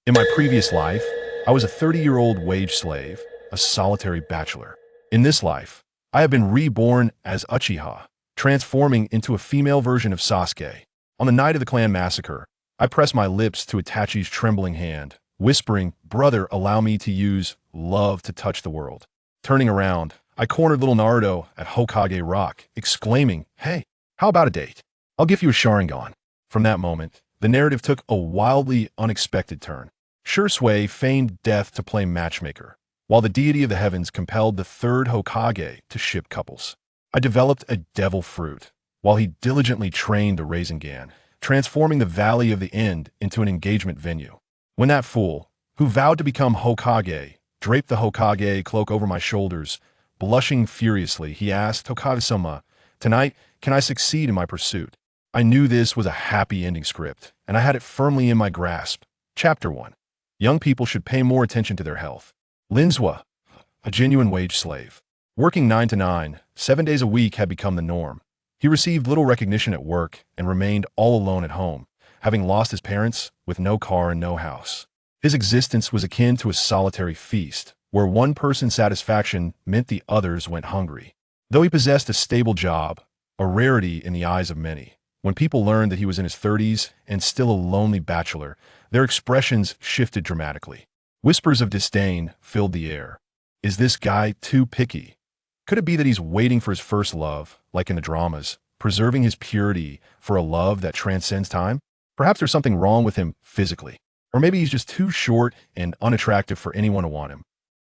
In my previous life, I was a 30-year-old wage slave, a solitary bachelor. In this life, I have been reborn as Uchiha, transforming into a female version of Sasuke. On the night of the clan massacre, I pressed my lips to Itachi's trembling hand, whispering, "Brother, allow me to use love to touch the world." Turning around, I cornered little Naruto at Hokage Rock, exclaiming, "Hey, how about a date? I'll give you a Sharingan." From that moment, the narrative took a wildly unexpected turn. Shisui feigned death to play matchmaker, while the deity of the heavens compelled the third Hokage to ship couples. I developed a devil fruit, while he diligently trained the Rasengan, transforming the Valley of the End into an engagement venue. When that fool, who vowed to become Hokage, draped the Hokage cloak over my shoulders, blushing furiously, he asked, "Hokage-sama, tonight, can I succeed in my pursuit?" I knew this was a happy ending script, and I had it firmly in my grasp. Chapter 1. Young people should pay more attention to their health. Linzwa, a genuine wage slave. Working 9 to 9, 7 days a week had become the norm. He received little recognition at work and remained all alone at home, having lost his parents with no car and no house. His existence was akin to a solitary feast, where one person's satisfaction meant the others went hungry. Though he possessed a stable job, a rarity in the eyes of many, when people learned that he was in his 30s and still a lonely bachelor, their expressions shifted dramatically. Whispers of disdain filled the air. Is this guy too picky? Could it be that he's waiting for his first love, like in the dramas, preserving his purity for a love that transcends time? Perhaps there's something wrong with him physically. Or maybe he's just too short and unattractive for anyone to want him.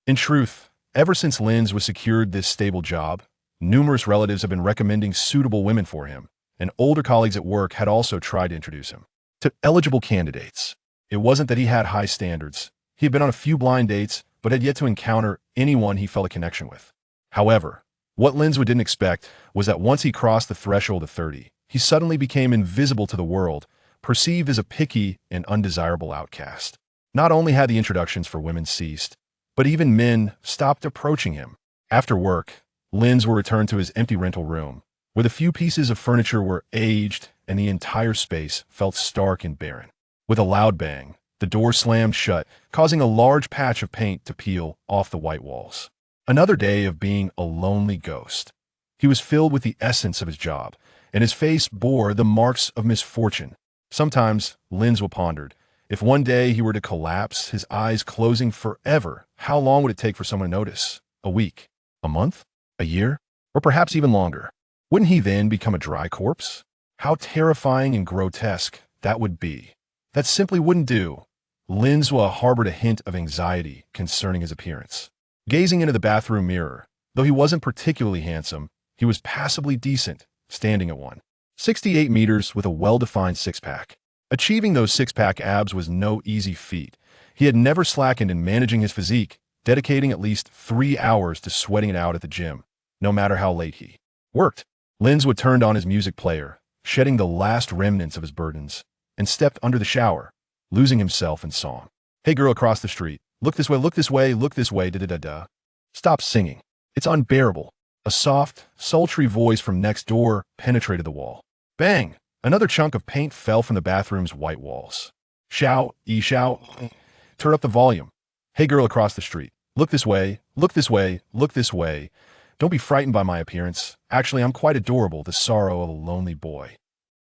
In truth, ever since Linz was secured this stable job, numerous relatives have been recommending suitable women for him, and older colleagues at work had also tried to introduce him to eligible candidates. It wasn't that he had high standards. He had been on a few blind dates, but had yet to encounter anyone he felt a connection with. However, what Linzwa didn't expect was that once he crossed the threshold of 30, he suddenly became invisible to the world, perceived as a picky and undesirable outcast. Not only had the introductions for women ceased, but even men stopped approaching him. After work, Linzwa returned to his empty rental room, where the few pieces of furniture were aged and the entire space felt stark and barren. With a loud bang, the door slammed shut, causing a large patch of paint to peel off the white walls. Another day of being a lonely ghost. He was filled with the essence of his job, and his face bore the marks of misfortune. Sometimes, Linzwa pondered, if one day he were to collapse, his eyes closing forever, how long would it take for someone to notice? A week? A month? A year? Or perhaps even longer? Wouldn't he then become a dry corpse? How terrifying and grotesque that would be. That simply wouldn't do. Linzwa harbored a hint of anxiety concerning his appearance. Gazing into the bathroom mirror, though he wasn't particularly handsome, he was passably decent, standing at 168 meters with a well-defined six-pack. Achieving those six-pack abs was no easy feat. He had never slackened in managing his physique, dedicating at least 3 hours to sweating it out at the gym, no matter how late he worked. Linzwa turned on his music player, shedding the last remnants of his burdens, and stepped under the shower, losing himself in song. "Hey girl across the street, look this way, look this way, look this way, da-da-da-da. Stop singing. It's unbearable." A soft, sultry voice from next door penetrated the wall. Bang! Another chunk of paint fell from the bathroom's white walls. "Shout, shout. Turn up the volume. Hey girl across the street, look this way, look this way, look this way. Don't be frightened by my appearance. Actually, I'm quite adorable, the sorrow of a lonely boy."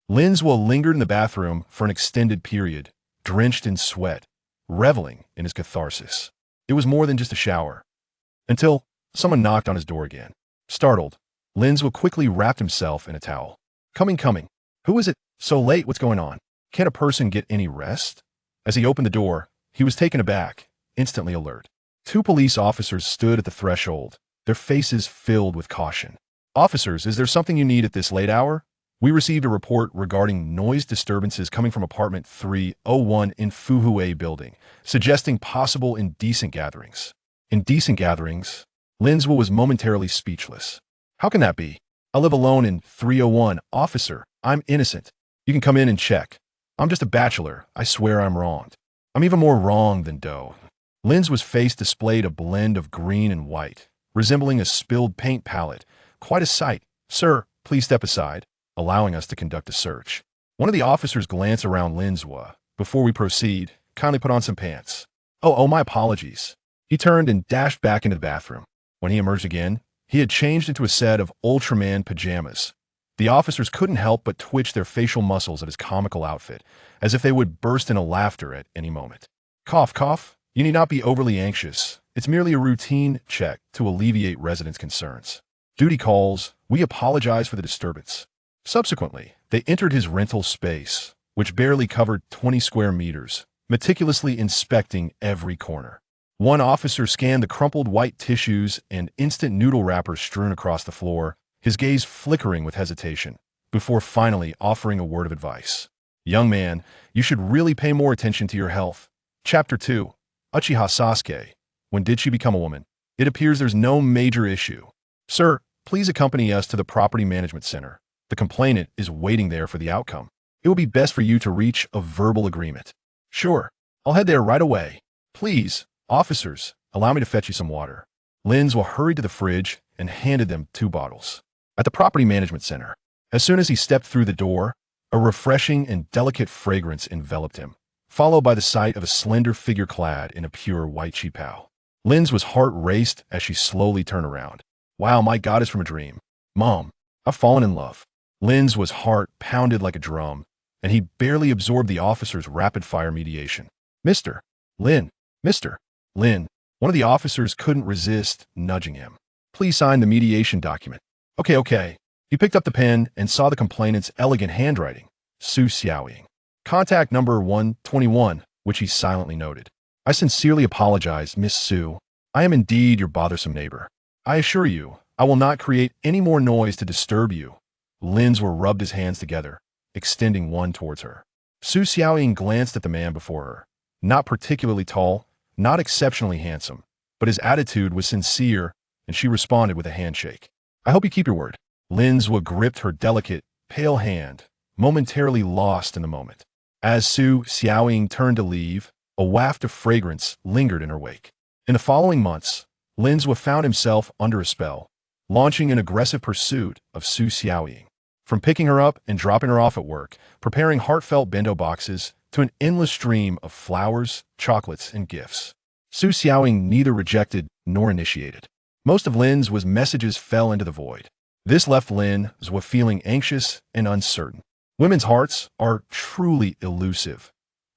Linzwa lingered in the bathroom for an extended period, drenched in sweat, reveling in his catharsis. It was more than just a shower. Until someone knocked on his door again. Startled, Linzwa quickly wrapped himself in a towel. Coming. Who is it? So late, what's going on? Can't a person get any rest?" As he opened the door, he was taken aback, instantly alert. 2 police officers stood at the threshold, their faces filled with caution. "Officers, is there something you need at this late hour? We received a report regarding noise disturbances coming from apartment 301 in Fuhue building, suggesting possible indecent gatherings." Indecent gatherings? Linzwa was momentarily speechless. "How can that be? I live alone in 301. Officer, I'm innocent. You can come in and check. I'm just a bachelor. I swear I'm wronged. I'm even more wrong than dough." Linzwa's face displayed a blend of green and white, resembling a spilled paint palette. Quite a sight. "Sir, please step aside, allowing us to conduct a search." One of the officers glanced around Linzwa. "Before we proceed, kindly put on some pants. Oh, my apologies. He turned and dashed back into the bathroom. When he emerged again, he had changed into a set of Ultraman pajamas. The officers couldn't help but twitch their facial muscles at his comical outfit, as if they would burst into laughter at any moment. Cough, cough. You need not be overly anxious. It's merely a routine check to alleviate residents' concerns. Duty calls. We apologize for the disturbance. Subsequently, they entered his rental space, which barely covered 20 square meters, meticulously inspecting every corner. One officer scanned the crumpled white tissues and instant noodle wrappers strewn across the floor, his gaze flickering with hesitation, before finally offering a word of advice. Young man, you should really pay more attention to your health. Chapter 2. Uchiha Sasuke. When did she become a woman? It appears there's no major issue. Sir, please accompany us to the Property Management Center. The complainant is waiting there for the outcome. It will be best for you to reach a verbal agreement. Sure, I'll head there right away. Please, officers, allow me to fetch you some water. Linz hurried to the fridge and handed them 2 bottles. At the Property Management Center, as soon as he stepped through the door, a refreshing and delicate fragrance enveloped him, followed by the sight of a slender figure clad in a pure white qipao. Lin's heart raced as she slowly turned around. Wow, my goddess from a dream. Mom, I've fallen in love. Lin's heart pounded like a drum, and he barely absorbed the officer's rapid-fire mediation. Mr. Lin, Mr. Lin. One of the officers couldn't resist nudging him. Please sign the mediation document. Okay. He picked up the pen and saw the complainant's elegant handwriting. Su Xiaoying. Contact number 121, which he silently noted. I sincerely apologize, Miss Su. I am indeed your bothersome neighbor. I assure you, I will not create any more noise to disturb you. Lin's rubbed his hands together, extending one towards her. Su Xiaoying glanced at the man before her. Not particularly tall, not exceptionally handsome, but his attitude was sincere, and she responded with a handshake. I hope you keep your word. Lin's gripped her delicate, pale hand, momentarily lost in the moment. As Su Xiaoying turned to leave, a waft of fragrance lingered in her wake. In the following months, Lin's found himself under a spell, launching an aggressive pursuit of Su Xiaoying. From picking her up and dropping her off at work, preparing heartfelt bento boxes, to an endless stream of flowers, chocolates, and gifts. Su Xiaoying neither rejected nor initiated. Most of Lin's messages fell into the void. This left Lin feeling anxious and uncertain. Women's hearts are truly elusive.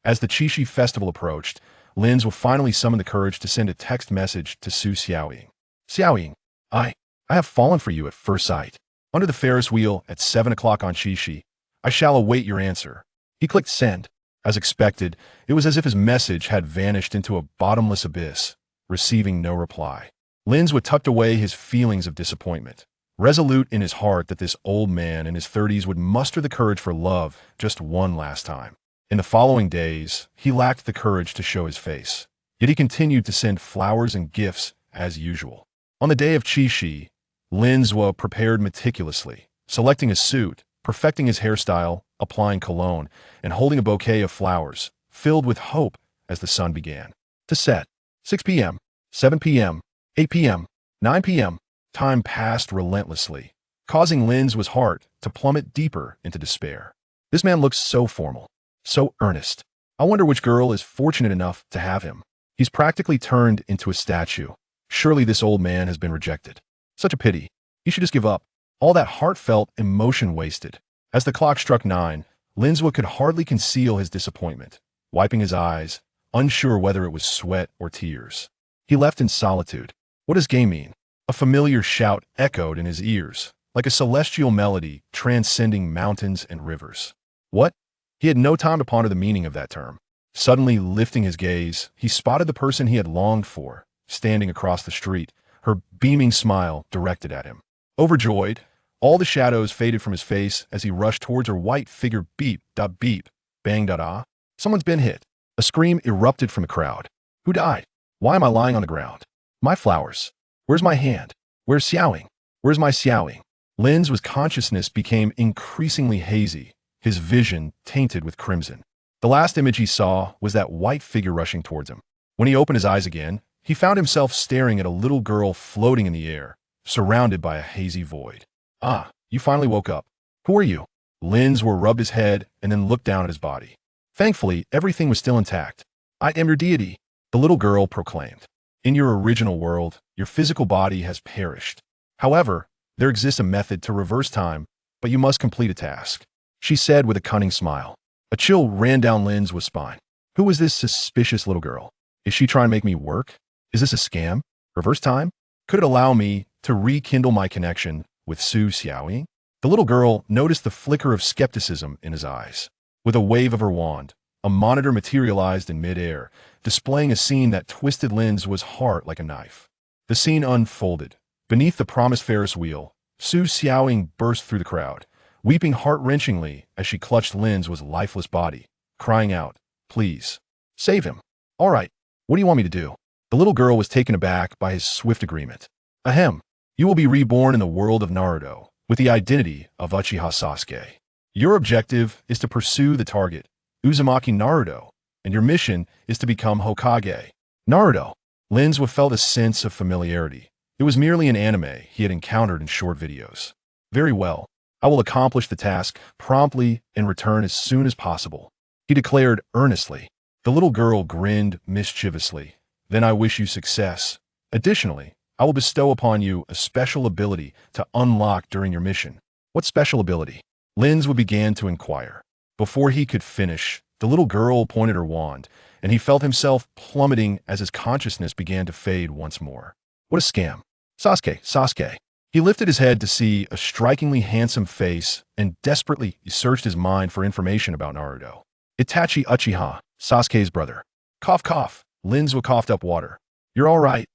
As the Qixi festival approached, Lin's finally summoned the courage to send a text message to Su Xiaoying. Xiaoying, I have fallen for you at first sight. Under the Ferris wheel at 7 o'clock on Qixi, I shall await your answer. He clicked send. As expected, it was as if his message had vanished into a bottomless abyss, receiving no reply. Lin's tucked away his feelings of disappointment, resolute in his heart that this old man in his 30s would muster the courage for love just one last time. In the following days, he lacked the courage to show his face, yet he continued to send flowers and gifts as usual. On the day of Qixi, Lin's prepared meticulously, selecting a suit, perfecting his hairstyle, applying cologne, and holding a bouquet of flowers, filled with hope as the sun began to set. 6 p.m., 7 p.m., 8 p.m., 9 p.m. Time passed relentlessly, causing Lin's heart to plummet deeper into despair. This man looks so formal, so earnest. I wonder which girl is fortunate enough to have him. He's practically turned into a statue. Surely this old man has been rejected. Such a pity. He should just give up. All that heartfelt emotion wasted. As the clock struck 9, Lin's could hardly conceal his disappointment, wiping his eyes, unsure whether it was sweat or tears. He left in solitude. What does gay mean? A familiar shout echoed in his ears, like a celestial melody transcending mountains and rivers. What? He had no time to ponder the meaning of that term. Suddenly lifting his gaze, he spotted the person he had longed for, standing across the street, her beaming smile directed at him. Overjoyed, all the shadows faded from his face as he rushed towards her white figure. Beep, bang, Someone's been hit. A scream erupted from the crowd. Who died? Why am I lying on the ground? My flowers. Where's my hand? Where's Xiaoying? Where's my Xiaoying? Lin's consciousness became increasingly hazy, his vision tainted with crimson. The last image he saw was that white figure rushing towards him. When he opened his eyes again, he found himself staring at a little girl floating in the air, surrounded by a hazy void. Ah, you finally woke up. Who are you? Lin's rubbed his head and then looked down at his body. Thankfully, everything was still intact. I am your deity, the little girl proclaimed. In your original world, your physical body has perished. However, there exists a method to reverse time, but you must complete a task, she said with a cunning smile. A chill ran down Lin's spine. Who is this suspicious little girl? Is she trying to make me work? Is this a scam? Reverse time? Could it allow me to rekindle my connection with Shisui? The little girl noticed the flicker of skepticism in his eyes. With a wave of her wand, a monitor materialized in midair, displaying a scene that twisted Lin's heart like a knife. The scene unfolded. Beneath the promised Ferris wheel, Su Xiaoying burst through the crowd, weeping heart-wrenchingly as she clutched Lin's lifeless body, crying out, "Please, save him." "All right, what do you want me to do?" The little girl was taken aback by his swift agreement. "Ahem, you will be reborn in the world of Naruto, with the identity of Uchiha Sasuke. Your objective is to pursue the target, Uzumaki Naruto, and your mission is to become Hokage. Naruto." Lin's felt a sense of familiarity. It was merely an anime he had encountered in short videos. "Very well. I will accomplish the task promptly and return as soon as possible," he declared earnestly. The little girl grinned mischievously. "Then I wish you success. Additionally, I will bestow upon you a special ability to unlock during your mission." "What special ability?" Lin's began to inquire. Before he could finish, the little girl pointed her wand, and he felt himself plummeting as his consciousness began to fade once more. What a scam. Sasuke. He lifted his head to see a strikingly handsome face and desperately searched his mind for information about Naruto. Itachi Uchiha, Sasuke's brother. Cough, cough. Lin's coughed up water. You're all right.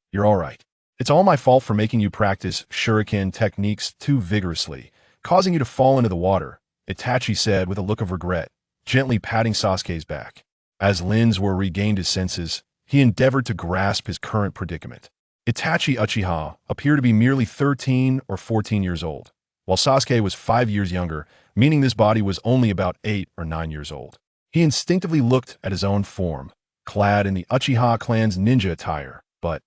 It's all my fault for making you practice shuriken techniques too vigorously, causing you to fall into the water, Itachi said with a look of regret, gently patting Sasuke's back. As Lin's regained his senses, he endeavored to grasp his current predicament. Itachi Uchiha appeared to be merely 13 or 14 years old, while Sasuke was 5 years younger, meaning this body was only about 8 or 9 years old. He instinctively looked at his own form, clad in the Uchiha clan's ninja attire, but,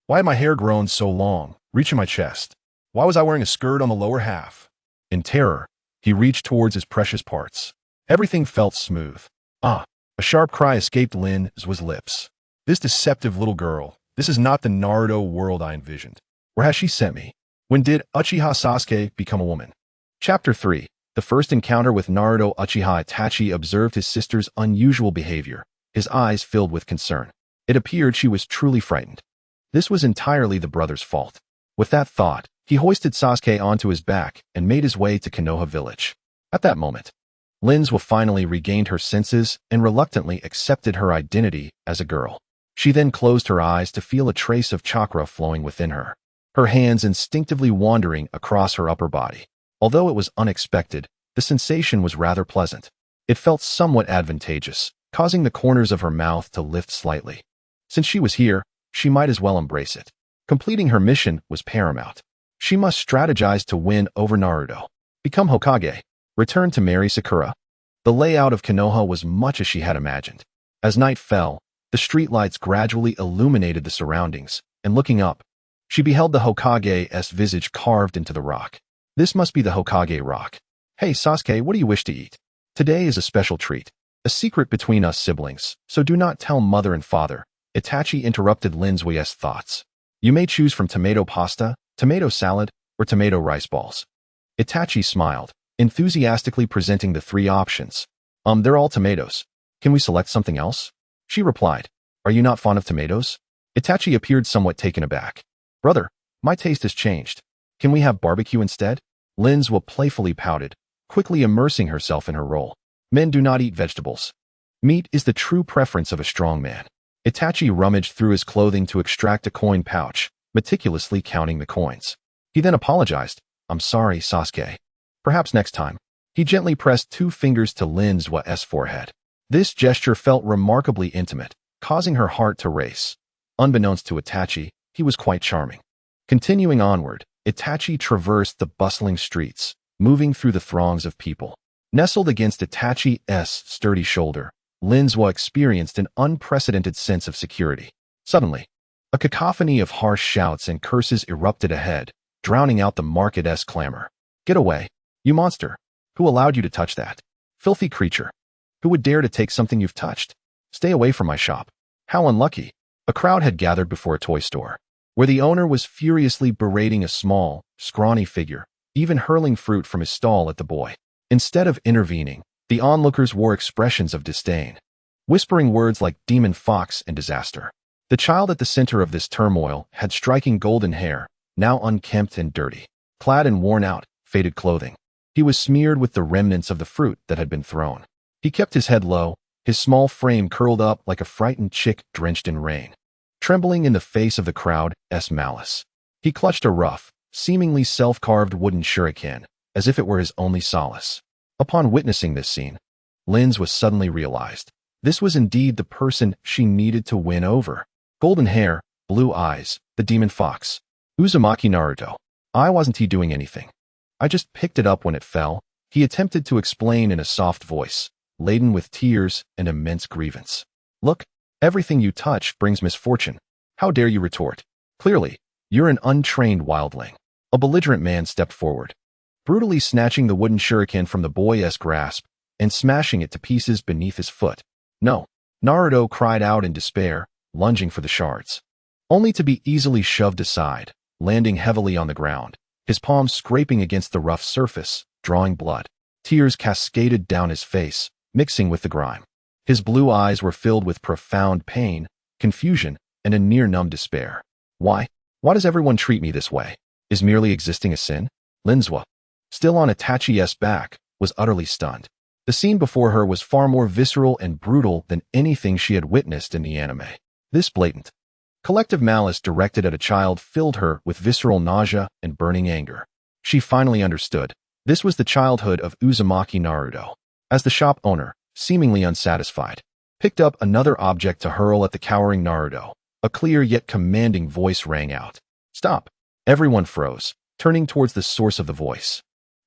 why had my hair grown so long, reaching my chest? Why was I wearing a skirt on the lower half? In terror, he reached towards his precious parts. Everything felt smooth. A sharp cry escaped Lin's lips. This deceptive little girl. This is not the Naruto world I envisioned. Where has she sent me? When did Uchiha Sasuke become a woman? Chapter 3. The first encounter with Naruto. Uchiha Itachi observed his sister's unusual behavior. His eyes filled with concern. It appeared she was truly frightened. This was entirely the brother's fault. With that thought, he hoisted Sasuke onto his back and made his way to Konoha village. At that moment, Lin's finally regained her senses and reluctantly accepted her identity as a girl. She then closed her eyes to feel a trace of chakra flowing within her, her hands instinctively wandering across her upper body. Although it was unexpected, the sensation was rather pleasant. It felt somewhat advantageous, causing the corners of her mouth to lift slightly. Since she was here, she might as well embrace it. Completing her mission was paramount. She must strategize to win over Naruto, become Hokage, return to marry Sakura. The layout of Konoha was much as she had imagined. As night fell, the streetlights gradually illuminated the surroundings, and looking up, she beheld the Hokage's visage carved into the rock. This must be the Hokage rock. Hey Sasuke, what do you wish to eat? Today is a special treat. A secret between us siblings, so do not tell mother and father. Itachi interrupted Lin's thoughts. You may choose from tomato pasta, tomato salad, or tomato rice balls. Itachi smiled, enthusiastically presenting the 3 options. They're all tomatoes. Can we select something else? She replied, Are you not fond of tomatoes? Itachi appeared somewhat taken aback. Brother, my taste has changed. Can we have barbecue instead? Lin's playfully pouted, quickly immersing herself in her role. Men do not eat vegetables. Meat is the true preference of a strong man. Itachi rummaged through his clothing to extract a coin pouch, meticulously counting the coins. He then apologized. I'm sorry, Sasuke. Perhaps next time. He gently pressed 2 fingers to Lin's forehead. This gesture felt remarkably intimate, causing her heart to race. Unbeknownst to Itachi, he was quite charming. Continuing onward, Itachi traversed the bustling streets, moving through the throngs of people. Nestled against Itachi's sturdy shoulder, Lin's experienced an unprecedented sense of security. Suddenly, a cacophony of harsh shouts and curses erupted ahead, drowning out the market's clamor. Get away, you monster! Who allowed you to touch that? Filthy creature! Who would dare to take something you've touched? Stay away from my shop. How unlucky. A crowd had gathered before a toy store, where the owner was furiously berating a small, scrawny figure, even hurling fruit from his stall at the boy. Instead of intervening, the onlookers wore expressions of disdain, whispering words like demon fox and disaster. The child at the center of this turmoil had striking golden hair, now unkempt and dirty, clad in worn-out, faded clothing. He was smeared with the remnants of the fruit that had been thrown. He kept his head low, his small frame curled up like a frightened chick drenched in rain, trembling in the face of the crowd's malice. He clutched a rough, seemingly self-carved wooden shuriken, as if it were his only solace. Upon witnessing this scene, Linz was suddenly realized. This was indeed the person she needed to win over. Golden hair, blue eyes, the demon fox. Uzumaki Naruto. I wasn't doing anything. I just picked it up when it fell, he attempted to explain in a soft voice, laden with tears and immense grievance. Look, everything you touch brings misfortune. How dare you retort? Clearly, you're an untrained wildling. A belligerent man stepped forward, brutally snatching the wooden shuriken from the boy's grasp and smashing it to pieces beneath his foot. No, Naruto cried out in despair, lunging for the shards, only to be easily shoved aside, landing heavily on the ground, his palms scraping against the rough surface, drawing blood. Tears cascaded down his face, mixing with the grime. His blue eyes were filled with profound pain, confusion, and a near-numb despair. Why does everyone treat me this way? Is merely existing a sin? Linzwa, still on Itachi's back, was utterly stunned. The scene before her was far more visceral and brutal than anything she had witnessed in the anime. This blatant, collective malice directed at a child filled her with visceral nausea and burning anger. She finally understood. This was the childhood of Uzumaki Naruto. As the shop owner, seemingly unsatisfied, picked up another object to hurl at the cowering Naruto, a clear yet commanding voice rang out. Stop! Everyone froze, turning towards the source of the voice.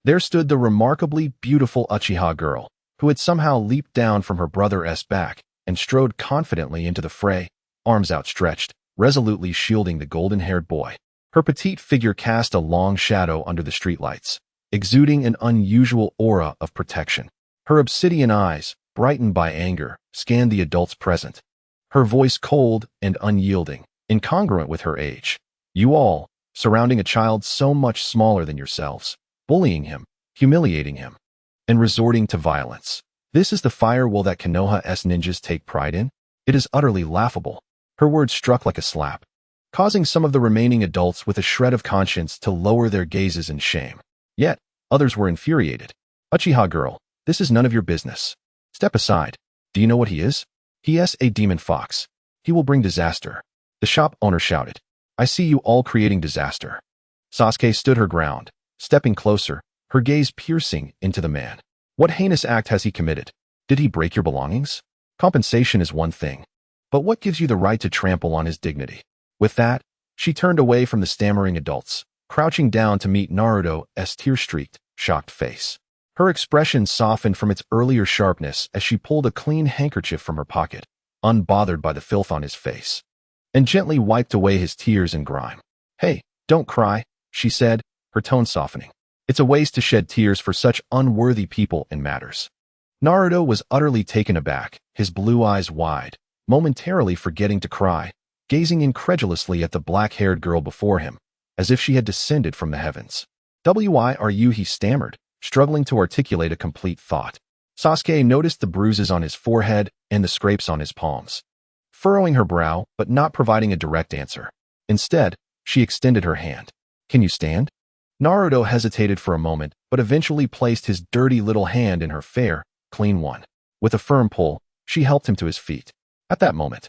There stood the remarkably beautiful Uchiha girl, who had somehow leaped down from her brother's back and strode confidently into the fray, arms outstretched, resolutely shielding the golden-haired boy. Her petite figure cast a long shadow under the streetlights, exuding an unusual aura of protection. Her obsidian eyes, brightened by anger, scanned the adults present. Her voice cold and unyielding, incongruent with her age. You all, surrounding a child so much smaller than yourselves, bullying him, humiliating him, and resorting to violence. This is the firewall that Konoha's ninjas take pride in? It is utterly laughable. Her words struck like a slap, causing some of the remaining adults with a shred of conscience to lower their gazes in shame. Yet, others were infuriated. Uchiha girl, this is none of your business. Step aside. Do you know what he is? He is a demon fox. He will bring disaster. The shop owner shouted. I see you all creating disaster. Sasuke stood her ground, stepping closer, her gaze piercing into the man. What heinous act has he committed? Did he break your belongings? Compensation is one thing, but what gives you the right to trample on his dignity? With that, she turned away from the stammering adults, crouching down to meet Naruto's tear-streaked, shocked face. Her expression softened from its earlier sharpness as she pulled a clean handkerchief from her pocket, unbothered by the filth on his face, and gently wiped away his tears and grime. Hey, don't cry, she said, her tone softening. It's a waste to shed tears for such unworthy people and matters. Naruto was utterly taken aback, his blue eyes wide, momentarily forgetting to cry, gazing incredulously at the black-haired girl before him, as if she had descended from the heavens. Why are you? He stammered, struggling to articulate a complete thought. Sasuke noticed the bruises on his forehead and the scrapes on his palms, furrowing her brow but not providing a direct answer. Instead, she extended her hand. Can you stand? Naruto hesitated for a moment but eventually placed his dirty little hand in her fair, clean one. With a firm pull, she helped him to his feet. At that moment,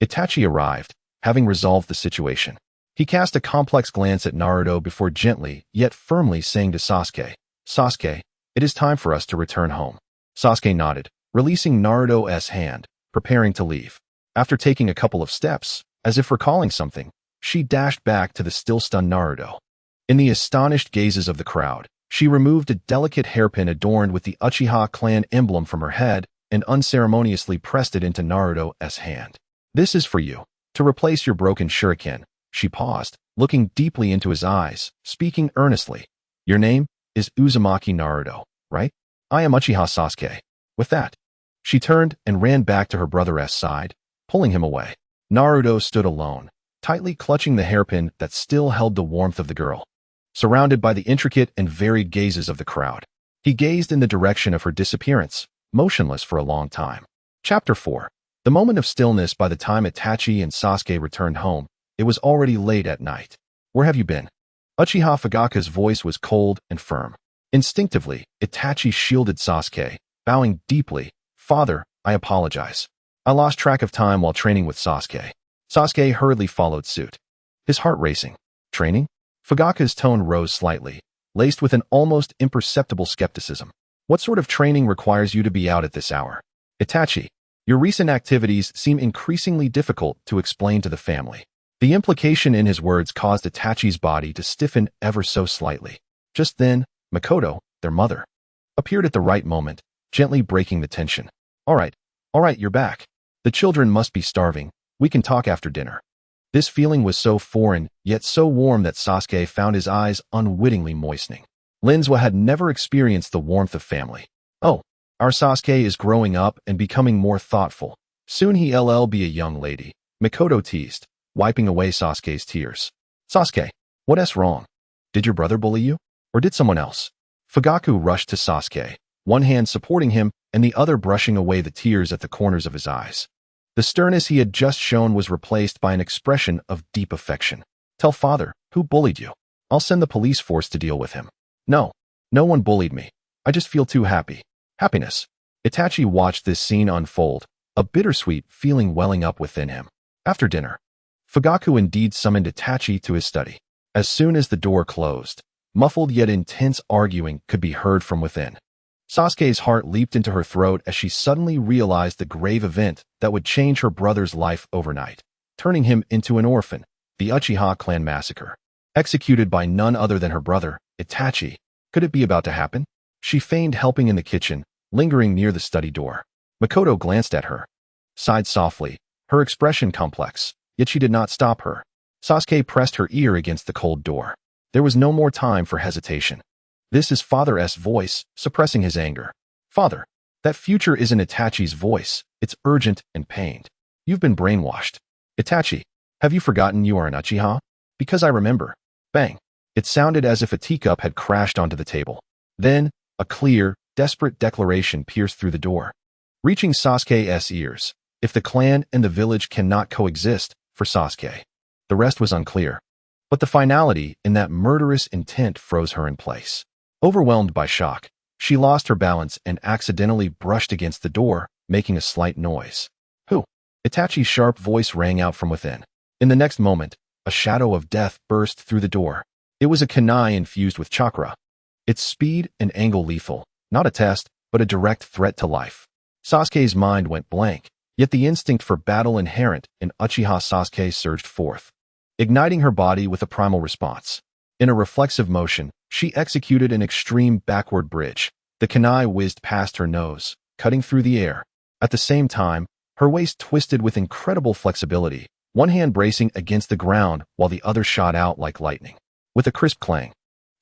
Itachi arrived, having resolved the situation. He cast a complex glance at Naruto before gently yet firmly saying to Sasuke, Sasuke, it is time for us to return home. Sasuke nodded, releasing Naruto's hand, preparing to leave. After taking a couple of steps, as if recalling something, she dashed back to the still-stunned Naruto. In the astonished gazes of the crowd, she removed a delicate hairpin adorned with the Uchiha clan emblem from her head and unceremoniously pressed it into Naruto's hand. This is for you. To replace your broken shuriken. She paused, looking deeply into his eyes, speaking earnestly. Your name is Uzumaki Naruto, right? I am Uchiha Sasuke. With that, She turned and ran back to her brother's side, pulling him away. Naruto stood alone, tightly clutching the hairpin that still held the warmth of the girl. Surrounded by the intricate and varied gazes of the crowd, he gazed in the direction of her disappearance, motionless for a long time. Chapter 4. The moment of stillness. By the time Itachi and Sasuke returned home, it was already late at night. "Where have you been?" Uchiha Fugaku's voice was cold and firm. Instinctively, Itachi shielded Sasuke, bowing deeply. "Father, I apologize. I lost track of time while training with Sasuke." Sasuke hurriedly followed suit, his heart racing. "Training?" Fugaku's tone rose slightly, laced with an almost imperceptible skepticism. "What sort of training requires you to be out at this hour?" "Itachi, your recent activities seem increasingly difficult to explain to the family." The implication in his words caused Itachi's body to stiffen ever so slightly. Just then, Makoto, their mother, appeared at the right moment, gently breaking the tension. All right, you're back. The children must be starving. We can talk after dinner." This feeling was so foreign, yet so warm that Sasuke found his eyes unwittingly moistening. Linzwa had never experienced the warmth of family. "Oh, our Sasuke is growing up and becoming more thoughtful. Soon he'll be a young lady," Makoto teased, wiping away Sasuke's tears. "Sasuke, what's wrong? Did your brother bully you? Or did someone else?" Fugaku rushed to Sasuke, one hand supporting him and the other brushing away the tears at the corners of his eyes. The sternness he had just shown was replaced by an expression of deep affection. "Tell father, who bullied you? I'll send the police force to deal with him." No one bullied me. I just feel too happy." Happiness. Itachi watched this scene unfold, a bittersweet feeling welling up within him. After dinner, Fugaku indeed summoned Itachi to his study. As soon as the door closed, muffled yet intense arguing could be heard from within. Sasuke's heart leaped into her throat as she suddenly realized the grave event that would change her brother's life overnight, turning him into an orphan, the Uchiha clan massacre. Executed by none other than her brother, Itachi. Could it be about to happen? She feigned helping in the kitchen, lingering near the study door. Makoto glanced at her, sighed softly, her expression complex, yet she did not stop her. Sasuke pressed her ear against the cold door. There was no more time for hesitation. This is Father's voice, suppressing his anger. "Father, that future isn't Itachi's voice. It's urgent and pained. You've been brainwashed. Itachi, have you forgotten you are an Uchiha?" "Because I remember." Bang. It sounded as if a teacup had crashed onto the table. Then, a clear, desperate declaration pierced through the door, reaching Sasuke's ears. If the clan and the village cannot coexist, for Sasuke, the rest was unclear. But the finality in that murderous intent froze her in place. Overwhelmed by shock, she lost her balance and accidentally brushed against the door, making a slight noise. "Who?" Itachi's sharp voice rang out from within. In the next moment, a shadow of death burst through the door. It was a kunai infused with chakra. Its speed and angle lethal, not a test, but a direct threat to life. Sasuke's mind went blank, yet the instinct for battle inherent in Uchiha Sasuke surged forth, igniting her body with a primal response. In a reflexive motion, she executed an extreme backward bridge. The kunai whizzed past her nose, cutting through the air. At the same time, her waist twisted with incredible flexibility, one hand bracing against the ground while the other shot out like lightning. With a crisp clang,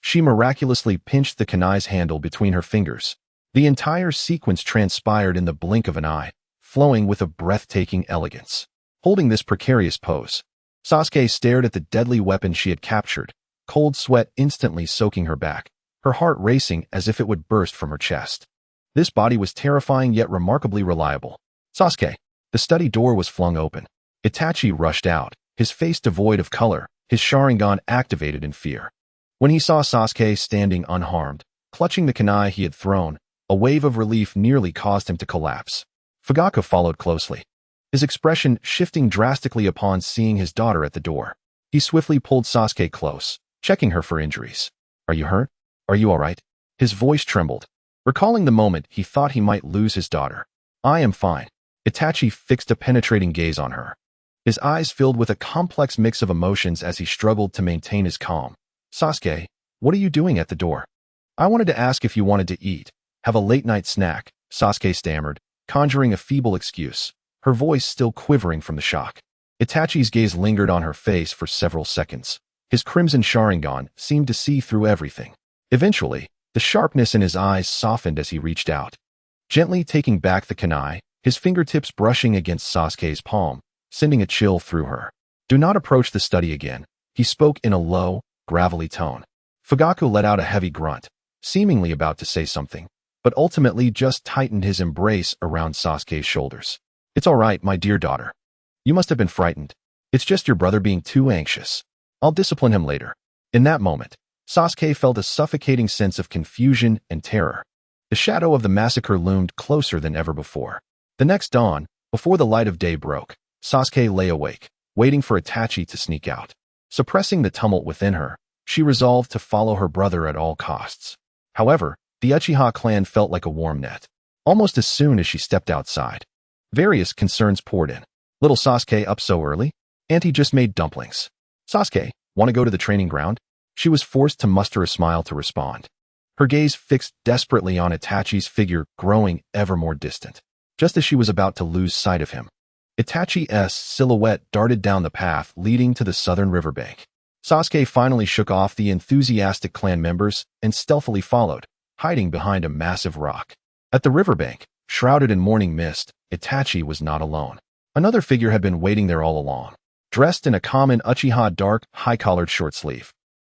she miraculously pinched the kunai's handle between her fingers. The entire sequence transpired in the blink of an eye, flowing with a breathtaking elegance. Holding this precarious pose, Sasuke stared at the deadly weapon she had captured, cold sweat instantly soaking her back, her heart racing as if it would burst from her chest. This body was terrifying yet remarkably reliable. "Sasuke!" The study door was flung open. Itachi rushed out, his face devoid of color, his Sharingan activated in fear. When he saw Sasuke standing unharmed, clutching the kunai he had thrown, a wave of relief nearly caused him to collapse. Fugaku followed closely, his expression shifting drastically upon seeing his daughter at the door. He swiftly pulled Sasuke close, checking her for injuries. "Are you hurt? Are you all right?" His voice trembled, recalling the moment he thought he might lose his daughter. "I am fine." Itachi fixed a penetrating gaze on her, his eyes filled with a complex mix of emotions as he struggled to maintain his calm. "Sasuke, what are you doing at the door?" "I wanted to ask if you wanted to eat, have a late-night snack," Sasuke stammered, conjuring a feeble excuse, her voice still quivering from the shock. Itachi's gaze lingered on her face for several seconds. His crimson Sharingan seemed to see through everything. Eventually, the sharpness in his eyes softened as he reached out, gently taking back the kunai, his fingertips brushing against Sasuke's palm, sending a chill through her. Do not approach the study again, he spoke in a low, gravelly tone. Fugaku let out a heavy grunt, seemingly about to say something, but ultimately just tightened his embrace around Sasuke's shoulders. It's all right, my dear daughter. You must have been frightened. It's just your brother being too anxious. I'll discipline him later. In that moment, Sasuke felt a suffocating sense of confusion and terror. The shadow of the massacre loomed closer than ever before. The next dawn, before the light of day broke, Sasuke lay awake, waiting for Itachi to sneak out. Suppressing the tumult within her, she resolved to follow her brother at all costs. However, the Uchiha clan felt like a warm net. Almost as soon as she stepped outside, various concerns poured in. Little Sasuke up so early? Auntie just made dumplings. Sasuke, want to go to the training ground? She was forced to muster a smile to respond. Her gaze fixed desperately on Itachi's figure growing ever more distant. Just as she was about to lose sight of him, Itachi's silhouette darted down the path leading to the southern riverbank. Sasuke finally shook off the enthusiastic clan members and stealthily followed, hiding behind a massive rock. At the riverbank, shrouded in morning mist, Itachi was not alone. Another figure had been waiting there all along, dressed in a common Uchiha dark, high-collared short sleeve.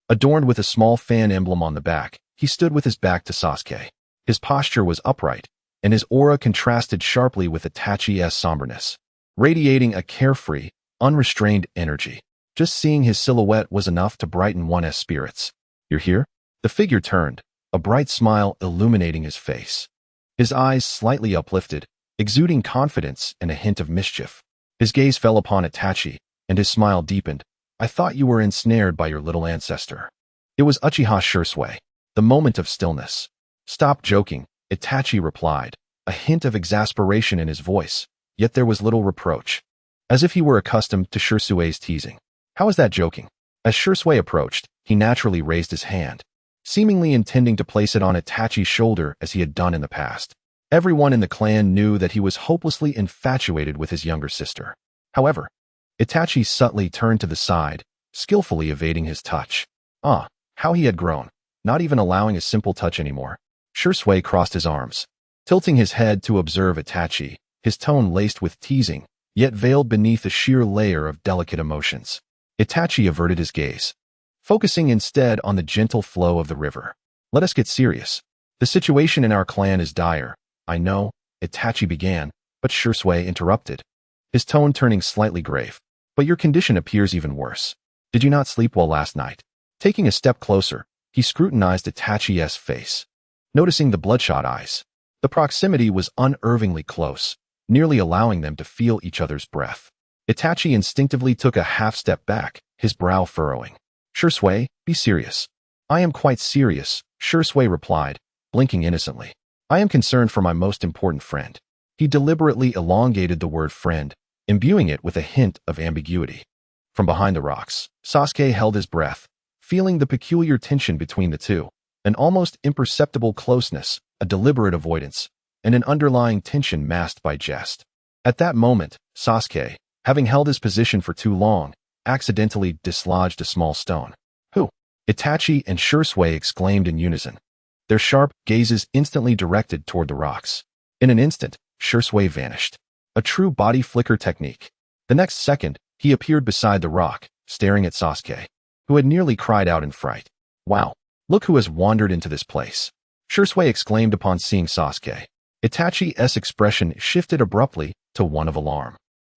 Adorned with a small fan emblem on the back, he stood with his back to Sasuke. His posture was upright, and his aura contrasted sharply with Itachi's somberness, radiating a carefree, unrestrained energy. Just seeing his silhouette was enough to brighten one's spirits. You're here? The figure turned, a bright smile illuminating his face. His eyes slightly uplifted, exuding confidence and a hint of mischief. His gaze fell upon Itachi, and his smile deepened. I thought you were ensnared by your little ancestor. It was Uchiha Shisui. The moment of stillness. Stop joking, Itachi replied, a hint of exasperation in his voice, yet there was little reproach. As if he were accustomed to Shisui's teasing. How is that joking? As Shisui approached, he naturally raised his hand, seemingly intending to place it on Itachi's shoulder as he had done in the past. Everyone in the clan knew that he was hopelessly infatuated with his younger sister. However, Itachi subtly turned to the side, skillfully evading his touch. Ah, how he had grown, not even allowing a simple touch anymore. Shisui crossed his arms, tilting his head to observe Itachi, his tone laced with teasing, yet veiled beneath a sheer layer of delicate emotions. Itachi averted his gaze, focusing instead on the gentle flow of the river. Let us get serious. The situation in our clan is dire. I know, Itachi began, but Shisui interrupted, his tone turning slightly grave. But your condition appears even worse. Did you not sleep well last night? Taking a step closer, he scrutinized Itachi's face, noticing the bloodshot eyes. The proximity was unnervingly close, nearly allowing them to feel each other's breath. Itachi instinctively took a half-step back, his brow furrowing. Shisui, be serious. I am quite serious, Shisui replied, blinking innocently. I am concerned for my most important friend. He deliberately elongated the word friend, imbuing it with a hint of ambiguity. From behind the rocks, Sasuke held his breath, feeling the peculiar tension between the two, an almost imperceptible closeness, a deliberate avoidance, and an underlying tension masked by jest. At that moment, Sasuke, having held his position for too long, accidentally dislodged a small stone. Who? Itachi and Shisui exclaimed in unison, their sharp gazes instantly directed toward the rocks. In an instant, Shisui vanished. A true body flicker technique. The next second, he appeared beside the rock, staring at Sasuke, who had nearly cried out in fright. Wow, look who has wandered into this place. Shisui exclaimed upon seeing Sasuke. Itachi's expression shifted abruptly to one of alarm.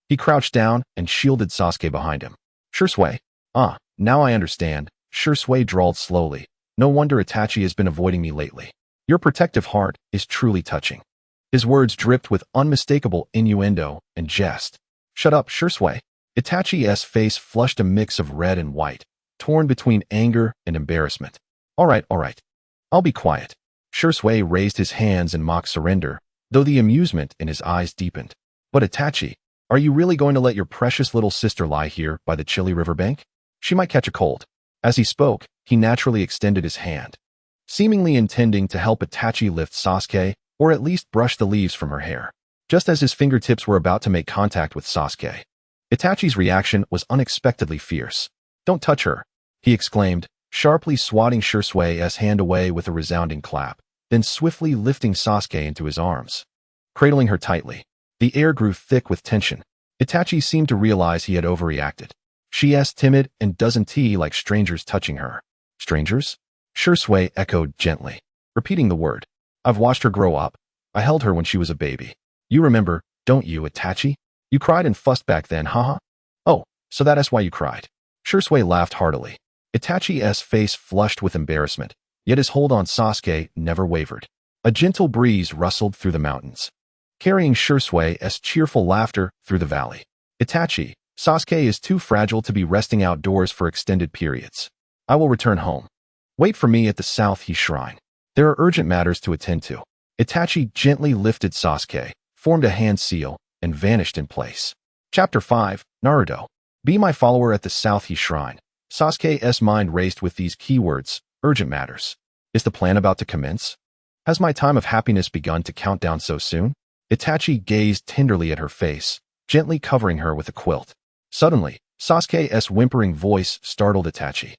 He crouched down and shielded Sasuke behind him. Shisui. Ah, now I understand, Shisui drawled slowly. No wonder Itachi has been avoiding me lately. Your protective heart is truly touching. His words dripped with unmistakable innuendo and jest. Shut up, Shisui. Itachi's face flushed a mix of red and white, torn between anger and embarrassment. All right. I'll be quiet. Shisui raised his hands in mock surrender, though the amusement in his eyes deepened. But Itachi, are you really going to let your precious little sister lie here by the chilly riverbank? She might catch a cold. As he spoke, he naturally extended his hand, seemingly intending to help Itachi lift Sasuke, or at least brush the leaves from her hair. Just as his fingertips were about to make contact with Sasuke, Itachi's reaction was unexpectedly fierce. Don't touch her, he exclaimed, sharply swatting Shisui's hand away with a resounding clap. then swiftly lifting Sasuke into his arms. Cradling her tightly, the air grew thick with tension. Itachi seemed to realize he had overreacted. She's timid and doesn't like strangers touching her. Strangers? Shisui echoed gently, repeating the word. I've watched her grow up. I held her when she was a baby. You remember, don't you, Itachi? You cried and fussed back then, haha? Oh, so that's why you cried. Shisui laughed heartily. Itachi's face flushed with embarrassment, yet his hold on Sasuke never wavered. A gentle breeze rustled through the mountains, carrying Shisui's cheerful laughter through the valley. Itachi, Sasuke is too fragile to be resting outdoors for extended periods. I will return home. Wait for me at the South Shrine. There are urgent matters to attend to. Itachi gently lifted Sasuke, formed a hand seal, and vanished in place. Chapter 5, Naruto. Be my follower at the South Shrine. Sasuke's mind raced with these keywords, urgent matters. Is the plan about to commence? Has my time of happiness begun to count down so soon? Itachi gazed tenderly at her face, gently covering her with a quilt. Suddenly, Sasuke's whimpering voice startled Itachi.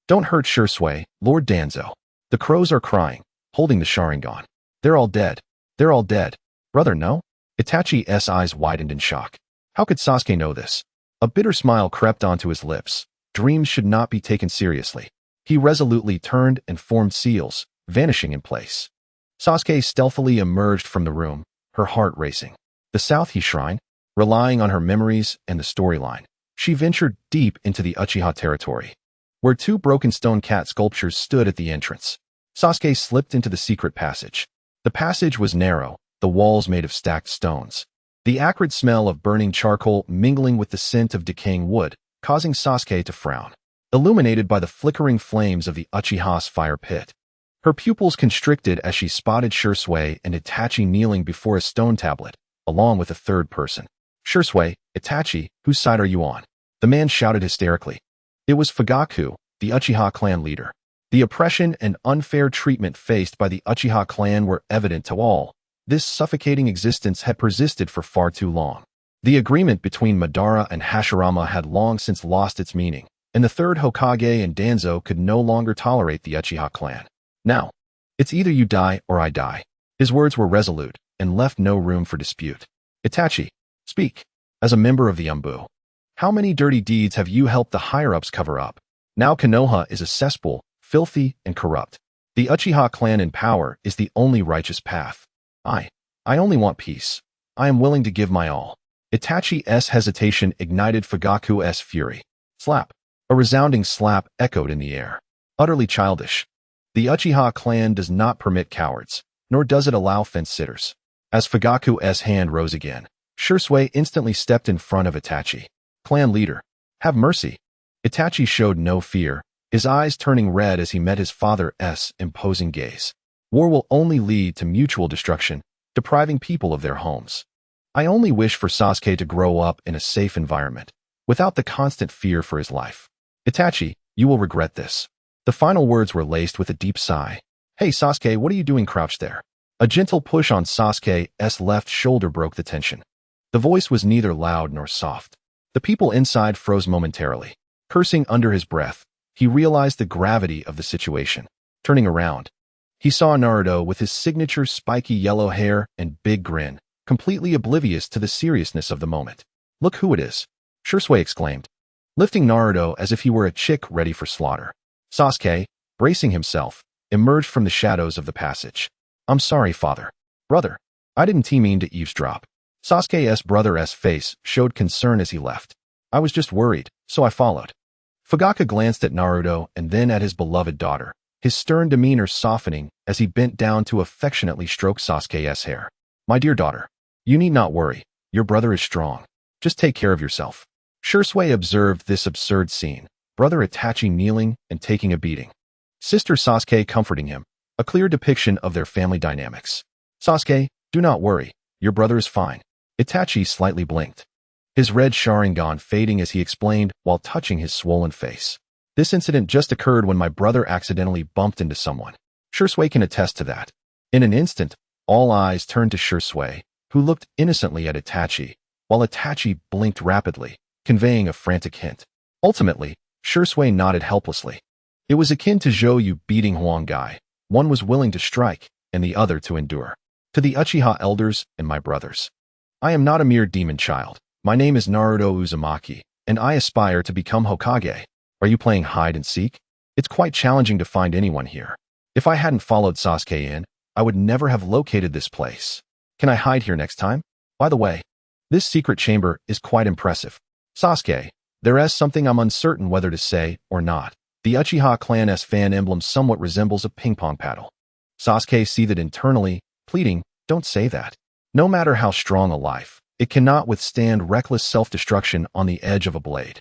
Don't hurt Shisui, Lord Danzo. The crows are crying, holding the Sharingan. They're all dead. They're all dead. Brother, no? Itachi's eyes widened in shock. How could Sasuke know this? A bitter smile crept onto his lips. Dreams should not be taken seriously. He resolutely turned and formed seals, vanishing in place. Sasuke stealthily emerged from the room, her heart racing. The South Shrine, relying on her memories and the storyline, she ventured deep into the Uchiha territory, where two broken stone cat sculptures stood at the entrance. Sasuke slipped into the secret passage. The passage was narrow, the walls made of stacked stones. The acrid smell of burning charcoal mingling with the scent of decaying wood, causing Sasuke to frown. Illuminated by the flickering flames of the Uchiha's fire pit, her pupils constricted as she spotted Shisui and Itachi kneeling before a stone tablet, along with a third person. Shisui, Itachi, whose side are you on? The man shouted hysterically. It was Fugaku, the Uchiha clan leader. The oppression and unfair treatment faced by the Uchiha clan were evident to all. This suffocating existence had persisted for far too long. The agreement between Madara and Hashirama had long since lost its meaning, and the third Hokage and Danzo could no longer tolerate the Uchiha clan. Now, it's either you die or I die. His words were resolute and left no room for dispute. Itachi, speak. As a member of the Umbu, how many dirty deeds have you helped the higher-ups cover up? Now Konoha is a cesspool, filthy and corrupt. The Uchiha clan in power is the only righteous path. I only want peace. I am willing to give my all. Itachi's hesitation ignited Fugaku's fury. Slap. A resounding slap echoed in the air. Utterly childish. The Uchiha clan does not permit cowards, nor does it allow fence-sitters. As Fugaku's hand rose again, Shisui instantly stepped in front of Itachi. Clan leader, have mercy. Itachi showed no fear, his eyes turning red as he met his father's imposing gaze. War will only lead to mutual destruction, depriving people of their homes. I only wish for Sasuke to grow up in a safe environment, without the constant fear for his life. Itachi, you will regret this. The final words were laced with a deep sigh. Hey Sasuke, what are you doing crouched there? A gentle push on Sasuke's left shoulder broke the tension. The voice was neither loud nor soft. The people inside froze momentarily. Cursing under his breath, he realized the gravity of the situation. Turning around, he saw Naruto with his signature spiky yellow hair and big grin, completely oblivious to the seriousness of the moment. Look who it is, Shisui exclaimed, lifting Naruto as if he were a chick ready for slaughter. Sasuke, bracing himself, emerged from the shadows of the passage. I'm sorry, father. Brother, I didn't mean to eavesdrop. Sasuke's brother's face showed concern as he left. I was just worried, so I followed. Fugaku glanced at Naruto and then at his beloved daughter, his stern demeanor softening as he bent down to affectionately stroke Sasuke's hair. My dear daughter, you need not worry. Your brother is strong. Just take care of yourself. Shisui observed this absurd scene, brother Itachi kneeling and taking a beating, sister Sasuke comforting him, a clear depiction of their family dynamics. Sasuke, do not worry. Your brother is fine. Itachi slightly blinked, his red Sharingan fading as he explained while touching his swollen face. This incident just occurred when my brother accidentally bumped into someone. Shisui can attest to that. In an instant, all eyes turned to Shisui, who looked innocently at Itachi, while Itachi blinked rapidly, conveying a frantic hint. Ultimately, Shisui nodded helplessly. It was akin to Zhou Yu beating Huang Gai. One was willing to strike, and the other to endure. To the Uchiha elders and my brothers. I am not a mere demon child. My name is Naruto Uzumaki, and I aspire to become Hokage. Are you playing hide and seek? It's quite challenging to find anyone here. If I hadn't followed Sasuke in, I would never have located this place. Can I hide here next time? By the way, this secret chamber is quite impressive. Sasuke, there is something I'm uncertain whether to say or not. The Uchiha clan's fan emblem somewhat resembles a ping-pong paddle. Sasuke seethed internally, pleading, don't say that. No matter how strong a life, it cannot withstand reckless self-destruction on the edge of a blade.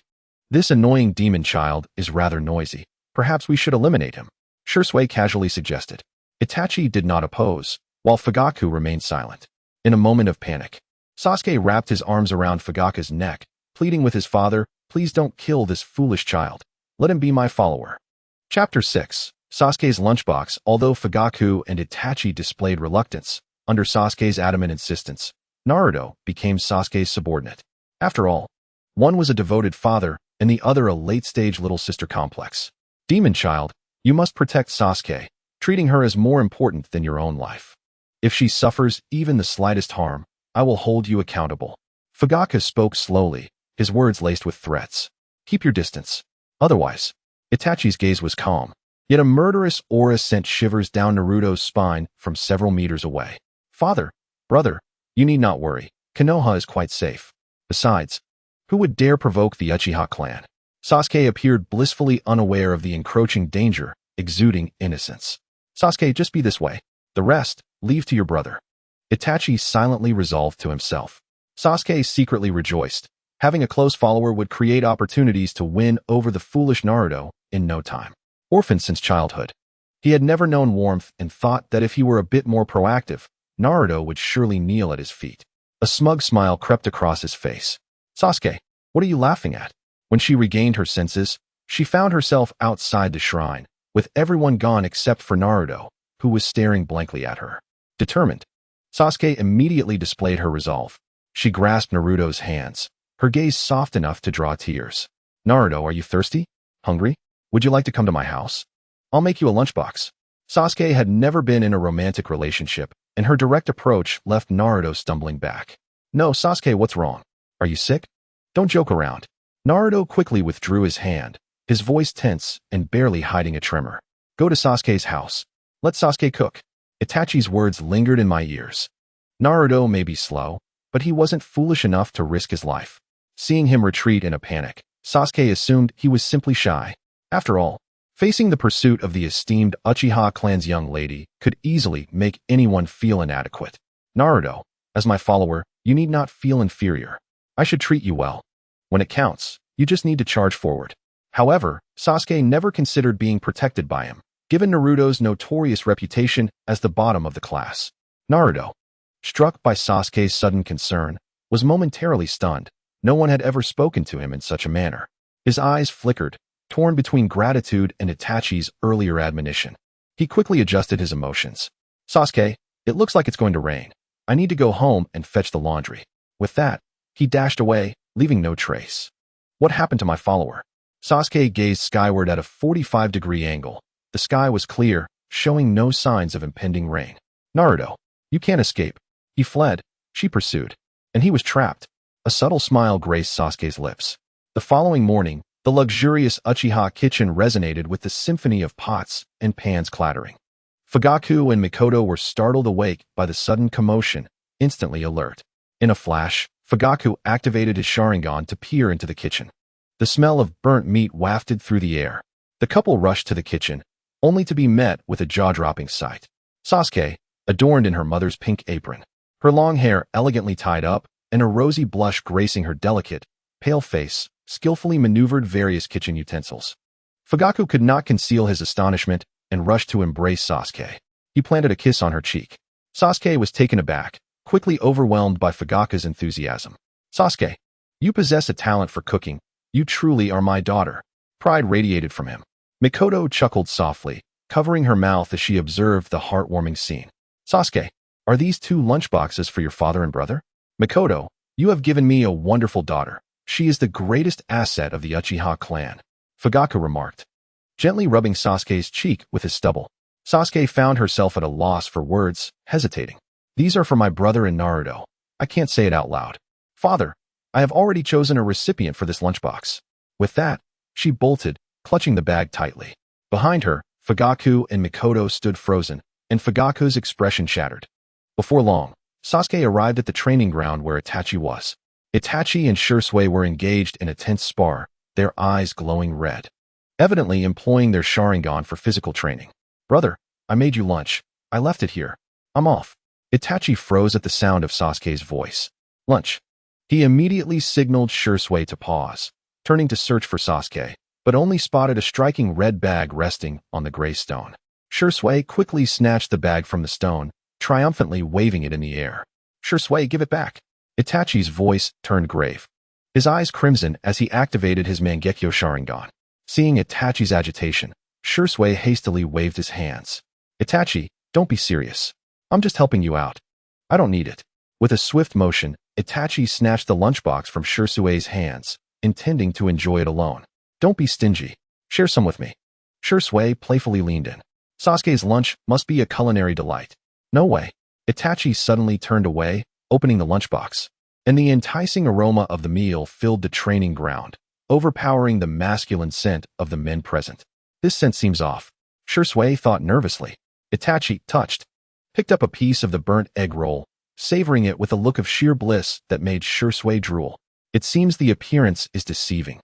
This annoying demon child is rather noisy. Perhaps we should eliminate him. Shisui casually suggested. Itachi did not oppose, while Fugaku remained silent. In a moment of panic, Sasuke wrapped his arms around Fugaku's neck, pleading with his father, please don't kill this foolish child. Let him be my follower. Chapter 6. Sasuke's lunchbox. Although Fugaku and Itachi displayed reluctance, under Sasuke's adamant insistence, Naruto became Sasuke's subordinate. After all, one was a devoted father and the other a late-stage little sister complex. Demon child, you must protect Sasuke, treating her as more important than your own life. If she suffers even the slightest harm, I will hold you accountable. Fugaku spoke slowly, his words laced with threats. Keep your distance. Otherwise, Itachi's gaze was calm, yet a murderous aura sent shivers down Naruto's spine from several meters away. Father, brother, you need not worry. Konoha is quite safe. Besides, who would dare provoke the Uchiha clan? Sasuke appeared blissfully unaware of the encroaching danger, exuding innocence. Sasuke, just be this way. The rest, leave to your brother. Itachi silently resolved to himself. Sasuke secretly rejoiced. Having a close follower would create opportunities to win over the foolish Naruto in no time. Orphaned since childhood, he had never known warmth and thought that if he were a bit more proactive, Naruto would surely kneel at his feet. A smug smile crept across his face. Sasuke, what are you laughing at? When she regained her senses, she found herself outside the shrine, with everyone gone except for Naruto, who was staring blankly at her. Determined, Sasuke immediately displayed her resolve. She grasped Naruto's hands, her gaze soft enough to draw tears. Naruto, are you thirsty? Hungry? Would you like to come to my house? I'll make you a lunchbox. Sasuke had never been in a romantic relationship, and her direct approach left Naruto stumbling back. No, Sasuke, what's wrong? Are you sick? Don't joke around. Naruto quickly withdrew his hand, his voice tense and barely hiding a tremor. Go to Sasuke's house. Let Sasuke cook. Itachi's words lingered in my ears. Naruto may be slow, but he wasn't foolish enough to risk his life. Seeing him retreat in a panic, Sasuke assumed he was simply shy. After all, facing the pursuit of the esteemed Uchiha clan's young lady could easily make anyone feel inadequate. Naruto, as my follower, you need not feel inferior. I should treat you well. When it counts, you just need to charge forward. However, Sasuke never considered being protected by him, given Naruto's notorious reputation as the bottom of the class. Naruto, struck by Sasuke's sudden concern, was momentarily stunned. No one had ever spoken to him in such a manner. His eyes flickered, torn between gratitude and Itachi's earlier admonition. He quickly adjusted his emotions. Sasuke, it looks like it's going to rain. I need to go home and fetch the laundry. With that, he dashed away, leaving no trace. What happened to my follower? Sasuke gazed skyward at a 45-degree angle. The sky was clear, showing no signs of impending rain. Naruto, you can't escape. He fled, she pursued, and he was trapped. A subtle smile graced Sasuke's lips. The following morning, the luxurious Uchiha kitchen resonated with the symphony of pots and pans clattering. Fugaku and Mikoto were startled awake by the sudden commotion, instantly alert. In a flash, Fugaku activated his Sharingan to peer into the kitchen. The smell of burnt meat wafted through the air. The couple rushed to the kitchen, only to be met with a jaw-dropping sight. Sasuke, adorned in her mother's pink apron, her long hair elegantly tied up, and a rosy blush gracing her delicate, pale face, skillfully maneuvered various kitchen utensils. Fugaku could not conceal his astonishment and rushed to embrace Sasuke. He planted a kiss on her cheek. Sasuke was taken aback, quickly overwhelmed by Fugaku's enthusiasm. Sasuke, you possess a talent for cooking. You truly are my daughter. Pride radiated from him. Mikoto chuckled softly, covering her mouth as she observed the heartwarming scene. Sasuke, are these 2 lunchboxes for your father and brother? Mikoto, you have given me a wonderful daughter. She is the greatest asset of the Uchiha clan, Fugaku remarked, gently rubbing Sasuke's cheek with his stubble. Sasuke found herself at a loss for words, hesitating. These are for my brother and Naruto. I can't say it out loud. Father, I have already chosen a recipient for this lunchbox. With that, she bolted, clutching the bag tightly. Behind her, Fugaku and Mikoto stood frozen, and Fugaku's expression shattered. Before long, Sasuke arrived at the training ground where Itachi was. Itachi and Shisui were engaged in a tense spar, their eyes glowing red, evidently employing their Sharingan for physical training. Brother, I made you lunch. I left it here. I'm off. Itachi froze at the sound of Sasuke's voice. Lunch. He immediately signaled Shisui to pause, turning to search for Sasuke, but only spotted a striking red bag resting on the gray stone. Shisui quickly snatched the bag from the stone, triumphantly waving it in the air. Shisui, give it back. Itachi's voice turned grave. His eyes crimsoned as he activated his Mangekyo Sharingan. Seeing Itachi's agitation, Shisui hastily waved his hands. Itachi, don't be serious. I'm just helping you out. I don't need it. With a swift motion, Itachi snatched the lunchbox from Shisui's hands, intending to enjoy it alone. Don't be stingy. Share some with me. Shisui playfully leaned in. Sasuke's lunch must be a culinary delight. No way. Itachi suddenly turned away, opening the lunchbox, and the enticing aroma of the meal filled the training ground, overpowering the masculine scent of the men present. This scent seems off. Shisui thought nervously. Itachi, touched, picked up a piece of the burnt egg roll, savoring it with a look of sheer bliss that made Shisui drool. It seems the appearance is deceiving.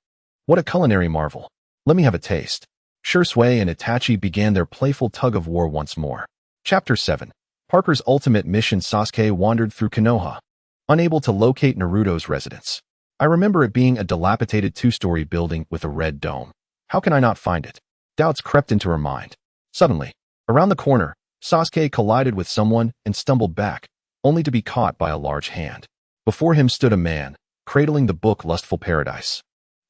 What a culinary marvel. Let me have a taste. Shisui and Itachi began their playful tug-of-war once more. Chapter 7. Parker's ultimate mission. Sasuke wandered through Konoha, unable to locate Naruto's residence. I remember it being a dilapidated two-story building with a red dome. How can I not find it? Doubts crept into her mind. Suddenly, around the corner, Sasuke collided with someone and stumbled back, only to be caught by a large hand. Before him stood a man, cradling the book Lustful Paradise,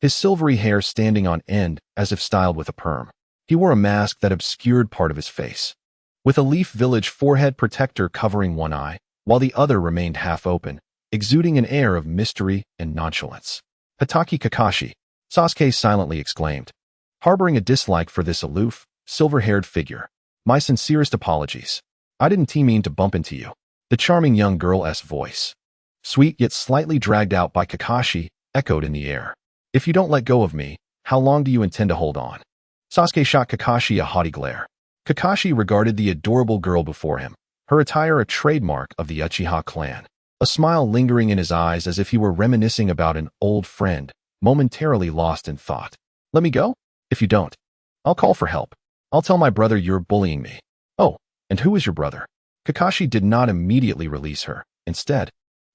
his silvery hair standing on end as if styled with a perm. He wore a mask that obscured part of his face, with a Leaf Village forehead protector covering one eye, while the other remained half open, exuding an air of mystery and nonchalance. Hatake Kakashi, Sasuke silently exclaimed, harboring a dislike for this aloof, silver-haired figure. My sincerest apologies. I didn't mean to bump into you. The charming young girl's voice, sweet yet slightly dragged out by Kakashi, echoed in the air. If you don't let go of me, how long do you intend to hold on? Sasuke shot Kakashi a haughty glare. Kakashi regarded the adorable girl before him, her attire a trademark of the Uchiha clan, a smile lingering in his eyes as if he were reminiscing about an old friend, momentarily lost in thought. Let me go? If you don't, I'll call for help. I'll tell my brother you're bullying me. Oh, and who is your brother? Kakashi did not immediately release her. Instead,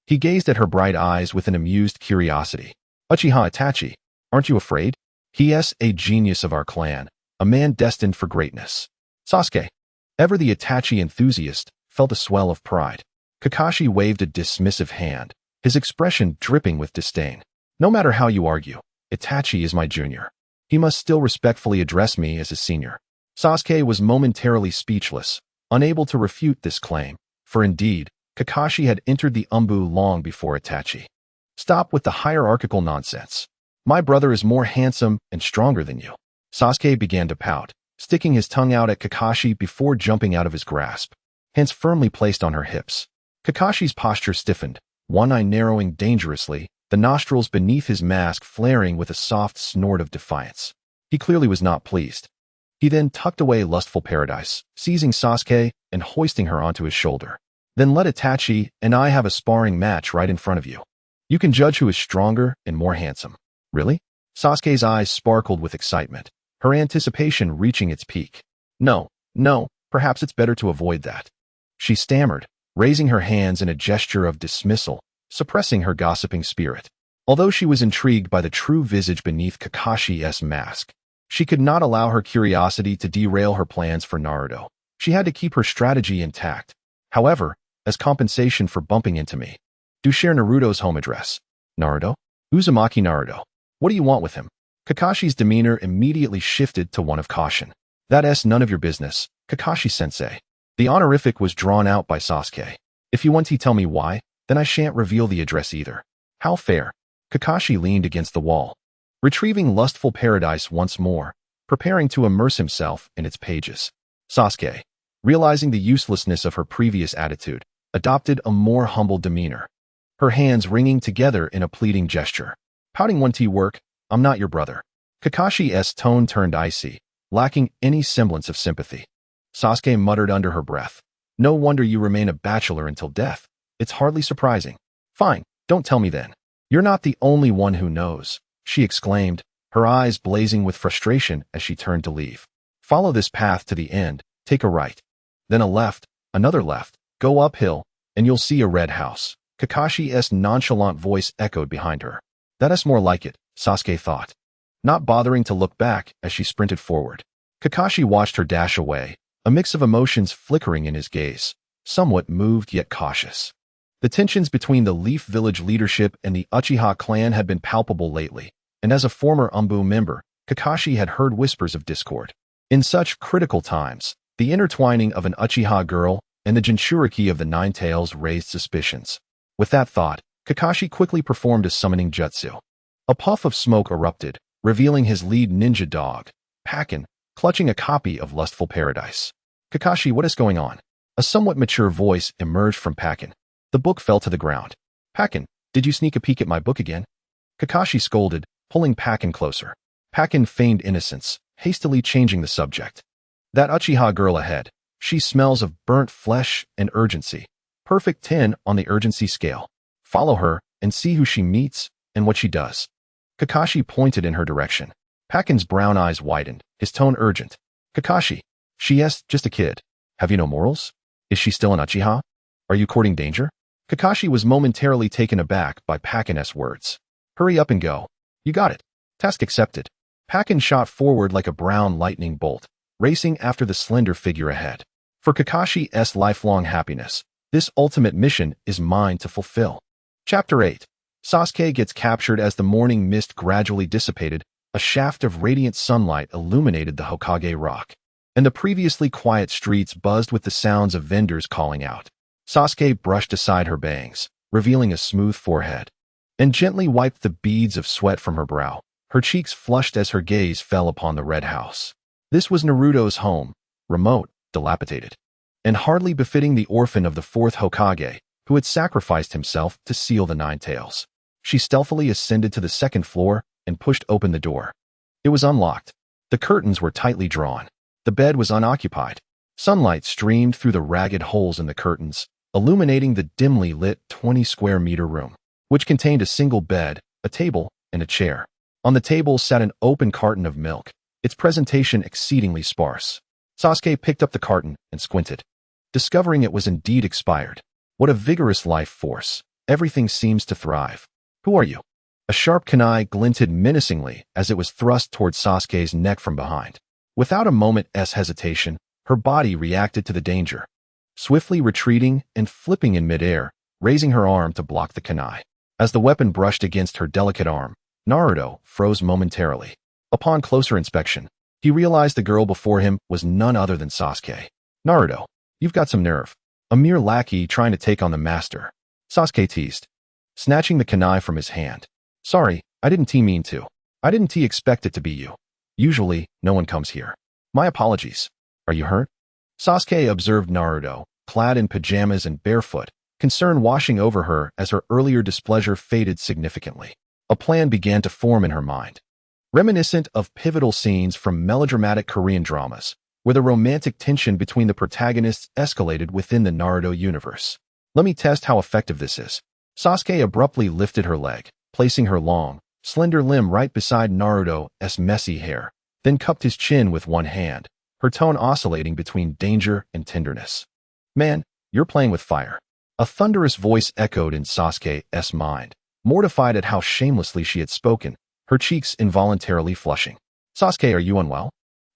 he gazed at her bright eyes with an amused curiosity. Uchiha Itachi, aren't you afraid? He.S. a genius of our clan, a man destined for greatness. Sasuke, ever the Itachi enthusiast, felt a swell of pride. Kakashi waved a dismissive hand, his expression dripping with disdain. No matter how you argue, Itachi is my junior. He must still respectfully address me as his senior. Sasuke was momentarily speechless, unable to refute this claim, for indeed, Kakashi had entered the Umbu long before Itachi. Stop with the hierarchical nonsense. My brother is more handsome and stronger than you. Sasuke began to pout, sticking his tongue out at Kakashi before jumping out of his grasp, hands firmly placed on her hips. Kakashi's posture stiffened, one eye narrowing dangerously, the nostrils beneath his mask flaring with a soft snort of defiance. He clearly was not pleased. He then tucked away Lustful Paradise, seizing Sasuke and hoisting her onto his shoulder. Then let Itachi and I have a sparring match right in front of you. You can judge who is stronger and more handsome. Really? Sasuke's eyes sparkled with excitement, her anticipation reaching its peak. No, perhaps it's better to avoid that. She stammered, raising her hands in a gesture of dismissal, suppressing her gossiping spirit. Although she was intrigued by the true visage beneath Kakashi's mask, she could not allow her curiosity to derail her plans for Naruto. She had to keep her strategy intact. However, as compensation for bumping into me, do share Naruto's home address. Naruto? Uzumaki Naruto. What do you want with him? Kakashi's demeanor immediately shifted to one of caution. That's none of your business, Kakashi-sensei. The honorific was drawn out by Sasuke. If you want to tell me why, then I shan't reveal the address either. How fair. Kakashi leaned against the wall, retrieving Lustful Paradise once more, preparing to immerse himself in its pages. Sasuke, realizing the uselessness of her previous attitude, adopted a more humble demeanor, her hands wringing together in a pleading gesture. Pouting won't work, I'm not your brother. Kakashi's tone turned icy, lacking any semblance of sympathy. Sasuke muttered under her breath. No wonder you remain a bachelor until death. It's hardly surprising. Fine, don't tell me then. You're not the only one who knows, she exclaimed, her eyes blazing with frustration as she turned to leave. Follow this path to the end, take a right. Then a left, another left, go uphill, and you'll see a red house. Kakashi's nonchalant voice echoed behind her. That's more like it, Sasuke thought, not bothering to look back as she sprinted forward. Kakashi watched her dash away, a mix of emotions flickering in his gaze, somewhat moved yet cautious. The tensions between the Leaf Village leadership and the Uchiha clan had been palpable lately, and as a former Umbu member, Kakashi had heard whispers of discord. In such critical times, the intertwining of an Uchiha girl and the Jinchuriki of the Nine Tails raised suspicions. With that thought, Kakashi quickly performed a summoning jutsu. A puff of smoke erupted, revealing his lead ninja dog, Pakin, clutching a copy of Lustful Paradise. Kakashi, what is going on? A somewhat mature voice emerged from Pakin. The book fell to the ground. Pakin, did you sneak a peek at my book again? Kakashi scolded, pulling Pakin closer. Pakin feigned innocence, hastily changing the subject. That Uchiha girl ahead. She smells of burnt flesh and urgency. Perfect 10 on the urgency scale. Follow her and see who she meets and what she does. Kakashi pointed in her direction. Pakin's brown eyes widened, his tone urgent. Kakashi, she's just a kid. Have you no morals? Is she still an Uchiha? Are you courting danger? Kakashi was momentarily taken aback by Pakin's words. Hurry up and go. You got it. Task accepted. Pakin shot forward like a brown lightning bolt, racing after the slender figure ahead. For Kakashi's lifelong happiness, this ultimate mission is mine to fulfill. Chapter 8. Sasuke gets captured. As the morning mist gradually dissipated, a shaft of radiant sunlight illuminated the Hokage Rock, and the previously quiet streets buzzed with the sounds of vendors calling out. Sasuke brushed aside her bangs, revealing a smooth forehead, and gently wiped the beads of sweat from her brow. Her cheeks flushed as her gaze fell upon the red house. This was Naruto's home, remote, dilapidated, and hardly befitting the orphan of the fourth Hokage, who had sacrificed himself to seal the Nine Tails. She stealthily ascended to the second floor and pushed open the door. It was unlocked. The curtains were tightly drawn. The bed was unoccupied. Sunlight streamed through the ragged holes in the curtains, illuminating the dimly lit 20-square-meter room, which contained a single bed, a table, and a chair. On the table sat an open carton of milk, its presentation exceedingly sparse. Sasuke picked up the carton and squinted, discovering it was indeed expired. What a vigorous life force. Everything seems to thrive. Who are you? A sharp kunai glinted menacingly as it was thrust towards Sasuke's neck from behind. Without a moment's hesitation, her body reacted to the danger, swiftly retreating and flipping in midair, raising her arm to block the kunai. As the weapon brushed against her delicate arm, Naruto froze momentarily. Upon closer inspection, he realized the girl before him was none other than Sasuke. Naruto, you've got some nerve. A mere lackey trying to take on the master. Sasuke teased, snatching the kunai from his hand. Sorry, I didn't mean to. I didn't expect it to be you. Usually, no one comes here. My apologies. Are you hurt? Sasuke observed Naruto, clad in pajamas and barefoot, concern washing over her as her earlier displeasure faded significantly. A plan began to form in her mind, reminiscent of pivotal scenes from melodramatic Korean dramas, where the romantic tension between the protagonists escalated within the Naruto universe. Let me test how effective this is. Sasuke abruptly lifted her leg, placing her long, slender limb right beside Naruto's messy hair, then cupped his chin with one hand, her tone oscillating between danger and tenderness. Man, you're playing with fire. A thunderous voice echoed in Sasuke's mind, mortified at how shamelessly she had spoken, her cheeks involuntarily flushing. Sasuke, are you unwell?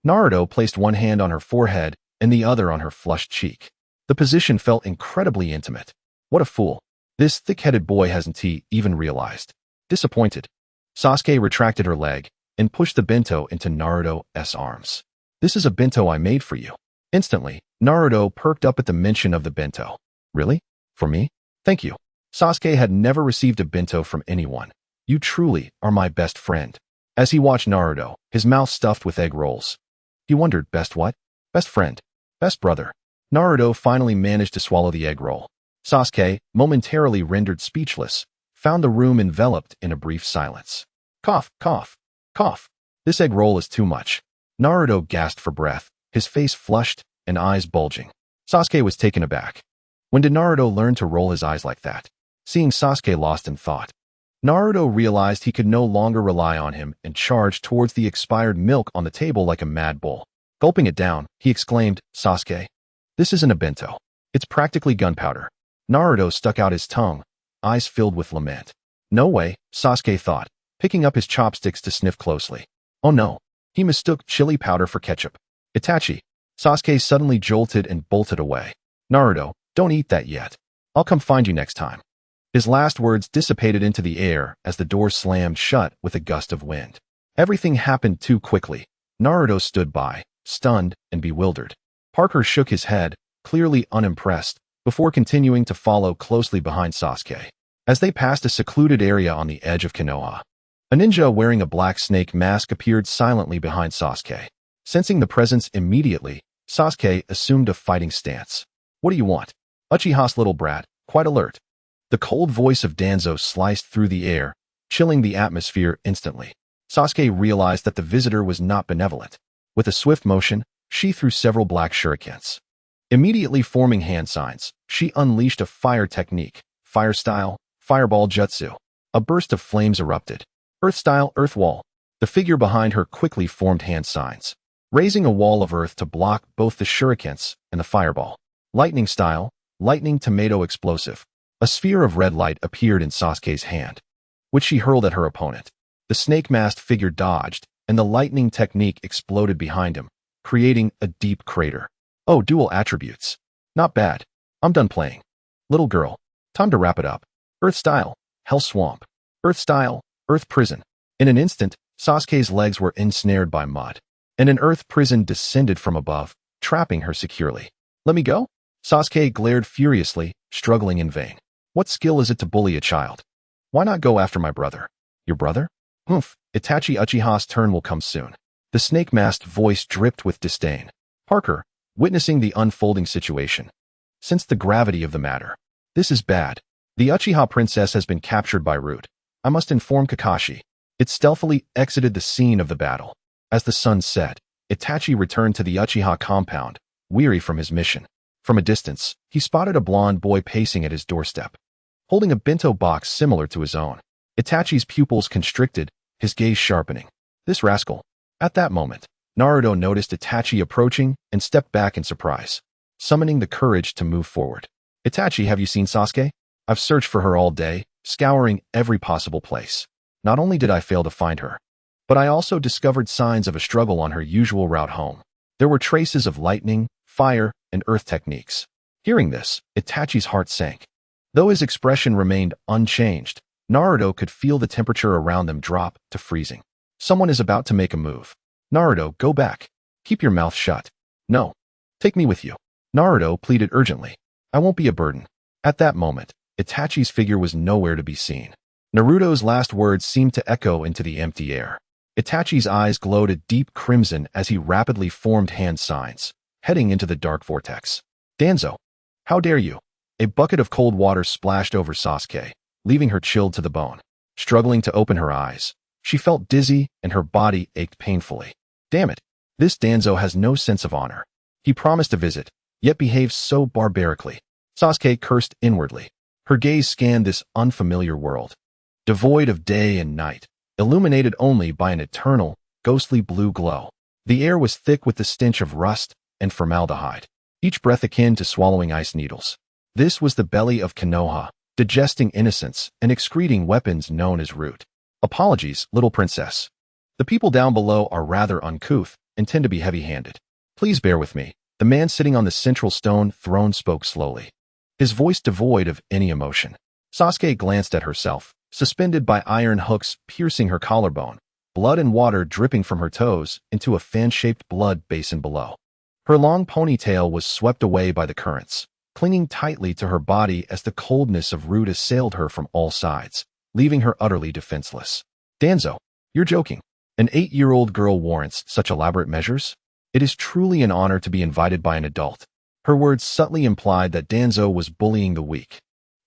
Naruto placed one hand on her forehead and the other on her flushed cheek. The position felt incredibly intimate. What a fool. This thick-headed boy hasn't even realized. Disappointed, Sasuke retracted her leg and pushed the bento into Naruto's arms. This is a bento I made for you. Instantly, Naruto perked up at the mention of the bento. Really? For me? Thank you. Sasuke had never received a bento from anyone. You truly are my best friend. As he watched Naruto, his mouth stuffed with egg rolls, he wondered, best what? Best friend. Best brother. Naruto finally managed to swallow the egg roll. Sasuke, momentarily rendered speechless, found the room enveloped in a brief silence. Cough, cough, cough. This egg roll is too much. Naruto gasped for breath, his face flushed and eyes bulging. Sasuke was taken aback. When did Naruto learn to roll his eyes like that? Seeing Sasuke lost in thought, Naruto realized he could no longer rely on him and charged towards the expired milk on the table like a mad bull. Gulping it down, he exclaimed, Sasuke, this isn't a bento. It's practically gunpowder. Naruto stuck out his tongue, eyes filled with lament. No way, Sasuke thought, picking up his chopsticks to sniff closely. Oh no, he mistook chili powder for ketchup. Itachi. Sasuke suddenly jolted and bolted away. Naruto, don't eat that yet. I'll come find you next time. His last words dissipated into the air as the door slammed shut with a gust of wind. Everything happened too quickly. Naruto stood by, stunned and bewildered. Parker shook his head, clearly unimpressed, before continuing to follow closely behind Sasuke. As they passed a secluded area on the edge of Konoha, a ninja wearing a black snake mask appeared silently behind Sasuke. Sensing the presence immediately, Sasuke assumed a fighting stance. What do you want? Uchiha's little brat, quite alert. The cold voice of Danzo sliced through the air, chilling the atmosphere instantly. Sasuke realized that the visitor was not benevolent. With a swift motion, she threw several black shurikens. Immediately forming hand signs, she unleashed a fire technique, fire style, fireball jutsu. A burst of flames erupted. Earth style, earth wall. The figure behind her quickly formed hand signs, raising a wall of earth to block both the shurikens and the fireball. Lightning style, lightning tomato explosive. A sphere of red light appeared in Sasuke's hand, which she hurled at her opponent. The snake-masked figure dodged, and the lightning technique exploded behind him, creating a deep crater. Oh, dual attributes. Not bad. I'm done playing. Little girl, time to wrap it up. Earth style, hell swamp. Earth style, earth prison. In an instant, Sasuke's legs were ensnared by mud, and an earth prison descended from above, trapping her securely. Let me go? Sasuke glared furiously, struggling in vain. What skill is it to bully a child? Why not go after my brother? Your brother? Humph, Itachi Uchiha's turn will come soon. The snake-masked voice dripped with disdain. Parker, witnessing the unfolding situation, sensed the gravity of the matter. This is bad. The Uchiha princess has been captured by Root. I must inform Kakashi. It stealthily exited the scene of the battle. As the sun set, Itachi returned to the Uchiha compound, weary from his mission. From a distance, he spotted a blonde boy pacing at his doorstep, holding a bento box similar to his own. Itachi's pupils constricted, his gaze sharpening. This rascal. At that moment, Naruto noticed Itachi approaching and stepped back in surprise, summoning the courage to move forward. Itachi, have you seen Sasuke? I've searched for her all day, scouring every possible place. Not only did I fail to find her, but I also discovered signs of a struggle on her usual route home. There were traces of lightning, fire, and earth techniques. Hearing this, Itachi's heart sank. Though his expression remained unchanged, Naruto could feel the temperature around them drop to freezing. Someone is about to make a move. Naruto, go back. Keep your mouth shut. No. Take me with you. Naruto pleaded urgently. I won't be a burden. At that moment, Itachi's figure was nowhere to be seen. Naruto's last words seemed to echo into the empty air. Itachi's eyes glowed a deep crimson as he rapidly formed hand signs, heading into the dark vortex. Danzo, how dare you? A bucket of cold water splashed over Sasuke, leaving her chilled to the bone. Struggling to open her eyes, she felt dizzy and her body ached painfully. Damn it, this Danzo has no sense of honor. He promised a visit, yet behaves so barbarically. Sasuke cursed inwardly. Her gaze scanned this unfamiliar world, devoid of day and night, illuminated only by an eternal, ghostly blue glow. The air was thick with the stench of rust and formaldehyde, each breath akin to swallowing ice needles. This was the belly of Konoha, digesting innocence and excreting weapons known as Root. Apologies, little princess. The people down below are rather uncouth and tend to be heavy-handed. Please bear with me. The man sitting on the central stone throne spoke slowly, his voice devoid of any emotion. Sasuke glanced at herself, suspended by iron hooks piercing her collarbone, blood and water dripping from her toes into a fan-shaped blood basin below. Her long ponytail was swept away by the currents, clinging tightly to her body as the coldness of Root assailed her from all sides, leaving her utterly defenseless. Danzo, you're joking. An 8-year-old girl warrants such elaborate measures? It is truly an honor to be invited by an adult. Her words subtly implied that Danzo was bullying the weak.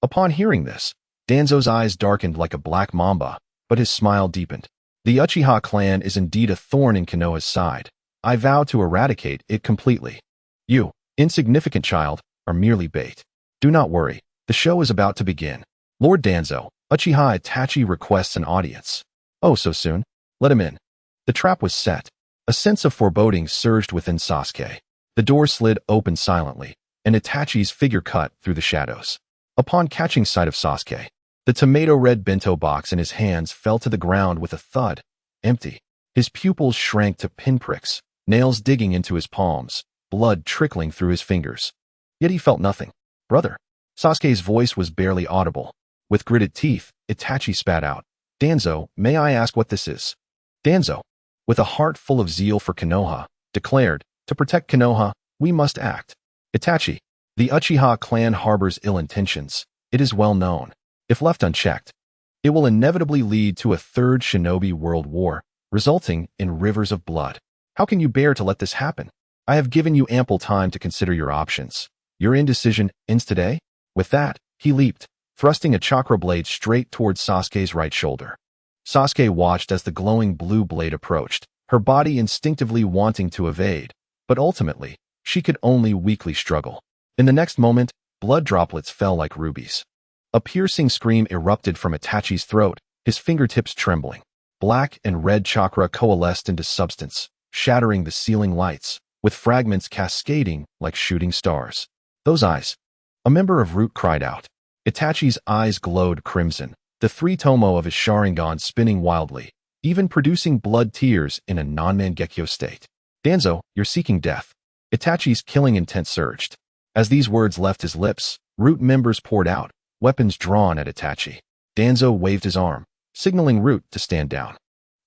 Upon hearing this, Danzo's eyes darkened like a black mamba, but his smile deepened. The Uchiha clan is indeed a thorn in Konoha's side. I vow to eradicate it completely. You, insignificant child, are merely bait. Do not worry, the show is about to begin. Lord Danzo, Uchiha Itachi requests an audience. Oh, so soon? Let him in. The trap was set. A sense of foreboding surged within Sasuke. The door slid open silently, and Itachi's figure cut through the shadows. Upon catching sight of Sasuke, the tomato-red bento box in his hands fell to the ground with a thud, empty. His pupils shrank to pinpricks, nails digging into his palms, blood trickling through his fingers. Yet he felt nothing. Brother. Sasuke's voice was barely audible. With gritted teeth, Itachi spat out. Danzo, may I ask what this is? Danzo, with a heart full of zeal for Konoha, declared, to protect Konoha, we must act. Itachi, the Uchiha clan harbors ill intentions. It is well known. If left unchecked, it will inevitably lead to a third shinobi world war, resulting in rivers of blood. How can you bear to let this happen? I have given you ample time to consider your options. Your indecision ends today? With that, he leaped, thrusting a chakra blade straight towards Sasuke's right shoulder. Sasuke watched as the glowing blue blade approached, her body instinctively wanting to evade, but ultimately, she could only weakly struggle. In the next moment, blood droplets fell like rubies. A piercing scream erupted from Itachi's throat, his fingertips trembling. Black and red chakra coalesced into substance, shattering the ceiling lights, with fragments cascading like shooting stars. Those eyes. A member of Root cried out. Itachi's eyes glowed crimson, the three tomo of his Sharingan spinning wildly, even producing blood tears in a non-Mangekyo state. Danzo, you're seeking death. Itachi's killing intent surged. As these words left his lips, Root members poured out, weapons drawn at Itachi. Danzo waved his arm, signaling Root to stand down.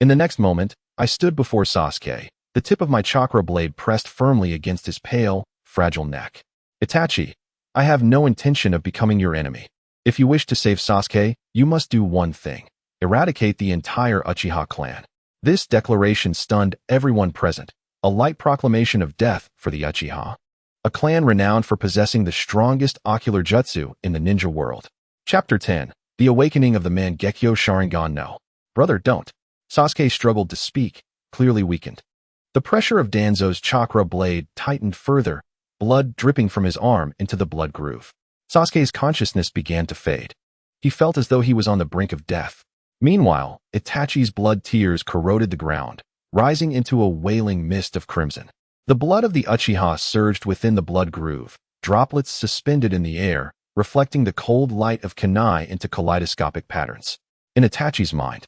In the next moment, I stood before Sasuke, the tip of my chakra blade pressed firmly against his pale, fragile neck. Itachi, I have no intention of becoming your enemy. If you wish to save Sasuke, you must do one thing. Eradicate the entire Uchiha clan. This declaration stunned everyone present, a light proclamation of death for the Uchiha, a clan renowned for possessing the strongest ocular jutsu in the ninja world. Chapter 10. The Awakening of the Mangekyo Sharingan. No. Brother, don't. Sasuke struggled to speak, clearly weakened. The pressure of Danzo's chakra blade tightened further, blood dripping from his arm into the blood groove. Sasuke's consciousness began to fade. He felt as though he was on the brink of death. Meanwhile, Itachi's blood tears corroded the ground, rising into a wailing mist of crimson. The blood of the Uchiha surged within the blood groove, droplets suspended in the air, reflecting the cold light of kunai into kaleidoscopic patterns. In Itachi's mind,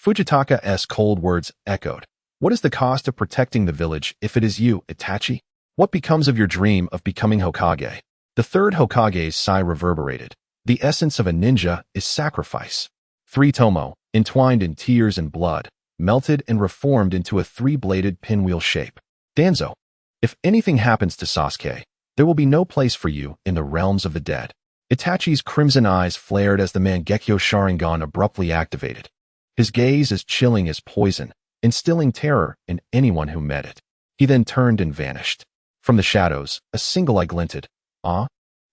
Fujitaka's cold words echoed. What is the cost of protecting the village if it is you, Itachi? What becomes of your dream of becoming Hokage? The third Hokage's sigh reverberated. The essence of a ninja is sacrifice. Three tomo, entwined in tears and blood, melted and reformed into a three-bladed pinwheel shape. Danzo, if anything happens to Sasuke, there will be no place for you in the realms of the dead. Itachi's crimson eyes flared as the Mangekyo Sharingan abruptly activated. His gaze as chilling as poison, instilling terror in anyone who met it. He then turned and vanished. From the shadows, a single eye glinted.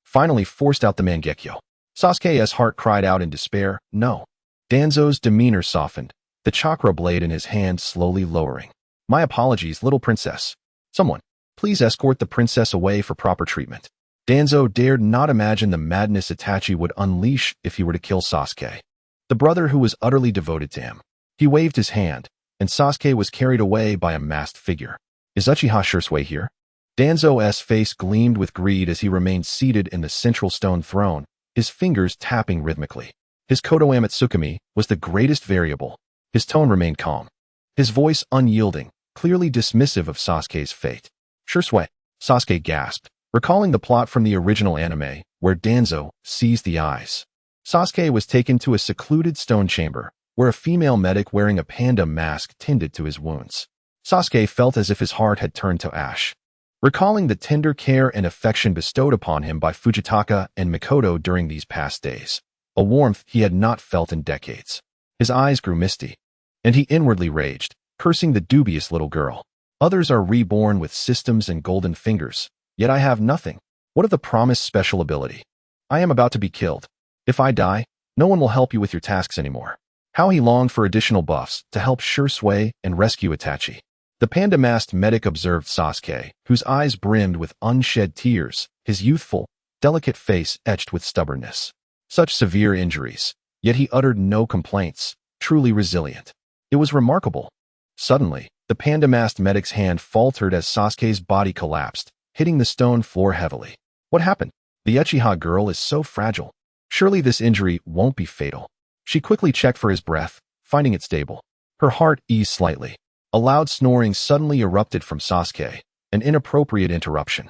Finally forced out the Mangekyo. Sasuke's heart cried out in despair, no. Danzo's demeanor softened, the chakra blade in his hand slowly lowering. My apologies, little princess. Someone, please escort the princess away for proper treatment. Danzo dared not imagine the madness Itachi would unleash if he were to kill Sasuke, the brother who was utterly devoted to him. He waved his hand, and Sasuke was carried away by a masked figure. Is Uchiha Shisui here? Danzo's face gleamed with greed as he remained seated in the central stone throne, his fingers tapping rhythmically. His Kotoamatsukami was the greatest variable. His tone remained calm, his voice unyielding, clearly dismissive of Sasuke's fate. Shisui, Sasuke gasped, recalling the plot from the original anime, where Danzo seized the eyes. Sasuke was taken to a secluded stone chamber, where a female medic wearing a panda mask tended to his wounds. Sasuke felt as if his heart had turned to ash. Recalling the tender care and affection bestowed upon him by Fujitaka and Mikoto during these past days, a warmth he had not felt in decades. His eyes grew misty, and he inwardly raged, cursing the dubious little girl. Others are reborn with systems and golden fingers, yet I have nothing. What of the promised special ability? I am about to be killed. If I die, no one will help you with your tasks anymore. How he longed for additional buffs to help Shisui and rescue Itachi. The panda-masked medic observed Sasuke, whose eyes brimmed with unshed tears, his youthful, delicate face etched with stubbornness. Such severe injuries, yet he uttered no complaints, truly resilient. It was remarkable. Suddenly, the panda-masked medic's hand faltered as Sasuke's body collapsed, hitting the stone floor heavily. What happened? The Uchiha girl is so fragile. Surely this injury won't be fatal. She quickly checked for his breath, finding it stable. Her heart eased slightly. A loud snoring suddenly erupted from Sasuke, an inappropriate interruption.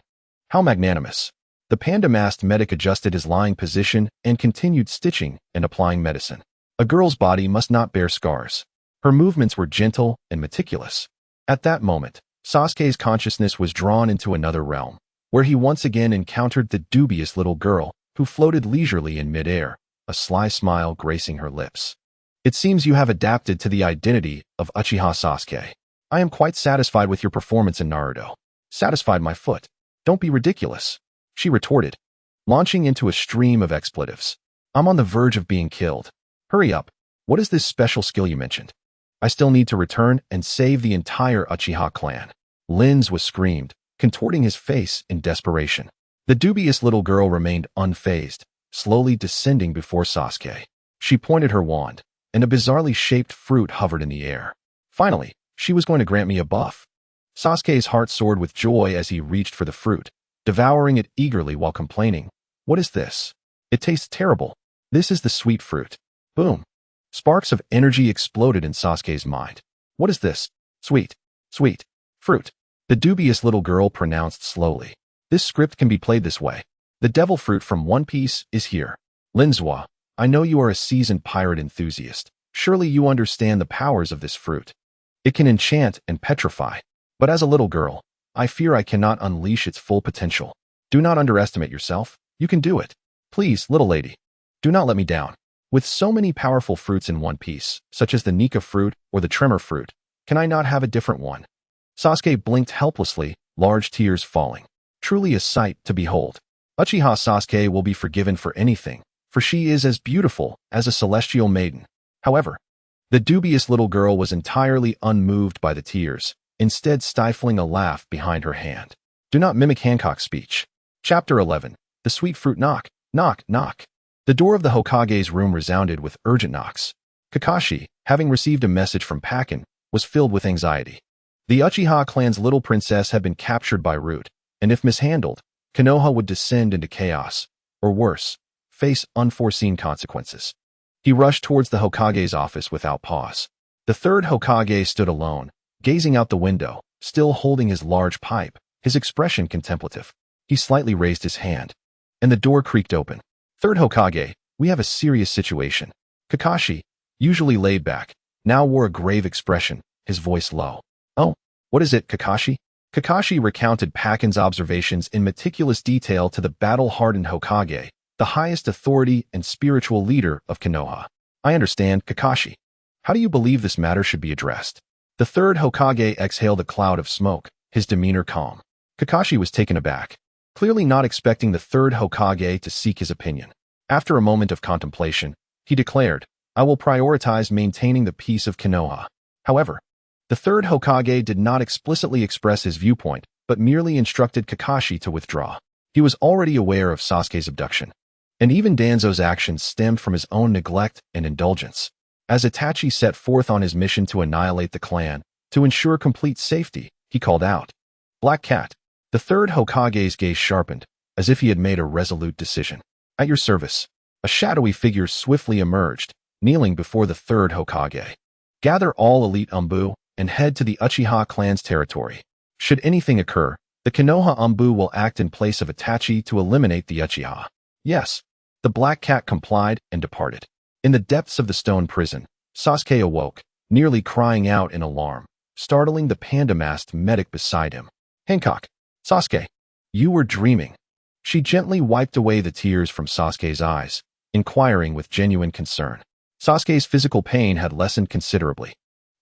How magnanimous. The panda-masked medic adjusted his lying position and continued stitching and applying medicine. A girl's body must not bear scars. Her movements were gentle and meticulous. At that moment, Sasuke's consciousness was drawn into another realm, where he once again encountered the dubious little girl who floated leisurely in midair, a sly smile gracing her lips. It seems you have adapted to the identity of Uchiha Sasuke. I am quite satisfied with your performance in Naruto. Satisfied, my foot. Don't be ridiculous, she retorted, launching into a stream of expletives. I'm on the verge of being killed. Hurry up. What is this special skill you mentioned? I still need to return and save the entire Uchiha clan. Linz was screamed, contorting his face in desperation. The dubious little girl remained unfazed, slowly descending before Sasuke. She pointed her wand, and a bizarrely shaped fruit hovered in the air. Finally, she was going to grant me a buff. Sasuke's heart soared with joy as he reached for the fruit, devouring it eagerly while complaining. What is this? It tastes terrible. This is the sweet fruit. Boom. Sparks of energy exploded in Sasuke's mind. What is this? Sweet fruit. The dubious little girl pronounced slowly. This script can be played this way. The devil fruit from One Piece is here. Linzwa, I know you are a seasoned pirate enthusiast. Surely you understand the powers of this fruit. It can enchant and petrify. But as a little girl, I fear I cannot unleash its full potential. Do not underestimate yourself. You can do it. Please, little lady. Do not let me down. With so many powerful fruits in One Piece, such as the Nika fruit or the Tremor fruit, can I not have a different one? Sasuke blinked helplessly, large tears falling. Truly a sight to behold. Uchiha Sasuke will be forgiven for anything, for she is as beautiful as a celestial maiden. However, the dubious little girl was entirely unmoved by the tears, instead stifling a laugh behind her hand. Do not mimic Hancock's speech. Chapter 11. The Sweet Fruit Knock. Knock, knock. The door of the Hokage's room resounded with urgent knocks. Kakashi, having received a message from Pakken, was filled with anxiety. The Uchiha clan's little princess had been captured by Root, and if mishandled, Konoha would descend into chaos, or worse, face unforeseen consequences. He rushed towards the Hokage's office without pause. The third Hokage stood alone, gazing out the window, still holding his large pipe, his expression contemplative. He slightly raised his hand, and the door creaked open. Third Hokage, we have a serious situation. Kakashi, usually laid back, now wore a grave expression, his voice low. Oh, what is it, Kakashi? Kakashi recounted Pakken's observations in meticulous detail to the battle-hardened Hokage, the highest authority and spiritual leader of Konoha. I understand, Kakashi. How do you believe this matter should be addressed? The third Hokage exhaled a cloud of smoke, his demeanor calm. Kakashi was taken aback, clearly not expecting the third Hokage to seek his opinion. After a moment of contemplation, he declared, I will prioritize maintaining the peace of Konoha. However, the third Hokage did not explicitly express his viewpoint, but merely instructed Kakashi to withdraw. He was already aware of Sasuke's abduction, and even Danzo's actions stemmed from his own neglect and indulgence. As Itachi set forth on his mission to annihilate the clan, to ensure complete safety, he called out, Black Cat. The third Hokage's gaze sharpened, as if he had made a resolute decision. At your service. A shadowy figure swiftly emerged, kneeling before the third Hokage. Gather all elite Umbu and head to the Uchiha clan's territory. Should anything occur, the Konoha Umbu will act in place of Itachi to eliminate the Uchiha. Yes. The Black Cat complied and departed. In the depths of the stone prison, Sasuke awoke, nearly crying out in alarm, startling the panda-masked medic beside him. Hancock. Sasuke. You were dreaming. She gently wiped away the tears from Sasuke's eyes, inquiring with genuine concern. Sasuke's physical pain had lessened considerably.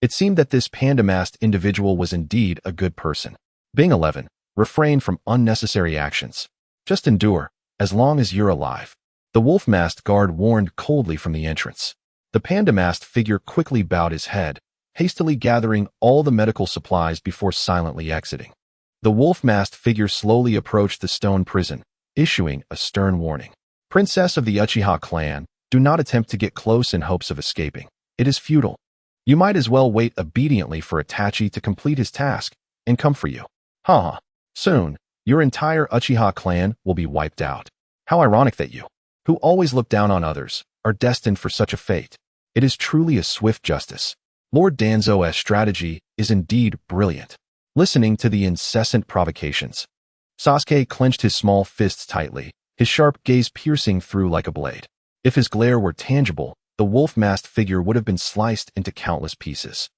It seemed that this panda-masked individual was indeed a good person. Being 11, refrain from unnecessary actions. Just endure, as long as you're alive. The wolf-masked guard warned coldly from the entrance. The panda-masked figure quickly bowed his head, hastily gathering all the medical supplies before silently exiting. The wolf-masked figure slowly approached the stone prison, issuing a stern warning. Princess of the Uchiha clan, do not attempt to get close in hopes of escaping. It is futile. You might as well wait obediently for Itachi to complete his task and come for you. Haha. Soon, your entire Uchiha clan will be wiped out. How ironic that you, who always look down on others, are destined for such a fate. It is truly a swift justice. Lord Danzo's strategy is indeed brilliant. Listening to the incessant provocations, Sasuke clenched his small fists tightly, his sharp gaze piercing through like a blade. If his glare were tangible, the wolf-masked figure would have been sliced into countless pieces.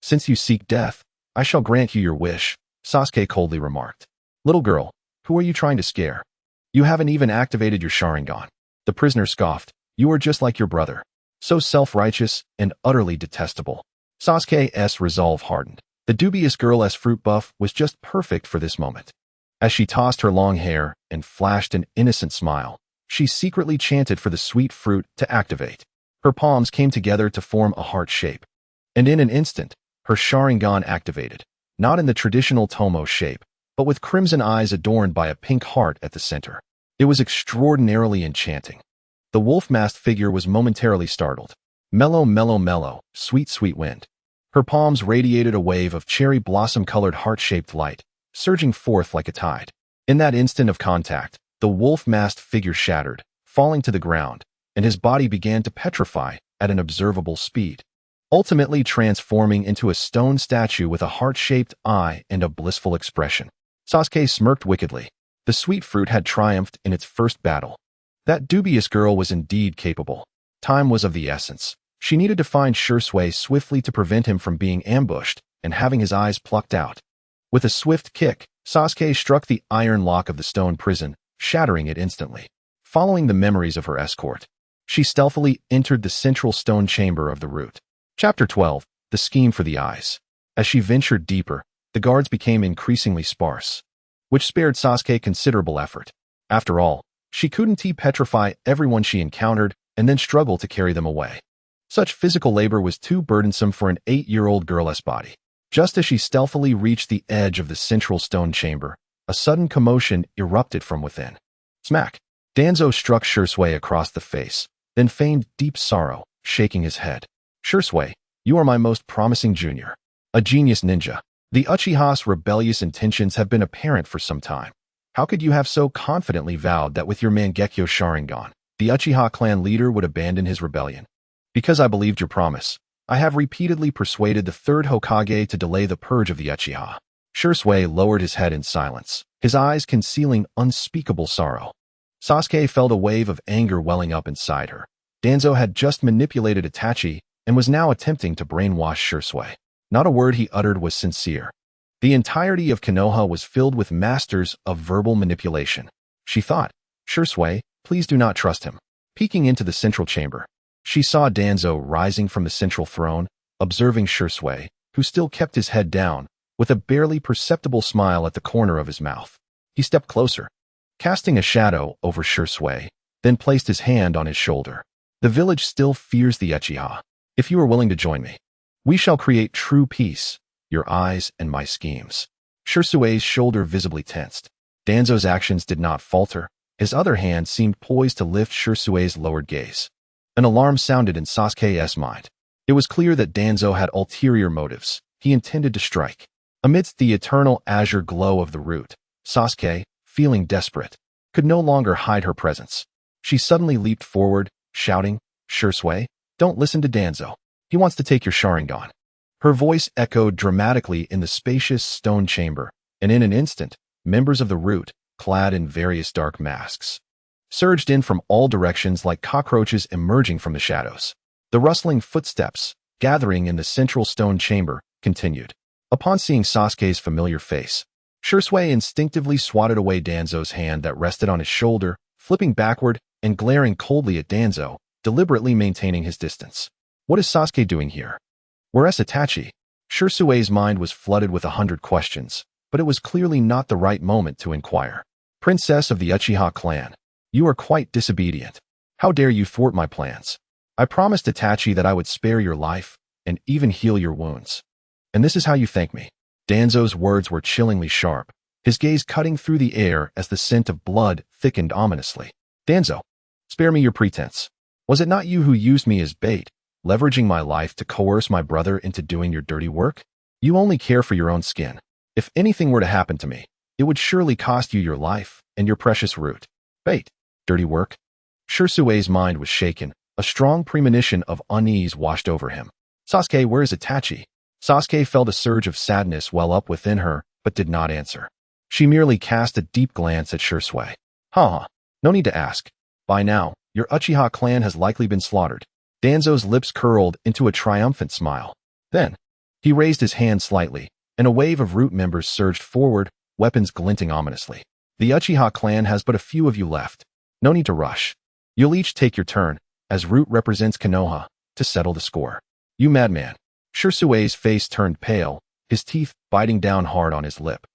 Since you seek death, I shall grant you your wish, Sasuke coldly remarked. Little girl, who are you trying to scare? You haven't even activated your Sharingan. The prisoner scoffed. You are just like your brother. So self-righteous and utterly detestable. Sasuke's resolve hardened. The dubious girl's fruit buff was just perfect for this moment. As she tossed her long hair and flashed an innocent smile, she secretly chanted for the sweet fruit to activate. Her palms came together to form a heart shape. And in an instant, her Sharingan activated, not in the traditional Tomo shape, but with crimson eyes adorned by a pink heart at the center. It was extraordinarily enchanting. The wolf-masked figure was momentarily startled. Mellow, mellow, mellow, sweet, sweet wind. Her palms radiated a wave of cherry blossom-colored heart-shaped light, surging forth like a tide. In that instant of contact, the wolf-masked figure shattered, falling to the ground, and his body began to petrify at an observable speed, ultimately transforming into a stone statue with a heart-shaped eye and a blissful expression. Sasuke smirked wickedly. The sweet fruit had triumphed in its first battle. That dubious girl was indeed capable. Time was of the essence. She needed to find Shisui swiftly to prevent him from being ambushed and having his eyes plucked out. With a swift kick, Sasuke struck the iron lock of the stone prison, shattering it instantly. Following the memories of her escort, she stealthily entered the central stone chamber of the root. Chapter 12, The Scheme for the Eyes. As she ventured deeper, the guards became increasingly sparse, which spared Sasuke considerable effort. After all, she couldn't petrify everyone she encountered and then struggle to carry them away. Such physical labor was too burdensome for an 8-year-old girl's body. Just as she stealthily reached the edge of the central stone chamber, a sudden commotion erupted from within. Smack! Danzo struck Shisui across the face, then feigned deep sorrow, shaking his head. Shisui, you are my most promising junior. A genius ninja. The Uchiha's rebellious intentions have been apparent for some time. How could you have so confidently vowed that with your Mangekyo Sharingan, the Uchiha clan leader would abandon his rebellion? Because I believed your promise, I have repeatedly persuaded the third Hokage to delay the purge of the Uchiha. Shisui lowered his head in silence, his eyes concealing unspeakable sorrow. Sasuke felt a wave of anger welling up inside her. Danzo had just manipulated Itachi and was now attempting to brainwash Shisui. Not a word he uttered was sincere. The entirety of Konoha was filled with masters of verbal manipulation. She thought, Shisui, please do not trust him. Peeking into the central chamber, she saw Danzo rising from the central throne, observing Shisui, who still kept his head down, with a barely perceptible smile at the corner of his mouth. He stepped closer, casting a shadow over Shisui, then placed his hand on his shoulder. The village still fears the Uchiha. If you are willing to join me, we shall create true peace, your eyes and my schemes. Shisui's shoulder visibly tensed. Danzo's actions did not falter. His other hand seemed poised to lift Shisui's lowered gaze. An alarm sounded in Sasuke's mind. It was clear that Danzo had ulterior motives. He intended to strike. Amidst the eternal azure glow of the root, Sasuke, feeling desperate, could no longer hide her presence. She suddenly leaped forward, shouting, Shisui, don't listen to Danzo. He wants to take your Sharingan. Her voice echoed dramatically in the spacious stone chamber, and in an instant, members of the root, clad in various dark masks, surged in from all directions like cockroaches emerging from the shadows. The rustling footsteps, gathering in the central stone chamber, continued. Upon seeing Sasuke's familiar face, Shisui instinctively swatted away Danzo's hand that rested on his shoulder, flipping backward and glaring coldly at Danzo, deliberately maintaining his distance. What is Sasuke doing here? Where's Itachi? Shisui's mind was flooded with 100 questions, but it was clearly not the right moment to inquire. Princess of the Uchiha clan, you are quite disobedient. How dare you thwart my plans? I promised Itachi that I would spare your life and even heal your wounds. And this is how you thank me. Danzo's words were chillingly sharp, his gaze cutting through the air as the scent of blood thickened ominously. Danzo, spare me your pretense. Was it not you who used me as bait, leveraging my life to coerce my brother into doing your dirty work? You only care for your own skin. If anything were to happen to me, it would surely cost you your life and your precious root. Bait, dirty work. Shisui's mind was shaken. A strong premonition of unease washed over him. Sasuke, where is Itachi? Sasuke felt a surge of sadness well up within her, but did not answer. She merely cast a deep glance at Shisui. Ha, no need to ask. By now, your Uchiha clan has likely been slaughtered. Danzo's lips curled into a triumphant smile. Then, he raised his hand slightly, and a wave of root members surged forward, weapons glinting ominously. The Uchiha clan has but a few of you left. No need to rush. You'll each take your turn, as Root represents Konoha, to settle the score. You madman. Shisui's face turned pale, his teeth biting down hard on his lip.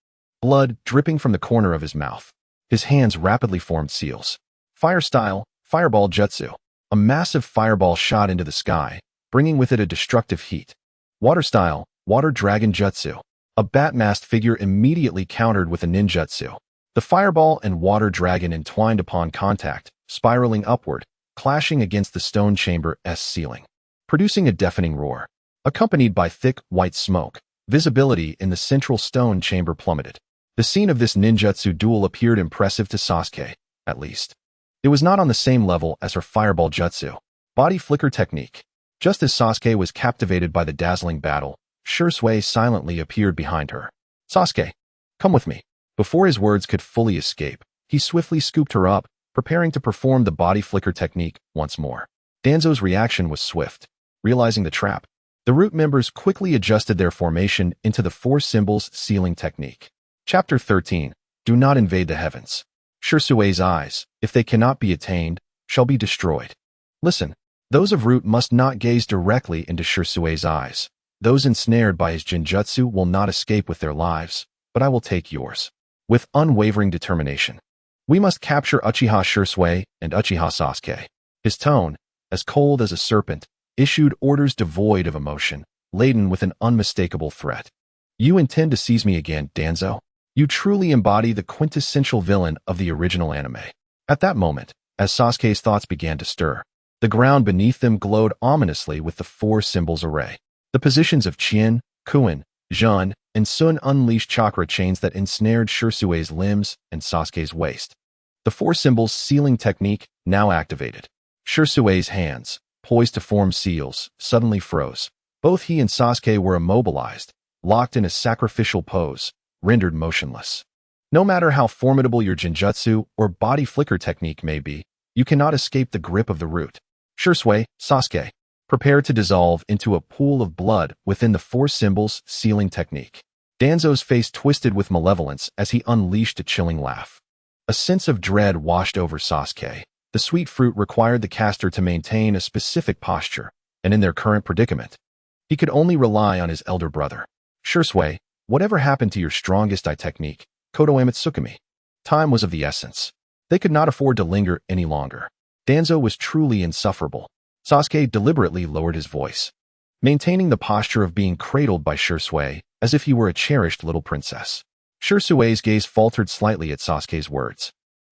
Blood dripping from the corner of his mouth. His hands rapidly formed seals. Fire style, fireball jutsu. A massive fireball shot into the sky, bringing with it a destructive heat. Water style, water dragon jutsu. A bat-masked figure immediately countered with a ninjutsu. The fireball and water dragon entwined upon contact, spiraling upward, clashing against the stone chamber's ceiling, producing a deafening roar. Accompanied by thick, white smoke, visibility in the central stone chamber plummeted. The scene of this ninjutsu duel appeared impressive to Sasuke, at least. It was not on the same level as her fireball jutsu, body flicker technique. Just as Sasuke was captivated by the dazzling battle, Shisui silently appeared behind her. Sasuke, come with me. Before his words could fully escape, he swiftly scooped her up, preparing to perform the body flicker technique once more. Danzo's reaction was swift. Realizing the trap, the root members quickly adjusted their formation into the four symbols sealing technique. Chapter 13. Do not invade the heavens. Shisui's eyes, if they cannot be attained, shall be destroyed. Listen, those of Root must not gaze directly into Shisui's eyes. Those ensnared by his genjutsu will not escape with their lives, but I will take yours. With unwavering determination. We must capture Uchiha Shisui and Uchiha Sasuke. His tone, as cold as a serpent, issued orders devoid of emotion, laden with an unmistakable threat. You intend to seize me again, Danzo? You truly embody the quintessential villain of the original anime. At that moment, as Sasuke's thoughts began to stir, the ground beneath them glowed ominously with the four symbols array. The positions of Chien, Kuin, Jun, and Sun unleashed chakra chains that ensnared Shisui's limbs and Sasuke's waist. The four symbols sealing technique now activated. Shisui's hands, poised to form seals, suddenly froze. Both he and Sasuke were immobilized, locked in a sacrificial pose, rendered motionless. No matter how formidable your genjutsu or body flicker technique may be, you cannot escape the grip of the root. Shisui, Sasuke, prepare to dissolve into a pool of blood within the four symbols sealing technique. Danzo's face twisted with malevolence as he unleashed a chilling laugh. A sense of dread washed over Sasuke. The sweet fruit required the caster to maintain a specific posture, and in their current predicament, he could only rely on his elder brother. Shisui, whatever happened to your strongest eye technique, Kotoamatsukami? Time was of the essence. They could not afford to linger any longer. Danzo was truly insufferable. Sasuke deliberately lowered his voice, maintaining the posture of being cradled by Shisui as if he were a cherished little princess. Shisui's gaze faltered slightly at Sasuke's words.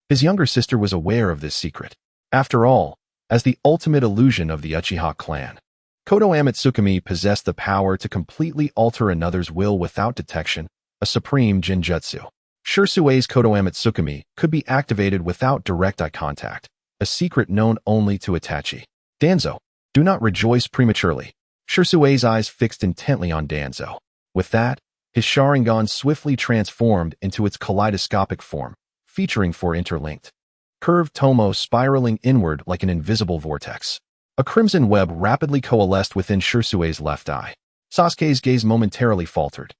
His younger sister was aware of this secret. After all, as the ultimate illusion of the Uchiha clan, Kotoamatsukami possessed the power to completely alter another's will without detection, a supreme genjutsu. Shisui's Kotoamatsukami could be activated without direct eye contact, a secret known only to Itachi. Danzo, do not rejoice prematurely. Shisui's eyes fixed intently on Danzo. With that, his Sharingan swiftly transformed into its kaleidoscopic form, featuring four interlinked, curved tomo spiraling inward like an invisible vortex. A crimson web rapidly coalesced within Shisui's left eye. Sasuke's gaze momentarily faltered.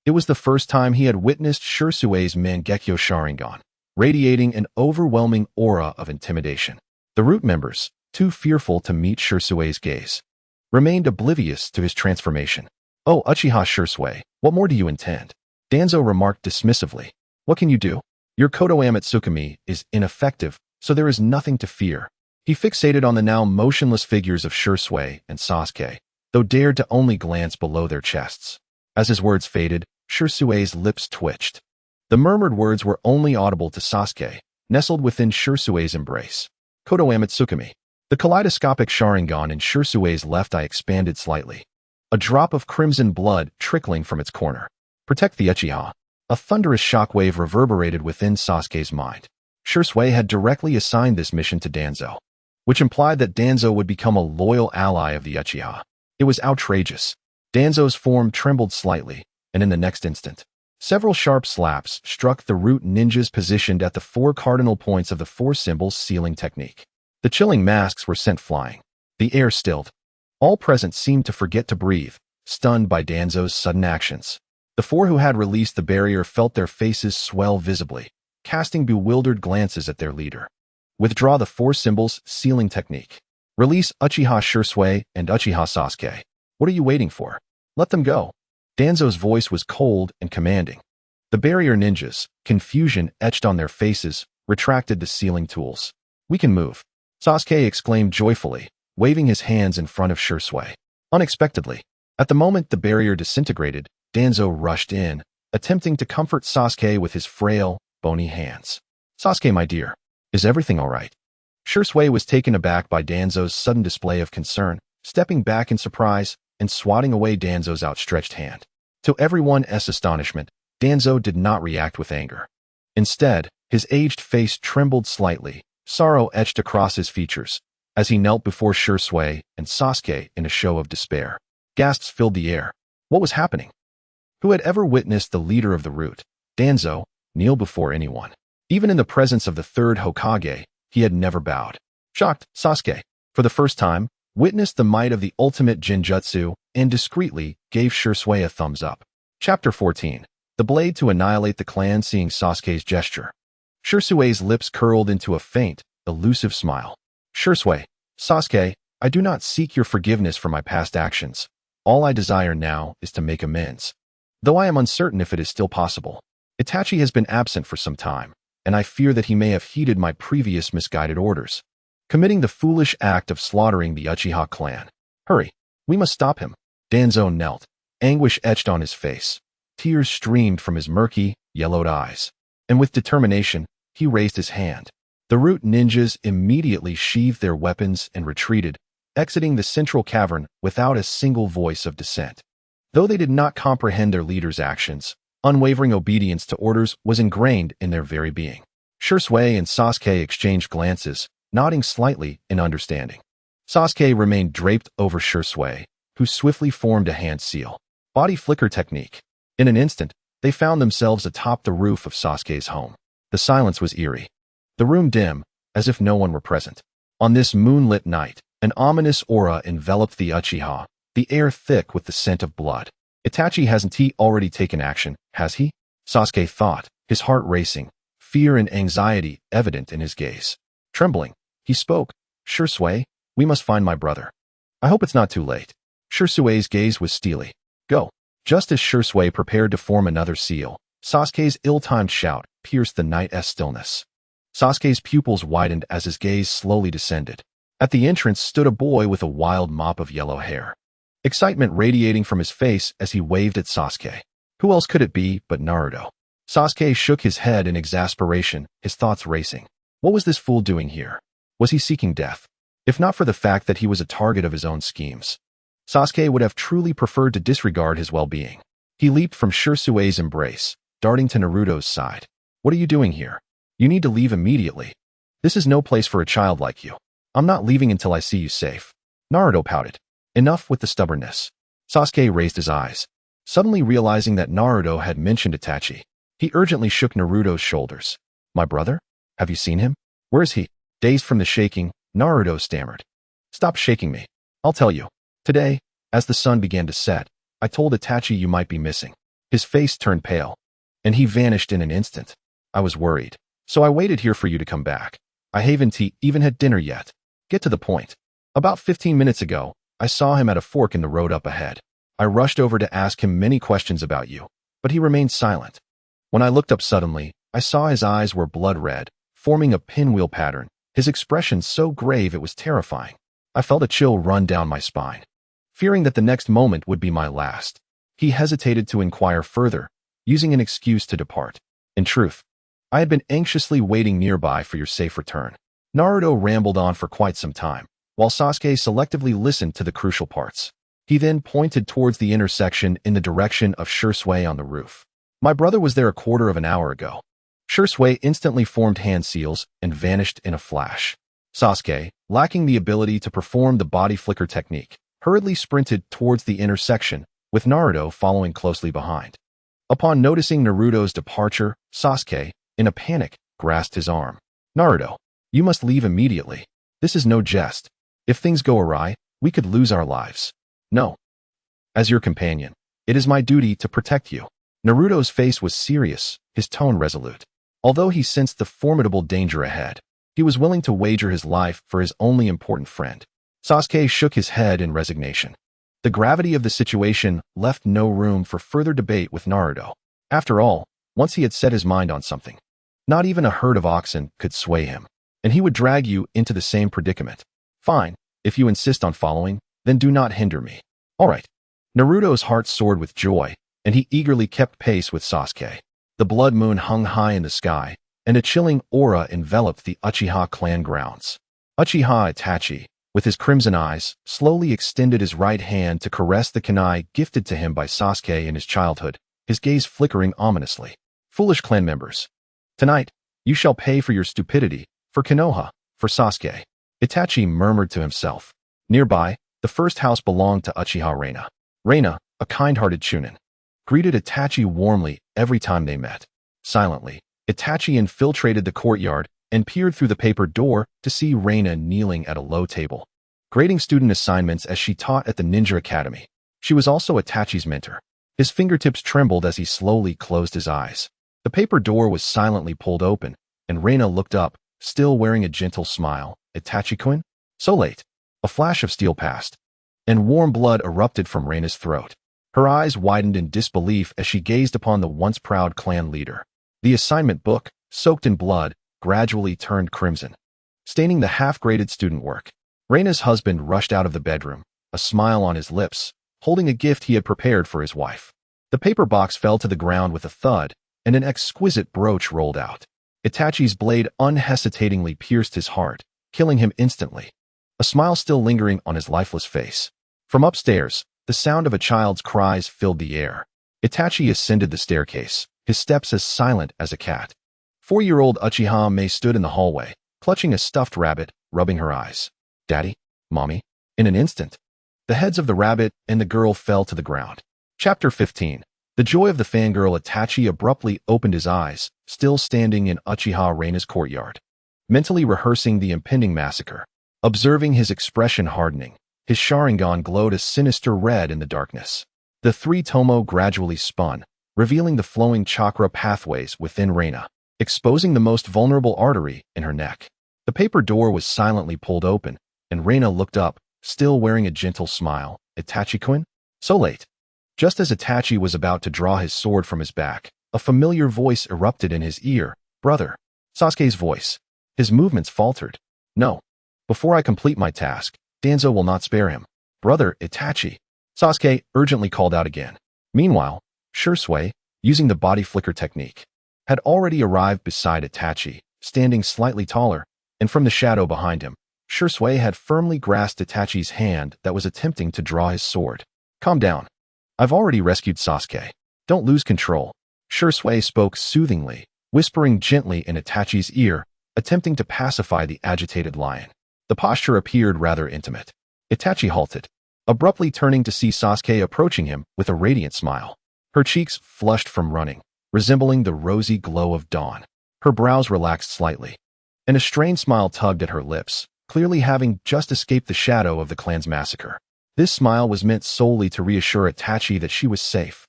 It was the first time he had witnessed Shisui's Mangekyo Sharingan, radiating an overwhelming aura of intimidation. The root members, too fearful to meet Shisui's gaze, remained oblivious to his transformation. Oh, Uchiha Shisui, what more do you intend? Danzo remarked dismissively. What can you do? Your Kotoamatsukami is ineffective, so there is nothing to fear. He fixated on the now motionless figures of Shisui and Sasuke, though dared to only glance below their chests. As his words faded, Shisui's lips twitched. The murmured words were only audible to Sasuke, nestled within Shisui's embrace. Kotoamatsukami. The kaleidoscopic Sharingan in Shisui's left eye expanded slightly. A drop of crimson blood trickling from its corner. Protect the Uchiha. A thunderous shockwave reverberated within Sasuke's mind. Shisui had directly assigned this mission to Danzo, which implied that Danzo would become a loyal ally of the Uchiha. It was outrageous. Danzo's form trembled slightly, and in the next instant, several sharp slaps struck the root ninjas positioned at the 4 cardinal points of the 4 symbols sealing technique. The chilling masks were sent flying. The air stilled. All present seemed to forget to breathe, stunned by Danzo's sudden actions. The 4 who had released the barrier felt their faces swell visibly, casting bewildered glances at their leader. Withdraw the 4 symbols sealing technique. Release Uchiha Shisui and Uchiha Sasuke. What are you waiting for? Let them go. Danzo's voice was cold and commanding. The barrier ninjas, confusion etched on their faces, retracted the sealing tools. We can move. Sasuke exclaimed joyfully, waving his hands in front of Shisui. Unexpectedly, at the moment the barrier disintegrated, Danzo rushed in, attempting to comfort Sasuke with his frail, bony hands. Sasuke, my dear, is everything all right? Shisui was taken aback by Danzo's sudden display of concern, stepping back in surprise and swatting away Danzo's outstretched hand. To everyone's astonishment, Danzo did not react with anger. Instead, his aged face trembled slightly, sorrow etched across his features, as he knelt before Shisui and Sasuke in a show of despair. Gasps filled the air. What was happening? Who had ever witnessed the leader of the root, Danzo, kneel before anyone? Even in the presence of the 3rd Hokage, he had never bowed. Shocked, Sasuke, for the first time, witnessed the might of the ultimate Jinjutsu and discreetly gave Shisui a thumbs up. Chapter 14. The blade to annihilate the clan. Seeing Sasuke's gesture, Shisui's lips curled into a faint, elusive smile. Shisui, Sasuke, I do not seek your forgiveness for my past actions. All I desire now is to make amends. Though I am uncertain if it is still possible. Itachi has been absent for some time, and I fear that he may have heeded my previous misguided orders, committing the foolish act of slaughtering the Uchiha clan. Hurry, we must stop him. Danzo knelt, anguish etched on his face. Tears streamed from his murky, yellowed eyes, and with determination, he raised his hand. The root ninjas immediately sheathed their weapons and retreated, exiting the central cavern without a single voice of dissent. Though they did not comprehend their leader's actions, unwavering obedience to orders was ingrained in their very being. Shisui and Sasuke exchanged glances, nodding slightly in understanding. Sasuke remained draped over Shisui, who swiftly formed a hand seal. Body flicker technique. In an instant, they found themselves atop the roof of Sasuke's home. The silence was eerie. The room dim, as if no one were present. On this moonlit night, an ominous aura enveloped the Uchiha, the air thick with the scent of blood. Itachi, hasn't he already taken action, has he? Sasuke thought, his heart racing, fear and anxiety evident in his gaze. Trembling, he spoke, Shisui, we must find my brother. I hope it's not too late. Shisui's gaze was steely. Go. Just as Shisui prepared to form another seal, Sasuke's ill-timed shout pierced the night's stillness. Sasuke's pupils widened as his gaze slowly descended. At the entrance stood a boy with a wild mop of yellow hair. Excitement radiating from his face as he waved at Sasuke. Who else could it be but Naruto? Sasuke shook his head in exasperation, his thoughts racing. What was this fool doing here? Was he seeking death? If not for the fact that he was a target of his own schemes, Sasuke would have truly preferred to disregard his well-being. He leaped from Shisui's embrace, darting to Naruto's side. What are you doing here? You need to leave immediately. This is no place for a child like you. I'm not leaving until I see you safe. Naruto pouted. Enough with the stubbornness. Sasuke raised his eyes, suddenly realizing that Naruto had mentioned Itachi. He urgently shook Naruto's shoulders. My brother? Have you seen him? Where is he? Dazed from the shaking, Naruto stammered. Stop shaking me. I'll tell you. Today, as the sun began to set, I told Itachi you might be missing. His face turned pale, and he vanished in an instant. I was worried, so I waited here for you to come back. I haven't even had dinner yet. Get to the point. About 15 minutes ago, I saw him at a fork in the road up ahead. I rushed over to ask him many questions about you, but he remained silent. When I looked up suddenly, I saw his eyes were blood red, forming a pinwheel pattern, his expression so grave it was terrifying. I felt a chill run down my spine, fearing that the next moment would be my last. He hesitated to inquire further, using an excuse to depart. In truth, I had been anxiously waiting nearby for your safe return. Naruto rambled on for quite some time, while Sasuke selectively listened to the crucial parts. He then pointed towards the intersection in the direction of Shisui on the roof. My brother was there a quarter of an hour ago. Shisui instantly formed hand seals and vanished in a flash. Sasuke, lacking the ability to perform the body flicker technique, hurriedly sprinted towards the intersection, with Naruto following closely behind. Upon noticing Naruto's departure, Sasuke, in a panic, grasped his arm. Naruto, you must leave immediately. This is no jest. If things go awry, we could lose our lives. No. As your companion, it is my duty to protect you. Naruto's face was serious, his tone resolute. Although he sensed the formidable danger ahead, he was willing to wager his life for his only important friend. Sasuke shook his head in resignation. The gravity of the situation left no room for further debate with Naruto. After all, once he had set his mind on something, not even a herd of oxen could sway him, and he would drag you into the same predicament. Fine, if you insist on following, then do not hinder me. All right. Naruto's heart soared with joy, and he eagerly kept pace with Sasuke. The blood moon hung high in the sky, and a chilling aura enveloped the Uchiha clan grounds. Uchiha Itachi, with his crimson eyes, slowly extended his right hand to caress the kunai gifted to him by Sasuke in his childhood, his gaze flickering ominously. Foolish clan members. Tonight, you shall pay for your stupidity, for Konoha, for Sasuke. Itachi murmured to himself. Nearby, the first house belonged to Uchiha Reina. Reina, a kind-hearted chunin, greeted Itachi warmly every time they met. Silently, Itachi infiltrated the courtyard and peered through the paper door to see Reina kneeling at a low table, grading student assignments as she taught at the Ninja Academy. She was also Itachi's mentor. His fingertips trembled as he slowly closed his eyes. The paper door was silently pulled open, and Reina looked up, still wearing a gentle smile. Itachi-kun? So late. A flash of steel passed, and warm blood erupted from Reina's throat. Her eyes widened in disbelief as she gazed upon the once proud clan leader. The assignment book, soaked in blood, gradually turned crimson, staining the half-graded student work. Reina's husband rushed out of the bedroom, a smile on his lips, holding a gift he had prepared for his wife. The paper box fell to the ground with a thud, and an exquisite brooch rolled out. Itachi's blade unhesitatingly pierced his heart, killing him instantly, a smile still lingering on his lifeless face. From upstairs, the sound of a child's cries filled the air. Itachi ascended the staircase, his steps as silent as a cat. 4-year-old Uchiha May stood in the hallway, clutching a stuffed rabbit, rubbing her eyes. Daddy? Mommy? In an instant, the heads of the rabbit and the girl fell to the ground. Chapter 15. The joy of the fangirl. Itachi abruptly opened his eyes, still standing in Uchiha Reina's courtyard, mentally rehearsing the impending massacre. Observing his expression hardening, his Sharingan glowed a sinister red in the darkness. The three tomo gradually spun, revealing the flowing chakra pathways within Reina, exposing the most vulnerable artery in her neck. The paper door was silently pulled open, and Reina looked up, still wearing a gentle smile. Itachi-kun? So late. Just as Itachi was about to draw his sword from his back, a familiar voice erupted in his ear. Brother. Sasuke's voice. His movements faltered. No. Before I complete my task, Danzo will not spare him. Brother, Itachi. Sasuke urgently called out again. Meanwhile, Shisui, using the body flicker technique, had already arrived beside Itachi, standing slightly taller, and from the shadow behind him, Shisui had firmly grasped Itachi's hand that was attempting to draw his sword. Calm down. I've already rescued Sasuke. Don't lose control. Shisui spoke soothingly, whispering gently in Itachi's ear, attempting to pacify the agitated lion. The posture appeared rather intimate. Itachi halted, abruptly turning to see Sasuke approaching him with a radiant smile. Her cheeks flushed from running, resembling the rosy glow of dawn. Her brows relaxed slightly, and a strained smile tugged at her lips, clearly having just escaped the shadow of the clan's massacre. This smile was meant solely to reassure Itachi that she was safe.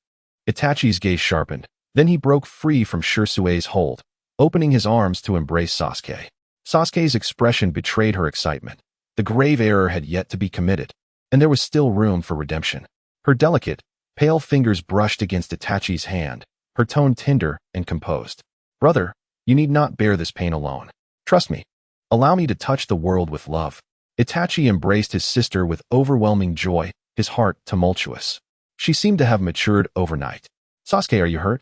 Itachi's gaze sharpened, then he broke free from Shisui's hold, opening his arms to embrace Sasuke. Sasuke's expression betrayed her excitement. The grave error had yet to be committed, and there was still room for redemption. Her delicate, pale fingers brushed against Itachi's hand, her tone tender and composed. "Brother, you need not bear this pain alone. Trust me. Allow me to touch the world with love." Itachi embraced his sister with overwhelming joy, his heart tumultuous. She seemed to have matured overnight. "Sasuke, are you hurt?"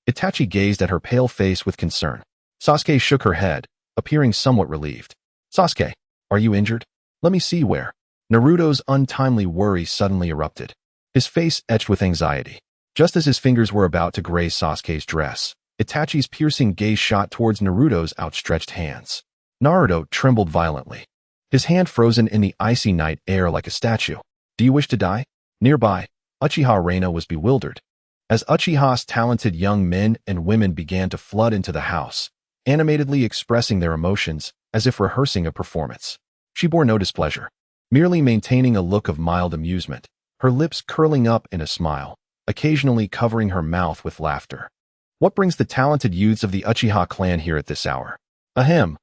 Itachi gazed at her pale face with concern. Sasuke shook her head, appearing somewhat relieved. "Sasuke, are you injured? Let me see where." Naruto's untimely worry suddenly erupted. His face etched with anxiety. Just as his fingers were about to graze Sasuke's dress, Itachi's piercing gaze shot towards Naruto's outstretched hands. Naruto trembled violently, his hand frozen in the icy night air like a statue. "Do you wish to die?" Nearby, Uchiha Reina was bewildered. As Uchiha's talented young men and women began to flood into the house, animatedly expressing their emotions as if rehearsing a performance, she bore no displeasure, merely maintaining a look of mild amusement, her lips curling up in a smile, occasionally covering her mouth with laughter. "What brings the talented youths of the Uchiha clan here at this hour?" Ahem,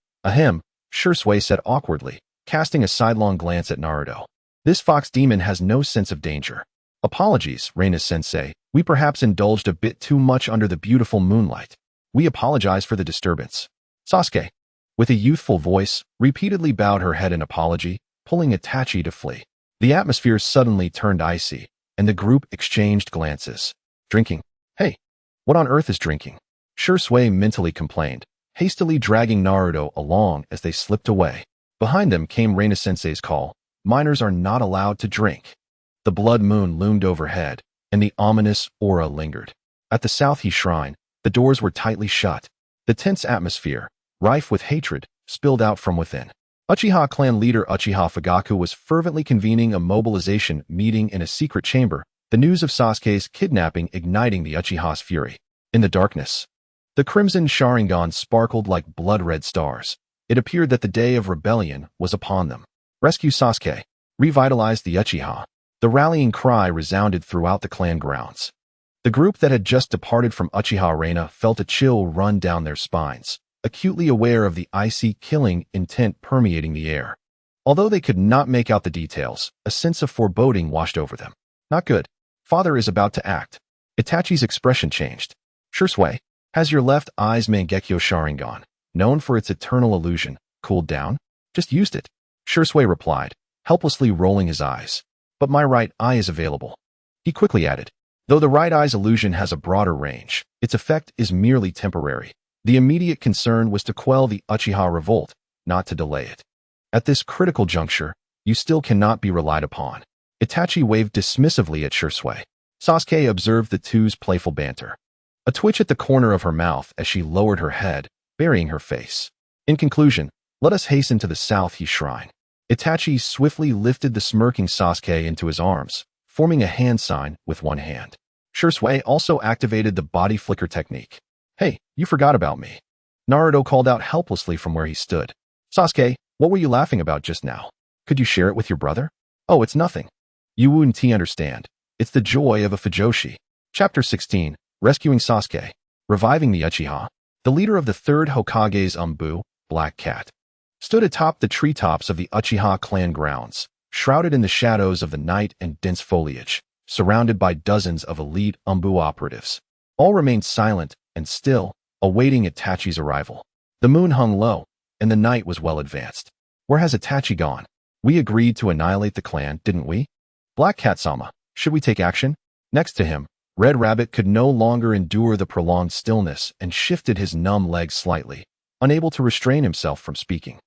Shisui said awkwardly, casting a sidelong glance at Naruto. "This fox demon has no sense of danger." "Apologies, Reina-sensei, we perhaps indulged a bit too much under the beautiful moonlight. We apologize for the disturbance." Sasuke, with a youthful voice, repeatedly bowed her head in apology, pulling Itachi to flee. The atmosphere suddenly turned icy, and the group exchanged glances. "Drinking? Hey, what on earth is drinking?" Shisui mentally complained, hastily dragging Naruto along as they slipped away. Behind them came Reina-sensei's call. "Minors are not allowed to drink." The blood moon loomed overhead, and the ominous aura lingered. At the South Shrine, the doors were tightly shut. The tense atmosphere, rife with hatred, spilled out from within. Uchiha clan leader Uchiha Fugaku was fervently convening a mobilization meeting in a secret chamber, the news of Sasuke's kidnapping igniting the Uchiha's fury. In the darkness, the crimson Sharingan sparkled like blood-red stars. It appeared that the day of rebellion was upon them. "Rescue Sasuke! Revitalize the Uchiha!" The rallying cry resounded throughout the clan grounds. The group that had just departed from Uchiha Reina felt a chill run down their spines, acutely aware of the icy killing intent permeating the air. Although they could not make out the details, a sense of foreboding washed over them. "Not good. Father is about to act." Itachi's expression changed. "Shisui, has your left eye's Mangekyo Sharingan, known for its eternal illusion, cooled down? Just used it." Shisui replied, helplessly rolling his eyes. "But my right eye is available." He quickly added, "Though the right eye's illusion has a broader range, its effect is merely temporary." The immediate concern was to quell the Uchiha revolt, not to delay it. At this critical juncture, you still cannot be relied upon. Itachi waved dismissively at Shisui. Sasuke observed the two's playful banter. A twitch at the corner of her mouth as she lowered her head, burying her face. "In conclusion, let us hasten to the South Shrine." Itachi swiftly lifted the smirking Sasuke into his arms, forming a hand sign with one hand. Shisui also activated the body flicker technique. "Hey, you forgot about me." Naruto called out helplessly from where he stood. "Sasuke, what were you laughing about just now? Could you share it with your brother?" "Oh, it's nothing. You wouldn't understand. It's the joy of a Fujoshi." Chapter 16, Rescuing Sasuke. Reviving the Uchiha. The leader of the third Hokage's Black Cat, stood atop the treetops of the Uchiha clan grounds, shrouded in the shadows of the night and dense foliage, surrounded by dozens of elite operatives. All remained silent and still, awaiting Itachi's arrival. The moon hung low, and the night was well advanced. "Where has Itachi gone? We agreed to annihilate the clan, didn't we?" "Black Cat-sama, should we take action?" Next to him, Red Rabbit could no longer endure the prolonged stillness and shifted his numb legs slightly, unable to restrain himself from speaking.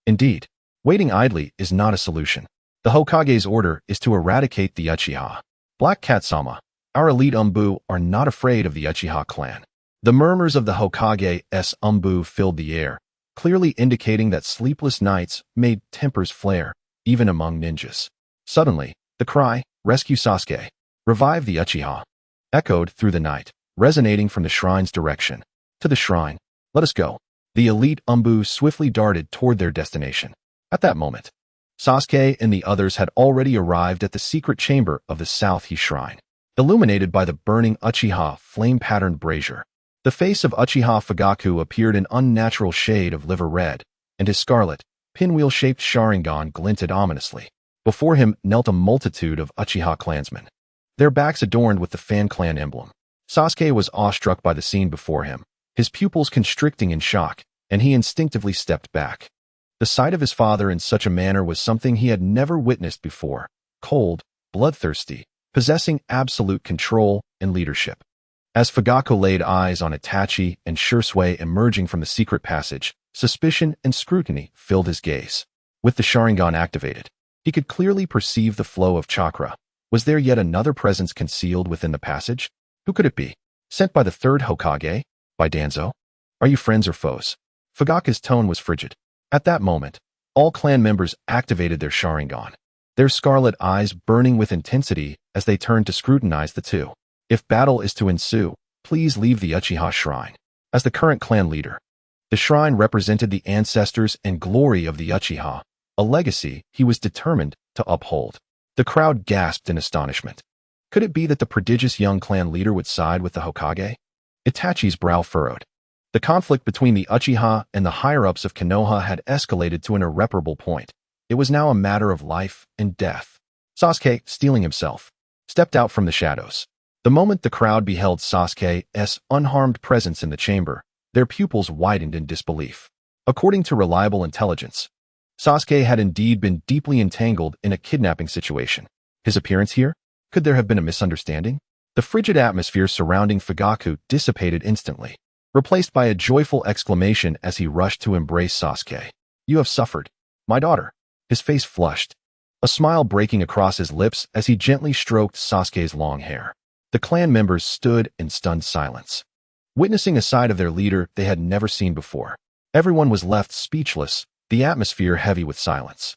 "Indeed, waiting idly is not a solution. The Hokage's order is to eradicate the Uchiha. Black Cat-sama, our elite are not afraid of the Uchiha clan." The murmurs of the Hokage's filled the air, clearly indicating that sleepless nights made tempers flare, even among ninjas. Suddenly, the cry, "Rescue Sasuke! Revive the Uchiha!" echoed through the night, resonating from the shrine's direction. "To the shrine! Let us go!" The elite swiftly darted toward their destination. At that moment, Sasuke and the others had already arrived at the secret chamber of the South Shrine, illuminated by the burning Uchiha flame-patterned brazier. The face of Uchiha Fugaku appeared an unnatural shade of liver red, and his scarlet, pinwheel-shaped Sharingan glinted ominously. Before him knelt a multitude of Uchiha clansmen. their backs adorned with the Fan Clan emblem. Sasuke was awestruck by the scene before him, his pupils constricting in shock, and he instinctively stepped back. The sight of his father in such a manner was something he had never witnessed before, cold, bloodthirsty, possessing absolute control and leadership. As Fugaku laid eyes on Itachi and Shisui emerging from the secret passage, suspicion and scrutiny filled his gaze. With the Sharingan activated, he could clearly perceive the flow of chakra. Was there yet another presence concealed within the passage? Who could it be? Sent by the third Hokage? By Danzo? Are you friends or foes? Fugaku's tone was frigid. At that moment, all clan members activated their Sharingan, their scarlet eyes burning with intensity as they turned to scrutinize the two. If battle is to ensue, please leave the Uchiha Shrine. As the current clan leader, the shrine represented the ancestors and glory of the Uchiha, a legacy he was determined to uphold. The crowd gasped in astonishment. Could it be that the prodigious young clan leader would side with the Hokage? Itachi's brow furrowed. The conflict between the Uchiha and the higher-ups of Konoha had escalated to an irreparable point. It was now a matter of life and death. Sasuke, steeling himself, stepped out from the shadows. The moment the crowd beheld Sasuke's unharmed presence in the chamber, their pupils widened in disbelief. According to reliable intelligence, Sasuke had indeed been deeply entangled in a kidnapping situation. His appearance here? Could there have been a misunderstanding? The frigid atmosphere surrounding Fugaku dissipated instantly, replaced by a joyful exclamation as he rushed to embrace Sasuke. You have suffered, my daughter. His face flushed, a smile breaking across his lips as he gently stroked Sasuke's long hair. The clan members stood in stunned silence, witnessing a side of their leader they had never seen before. Everyone was left speechless, the atmosphere heavy with silence.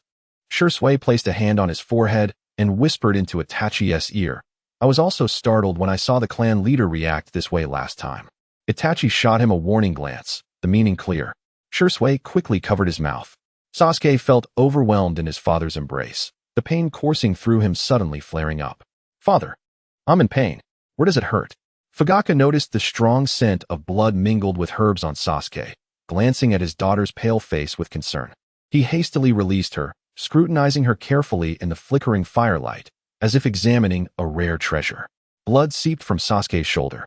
Shisui placed a hand on his forehead and whispered into Itachi's ear. I was also startled when I saw the clan leader react this way last time. Itachi shot him a warning glance, the meaning clear. Shisui quickly covered his mouth. Sasuke felt overwhelmed in his father's embrace, the pain coursing through him suddenly flaring up. Father, I'm in pain. Where does it hurt? Fugaku noticed the strong scent of blood mingled with herbs on Sasuke, glancing at his daughter's pale face with concern. He hastily released her, scrutinizing her carefully in the flickering firelight, as if examining a rare treasure. Blood seeped from Sasuke's shoulder,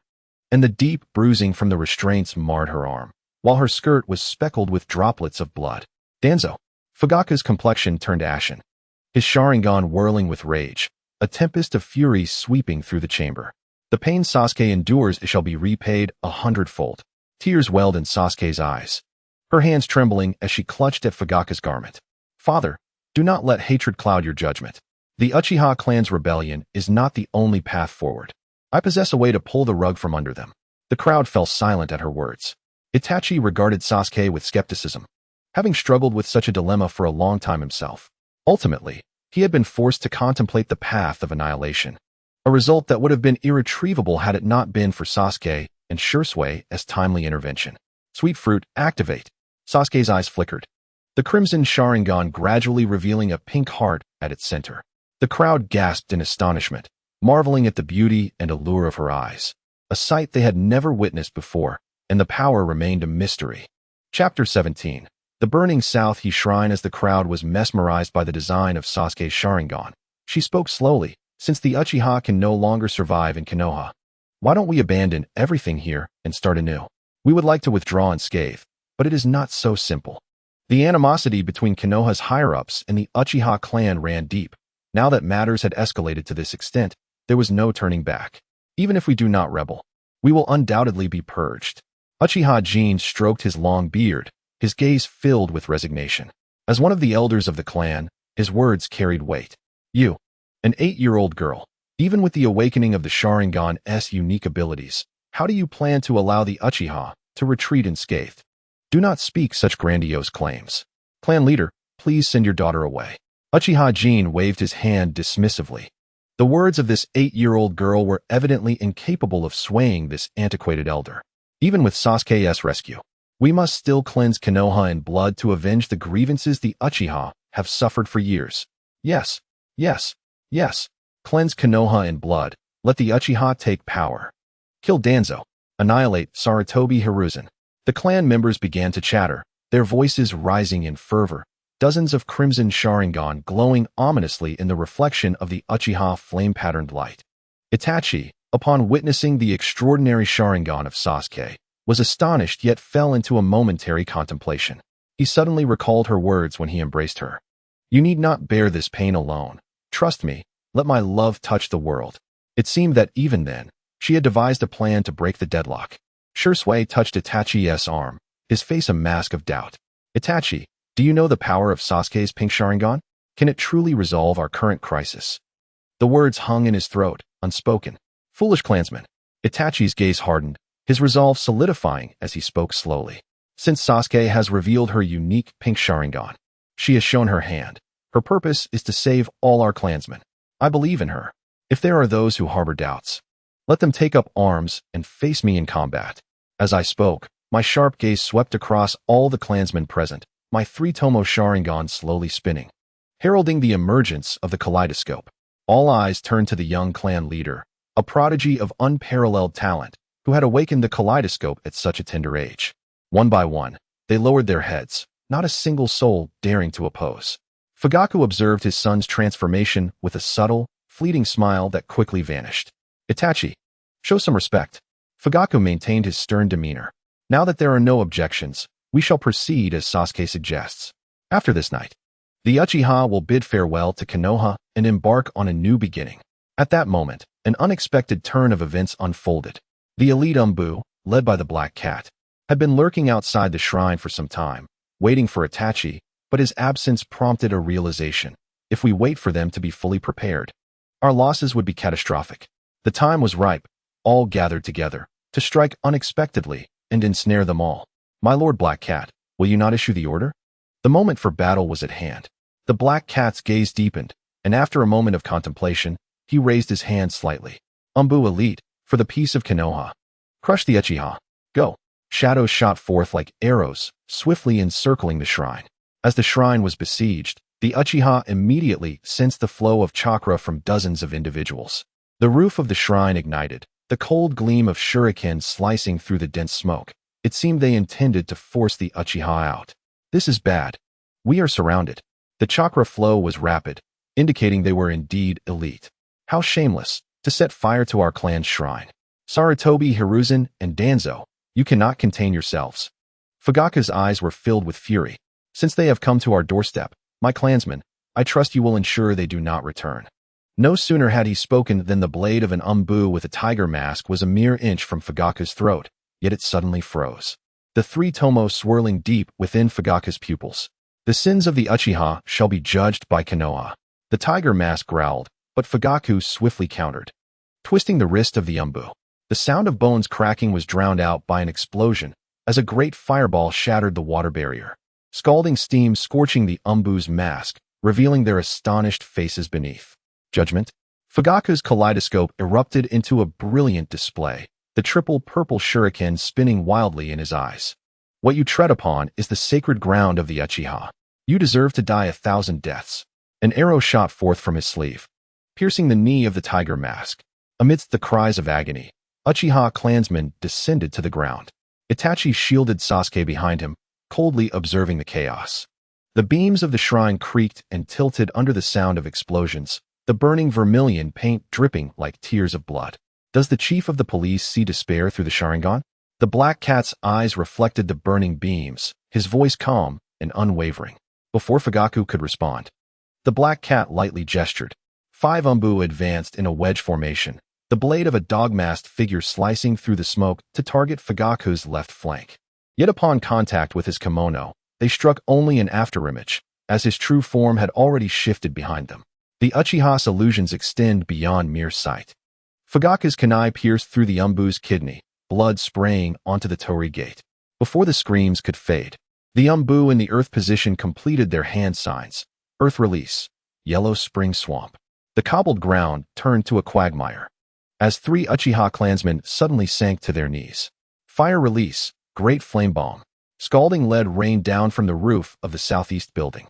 and the deep bruising from the restraints marred her arm, while her skirt was speckled with droplets of blood. Danzo. Fugaku's complexion turned ashen, his Sharingan whirling with rage, a tempest of fury sweeping through the chamber. The pain Sasuke endures shall be repaid 100-fold. Tears welled in Sasuke's eyes, her hands trembling as she clutched at Fugaku's garment. Father, do not let hatred cloud your judgment. The Uchiha clan's rebellion is not the only path forward. I possess a way to pull the rug from under them. The crowd fell silent at her words. Itachi regarded Sasuke with skepticism, having struggled with such a dilemma for a long time himself. Ultimately, he had been forced to contemplate the path of annihilation, a result that would have been irretrievable had it not been for Sasuke and Shisui's timely intervention. Sweet fruit, activate. Sasuke's eyes flickered, the crimson Sharingan gradually revealing a pink heart at its center. The crowd gasped in astonishment, marveling at the beauty and allure of her eyes, a sight they had never witnessed before, and the power remained a mystery. Chapter 17. The Burning South He Shrine. As the crowd was mesmerized by the design of Sasuke's Sharingan, she spoke slowly. Since the Uchiha can no longer survive in Konoha, why don't we abandon everything here and start anew? We would like to withdraw unscathed, but it is not so simple. The animosity between Konoha's higher-ups and the Uchiha clan ran deep. Now that matters had escalated to this extent, there was no turning back. Even if we do not rebel, we will undoubtedly be purged. Uchiha Jin stroked his long beard, his gaze filled with resignation. As one of the elders of the clan, his words carried weight. You, an 8-year-old girl, even with the awakening of the Sharingan's unique abilities, how do you plan to allow the Uchiha to retreat unscathed? Do not speak such grandiose claims. Clan leader, please send your daughter away. Uchiha Jin waved his hand dismissively. The words of this 8-year-old girl were evidently incapable of swaying this antiquated elder. Even with Sasuke's rescue, we must still cleanse Konoha in blood to avenge the grievances the Uchiha have suffered for years. Yes, yes, yes. Cleanse Konoha in blood. Let the Uchiha take power. Kill Danzo. Annihilate Sarutobi Hiruzen. The clan members began to chatter, their voices rising in fervor, dozens of crimson Sharingan glowing ominously in the reflection of the Uchiha flame-patterned light. Itachi, upon witnessing the extraordinary Sharingan of Sasuke, was astonished yet fell into a momentary contemplation. He suddenly recalled her words when he embraced her. "You need not bear this pain alone. Trust me, let my love touch the world." It seemed that even then, she had devised a plan to break the deadlock. Shisui touched Itachi's arm, his face a mask of doubt. "Itachi, do you know the power of Sasuke's pink Sharingan? Can it truly resolve our current crisis?" The words hung in his throat, unspoken. "Foolish clansman." Itachi's gaze hardened, his resolve solidifying as he spoke slowly. "Since Sasuke has revealed her unique pink Sharingan, she has shown her hand. Her purpose is to save all our clansmen. I believe in her. If there are those who harbor doubts, let them take up arms and face me in combat." As I spoke, my sharp gaze swept across all the clansmen present, my three-tomo Sharingan slowly spinning, heralding the emergence of the kaleidoscope. All eyes turned to the young clan leader, a prodigy of unparalleled talent, who had awakened the kaleidoscope at such a tender age. One by one, they lowered their heads, not a single soul daring to oppose. Fugaku observed his son's transformation with a subtle, fleeting smile that quickly vanished. "Itachi, show some respect." Fugaku maintained his stern demeanor. "Now that there are no objections, we shall proceed as Sasuke suggests. After this night, the Uchiha will bid farewell to Konoha and embark on a new beginning." At that moment, an unexpected turn of events unfolded. The elite Umbu, led by the Black Cat, had been lurking outside the shrine for some time, waiting for Itachi, but his absence prompted a realization. If we wait for them to be fully prepared, our losses would be catastrophic. The time was ripe, all gathered together, to strike unexpectedly and ensnare them all. "My Lord Black Cat, will you not issue the order?" The moment for battle was at hand. The Black Cat's gaze deepened, and after a moment of contemplation, he raised his hand slightly. "Umbu Elite, for the peace of Konoha. Crush the Uchiha. Go." Shadows shot forth like arrows, swiftly encircling the shrine. As the shrine was besieged, the Uchiha immediately sensed the flow of chakra from dozens of individuals. The roof of the shrine ignited, the cold gleam of shurikens slicing through the dense smoke. It seemed they intended to force the Uchiha out. "This is bad. We are surrounded." The chakra flow was rapid, indicating they were indeed elite. "How shameless, to set fire to our clan's shrine. Sarutobi, Hiruzen, and Danzo, you cannot contain yourselves." Fugaku's eyes were filled with fury. "Since they have come to our doorstep, my clansmen, I trust you will ensure they do not return." No sooner had he spoken than the blade of an Umbu with a tiger mask was a mere inch from Fugaku's throat, yet it suddenly froze. The three tomo swirling deep within Fugaku's pupils. "The sins of the Uchiha shall be judged by Konoha." The tiger mask growled, but Fugaku swiftly countered, twisting the wrist of the Umbu. The sound of bones cracking was drowned out by an explosion as a great fireball shattered the water barrier, scalding steam scorching the Umbu's mask, revealing their astonished faces beneath. Judgment? Fugaku's kaleidoscope erupted into a brilliant display, the triple purple shuriken spinning wildly in his eyes. "What you tread upon is the sacred ground of the Uchiha. You deserve to die 1,000 deaths." An arrow shot forth from his sleeve, piercing the knee of the tiger mask. Amidst the cries of agony, Uchiha clansmen descended to the ground. Itachi shielded Sasuke behind him, coldly observing the chaos. The beams of the shrine creaked and tilted under the sound of explosions, the burning vermilion paint dripping like tears of blood. "Does the chief of the police see despair through the Sharingan?" The Black Cat's eyes reflected the burning beams, his voice calm and unwavering. Before Fugaku could respond, the Black Cat lightly gestured. 5 Umbu advanced in a wedge formation, the blade of a dog-masked figure slicing through the smoke to target Fugaku's left flank. Yet upon contact with his kimono, they struck only an afterimage, as his true form had already shifted behind them. The Uchiha's illusions extend beyond mere sight. Fugaku's kunai pierced through the Umbu's kidney, blood spraying onto the torii gate. Before the screams could fade, the Umbu in the earth position completed their hand signs. Earth release, yellow spring swamp. The cobbled ground turned to a quagmire, as 3 Uchiha clansmen suddenly sank to their knees. Fire release, great flame bomb. Scalding lead rained down from the roof of the southeast building.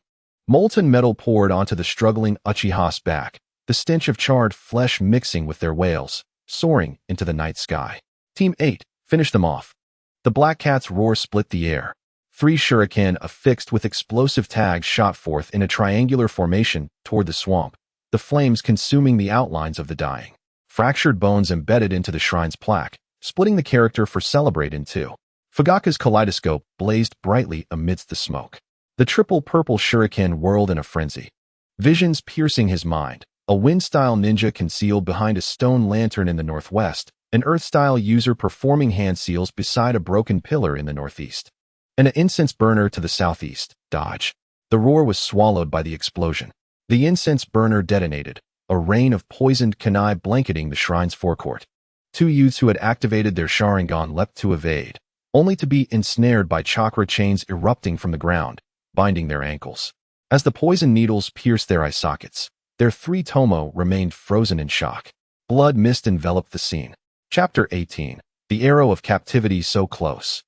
Molten metal poured onto the struggling Uchiha's back, the stench of charred flesh mixing with their wails, soaring into the night sky. Team 8, finish them off. The Black Cat's roar split the air. 3 shuriken affixed with explosive tags shot forth in a triangular formation toward the swamp, the flames consuming the outlines of the dying. fractured bones embedded into the shrine's plaque, splitting the character for Celebrate in two. Fugaka's kaleidoscope blazed brightly amidst the smoke. The triple purple shuriken whirled in a frenzy. Visions piercing his mind, a wind-style ninja concealed behind a stone lantern in the northwest, an earth-style user performing hand seals beside a broken pillar in the northeast, and an incense burner to the southeast. Dodge. The roar was swallowed by the explosion. The incense burner detonated, a rain of poisoned kunai blanketing the shrine's forecourt. Two youths who had activated their Sharingan leapt to evade, only to be ensnared by chakra chains erupting from the ground, binding their ankles. As the poison needles pierced their eye sockets, their three tomo remained frozen in shock. Blood mist enveloped the scene. Chapter 18. The Arrow of Captivity so close.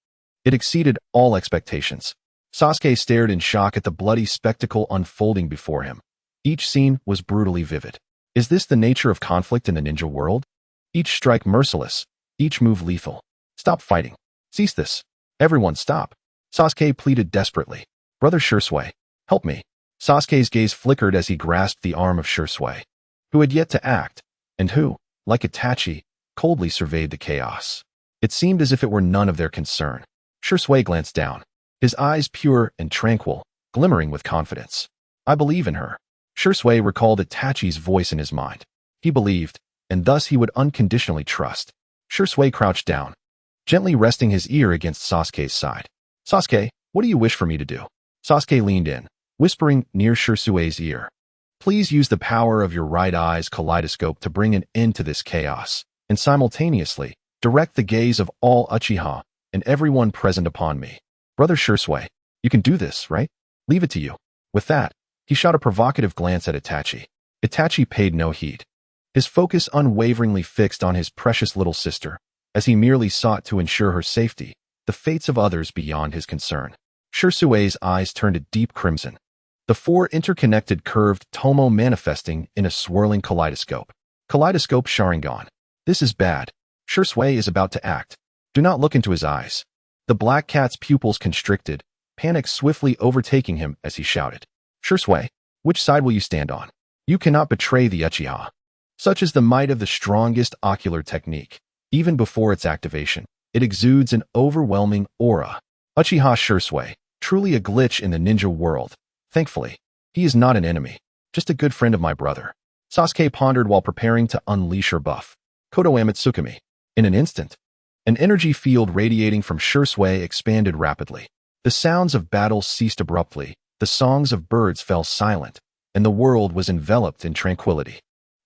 It exceeded all expectations. Sasuke stared in shock at the bloody spectacle unfolding before him. Each scene was brutally vivid. Is this the nature of conflict in the ninja world? Each strike merciless, each move lethal. Stop fighting. Cease this. Everyone stop. Sasuke pleaded desperately. Brother Shisui, help me. Sasuke's gaze flickered as he grasped the arm of Shisui, who had yet to act, and who, like Itachi, coldly surveyed the chaos. It seemed as if it were none of their concern. Shisui glanced down, his eyes pure and tranquil, glimmering with confidence. I believe in her. Shisui recalled Itachi's voice in his mind. He believed, and thus he would unconditionally trust. Shisui crouched down, gently resting his ear against Sasuke's side. Sasuke, what do you wish for me to do? Sasuke leaned in, whispering near Shisui's ear. Please use the power of your right eye's kaleidoscope to bring an end to this chaos, and simultaneously, direct the gaze of all Uchiha and everyone present upon me. Brother Shisui, you can do this, right? Leave it to you. With that, he shot a provocative glance at Itachi. Itachi paid no heed, his focus unwaveringly fixed on his precious little sister, as he merely sought to ensure her safety, the fates of others beyond his concern. Shisui's eyes turned a deep crimson, the four interconnected curved tomo manifesting in a swirling kaleidoscope. Kaleidoscope Sharingan. This is bad. Shisui is about to act. Do not look into his eyes. The black cat's pupils constricted, panic swiftly overtaking him as he shouted. Shisui, which side will you stand on? You cannot betray the Uchiha. Such is the might of the strongest ocular technique. Even before its activation, it exudes an overwhelming aura. Uchiha Shisui, truly a glitch in the ninja world. Thankfully, he is not an enemy, just a good friend of my brother. Sasuke pondered while preparing to unleash her buff. Kotoamatsukami. In an instant, an energy field radiating from Shisui expanded rapidly. The sounds of battle ceased abruptly, the songs of birds fell silent, and the world was enveloped in tranquility.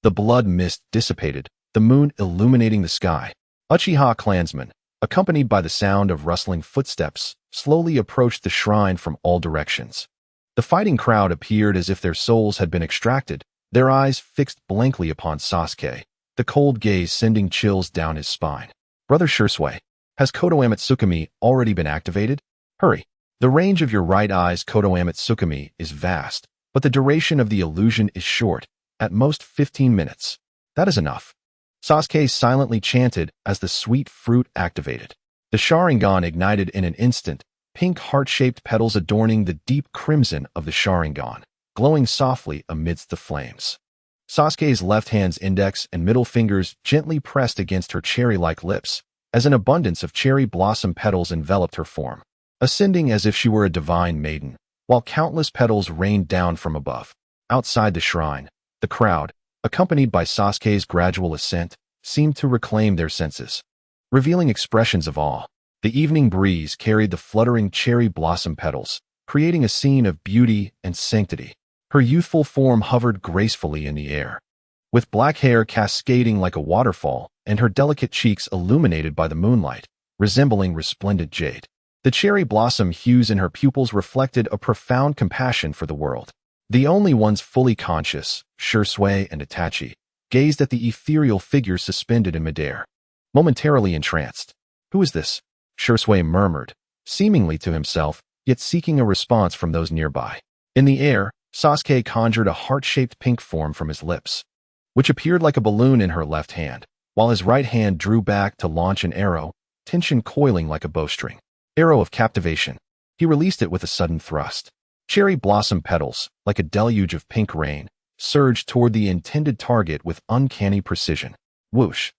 The blood mist dissipated, the moon illuminating the sky. Uchiha clansmen, accompanied by the sound of rustling footsteps, slowly approached the shrine from all directions. The fighting crowd appeared as if their souls had been extracted, their eyes fixed blankly upon Sasuke, the cold gaze sending chills down his spine. Brother Shisui, has Kotoamatsukami already been activated? Hurry. The range of your right eye's Kotoamatsukami is vast, but the duration of the illusion is short, at most 15 minutes. That is enough. Sasuke silently chanted as the sweet fruit activated. The Sharingan ignited in an instant, pink heart-shaped petals adorning the deep crimson of the Sharingan, glowing softly amidst the flames. Sasuke's left hand's index and middle fingers gently pressed against her cherry-like lips, as an abundance of cherry blossom petals enveloped her form, ascending as if she were a divine maiden, while countless petals rained down from above. Outside the shrine, the crowd, accompanied by Sasuke's gradual ascent, seemed to reclaim their senses, revealing expressions of awe. The evening breeze carried the fluttering cherry blossom petals, creating a scene of beauty and sanctity. Her youthful form hovered gracefully in the air, with black hair cascading like a waterfall and her delicate cheeks illuminated by the moonlight, resembling resplendent jade. The cherry blossom hues in her pupils reflected a profound compassion for the world. The only ones fully conscious, Shisui and Itachi, gazed at the ethereal figure suspended in midair, momentarily entranced. Who is this? Shisui murmured, seemingly to himself, yet seeking a response from those nearby. In the air, Sasuke conjured a heart-shaped pink form from his lips, which appeared like a balloon in her left hand, while his right hand drew back to launch an arrow, tension coiling like a bowstring. Arrow of Captivation. He released it with a sudden thrust. Cherry blossom petals, like a deluge of pink rain, surged toward the intended target with uncanny precision. Whoosh.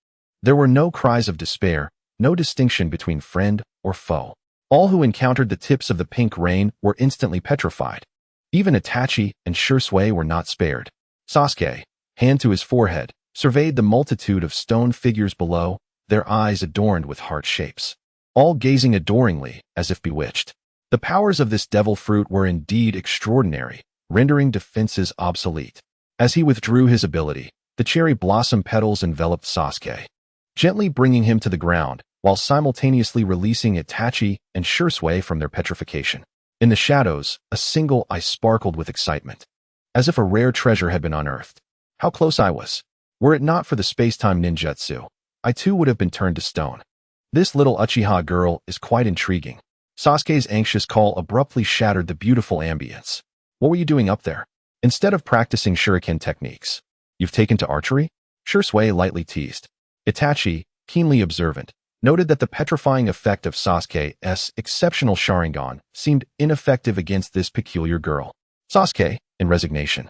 There were no cries of despair, no distinction between friend or foe. All who encountered the tips of the pink rain were instantly petrified. Even Itachi and Shisui were not spared. Sasuke, hand to his forehead, surveyed the multitude of stone figures below, their eyes adorned with heart shapes, all gazing adoringly as if bewitched. The powers of this devil fruit were indeed extraordinary, rendering defenses obsolete. As he withdrew his ability, the cherry blossom petals enveloped Sasuke, gently bringing him to the ground, while simultaneously releasing Itachi and Shisui from their petrification. In the shadows, a single eye sparkled with excitement, as if a rare treasure had been unearthed. How close I was! Were it not for the space-time ninjutsu, I too would have been turned to stone. This little Uchiha girl is quite intriguing. Sasuke's anxious call abruptly shattered the beautiful ambience. What were you doing up there? Instead of practicing shuriken techniques, you've taken to archery? Shisui lightly teased. Itachi, keenly observant, noted that the petrifying effect of Sasuke's exceptional Sharingan seemed ineffective against this peculiar girl. Sasuke, in resignation,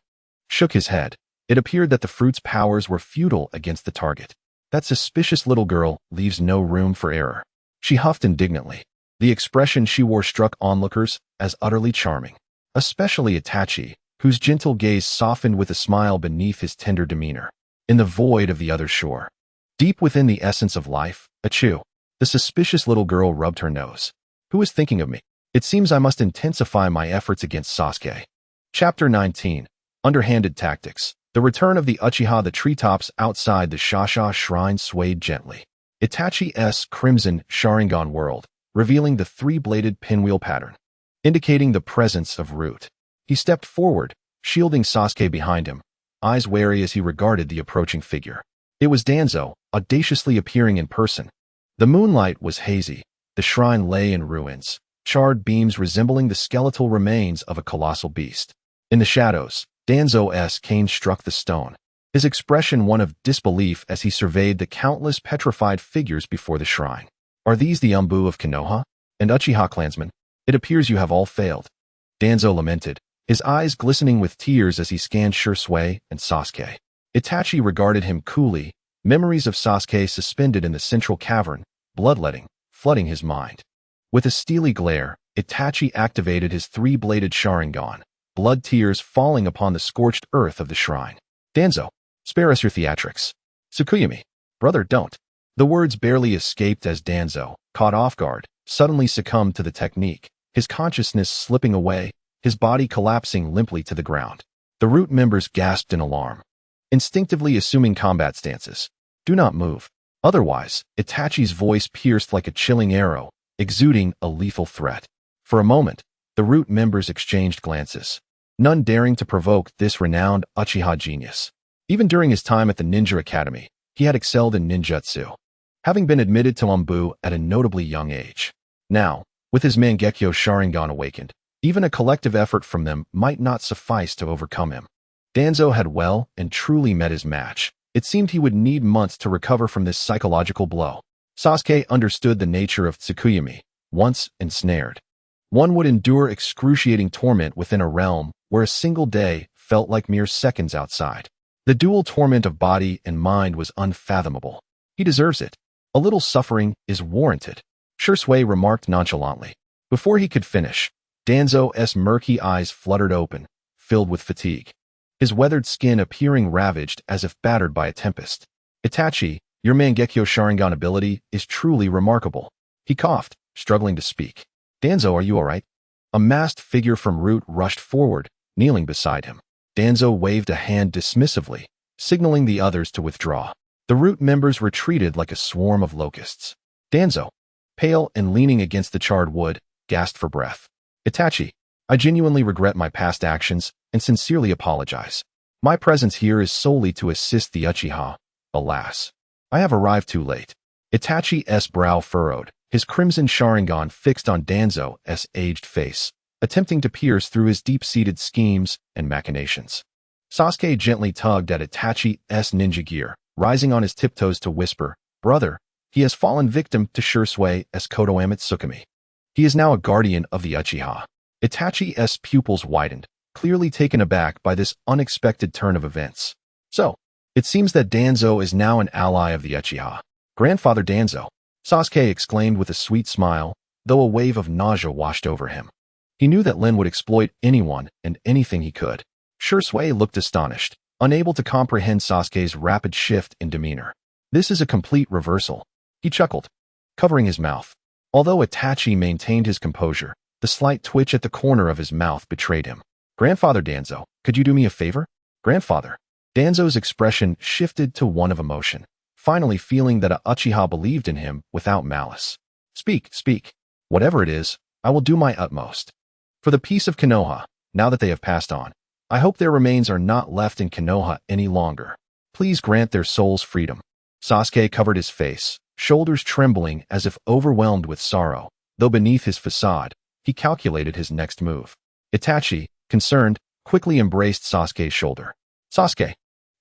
shook his head. It appeared that the fruit's powers were futile against the target. That suspicious little girl leaves no room for error. She huffed indignantly. The expression she wore struck onlookers as utterly charming, especially Itachi, whose gentle gaze softened with a smile beneath his tender demeanor. In the void of the other shore, deep within the essence of life, achoo, the suspicious little girl rubbed her nose. Who is thinking of me? It seems I must intensify my efforts against Sasuke. Chapter 19. Underhanded Tactics. The return of the Uchiha. The treetops outside the Uchiha Shrine swayed gently. Itachi's crimson Sharingan whirled, revealing the three-bladed pinwheel pattern, indicating the presence of root. He stepped forward, shielding Sasuke behind him, eyes wary as he regarded the approaching figure. It was Danzo, audaciously appearing in person. The moonlight was hazy. The shrine lay in ruins, charred beams resembling the skeletal remains of a colossal beast. In the shadows, Danzo's cane struck the stone, his expression one of disbelief as he surveyed the countless petrified figures before the shrine. Are these the Umbu of Konoha and Uchiha clansmen? It appears you have all failed. Danzo lamented, his eyes glistening with tears as he scanned Shisui and Sasuke. Itachi regarded him coolly, memories of Sasuke suspended in the central cavern, bloodletting, flooding his mind. With a steely glare, Itachi activated his three-bladed Sharingan, blood tears falling upon the scorched earth of the shrine. Danzo, spare us your theatrics. Tsukuyami, brother, don't. The words barely escaped as Danzo, caught off guard, suddenly succumbed to the technique, his consciousness slipping away, his body collapsing limply to the ground. The root members gasped in alarm, instinctively assuming combat stances. Do not move. Otherwise, Itachi's voice pierced like a chilling arrow, exuding a lethal threat. For a moment, the root members exchanged glances, none daring to provoke this renowned Uchiha genius. Even during his time at the Ninja Academy, he had excelled in ninjutsu, having been admitted to Umbu at a notably young age. Now, with his Mangekyo Sharingan awakened, even a collective effort from them might not suffice to overcome him. Danzo had well and truly met his match. It seemed he would need months to recover from this psychological blow. Sasuke understood the nature of Tsukuyami. Once ensnared, one would endure excruciating torment within a realm where a single day felt like mere seconds outside. The dual torment of body and mind was unfathomable. He deserves it. A little suffering is warranted, Shisui remarked nonchalantly. Before he could finish, Danzo's murky eyes fluttered open, filled with fatigue, his weathered skin appearing ravaged as if battered by a tempest. Itachi, your Mangekyo Sharingan ability is truly remarkable. He coughed, struggling to speak. Danzo, are you all right? A masked figure from Root rushed forward, kneeling beside him. Danzo waved a hand dismissively, signaling the others to withdraw. The Root members retreated like a swarm of locusts. Danzo, pale and leaning against the charred wood, gasped for breath. Itachi, I genuinely regret my past actions and sincerely apologize. My presence here is solely to assist the Uchiha. Alas, I have arrived too late. Itachi's brow furrowed, his crimson Sharingan fixed on Danzo's aged face, attempting to pierce through his deep-seated schemes and machinations. Sasuke gently tugged at Itachi's ninja gear, rising on his tiptoes to whisper, Brother, he has fallen victim to Shisui's Kotoamatsukami. He is now a guardian of the Uchiha. Itachi's pupils widened, clearly taken aback by this unexpected turn of events. So, It seems that Danzo is now an ally of the Uchiha. Grandfather Danzo, Sasuke exclaimed with a sweet smile, though a wave of nausea washed over him. He knew that Lin would exploit anyone and anything he could. Shisui looked astonished, unable to comprehend Sasuke's rapid shift in demeanor. This is a complete reversal. He chuckled, covering his mouth. Although Itachi maintained his composure, the slight twitch at the corner of his mouth betrayed him. Grandfather Danzo, could you do me a favor? Grandfather. Danzo's expression shifted to one of emotion, finally feeling that a Uchiha believed in him without malice. Speak, speak. Whatever it is, I will do my utmost. For the peace of Konoha, now that they have passed on, I hope their remains are not left in Konoha any longer. Please grant their souls freedom. Sasuke covered his face, shoulders trembling as if overwhelmed with sorrow, though beneath his facade, he calculated his next move. Itachi, concerned, quickly embraced Sasuke's shoulder. Sasuke,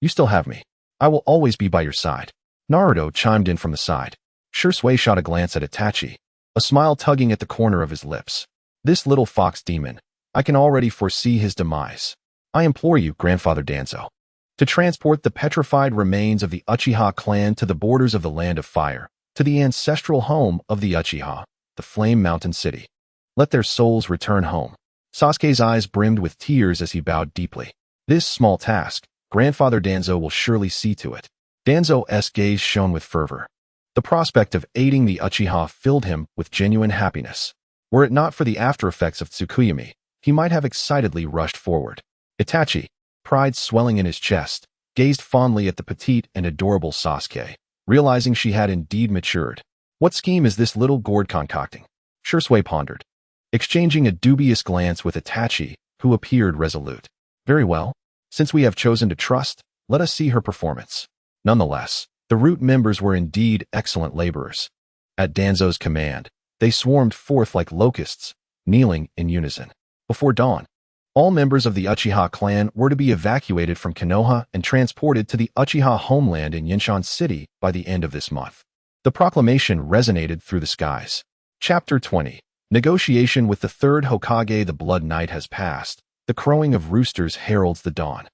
you still have me. I will always be by your side. Naruto chimed in from the side. Shisui shot a glance at Itachi, a smile tugging at the corner of his lips. This little fox demon, I can already foresee his demise. I implore you, Grandfather Danzo, to transport the petrified remains of the Uchiha clan to the borders of the Land of Fire, to the ancestral home of the Uchiha, the Flame Mountain City. Let their souls return home. Sasuke's eyes brimmed with tears as he bowed deeply. This small task, Grandfather Danzo will surely see to it. Danzo's gaze shone with fervor. The prospect of aiding the Uchiha filled him with genuine happiness. Were it not for the after-effects of Tsukuyomi, he might have excitedly rushed forward. Itachi, pride swelling in his chest, gazed fondly at the petite and adorable Sasuke, realizing she had indeed matured. What scheme is this little gourd concocting? Shisui pondered, exchanging a dubious glance with Itachi, who appeared resolute. Very well. Since we have chosen to trust, let us see her performance. Nonetheless, the root members were indeed excellent laborers. At Danzo's command, they swarmed forth like locusts, kneeling in unison. Before dawn, all members of the Uchiha clan were to be evacuated from Konoha and transported to the Uchiha homeland in Yinshan City by the end of this month. The proclamation resonated through the skies. Chapter 20. Negotiation with the third Hokage. The Blood Night has passed. The crowing of roosters heralds the dawn.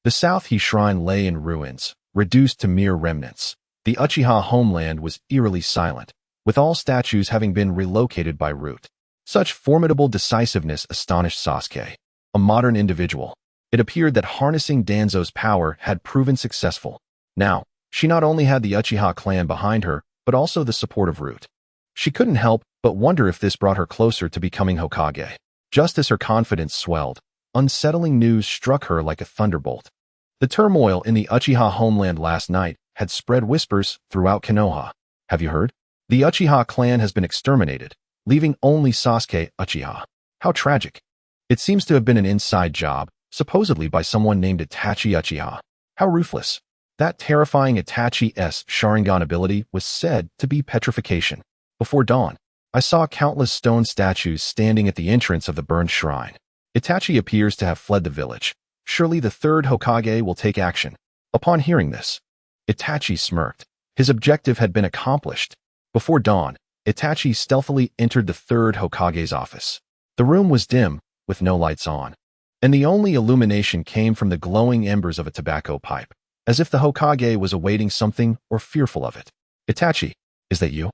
The South-He Shrine lay in ruins, reduced to mere remnants. The Uchiha homeland was eerily silent, with all statues having been relocated by root. Such formidable decisiveness astonished Sasuke. A modern individual, it appeared that harnessing Danzo's power had proven successful. Now, she not only had the Uchiha clan behind her, but also the support of Root. She couldn't help but wonder if this brought her closer to becoming Hokage. Just as her confidence swelled, unsettling news struck her like a thunderbolt. The turmoil in the Uchiha homeland last night had spread whispers throughout Konoha. Have you heard? The Uchiha clan has been exterminated, leaving only Sasuke Uchiha. How tragic. It seems to have been an inside job, supposedly by someone named Itachi Uchiha. How ruthless. That terrifying Itachi's Sharingan ability was said to be petrification. Before dawn, I saw countless stone statues standing at the entrance of the burned shrine. Itachi appears to have fled the village. Surely the third Hokage will take action. Upon hearing this, Itachi smirked. His objective had been accomplished. Before dawn, Itachi stealthily entered the third Hokage's office. The room was dim, with no lights on, and the only illumination came from the glowing embers of a tobacco pipe, as if the Hokage was awaiting something or fearful of it. Itachi, is that you?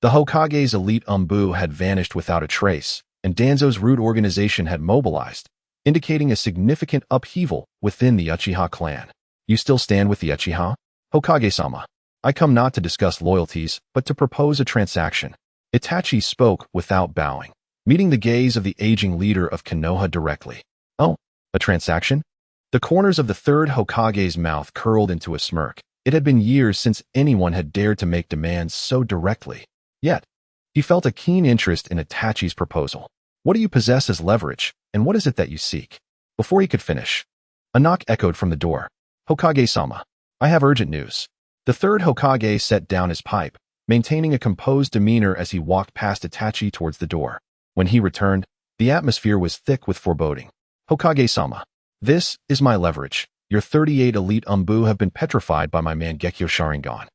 The Hokage's elite Umbu had vanished without a trace, and Danzo's root organization had mobilized, indicating a significant upheaval within the Uchiha clan. You still stand with the Uchiha? Hokage-sama, I come not to discuss loyalties, but to propose a transaction. Itachi spoke without bowing, meeting the gaze of the aging leader of Konoha directly. Oh, a transaction? The corners of the third Hokage's mouth curled into a smirk. It had been years since anyone had dared to make demands so directly. Yet, he felt a keen interest in Itachi's proposal. What do you possess as leverage, and what is it that you seek? Before he could finish, a knock echoed from the door. Hokage-sama, I have urgent news. The third Hokage set down his pipe, maintaining a composed demeanor as he walked past Itachi towards the door. When he returned, the atmosphere was thick with foreboding. Hokage-sama, this is my leverage. Your 38 elite Umbu have been petrified by my Mangekyo Sharingan.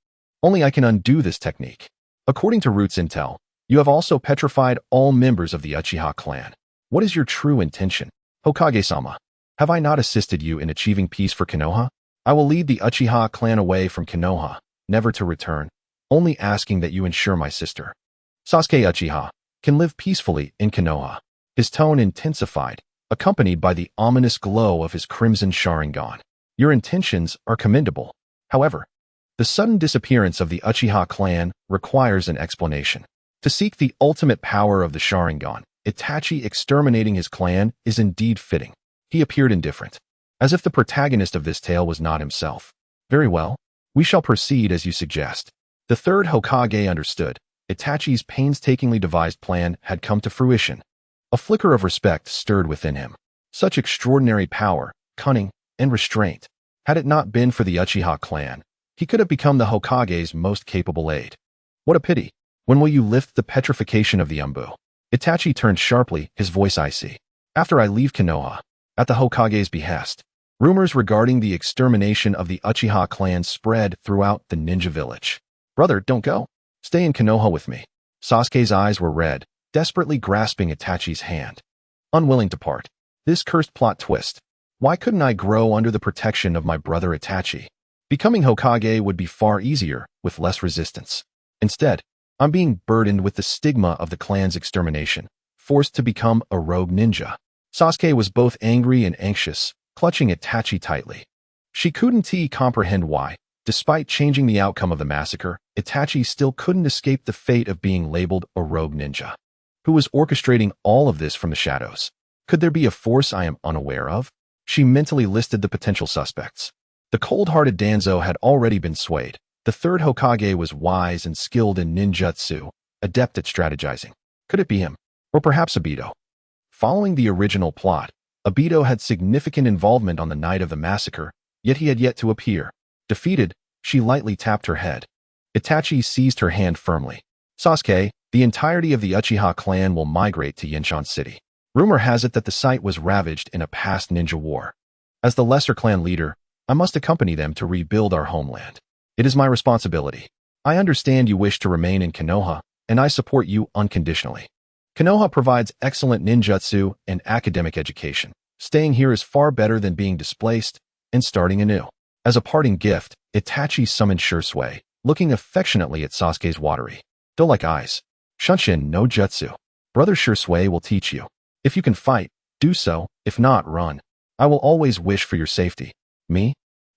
Only I can undo this technique. According to Root's intel, you have also petrified all members of the Uchiha clan. What is your true intention? Hokage-sama, have I not assisted you in achieving peace for Konoha? I will lead the Uchiha clan away from Konoha, never to return, only asking that you ensure my sister, Sasuke Uchiha, can live peacefully in Konoha. His tone intensified, accompanied by the ominous glow of his crimson Sharingan. Your intentions are commendable. However, the sudden disappearance of the Uchiha clan requires an explanation. To seek the ultimate power of the Sharingan, Itachi exterminating his clan is indeed fitting. He appeared indifferent, as if the protagonist of this tale was not himself. Very well, we shall proceed as you suggest. The third Hokage understood. Itachi's painstakingly devised plan had come to fruition. A flicker of respect stirred within him. Such extraordinary power, cunning, and restraint. Had it not been for the Uchiha clan, he could have become the Hokage's most capable aide. What a pity. When will you lift the petrification of the Umbu? Itachi turned sharply, his voice icy. After I leave Konoha, at the Hokage's behest, rumors regarding the extermination of the Uchiha clan spread throughout the ninja village. Brother, don't go. Stay in Konoha with me. Sasuke's eyes were red, desperately grasping Itachi's hand. Unwilling to part. This cursed plot twist. Why couldn't I grow under the protection of my brother Itachi? Becoming Hokage would be far easier, with less resistance. Instead, I'm being burdened with the stigma of the clan's extermination, forced to become a rogue ninja. Sasuke was both angry and anxious, clutching Itachi tightly. She couldn't comprehend why, despite changing the outcome of the massacre, Itachi still couldn't escape the fate of being labeled a rogue ninja. Who was orchestrating all of this from the shadows? Could there be a force I am unaware of? She mentally listed the potential suspects. The cold-hearted Danzo had already been swayed. The third Hokage was wise and skilled in ninjutsu, adept at strategizing. Could it be him? Or perhaps Obito? Following the original plot, Obito had significant involvement on the night of the massacre, yet he had yet to appear. Defeated, she lightly tapped her head. Itachi seized her hand firmly. Sasuke, the entirety of the Uchiha clan will migrate to Yinshan City. Rumor has it that the site was ravaged in a past ninja war. As the lesser clan leader, I must accompany them to rebuild our homeland. It is my responsibility. I understand you wish to remain in Konoha, and I support you unconditionally. Konoha provides excellent ninjutsu and academic education. Staying here is far better than being displaced and starting anew. As a parting gift, Itachi summoned Shisui, looking affectionately at Sasuke's watery, doe-like eyes. Shunshin no jutsu. Brother Shisui will teach you. If you can fight, do so. If not, run. I will always wish for your safety. Me?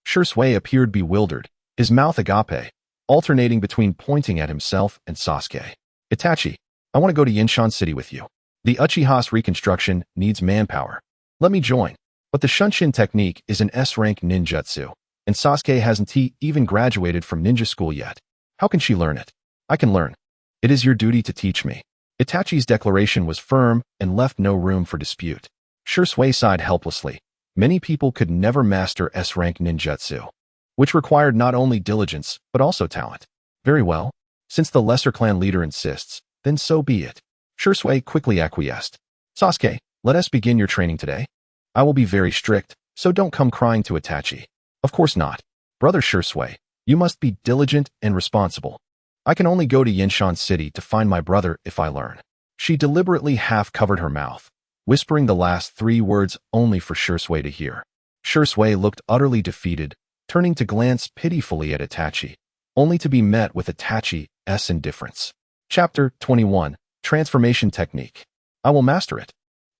Shisui appeared bewildered, his mouth agape, alternating between pointing at himself and Sasuke. Itachi, I want to go to Yinshan City with you. The Uchiha's reconstruction needs manpower. Let me join. But the Shunshin technique is an S-rank ninjutsu, and Sasuke hasn't even graduated from ninja school yet. How can she learn it? I can learn. It is your duty to teach me. Itachi's declaration was firm and left no room for dispute. Shisui sighed helplessly. Many people could never master S-rank ninjutsu, which required not only diligence, but also talent. Very well. Since the lesser clan leader insists, then so be it. Shisui quickly acquiesced. Sasuke, let us begin your training today. I will be very strict, so don't come crying to Itachi. Of course not. Brother Shisui, you must be diligent and responsible. I can only go to Yinshan City to find my brother if I learn. She deliberately half-covered her mouth, whispering the last 3 words only for Shisui to hear. Shisui looked utterly defeated, turning to glance pitifully at Itachi, only to be met with Itachi's indifference. Chapter 21, Transformation Technique. I will master it.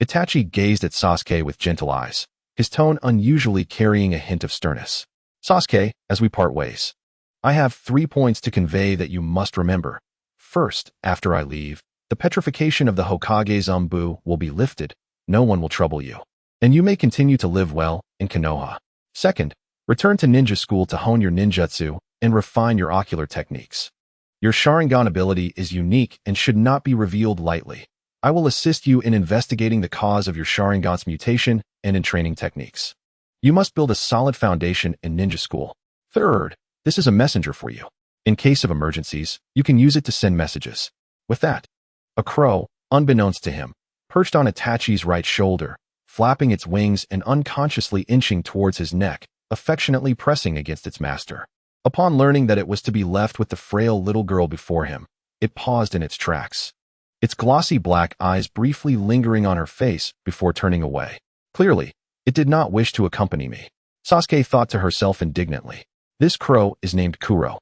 Itachi gazed at Sasuke with gentle eyes, his tone unusually carrying a hint of sternness. Sasuke, as we part ways, I have 3 points to convey that you must remember. First, after I leave, the petrification of the Hokage's Umbu will be lifted, no one will trouble you, and you may continue to live well in Konoha. Second, return to ninja school to hone your ninjutsu and refine your ocular techniques. Your Sharingan ability is unique and should not be revealed lightly. I will assist you in investigating the cause of your Sharingan's mutation and in training techniques. You must build a solid foundation in ninja school. Third, this is a messenger for you. In case of emergencies, you can use it to send messages. With that, a crow, unbeknownst to him, perched on Itachi's right shoulder, flapping its wings and unconsciously inching towards his neck, affectionately pressing against its master. Upon learning that it was to be left with the frail little girl before him, it paused in its tracks, its glossy black eyes briefly lingering on her face before turning away. Clearly, it did not wish to accompany me. Sasuke thought to herself indignantly. This crow is named Kuro.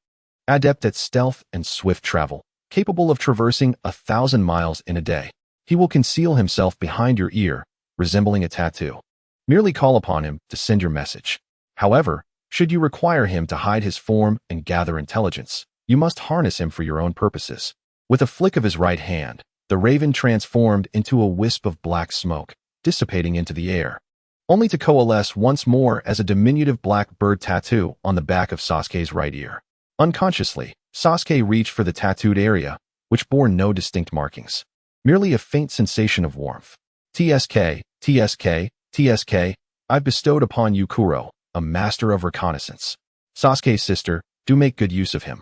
Adept at stealth and swift travel, capable of traversing 1,000 miles in a day. He will conceal himself behind your ear, resembling a tattoo. Merely call upon him to send your message. However, should you require him to hide his form and gather intelligence, you must harness him for your own purposes. With a flick of his right hand, the raven transformed into a wisp of black smoke, dissipating into the air, only to coalesce once more as a diminutive black bird tattoo on the back of Sasuke's right ear. Unconsciously, Sasuke reached for the tattooed area, which bore no distinct markings. Merely a faint sensation of warmth. TSK, TSK, TSK, I've bestowed upon you Kuro, a master of reconnaissance. Sasuke's sister, do make good use of him.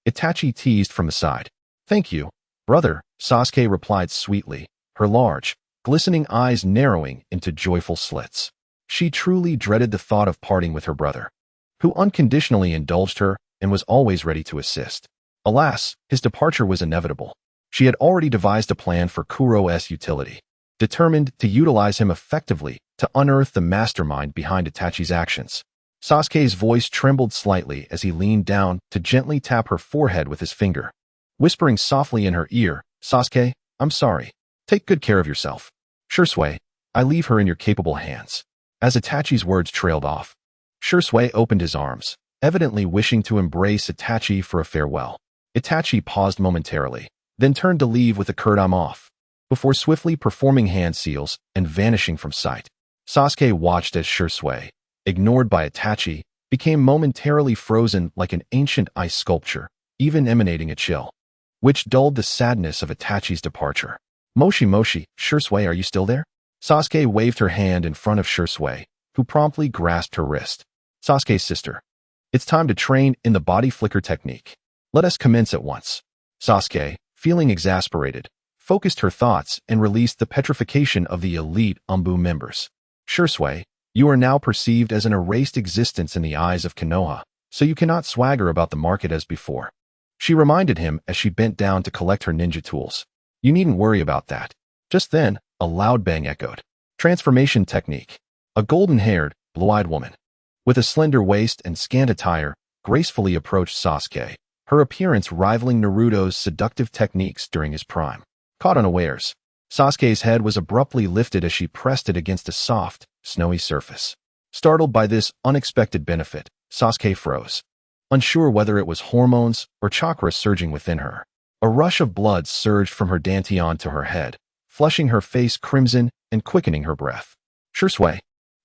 Itachi teased from the side. Thank you, brother, Sasuke replied sweetly, her large, glistening eyes narrowing into joyful slits. She truly dreaded the thought of parting with her brother, who unconditionally indulged her and was always ready to assist. Alas, his departure was inevitable. She had already devised a plan for Kuro's utility, determined to utilize him effectively to unearth the mastermind behind Itachi's actions. Sasuke's voice trembled slightly as he leaned down to gently tap her forehead with his finger. Whispering softly in her ear, Sasuke, I'm sorry. Take good care of yourself. Shisui, I leave her in your capable hands. As Itachi's words trailed off, Shisui opened his arms, evidently wishing to embrace Itachi for a farewell. Itachi paused momentarily, then turned to leave with a curt I'm off, before swiftly performing hand seals and vanishing from sight. Sasuke watched as Shisui, ignored by Itachi, became momentarily frozen like an ancient ice sculpture, even emanating a chill, which dulled the sadness of Itachi's departure. Moshi Moshi, Shisui, are you still there? Sasuke waved her hand in front of Shisui, who promptly grasped her wrist. Sasuke's sister. It's time to train in the body flicker technique. Let us commence at once. Sasuke, feeling exasperated, focused her thoughts and released the petrification of the elite Umbu members. Shisui, you are now perceived as an erased existence in the eyes of Konoha, so you cannot swagger about the market as before. She reminded him as she bent down to collect her ninja tools. You needn't worry about that. Just then, a loud bang echoed. Transformation technique. A golden-haired, blue-eyed woman, with a slender waist and scant attire, gracefully approached Sasuke, her appearance rivaling Naruto's seductive techniques during his prime. Caught unawares, Sasuke's head was abruptly lifted as she pressed it against a soft, snowy surface. Startled by this unexpected benefit, Sasuke froze, unsure whether it was hormones or chakra surging within her. A rush of blood surged from her dantian to her head, flushing her face crimson and quickening her breath. Shisui,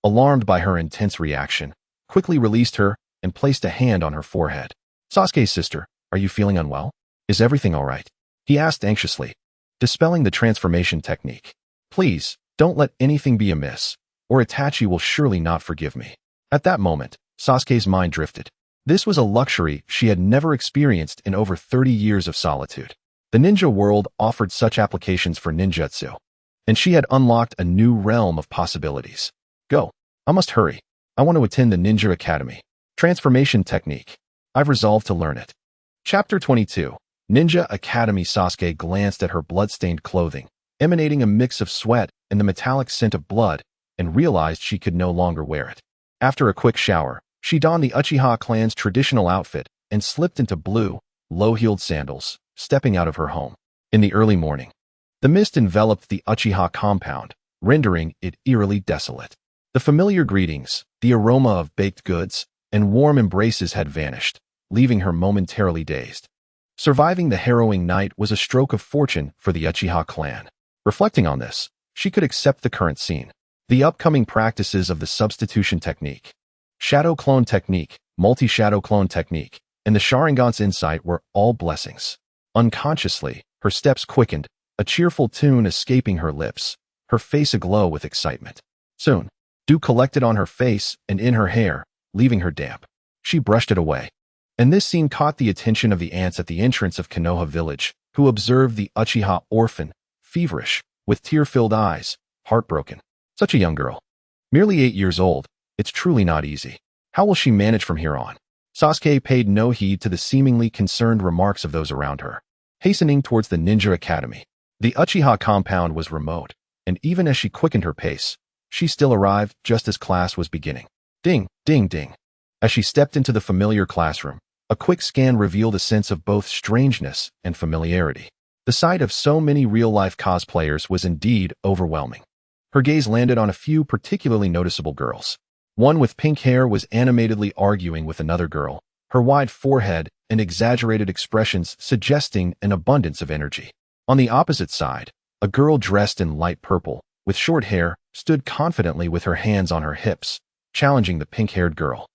alarmed by her intense reaction, quickly released her and placed a hand on her forehead. Sasuke's sister, are you feeling unwell? Is everything all right? He asked anxiously, dispelling the transformation technique. Please, don't let anything be amiss, or Itachi will surely not forgive me. At that moment, Sasuke's mind drifted. This was a luxury she had never experienced in over 30 years of solitude. The ninja world offered such applications for ninjutsu, and she had unlocked a new realm of possibilities. Go. I must hurry. I want to attend the Ninja Academy. Transformation technique. I've resolved to learn it. Chapter 22. Ninja Academy. Sasuke glanced at her blood-stained clothing, emanating a mix of sweat and the metallic scent of blood, and realized she could no longer wear it. After a quick shower, she donned the Uchiha clan's traditional outfit and slipped into blue, low-heeled sandals, stepping out of her home. In the early morning, the mist enveloped the Uchiha compound, rendering it eerily desolate. The familiar greetings, the aroma of baked goods, and warm embraces had vanished, leaving her momentarily dazed. Surviving the harrowing night was a stroke of fortune for the Uchiha clan. Reflecting on this, she could accept the current scene. The upcoming practices of the substitution technique, shadow clone technique, multi-shadow clone technique, and the Sharingan's insight were all blessings. Unconsciously, her steps quickened, a cheerful tune escaping her lips, her face aglow with excitement. Soon, dew collected on her face and in her hair, leaving her damp. She brushed it away. And this scene caught the attention of the ants at the entrance of Konoha village, who observed the Uchiha orphan, feverish, with tear-filled eyes, heartbroken. Such a young girl. Merely 8 years old. It's truly not easy. How will she manage from here on? Sasuke paid no heed to the seemingly concerned remarks of those around her, hastening towards the Ninja Academy. The Uchiha compound was remote, and even as she quickened her pace, she still arrived just as class was beginning. Ding, ding, ding. As she stepped into the familiar classroom, a quick scan revealed a sense of both strangeness and familiarity. The sight of so many real-life cosplayers was indeed overwhelming. Her gaze landed on a few particularly noticeable girls. One with pink hair was animatedly arguing with another girl, her wide forehead and exaggerated expressions suggesting an abundance of energy. On the opposite side, a girl dressed in light purple, with short hair, stood confidently with her hands on her hips, challenging the pink-haired girl.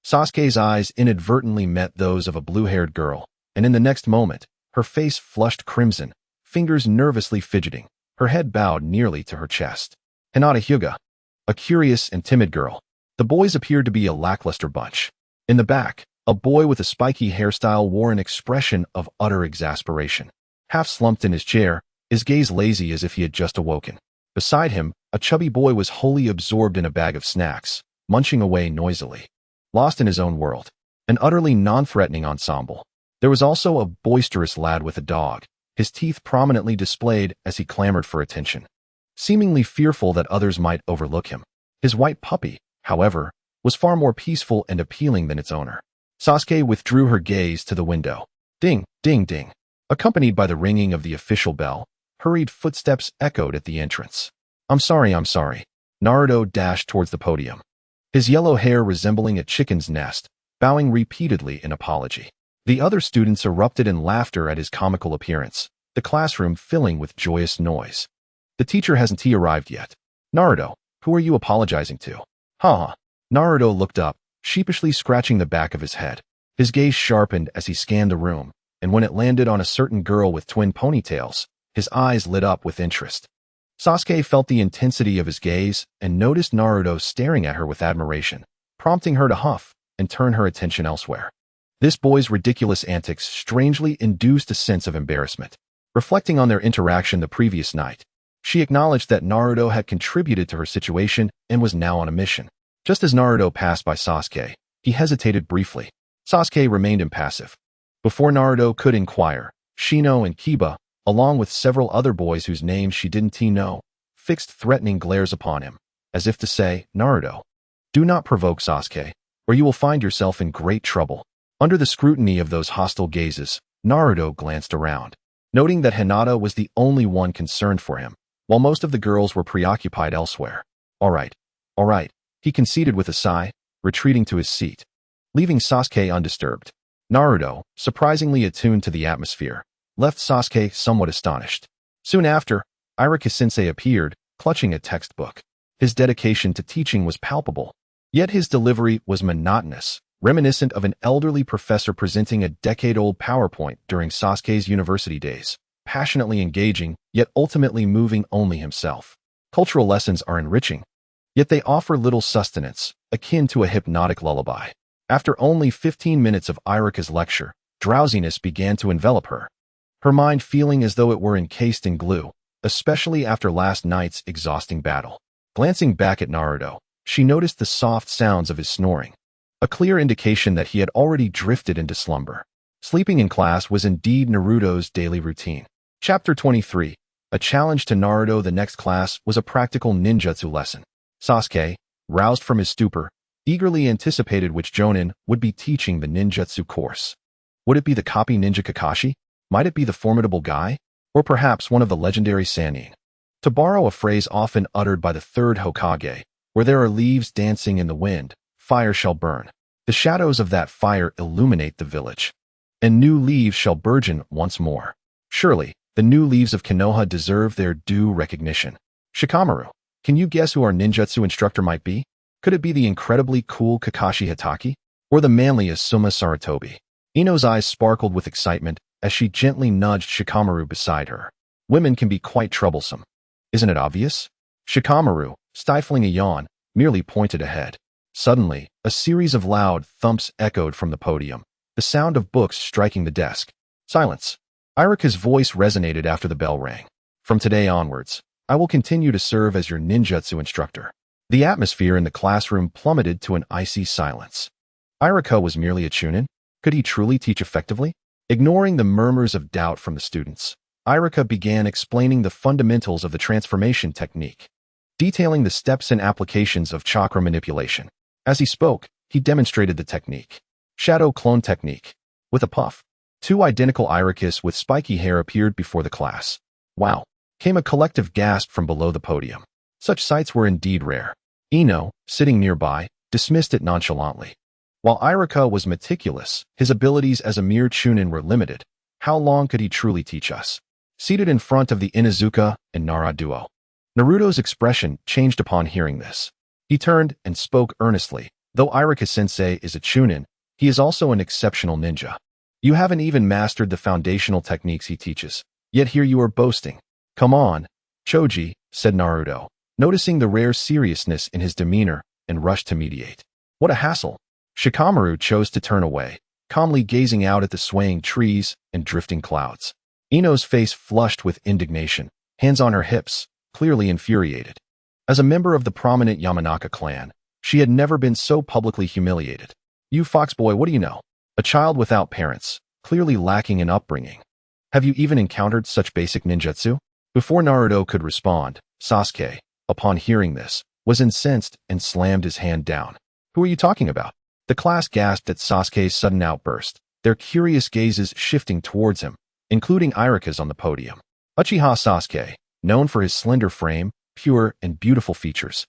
Sasuke's eyes inadvertently met those of a blue-haired girl, and in the next moment, her face flushed crimson, fingers nervously fidgeting, her head bowed nearly to her chest. Hinata Hyuga, a curious and timid girl. The boys appeared to be a lackluster bunch. In the back, a boy with a spiky hairstyle wore an expression of utter exasperation. Half slumped in his chair, his gaze lazy as if he had just awoken. Beside him, a chubby boy was wholly absorbed in a bag of snacks, munching away noisily. Lost in his own world. An utterly non-threatening ensemble. There was also a boisterous lad with a dog, his teeth prominently displayed as he clamored for attention, seemingly fearful that others might overlook him. His white puppy, however, was far more peaceful and appealing than its owner. Sasuke withdrew her gaze to the window. Ding, ding, ding. Accompanied by the ringing of the official bell, hurried footsteps echoed at the entrance. I'm sorry. Naruto dashed towards the podium, his yellow hair resembling a chicken's nest, bowing repeatedly in apology. The other students erupted in laughter at his comical appearance, the classroom filling with joyous noise. The teacher hasn't arrived yet. Naruto, who are you apologizing to? Huh. Naruto looked up, sheepishly scratching the back of his head. His gaze sharpened as he scanned the room, and when it landed on a certain girl with twin ponytails, his eyes lit up with interest. Sasuke felt the intensity of his gaze and noticed Naruto staring at her with admiration, prompting her to huff and turn her attention elsewhere. This boy's ridiculous antics strangely induced a sense of embarrassment. Reflecting on their interaction the previous night, she acknowledged that Naruto had contributed to her situation and was now on a mission. Just as Naruto passed by Sasuke, he hesitated briefly. Sasuke remained impassive. Before Naruto could inquire, Shino and Kiba, along with several other boys whose names she didn't know, fixed threatening glares upon him, as if to say, Naruto, do not provoke Sasuke, or you will find yourself in great trouble. Under the scrutiny of those hostile gazes, Naruto glanced around, noting that Hinata was the only one concerned for him, while most of the girls were preoccupied elsewhere. All right, he conceded with a sigh, retreating to his seat, leaving Sasuke undisturbed. Naruto, surprisingly attuned to the atmosphere, left Sasuke somewhat astonished. Soon after, Iruka-sensei appeared, clutching a textbook. His dedication to teaching was palpable, yet his delivery was monotonous, reminiscent of an elderly professor presenting a decade-old PowerPoint during Sasuke's university days, passionately engaging, yet ultimately moving only himself. Cultural lessons are enriching, yet they offer little sustenance, akin to a hypnotic lullaby. After only 15 minutes of Iruka's lecture, drowsiness began to envelop her, her mind feeling as though it were encased in glue, especially after last night's exhausting battle. Glancing back at Naruto, she noticed the soft sounds of his snoring, a clear indication that he had already drifted into slumber. Sleeping in class was indeed Naruto's daily routine. Chapter 23. A challenge to Naruto. The next class was a practical ninjutsu lesson. Sasuke, roused from his stupor, eagerly anticipated which Jonin would be teaching the ninjutsu course. Would it be the copy ninja Kakashi? Might it be the formidable Guy? Or perhaps one of the legendary Sannin? To borrow a phrase often uttered by the third Hokage, where there are leaves dancing in the wind, fire shall burn. The shadows of that fire illuminate the village, and new leaves shall burgeon once more. Surely, the new leaves of Konoha deserve their due recognition. Shikamaru, can you guess who our ninjutsu instructor might be? Could it be the incredibly cool Kakashi Hatake? Or the manly Asuma Sarutobi? Ino's eyes sparkled with excitement as she gently nudged Shikamaru beside her. Women can be quite troublesome. Isn't it obvious? Shikamaru, stifling a yawn, merely pointed ahead. Suddenly, a series of loud thumps echoed from the podium, the sound of books striking the desk. Silence. Iruka's voice resonated after the bell rang. From today onwards, I will continue to serve as your ninjutsu instructor. The atmosphere in the classroom plummeted to an icy silence. Iruka was merely a chunin? Could he truly teach effectively? Ignoring the murmurs of doubt from the students, Iruka began explaining the fundamentals of the transformation technique, detailing the steps and applications of chakra manipulation. As he spoke, he demonstrated the technique. Shadow Clone Technique. With a puff, two identical Irakus with spiky hair appeared before the class. Wow! Came a collective gasp from below the podium. Such sights were indeed rare. Ino, sitting nearby, dismissed it nonchalantly. While Iruka was meticulous, his abilities as a mere chunin were limited. How long could he truly teach us? Seated in front of the Inuzuka and Nara duo, Naruto's expression changed upon hearing this. He turned and spoke earnestly. Though Iruka-sensei is a chunin, he is also an exceptional ninja. You haven't even mastered the foundational techniques he teaches, yet here you are boasting. Come on, Choji, said Naruto, noticing the rare seriousness in his demeanor, and rushed to mediate. What a hassle! Shikamaru chose to turn away, calmly gazing out at the swaying trees and drifting clouds. Ino's face flushed with indignation, hands on her hips, clearly infuriated. As a member of the prominent Yamanaka clan, she had never been so publicly humiliated. You foxboy, what do you know? A child without parents, clearly lacking in upbringing. Have you even encountered such basic ninjutsu? Before Naruto could respond, Sasuke, upon hearing this, was incensed and slammed his hand down. Who are you talking about? The class gasped at Sasuke's sudden outburst, their curious gazes shifting towards him, including Iruka's on the podium. Uchiha Sasuke, known for his slender frame, pure and beautiful features,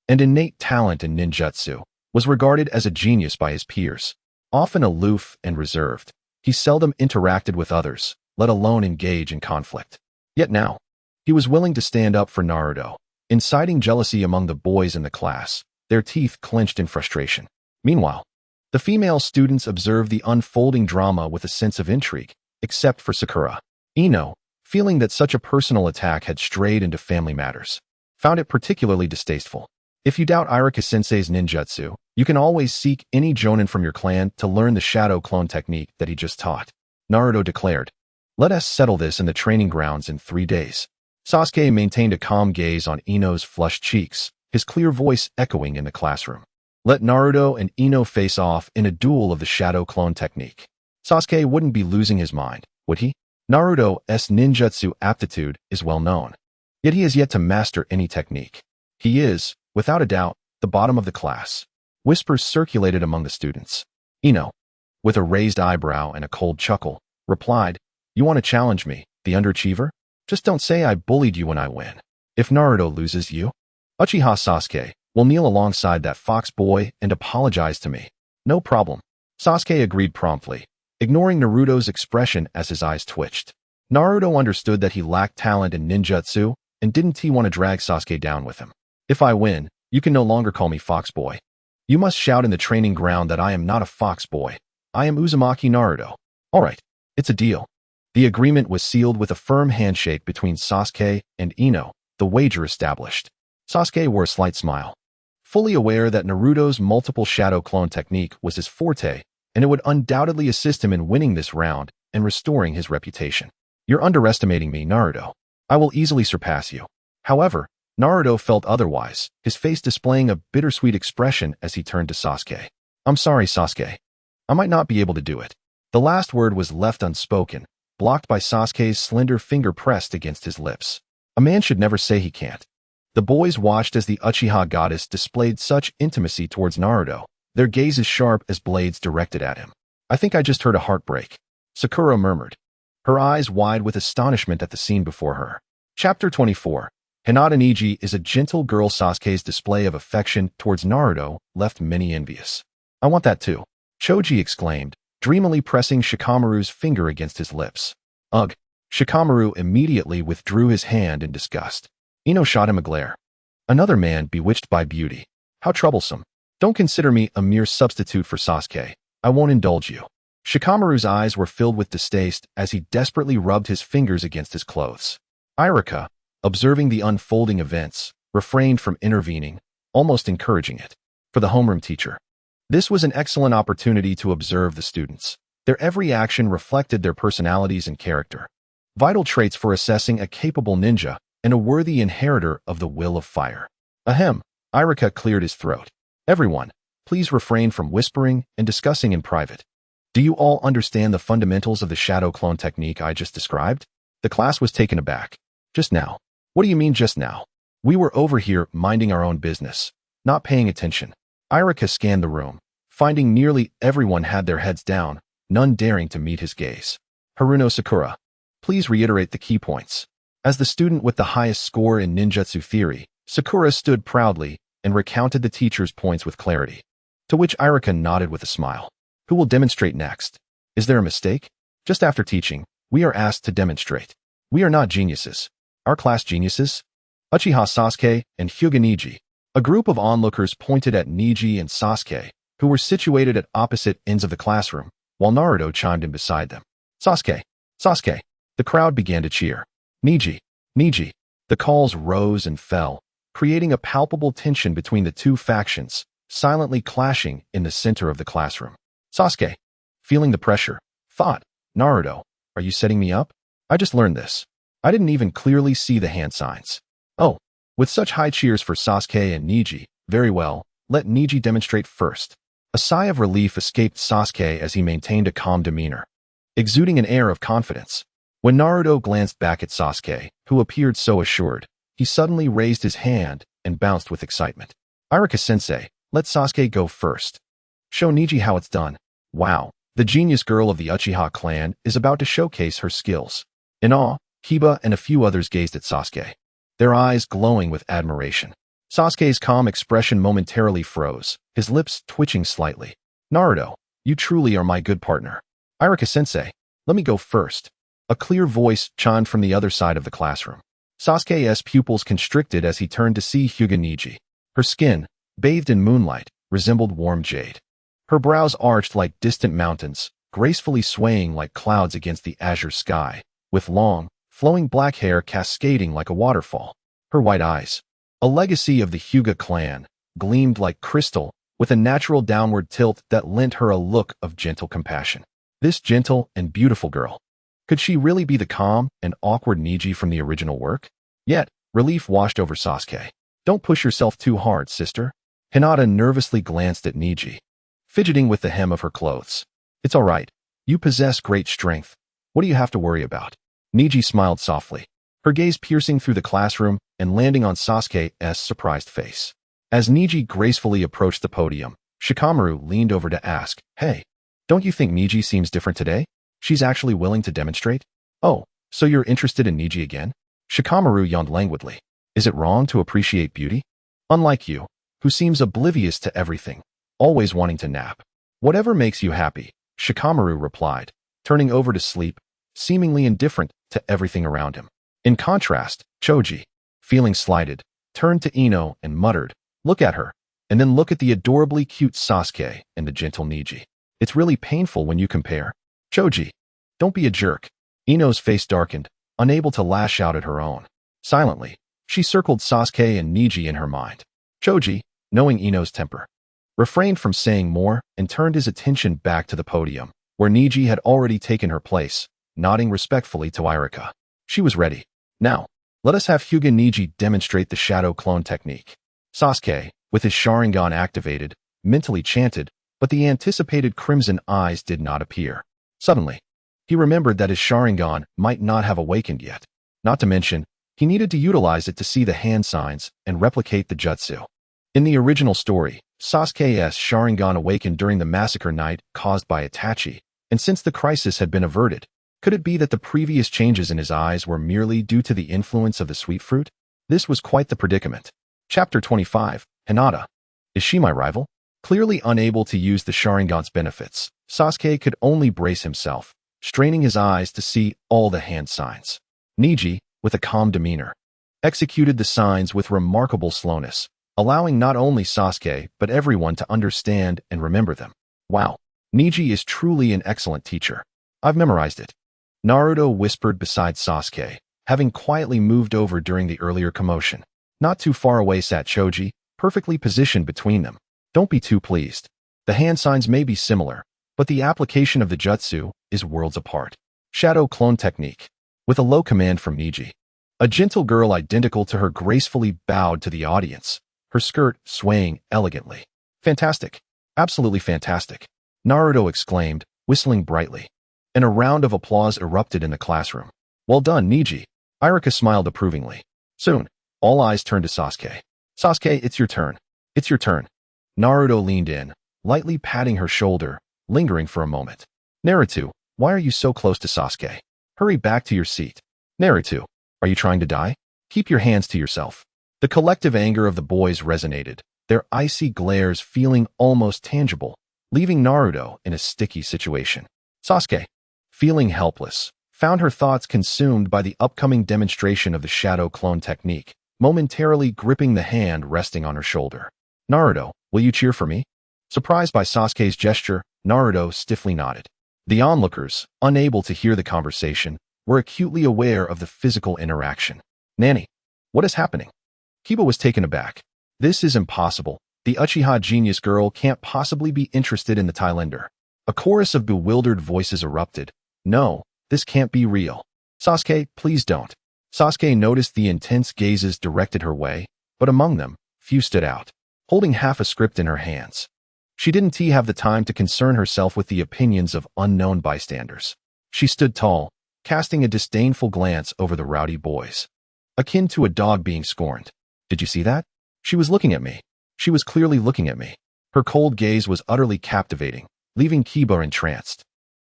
and innate talent in ninjutsu, was regarded as a genius by his peers. Often aloof and reserved, he seldom interacted with others, let alone engage in conflict. Yet now, he was willing to stand up for Naruto, inciting jealousy among the boys in the class, their teeth clenched in frustration. Meanwhile, the female students observed the unfolding drama with a sense of intrigue, except for Sakura. Ino, feeling that such a personal attack had strayed into family matters, found it particularly distasteful. If you doubt Iruka-sensei's ninjutsu, you can always seek any jonin from your clan to learn the shadow clone technique that he just taught. Naruto declared, let us settle this in the training grounds in 3 days. Sasuke maintained a calm gaze on Ino's flushed cheeks, his clear voice echoing in the classroom. Let Naruto and Ino face off in a duel of the shadow clone technique. Sasuke wouldn't be losing his mind, would he? Naruto's ninjutsu aptitude is well known, yet he has yet to master any technique. He is, without a doubt, the bottom of the class. Whispers circulated among the students. Ino, with a raised eyebrow and a cold chuckle, replied, you want to challenge me, the underachiever? Just don't say I bullied you when I win. If Naruto loses you, Uchiha Sasuke will kneel alongside that fox boy and apologize to me. No problem. Sasuke agreed promptly, ignoring Naruto's expression as his eyes twitched. Naruto understood that he lacked talent in ninjutsu, and didn't he want to drag Sasuke down with him. If I win, you can no longer call me fox boy. You must shout in the training ground that I am not a fox boy. I am Uzumaki Naruto. Alright, it's a deal. The agreement was sealed with a firm handshake between Sasuke and Ino, the wager established. Sasuke wore a slight smile, fully aware that Naruto's multiple shadow clone technique was his forte, and it would undoubtedly assist him in winning this round and restoring his reputation. You're underestimating me, Naruto. I will easily surpass you. However, Naruto felt otherwise, his face displaying a bittersweet expression as he turned to Sasuke. I'm sorry, Sasuke. I might not be able to do it. The last word was left unspoken, blocked by Sasuke's slender finger pressed against his lips. A man should never say he can't. The boys watched as the Uchiha goddess displayed such intimacy towards Naruto, their gazes sharp as blades directed at him. I think I just heard a heartbreak, Sakura murmured, her eyes wide with astonishment at the scene before her. Chapter 24. Hinata Niji is a gentle girl. Sasuke's display of affection towards Naruto left many envious. I want that too, Choji exclaimed, dreamily pressing Shikamaru's finger against his lips. Ugh. Shikamaru immediately withdrew his hand in disgust. Ino shot him a glare. Another man bewitched by beauty. How troublesome. Don't consider me a mere substitute for Sasuke. I won't indulge you. Shikamaru's eyes were filled with distaste as he desperately rubbed his fingers against his clothes. Iruka, observing the unfolding events, refrained from intervening, almost encouraging it. For the homeroom teacher, this was an excellent opportunity to observe the students. Their every action reflected their personalities and character. Vital traits for assessing a capable ninja and a worthy inheritor of the will of fire. Ahem, Iruka cleared his throat. Everyone, please refrain from whispering and discussing in private. Do you all understand the fundamentals of the shadow clone technique I just described? The class was taken aback. Just now. What do you mean just now? We were over here minding our own business, not paying attention. Irika scanned the room, finding nearly everyone had their heads down, none daring to meet his gaze. Haruno Sakura, please reiterate the key points. As the student with the highest score in ninjutsu theory, Sakura stood proudly and recounted the teacher's points with clarity. To which Irika nodded with a smile. Who will demonstrate next? Is there a mistake? Just after teaching, we are asked to demonstrate. We are not geniuses. Our class geniuses? Uchiha Sasuke and Hyuga Neji. A group of onlookers pointed at Neji and Sasuke, who were situated at opposite ends of the classroom, while Naruto chimed in beside them. Sasuke! Sasuke! The crowd began to cheer. Neji! Neji! The calls rose and fell, creating a palpable tension between the two factions, silently clashing in the center of the classroom. Sasuke, feeling the pressure, thought, Naruto, are you setting me up? I just learned this. I didn't even clearly see the hand signs. Oh, with such high cheers for Sasuke and Neji, very well, let Neji demonstrate first. A sigh of relief escaped Sasuke as he maintained a calm demeanor, exuding an air of confidence. When Naruto glanced back at Sasuke, who appeared so assured, he suddenly raised his hand and bounced with excitement. Irika-sensei, let Sasuke go first. Show Neji how it's done. Wow, the genius girl of the Uchiha clan is about to showcase her skills. In awe, Kiba and a few others gazed at Sasuke, their eyes glowing with admiration. Sasuke's calm expression momentarily froze, his lips twitching slightly. Naruto, you truly are my good partner. Irika-sensei, let me go first. A clear voice chimed from the other side of the classroom. Sasuke's pupils constricted as he turned to see Hyuga Neji. Her skin, bathed in moonlight, resembled warm jade. Her brows arched like distant mountains, gracefully swaying like clouds against the azure sky, with long, flowing black hair cascading like a waterfall. Her white eyes, a legacy of the Hyuga clan, gleamed like crystal, with a natural downward tilt that lent her a look of gentle compassion. This gentle and beautiful girl. Could she really be the calm and awkward Neji from the original work? Yet, relief washed over Sasuke. Don't push yourself too hard, sister. Hinata nervously glanced at Neji, fidgeting with the hem of her clothes. It's all right. You possess great strength. What do you have to worry about? Neji smiled softly, her gaze piercing through the classroom and landing on Sasuke's surprised face. As Neji gracefully approached the podium, Shikamaru leaned over to ask, Hey, don't you think Neji seems different today? She's actually willing to demonstrate? Oh, so you're interested in Neji again? Shikamaru yawned languidly. Is it wrong to appreciate beauty? Unlike you, who seems oblivious to everything, always wanting to nap. Whatever makes you happy, Shikamaru replied, turning over to sleep, seemingly indifferent to everything around him. In contrast, Choji, feeling slighted, turned to Ino and muttered, Look at her, and then look at the adorably cute Sasuke and the gentle Neji. It's really painful when you compare. Choji, don't be a jerk. Ino's face darkened, unable to lash out at her own. Silently, she circled Sasuke and Neji in her mind. Choji, knowing Ino's temper, refrained from saying more and turned his attention back to the podium, where Neji had already taken her place, nodding respectfully to Irika. She was ready. Now, let us have Hyuga Neji demonstrate the shadow clone technique. Sasuke, with his Sharingan activated, mentally chanted, but the anticipated crimson eyes did not appear. Suddenly, he remembered that his Sharingan might not have awakened yet. Not to mention, he needed to utilize it to see the hand signs and replicate the jutsu. In the original story, Sasuke's Sharingan awakened during the massacre night caused by Itachi, and since the crisis had been averted, could it be that the previous changes in his eyes were merely due to the influence of the sweet fruit? This was quite the predicament. Chapter 25, Hinata. Is she my rival? Clearly unable to use the Sharingan's benefits, Sasuke could only brace himself, straining his eyes to see all the hand signs. Neji, with a calm demeanor, executed the signs with remarkable slowness, allowing not only Sasuke but everyone to understand and remember them. Wow, Neji is truly an excellent teacher. I've memorized it. Naruto whispered beside Sasuke, having quietly moved over during the earlier commotion. Not too far away sat Choji, perfectly positioned between them. Don't be too pleased. The hand signs may be similar, but the application of the jutsu is worlds apart. Shadow clone technique. With a low command from Neji, a gentle girl identical to her gracefully bowed to the audience, her skirt swaying elegantly. Fantastic. Absolutely fantastic. Naruto exclaimed, whistling brightly. And a round of applause erupted in the classroom. Well done, Neji. Irika smiled approvingly. Soon, all eyes turned to Sasuke. Sasuke, it's your turn. It's your turn. Naruto leaned in, lightly patting her shoulder, lingering for a moment. Naruto, why are you so close to Sasuke? Hurry back to your seat. Naruto, are you trying to die? Keep your hands to yourself. The collective anger of the boys resonated, their icy glares feeling almost tangible, leaving Naruto in a sticky situation. Sasuke, feeling helpless, found her thoughts consumed by the upcoming demonstration of the shadow clone technique, momentarily gripping the hand resting on her shoulder. Naruto, will you cheer for me? Surprised by Sasuke's gesture, Naruto stiffly nodded. The onlookers, unable to hear the conversation, were acutely aware of the physical interaction. Nanny, what is happening? Kiba was taken aback. This is impossible. The Uchiha genius girl can't possibly be interested in the Thailander. A chorus of bewildered voices erupted. No, this can't be real. Sasuke, please don't. Sasuke noticed the intense gazes directed her way, but among them, few stood out, holding half a script in her hands. She didn't have the time to concern herself with the opinions of unknown bystanders. She stood tall, casting a disdainful glance over the rowdy boys, akin to a dog being scorned. Did you see that? She was looking at me. She was clearly looking at me. Her cold gaze was utterly captivating, leaving Kiba entranced.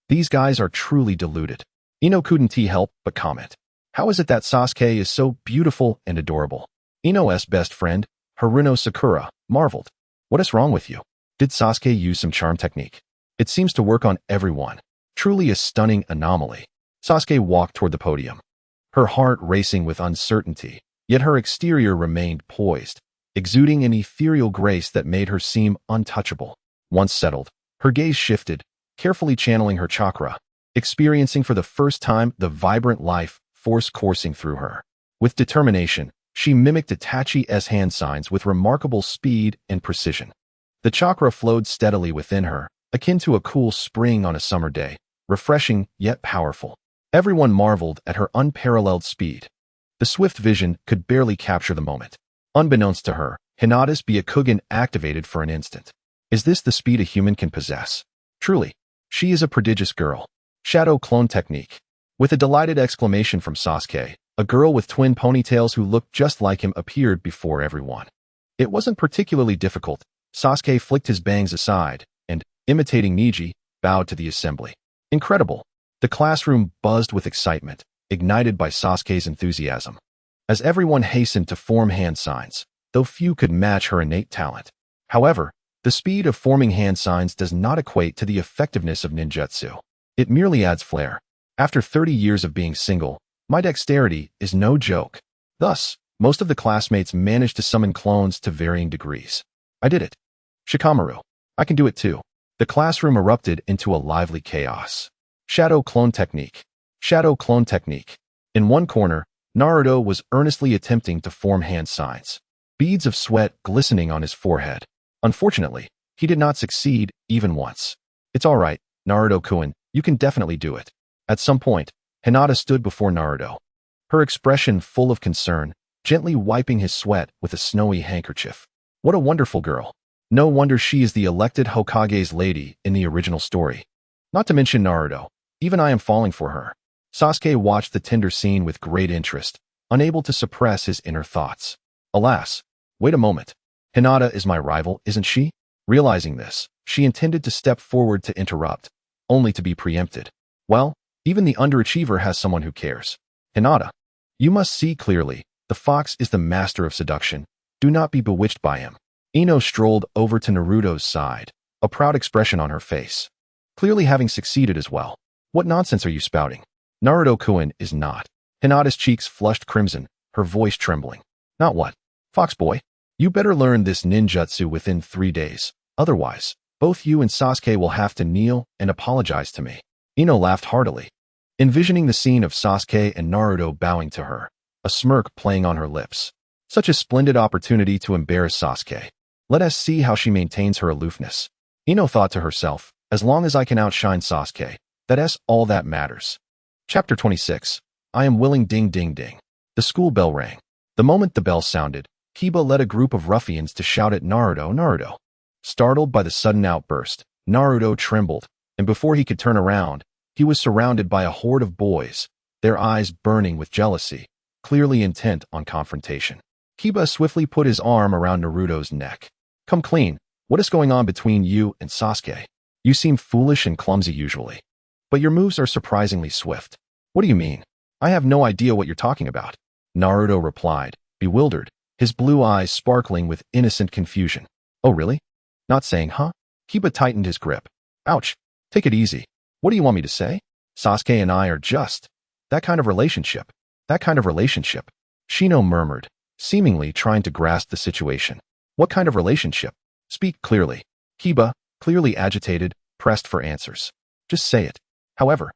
These guys are truly deluded. Ino couldn't help but comment. How is it that Sasuke is so beautiful and adorable? Ino's best friend, Haruno Sakura, marveled. What is wrong with you? Did Sasuke use some charm technique? It seems to work on everyone. Truly a stunning anomaly. Sasuke walked toward the podium, her heart racing with uncertainty, yet her exterior remained poised, exuding an ethereal grace that made her seem untouchable. Once settled, her gaze shifted, carefully channeling her chakra, experiencing for the first time the vibrant life force coursing through her. With determination, she mimicked Itachi's hand signs with remarkable speed and precision. The chakra flowed steadily within her, akin to a cool spring on a summer day, refreshing yet powerful. Everyone marveled at her unparalleled speed. The swift vision could barely capture the moment. Unbeknownst to her, Hinata's Byakugan activated for an instant. Is this the speed a human can possess? Truly, she is a prodigious girl. Shadow clone technique. With a delighted exclamation from Sasuke, a girl with twin ponytails who looked just like him appeared before everyone. It wasn't particularly difficult. Sasuke flicked his bangs aside and, imitating Niji, bowed to the assembly. Incredible. The classroom buzzed with excitement, ignited by Sasuke's enthusiasm. As everyone hastened to form hand signs, though few could match her innate talent. However, the speed of forming hand signs does not equate to the effectiveness of ninjutsu. It merely adds flair. After 30 years of being single, my dexterity is no joke. Thus, most of the classmates managed to summon clones to varying degrees. I did it. Shikamaru, I can do it too. The classroom erupted into a lively chaos. Shadow clone technique. Shadow clone technique. In one corner, Naruto was earnestly attempting to form hand signs, beads of sweat glistening on his forehead. Unfortunately, he did not succeed even once. It's all right, Naruto-kun, you can definitely do it. At some point, Hinata stood before Naruto, her expression full of concern, gently wiping his sweat with a snowy handkerchief. What a wonderful girl. No wonder she is the elected Hokage's lady in the original story. Not to mention Naruto, even I am falling for her. Sasuke watched the tender scene with great interest, unable to suppress his inner thoughts. Alas, wait a moment. Hinata is my rival, isn't she? Realizing this, she intended to step forward to interrupt, only to be preempted. Well, even the underachiever has someone who cares. Hinata, you must see clearly, the fox is the master of seduction. Do not be bewitched by him. Ino strolled over to Naruto's side, a proud expression on her face, clearly having succeeded as well. What nonsense are you spouting? Naruto-kun is not. Hinata's cheeks flushed crimson, her voice trembling. Not what? Fox boy, you better learn this ninjutsu within 3 days. Otherwise, both you and Sasuke will have to kneel and apologize to me. Ino laughed heartily, envisioning the scene of Sasuke and Naruto bowing to her, a smirk playing on her lips. Such a splendid opportunity to embarrass Sasuke. Let us see how she maintains her aloofness. Ino thought to herself, as long as I can outshine Sasuke, that's all that matters. Chapter 26. I am willing. Ding ding ding. The school bell rang. The moment the bell sounded, Kiba led a group of ruffians to shout at Naruto. Naruto. Startled by the sudden outburst, Naruto trembled, and before he could turn around, he was surrounded by a horde of boys, their eyes burning with jealousy, clearly intent on confrontation. Kiba swiftly put his arm around Naruto's neck. Come clean. What is going on between you and Sasuke? You seem foolish and clumsy usually, but your moves are surprisingly swift. What do you mean? I have no idea what you're talking about. Naruto replied, bewildered, his blue eyes sparkling with innocent confusion. Oh really? Not saying, huh? Kiba tightened his grip. Ouch. Take it easy. What do you want me to say? Sasuke and I are just that kind of relationship. That kind of relationship. Shino murmured, seemingly trying to grasp the situation. What kind of relationship? Speak clearly. Kiba, clearly agitated, pressed for answers. Just say it. However,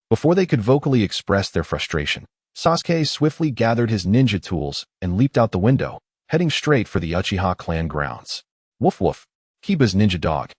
before they could vocally express their frustration, Sasuke swiftly gathered his ninja tools and leaped out the window, heading straight for the Uchiha clan grounds. Woof woof. Kiba's ninja dog,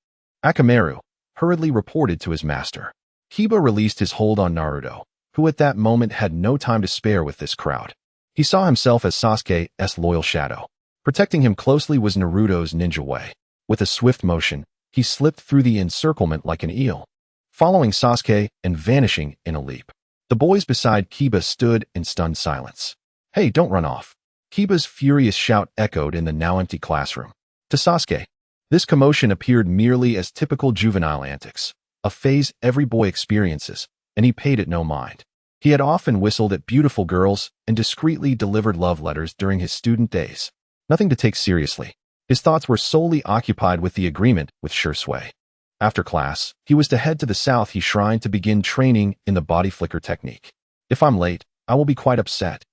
Akamaru, hurriedly reported to his master. Kiba released his hold on Naruto, who at that moment had no time to spare with this crowd. He saw himself as Sasuke's loyal shadow. Protecting him closely was Naruto's ninja way. With a swift motion, he slipped through the encirclement like an eel, following Sasuke and vanishing in a leap. The boys beside Kiba stood in stunned silence. Hey, don't run off. Kiba's furious shout echoed in the now empty classroom. To Sasuke, this commotion appeared merely as typical juvenile antics, a phase every boy experiences, and he paid it no mind. He had often whistled at beautiful girls and discreetly delivered love letters during his student days. Nothing to take seriously. His thoughts were solely occupied with the agreement with Shisui. After class, he was to head to the South Shrine to begin training in the body flicker technique. If I'm late, I will be quite upset.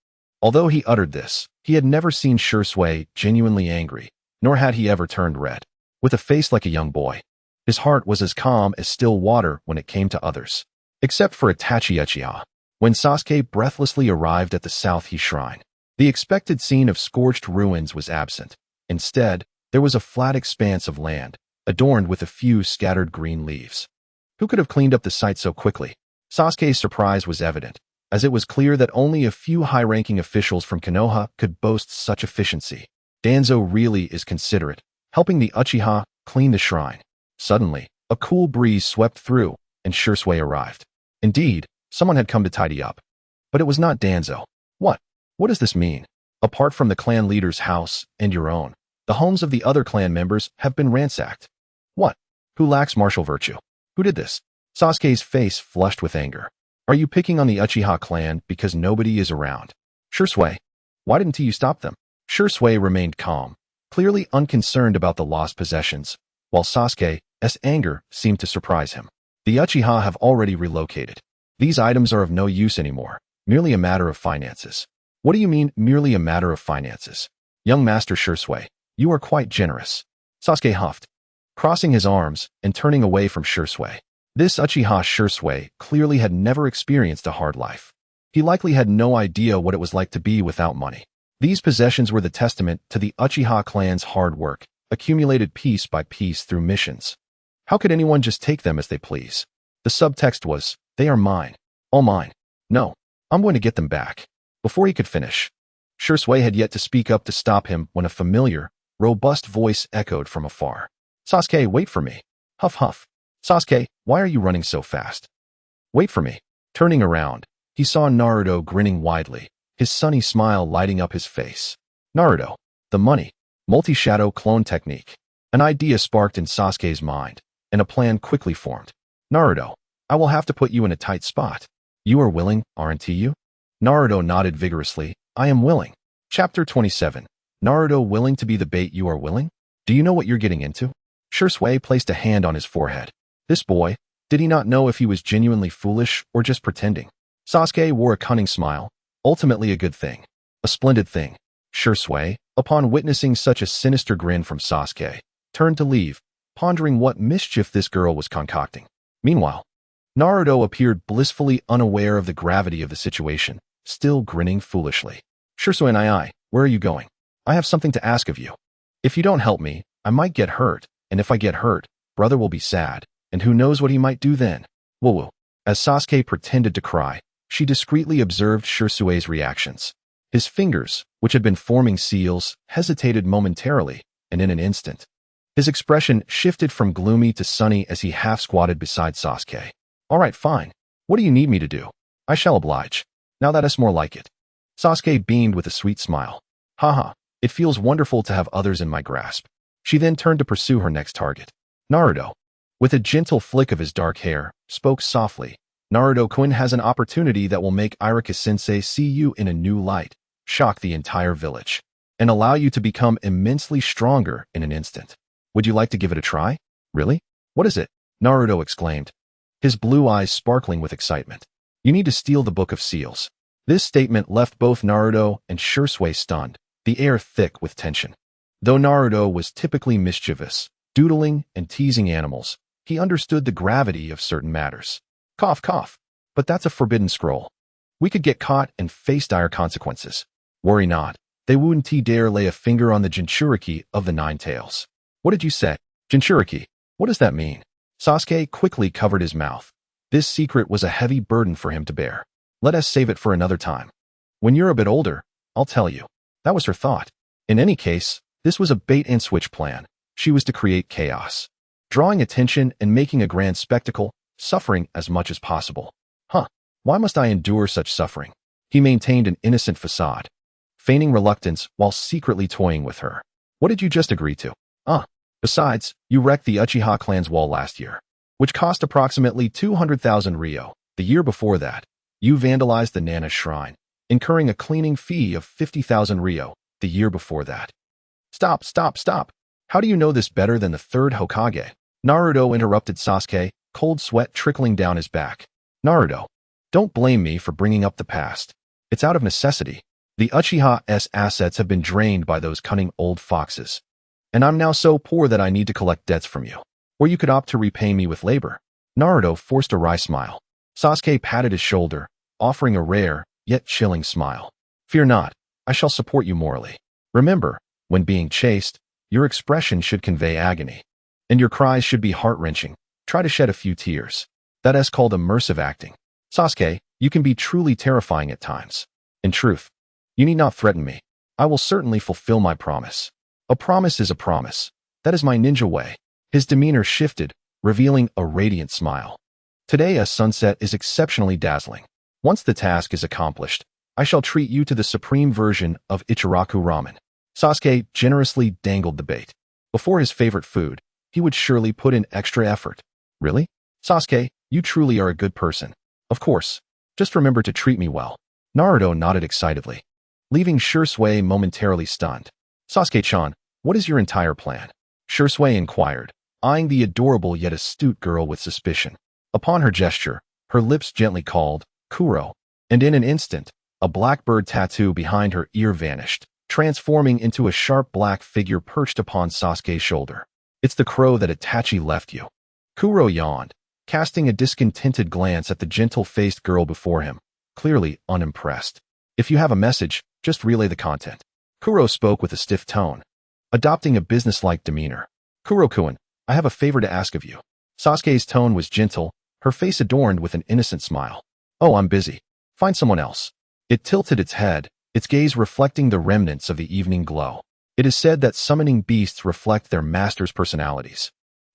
Although he uttered this, he had never seen Shisui genuinely angry, nor had he ever turned red. With a face like a young boy, his heart was as calm as still water when it came to others. Except for Itachi Uchiha. When Sasuke breathlessly arrived at the South Shrine, the expected scene of scorched ruins was absent. Instead, there was a flat expanse of land, adorned with a few scattered green leaves. Who could have cleaned up the site so quickly? Sasuke's surprise was evident, as it was clear that only a few high-ranking officials from Konoha could boast such efficiency. Danzo really is considerate, helping the Uchiha clean the shrine. Suddenly, a cool breeze swept through, and Shisui arrived. Indeed, someone had come to tidy up. But it was not Danzo. What? What does this mean? Apart from the clan leader's house and your own, the homes of the other clan members have been ransacked. What? Who lacks martial virtue? Who did this? Sasuke's face flushed with anger. Are you picking on the Uchiha clan because nobody is around? Shisui, why didn't you stop them? Shisui remained calm, clearly unconcerned about the lost possessions, while Sasuke's anger seemed to surprise him. The Uchiha have already relocated. These items are of no use anymore, merely a matter of finances. What do you mean, merely a matter of finances? Young Master Shisui, you are quite generous. Sasuke huffed, crossing his arms and turning away from Shisui. This Uchiha Shisui clearly had never experienced a hard life. He likely had no idea what it was like to be without money. These possessions were the testament to the Uchiha clan's hard work, accumulated piece by piece through missions. How could anyone just take them as they please? The subtext was, they are mine. All mine. No, I'm going to get them back. Before he could finish, Shisui had yet to speak up to stop him when a familiar, robust voice echoed from afar. Sasuke, wait for me. Huff huff. Sasuke, why are you running so fast? Wait for me. Turning around, he saw Naruto grinning widely, his sunny smile lighting up his face. Naruto, the money, multi-shadow clone technique. An idea sparked in Sasuke's mind, and a plan quickly formed. Naruto, I will have to put you in a tight spot. You are willing, aren't you? Naruto nodded vigorously. I am willing. Chapter 27. Naruto willing to be the bait you are willing? Do you know what you're getting into? Shisui placed a hand on his forehead. This boy, did he not know if he was genuinely foolish or just pretending? Sasuke wore a cunning smile, ultimately a good thing. A splendid thing. Shisui, upon witnessing such a sinister grin from Sasuke, turned to leave, pondering what mischief this girl was concocting. Meanwhile, Naruto appeared blissfully unaware of the gravity of the situation, still grinning foolishly. Shisui and I, where are you going? I have something to ask of you. If you don't help me, I might get hurt, and if I get hurt, brother will be sad, and who knows what he might do then. Woo-woo. As Sasuke pretended to cry, she discreetly observed Shisui's reactions. His fingers, which had been forming seals, hesitated momentarily, and in an instant, his expression shifted from gloomy to sunny as he half-squatted beside Sasuke. All right, fine. What do you need me to do? I shall oblige. Now that is more like it. Sasuke beamed with a sweet smile. Haha, it feels wonderful to have others in my grasp. She then turned to pursue her next target. Naruto, with a gentle flick of his dark hair, spoke softly. Naruto-kun has an opportunity that will make Iruka-sensei see you in a new light, shock the entire village, and allow you to become immensely stronger in an instant. Would you like to give it a try? Really? What is it? Naruto exclaimed, his blue eyes sparkling with excitement. You need to steal the Book of Seals. This statement left both Naruto and Shisui stunned, the air thick with tension. Though Naruto was typically mischievous, doodling and teasing animals, he understood the gravity of certain matters. Cough, cough. But that's a forbidden scroll. We could get caught and face dire consequences. Worry not. They wouldn't dare lay a finger on the Jinchuriki of the Nine Tails. What did you say? Jinchuriki? What does that mean? Sasuke quickly covered his mouth. This secret was a heavy burden for him to bear. Let us save it for another time. When you're a bit older, I'll tell you. That was her thought. In any case, this was a bait-and-switch plan. She was to create chaos, drawing attention and making a grand spectacle, suffering as much as possible. Huh, why must I endure such suffering? He maintained an innocent facade, feigning reluctance while secretly toying with her. What did you just agree to? Besides, you wrecked the Uchiha clan's wall last year, which cost approximately 200,000 Ryo. The year before that, you vandalized the Nana Shrine, incurring a cleaning fee of 50,000 Ryo. The year before that. Stop, stop, stop. How do you know this better than the third Hokage? Naruto interrupted Sasuke, cold sweat trickling down his back. Naruto, don't blame me for bringing up the past. It's out of necessity. The Uchiha's assets have been drained by those cunning old foxes. And I'm now so poor that I need to collect debts from you. Or you could opt to repay me with labor. Naruto forced a wry smile. Sasuke patted his shoulder, offering a rare, yet chilling smile. Fear not, I shall support you morally. Remember, when being chased, your expression should convey agony. And your cries should be heart-wrenching. Try to shed a few tears. That is called immersive acting. Sasuke, you can be truly terrifying at times. In truth, you need not threaten me. I will certainly fulfill my promise. A promise is a promise. That is my ninja way. His demeanor shifted, revealing a radiant smile. Today a sunset is exceptionally dazzling. Once the task is accomplished, I shall treat you to the supreme version of Ichiraku ramen. Sasuke generously dangled the bait. Before his favorite food, he would surely put in extra effort. Really? Sasuke, you truly are a good person. Of course. Just remember to treat me well. Naruto nodded excitedly, leaving Shisui momentarily stunned. Sasuke-chan, what is your entire plan? Shisui inquired, eyeing the adorable yet astute girl with suspicion. Upon her gesture, her lips gently called, Kuro, and in an instant, a blackbird tattoo behind her ear vanished, transforming into a sharp black figure perched upon Sasuke's shoulder. It's the crow that Itachi left you. Kuro yawned, casting a discontented glance at the gentle-faced girl before him, clearly unimpressed. If you have a message, just relay the content. Kuro spoke with a stiff tone, adopting a businesslike demeanor. Kuro-kun, I have a favor to ask of you. Sasuke's tone was gentle, her face adorned with an innocent smile. Oh, I'm busy. Find someone else. It tilted its head, its gaze reflecting the remnants of the evening glow. It is said that summoning beasts reflect their masters' personalities.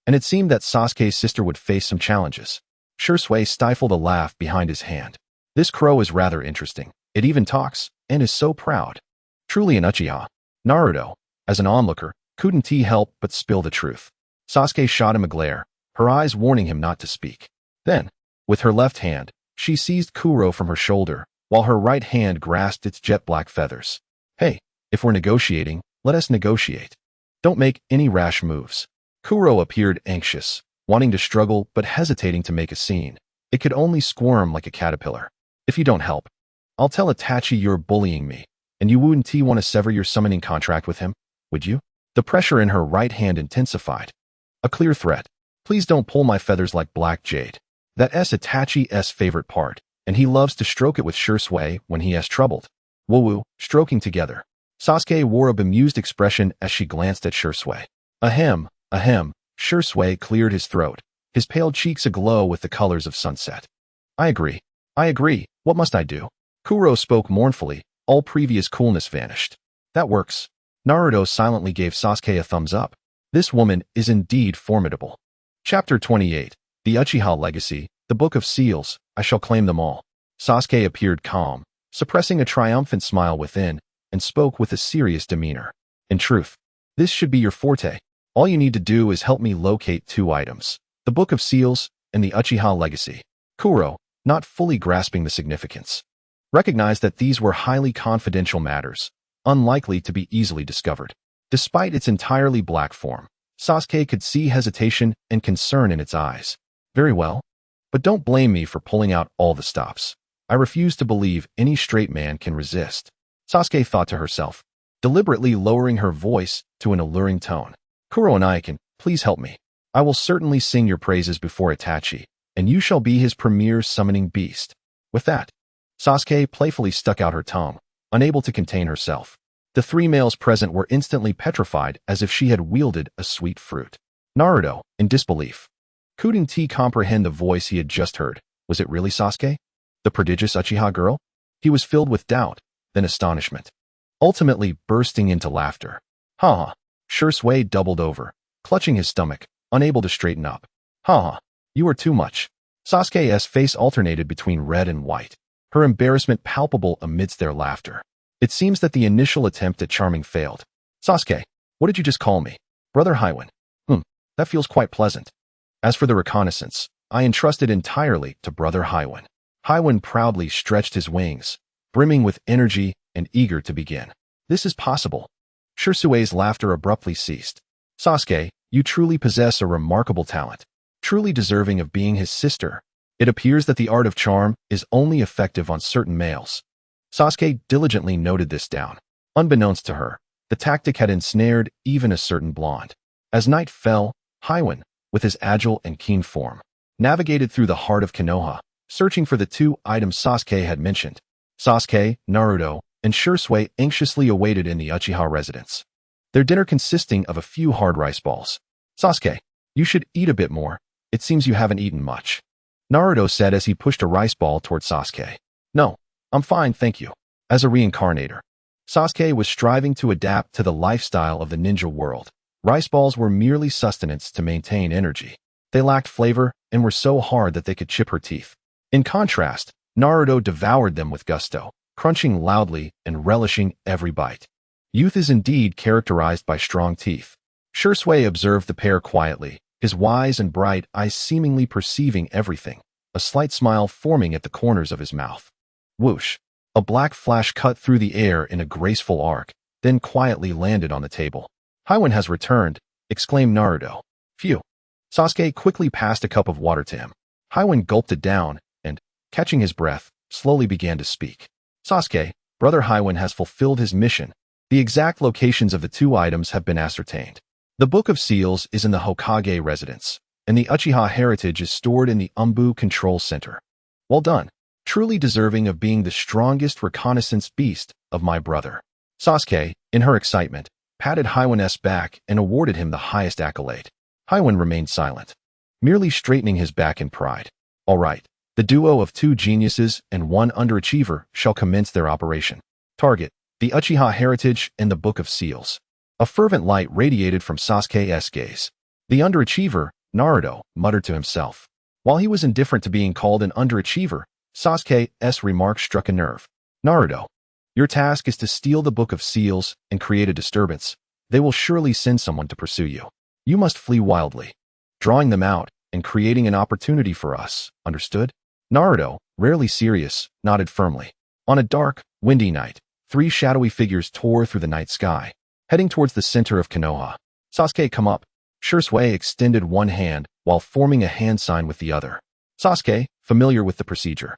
And it seemed that Sasuke's sister would face some challenges. Shisui stifled a laugh behind his hand. This crow is rather interesting. It even talks, and is so proud. Truly an Uchiha. Naruto, as an onlooker, couldn't he help but spill the truth. Sasuke shot him a glare, her eyes warning him not to speak. Then, with her left hand, she seized Kuro from her shoulder, while her right hand grasped its jet-black feathers. Hey, if we're negotiating, let us negotiate. Don't make any rash moves. Kuro appeared anxious, wanting to struggle but hesitating to make a scene. It could only squirm like a caterpillar. If you don't help, I'll tell Itachi you're bullying me. And you wouldn't want to sever your summoning contract with him, would you? The pressure in her right hand intensified. A clear threat. Please don't pull my feathers like black jade. That's Itachi's favorite part, and he loves to stroke it with Shisui when he has troubled. Woo-woo, stroking together. Sasuke wore a bemused expression as she glanced at Shisui. Ahem, ahem. Shisui cleared his throat, his pale cheeks aglow with the colors of sunset. I agree. I agree. What must I do? Kuro spoke mournfully. All previous coolness vanished. That works. Naruto silently gave Sasuke a thumbs up. This woman is indeed formidable. Chapter 28. The Uchiha Legacy, the Book of Seals, I shall claim them all. Sasuke appeared calm, suppressing a triumphant smile within, and spoke with a serious demeanor. In truth, this should be your forte. All you need to do is help me locate 2 items, the Book of Seals and the Uchiha Legacy. Kuro, not fully grasping the significance, recognized that these were highly confidential matters, unlikely to be easily discovered. Despite its entirely black form, Sasuke could see hesitation and concern in its eyes. Very well, but don't blame me for pulling out all the stops. I refuse to believe any straight man can resist. Sasuke thought to herself, deliberately lowering her voice to an alluring tone. Kuro and I can, please help me. I will certainly sing your praises before Itachi, and you shall be his premier summoning beast. With that, Sasuke playfully stuck out her tongue, unable to contain herself. The 3 males present were instantly petrified as if she had wielded a sweet fruit. Naruto, in disbelief, couldn't comprehend the voice he had just heard. Was it really Sasuke, the prodigious Uchiha girl? He was filled with doubt, then astonishment, ultimately bursting into laughter. Ha! Shisui doubled over, clutching his stomach, unable to straighten up. Ha! You are too much. Sasuke's face alternated between red and white, her embarrassment palpable amidst their laughter. It seems that the initial attempt at charming failed. Sasuke, what did you just call me? Brother Haiwan. That feels quite pleasant. As for the reconnaissance, I entrusted entirely to Brother Haiwan. Haiwan proudly stretched his wings, brimming with energy and eager to begin. This is possible. Shisui's laughter abruptly ceased. Sasuke, you truly possess a remarkable talent, truly deserving of being his sister. It appears that the art of charm is only effective on certain males. Sasuke diligently noted this down. Unbeknownst to her, the tactic had ensnared even a certain blonde. As night fell, Haiwan, with his agile and keen form, navigated through the heart of Konoha, searching for the 2 items Sasuke had mentioned. Sasuke, Naruto, and Shisui anxiously awaited in the Uchiha residence, their dinner consisting of a few hard rice balls. Sasuke, you should eat a bit more. It seems you haven't eaten much, Naruto said as he pushed a rice ball toward Sasuke. No, I'm fine, thank you. As a reincarnator, Sasuke was striving to adapt to the lifestyle of the ninja world. Rice balls were merely sustenance to maintain energy. They lacked flavor and were so hard that they could chip her teeth. In contrast, Naruto devoured them with gusto, crunching loudly and relishing every bite. Youth is indeed characterized by strong teeth. Shisui observed the pair quietly, his wise and bright eyes seemingly perceiving everything, a slight smile forming at the corners of his mouth. Whoosh! A black flash cut through the air in a graceful arc, then quietly landed on the table. Haiwan has returned, exclaimed Naruto. Phew! Sasuke quickly passed a cup of water to him. Haiwan gulped it down and, catching his breath, slowly began to speak. Sasuke, Brother Haiwan has fulfilled his mission. The exact locations of the 2 items have been ascertained. The Book of Seals is in the Hokage residence, and the Uchiha heritage is stored in the Umbu Control Center. Well done. Truly deserving of being the strongest reconnaissance beast of my brother. Sasuke, in her excitement, patted Haiwan's back and awarded him the highest accolade. Haiwan remained silent, merely straightening his back in pride. All right, the duo of 2 geniuses and 1 underachiever shall commence their operation. Target, the Uchiha heritage and the Book of Seals. A fervent light radiated from Sasuke's gaze. The underachiever, Naruto, muttered to himself. While he was indifferent to being called an underachiever, Sasuke's remark struck a nerve. Naruto, your task is to steal the Book of Seals and create a disturbance. They will surely send someone to pursue you. You must flee wildly, drawing them out and creating an opportunity for us, understood? Naruto, rarely serious, nodded firmly. On a dark, windy night, 3 shadowy figures tore through the night sky, heading towards the center of Konoha. Sasuke, come up. Shisui extended one hand while forming a hand sign with the other. Sasuke, familiar with the procedure,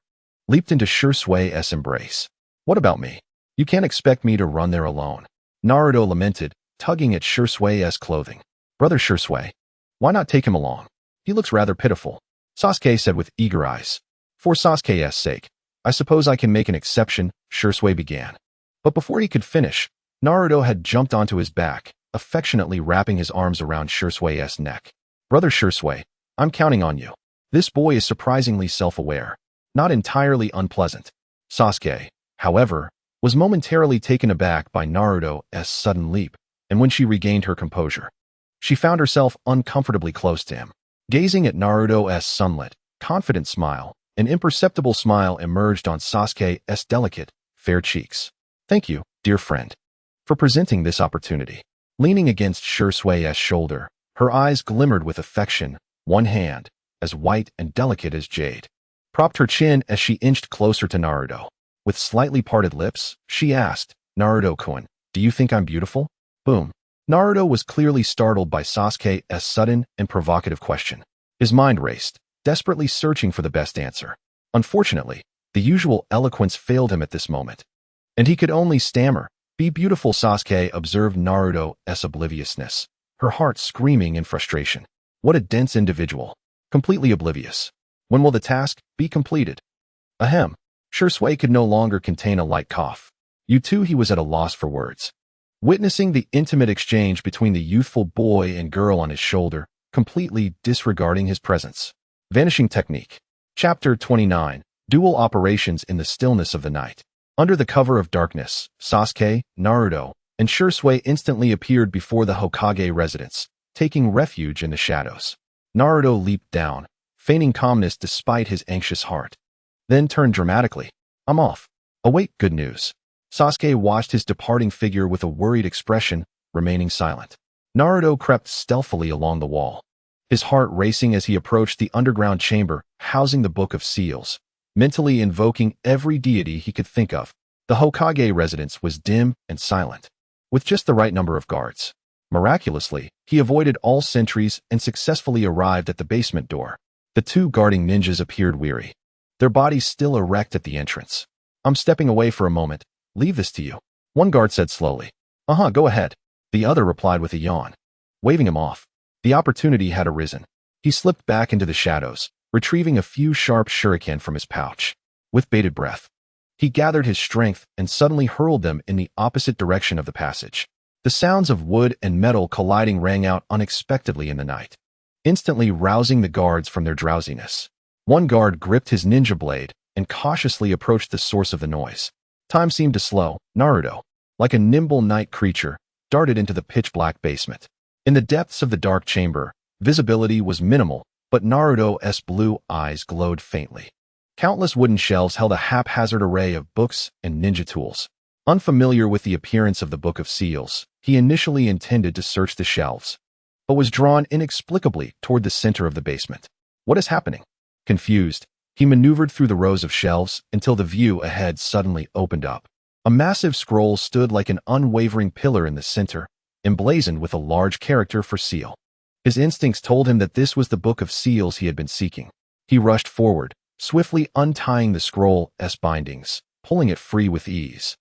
leaped into Shisui's embrace. What about me? You can't expect me to run there alone. Naruto lamented, tugging at Shisui's clothing. Brother Shisui, why not take him along? He looks rather pitiful, Sasuke said with eager eyes. For Sasuke's sake, I suppose I can make an exception, Shisui began. But before he could finish, Naruto had jumped onto his back, affectionately wrapping his arms around Shisui's neck. Brother Shisui, I'm counting on you. This boy is surprisingly self-aware, not entirely unpleasant. Sasuke, however, was momentarily taken aback by Naruto's sudden leap, and when she regained her composure, she found herself uncomfortably close to him. Gazing at Naruto's sunlit, confident smile, an imperceptible smile emerged on Sasuke's delicate, fair cheeks. Thank you, dear friend, for presenting this opportunity. Leaning against Shisui's shoulder, Her eyes glimmered with affection, one hand, as white and delicate as jade, propped her chin as she inched closer to Naruto. With slightly parted lips, she asked, "Naruto-kun, do you think I'm beautiful?" Boom. Naruto was clearly startled by Sasuke's sudden and provocative question. His mind raced, desperately searching for the best answer. Unfortunately, the usual eloquence failed him at this moment, and he could only stammer, "Be beautiful." Sasuke observed Naruto's obliviousness, her heart screaming in frustration. What a dense individual. Completely oblivious. When will the task be completed? Ahem. Shisui could no longer contain a light cough. You too, he was at a loss for words. Witnessing the intimate exchange between the youthful boy and girl on his shoulder, completely disregarding his presence. Vanishing Technique. Chapter 29. Dual Operations in the Stillness of the Night. Under the cover of darkness, Sasuke, Naruto, and Shisui instantly appeared before the Hokage residence, taking refuge in the shadows. Naruto leaped down, feigning calmness despite his anxious heart. Then turned dramatically. "I'm off." "Await good news." Sasuke watched his departing figure with a worried expression, remaining silent. Naruto crept stealthily along the wall, his heart racing as he approached the underground chamber housing the Book of Seals, mentally invoking every deity he could think of. The Hokage residence was dim and silent, with just the right number of guards. Miraculously, he avoided all sentries and successfully arrived at the basement door. The two guarding ninjas appeared weary, their bodies still erect at the entrance. "I'm stepping away for a moment. Leave this to you," one guard said slowly. Go ahead," the other replied with a yawn, waving him off. The opportunity had arisen. He slipped back into the shadows, retrieving a few sharp shuriken from his pouch. With bated breath, he gathered his strength and suddenly hurled them in the opposite direction of the passage. The sounds of wood and metal colliding rang out unexpectedly in the night, instantly rousing the guards from their drowsiness. One guard gripped his ninja blade and cautiously approached the source of the noise. Time seemed to slow. Naruto, like a nimble night creature, darted into the pitch-black basement. In the depths of the dark chamber, visibility was minimal, but Naruto's blue eyes glowed faintly. Countless wooden shelves held a haphazard array of books and ninja tools. Unfamiliar with the appearance of the Book of Seals, he initially intended to search the shelves, but was drawn inexplicably toward the center of the basement. What is happening? Confused, he maneuvered through the rows of shelves until the view ahead suddenly opened up. A massive scroll stood like an unwavering pillar in the center, emblazoned with a large character for seal. His instincts told him that this was the Book of Seals he had been seeking. He rushed forward, swiftly untying the scroll's bindings, pulling it free with ease.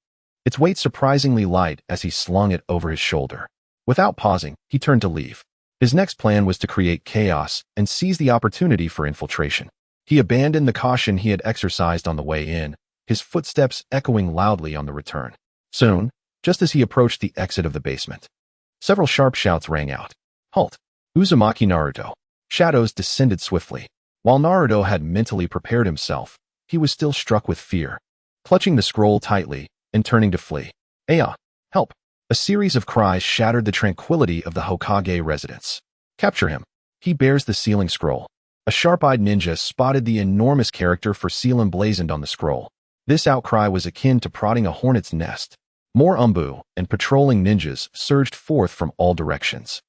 Its weight surprisingly light as he slung it over his shoulder. Without pausing, he turned to leave. His next plan was to create chaos and seize the opportunity for infiltration. He abandoned the caution he had exercised on the way in, his footsteps echoing loudly on the return. Soon, just as he approached the exit of the basement, several sharp shouts rang out. "Halt! Uzumaki Naruto!" Shadows descended swiftly. While Naruto had mentally prepared himself, he was still struck with fear. Clutching the scroll tightly and turning to flee. "Aya! Help!" A series of cries shattered the tranquility of the Hokage residence. "Capture him! He bears the sealing scroll." A sharp-eyed ninja spotted the enormous character for seal emblazoned on the scroll. This outcry was akin to prodding a hornet's nest. More umbu and patrolling ninjas surged forth from all directions.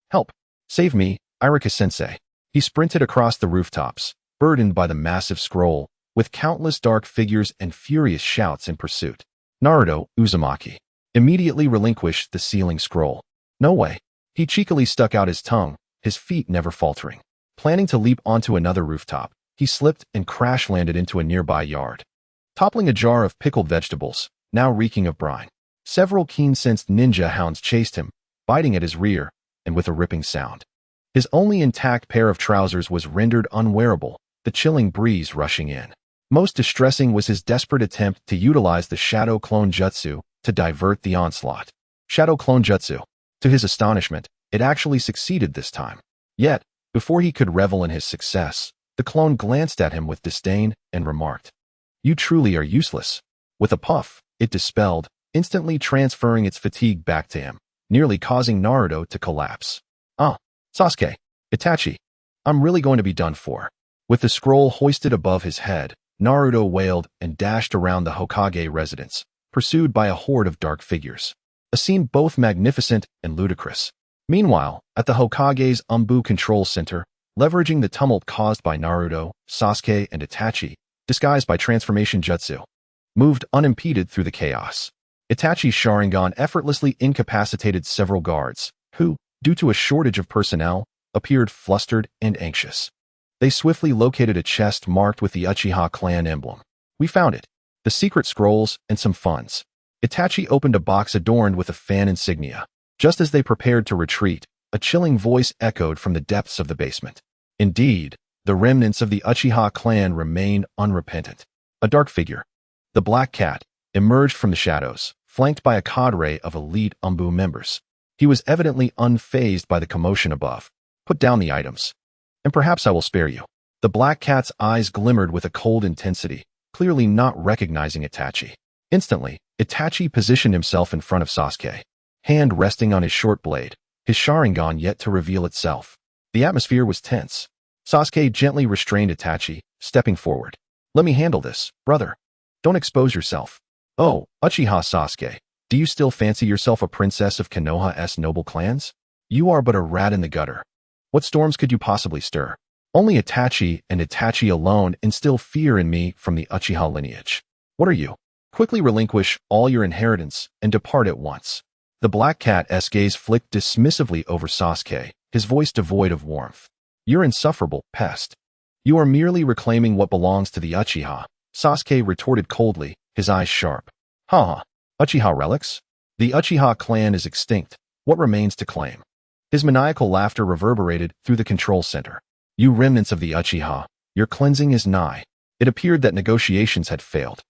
"Help! Save me, Irika-sensei!" He sprinted across the rooftops, burdened by the massive scroll, with countless dark figures and furious shouts in pursuit. Naruto, Uzumaki, immediately relinquished the sealing scroll. "No way." He cheekily stuck out his tongue, his feet never faltering. Planning to leap onto another rooftop, he slipped and crash-landed into a nearby yard, toppling a jar of pickled vegetables, now reeking of brine. Several keen-sensed ninja hounds chased him, biting at his rear, and with a ripping sound. His only intact pair of trousers was rendered unwearable, the chilling breeze rushing in. Most distressing was his desperate attempt to utilize the Shadow Clone Jutsu to divert the onslaught. Shadow Clone Jutsu. To his astonishment, it actually succeeded this time. Yet, before he could revel in his success, the clone glanced at him with disdain and remarked, "You truly are useless." With a puff, it dispelled, instantly transferring its fatigue back to him, nearly causing Naruto to collapse. Sasuke, Itachi, I'm really going to be done for." With the scroll hoisted above his head, Naruto wailed and dashed around the Hokage residence, pursued by a horde of dark figures. A scene both magnificent and ludicrous. Meanwhile, at the Hokage's control center, leveraging the tumult caused by Naruto, Sasuke, and Itachi, disguised by transformation jutsu, moved unimpeded through the chaos. Itachi's Sharingan effortlessly incapacitated several guards, who, due to a shortage of personnel, appeared flustered and anxious. They swiftly located a chest marked with the Uchiha clan emblem. We found it. The secret scrolls and some funds. Itachi opened a box adorned with a fan insignia. Just as they prepared to retreat, a chilling voice echoed from the depths of the basement. Indeed, the remnants of the Uchiha clan remained unrepentant. A dark figure, the Black Cat, emerged from the shadows, flanked by a cadre of elite members. He was evidently unfazed by the commotion above. Put down the items, and perhaps I will spare you. The Black Cat's eyes glimmered with a cold intensity, clearly not recognizing Itachi. Instantly, Itachi positioned himself in front of Sasuke, hand resting on his short blade, his Sharingan yet to reveal itself. The atmosphere was tense. Sasuke gently restrained Itachi, stepping forward. Let me handle this, brother. Don't expose yourself. Oh, Uchiha Sasuke, do you still fancy yourself a princess of Konoha's noble clans? You are but a rat in the gutter. What storms could you possibly stir? Only Itachi and Itachi alone instill fear in me from the Uchiha lineage. What are you? Quickly relinquish all your inheritance and depart at once. The Black Cat's gaze flicked dismissively over Sasuke, his voice devoid of warmth. You're insufferable, pest. You are merely reclaiming what belongs to the Uchiha, Sasuke retorted coldly, his eyes sharp. Ha! Uchiha relics? The Uchiha clan is extinct. What remains to claim? His maniacal laughter reverberated through the control center. You remnants of the Uchiha, your cleansing is nigh. It appeared that negotiations had failed.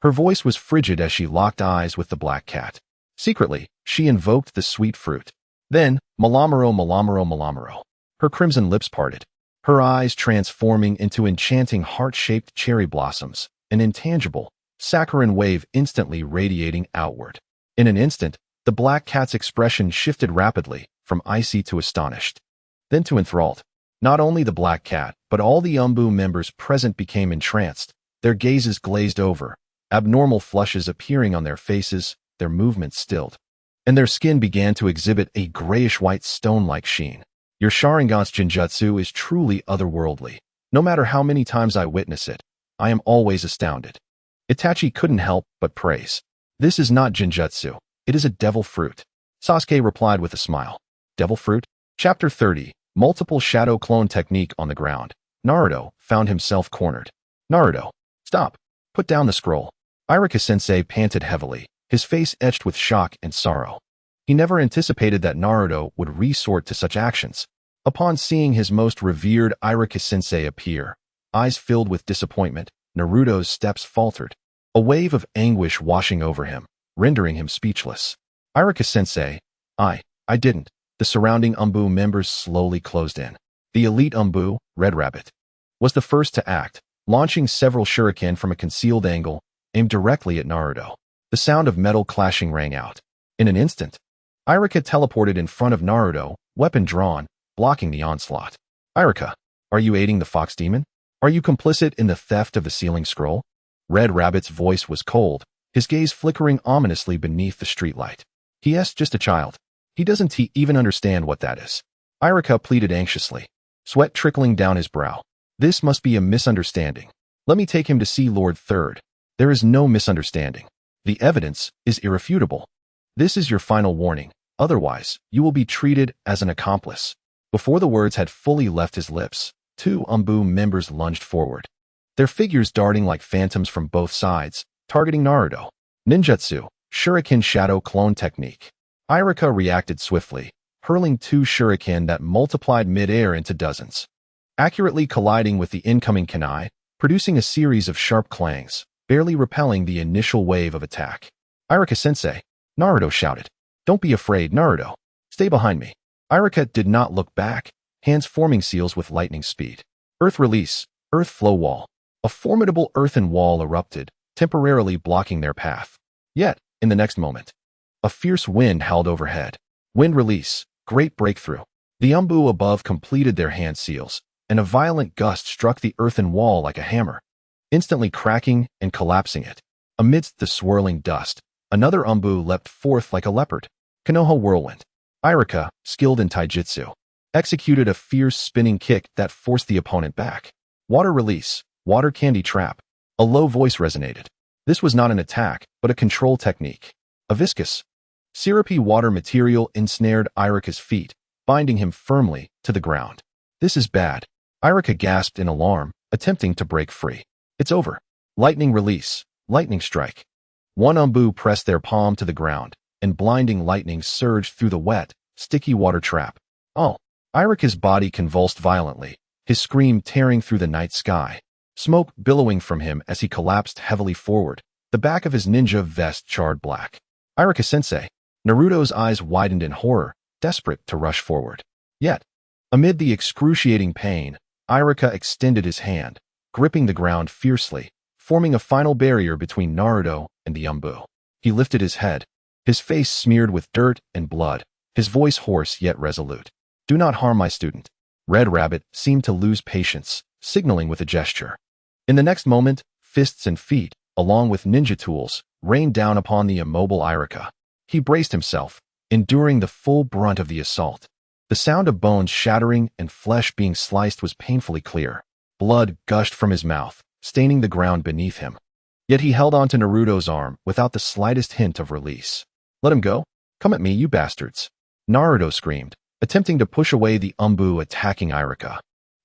Her voice was frigid as she locked eyes with the Black Cat. Secretly, she invoked the sweet fruit. Then, Malamuro Malamuro Malamuro. Her crimson lips parted, her eyes transforming into enchanting heart-shaped cherry blossoms, an intangible, saccharine wave instantly radiating outward. In an instant, the Black Cat's expression shifted rapidly, from icy to astonished, then to enthralled. Not only the Black Cat, but all the members present became entranced, their gazes glazed over, abnormal flushes appearing on their faces, their movements stilled, and their skin began to exhibit a grayish-white stone-like sheen. Your Sharingan's Jinjutsu is truly otherworldly. No matter how many times I witness it, I am always astounded. Itachi couldn't help but praise. This is not Jinjutsu, it is a devil fruit. Sasuke replied with a smile. Devil fruit? Chapter 30, Multiple Shadow Clone Technique on the ground. Naruto found himself cornered. Naruto, stop. Put down the scroll. Iruka-sensei panted heavily, his face etched with shock and sorrow. He never anticipated that Naruto would resort to such actions. Upon seeing his most revered Iruka-sensei appear, eyes filled with disappointment, Naruto's steps faltered, a wave of anguish washing over him, rendering him speechless. Iruka-sensei, I didn't. The surrounding members slowly closed in. The elite Red Rabbit, was the first to act, launching several shuriken from a concealed angle, aimed directly at Naruto. The sound of metal clashing rang out. In an instant, Iruka teleported in front of Naruto, weapon drawn, blocking the onslaught. Iruka, are you aiding the fox demon? Are you complicit in the theft of the sealing scroll? Red Rabbit's voice was cold, his gaze flickering ominously beneath the streetlight. He's just a child. He doesn't even understand what that is. Iruka pleaded anxiously, sweat trickling down his brow. This must be a misunderstanding. Let me take him to see Lord Third. There is no misunderstanding. The evidence is irrefutable. This is your final warning. Otherwise, you will be treated as an accomplice. Before the words had fully left his lips, two members lunged forward, their figures darting like phantoms from both sides, targeting Naruto. Ninjutsu, Shuriken Shadow Clone Technique. Iruka reacted swiftly, hurling two shuriken that multiplied mid-air into dozens, accurately colliding with the incoming kunai, producing a series of sharp clangs, barely repelling the initial wave of attack. Iruka-sensei, Naruto shouted. Don't be afraid, Naruto. Stay behind me. Iruka did not look back, hands forming seals with lightning speed. Earth release, earth flow wall. A formidable earthen wall erupted, temporarily blocking their path. Yet, in the next moment, a fierce wind howled overhead. Wind release, great breakthrough. The above completed their hand seals, and a violent gust struck the earthen wall like a hammer, instantly cracking and collapsing it. Amidst the swirling dust, another leapt forth like a leopard. Konoha Whirlwind. Irika, skilled in taijutsu, executed a fierce spinning kick that forced the opponent back. Water release, water candy trap. A low voice resonated. This was not an attack, but a control technique. A viscous, syrupy water material ensnared Irika's feet, binding him firmly to the ground. This is bad. Irika gasped in alarm, attempting to break free. It's over. Lightning release, lightning strike. One umbu pressed their palm to the ground, and blinding lightning surged through the wet, sticky water trap. Oh! Irika's body convulsed violently, his scream tearing through the night sky. Smoke billowing from him as he collapsed heavily forward, the back of his ninja vest charred black. Irika-sensei. Naruto's eyes widened in horror, desperate to rush forward. Yet, amid the excruciating pain, Irika extended his hand, gripping the ground fiercely, forming a final barrier between Naruto and the umbu. He lifted his head, his face smeared with dirt and blood, his voice hoarse yet resolute. Do not harm my student. Red Rabbit seemed to lose patience, signaling with a gesture. In the next moment, fists and feet, along with ninja tools, rained down upon the immobile Irika. He braced himself, enduring the full brunt of the assault. The sound of bones shattering and flesh being sliced was painfully clear. Blood gushed from his mouth, staining the ground beneath him. Yet he held on to Naruto's arm without the slightest hint of release. Let him go? Come at me, you bastards! Naruto screamed, attempting to push away the umbu attacking Irika,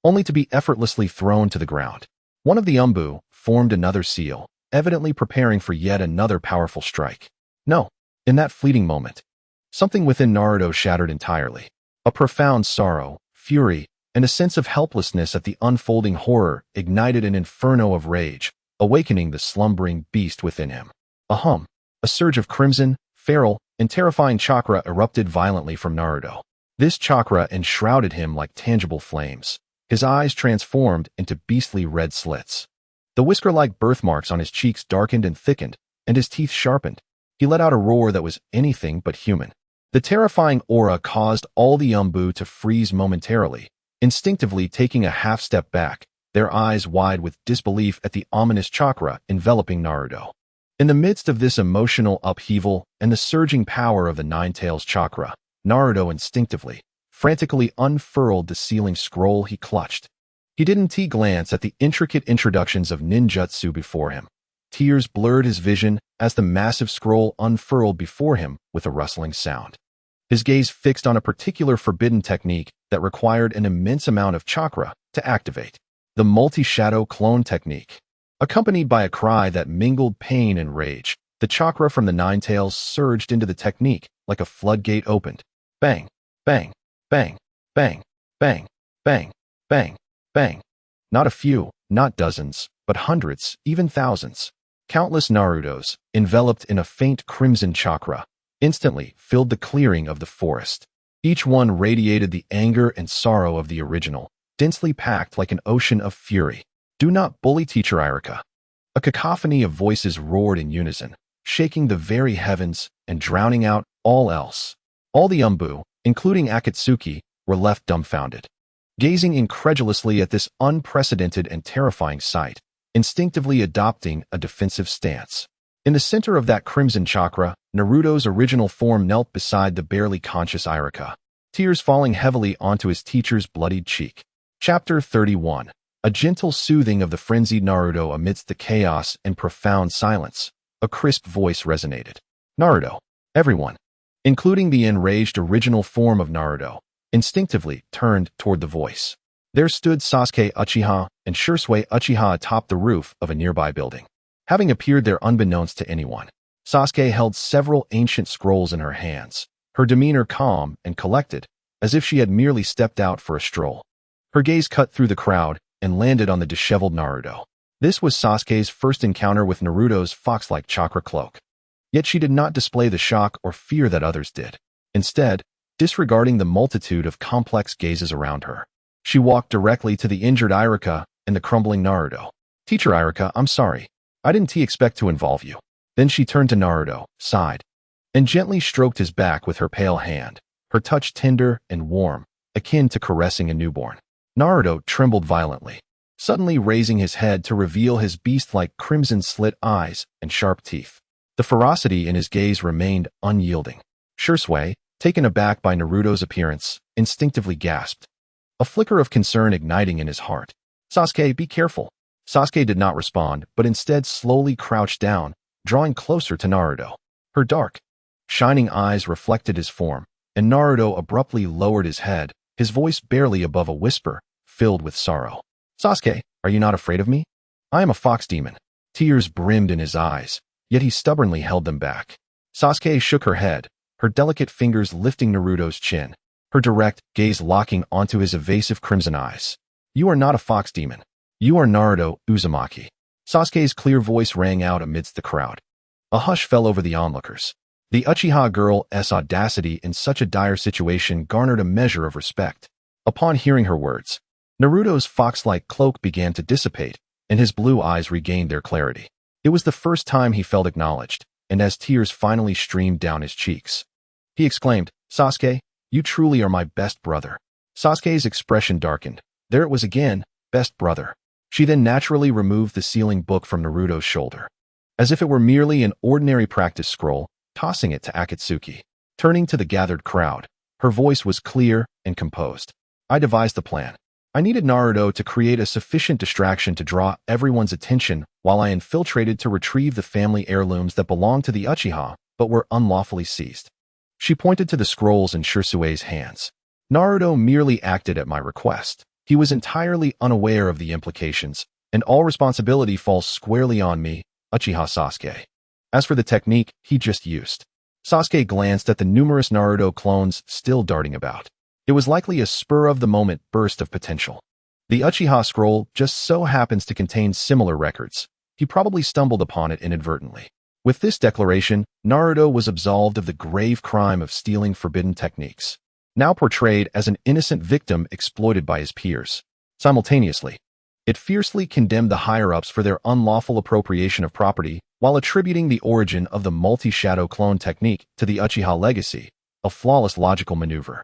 only to be effortlessly thrown to the ground. One of the umbu formed another seal, evidently preparing for yet another powerful strike. No, in that fleeting moment, something within Naruto shattered entirely. A profound sorrow, fury, and a sense of helplessness at the unfolding horror ignited an inferno of rage, awakening the slumbering beast within him. A surge of crimson, feral, and terrifying chakra erupted violently from Naruto. This chakra enshrouded him like tangible flames. His eyes transformed into beastly red slits. The whisker-like birthmarks on his cheeks darkened and thickened, and his teeth sharpened. He let out a roar that was anything but human. The terrifying aura caused all the umbu to freeze momentarily, instinctively taking a half-step back, their eyes wide with disbelief at the ominous chakra enveloping Naruto. In the midst of this emotional upheaval and the surging power of the Nine-Tails chakra, Naruto instinctively, frantically unfurled the sealing scroll he clutched. He didn't glance at the intricate introductions of ninjutsu before him. Tears blurred his vision as the massive scroll unfurled before him with a rustling sound. His gaze fixed on a particular forbidden technique that required an immense amount of chakra to activate. The multi-shadow clone technique. Accompanied by a cry that mingled pain and rage, the chakra from the Nine-Tails surged into the technique like a floodgate opened. Bang, bang, bang, bang, bang, bang, bang, bang. Not a few, not dozens, but hundreds, even thousands. Countless Narutos, enveloped in a faint crimson chakra, instantly filled the clearing of the forest. Each one radiated the anger and sorrow of the original, densely packed like an ocean of fury. Do not bully Teacher Irika. A cacophony of voices roared in unison, shaking the very heavens and drowning out all else. All the umbu, including Akatsuki, were left dumbfounded, gazing incredulously at this unprecedented and terrifying sight, instinctively adopting a defensive stance. In the center of that crimson chakra, Naruto's original form knelt beside the barely conscious Irika, tears falling heavily onto his teacher's bloodied cheek. Chapter 31. A gentle soothing of the frenzied Naruto amidst the chaos and profound silence. A crisp voice resonated. Naruto. Everyone, including the enraged original form of Naruto, instinctively turned toward the voice. There stood Sasuke Uchiha and Shisui Uchiha atop the roof of a nearby building. Having appeared there unbeknownst to anyone, Sasuke held several ancient scrolls in her hands, her demeanor calm and collected, as if she had merely stepped out for a stroll. Her gaze cut through the crowd and landed on the disheveled Naruto. This was Sasuke's first encounter with Naruto's fox-like chakra cloak. Yet she did not display the shock or fear that others did. Instead, disregarding the multitude of complex gazes around her, she walked directly to the injured Irika and the crumbling Naruto. Teacher Irika, I'm sorry. I didn't expect to involve you. Then she turned to Naruto, sighed, and gently stroked his back with her pale hand, her touch tender and warm, akin to caressing a newborn. Naruto trembled violently, suddenly raising his head to reveal his beast-like crimson-slit eyes and sharp teeth. The ferocity in his gaze remained unyielding. Shisui, taken aback by Naruto's appearance, instinctively gasped, a flicker of concern igniting in his heart. "Sasuke, be careful." Sasuke did not respond, but instead slowly crouched down, drawing closer to Naruto. Her dark, shining eyes reflected his form, and Naruto abruptly lowered his head, his voice barely above a whisper, filled with sorrow. "Sasuke, are you not afraid of me? I am a fox demon." Tears brimmed in his eyes, yet he stubbornly held them back. Sasuke shook her head, her delicate fingers lifting Naruto's chin, her direct gaze locking onto his evasive crimson eyes. "You are not a fox demon. You are Naruto Uzumaki." Sasuke's clear voice rang out amidst the crowd. A hush fell over the onlookers. The Uchiha girl's audacity in such a dire situation garnered a measure of respect. Upon hearing her words, Naruto's fox-like cloak began to dissipate, and his blue eyes regained their clarity. It was the first time he felt acknowledged, and as tears finally streamed down his cheeks, he exclaimed, "Sasuke, you truly are my best brother." Sasuke's expression darkened. There it was again, best brother. She then naturally removed the sealing book from Naruto's shoulder, as if it were merely an ordinary practice scroll, tossing it to Akatsuki. Turning to the gathered crowd, her voice was clear and composed. "I devised the plan. I needed Naruto to create a sufficient distraction to draw everyone's attention while I infiltrated to retrieve the family heirlooms that belonged to the Uchiha, but were unlawfully seized." She pointed to the scrolls in Shisui's hands. "Naruto merely acted at my request. He was entirely unaware of the implications, and all responsibility falls squarely on me, Uchiha Sasuke. As for the technique, he just used." Sasuke glanced at the numerous Naruto clones still darting about. It was likely a spur-of-the-moment burst of potential. The Uchiha scroll just so happens to contain similar records. He probably stumbled upon it inadvertently. With this declaration, Naruto was absolved of the grave crime of stealing forbidden techniques, now portrayed as an innocent victim exploited by his peers. Simultaneously, it fiercely condemned the higher-ups for their unlawful appropriation of property while attributing the origin of the multi-shadow clone technique to the Uchiha legacy, a flawless logical maneuver.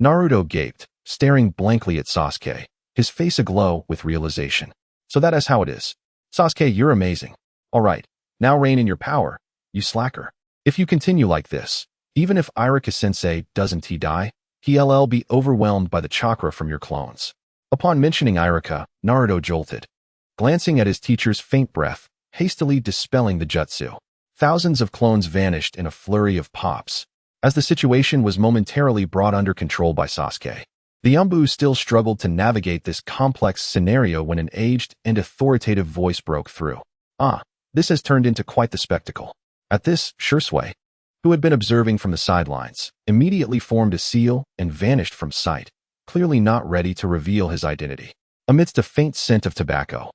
Naruto gaped, staring blankly at Sasuke, his face aglow with realization. "So that is how it is. Sasuke, you're amazing. All right, now rein in your power, you slacker. If you continue like this, even if Iruka-sensei doesn't die, he'll be overwhelmed by the chakra from your clones." Upon mentioning Iruka, Naruto jolted, glancing at his teacher's faint breath, hastily dispelling the jutsu. Thousands of clones vanished in a flurry of pops, as the situation was momentarily brought under control by Sasuke. The Umbu still struggled to navigate this complex scenario when an aged and authoritative voice broke through. "Ah, this has turned into quite the spectacle." At this, Shisui, who had been observing from the sidelines, immediately formed a seal and vanished from sight, clearly not ready to reveal his identity. Amidst a faint scent of tobacco,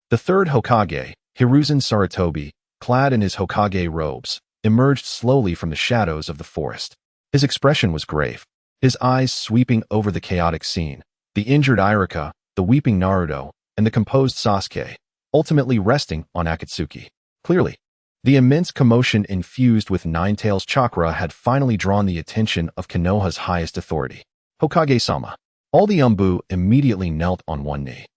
the third Hokage, Hiruzen Sarutobi, clad in his Hokage robes, emerged slowly from the shadows of the forest. His expression was grave, his eyes sweeping over the chaotic scene, the injured Iruka, the weeping Naruto, and the composed Sasuke, ultimately resting on Akatsuki. Clearly, the immense commotion infused with Ninetales chakra had finally drawn the attention of Konoha's highest authority. "Hokage-sama." All the Umbu immediately knelt on one knee.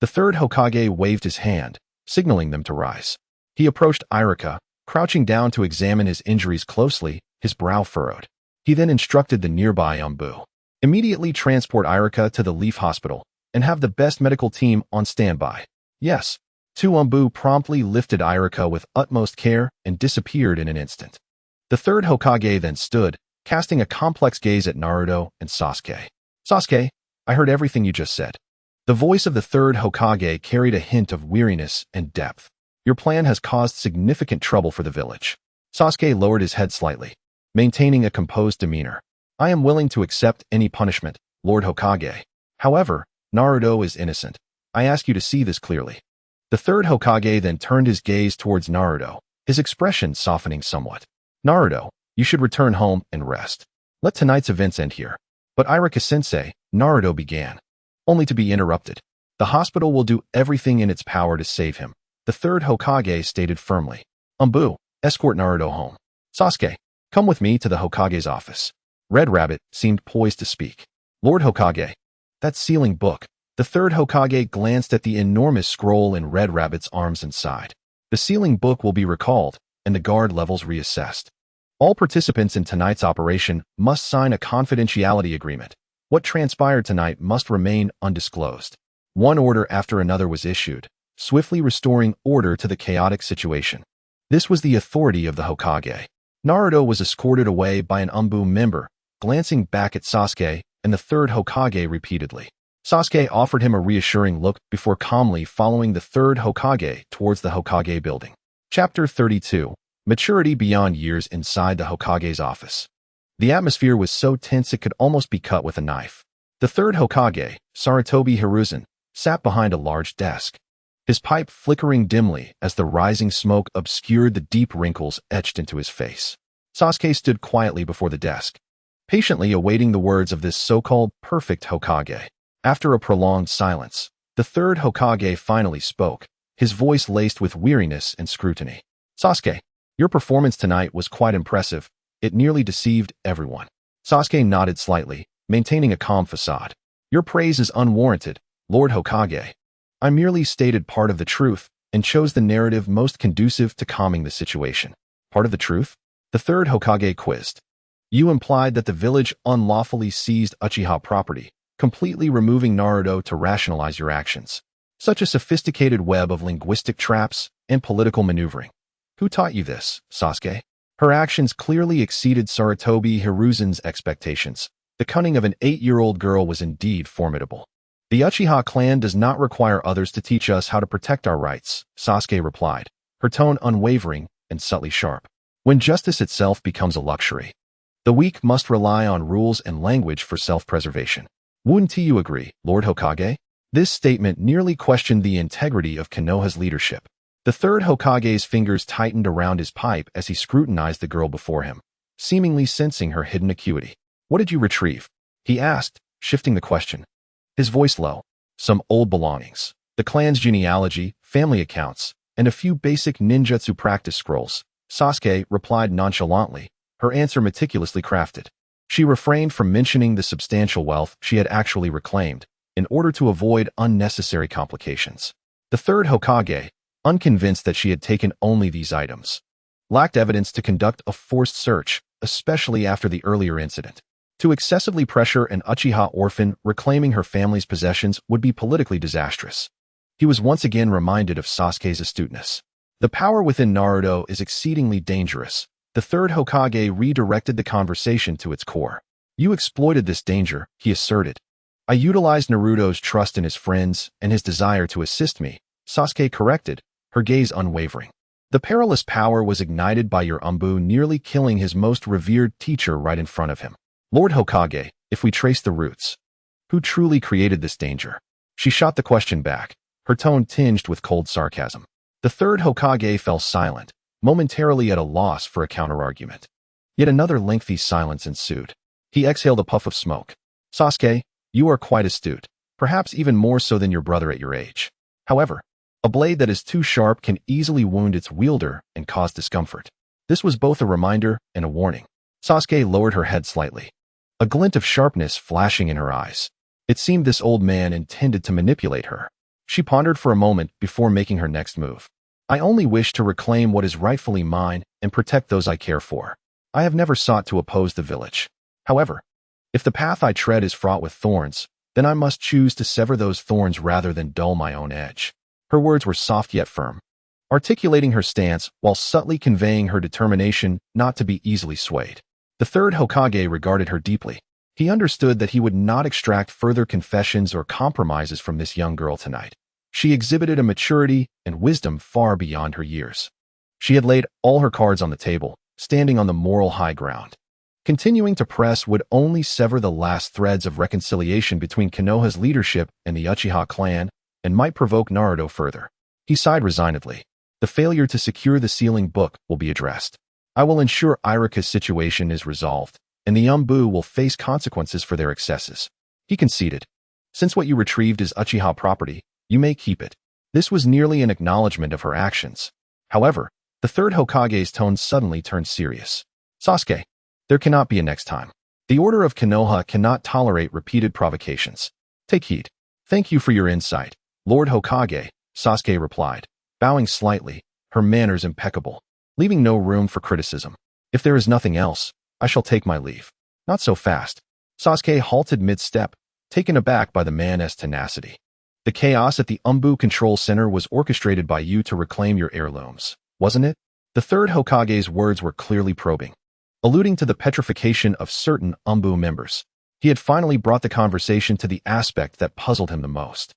The third Hokage waved his hand, signaling them to rise. He approached Iruka, crouching down to examine his injuries closely, his brow furrowed. He then instructed the nearby Umbu, "Immediately transport Iruka to the Leaf Hospital, and have the best medical team on standby." "Yes." Two Umbu promptly lifted Iruka with utmost care and disappeared in an instant. The third Hokage then stood, casting a complex gaze at Naruto and Sasuke. "Sasuke, I heard everything you just said." The voice of the third Hokage carried a hint of weariness and depth. "Your plan has caused significant trouble for the village." Sasuke lowered his head slightly, maintaining a composed demeanor. "I am willing to accept any punishment, Lord Hokage. However, Naruto is innocent. I ask you to see this clearly." The third Hokage then turned his gaze towards Naruto, his expression softening somewhat. "Naruto, you should return home and rest. Let tonight's events end here." "But Iruka-sensei," Naruto began, only to be interrupted. "The hospital will do everything in its power to save him," the third Hokage stated firmly. "Umbu, escort Naruto home. Sasuke, come with me to the Hokage's office." Red Rabbit seemed poised to speak. "Lord Hokage." "That sealing book." The third Hokage glanced at the enormous scroll in Red Rabbit's arms and sighed. "The sealing book will be recalled, and the guard levels reassessed." All participants in tonight's operation must sign a confidentiality agreement. What transpired tonight must remain undisclosed. One order after another was issued, swiftly restoring order to the chaotic situation. This was the authority of the Hokage. Naruto was escorted away by an Umbu member, glancing back at Sasuke and the third Hokage repeatedly. Sasuke offered him a reassuring look before calmly following the third Hokage towards the Hokage building. Chapter 32. Maturity Beyond Years Inside the Hokage's Office. The atmosphere was so tense it could almost be cut with a knife. The third Hokage, Sarutobi Hiruzen, sat behind a large desk, his pipe flickering dimly as the rising smoke obscured the deep wrinkles etched into his face. Sasuke stood quietly before the desk, patiently awaiting the words of this so-called perfect Hokage. After a prolonged silence, the third Hokage finally spoke, his voice laced with weariness and scrutiny. Sasuke, your performance tonight was quite impressive. It nearly deceived everyone. Sasuke nodded slightly, maintaining a calm facade. Your praise is unwarranted, Lord Hokage. I merely stated part of the truth and chose the narrative most conducive to calming the situation. Part of the truth? The third Hokage quizzed. You implied that the village unlawfully seized Uchiha property, completely removing Naruto to rationalize your actions. Such a sophisticated web of linguistic traps and political maneuvering. Who taught you this, Sasuke? Her actions clearly exceeded Sarutobi Hiruzen's expectations. The cunning of an 8-year-old girl was indeed formidable. The Uchiha clan does not require others to teach us how to protect our rights, Sasuke replied, her tone unwavering and subtly sharp. When justice itself becomes a luxury, the weak must rely on rules and language for self-preservation. Wouldn't you agree, Lord Hokage? This statement nearly questioned the integrity of Konoha's leadership. The third Hokage's fingers tightened around his pipe as he scrutinized the girl before him, seemingly sensing her hidden acuity. What did you retrieve? He asked, shifting the question. His voice low. Some old belongings, the clan's genealogy, family accounts, and a few basic ninjutsu practice scrolls. Sasuke replied nonchalantly, her answer meticulously crafted. She refrained from mentioning the substantial wealth she had actually reclaimed, in order to avoid unnecessary complications. The third Hokage, unconvinced that she had taken only these items, lacked evidence to conduct a forced search, especially after the earlier incident. To excessively pressure an Uchiha orphan reclaiming her family's possessions would be politically disastrous. He was once again reminded of Sasuke's astuteness. The power within Naruto is exceedingly dangerous. The third Hokage redirected the conversation to its core. You exploited this danger, he asserted. I utilized Naruto's trust in his friends and his desire to assist me, Sasuke corrected, her gaze unwavering. The perilous power was ignited by your Umbu nearly killing his most revered teacher right in front of him. Lord Hokage, if we trace the roots, who truly created this danger? She shot the question back, her tone tinged with cold sarcasm. The third Hokage fell silent, momentarily at a loss for a counterargument. Yet another lengthy silence ensued. He exhaled a puff of smoke. Sasuke, you are quite astute, perhaps even more so than your brother at your age. However, a blade that is too sharp can easily wound its wielder and cause discomfort. This was both a reminder and a warning. Sasuke lowered her head slightly, a glint of sharpness flashing in her eyes. It seemed this old man intended to manipulate her. She pondered for a moment before making her next move. I only wish to reclaim what is rightfully mine and protect those I care for. I have never sought to oppose the village. However, if the path I tread is fraught with thorns, then I must choose to sever those thorns rather than dull my own edge. Her words were soft yet firm, articulating her stance while subtly conveying her determination not to be easily swayed. The third Hokage regarded her deeply. He understood that he would not extract further confessions or compromises from this young girl tonight. She exhibited a maturity and wisdom far beyond her years. She had laid all her cards on the table, standing on the moral high ground. Continuing to press would only sever the last threads of reconciliation between Konoha's leadership and the Uchiha clan, and might provoke Naruto further. He sighed resignedly. The failure to secure the sealing book will be addressed. I will ensure Iruka's situation is resolved, and the Umbu will face consequences for their excesses. He conceded. Since what you retrieved is Uchiha property, you may keep it. This was nearly an acknowledgement of her actions. However, the third Hokage's tone suddenly turned serious. Sasuke, there cannot be a next time. The Order of Konoha cannot tolerate repeated provocations. Take heed. Thank you for your insight, Lord Hokage, Sasuke replied, bowing slightly, her manners impeccable, leaving no room for criticism. If there is nothing else, I shall take my leave. Not so fast. Sasuke halted mid-step, taken aback by the man's tenacity. The chaos at the Umbu Control Center was orchestrated by you to reclaim your heirlooms, wasn't it? The third Hokage's words were clearly probing, alluding to the petrification of certain Umbu members. He had finally brought the conversation to the aspect that puzzled him the most.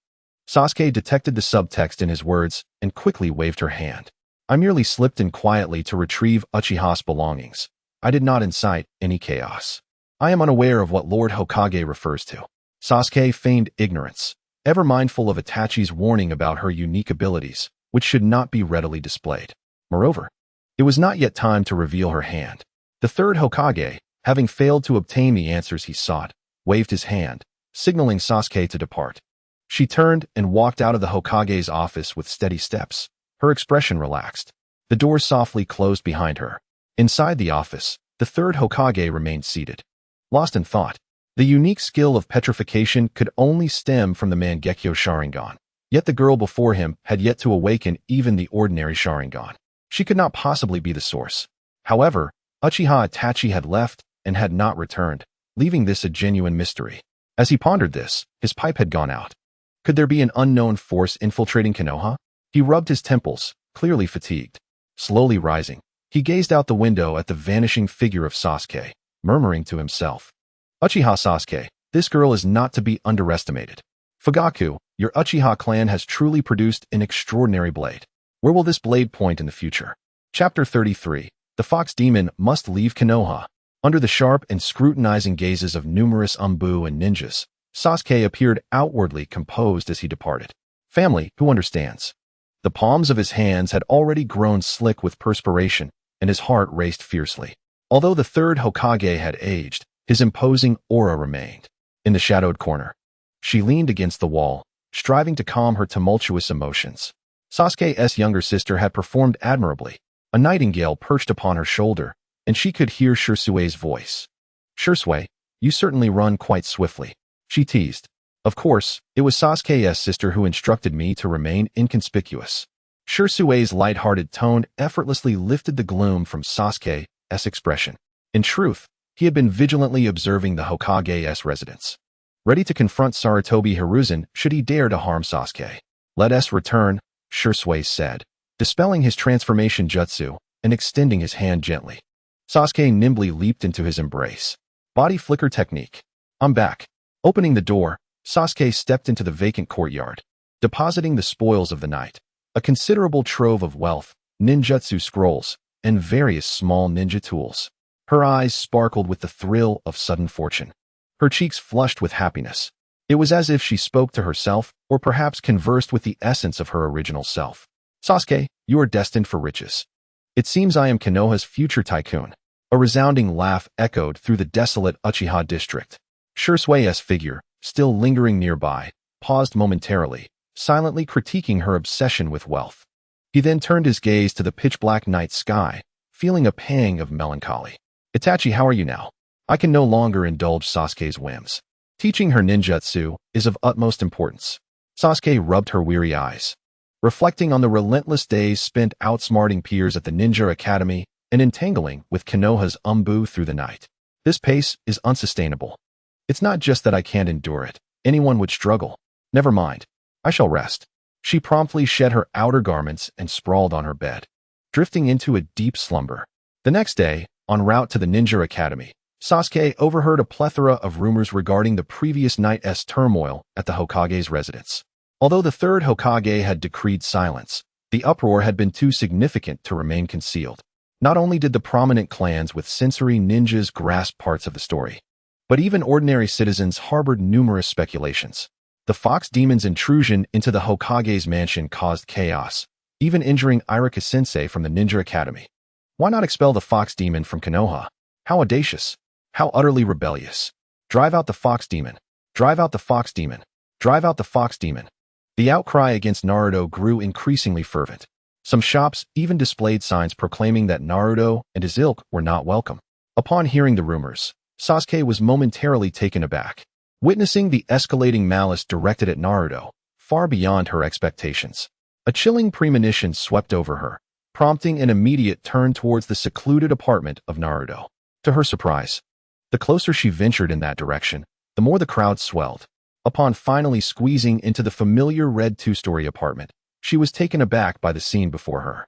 Sasuke detected the subtext in his words and quickly waved her hand. I merely slipped in quietly to retrieve Uchiha's belongings. I did not incite any chaos. I am unaware of what Lord Hokage refers to. Sasuke feigned ignorance, ever mindful of Itachi's warning about her unique abilities, which should not be readily displayed. Moreover, it was not yet time to reveal her hand. The third Hokage, having failed to obtain the answers he sought, waved his hand, signaling Sasuke to depart. She turned and walked out of the Hokage's office with steady steps. Her expression relaxed. The door softly closed behind her. Inside the office, the third Hokage remained seated, lost in thought. The unique skill of petrification could only stem from the Mangekyo Sharingan. Yet the girl before him had yet to awaken even the ordinary Sharingan. She could not possibly be the source. However, Uchiha Itachi had left and had not returned, leaving this a genuine mystery. As he pondered this, his pipe had gone out. Could there be an unknown force infiltrating Konoha? He rubbed his temples, clearly fatigued. Slowly rising, he gazed out the window at the vanishing figure of Sasuke, murmuring to himself, Uchiha Sasuke, this girl is not to be underestimated. Fugaku, your Uchiha clan has truly produced an extraordinary blade. Where will this blade point in the future? Chapter 33. The Fox Demon must leave Konoha. Under the sharp and scrutinizing gazes of numerous Umbu and ninjas, Sasuke appeared outwardly composed as he departed. Family, who understands? The palms of his hands had already grown slick with perspiration, and his heart raced fiercely. Although the third Hokage had aged, his imposing aura remained. In the shadowed corner, she leaned against the wall, striving to calm her tumultuous emotions. Sasuke's younger sister had performed admirably. A nightingale perched upon her shoulder, and she could hear Shisui's voice. Shisui, you certainly run quite swiftly, she teased. Of course, it was Sasuke's sister who instructed me to remain inconspicuous. Shisui's light-hearted tone effortlessly lifted the gloom from Sasuke's expression. In truth, he had been vigilantly observing the Hokage's residence, ready to confront Sarutobi Hiruzen should he dare to harm Sasuke. Let us return, Shisui said, dispelling his transformation jutsu and extending his hand gently. Sasuke nimbly leaped into his embrace. Body flicker technique. I'm back. Opening the door, Sasuke stepped into the vacant courtyard, depositing the spoils of the night, a considerable trove of wealth, ninjutsu scrolls, and various small ninja tools. Her eyes sparkled with the thrill of sudden fortune. Her cheeks flushed with happiness. It was as if she spoke to herself or perhaps conversed with the essence of her original self. Sasuke, you are destined for riches. It seems I am Konoha's future tycoon. A resounding laugh echoed through the desolate Uchiha district. Shisui's figure, still lingering nearby, paused momentarily, silently critiquing her obsession with wealth. He then turned his gaze to the pitch-black night sky, feeling a pang of melancholy. Itachi, how are you now? I can no longer indulge Sasuke's whims. Teaching her ninjutsu is of utmost importance. Sasuke rubbed her weary eyes, reflecting on the relentless days spent outsmarting peers at the Ninja Academy and entangling with Konoha's Umbu through the night. This pace is unsustainable. It's not just that I can't endure it. Anyone would struggle. Never mind. I shall rest. She promptly shed her outer garments and sprawled on her bed, drifting into a deep slumber. The next day, en route to the Ninja Academy, Sasuke overheard a plethora of rumors regarding the previous night's turmoil at the Hokage's residence. Although the third Hokage had decreed silence, the uproar had been too significant to remain concealed. Not only did the prominent clans with sensory ninjas grasp parts of the story, but even ordinary citizens harbored numerous speculations. The Fox Demon's intrusion into the Hokage's mansion caused chaos, even injuring Iruka-sensei from the Ninja Academy. Why not expel the Fox Demon from Konoha? How audacious! How utterly rebellious! Drive out the Fox Demon! Drive out the Fox Demon! Drive out the Fox Demon! The outcry against Naruto grew increasingly fervent. Some shops even displayed signs proclaiming that Naruto and his ilk were not welcome. Upon hearing the rumors, Sasuke was momentarily taken aback, witnessing the escalating malice directed at Naruto, far beyond her expectations. A chilling premonition swept over her, prompting an immediate turn towards the secluded apartment of Naruto. To her surprise, the closer she ventured in that direction, the more the crowd swelled. Upon finally squeezing into the familiar red two-story apartment, she was taken aback by the scene before her.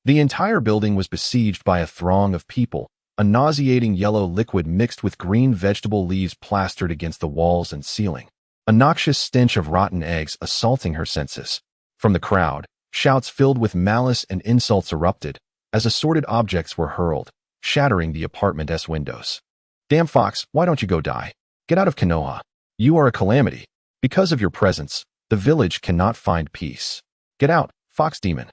The entire building was besieged by a throng of people, a nauseating yellow liquid mixed with green vegetable leaves plastered against the walls and ceiling, a noxious stench of rotten eggs assaulting her senses. From the crowd, shouts filled with malice and insults erupted, as assorted objects were hurled, shattering the apartment's windows. "Damn fox, why don't you go die? Get out of Konoha. You are a calamity. Because of your presence, the village cannot find peace. Get out, fox demon.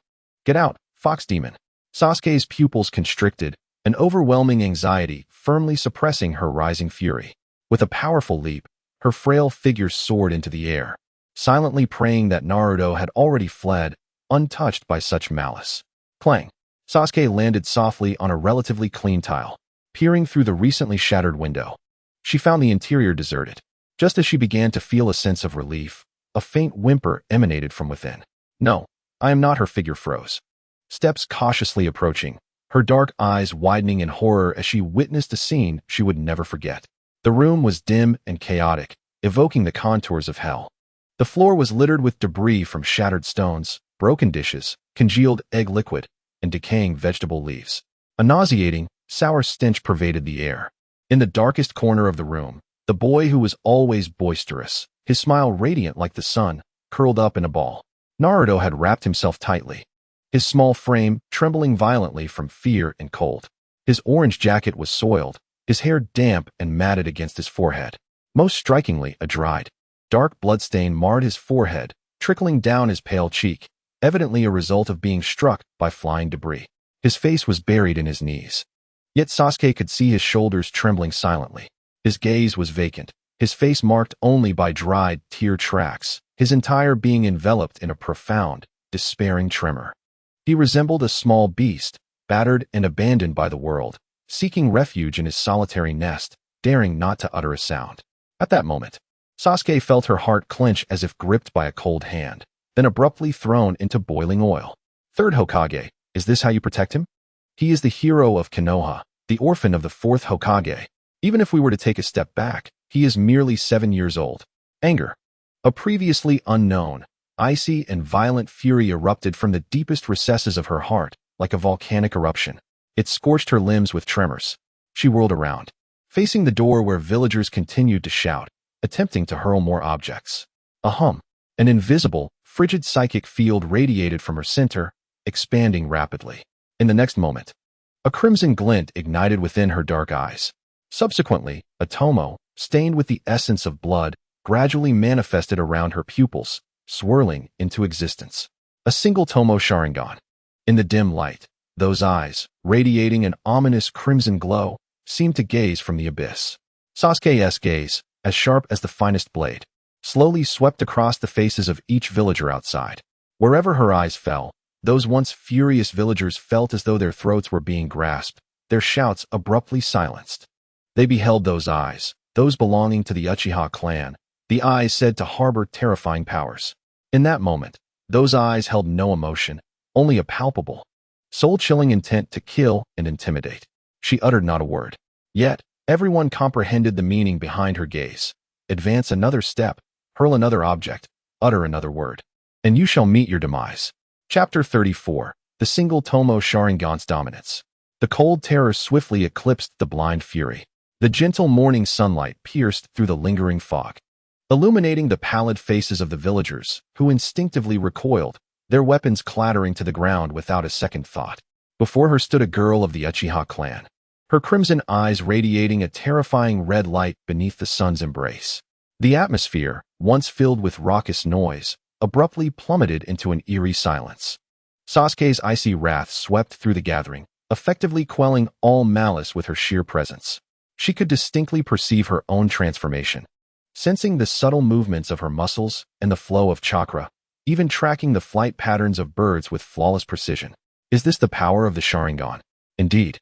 Get out, fox demon." Sasuke's pupils constricted, an overwhelming anxiety firmly suppressing her rising fury. With a powerful leap, her frail figure soared into the air, silently praying that Naruto had already fled, untouched by such malice. Clang! Sasuke landed softly on a relatively clean tile, peering through the recently shattered window. She found the interior deserted. Just as she began to feel a sense of relief, a faint whimper emanated from within. "No, I am not." Her figure froze. Steps cautiously approaching, her dark eyes widening in horror as she witnessed a scene she would never forget. The room was dim and chaotic, evoking the contours of hell. The floor was littered with debris from shattered stones, broken dishes, congealed egg liquid, and decaying vegetable leaves. A nauseating, sour stench pervaded the air. In the darkest corner of the room, the boy who was always boisterous, his smile radiant like the sun, curled up in a ball. Naruto had wrapped himself tightly, his small frame trembling violently from fear and cold. His orange jacket was soiled, his hair damp and matted against his forehead. Most strikingly, a dried, dark bloodstain marred his forehead, trickling down his pale cheek, evidently a result of being struck by flying debris. His face was buried in his knees. Yet Sasuke could see his shoulders trembling silently. His gaze was vacant, his face marked only by dried tear tracks, his entire being enveloped in a profound, despairing tremor. He resembled a small beast, battered and abandoned by the world, seeking refuge in his solitary nest, daring not to utter a sound. At that moment, Sasuke felt her heart clench as if gripped by a cold hand, then abruptly thrown into boiling oil. "Third Hokage, is this how you protect him? He is the hero of Konoha, the orphan of the fourth Hokage. Even if we were to take a step back, he is merely 7 years old." Anger, a previously unknown, icy and violent fury erupted from the deepest recesses of her heart, like a volcanic eruption. It scorched her limbs with tremors. She whirled around, facing the door where villagers continued to shout, attempting to hurl more objects. An invisible, frigid psychic field radiated from her center, expanding rapidly. In the next moment, a crimson glint ignited within her dark eyes. Subsequently, a tomo, stained with the essence of blood, gradually manifested around her pupils, swirling into existence. A single tomo Sharingan. In the dim light, those eyes, radiating an ominous crimson glow, seemed to gaze from the abyss. Sasuke's gaze, as sharp as the finest blade, slowly swept across the faces of each villager outside. Wherever her eyes fell, those once furious villagers felt as though their throats were being grasped, their shouts abruptly silenced. They beheld those eyes, those belonging to the Uchiha clan, the eyes said to harbor terrifying powers. In that moment, those eyes held no emotion, only a palpable, soul-chilling intent to kill and intimidate. She uttered not a word. Yet, everyone comprehended the meaning behind her gaze. Advance another step, hurl another object, utter another word, and you shall meet your demise. Chapter 34. The single tomo Sharingan's dominance. The cold terror swiftly eclipsed the blind fury. The gentle morning sunlight pierced through the lingering fog, illuminating the pallid faces of the villagers, who instinctively recoiled, their weapons clattering to the ground without a second thought. Before her stood a girl of the Uchiha clan, her crimson eyes radiating a terrifying red light beneath the sun's embrace. The atmosphere, once filled with raucous noise, abruptly plummeted into an eerie silence. Sasuke's icy wrath swept through the gathering, effectively quelling all malice with her sheer presence. She could distinctly perceive her own transformation, sensing the subtle movements of her muscles and the flow of chakra, even tracking the flight patterns of birds with flawless precision. Is this the power of the Sharingan? Indeed,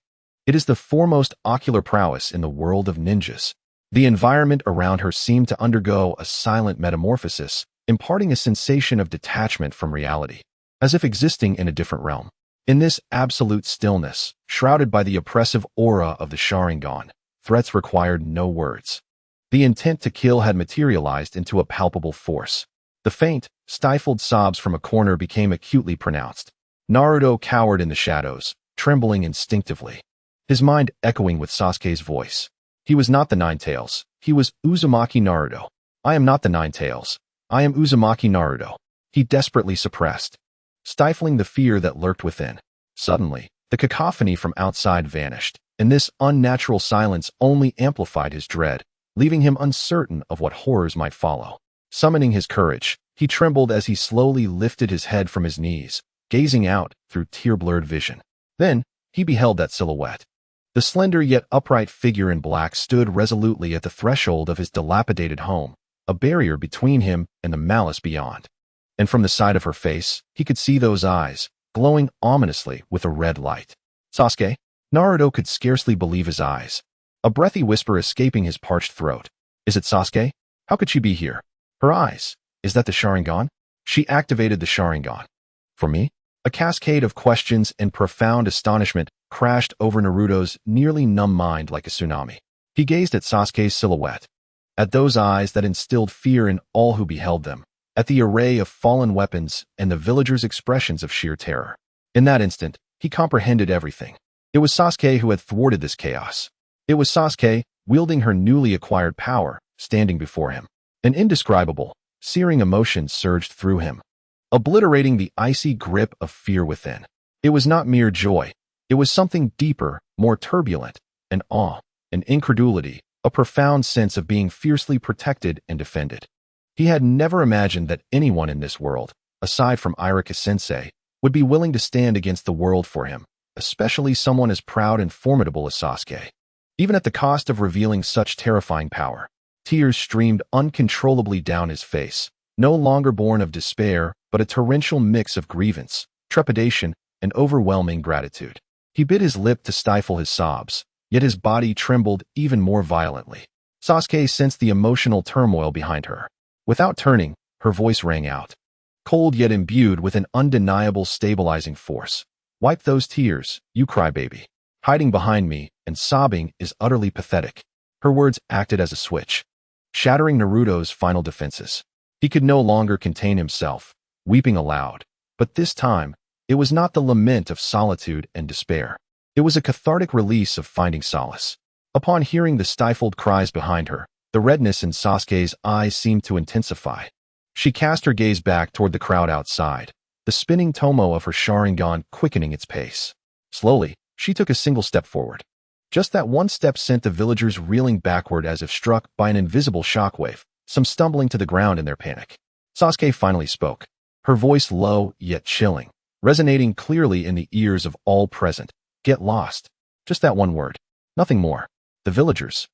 it is the foremost ocular prowess in the world of ninjas. The environment around her seemed to undergo a silent metamorphosis, imparting a sensation of detachment from reality, as if existing in a different realm. In this absolute stillness, shrouded by the oppressive aura of the Sharingan, threats required no words. The intent to kill had materialized into a palpable force. The faint, stifled sobs from a corner became acutely pronounced. Naruto cowered in the shadows, trembling instinctively, his mind echoing with Sasuke's voice. He was not the Nine Tails. He was Uzumaki Naruto. I am not the Nine Tails. I am Uzumaki Naruto. He desperately suppressed, stifling the fear that lurked within. Suddenly, the cacophony from outside vanished, and this unnatural silence only amplified his dread, leaving him uncertain of what horrors might follow. Summoning his courage, he trembled as he slowly lifted his head from his knees, gazing out through tear-blurred vision. Then, he beheld that silhouette. The slender yet upright figure in black stood resolutely at the threshold of his dilapidated home, a barrier between him and the malice beyond. And from the side of her face, he could see those eyes, glowing ominously with a red light. Sasuke? Naruto could scarcely believe his eyes, a breathy whisper escaping his parched throat. Is it Sasuke? How could she be here? Her eyes. Is that the Sharingan? She activated the Sharingan. For me? A cascade of questions and profound astonishment crashed over Naruto's nearly numb mind like a tsunami. He gazed at Sasuke's silhouette, at those eyes that instilled fear in all who beheld them, at the array of fallen weapons and the villagers' expressions of sheer terror. In that instant, he comprehended everything. It was Sasuke who had thwarted this chaos. It was Sasuke, wielding her newly acquired power, standing before him. An indescribable, searing emotion surged through him, obliterating the icy grip of fear within. It was not mere joy. It was something deeper, more turbulent, an awe, an incredulity, a profound sense of being fiercely protected and defended. He had never imagined that anyone in this world, aside from Irika-sensei, would be willing to stand against the world for him, especially someone as proud and formidable as Sasuke. Even at the cost of revealing such terrifying power, tears streamed uncontrollably down his face, no longer born of despair, but a torrential mix of grievance, trepidation, and overwhelming gratitude. He bit his lip to stifle his sobs, yet his body trembled even more violently. Sasuke sensed the emotional turmoil behind her. Without turning, her voice rang out, cold yet imbued with an undeniable stabilizing force. Wipe those tears, you crybaby. Hiding behind me and sobbing is utterly pathetic. Her words acted as a switch, shattering Naruto's final defenses. He could no longer contain himself, weeping aloud. But this time, it was not the lament of solitude and despair. It was a cathartic release of finding solace. Upon hearing the stifled cries behind her, the redness in Sasuke's eyes seemed to intensify. She cast her gaze back toward the crowd outside, the spinning tomo of her Sharingan quickening its pace. Slowly, she took a single step forward. Just that one step sent the villagers reeling backward as if struck by an invisible shockwave, some stumbling to the ground in their panic. Sasuke finally spoke, her voice low yet chilling, resonating clearly in the ears of all present. Get lost. Just that one word. Nothing more. The villagers,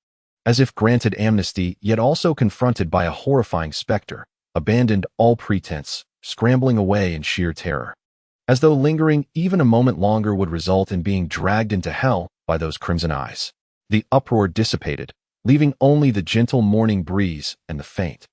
as if granted amnesty yet also confronted by a horrifying specter, abandoned all pretense, scrambling away in sheer terror, as though lingering even a moment longer would result in being dragged into hell by those crimson eyes. The uproar dissipated, leaving only the gentle morning breeze and the faint,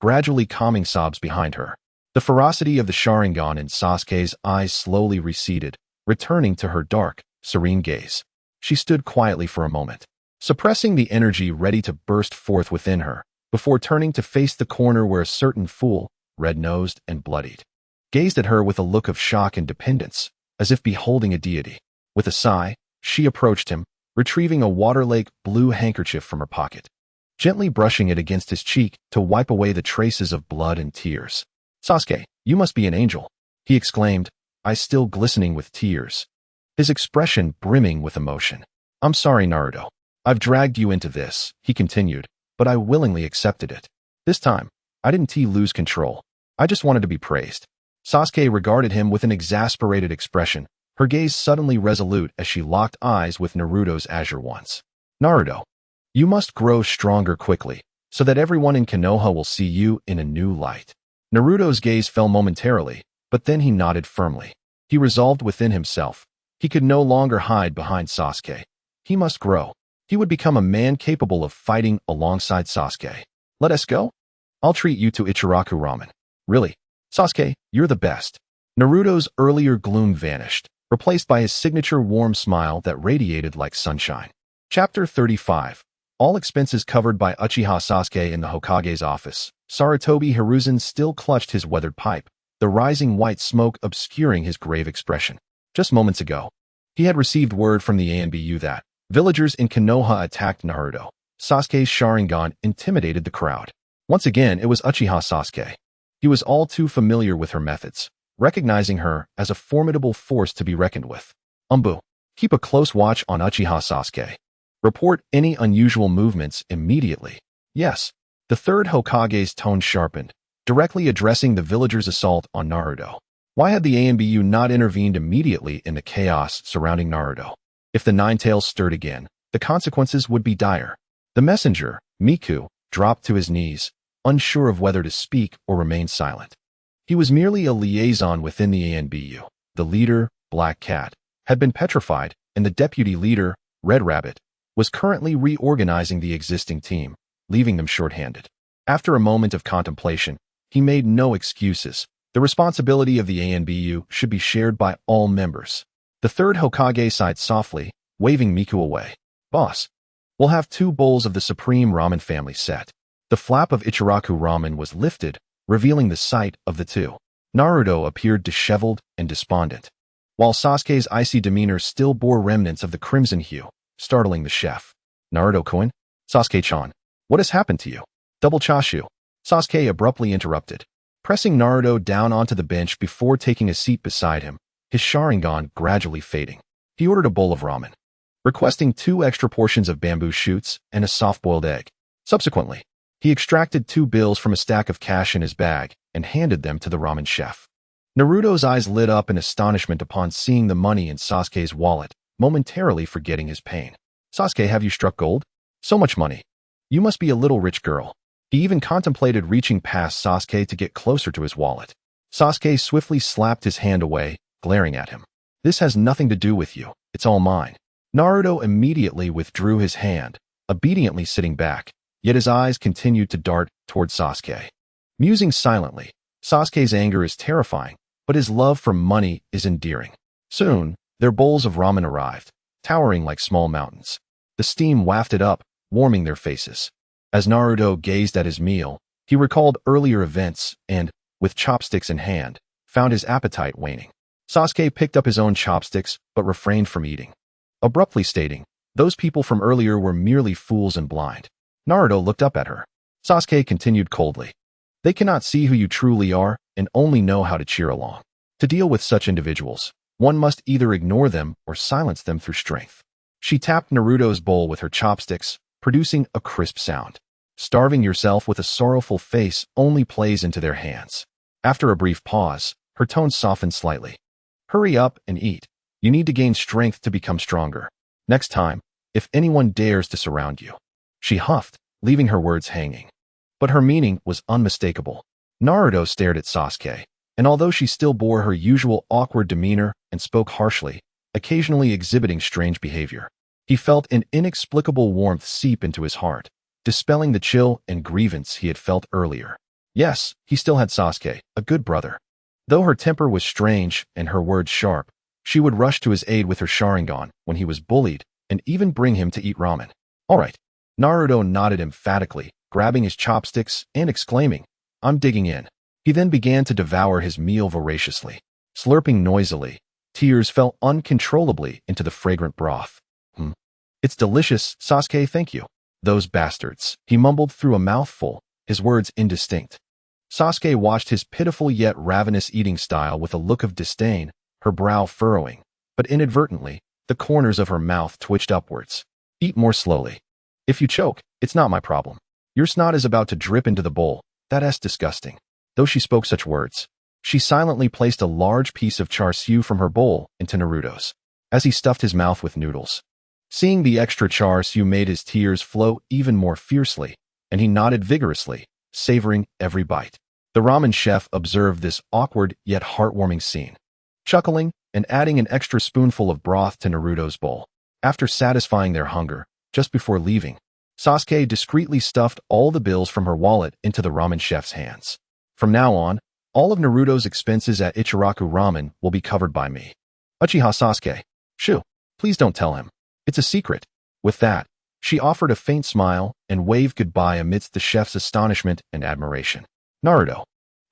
gradually calming sobs behind her. The ferocity of the Sharingan in Sasuke's eyes slowly receded, returning to her dark, serene gaze. She stood quietly for a moment, suppressing the energy ready to burst forth within her, before turning to face the corner where a certain fool, red-nosed and bloodied, gazed at her with a look of shock and dependence, as if beholding a deity. With a sigh, she approached him, retrieving a water-lake blue handkerchief from her pocket, gently brushing it against his cheek to wipe away the traces of blood and tears. "Sasuke, you must be an angel," he exclaimed, eyes still glistening with tears, his expression brimming with emotion. "I'm sorry, Naruto. I've dragged you into this," he continued, "but I willingly accepted it. This time, I didn't lose control. I just wanted to be praised." Sasuke regarded him with an exasperated expression, her gaze suddenly resolute as she locked eyes with Naruto's azure ones. "Naruto, you must grow stronger quickly, so that everyone in Konoha will see you in a new light." Naruto's gaze fell momentarily, but then he nodded firmly. He resolved within himself. He could no longer hide behind Sasuke. He must grow. He would become a man capable of fighting alongside Sasuke. "Let us go? I'll treat you to Ichiraku ramen." "Really? Sasuke, you're the best." Naruto's earlier gloom vanished, replaced by his signature warm smile that radiated like sunshine. Chapter 35. All expenses covered by Uchiha Sasuke in the Hokage's office. Sarutobi Hiruzen still clutched his weathered pipe, the rising white smoke obscuring his grave expression. Just moments ago, he had received word from the ANBU that villagers in Konoha attacked Naruto. Sasuke's Sharingan intimidated the crowd. Once again, it was Uchiha Sasuke. He was all too familiar with her methods, recognizing her as a formidable force to be reckoned with. Umbu, keep a close watch on Uchiha Sasuke. Report any unusual movements immediately. Yes. The third Hokage's tone sharpened, directly addressing the villagers' assault on Naruto. Why had the ANBU not intervened immediately in the chaos surrounding Naruto? If the Nine Tails stirred again, the consequences would be dire. The messenger, Miku, dropped to his knees, unsure of whether to speak or remain silent. He was merely a liaison within the ANBU. The leader, Black Cat, had been petrified, and the deputy leader, Red Rabbit, was currently reorganizing the existing team, leaving them short-handed. After a moment of contemplation, he made no excuses. The responsibility of the ANBU should be shared by all members. The third Hokage sighed softly, waving Miku away. Boss, we'll have 2 bowls of the supreme ramen family set. The flap of Ichiraku ramen was lifted, revealing the sight of the 2. Naruto appeared disheveled and despondent, while Sasuke's icy demeanor still bore remnants of the crimson hue, startling the chef. Naruto-kun? Sasuke-chan, what has happened to you? Double chashu. Sasuke abruptly interrupted, pressing Naruto down onto the bench before taking a seat beside him, his Sharingan gradually fading. He ordered a bowl of ramen, requesting 2 extra portions of bamboo shoots and a soft-boiled egg. Subsequently, he extracted 2 bills from a stack of cash in his bag and handed them to the ramen chef. Naruto's eyes lit up in astonishment upon seeing the money in Sasuke's wallet, momentarily forgetting his pain. Sasuke, have you struck gold? So much money. You must be a little rich girl. He even contemplated reaching past Sasuke to get closer to his wallet. Sasuke swiftly slapped his hand away, glaring at him. This has nothing to do with you. It's all mine. Naruto immediately withdrew his hand, obediently sitting back, yet his eyes continued to dart toward Sasuke. Musing silently, Sasuke's anger is terrifying, but his love for money is endearing. Soon, their bowls of ramen arrived, towering like small mountains. The steam wafted up, warming their faces. As Naruto gazed at his meal, he recalled earlier events and, with chopsticks in hand, found his appetite waning. Sasuke picked up his own chopsticks but refrained from eating, abruptly stating, "Those people from earlier were merely fools and blind." Naruto looked up at her. Sasuke continued coldly, "They cannot see who you truly are and only know how to cheer along. To deal with such individuals, one must either ignore them or silence them through strength." She tapped Naruto's bowl with her chopsticks, producing a crisp sound. Starving yourself with a sorrowful face only plays into their hands. After a brief pause, her tone softened slightly. "Hurry up and eat. You need to gain strength to become stronger. Next time, if anyone dares to surround you." She huffed, leaving her words hanging. But her meaning was unmistakable. Naruto stared at Sasuke, and although she still bore her usual awkward demeanor and spoke harshly, occasionally exhibiting strange behavior, he felt an inexplicable warmth seep into his heart, dispelling the chill and grievance he had felt earlier. Yes, he still had Sasuke, a good brother. Though her temper was strange and her words sharp, she would rush to his aid with her Sharingan when he was bullied and even bring him to eat ramen. "All right." Naruto nodded emphatically, grabbing his chopsticks and exclaiming, "I'm digging in." He then began to devour his meal voraciously. Slurping noisily, tears fell uncontrollably into the fragrant broth. It's delicious, Sasuke, thank you." "Those bastards," he mumbled through a mouthful, his words indistinct. Sasuke watched his pitiful yet ravenous eating style with a look of disdain, her brow furrowing, but inadvertently, the corners of her mouth twitched upwards. "Eat more slowly. If you choke, it's not my problem. Your snot is about to drip into the bowl. That's disgusting." Though she spoke such words, she silently placed a large piece of char siu from her bowl into Naruto's, as he stuffed his mouth with noodles. Seeing the extra char siu made his tears flow even more fiercely, and he nodded vigorously, savoring every bite. The ramen chef observed this awkward yet heartwarming scene, chuckling and adding an extra spoonful of broth to Naruto's bowl. After satisfying their hunger, just before leaving, Sasuke discreetly stuffed all the bills from her wallet into the ramen chef's hands. "From now on, all of Naruto's expenses at Ichiraku Ramen will be covered by me." Uchiha Sasuke. Shoo, please don't tell him. It's a secret. With that, she offered a faint smile and waved goodbye amidst the chef's astonishment and admiration. Naruto,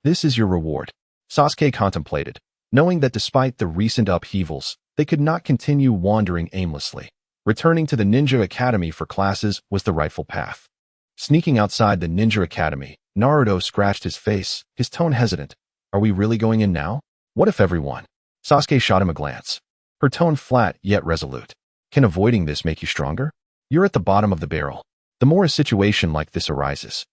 this is your reward. Sasuke contemplated, knowing that despite the recent upheavals, they could not continue wandering aimlessly. Returning to the Ninja Academy for classes was the rightful path. Sneaking outside the Ninja Academy, Naruto scratched his face, his tone hesitant. Are we really going in now? What if everyone? Sasuke shot him a glance. Her tone flat yet resolute. Can avoiding this make you stronger? You're at the bottom of the barrel. The more a situation like this arises,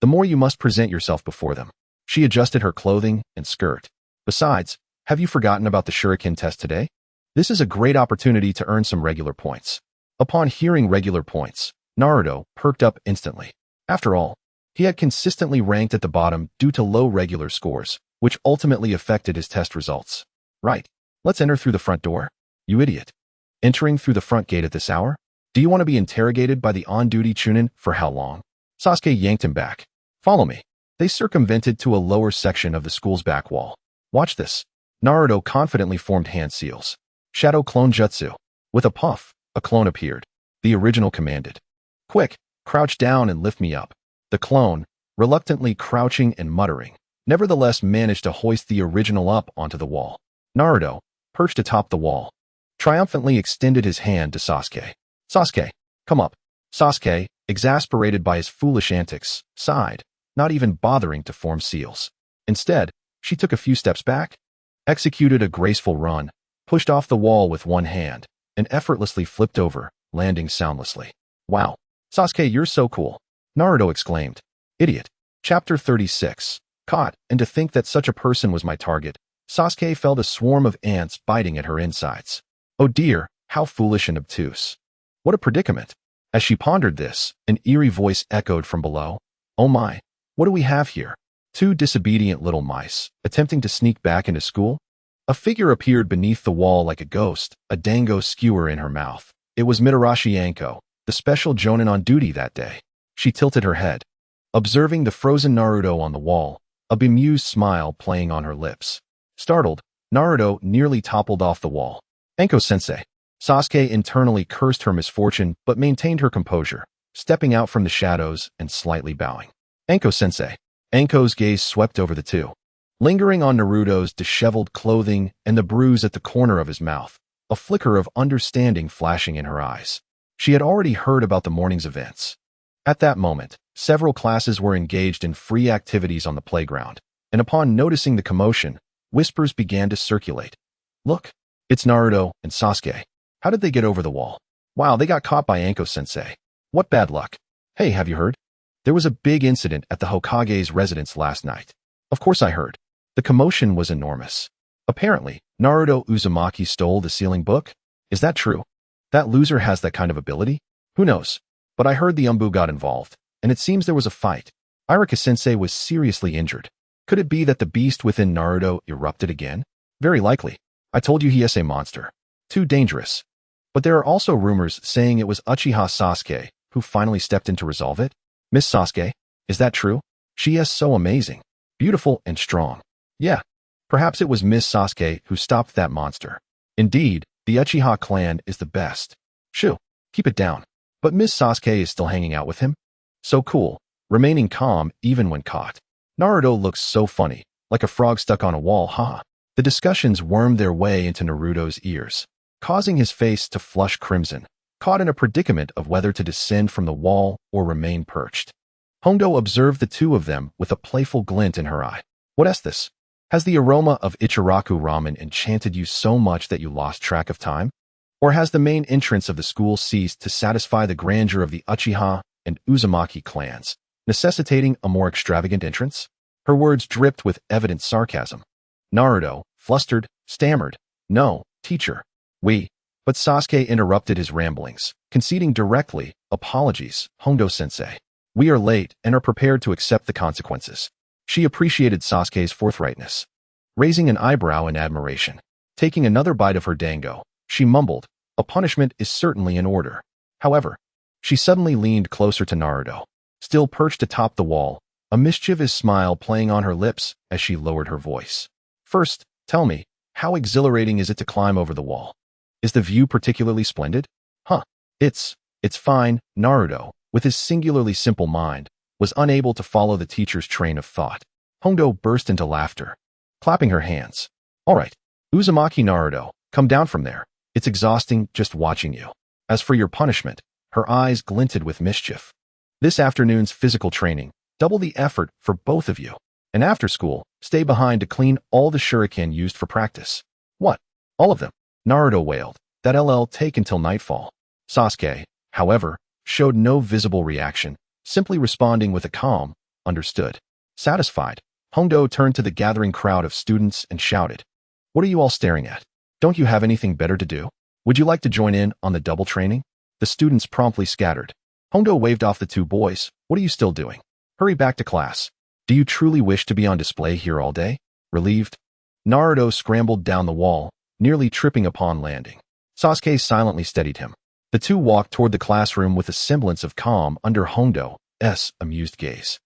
the more you must present yourself before them. She adjusted her clothing and skirt. Besides, have you forgotten about the Shuriken test today? This is a great opportunity to earn some regular points. Upon hearing regular points, Naruto perked up instantly. After all, he had consistently ranked at the bottom due to low regular scores, which ultimately affected his test results. Right. Let's enter through the front door. You idiot. Entering through the front gate at this hour? Do you want to be interrogated by the on-duty Chunin for how long? Sasuke yanked him back. Follow me. They circumvented to a lower section of the school's back wall. Watch this. Naruto confidently formed hand seals. Shadow clone jutsu. With a puff, a clone appeared. The original commanded. Quick, crouch down and lift me up. The clone, reluctantly crouching and muttering, nevertheless managed to hoist the original up onto the wall. Naruto, perched atop the wall, triumphantly extended his hand to Sasuke. Sasuke, come up. Sasuke, exasperated by his foolish antics, sighed, not even bothering to form seals. Instead, she took a few steps back, executed a graceful run, pushed off the wall with one hand, and effortlessly flipped over, landing soundlessly. Wow. Sasuke, you're so cool. Naruto exclaimed. Idiot. Chapter 36. Caught, and to think that such a person was my target. Sasuke felt a swarm of ants biting at her insides. Oh dear, how foolish and obtuse. What a predicament. As she pondered this, an eerie voice echoed from below. Oh my, what do we have here? Two disobedient little mice, attempting to sneak back into school? A figure appeared beneath the wall like a ghost, a dango skewer in her mouth. It was Mitarashi Anko, the special jonin on duty that day. She tilted her head, observing the frozen Naruto on the wall, a bemused smile playing on her lips. Startled, Naruto nearly toppled off the wall. Anko-sensei. Sasuke internally cursed her misfortune but maintained her composure, stepping out from the shadows and slightly bowing. Anko-sensei. Anko's gaze swept over the two, lingering on Naruto's disheveled clothing and the bruise at the corner of his mouth, a flicker of understanding flashing in her eyes. She had already heard about the morning's events. At that moment, several classes were engaged in free activities on the playground, and upon noticing the commotion, whispers began to circulate. Look, it's Naruto and Sasuke. How did they get over the wall? Wow, they got caught by Anko-sensei. What bad luck. Hey, have you heard? There was a big incident at the Hokage's residence last night. Of course I heard. The commotion was enormous. Apparently, Naruto Uzumaki stole the sealing book? Is that true? That loser has that kind of ability? Who knows? But I heard the Umbu got involved, and it seems there was a fight. Iruka-sensei was seriously injured. Could it be that the beast within Naruto erupted again? Very likely. I told you he is a monster. Too dangerous. But there are also rumors saying it was Uchiha Sasuke who finally stepped in to resolve it. Miss Sasuke, is that true? She is so amazing, beautiful and strong. Yeah, perhaps it was Miss Sasuke who stopped that monster. Indeed, the Uchiha clan is the best. Shoo, keep it down. But Miss Sasuke is still hanging out with him? So cool, remaining calm even when caught. Naruto looks so funny, like a frog stuck on a wall, haha. The discussions wormed their way into Naruto's ears, causing his face to flush crimson, caught in a predicament of whether to descend from the wall or remain perched. Hondo observed the two of them with a playful glint in her eye. What is this? Has the aroma of Ichiraku ramen enchanted you so much that you lost track of time? Or has the main entrance of the school ceased to satisfy the grandeur of the Uchiha and Uzumaki clans, necessitating a more extravagant entrance? Her words dripped with evident sarcasm. Naruto, flustered, stammered, No, teacher. But Sasuke interrupted his ramblings, conceding directly, Apologies, Hondo-sensei. We are late and are prepared to accept the consequences. She appreciated Sasuke's forthrightness. Raising an eyebrow in admiration, taking another bite of her dango, she mumbled, A punishment is certainly in order. However, she suddenly leaned closer to Naruto, still perched atop the wall, a mischievous smile playing on her lips as she lowered her voice. First, tell me, How exhilarating is it to climb over the wall? Is the view particularly splendid? Huh. It's fine. Naruto, with his singularly simple mind, was unable to follow the teacher's train of thought. Hondo burst into laughter, clapping her hands. All right, Uzumaki Naruto, come down from there. It's exhausting just watching you. As for your punishment, her eyes glinted with mischief. This afternoon's physical training, double the effort for both of you. And after school, stay behind to clean all the shuriken used for practice. What? All of them? Naruto wailed. That'll take until nightfall. Sasuke, however, showed no visible reaction, simply responding with a calm, understood. Satisfied, Hondo turned to the gathering crowd of students and shouted, "What are you all staring at? Don't you have anything better to do? Would you like to join in on the double training?" The students promptly scattered. Hondo waved off the two boys. "What are you still doing? Hurry back to class. Do you truly wish to be on display here all day?" Relieved, Naruto scrambled down the wall, nearly tripping upon landing. Sasuke silently steadied him. The two walked toward the classroom with a semblance of calm under Hondo's amused gaze.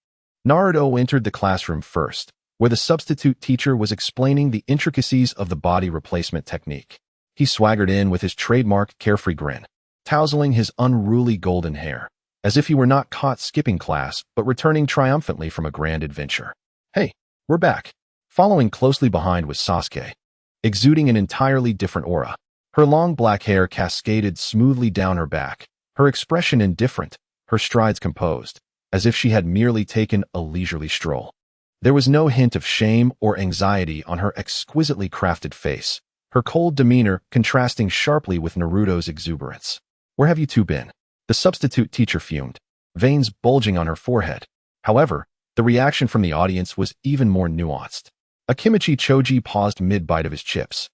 Naruto entered the classroom first, where the substitute teacher was explaining the intricacies of the body replacement technique. He swaggered in with his trademark carefree grin, tousling his unruly golden hair, as if he were not caught skipping class but returning triumphantly from a grand adventure. "Hey, we're back." Following closely behind was Sasuke, exuding an entirely different aura. Her long black hair cascaded smoothly down her back, her expression indifferent, her strides composed, as if she had merely taken a leisurely stroll. There was no hint of shame or anxiety on her exquisitely crafted face, her cold demeanor contrasting sharply with Naruto's exuberance. "Where have you two been?" The substitute teacher fumed, veins bulging on her forehead. However, the reaction from the audience was even more nuanced. Akimichi Choji paused mid-bite of his chips,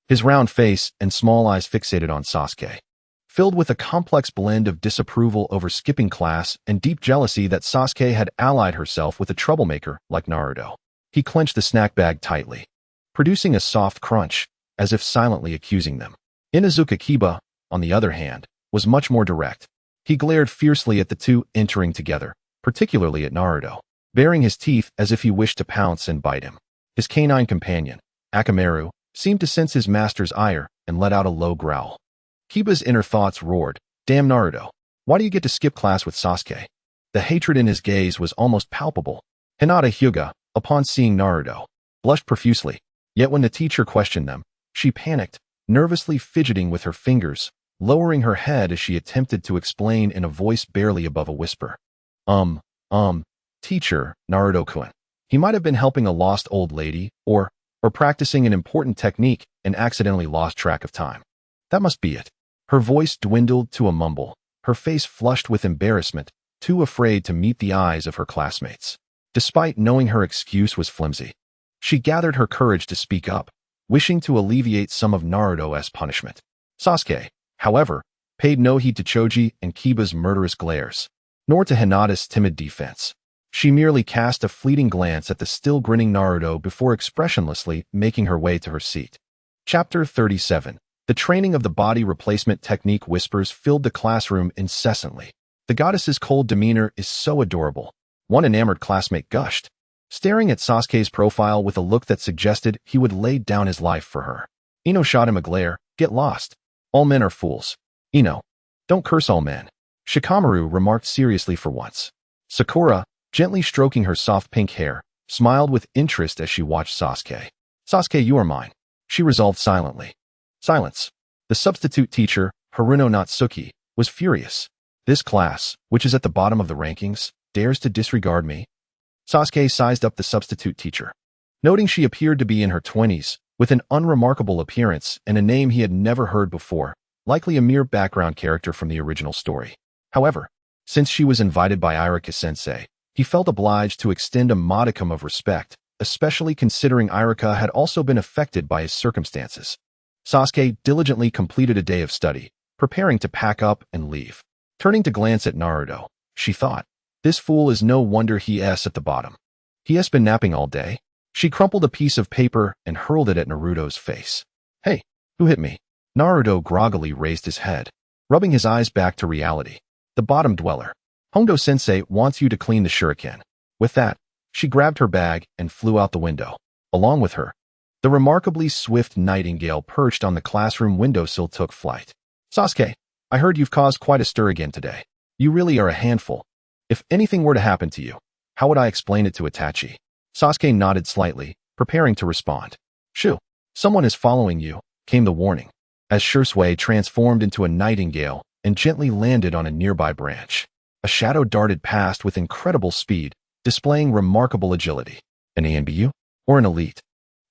his round face and small eyes fixated on Sasuke, filled with a complex blend of disapproval over skipping class and deep jealousy that Sasuke had allied herself with a troublemaker like Naruto. He clenched the snack bag tightly, producing a soft crunch, as if silently accusing them. Inuzuka Kiba, on the other hand, was much more direct. He glared fiercely at the two entering together, particularly at Naruto, baring his teeth as if he wished to pounce and bite him. His canine companion, Akamaru, seemed to sense his master's ire and let out a low growl. Kiba's inner thoughts roared, "Damn Naruto, why do you get to skip class with Sasuke?" The hatred in his gaze was almost palpable. Hinata Hyuga, upon seeing Naruto, blushed profusely, yet when the teacher questioned them, she panicked, nervously fidgeting with her fingers, lowering her head as she attempted to explain in a voice barely above a whisper. Teacher, Naruto-kun. He might have been helping a lost old lady, or practicing an important technique and accidentally lost track of time. That must be it." Her voice dwindled to a mumble, her face flushed with embarrassment, too afraid to meet the eyes of her classmates. Despite knowing her excuse was flimsy, she gathered her courage to speak up, wishing to alleviate some of Naruto's punishment. Sasuke, however, paid no heed to Choji and Kiba's murderous glares, nor to Hinata's timid defense. She merely cast a fleeting glance at the still grinning Naruto before expressionlessly making her way to her seat. Chapter 37. The training of the body replacement technique. Whispers filled the classroom incessantly. "The goddess's cold demeanor is so adorable," one enamored classmate gushed, staring at Sasuke's profile with a look that suggested he would lay down his life for her. Ino shot him a glare. "Get lost. All men are fools." "Ino, don't curse all men," Shikamaru remarked seriously for once. Sakura, gently stroking her soft pink hair, smiled with interest as she watched Sasuke. "Sasuke, you are mine," she resolved silently. Silence. The substitute teacher, Haruno Natsuki, was furious. "This class, which is at the bottom of the rankings, dares to disregard me?" Sasuke sized up the substitute teacher, noting she appeared to be in her 20s, with an unremarkable appearance and a name he had never heard before, likely a mere background character from the original story. However, since she was invited by Irika-sensei, he felt obliged to extend a modicum of respect, especially considering Irika had also been affected by his circumstances. Sasuke diligently completed a day of study, preparing to pack up and leave. Turning to glance at Naruto, she thought, "This fool is no wonder he's at the bottom. He has been napping all day." She crumpled a piece of paper and hurled it at Naruto's face. "Hey, who hit me?" Naruto groggily raised his head, rubbing his eyes back to reality. "The bottom dweller. Hondo-sensei wants you to clean the shuriken." With that, she grabbed her bag and flew out the window. Along with her, The remarkably swift nightingale perched on the classroom windowsill took flight. Sasuke, I heard you've caused quite a stir again today. You really are a handful. If anything were to happen to you, how would I explain it to Itachi? Sasuke nodded slightly, preparing to respond. Shoo, someone is following you, came the warning, as Shisui transformed into a nightingale and gently landed on a nearby branch. A shadow darted past with incredible speed, displaying remarkable agility. An ANBU? Or an elite?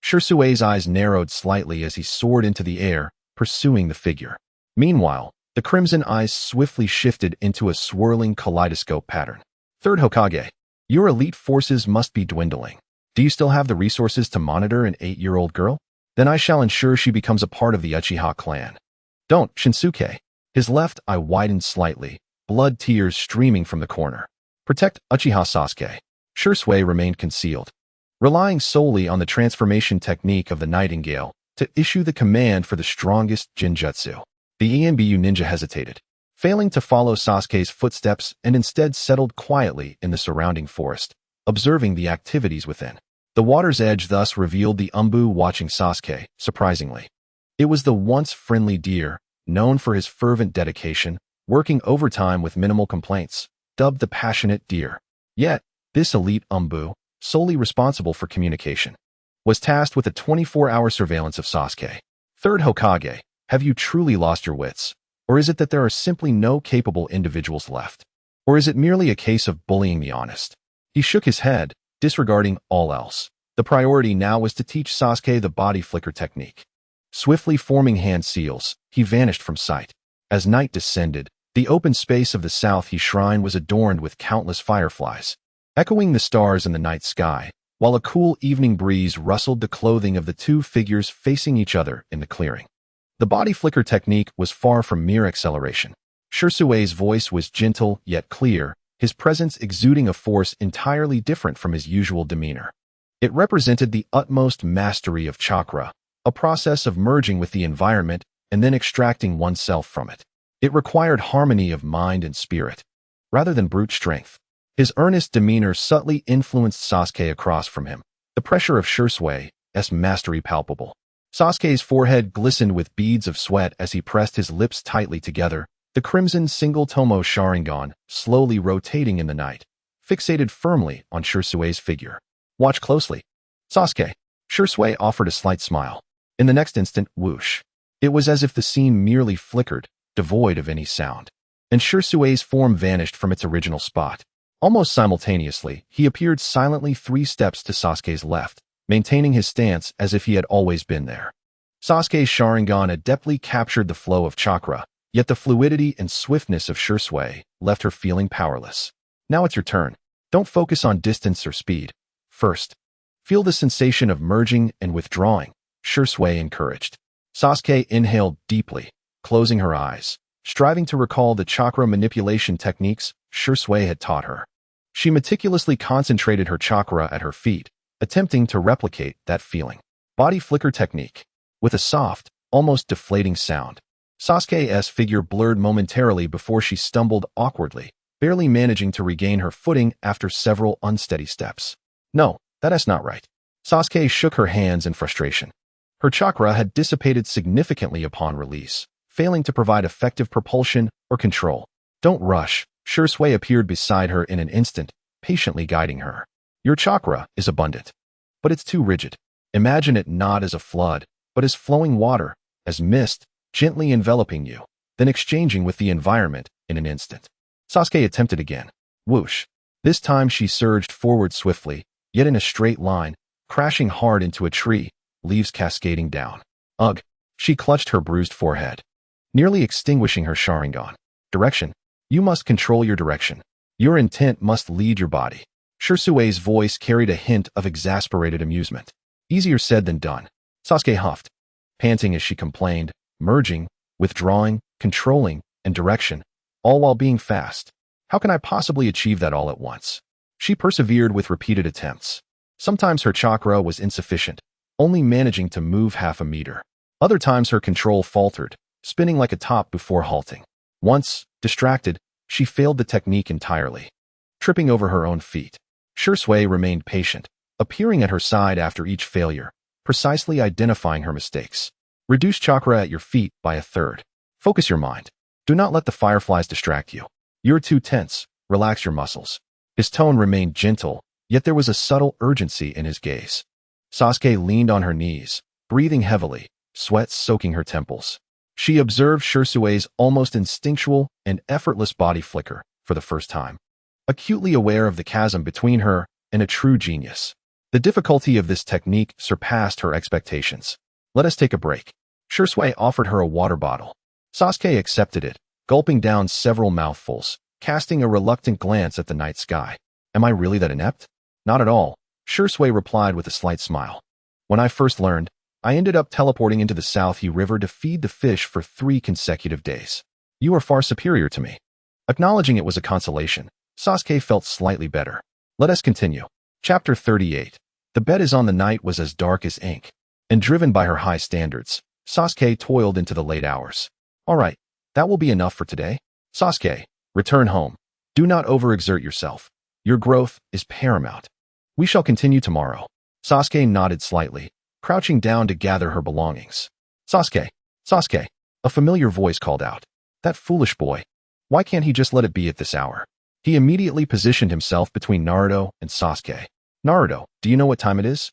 Shisui's eyes narrowed slightly as he soared into the air, pursuing the figure. Meanwhile, the crimson eyes swiftly shifted into a swirling kaleidoscope pattern. Third Hokage, your elite forces must be dwindling. Do you still have the resources to monitor an 8-year-old girl? Then I shall ensure she becomes a part of the Uchiha clan. Don't, Shinsuke. His left eye widened slightly, blood tears streaming from the corner. Protect Uchiha Sasuke. Shisui remained concealed, relying solely on the transformation technique of the nightingale to issue the command for the strongest Jinjutsu. The ENBU ninja hesitated, failing to follow Sasuke's footsteps and instead settled quietly in the surrounding forest, observing the activities within. The water's edge thus revealed the Umbu watching Sasuke, surprisingly. It was the once friendly deer, known for his fervent dedication, working overtime with minimal complaints, dubbed the passionate deer. Yet, this elite Umbu, solely responsible for communication, was tasked with a 24-hour surveillance of Sasuke. Third Hokage, have you truly lost your wits? Or is it that there are simply no capable individuals left? Or is it merely a case of bullying the honest? He shook his head, disregarding all else. The priority now was to teach Sasuke the body flicker technique. Swiftly forming hand seals, he vanished from sight. As night descended, the open space of the South shrine was adorned with countless fireflies, echoing the stars in the night sky, while a cool evening breeze rustled the clothing of the two figures facing each other in the clearing. The body flicker technique was far from mere acceleration. Shisui's voice was gentle yet clear, his presence exuding a force entirely different from his usual demeanor. It represented the utmost mastery of chakra, a process of merging with the environment and then extracting oneself from it. It required harmony of mind and spirit, rather than brute strength. His earnest demeanor subtly influenced Sasuke across from him, the pressure of Shisui's mastery palpable. Sasuke's forehead glistened with beads of sweat as he pressed his lips tightly together, the crimson single-tomo Sharingan slowly rotating in the night, fixated firmly on Shisui's figure. Watch closely. Sasuke. Shisui offered a slight smile. In the next instant, whoosh. It was as if the scene merely flickered, devoid of any sound, and Shisui's form vanished from its original spot. Almost simultaneously, he appeared silently 3 steps to Sasuke's left, maintaining his stance as if he had always been there. Sasuke's Sharingan adeptly captured the flow of chakra, yet the fluidity and swiftness of Shisui left her feeling powerless. Now it's your turn. Don't focus on distance or speed. First, feel the sensation of merging and withdrawing, Shisui encouraged. Sasuke inhaled deeply, closing her eyes, striving to recall the chakra manipulation techniques Shisui had taught her. She meticulously concentrated her chakra at her feet, attempting to replicate that feeling. Body flicker technique. With a soft, almost deflating sound, Sasuke's figure blurred momentarily before she stumbled awkwardly, barely managing to regain her footing after several unsteady steps. No, that's not right. Sasuke shook her hands in frustration. Her chakra had dissipated significantly upon release, failing to provide effective propulsion or control. Don't rush. Shisui appeared beside her in an instant, patiently guiding her. Your chakra is abundant, but it's too rigid. Imagine it not as a flood, but as flowing water, as mist, gently enveloping you, then exchanging with the environment in an instant. Sasuke attempted again. Whoosh. This time she surged forward swiftly, yet in a straight line, crashing hard into a tree, leaves cascading down. Ugh. She clutched her bruised forehead, nearly extinguishing her Sharingan. Direction. You must control your direction. Your intent must lead your body. Shisui's voice carried a hint of exasperated amusement. Easier said than done. Sasuke huffed, panting as she complained, merging, withdrawing, controlling, and direction, all while being fast. How can I possibly achieve that all at once? She persevered with repeated attempts. Sometimes her chakra was insufficient, only managing to move half a meter. Other times her control faltered, spinning like a top before halting. Once, distracted, she failed the technique entirely, tripping over her own feet. Shisui remained patient, appearing at her side after each failure, precisely identifying her mistakes. Reduce chakra at your feet by 1/3. Focus your mind. Do not let the fireflies distract you. You're too tense. Relax your muscles. His tone remained gentle, yet there was a subtle urgency in his gaze. Sasuke leaned on her knees, breathing heavily, sweat soaking her temples. She observed Shisui's almost instinctual and effortless body flicker for the first time, acutely aware of the chasm between her and a true genius. The difficulty of this technique surpassed her expectations. Let us take a break. Shisui offered her a water bottle. Sasuke accepted it, gulping down several mouthfuls, casting a reluctant glance at the night sky. Am I really that inept? Not at all, Shisui replied with a slight smile. When I first learned, I ended up teleporting into the South River to feed the fish for 3 consecutive days. You are far superior to me. Acknowledging it was a consolation, Sasuke felt slightly better. Let us continue. Chapter 38. The bed is on. The night was as dark as ink, and driven by her high standards, Sasuke toiled into the late hours. All right, that will be enough for today. Sasuke, return home. Do not overexert yourself. Your growth is paramount. We shall continue tomorrow. Sasuke nodded slightly, crouching down to gather her belongings. Sasuke, Sasuke, a familiar voice called out. That foolish boy. Why can't he just let it be at this hour? He immediately positioned himself between Naruto and Sasuke. Naruto, do you know what time it is?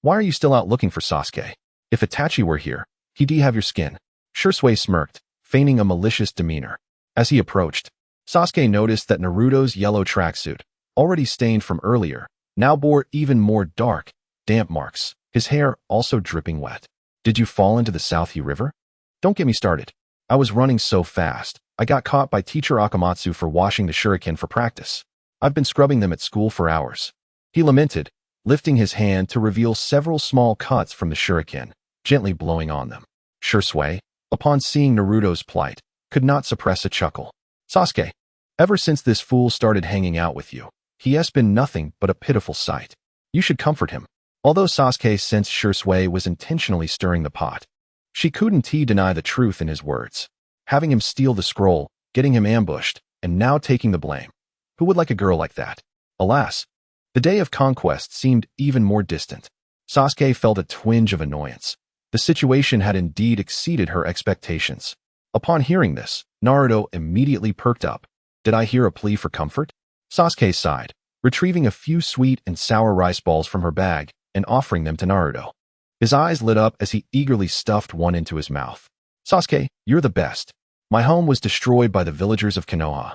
Why are you still out looking for Sasuke? If Itachi were here, he'd have your skin. Shisui smirked, feigning a malicious demeanor. As he approached, Sasuke noticed that Naruto's yellow tracksuit, already stained from earlier, now bore even more dark, damp marks, his hair also dripping wet. Did you fall into the South River? Don't get me started. I was running so fast, I got caught by teacher Akamatsu for washing the shuriken for practice. I've been scrubbing them at school for hours. He lamented, lifting his hand to reveal several small cuts from the shuriken, gently blowing on them. Shisui, upon seeing Naruto's plight, could not suppress a chuckle. Sasuke, ever since this fool started hanging out with you, he has been nothing but a pitiful sight. You should comfort him. Although Sasuke sensed Shisui was intentionally stirring the pot, she couldn't deny the truth in his words. Having him steal the scroll, getting him ambushed, and now taking the blame. Who would like a girl like that? Alas, the day of conquest seemed even more distant. Sasuke felt a twinge of annoyance. The situation had indeed exceeded her expectations. Upon hearing this, Naruto immediately perked up. Did I hear a plea for comfort? Sasuke sighed, retrieving a few sweet and sour rice balls from her bag and offering them to Naruto. His eyes lit up as he eagerly stuffed one into his mouth. Sasuke, you're the best. My home was destroyed by the villagers of Konoha.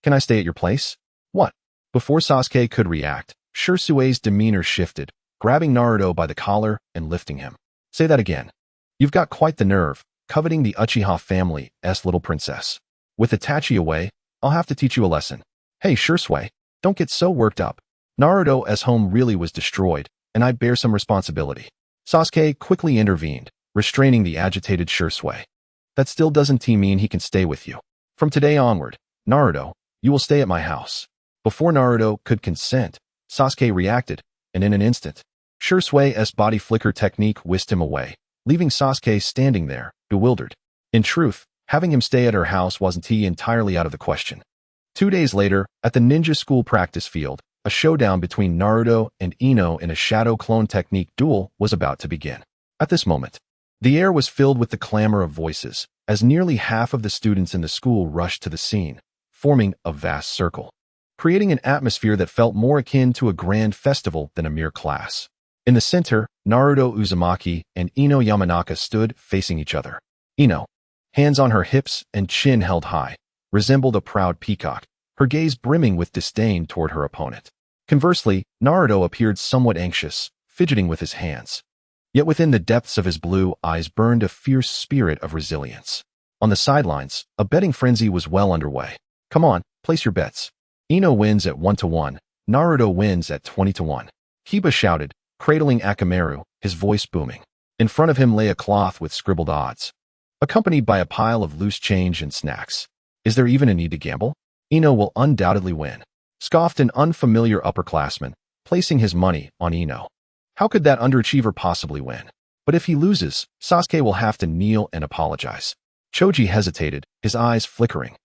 Can I stay at your place? What? Before Sasuke could react, Shisui's demeanor shifted, grabbing Naruto by the collar and lifting him. Say that again. You've got quite the nerve, coveting the Uchiha family's little princess. With Itachi away, I'll have to teach you a lesson. Hey Shisui, don't get so worked up. Naruto's home really was destroyed, and I bear some responsibility. Sasuke quickly intervened, restraining the agitated Shisui. That still doesn't mean he can stay with you. From today onward, Naruto, you will stay at my house. Before Naruto could consent, Sasuke reacted, and in an instant, Shisui's body flicker technique whisked him away, leaving Sasuke standing there, bewildered. In truth, having him stay at her house wasn't entirely out of the question. 2 days later, at the ninja school practice field, a showdown between Naruto and Ino in a shadow clone technique duel was about to begin. At this moment, the air was filled with the clamor of voices, as nearly half of the students in the school rushed to the scene, forming a vast circle, creating an atmosphere that felt more akin to a grand festival than a mere class. In the center, Naruto Uzumaki and Ino Yamanaka stood facing each other. Ino, hands on her hips and chin held high, resembled a proud peacock, her gaze brimming with disdain toward her opponent. Conversely, Naruto appeared somewhat anxious, fidgeting with his hands. Yet within the depths of his blue eyes burned a fierce spirit of resilience. On the sidelines, a betting frenzy was well underway. Come on, place your bets. Ino wins at 1-1, Naruto wins at 20-1. Kiba shouted, cradling Akamaru, his voice booming. In front of him lay a cloth with scribbled odds, accompanied by a pile of loose change and snacks. Is there even a need to gamble? Ino will undoubtedly win, scoffed an unfamiliar upperclassman, placing his money on Ino. How could that underachiever possibly win? But if he loses, Sasuke will have to kneel and apologize. Choji hesitated, his eyes flickering,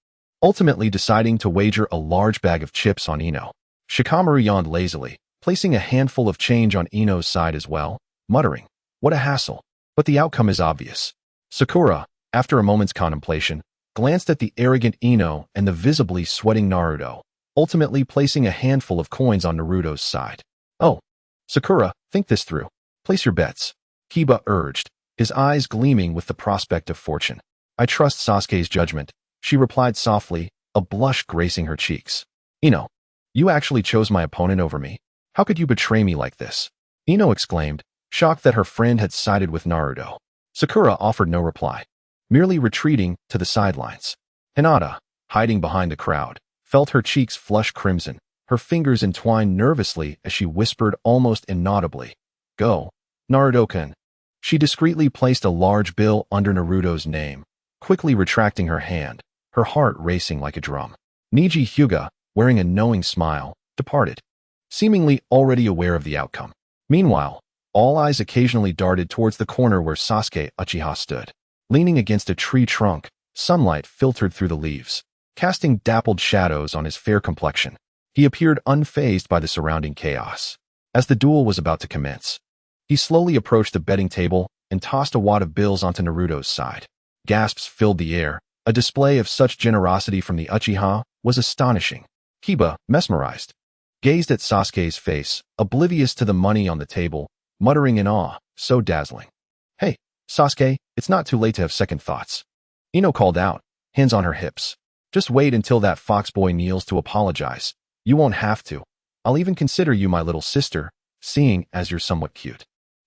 ultimately deciding to wager a large bag of chips on Ino. Shikamaru yawned lazily, placing a handful of change on Ino's side as well, muttering, What a hassle. But the outcome is obvious. Sakura, after a moment's contemplation, glanced at the arrogant Ino and the visibly sweating Naruto, ultimately placing a handful of coins on Naruto's side. Oh, Sakura, think this through. Place your bets, Kiba urged, his eyes gleaming with the prospect of fortune. I trust Sasuke's judgment, she replied softly, a blush gracing her cheeks. Ino, you actually chose my opponent over me. How could you betray me like this? Ino exclaimed, shocked that her friend had sided with Naruto. Sakura offered no reply, merely retreating to the sidelines. Hinata, hiding behind the crowd, felt her cheeks flush crimson, her fingers entwined nervously as she whispered almost inaudibly, Go, Naruto-kun. She discreetly placed a large bill under Naruto's name, quickly retracting her hand, her heart racing like a drum. Niji Hyuga, wearing a knowing smile, departed, seemingly already aware of the outcome. Meanwhile, all eyes occasionally darted towards the corner where Sasuke Uchiha stood. Leaning against a tree trunk, sunlight filtered through the leaves, casting dappled shadows on his fair complexion. He appeared unfazed by the surrounding chaos. As the duel was about to commence, he slowly approached the betting table and tossed a wad of bills onto Naruto's side. Gasps filled the air. A display of such generosity from the Uchiha was astonishing. Kiba, mesmerized, gazed at Sasuke's face, oblivious to the money on the table, muttering in awe, so dazzling. Hey, Sasuke, it's not too late to have second thoughts. Ino called out, hands on her hips. Just wait until that foxboy kneels to apologize. You won't have to. I'll even consider you my little sister, seeing as you're somewhat cute.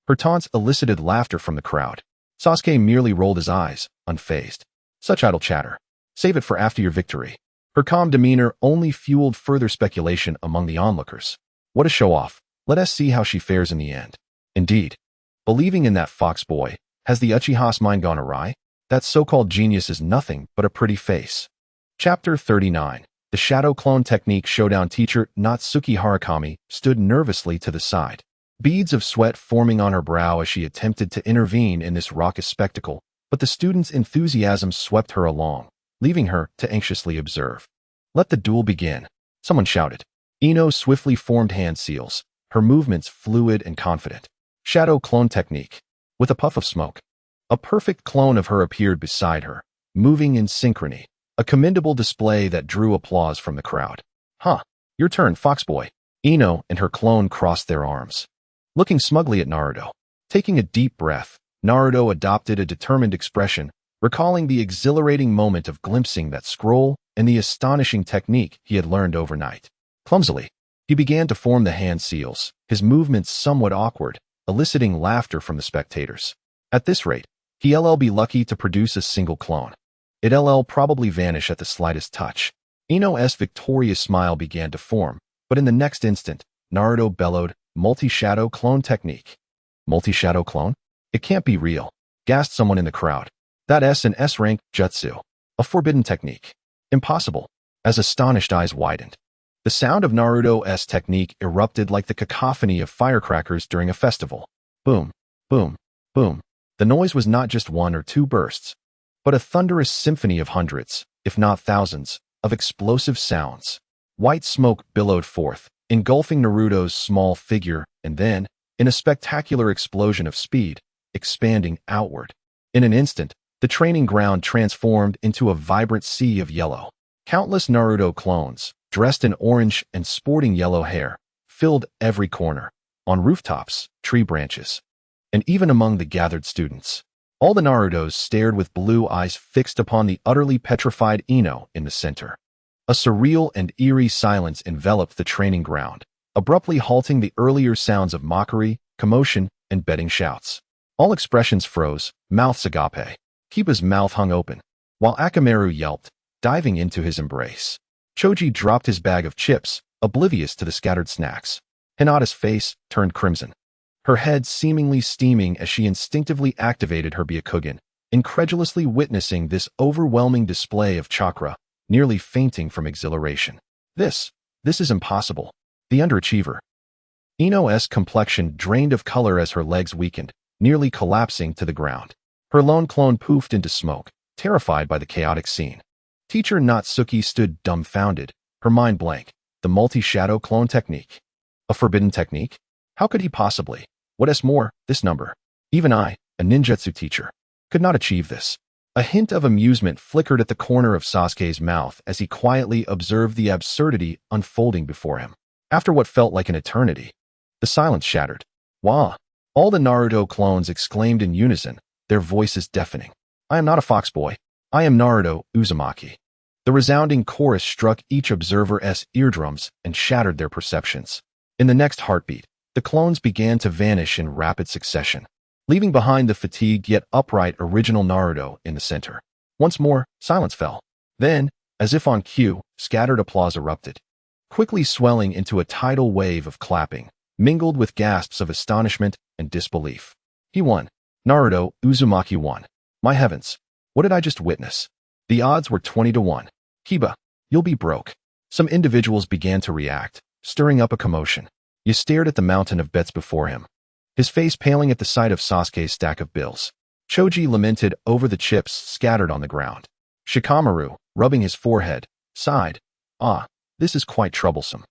Her taunts elicited laughter from the crowd. Sasuke merely rolled his eyes, unfazed. Such idle chatter. Save it for after your victory. Her calm demeanor only fueled further speculation among the onlookers. What a show-off. Let us see how she fares in the end. Indeed, believing in that foxboy, has the Uchiha's mind gone awry? That so-called genius is nothing but a pretty face. Chapter 39. The Shadow Clone Technique Showdown teacher Natsuki Harakami stood nervously to the side, beads of sweat forming on her brow as she attempted to intervene in this raucous spectacle, but the student's enthusiasm swept her along, leaving her to anxiously observe. Let the duel begin, someone shouted. Ino swiftly formed hand seals, her movements fluid and confident. Shadow Clone Technique. With a puff of smoke, a perfect clone of her appeared beside her, moving in synchrony, a commendable display that drew applause from the crowd. Huh, your turn, Foxboy. Ino and her clone crossed their arms, looking smugly at Naruto. Taking a deep breath, Naruto adopted a determined expression, recalling the exhilarating moment of glimpsing that scroll and the astonishing technique he had learned overnight. Clumsily, he began to form the hand seals, his movements somewhat awkward, eliciting laughter from the spectators. At this rate, he'll be lucky to produce a single clone. It'll probably vanish at the slightest touch. Ino's victorious smile began to form, but in the next instant, Naruto bellowed, multi-shadow clone technique. Multi-shadow clone? It can't be real, gasped someone in the crowd. That's an S-rank jutsu. A forbidden technique. Impossible. As astonished eyes widened, the sound of Naruto's technique erupted like the cacophony of firecrackers during a festival. Boom, boom, boom. The noise was not just one or two bursts, but a thunderous symphony of hundreds, if not thousands, of explosive sounds. White smoke billowed forth, engulfing Naruto's small figure, and then, in a spectacular explosion of speed, expanding outward. In an instant, the training ground transformed into a vibrant sea of yellow. Countless Naruto clones, dressed in orange and sporting yellow hair, filled every corner, on rooftops, tree branches, and even among the gathered students. All the Narutos stared with blue eyes fixed upon the utterly petrified Ino in the center. A surreal and eerie silence enveloped the training ground, abruptly halting the earlier sounds of mockery, commotion, and betting shouts. All expressions froze, mouths agape. Kiba's mouth hung open, while Akamaru yelped, diving into his embrace. Choji dropped his bag of chips, oblivious to the scattered snacks. Hinata's face turned crimson, her head seemingly steaming as she instinctively activated her Byakugan, incredulously witnessing this overwhelming display of chakra, nearly fainting from exhilaration. This is impossible. The underachiever. Ino's complexion drained of color as her legs weakened, nearly collapsing to the ground. Her lone clone poofed into smoke, terrified by the chaotic scene. Teacher Natsuki stood dumbfounded, her mind blank. The multi-shadow clone technique. A forbidden technique? How could he possibly? What is more, this number? Even I, a ninjutsu teacher, could not achieve this. A hint of amusement flickered at the corner of Sasuke's mouth as he quietly observed the absurdity unfolding before him. After what felt like an eternity, the silence shattered. Wah! All the Naruto clones exclaimed in unison, their voices deafening. I am not a fox boy. I am Naruto Uzumaki. The resounding chorus struck each observer's eardrums and shattered their perceptions. In the next heartbeat, the clones began to vanish in rapid succession, leaving behind the fatigued yet upright original Naruto in the center. Once more, silence fell. Then, as if on cue, scattered applause erupted, quickly swelling into a tidal wave of clapping, mingled with gasps of astonishment and disbelief. He won. Naruto Uzumaki won. My heavens, what did I just witness? The odds were 20-1. Kiba, you'll be broke. Some individuals began to react, stirring up a commotion. He stared at the mountain of bets before him, his face paling at the sight of Sasuke's stack of bills. Choji lamented over the chips scattered on the ground. Shikamaru, rubbing his forehead, sighed. Ah, this is quite troublesome.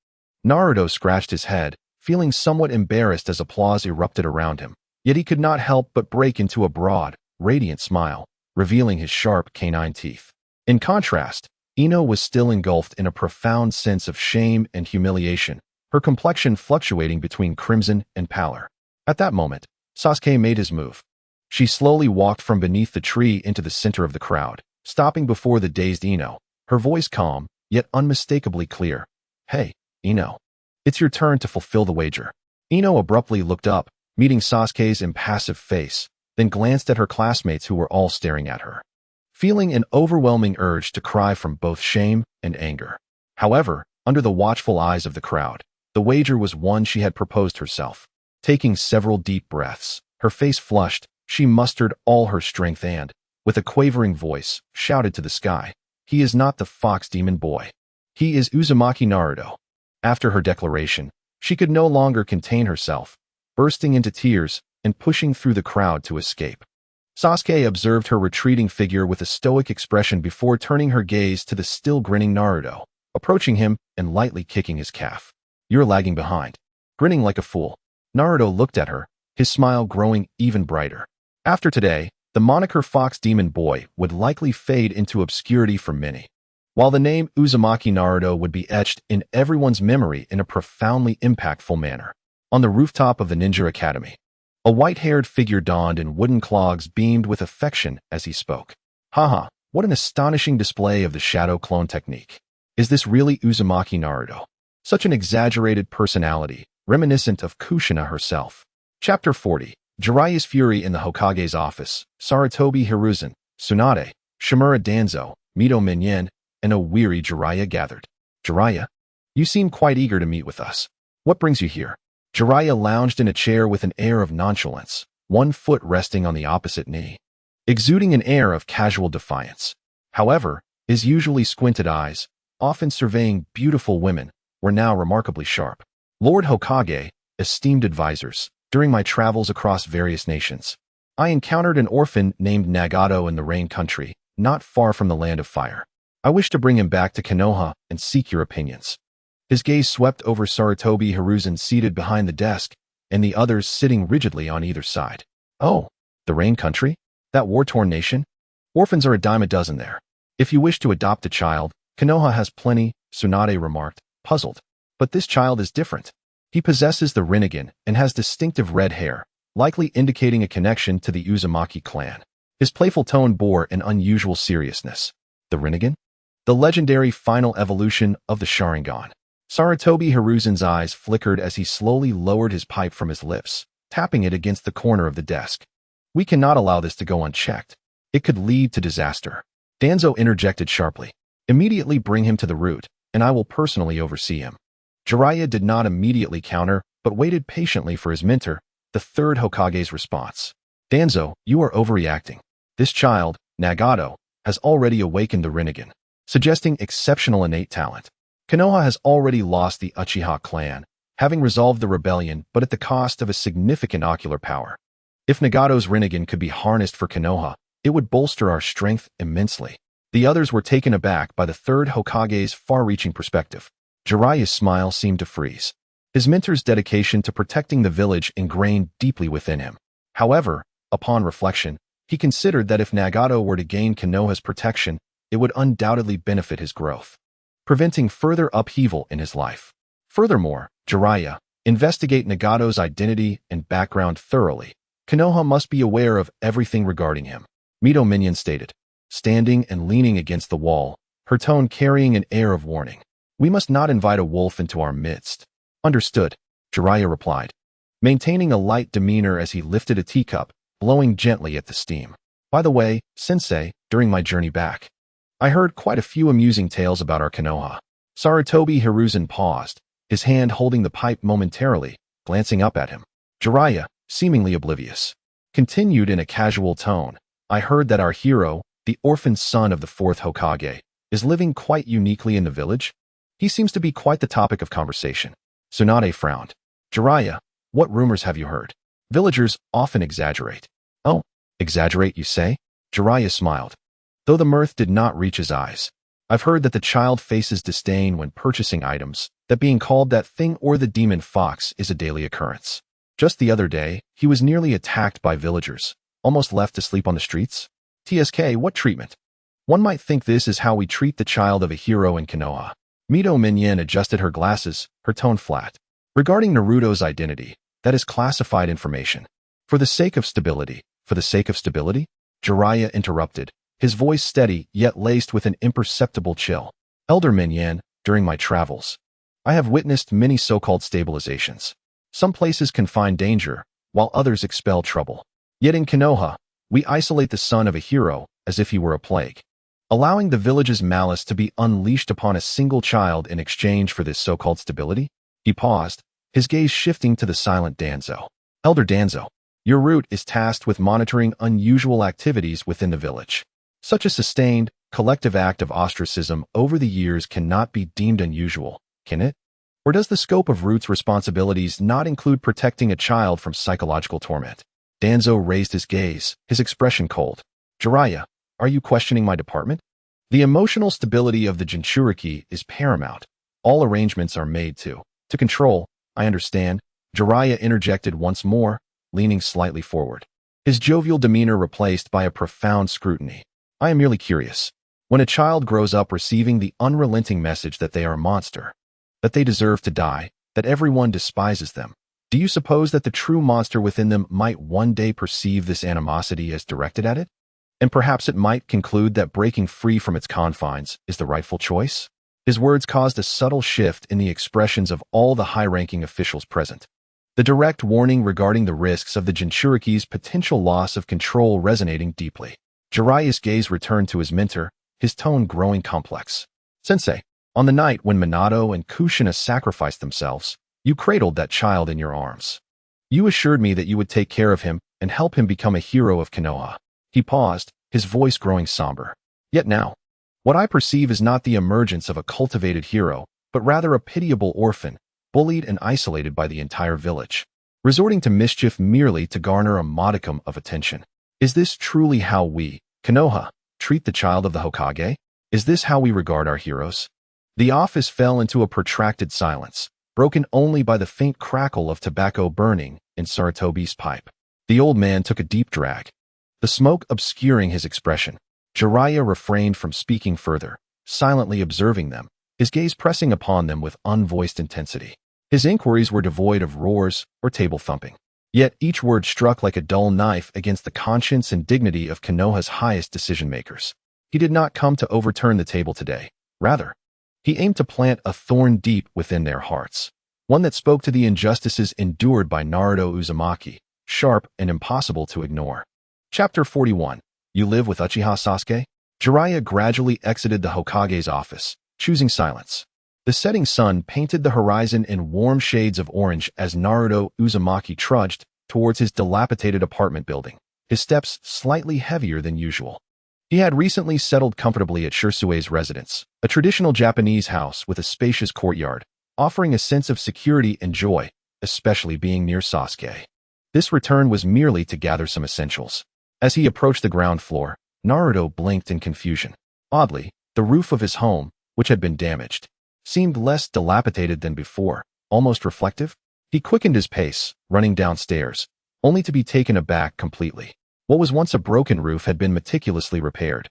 Naruto scratched his head, feeling somewhat embarrassed as applause erupted around him. Yet he could not help but break into a broad, radiant smile, revealing his sharp canine teeth. In contrast, Ino was still engulfed in a profound sense of shame and humiliation, her complexion fluctuating between crimson and pallor. At that moment, Sasuke made his move. She slowly walked from beneath the tree into the center of the crowd, stopping before the dazed Ino, her voice calm, yet unmistakably clear. Hey, Ino. It's your turn to fulfill the wager. Ino abruptly looked up, meeting Sasuke's impassive face, then glanced at her classmates who were all staring at her, feeling an overwhelming urge to cry from both shame and anger. However, under the watchful eyes of the crowd, the wager was one she had proposed herself. Taking several deep breaths, her face flushed, she mustered all her strength and, with a quavering voice, shouted to the sky, he is not the fox demon boy. He is Uzumaki Naruto. After her declaration, she could no longer contain herself, bursting into tears and pushing through the crowd to escape. Sasuke observed her retreating figure with a stoic expression before turning her gaze to the still grinning Naruto, approaching him and lightly kicking his calf. You're lagging behind. Grinning like a fool, Naruto looked at her, his smile growing even brighter. After today, the moniker Fox Demon Boy would likely fade into obscurity for many, while the name Uzumaki Naruto would be etched in everyone's memory in a profoundly impactful manner. On the rooftop of the Ninja Academy, a white-haired figure donned in wooden clogs beamed with affection as he spoke. Haha, what an astonishing display of the shadow clone technique. Is this really Uzumaki Naruto? Such an exaggerated personality, reminiscent of Kushina herself. Chapter 40. Jiraiya's fury in the Hokage's office. Sarutobi Hiruzen, Tsunade, Shimura Danzo, Mito Minyen, and a weary Jiraiya gathered. Jiraiya, you seem quite eager to meet with us. What brings you here? Jiraiya lounged in a chair with an air of nonchalance, one foot resting on the opposite knee, exuding an air of casual defiance. However, his usually squinted eyes, often surveying beautiful women, were now remarkably sharp. Lord Hokage, esteemed advisors, during my travels across various nations, I encountered an orphan named Nagato in the Rain Country, not far from the Land of Fire. I wish to bring him back to Konoha and seek your opinions. His gaze swept over Sarutobi Hiruzen seated behind the desk, and the others sitting rigidly on either side. Oh, the Rain Country? That war-torn nation? Orphans are a dime a dozen there. If you wish to adopt a child, Konoha has plenty, Tsunade remarked, puzzled. But this child is different. He possesses the Rinnegan and has distinctive red hair, likely indicating a connection to the Uzumaki clan. His playful tone bore an unusual seriousness. The Rinnegan? The legendary final evolution of the Sharingan. Sarutobi Hiruzen's eyes flickered as he slowly lowered his pipe from his lips, tapping it against the corner of the desk. We cannot allow this to go unchecked. It could lead to disaster. Danzo interjected sharply. Immediately bring him to the root, and I will personally oversee him. Jiraiya did not immediately counter, but waited patiently for his mentor, the third Hokage's response. Danzo, you are overreacting. This child, Nagato, has already awakened the Rinnegan, suggesting exceptional innate talent. Konoha has already lost the Uchiha clan, having resolved the rebellion but at the cost of a significant ocular power. If Nagato's Rinnegan could be harnessed for Konoha, it would bolster our strength immensely. The others were taken aback by the third Hokage's far-reaching perspective. Jiraiya's smile seemed to freeze, his mentor's dedication to protecting the village ingrained deeply within him. However, Upon reflection, he considered that if Nagato were to gain Konoha's protection, it would undoubtedly benefit his growth, preventing further upheaval in his life. Furthermore, Jiraiya, investigate Nagato's identity and background thoroughly. Konoha must be aware of everything regarding him, Mito Minion stated, standing and leaning against the wall, her tone carrying an air of warning. We must not invite a wolf into our midst. Understood, Jiraiya replied, maintaining a light demeanor as he lifted a teacup, blowing gently at the steam. By the way, Sensei, during my journey back, I heard quite a few amusing tales about our Konoha. Sarutobi Hiruzen paused, his hand holding the pipe momentarily, glancing up at him. Jiraiya, seemingly oblivious, continued in a casual tone. I heard that our hero, the orphaned son of the fourth Hokage, is living quite uniquely in the village. He seems to be quite the topic of conversation. Tsunade frowned. Jiraiya, what rumors have you heard? Villagers often exaggerate. Oh, exaggerate, you say? Jiraiya smiled, though the mirth did not reach his eyes. I've heard that the child faces disdain when purchasing items, that being called that thing or the demon fox is a daily occurrence. Just the other day, he was nearly attacked by villagers, almost left to sleep on the streets. TSK, what treatment? One might think this is how we treat the child of a hero in Konoha. Mito Minion adjusted her glasses, her tone flat. Regarding Naruto's identity, that is classified information. For the sake of stability, Jiraiya interrupted, his voice steady yet laced with an imperceptible chill. Elder Minion, during my travels, I have witnessed many so-called stabilizations. Some places confine danger, while others expel trouble. Yet in Konoha, we isolate the son of a hero as if he were a plague, allowing the village's malice to be unleashed upon a single child in exchange for this so-called stability. He paused, his gaze shifting to the silent Danzo. Elder Danzo, your route is tasked with monitoring unusual activities within the village. Such a sustained, collective act of ostracism over the years cannot be deemed unusual, can it? Or does the scope of Root's responsibilities not include protecting a child from psychological torment? Danzo raised his gaze, his expression cold. Jiraiya, are you questioning my department? The emotional stability of the Jinchuriki is paramount. All arrangements are made to control, I understand. Jiraiya interjected once more, leaning slightly forward, his jovial demeanor replaced by a profound scrutiny. I am merely curious. When a child grows up receiving the unrelenting message that they are a monster, that they deserve to die, that everyone despises them, do you suppose that the true monster within them might one day perceive this animosity as directed at it? And perhaps it might conclude that breaking free from its confines is the rightful choice? His words caused a subtle shift in the expressions of all the high-ranking officials present. The direct warning regarding the risks of the Jinchuriki's potential loss of control resonating deeply. Jiraiya's gaze returned to his mentor, his tone growing complex. Sensei, on the night when Minato and Kushina sacrificed themselves, you cradled that child in your arms. You assured me that you would take care of him and help him become a hero of Konoha. He paused, his voice growing somber. Yet now, what I perceive is not the emergence of a cultivated hero, but rather a pitiable orphan, bullied and isolated by the entire village, resorting to mischief merely to garner a modicum of attention. Is this truly how we, Konoha, treat the child of the Hokage? Is this how we regard our heroes? The office fell into a protracted silence, broken only by the faint crackle of tobacco burning in Sarutobi's pipe. The old man took a deep drag, the smoke obscuring his expression. Jiraiya refrained from speaking further, silently observing them, his gaze pressing upon them with unvoiced intensity. His inquiries were devoid of roars or table thumping. Yet each word struck like a dull knife against the conscience and dignity of Konoha's highest decision-makers. He did not come to overturn the table today. Rather, he aimed to plant a thorn deep within their hearts, one that spoke to the injustices endured by Naruto Uzumaki, sharp and impossible to ignore. Chapter 41. You live with Uchiha Sasuke? Jiraiya gradually exited the Hokage's office, choosing silence. The setting sun painted the horizon in warm shades of orange as Naruto Uzumaki trudged towards his dilapidated apartment building, his steps slightly heavier than usual. He had recently settled comfortably at Shisui's residence, a traditional Japanese house with a spacious courtyard, offering a sense of security and joy, especially being near Sasuke. This return was merely to gather some essentials. As he approached the ground floor, Naruto blinked in confusion. Oddly, the roof of his home, which had been damaged, seemed less dilapidated than before, almost reflective. He quickened his pace, running downstairs, only to be taken aback completely. What was once a broken roof had been meticulously repaired.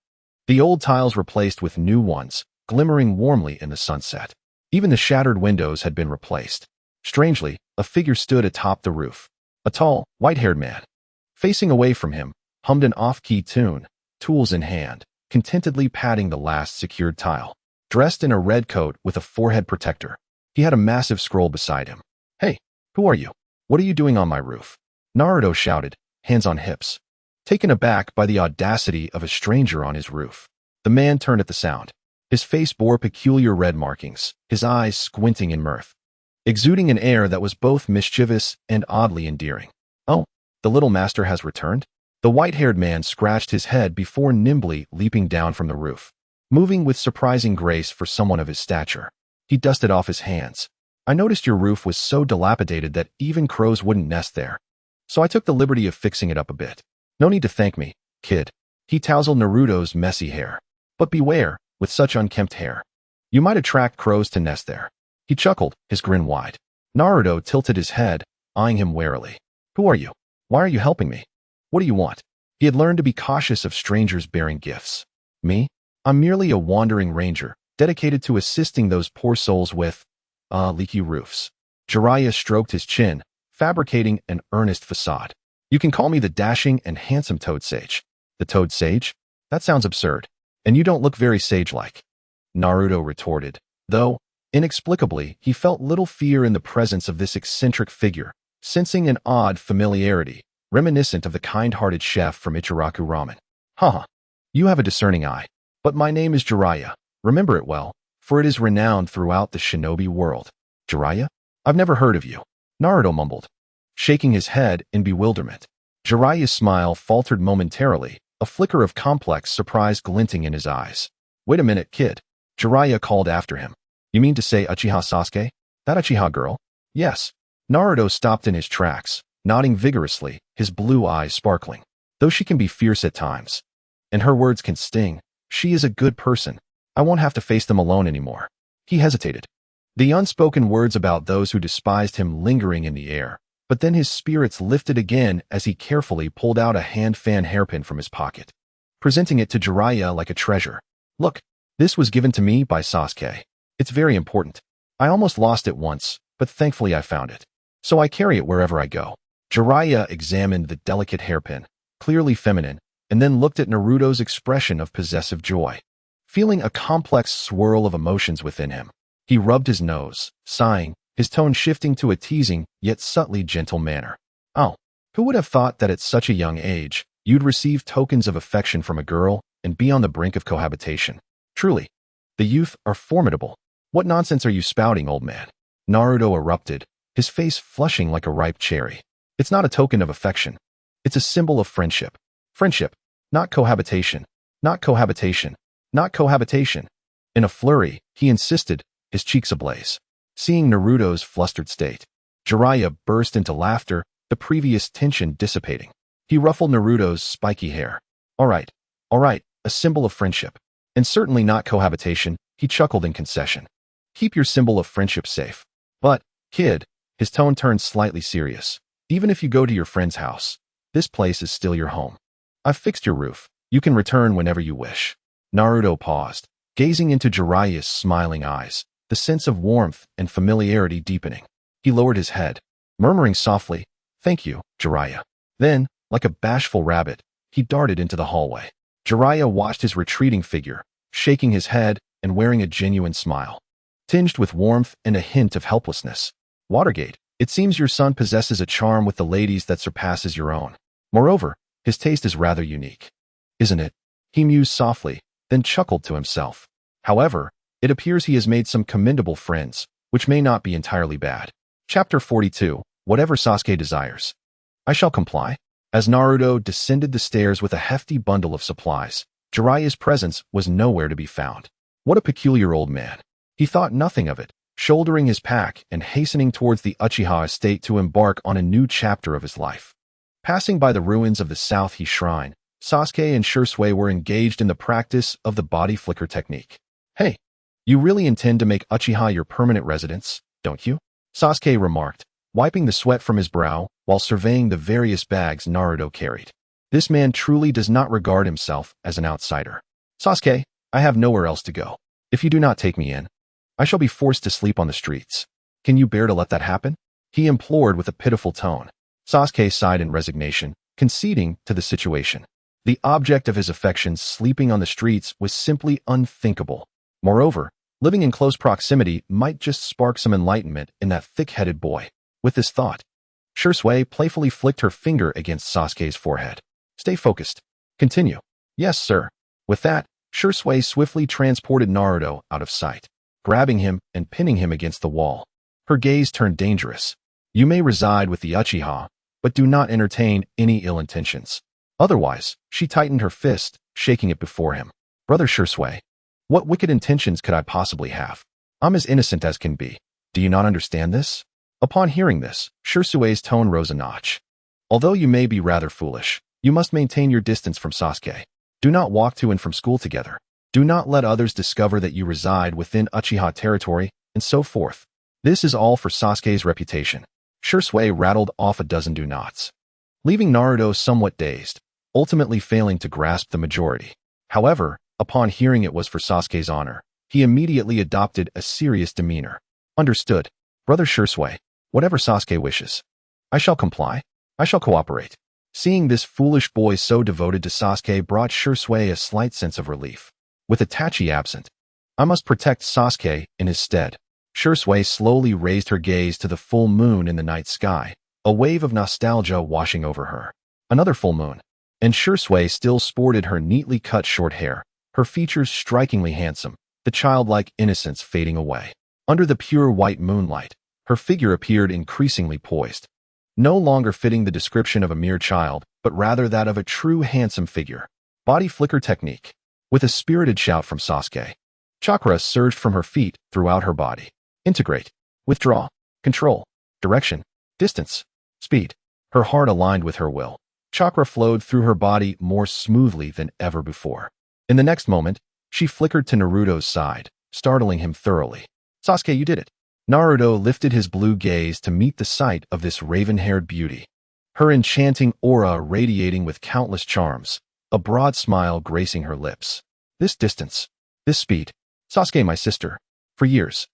The old tiles replaced with new ones, glimmering warmly in the sunset. Even the shattered windows had been replaced. Strangely, a figure stood atop the roof. A tall, white-haired man. Facing away from him, hummed an off-key tune, tools in hand, contentedly patting the last secured tile. Dressed in a red coat with a forehead protector, he had a massive scroll beside him. "Hey, who are you? What are you doing on my roof?" Naruto shouted, hands on hips. Taken aback by the audacity of a stranger on his roof, the man turned at the sound. His face bore peculiar red markings, his eyes squinting in mirth, exuding an air that was both mischievous and oddly endearing. "Oh, the little master has returned?" The white-haired man scratched his head before nimbly leaping down from the roof, moving with surprising grace for someone of his stature. He dusted off his hands. "I noticed your roof was so dilapidated that even crows wouldn't nest there, so I took the liberty of fixing it up a bit. No need to thank me, kid." He tousled Naruto's messy hair. "But beware, with such unkempt hair. You might attract crows to nest there." He chuckled, his grin wide. Naruto tilted his head, eyeing him warily. "Who are you? Why are you helping me? What do you want?" He had learned to be cautious of strangers bearing gifts. "Me? I'm merely a wandering ranger, dedicated to assisting those poor souls with, leaky roofs." Jiraiya stroked his chin, fabricating an earnest facade. "You can call me the dashing and handsome Toad Sage." "The Toad Sage? That sounds absurd. And you don't look very sage-like," Naruto retorted, though, inexplicably, he felt little fear in the presence of this eccentric figure, sensing an odd familiarity, reminiscent of the kind-hearted chef from Ichiraku Ramen. "Haha, you have a discerning eye. But my name is Jiraiya. Remember it well, for it is renowned throughout the shinobi world." "Jiraiya? I've never heard of you," Naruto mumbled, shaking his head in bewilderment. Jiraiya's smile faltered momentarily, a flicker of complex surprise glinting in his eyes. "Wait a minute, kid," Jiraiya called after him. "You mean to say Uchiha Sasuke? That Uchiha girl?" "Yes." Naruto stopped in his tracks, nodding vigorously, his blue eyes sparkling. "Though she can be fierce at times, and her words can sting, she is a good person. I won't have to face them alone anymore." He hesitated, the unspoken words about those who despised him lingering in the air, but then his spirits lifted again as he carefully pulled out a hand-fan hairpin from his pocket, presenting it to Jiraiya like a treasure. "Look, this was given to me by Sasuke. It's very important. I almost lost it once, but thankfully I found it. So I carry it wherever I go." Jiraiya examined the delicate hairpin, clearly feminine, and then looked at Naruto's expression of possessive joy. Feeling a complex swirl of emotions within him, he rubbed his nose, sighing, his tone shifting to a teasing yet subtly gentle manner. "Oh, who would have thought that at such a young age, you'd receive tokens of affection from a girl and be on the brink of cohabitation? Truly, the youth are formidable. What nonsense are you spouting, old man?" Naruto erupted, his face flushing like a ripe cherry. "It's not a token of affection. It's a symbol of friendship. Friendship, not cohabitation, not cohabitation, not cohabitation." In a flurry, he insisted, his cheeks ablaze. Seeing Naruto's flustered state, Jiraiya burst into laughter, the previous tension dissipating. He ruffled Naruto's spiky hair. All right, a symbol of friendship. And certainly not cohabitation," he chuckled in concession. "Keep your symbol of friendship safe. But, kid," his tone turned slightly serious, "even if you go to your friend's house, this place is still your home. I've fixed your roof. You can return whenever you wish." Naruto paused, gazing into Jiraiya's smiling eyes, the sense of warmth and familiarity deepening. He lowered his head, murmuring softly, "Thank you, Jiraiya." Then, like a bashful rabbit, he darted into the hallway. Jiraiya watched his retreating figure, shaking his head and wearing a genuine smile, tinged with warmth and a hint of helplessness. "Watergate, it seems your son possesses a charm with the ladies that surpasses your own. Moreover, his taste is rather unique. Isn't it?" He mused softly, then chuckled to himself. "However, it appears he has made some commendable friends, which may not be entirely bad." Chapter 42, Whatever Sasuke Desires. "I shall comply." As Naruto descended the stairs with a hefty bundle of supplies, Jiraiya's presence was nowhere to be found. What a peculiar old man. He thought nothing of it, shouldering his pack and hastening towards the Uchiha estate to embark on a new chapter of his life. Passing by the ruins of the South Shrine, Sasuke and Shisui were engaged in the practice of the body flicker technique. "Hey, you really intend to make Uchiha your permanent residence, don't you?" Sasuke remarked, wiping the sweat from his brow while surveying the various bags Naruto carried. This man truly does not regard himself as an outsider. Sasuke, I have nowhere else to go. If you do not take me in, I shall be forced to sleep on the streets. Can you bear to let that happen? He implored with a pitiful tone. Sasuke sighed in resignation, conceding to the situation. The object of his affections sleeping on the streets was simply unthinkable. Moreover, living in close proximity might just spark some enlightenment in that thick-headed boy. With this thought, Shisui playfully flicked her finger against Sasuke's forehead. Stay focused. Continue. Yes, sir. With that, Shisui swiftly transported Naruto out of sight, grabbing him and pinning him against the wall. Her gaze turned dangerous. You may reside with the Uchiha, but do not entertain any ill intentions. Otherwise, she tightened her fist, shaking it before him. Brother Shisui, what wicked intentions could I possibly have? I'm as innocent as can be. Do you not understand this? Upon hearing this, Shisui's tone rose a notch. Although you may be rather foolish, you must maintain your distance from Sasuke. Do not walk to and from school together. Do not let others discover that you reside within Uchiha territory, and so forth. This is all for Sasuke's reputation. Shisui rattled off a dozen do-nots, leaving Naruto somewhat dazed, ultimately failing to grasp the majority. However, upon hearing it was for Sasuke's honor, he immediately adopted a serious demeanor. Understood. Brother Shisui, whatever Sasuke wishes, I shall comply. I shall cooperate. Seeing this foolish boy so devoted to Sasuke brought Shisui a slight sense of relief. With Itachi absent, I must protect Sasuke in his stead. Shisui slowly raised her gaze to the full moon in the night sky, a wave of nostalgia washing over her. Another full moon, and Shisui still sported her neatly cut short hair, her features strikingly handsome, the childlike innocence fading away. Under the pure white moonlight, her figure appeared increasingly poised, no longer fitting the description of a mere child, but rather that of a true handsome figure. Body flicker technique. With a spirited shout from Sasuke, chakra surged from her feet throughout her body. Integrate, withdraw, control, direction, distance, speed. Her heart aligned with her will. Chakra flowed through her body more smoothly than ever before. In the next moment, she flickered to Naruto's side, startling him thoroughly. Sasuke, you did it. Naruto lifted his blue gaze to meet the sight of this raven-haired beauty, her enchanting aura radiating with countless charms, a broad smile gracing her lips. This distance, this speed. Sasuke, my sister. For years,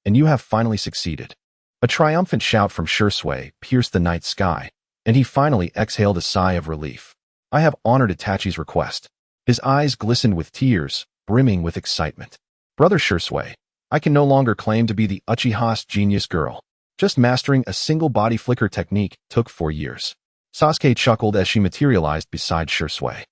and you have finally succeeded. A triumphant shout from Shisui pierced the night sky, and he finally exhaled a sigh of relief. I have honored Itachi's request. His eyes glistened with tears, brimming with excitement. Brother Shisui, I can no longer claim to be the Uchiha's genius girl. Just mastering a single body flicker technique took 4 years. Sasuke chuckled as she materialized beside Shisui.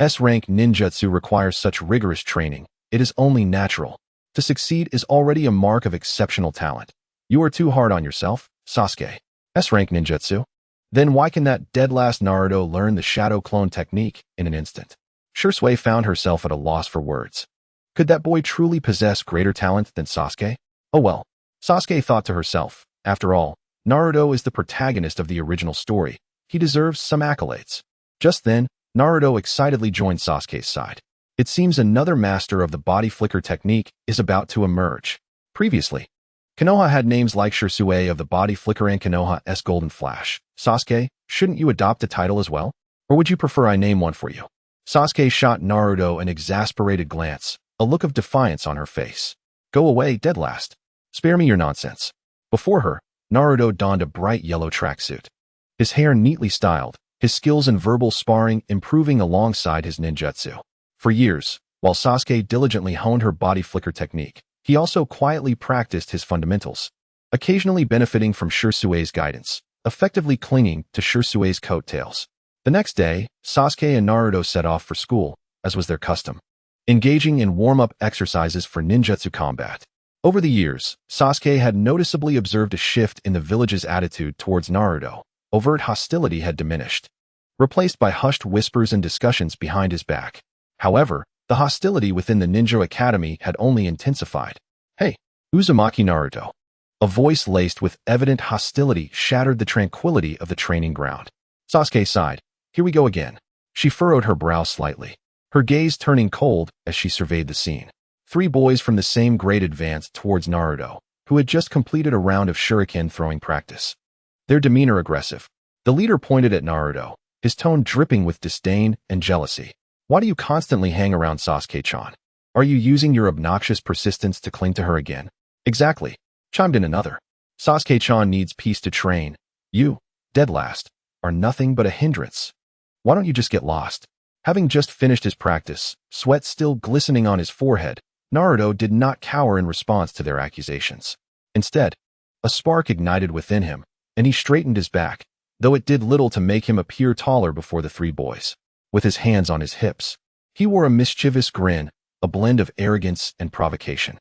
S-rank ninjutsu requires such rigorous training. It is only natural. To succeed is already a mark of exceptional talent. You are too hard on yourself, Sasuke. S-rank ninjutsu? Then why can that dead-last Naruto learn the shadow clone technique in an instant? Shisui found herself at a loss for words. Could that boy truly possess greater talent than Sasuke? Oh well, Sasuke thought to herself. After all, Naruto is the protagonist of the original story. He deserves some accolades. Just then, Naruto excitedly joined Sasuke's side. It seems another master of the body flicker technique is about to emerge. Previously, Konoha had names like Shisui of the body flicker and Konoha's golden flash. Sasuke, shouldn't you adopt a title as well? Or would you prefer I name one for you? Sasuke shot Naruto an exasperated glance, a look of defiance on her face. Go away, dead last. Spare me your nonsense. Before her, Naruto donned a bright yellow tracksuit. His hair neatly styled, his skills in verbal sparring improving alongside his ninjutsu. For years, while Sasuke diligently honed her body flicker technique, he also quietly practiced his fundamentals, occasionally benefiting from Shisui's guidance, effectively clinging to Shisui's coattails. The next day, Sasuke and Naruto set off for school, as was their custom, engaging in warm-up exercises for ninjutsu combat. Over the years, Sasuke had noticeably observed a shift in the village's attitude towards Naruto. Overt hostility had diminished, replaced by hushed whispers and discussions behind his back. However, the hostility within the ninja academy had only intensified. Hey, Uzumaki Naruto. A voice laced with evident hostility shattered the tranquility of the training ground. Sasuke sighed. Here we go again. She furrowed her brow slightly, her gaze turning cold as she surveyed the scene. 3 boys from the same grade advanced towards Naruto, who had just completed a round of shuriken throwing practice. their demeanor aggressive. The leader pointed at Naruto, his tone dripping with disdain and jealousy. Why do you constantly hang around Sasuke-chan? Are you using your obnoxious persistence to cling to her again? Exactly, chimed in another. Sasuke-chan needs peace to train. You, dead last, are nothing but a hindrance. Why don't you just get lost? Having just finished his practice, sweat still glistening on his forehead, Naruto did not cower in response to their accusations. Instead, a spark ignited within him, and he straightened his back, though it did little to make him appear taller before the three boys. With his hands on his hips, he wore a mischievous grin, a blend of arrogance and provocation.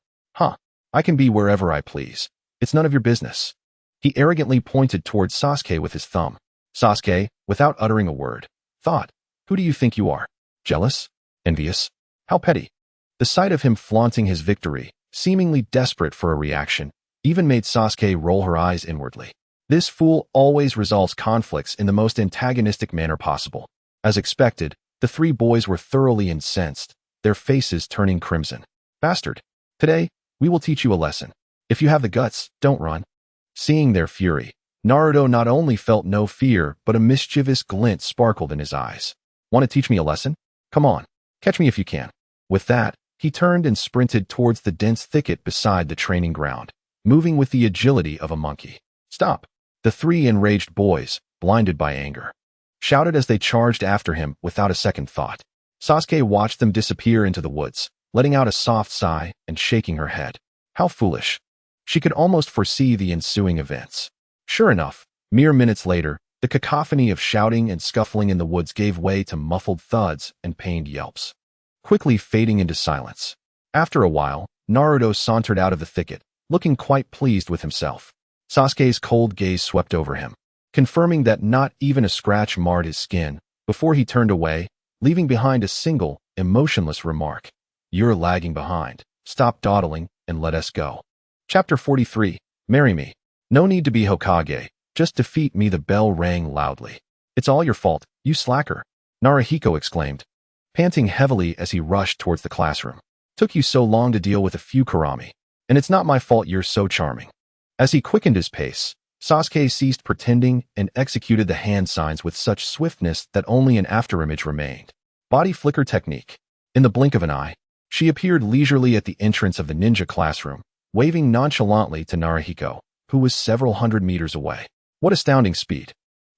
I can be wherever I please. It's none of your business. He arrogantly pointed towards Sasuke with his thumb. Sasuke, without uttering a word, thought, who do you think you are? Jealous? Envious? How petty. The sight of him flaunting his victory, seemingly desperate for a reaction, even made Sasuke roll her eyes inwardly. This fool always resolves conflicts in the most antagonistic manner possible. As expected, the three boys were thoroughly incensed, their faces turning crimson. Bastard. Today, we will teach you a lesson. If you have the guts, don't run. Seeing their fury, Naruto not only felt no fear, but a mischievous glint sparkled in his eyes. Want to teach me a lesson? Come on, catch me if you can. With that, he turned and sprinted towards the dense thicket beside the training ground, moving with the agility of a monkey. Stop! The three enraged boys, blinded by anger, shouted as they charged after him without a second thought. Sasuke watched them disappear into the woods, letting out a soft sigh and shaking her head. How foolish. She could almost foresee the ensuing events. Sure enough, mere minutes later, the cacophony of shouting and scuffling in the woods gave way to muffled thuds and pained yelps, quickly fading into silence. After a while, Naruto sauntered out of the thicket, looking quite pleased with himself. Sasuke's cold gaze swept over him, confirming that not even a scratch marred his skin, before he turned away, leaving behind a single, emotionless remark. You're lagging behind. Stop dawdling and let us go. Chapter 43. Marry me. No need to be Hokage. Just defeat me. The bell rang loudly. It's all your fault, you slacker, Naruhiko exclaimed, panting heavily as he rushed towards the classroom. Took you so long to deal with a few karami. And it's not my fault you're so charming. As he quickened his pace, Sasuke ceased pretending and executed the hand signs with such swiftness that only an afterimage remained. Body flicker technique. In the blink of an eye, she appeared leisurely at the entrance of the ninja classroom, waving nonchalantly to Naruhiko, who was several hundred meters away. What astounding speed!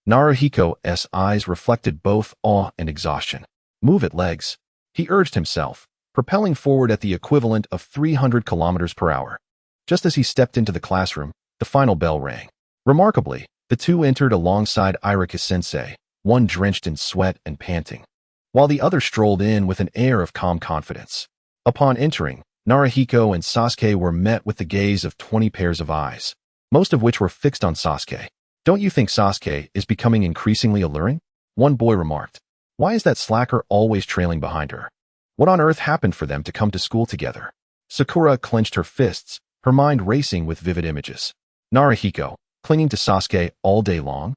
Naruhiko's eyes reflected both awe and exhaustion. Move it, legs, he urged himself, propelling forward at the equivalent of 300 kilometers per hour. Just as he stepped into the classroom, the final bell rang. Remarkably, the two entered alongside Iruka-sensei, one drenched in sweat and panting, while the other strolled in with an air of calm confidence. Upon entering, Naruhiko and Sasuke were met with the gaze of 20 pairs of eyes, most of which were fixed on Sasuke. Don't you think Sasuke is becoming increasingly alluring? One boy remarked. Why is that slacker always trailing behind her? What on earth happened for them to come to school together? Sakura clenched her fists, her mind racing with vivid images. Naruhiko, clinging to Sasuke all day long?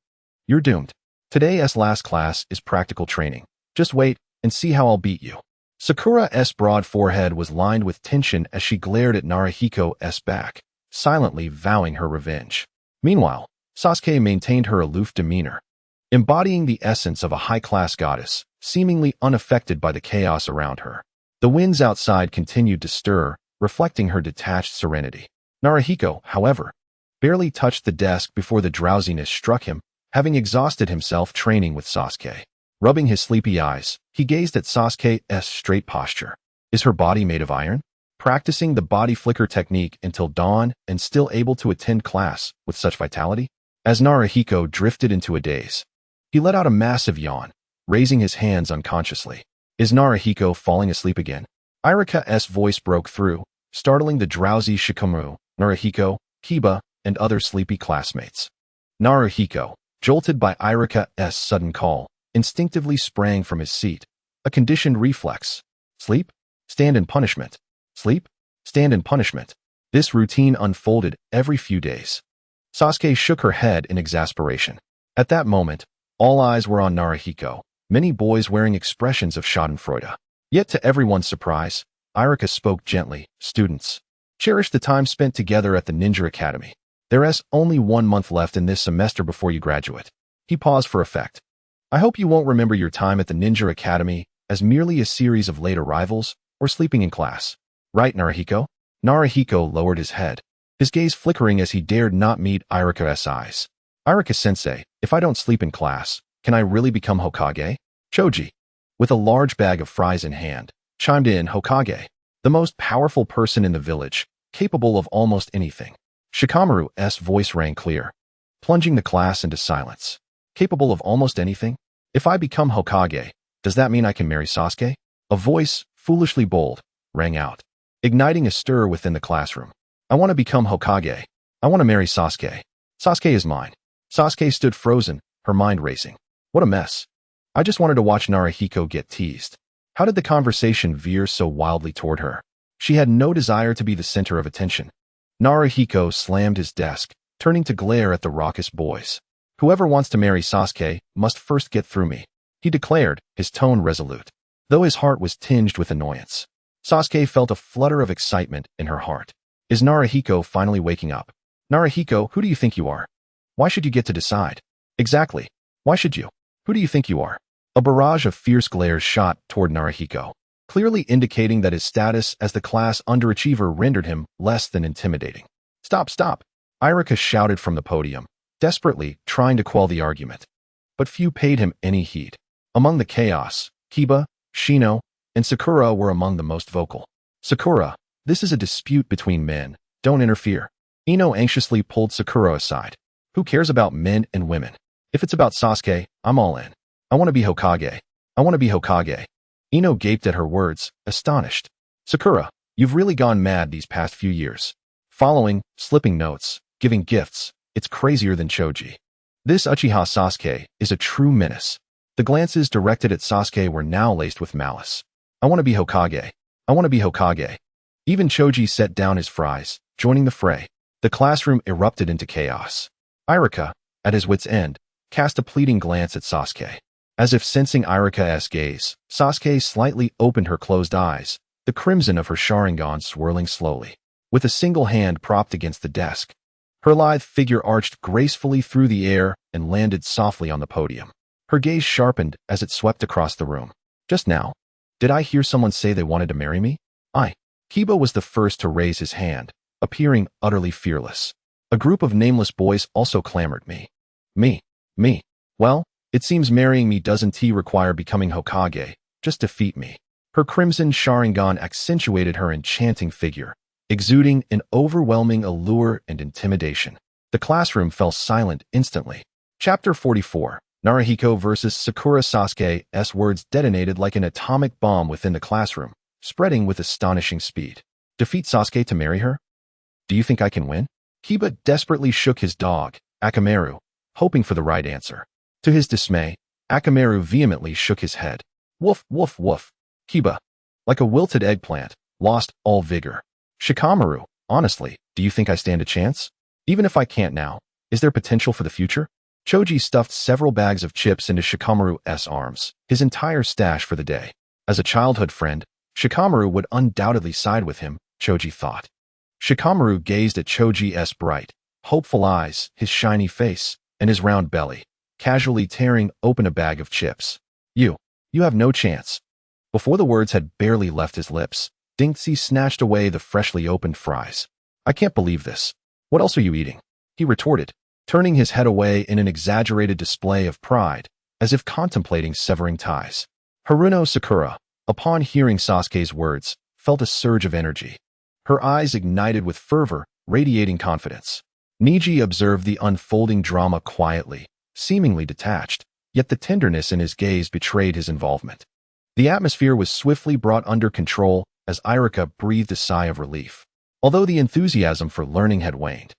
You're doomed. Today's last class is practical training. Just wait and see how I'll beat you. Sakura's broad forehead was lined with tension as she glared at Naruhiko's back, silently vowing her revenge. Meanwhile, Sasuke maintained her aloof demeanor, embodying the essence of a high-class goddess, seemingly unaffected by the chaos around her. The winds outside continued to stir, reflecting her detached serenity. Naruhiko, however, barely touched the desk before the drowsiness struck him, having exhausted himself training with Sasuke. Rubbing his sleepy eyes, he gazed at Sasuke's straight posture. Is her body made of iron? Practicing the body flicker technique until dawn and still able to attend class with such vitality? As Naruhiko drifted into a daze, he let out a massive yawn, raising his hands unconsciously. Is Naruhiko falling asleep again? Iruka's voice broke through, startling the drowsy Shikamaru, Naruhiko, Kiba, and other sleepy classmates. Naruhiko, jolted by Iruka's sudden call, instinctively sprang from his seat, a conditioned reflex. Sleep? Stand in punishment. Sleep? Stand in punishment. This routine unfolded every few days. Sasuke shook her head in exasperation. At that moment, all eyes were on Naruhiko, many boys wearing expressions of schadenfreude. Yet to everyone's surprise, Iruka spoke gently. Students, cherish the time spent together at the Ninja Academy. There's only 1 month left in this semester before you graduate. He paused for effect. I hope you won't remember your time at the Ninja Academy as merely a series of late arrivals or sleeping in class. Right, Naruhiko? Naruhiko lowered his head, his gaze flickering as he dared not meet Iruka's eyes. Iruka-sensei, if I don't sleep in class, can I really become Hokage? Choji, with a large bag of fries in hand, chimed in. Hokage, the most powerful person in the village, capable of almost anything. Shikamaru's voice rang clear, plunging the class into silence. Capable of almost anything? If I become Hokage, does that mean I can marry Sasuke? A voice, foolishly bold, rang out, igniting a stir within the classroom. I want to become Hokage. I want to marry Sasuke. Sasuke is mine. Sasuke stood frozen, her mind racing. What a mess. I just wanted to watch Naruhiko get teased. How did the conversation veer so wildly toward her? She had no desire to be the center of attention. Naruhiko slammed his desk, turning to glare at the raucous boys. Whoever wants to marry Sasuke must first get through me, he declared, his tone resolute, though his heart was tinged with annoyance. Sasuke felt a flutter of excitement in her heart. Is Naruhiko finally waking up? Naruhiko, who do you think you are? Why should you get to decide? Exactly. Why should you? Who do you think you are? A barrage of fierce glares shot toward Naruhiko, clearly indicating that his status as the class underachiever rendered him less than intimidating. Stop, stop! Iruka shouted from the podium, desperately trying to quell the argument. But few paid him any heed. Among the chaos, Kiba, Shino, and Sakura were among the most vocal. Sakura, this is a dispute between men. Don't interfere. Ino anxiously pulled Sakura aside. Who cares about men and women? If it's about Sasuke, I'm all in. I want to be Hokage. I want to be Hokage. Ino gaped at her words, astonished. Sakura, you've really gone mad these past few years. Following, slipping notes, giving gifts, it's crazier than Choji. This Uchiha Sasuke is a true menace. The glances directed at Sasuke were now laced with malice. I want to be Hokage. I want to be Hokage. Even Choji set down his fries, joining the fray. The classroom erupted into chaos. Iruka, at his wit's end, cast a pleading glance at Sasuke. As if sensing Iruka's gaze, Sasuke slightly opened her closed eyes, the crimson of her Sharingan swirling slowly. With a single hand propped against the desk, her lithe figure arched gracefully through the air and landed softly on the podium. Her gaze sharpened as it swept across the room. Just now, did I hear someone say they wanted to marry me? Kiba was the first to raise his hand, appearing utterly fearless. A group of nameless boys also clamored me. Me. Well, it seems marrying me doesn't require becoming Hokage, just defeat me. Her crimson Sharingan accentuated her enchanting figure, exuding an overwhelming allure and intimidation. The classroom fell silent instantly. Chapter 44, Naruhiko vs. Sakura. Sasuke's words detonated like an atomic bomb within the classroom, spreading with astonishing speed. Defeat Sasuke to marry her? Do you think I can win? Kiba desperately shook his dog, Akamaru, hoping for the right answer. To his dismay, Akamaru vehemently shook his head. Woof, woof, woof. Kiba, like a wilted eggplant, lost all vigor. Shikamaru, honestly, do you think I stand a chance? Even if I can't now, is there potential for the future? Choji stuffed several bags of chips into Shikamaru's arms, his entire stash for the day. As a childhood friend, Shikamaru would undoubtedly side with him, Choji thought. Shikamaru gazed at Choji's bright, hopeful eyes, his shiny face, and his round belly, casually tearing open a bag of chips. You have no chance. Before the words had barely left his lips, Dinksy snatched away the freshly opened fries. I can't believe this. What else are you eating? He retorted, turning his head away in an exaggerated display of pride, as if contemplating severing ties. Haruno Sakura, upon hearing Sasuke's words, felt a surge of energy. Her eyes ignited with fervor, radiating confidence. Niji observed the unfolding drama quietly, seemingly detached, yet the tenderness in his gaze betrayed his involvement. The atmosphere was swiftly brought under control as Iruka breathed a sigh of relief. Although the enthusiasm for learning had waned,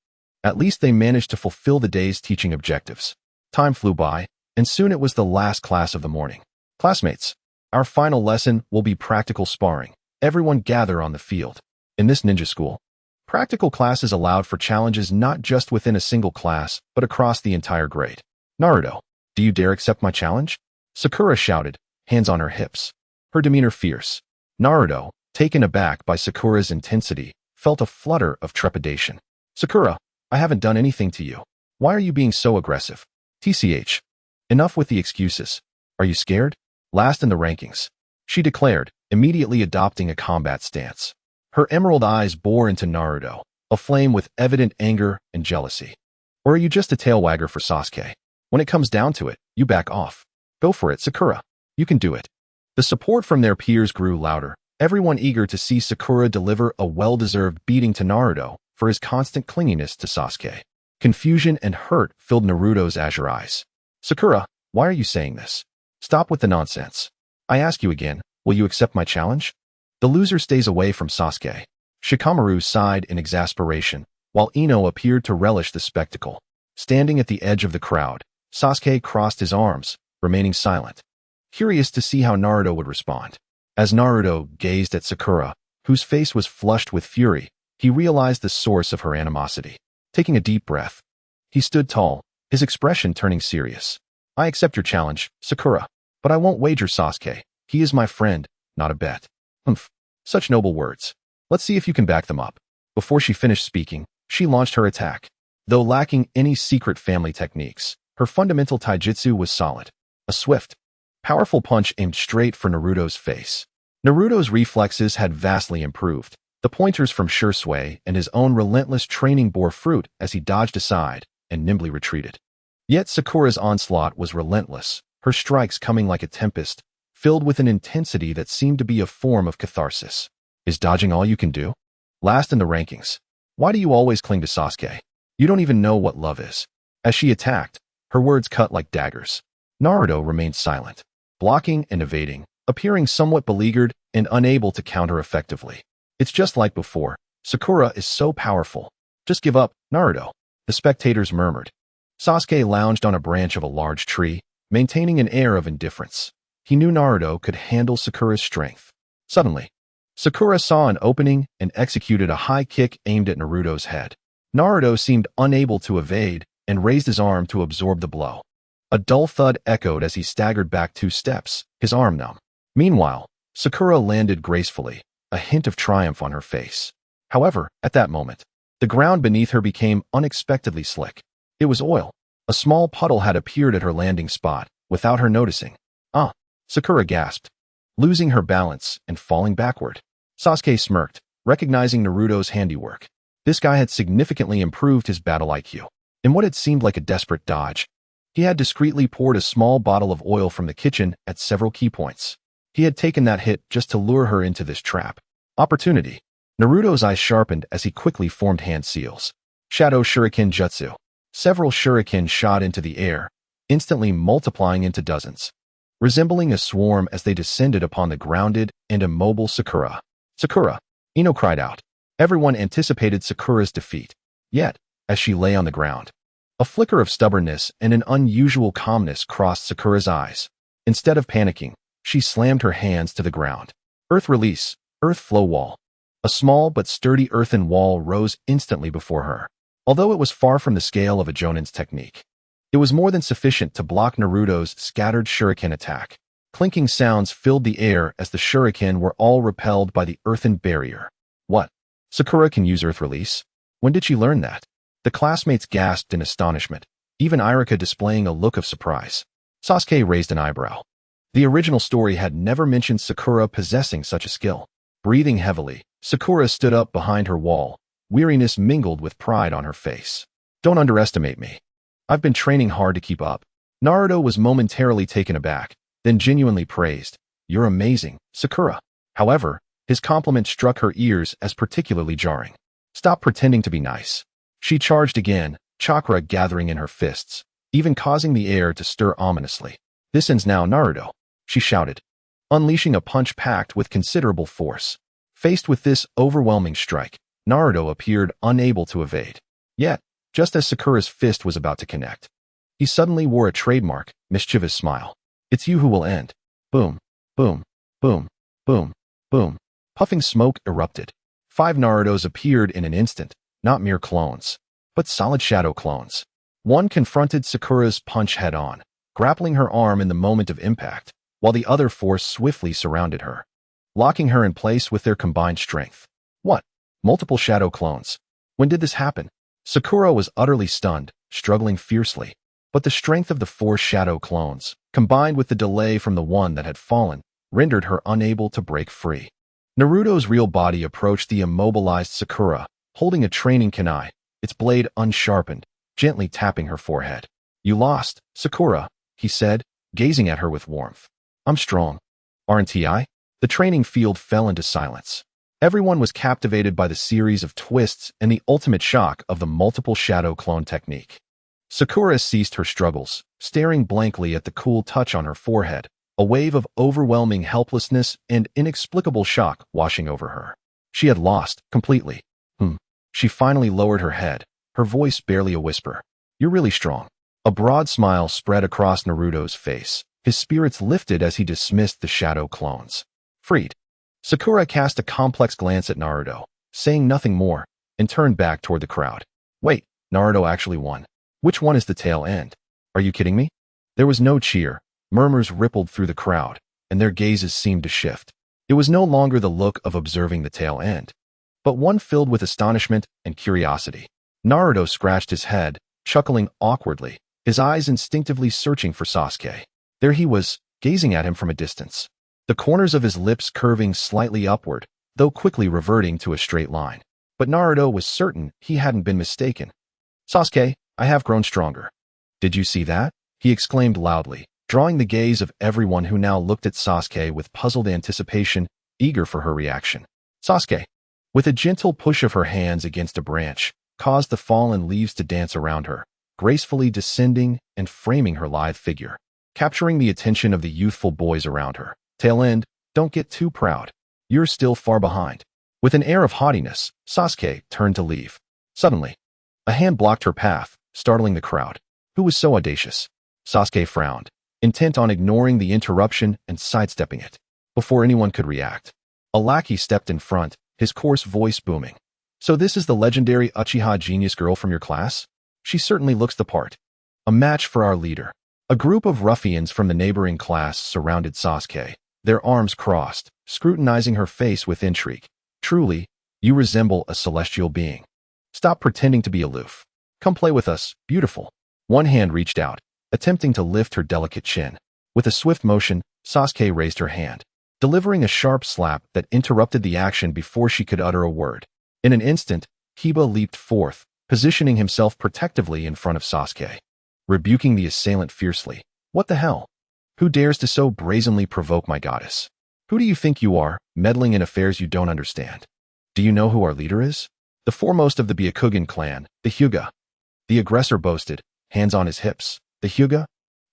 at least they managed to fulfill the day's teaching objectives. Time flew by, and soon it was the last class of the morning. Classmates, our final lesson will be practical sparring. Everyone gather on the field. In this ninja school, practical classes allowed for challenges not just within a single class, but across the entire grade. Naruto, do you dare accept my challenge? Sakura shouted, hands on her hips, her demeanor fierce. Naruto, taken aback by Sakura's intensity, felt a flutter of trepidation. Sakura, I haven't done anything to you. Why are you being so aggressive? TCH. Enough with the excuses. Are you scared? Last in the rankings, she declared, immediately adopting a combat stance. Her emerald eyes bore into Naruto, aflame with evident anger and jealousy. Or are you just a tail wagger for Sasuke? When it comes down to it, you back off. Go for it, Sakura. You can do it. The support from their peers grew louder, everyone eager to see Sakura deliver a well-deserved beating to Naruto for his constant clinginess to Sasuke. Confusion and hurt filled Naruto's azure eyes. Sakura, why are you saying this? Stop with the nonsense. I ask you again, will you accept my challenge? The loser stays away from Sasuke. Shikamaru sighed in exasperation, while Ino appeared to relish the spectacle. Standing at the edge of the crowd, Sasuke crossed his arms, remaining silent, curious to see how Naruto would respond. As Naruto gazed at Sakura, whose face was flushed with fury, he realized the source of her animosity. Taking a deep breath, he stood tall, his expression turning serious. I accept your challenge, Sakura, but I won't wager Sasuke. He is my friend, not a bet. Humph. Such noble words. Let's see if you can back them up. Before she finished speaking, she launched her attack. Though lacking any secret family techniques, her fundamental taijutsu was solid. A swift, powerful punch aimed straight for Naruto's face. Naruto's reflexes had vastly improved. The pointers from Shisui and his own relentless training bore fruit as he dodged aside and nimbly retreated. Yet Sakura's onslaught was relentless, her strikes coming like a tempest, filled with an intensity that seemed to be a form of catharsis. Is dodging all you can do? Last in the rankings. Why do you always cling to Sasuke? You don't even know what love is. As she attacked, her words cut like daggers. Naruto remained silent, blocking and evading, appearing somewhat beleaguered and unable to counter effectively. It's just like before. Sakura is so powerful. Just give up, Naruto. The spectators murmured. Sasuke lounged on a branch of a large tree, maintaining an air of indifference. He knew Naruto could handle Sakura's strength. Suddenly, Sakura saw an opening and executed a high kick aimed at Naruto's head. Naruto seemed unable to evade and raised his arm to absorb the blow. A dull thud echoed as he staggered back 2 steps, his arm numb. Meanwhile, Sakura landed gracefully, a hint of triumph on her face. However, at that moment, the ground beneath her became unexpectedly slick. It was oil. A small puddle had appeared at her landing spot, without her noticing. Ah! Sakura gasped, losing her balance and falling backward. Sasuke smirked, recognizing Naruto's handiwork. This guy had significantly improved his battle IQ. In what had seemed like a desperate dodge, he had discreetly poured a small bottle of oil from the kitchen at several key points. He had taken that hit just to lure her into this trap. Opportunity. Naruto's eyes sharpened as he quickly formed hand seals. Shadow Shuriken Jutsu. Several shuriken shot into the air, instantly multiplying into dozens, resembling a swarm as they descended upon the grounded and immobile Sakura. Sakura! Ino cried out. Everyone anticipated Sakura's defeat. Yet, as she lay on the ground, a flicker of stubbornness and an unusual calmness crossed Sakura's eyes. Instead of panicking, she slammed her hands to the ground. Earth release, earth flow wall. A small but sturdy earthen wall rose instantly before her. Although it was far from the scale of a Jonin's technique, it was more than sufficient to block Naruto's scattered shuriken attack. Clinking sounds filled the air as the shuriken were all repelled by the earthen barrier. What? Sakura can use earth release? When did she learn that? The classmates gasped in astonishment, even Irika displaying a look of surprise. Sasuke raised an eyebrow. The original story had never mentioned Sakura possessing such a skill. Breathing heavily, Sakura stood up behind her wall, weariness mingled with pride on her face. Don't underestimate me. I've been training hard to keep up. Naruto was momentarily taken aback, then genuinely praised. You're amazing, Sakura. However, his compliment struck her ears as particularly jarring. Stop pretending to be nice. She charged again, chakra gathering in her fists, even causing the air to stir ominously. This ends now, Naruto, she shouted, unleashing a punch packed with considerable force. Faced with this overwhelming strike, Naruto appeared unable to evade. Yet, just as Sakura's fist was about to connect, he suddenly wore a trademark, mischievous smile. It's you who will end. Boom, boom, boom, boom, boom. Puffing smoke erupted. 5 Narutos appeared in an instant, not mere clones, but solid shadow clones. One confronted Sakura's punch head-on, grappling her arm in the moment of impact, while the other 4 swiftly surrounded her, locking her in place with their combined strength. What? Multiple shadow clones. When did this happen? Sakura was utterly stunned, struggling fiercely. But the strength of the 4 shadow clones, combined with the delay from the one that had fallen, rendered her unable to break free. Naruto's real body approached the immobilized Sakura, holding a training kunai, its blade unsharpened, gently tapping her forehead. "You lost, Sakura," he said, gazing at her with warmth. "I'm strong. Aren't I?" The training field fell into silence. Everyone was captivated by the series of twists and the ultimate shock of the multiple shadow clone technique. Sakura ceased her struggles, staring blankly at the cool touch on her forehead, a wave of overwhelming helplessness and inexplicable shock washing over her. She had lost, completely. She finally lowered her head, her voice barely a whisper. "You're really strong." A broad smile spread across Naruto's face. His spirits lifted as he dismissed the shadow clones. Freed. Sakura cast a complex glance at Naruto, saying nothing more, and turned back toward the crowd. "Wait, Naruto actually won. Which one is the tail end? Are you kidding me?" There was no cheer. Murmurs rippled through the crowd, and their gazes seemed to shift. It was no longer the look of observing the tail end, but one filled with astonishment and curiosity. Naruto scratched his head, chuckling awkwardly, his eyes instinctively searching for Sasuke. There he was, gazing at him from a distance, the corners of his lips curving slightly upward, though quickly reverting to a straight line. But Naruto was certain he hadn't been mistaken. "Sasuke, I have grown stronger." "Did you see that?" he exclaimed loudly, drawing the gaze of everyone who now looked at Sasuke with puzzled anticipation, eager for her reaction. Sasuke, with a gentle push of her hands against a branch, caused the fallen leaves to dance around her, gracefully descending and framing her lithe figure, capturing the attention of the youthful boys around her. "Tail end, don't get too proud. You're still far behind." With an air of haughtiness, Sasuke turned to leave. Suddenly, a hand blocked her path, startling the crowd. Who was so audacious? Sasuke frowned, intent on ignoring the interruption and sidestepping it. Before anyone could react, a lackey stepped in front, his coarse voice booming. "So this is the legendary Uchiha genius girl from your class? She certainly looks the part. A match for our leader." A group of ruffians from the neighboring class surrounded Sasuke, their arms crossed, scrutinizing her face with intrigue. "Truly, you resemble a celestial being. Stop pretending to be aloof. Come play with us, beautiful." One hand reached out, attempting to lift her delicate chin. With a swift motion, Sasuke raised her hand, delivering a sharp slap that interrupted the action before she could utter a word. In an instant, Kiba leaped forth, positioning himself protectively in front of Sasuke, rebuking the assailant fiercely. "What the hell? Who dares to so brazenly provoke my goddess? Who do you think you are, meddling in affairs you don't understand? Do you know who our leader is? The foremost of the Byakugan clan, the Hyuga." The aggressor boasted, hands on his hips. "The Hyuga?"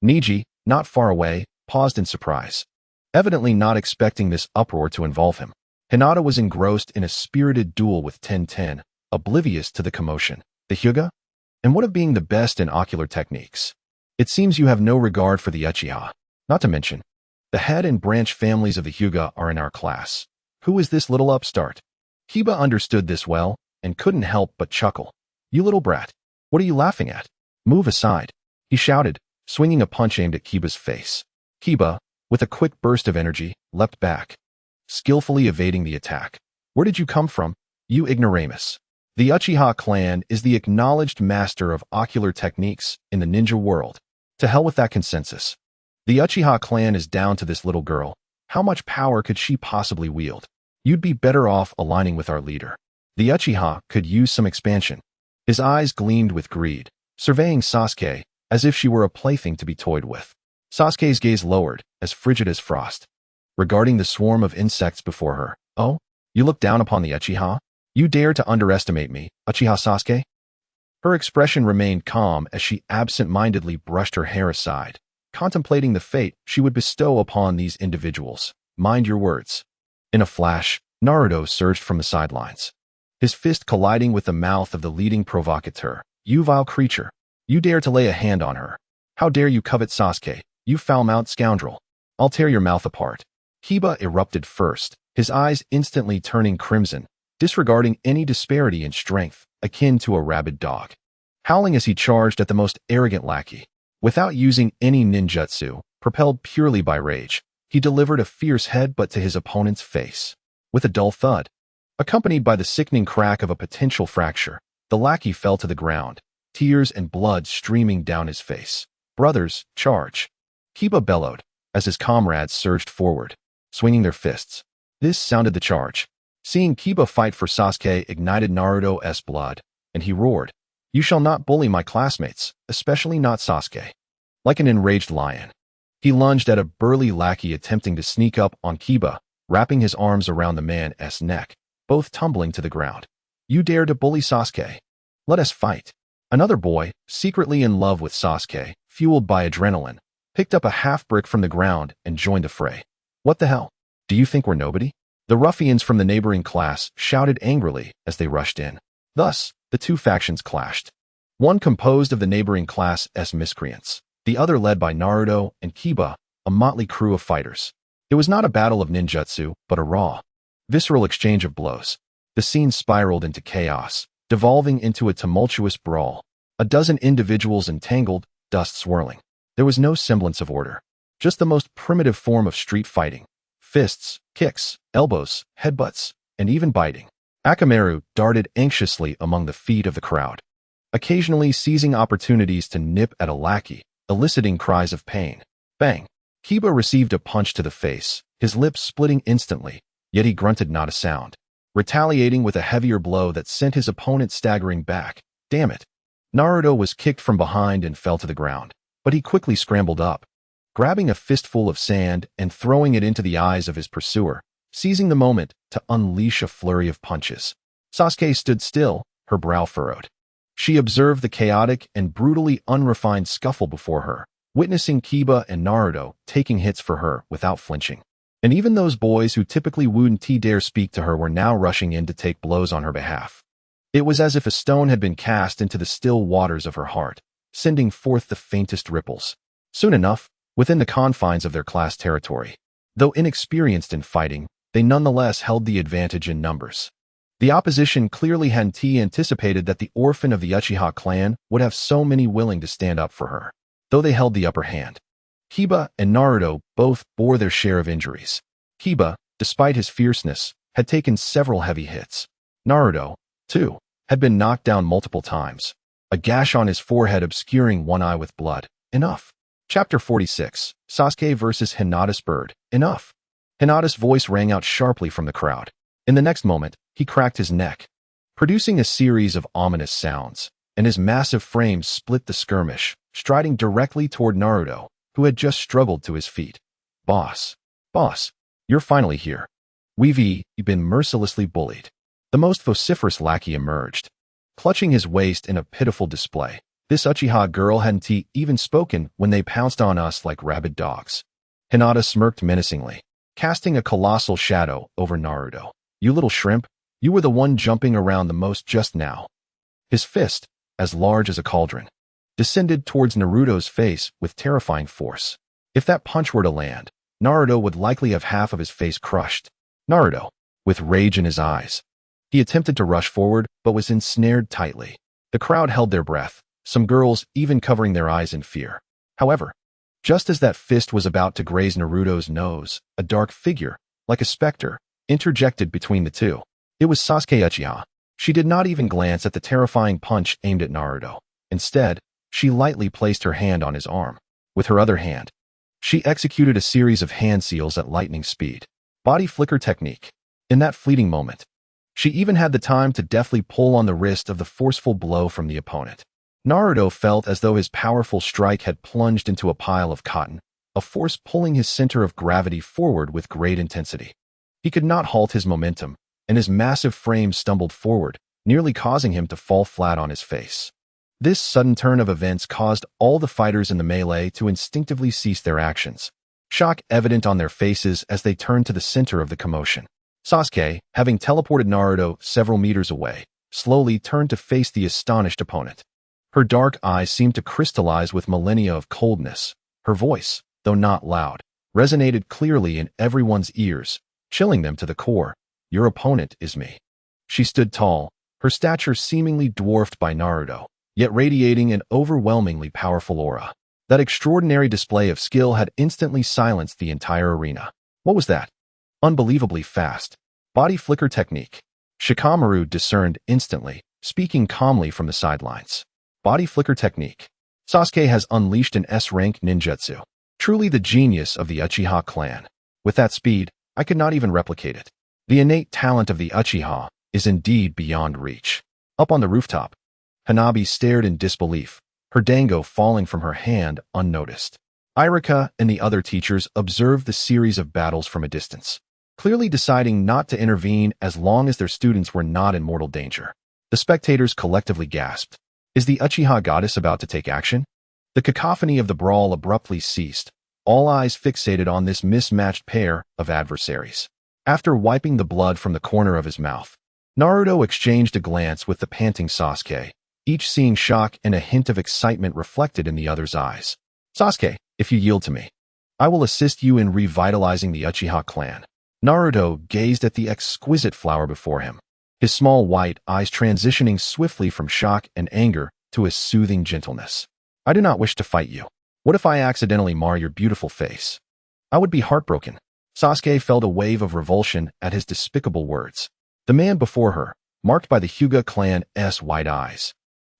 Niji, not far away, paused in surprise, evidently not expecting this uproar to involve him. Hinata was engrossed in a spirited duel with Ten, oblivious to the commotion. "The Hyuga? And what of being the best in ocular techniques? It seems you have no regard for the Uchiha. Not to mention, the head and branch families of the Hyuga are in our class. Who is this little upstart?" Kiba understood this well and couldn't help but chuckle. "You little brat. What are you laughing at? Move aside," he shouted, swinging a punch aimed at Kiba's face. Kiba, with a quick burst of energy, leapt back, skillfully evading the attack. "Where did you come from, you ignoramus?" The Uchiha clan is the acknowledged master of ocular techniques in the ninja world. To hell with that consensus. The Uchiha clan is down to this little girl. How much power could she possibly wield? You'd be better off aligning with our leader. The Uchiha could use some expansion. His eyes gleamed with greed, surveying Sasuke as if she were a plaything to be toyed with. Sasuke's gaze lowered, as frigid as frost, regarding the swarm of insects before her. "Oh? You look down upon the Uchiha? You dare to underestimate me, Uchiha Sasuke?" Her expression remained calm as she absent-mindedly brushed her hair aside, contemplating the fate she would bestow upon these individuals. "Mind your words." In a flash, Naruto surged from the sidelines, his fist colliding with the mouth of the leading provocateur. "You vile creature. You dare to lay a hand on her. How dare you covet Sasuke, you foul-mouthed scoundrel. I'll tear your mouth apart." Kiba erupted first, his eyes instantly turning crimson, disregarding any disparity in strength, akin to a rabid dog. Howling as he charged at the most arrogant lackey. Without using any ninjutsu, propelled purely by rage, he delivered a fierce headbutt to his opponent's face. With a dull thud, accompanied by the sickening crack of a potential fracture, The lackey fell to the ground, tears and blood streaming down his face. "Brothers, charge!" Kiba bellowed, as his comrades surged forward, swinging their fists. This sounded the charge. Seeing Kiba fight for Sasuke ignited Naruto's blood, and he roared, "You shall not bully my classmates, especially not Sasuke." Like an enraged lion, he lunged at a burly lackey attempting to sneak up on Kiba, wrapping his arms around the man's neck, both tumbling to the ground. "You dare to bully Sasuke? Let us fight." Another boy, secretly in love with Sasuke, fueled by adrenaline, picked up a half-brick from the ground and joined the fray. "What the hell? Do you think we're nobody?" The ruffians from the neighboring class shouted angrily as they rushed in. Thus, the two factions clashed. One composed of the neighboring class's miscreants, the other led by Naruto and Kiba, a motley crew of fighters. It was not a battle of ninjutsu, but a raw, visceral exchange of blows. The scene spiraled into chaos, devolving into a tumultuous brawl. A dozen individuals entangled, dust swirling. There was no semblance of order, just the most primitive form of street fighting. Fists, kicks, elbows, headbutts, and even biting. Akamaru darted anxiously among the feet of the crowd, occasionally seizing opportunities to nip at a lackey, eliciting cries of pain. Bang! Kiba received a punch to the face, his lips splitting instantly, yet he grunted not a sound, retaliating with a heavier blow that sent his opponent staggering back. Damn it! Naruto was kicked from behind and fell to the ground, but he quickly scrambled up, grabbing a fistful of sand and throwing it into the eyes of his pursuer, seizing the moment to unleash a flurry of punches. Sasuke stood still, her brow furrowed. She observed the chaotic and brutally unrefined scuffle before her, witnessing Kiba and Naruto taking hits for her without flinching. And even those boys who typically wouldn't dare speak to her were now rushing in to take blows on her behalf. It was as if a stone had been cast into the still waters of her heart, sending forth the faintest ripples. Soon enough, within the confines of their class territory, though inexperienced in fighting, they nonetheless held the advantage in numbers. The opposition clearly hadn't anticipated that the orphan of the Uchiha clan would have so many willing to stand up for her, though they held the upper hand. Kiba and Naruto both bore their share of injuries. Kiba, despite his fierceness, had taken several heavy hits. Naruto, too, had been knocked down multiple times, a gash on his forehead obscuring one eye with blood. Enough. Chapter 46, Sasuke vs. Hinata's Bird. Enough. Hinata's voice rang out sharply from the crowd. In the next moment, he cracked his neck, producing a series of ominous sounds, and his massive frame split the skirmish, striding directly toward Naruto, who had just struggled to his feet. Boss, you're finally here. We've been mercilessly bullied." The most vociferous lackey emerged, clutching his waist in a pitiful display. This Uchiha girl hadn't even spoken when they pounced on us like rabid dogs. Hinata smirked menacingly, casting a colossal shadow over Naruto. "You little shrimp, you were the one jumping around the most just now." His fist, as large as a cauldron, descended towards Naruto's face with terrifying force. If that punch were to land, Naruto would likely have half of his face crushed. Naruto, with rage in his eyes, he attempted to rush forward but was ensnared tightly. The crowd held their breath, some girls even covering their eyes in fear. However, just as that fist was about to graze Naruto's nose, a dark figure, like a specter, interjected between the two. It was Sasuke Uchiha. She did not even glance at the terrifying punch aimed at Naruto. Instead, she lightly placed her hand on his arm. With her other hand, she executed a series of hand seals at lightning speed. Body flicker technique. In that fleeting moment, she even had the time to deftly pull on the wrist of the forceful blow from the opponent. Naruto felt as though his powerful strike had plunged into a pile of cotton, a force pulling his center of gravity forward with great intensity. He could not halt his momentum, and his massive frame stumbled forward, nearly causing him to fall flat on his face. This sudden turn of events caused all the fighters in the melee to instinctively cease their actions, shock evident on their faces as they turned to the center of the commotion. Sasuke, having teleported Naruto several meters away, slowly turned to face the astonished opponent. Her dark eyes seemed to crystallize with millennia of coldness. Her voice, though not loud, resonated clearly in everyone's ears, chilling them to the core. "Your opponent is me." She stood tall, her stature seemingly dwarfed by Naruto, yet radiating an overwhelmingly powerful aura. That extraordinary display of skill had instantly silenced the entire arena. What was that? Unbelievably fast. Body flicker technique. Shikamaru discerned instantly, speaking calmly from the sidelines. Body flicker technique. Sasuke has unleashed an S-rank ninjutsu. Truly the genius of the Uchiha clan. With that speed, I could not even replicate it. The innate talent of the Uchiha is indeed beyond reach. Up on the rooftop, Hanabi stared in disbelief, her dango falling from her hand unnoticed. Irika and the other teachers observed the series of battles from a distance, clearly deciding not to intervene as long as their students were not in mortal danger. The spectators collectively gasped. Is the Uchiha goddess about to take action? The cacophony of the brawl abruptly ceased, all eyes fixated on this mismatched pair of adversaries. After wiping the blood from the corner of his mouth, Naruto exchanged a glance with the panting Sasuke, each seeing shock and a hint of excitement reflected in the other's eyes. Sasuke, if you yield to me, I will assist you in revitalizing the Uchiha clan. Naruto gazed at the exquisite flower before him, his small white eyes transitioning swiftly from shock and anger to a soothing gentleness. I do not wish to fight you. What if I accidentally mar your beautiful face? I would be heartbroken. Sasuke felt a wave of revulsion at his despicable words. The man before her, marked by the Hyuga clan's wide eyes,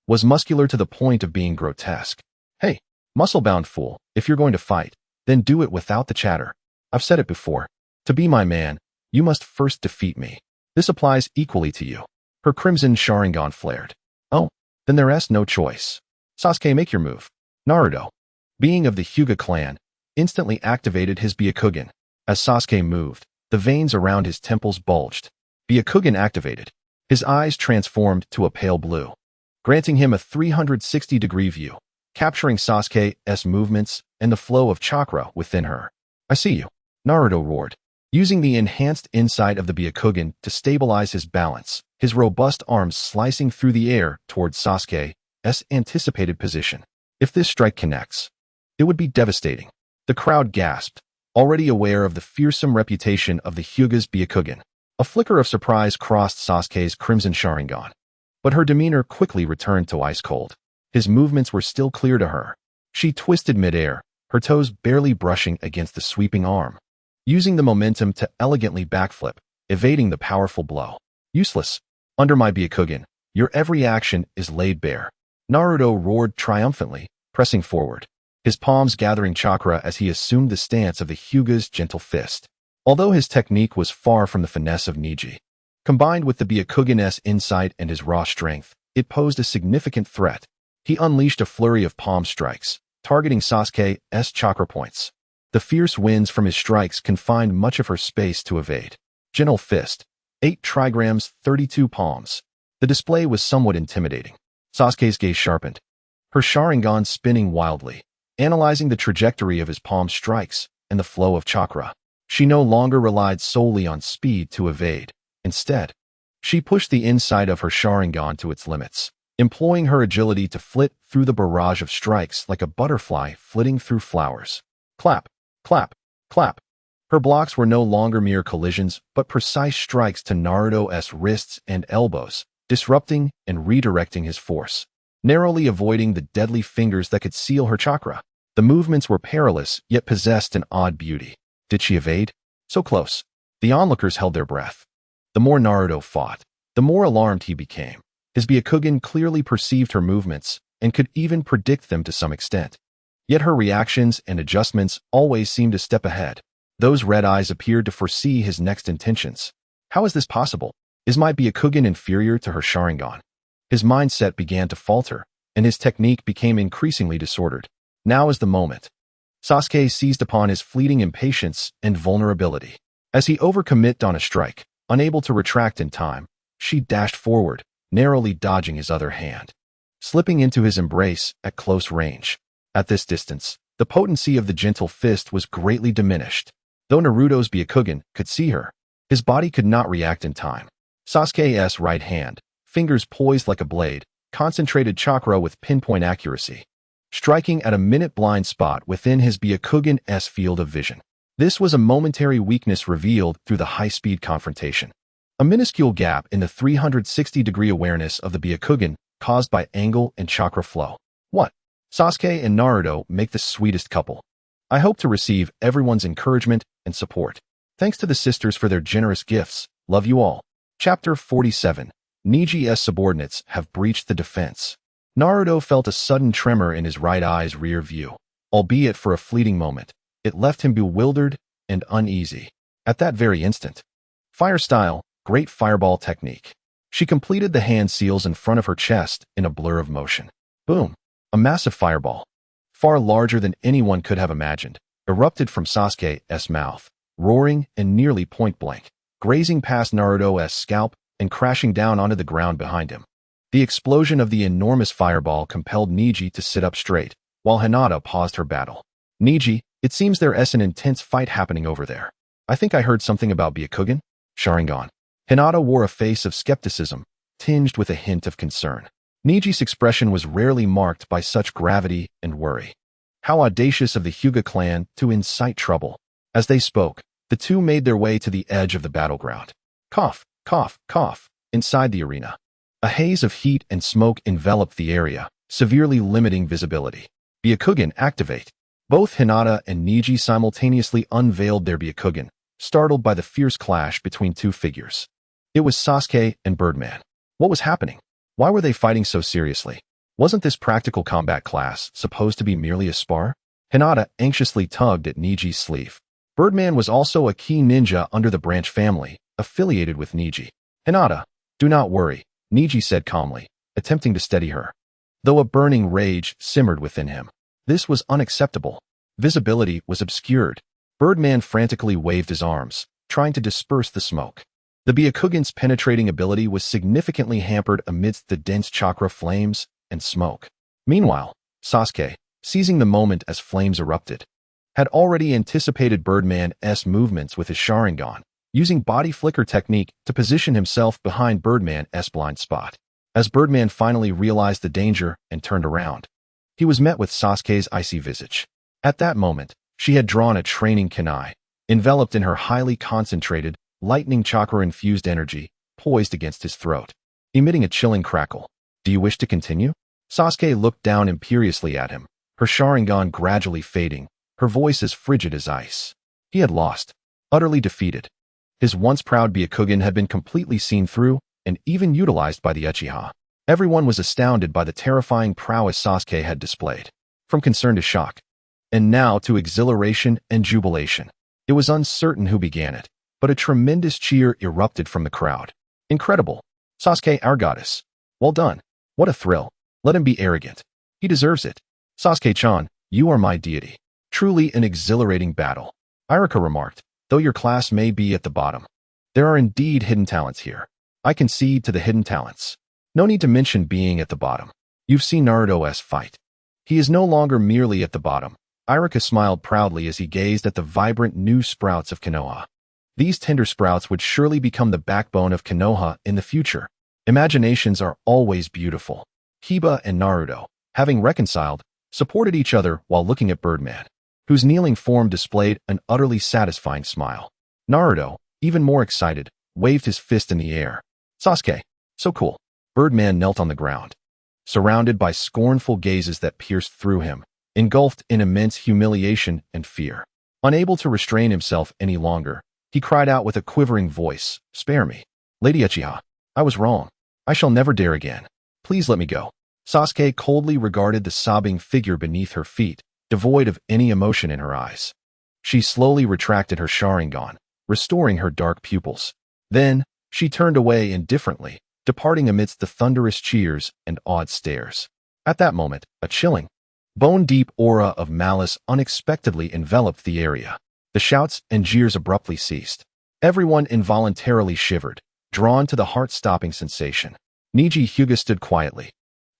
was muscular to the point of being grotesque. Hey, muscle-bound fool, if you're going to fight, then do it without the chatter. I've said it before. To be my man, you must first defeat me. This applies equally to you. Her crimson Sharingan flared. Oh, then there's no choice. Sasuke, make your move. Naruto, being of the Hyuga clan, instantly activated his Byakugan. As Sasuke moved, the veins around his temples bulged. Byakugan activated. His eyes transformed to a pale blue, granting him a 360-degree view, capturing Sasuke's movements and the flow of chakra within her. I see you, Naruto roared, using the enhanced insight of the Byakugan to stabilize his balance, his robust arms slicing through the air towards Sasuke's anticipated position. If this strike connects, it would be devastating. The crowd gasped, already aware of the fearsome reputation of the Hyuga's Byakugan. A flicker of surprise crossed Sasuke's crimson Sharingan, but her demeanor quickly returned to ice cold. His movements were still clear to her. She twisted midair, her toes barely brushing against the sweeping arm, using the momentum to elegantly backflip, evading the powerful blow. Useless. Under my Byakugan, your every action is laid bare. Naruto roared triumphantly, pressing forward, his palms gathering chakra as he assumed the stance of the Hyuga's gentle fist. Although his technique was far from the finesse of Neji, combined with the Byakugan's insight and his raw strength, it posed a significant threat. He unleashed a flurry of palm strikes, targeting Sasuke's chakra points. The fierce winds from his strikes confined much of her space to evade. Gentle fist, 8 trigrams, 32 palms. The display was somewhat intimidating. Sasuke's gaze sharpened, her Sharingan spinning wildly, analyzing the trajectory of his palm strikes and the flow of chakra. She no longer relied solely on speed to evade. Instead, she pushed the inside of her Sharingan to its limits, employing her agility to flit through the barrage of strikes like a butterfly flitting through flowers. Clap, clap, clap. Her blocks were no longer mere collisions, but precise strikes to Naruto's wrists and elbows, disrupting and redirecting his force, narrowly avoiding the deadly fingers that could seal her chakra. The movements were perilous, yet possessed an odd beauty. Did she evade? So close. The onlookers held their breath. The more Naruto fought, the more alarmed he became. His Byakugan clearly perceived her movements and could even predict them to some extent. Yet her reactions and adjustments always seemed a step ahead. Those red eyes appeared to foresee his next intentions. How is this possible? Is my Byakugan inferior to her Sharingan? His mindset began to falter, and his technique became increasingly disordered. Now is the moment. Sasuke seized upon his fleeting impatience and vulnerability. As he overcommitted on a strike, unable to retract in time, she dashed forward, narrowly dodging his other hand, slipping into his embrace at close range. At this distance, the potency of the gentle fist was greatly diminished. Though Naruto's Byakugan could see her, his body could not react in time. Sasuke's right hand, fingers poised like a blade, concentrated chakra with pinpoint accuracy, striking at a minute-blind spot within his Byakugan's field of vision. This was a momentary weakness revealed through the high-speed confrontation. A minuscule gap in the 360-degree awareness of the Byakugan caused by angle and chakra flow. What? Sasuke and Naruto make the sweetest couple. I hope to receive everyone's encouragement and support. Thanks to the sisters for their generous gifts. Love you all. Chapter 47. Niji's subordinates have breached the defense. Naruto felt a sudden tremor in his right eye's rear view. Albeit for a fleeting moment, it left him bewildered and uneasy. At that very instant, fire style, great fireball technique. She completed the hand seals in front of her chest in a blur of motion. Boom! A massive fireball, far larger than anyone could have imagined, erupted from Sasuke's mouth, roaring and nearly point-blank, grazing past Naruto's scalp and crashing down onto the ground behind him. The explosion of the enormous fireball compelled Niji to sit up straight, while Hinata paused her battle. Niji, it seems there's an intense fight happening over there. I think I heard something about Byakugan? Sharingan. Hinata wore a face of skepticism, tinged with a hint of concern. Niji's expression was rarely marked by such gravity and worry. How audacious of the Hyuga clan to incite trouble. As they spoke, the two made their way to the edge of the battleground. Cough, cough, cough, inside the arena. A haze of heat and smoke enveloped the area, severely limiting visibility. Byakugan, activate. Both Hinata and Niji simultaneously unveiled their Byakugan, startled by the fierce clash between two figures. It was Sasuke and Birdman. What was happening? Why were they fighting so seriously? Wasn't this practical combat class supposed to be merely a spar? Hinata anxiously tugged at Niji's sleeve. Birdman was also a key ninja under the branch family, affiliated with Niji. Hinata, do not worry, Niji said calmly, attempting to steady her. Though a burning rage simmered within him. This was unacceptable. Visibility was obscured. Birdman frantically waved his arms, trying to disperse the smoke. The Byakugan's penetrating ability was significantly hampered amidst the dense chakra flames and smoke. Meanwhile, Sasuke, seizing the moment as flames erupted, had already anticipated Birdman's movements with his Sharingan, using body flicker technique to position himself behind Birdman's blind spot. As Birdman finally realized the danger and turned around, he was met with Sasuke's icy visage. At that moment, she had drawn a training kunai, enveloped in her highly concentrated, lightning chakra-infused energy, poised against his throat, emitting a chilling crackle. Do you wish to continue? Sasuke looked down imperiously at him, her Sharingan gradually fading, her voice as frigid as ice. He had lost, utterly defeated. His once proud Byakugan had been completely seen through and even utilized by the Uchiha. Everyone was astounded by the terrifying prowess Sasuke had displayed. From concern to shock, and now to exhilaration and jubilation. It was uncertain who began it, but a tremendous cheer erupted from the crowd. Incredible! Sasuke, our goddess. Well done. What a thrill. Let him be arrogant. He deserves it. Sasuke-chan, you are my deity. Truly an exhilarating battle. Iruka remarked, though your class may be at the bottom. There are indeed hidden talents here. I concede to the hidden talents. No need to mention being at the bottom. You've seen Naruto's fight. He is no longer merely at the bottom. Iruka smiled proudly as he gazed at the vibrant new sprouts of Konoha. These tender sprouts would surely become the backbone of Konoha in the future. Imaginations are always beautiful. Hiba and Naruto, having reconciled, supported each other while looking at Birdman, whose kneeling form displayed an utterly satisfying smile. Naruto, even more excited, waved his fist in the air. Sasuke, so cool. Birdman knelt on the ground, surrounded by scornful gazes that pierced through him, engulfed in immense humiliation and fear. Unable to restrain himself any longer, he cried out with a quivering voice, "Spare me. Lady Uchiha, I was wrong. I shall never dare again. Please let me go." Sasuke coldly regarded the sobbing figure beneath her feet, devoid of any emotion in her eyes. She slowly retracted her Sharingan, restoring her dark pupils. Then, she turned away indifferently, departing amidst the thunderous cheers and awed stares. At that moment, a chilling, bone-deep aura of malice unexpectedly enveloped the area. The shouts and jeers abruptly ceased. Everyone involuntarily shivered, drawn to the heart-stopping sensation. Niji Hyuga stood quietly,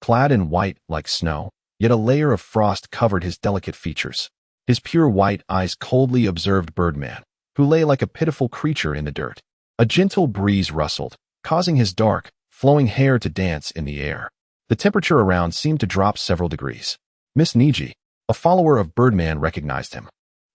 clad in white like snow, yet a layer of frost covered his delicate features. His pure white eyes coldly observed Birdman, who lay like a pitiful creature in the dirt. A gentle breeze rustled, causing his dark, flowing hair to dance in the air. The temperature around seemed to drop several degrees. Miss Niji, a follower of Birdman, recognized him,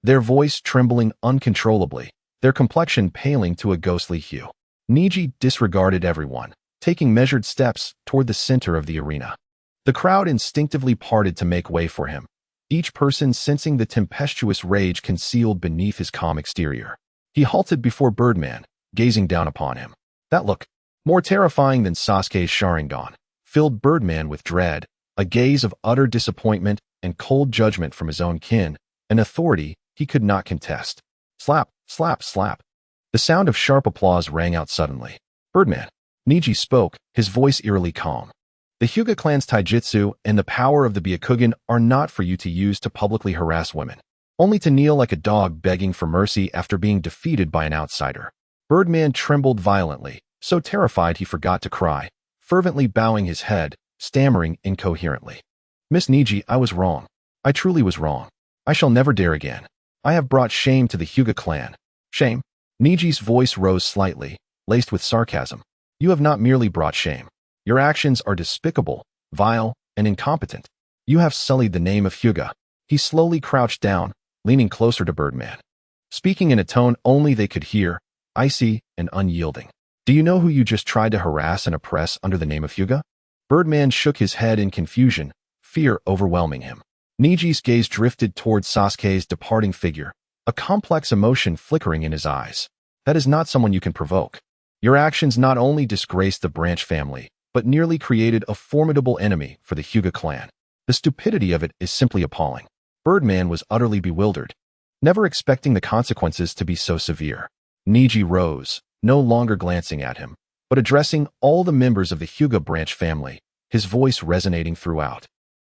their voice trembling uncontrollably, their complexion paling to a ghostly hue. Niji disregarded everyone, taking measured steps toward the center of the arena. The crowd instinctively parted to make way for him, each person sensing the tempestuous rage concealed beneath his calm exterior. He halted before Birdman, gazing down upon him. That look, More terrifying than Sasuke's Sharingan, filled Birdman with dread, a gaze of utter disappointment and cold judgment from his own kin, an authority he could not contest. Slap, slap, slap. The sound of sharp applause rang out suddenly. Birdman. Neji spoke, his voice eerily calm. The Hyuga clan's taijutsu and the power of the Byakugan are not for you to use to publicly harass women, only to kneel like a dog begging for mercy after being defeated by an outsider. Birdman trembled violently, so terrified he forgot to cry, fervently bowing his head, stammering incoherently. Miss Neji, I was wrong. I truly was wrong. I shall never dare again. I have brought shame to the Hyuga clan. Shame? Neji's voice rose slightly, laced with sarcasm. You have not merely brought shame. Your actions are despicable, vile, and incompetent. You have sullied the name of Hyuga. He slowly crouched down, leaning closer to Birdman. Speaking in a tone only they could hear, icy and unyielding. Do you know who you just tried to harass and oppress under the name of Hyuga? Birdman shook his head in confusion, fear overwhelming him. Neji's gaze drifted towards Sasuke's departing figure, a complex emotion flickering in his eyes. That is not someone you can provoke. Your actions not only disgraced the branch family, but nearly created a formidable enemy for the Hyuga clan. The stupidity of it is simply appalling. Birdman was utterly bewildered, never expecting the consequences to be so severe. Neji rose, no longer glancing at him, but addressing all the members of the Hyuga branch family, his voice resonating throughout.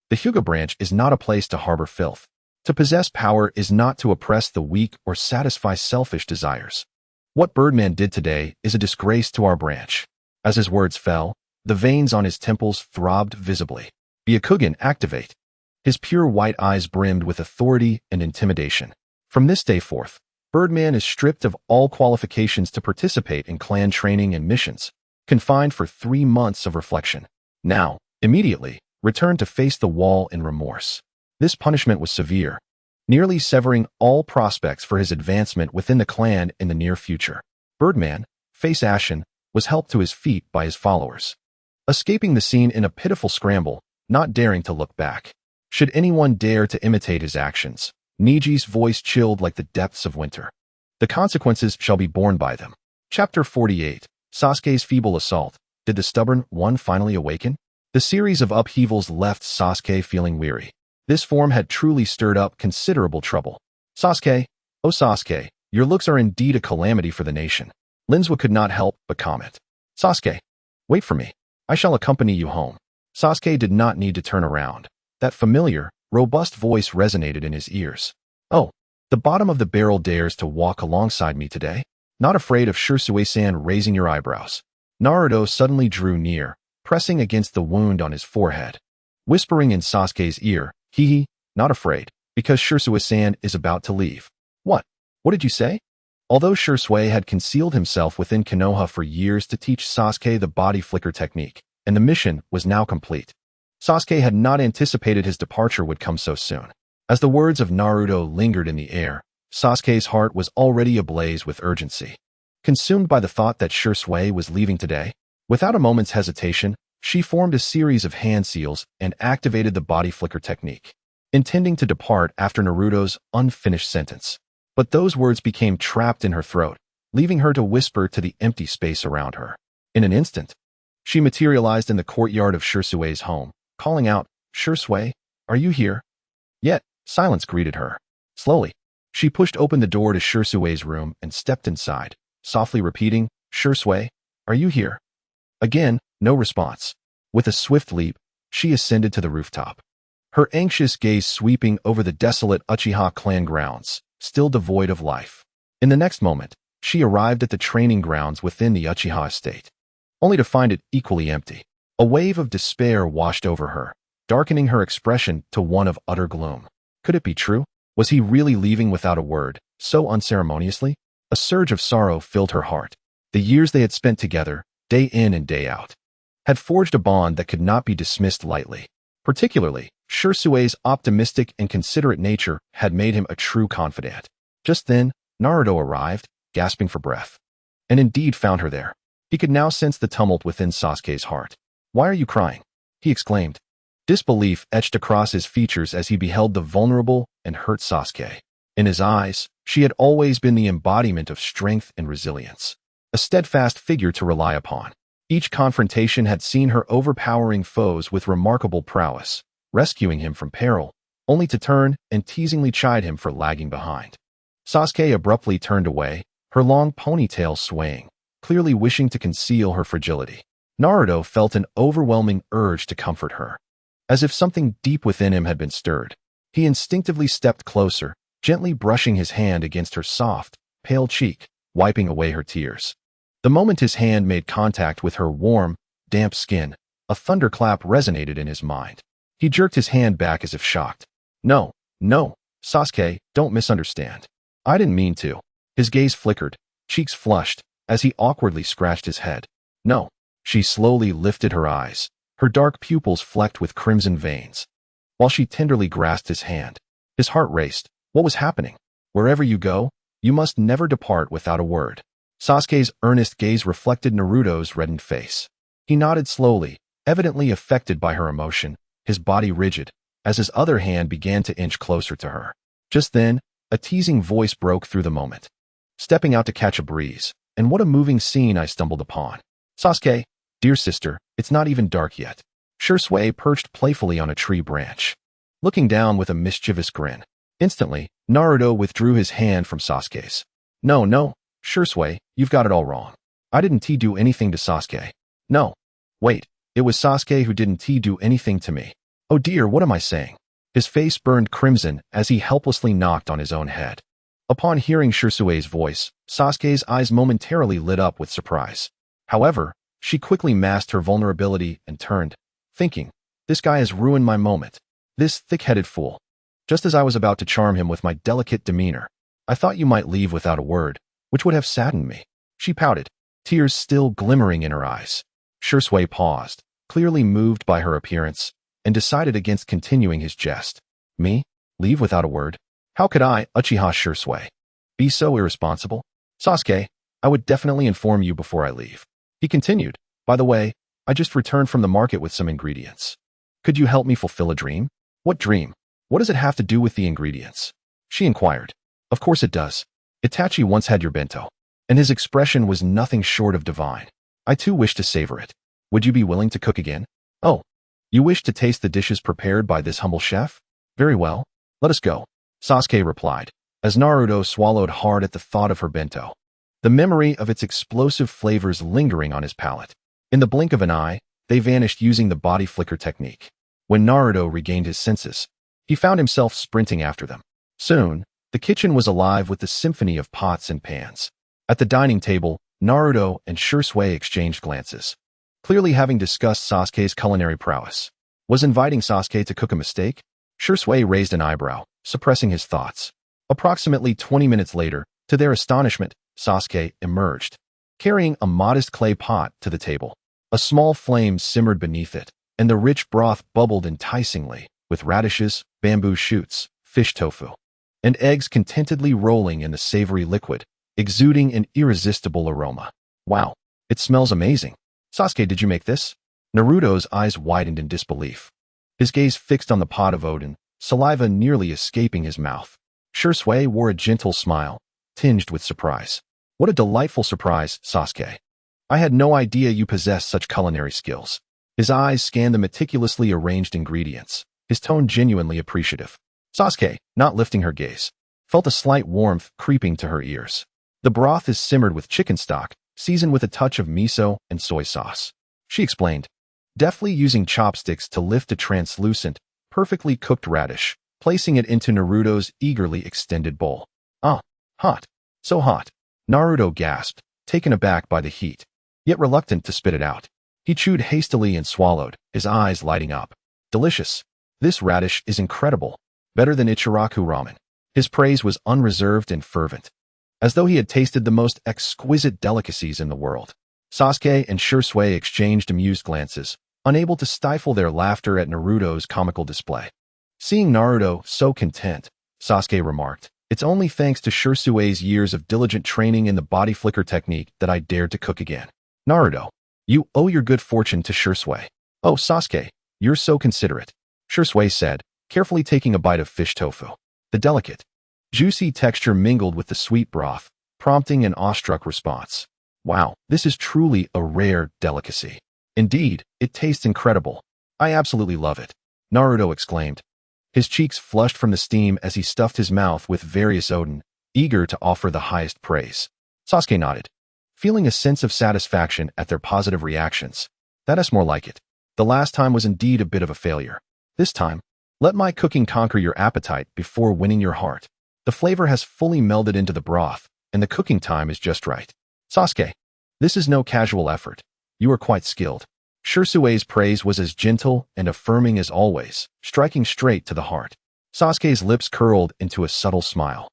The Hyuga branch is not a place to harbor filth. To possess power is not to oppress the weak or satisfy selfish desires. What Birdman did today is a disgrace to our branch. As his words fell, the veins on his temples throbbed visibly. Byakugan, activate. His pure white eyes brimmed with authority and intimidation. From this day forth, Birdman is stripped of all qualifications to participate in clan training and missions, confined for 3 months of reflection. Now, immediately, return to face the wall in remorse. This punishment was severe, nearly severing all prospects for his advancement within the clan in the near future. Birdman, face ashen, was helped to his feet by his followers, escaping the scene in a pitiful scramble, not daring to look back. Should anyone dare to imitate his actions, Neji's voice chilled like the depths of winter. The consequences shall be borne by them. Chapter 48. Sasuke's feeble assault. Did the stubborn one finally awaken? The series of upheavals left Sasuke feeling weary. This form had truly stirred up considerable trouble. Sasuke, oh Sasuke, your looks are indeed a calamity for the nation. Linzwa could not help but comment. Sasuke, wait for me. I shall accompany you home. Sasuke did not need to turn around. That familiar, robust voice resonated in his ears. Oh, the bottom of the barrel dares to walk alongside me today? Not afraid of Shisui-san raising your eyebrows. Naruto suddenly drew near, pressing against the wound on his forehead. Whispering in Sasuke's ear, hee, not afraid, because Shisui-san is about to leave. What? What did you say? Although Shisui had concealed himself within Konoha for years to teach Sasuke the body flicker technique, and the mission was now complete, Sasuke had not anticipated his departure would come so soon. As the words of Naruto lingered in the air, Sasuke's heart was already ablaze with urgency. Consumed by the thought that Shisui was leaving today, without a moment's hesitation, she formed a series of hand seals and activated the body flicker technique, intending to depart after Naruto's unfinished sentence. But those words became trapped in her throat, leaving her to whisper to the empty space around her. In an instant, she materialized in the courtyard of Shisui's home, calling out, Shisui, are you here? Yet, silence greeted her. Slowly, she pushed open the door to Shisui's room and stepped inside, softly repeating, Shisui, are you here? Again, no response. With a swift leap, she ascended to the rooftop, her anxious gaze sweeping over the desolate Uchiha clan grounds, still devoid of life. In the next moment, she arrived at the training grounds within the Uchiha estate, only to find it equally empty. A wave of despair washed over her, darkening her expression to one of utter gloom. Could it be true? Was he really leaving without a word, so unceremoniously? A surge of sorrow filled her heart. The years they had spent together, day in and day out, had forged a bond that could not be dismissed lightly. Particularly, Shisui's optimistic and considerate nature had made him a true confidant. Just then, Naruto arrived, gasping for breath, and indeed found her there. He could now sense the tumult within Sasuke's heart. Why are you crying? He exclaimed. Disbelief etched across his features as he beheld the vulnerable and hurt Sasuke. In his eyes, she had always been the embodiment of strength and resilience, a steadfast figure to rely upon. Each confrontation had seen her overpowering foes with remarkable prowess, rescuing him from peril, only to turn and teasingly chide him for lagging behind. Sasuke abruptly turned away, her long ponytail swaying, clearly wishing to conceal her fragility. Naruto felt an overwhelming urge to comfort her. As if something deep within him had been stirred, he instinctively stepped closer, gently brushing his hand against her soft, pale cheek, wiping away her tears. The moment his hand made contact with her warm, damp skin, a thunderclap resonated in his mind. He jerked his hand back as if shocked. No, Sasuke, don't misunderstand. I didn't mean to. His gaze flickered, cheeks flushed, as he awkwardly scratched his head. No. She slowly lifted her eyes, her dark pupils flecked with crimson veins. While she tenderly grasped his hand, his heart raced. What was happening? Wherever you go, you must never depart without a word. Sasuke's earnest gaze reflected Naruto's reddened face. He nodded slowly, evidently affected by her emotion, his body rigid, as his other hand began to inch closer to her. Just then, a teasing voice broke through the moment. Stepping out to catch a breeze, and what a moving scene I stumbled upon. Sasuke, dear sister, it's not even dark yet. Shisui perched playfully on a tree branch, looking down with a mischievous grin. Instantly, Naruto withdrew his hand from Sasuke's. No, Shisui, you've got it all wrong. I didn't do anything to Sasuke. No. Wait, it was Sasuke who didn't do anything to me. Oh dear, what am I saying? His face burned crimson as he helplessly knocked on his own head. Upon hearing Shisui's voice, Sasuke's eyes momentarily lit up with surprise. However, she quickly masked her vulnerability and turned, thinking, this guy has ruined my moment. This thick-headed fool. Just as I was about to charm him with my delicate demeanor, I thought you might leave without a word, which would have saddened me. She pouted, tears still glimmering in her eyes. Shisui paused, clearly moved by her appearance, and decided against continuing his jest. Me? Leave without a word? How could I, Uchiha Shisui, be so irresponsible? Sasuke, I would definitely inform you before I leave. He continued, by the way, I just returned from the market with some ingredients. Could you help me fulfill a dream? What dream? What does it have to do with the ingredients? She inquired. Of course it does. Itachi once had your bento, and his expression was nothing short of divine. I too wish to savor it. Would you be willing to cook again? Oh, you wish to taste the dishes prepared by this humble chef? Very well, let us go. Sasuke replied, as Naruto swallowed hard at the thought of her bento, the memory of its explosive flavors lingering on his palate. In the blink of an eye, they vanished using the body flicker technique. When Naruto regained his senses, he found himself sprinting after them. Soon, the kitchen was alive with the symphony of pots and pans. At the dining table, Naruto and Shisui exchanged glances. Clearly having discussed Sasuke's culinary prowess. Was inviting Sasuke to cook a mistake? Shisui raised an eyebrow, suppressing his thoughts. Approximately 20 minutes later, to their astonishment, Sasuke emerged, carrying a modest clay pot to the table. A small flame simmered beneath it, and the rich broth bubbled enticingly, with radishes, bamboo shoots, fish tofu, and eggs contentedly rolling in the savory liquid, exuding an irresistible aroma. Wow, it smells amazing. Sasuke, did you make this? Naruto's eyes widened in disbelief. His gaze fixed on the pot of Odin, saliva nearly escaping his mouth. Shisui wore a gentle smile, tinged with surprise. What a delightful surprise, Sasuke. I had no idea you possessed such culinary skills. His eyes scanned the meticulously arranged ingredients, his tone genuinely appreciative. Sasuke, not lifting her gaze, felt a slight warmth creeping to her ears. The broth is simmered with chicken stock, seasoned with a touch of miso and soy sauce. She explained, deftly using chopsticks to lift a translucent, perfectly cooked radish, placing it into Naruto's eagerly extended bowl. Ah, hot. So hot. Naruto gasped, taken aback by the heat, yet reluctant to spit it out. He chewed hastily and swallowed, his eyes lighting up. Delicious. This radish is incredible. Better than Ichiraku ramen. His praise was unreserved and fervent, as though he had tasted the most exquisite delicacies in the world. Sasuke and Shisui exchanged amused glances, unable to stifle their laughter at Naruto's comical display. Seeing Naruto so content, Sasuke remarked, it's only thanks to Shisui's years of diligent training in the body flicker technique that I dared to cook again. Naruto, you owe your good fortune to Shisui. Oh, Sasuke, you're so considerate, Shisui said, carefully taking a bite of fish tofu. The delicate, juicy texture mingled with the sweet broth, prompting an awestruck response. Wow, this is truly a rare delicacy. Indeed, it tastes incredible. I absolutely love it, Naruto exclaimed. His cheeks flushed from the steam as he stuffed his mouth with various oden, eager to offer the highest praise. Sasuke nodded, feeling a sense of satisfaction at their positive reactions. That is more like it. The last time was indeed a bit of a failure. This time, let my cooking conquer your appetite before winning your heart. The flavor has fully melded into the broth, and the cooking time is just right. Sasuke, this is no casual effort. You are quite skilled. Shisui's praise was as gentle and affirming as always, striking straight to the heart. Sasuke's lips curled into a subtle smile,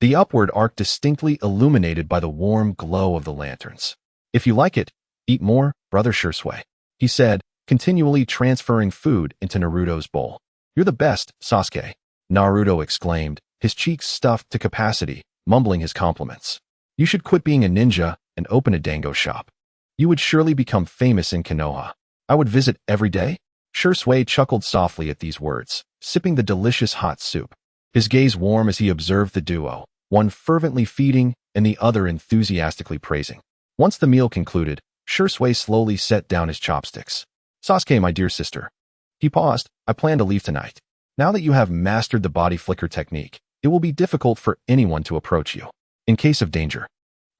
the upward arc distinctly illuminated by the warm glow of the lanterns. If you like it, eat more, brother Shisui, he said, continually transferring food into Naruto's bowl. You're the best, Sasuke, Naruto exclaimed, his cheeks stuffed to capacity, mumbling his compliments. You should quit being a ninja and open a dango shop. You would surely become famous in Konoha. I would visit every day? Shisui chuckled softly at these words, sipping the delicious hot soup. His gaze warm as he observed the duo, one fervently feeding and the other enthusiastically praising. Once the meal concluded, Shisui slowly set down his chopsticks. Sasuke, my dear sister. He paused. I plan to leave tonight. Now that you have mastered the body flicker technique, it will be difficult for anyone to approach you. In case of danger,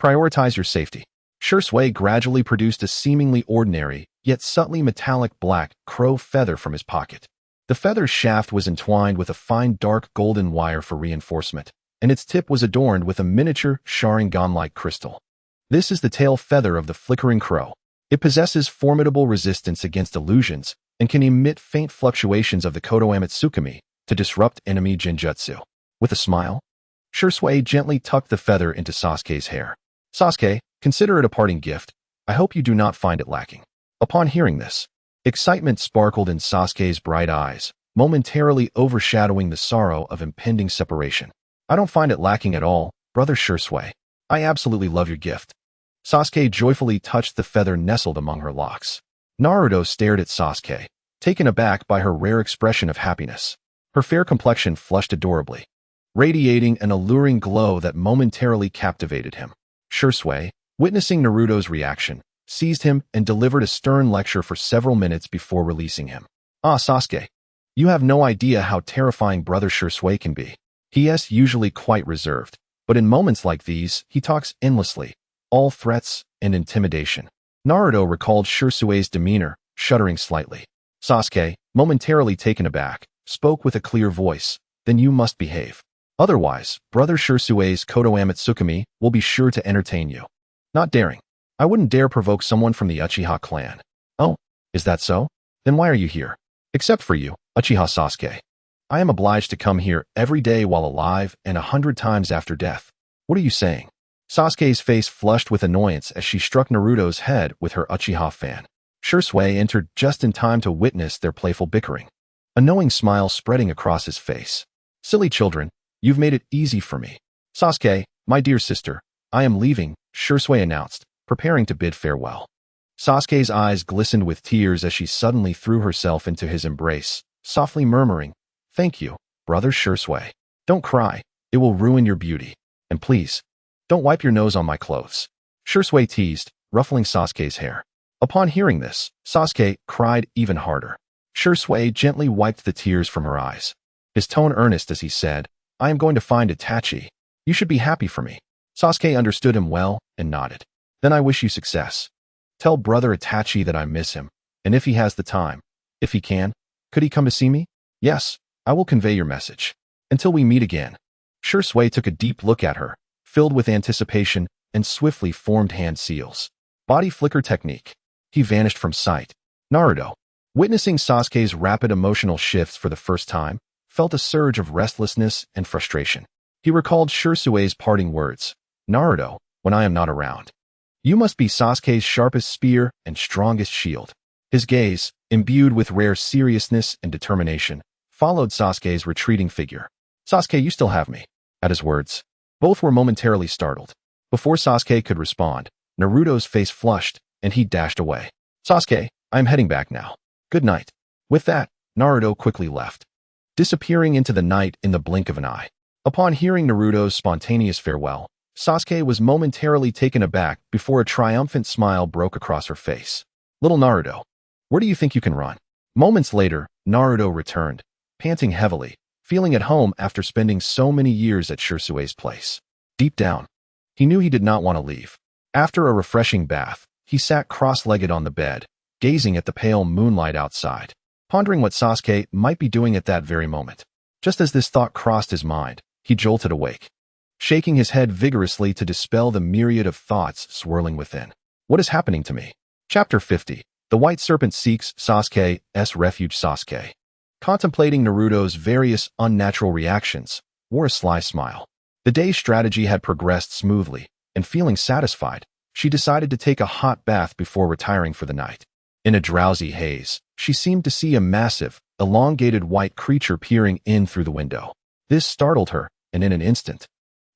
prioritize your safety. Shisui gradually produced a seemingly ordinary, yet subtly metallic black crow feather from his pocket. The feather's shaft was entwined with a fine dark golden wire for reinforcement, and its tip was adorned with a miniature Sharingan-like crystal. This is the tail feather of the flickering crow. It possesses formidable resistance against illusions and can emit faint fluctuations of the Kotoamatsukami to disrupt enemy genjutsu. With a smile, Shisui gently tucked the feather into Sasuke's hair. Sasuke, consider it a parting gift. I hope you do not find it lacking. Upon hearing this, excitement sparkled in Sasuke's bright eyes, momentarily overshadowing the sorrow of impending separation. I don't find it lacking at all, brother Shisui. I absolutely love your gift. Sasuke joyfully touched the feather nestled among her locks. Naruto stared at Sasuke, taken aback by her rare expression of happiness. Her fair complexion flushed adorably, radiating an alluring glow that momentarily captivated him. Shisui, witnessing Naruto's reaction, seized him and delivered a stern lecture for several minutes before releasing him. Ah, Sasuke, you have no idea how terrifying brother Shisui can be. He is usually quite reserved, but in moments like these, he talks endlessly, all threats and intimidation. Naruto recalled Shisui's demeanor, shuddering slightly. Sasuke, momentarily taken aback, spoke with a clear voice. Then you must behave. Otherwise, brother Shisui's Kotoamatsukami will be sure to entertain you. Not daring. I wouldn't dare provoke someone from the Uchiha clan. Oh, is that so? Then why are you here? Except for you, Uchiha Sasuke. I am obliged to come here every day while alive and 100 times after death. What are you saying? Sasuke's face flushed with annoyance as she struck Naruto's head with her Uchiha fan. Shisui entered just in time to witness their playful bickering, a knowing smile spreading across his face. Silly children, you've made it easy for me. Sasuke, my dear sister, I am leaving, Shisui announced, preparing to bid farewell. Sasuke's eyes glistened with tears as she suddenly threw herself into his embrace, softly murmuring, Thank you, brother Shisui. Don't cry, it will ruin your beauty. And please, don't wipe your nose on my clothes. Shisui teased, ruffling Sasuke's hair. Upon hearing this, Sasuke cried even harder. Shisui gently wiped the tears from her eyes, his tone earnest as he said, I am going to find Itachi. You should be happy for me. Sasuke understood him well and nodded. Then I wish you success. Tell brother Itachi that I miss him, and if he has the time, if he can, could he come to see me? Yes, I will convey your message. Until we meet again. Shisui took a deep look at her, filled with anticipation, and swiftly formed hand seals. Body flicker technique. He vanished from sight. Naruto, witnessing Sasuke's rapid emotional shifts for the first time, felt a surge of restlessness and frustration. He recalled Shisui's parting words, Naruto, when I am not around. You must be Sasuke's sharpest spear and strongest shield. His gaze, imbued with rare seriousness and determination, followed Sasuke's retreating figure. Sasuke, you still have me. At his words, both were momentarily startled. Before Sasuke could respond, Naruto's face flushed, and he dashed away. Sasuke, I am heading back now. Good night. With that, Naruto quickly left, disappearing into the night in the blink of an eye. Upon hearing Naruto's spontaneous farewell, Sasuke was momentarily taken aback before a triumphant smile broke across her face. Little Naruto, where do you think you can run? Moments later, Naruto returned, panting heavily, feeling at home after spending so many years at Shisui's place. Deep down, he knew he did not want to leave. After a refreshing bath, he sat cross-legged on the bed, gazing at the pale moonlight outside, pondering what Sasuke might be doing at that very moment. Just as this thought crossed his mind, he jolted awake, shaking his head vigorously to dispel the myriad of thoughts swirling within. What is happening to me? Chapter 50. The White Serpent Seeks Sasuke's Refuge. Sasuke, contemplating Naruto's various unnatural reactions, wore a sly smile. The day's strategy had progressed smoothly, and feeling satisfied, she decided to take a hot bath before retiring for the night. In a drowsy haze, she seemed to see a massive, elongated white creature peering in through the window. This startled her, and in an instant,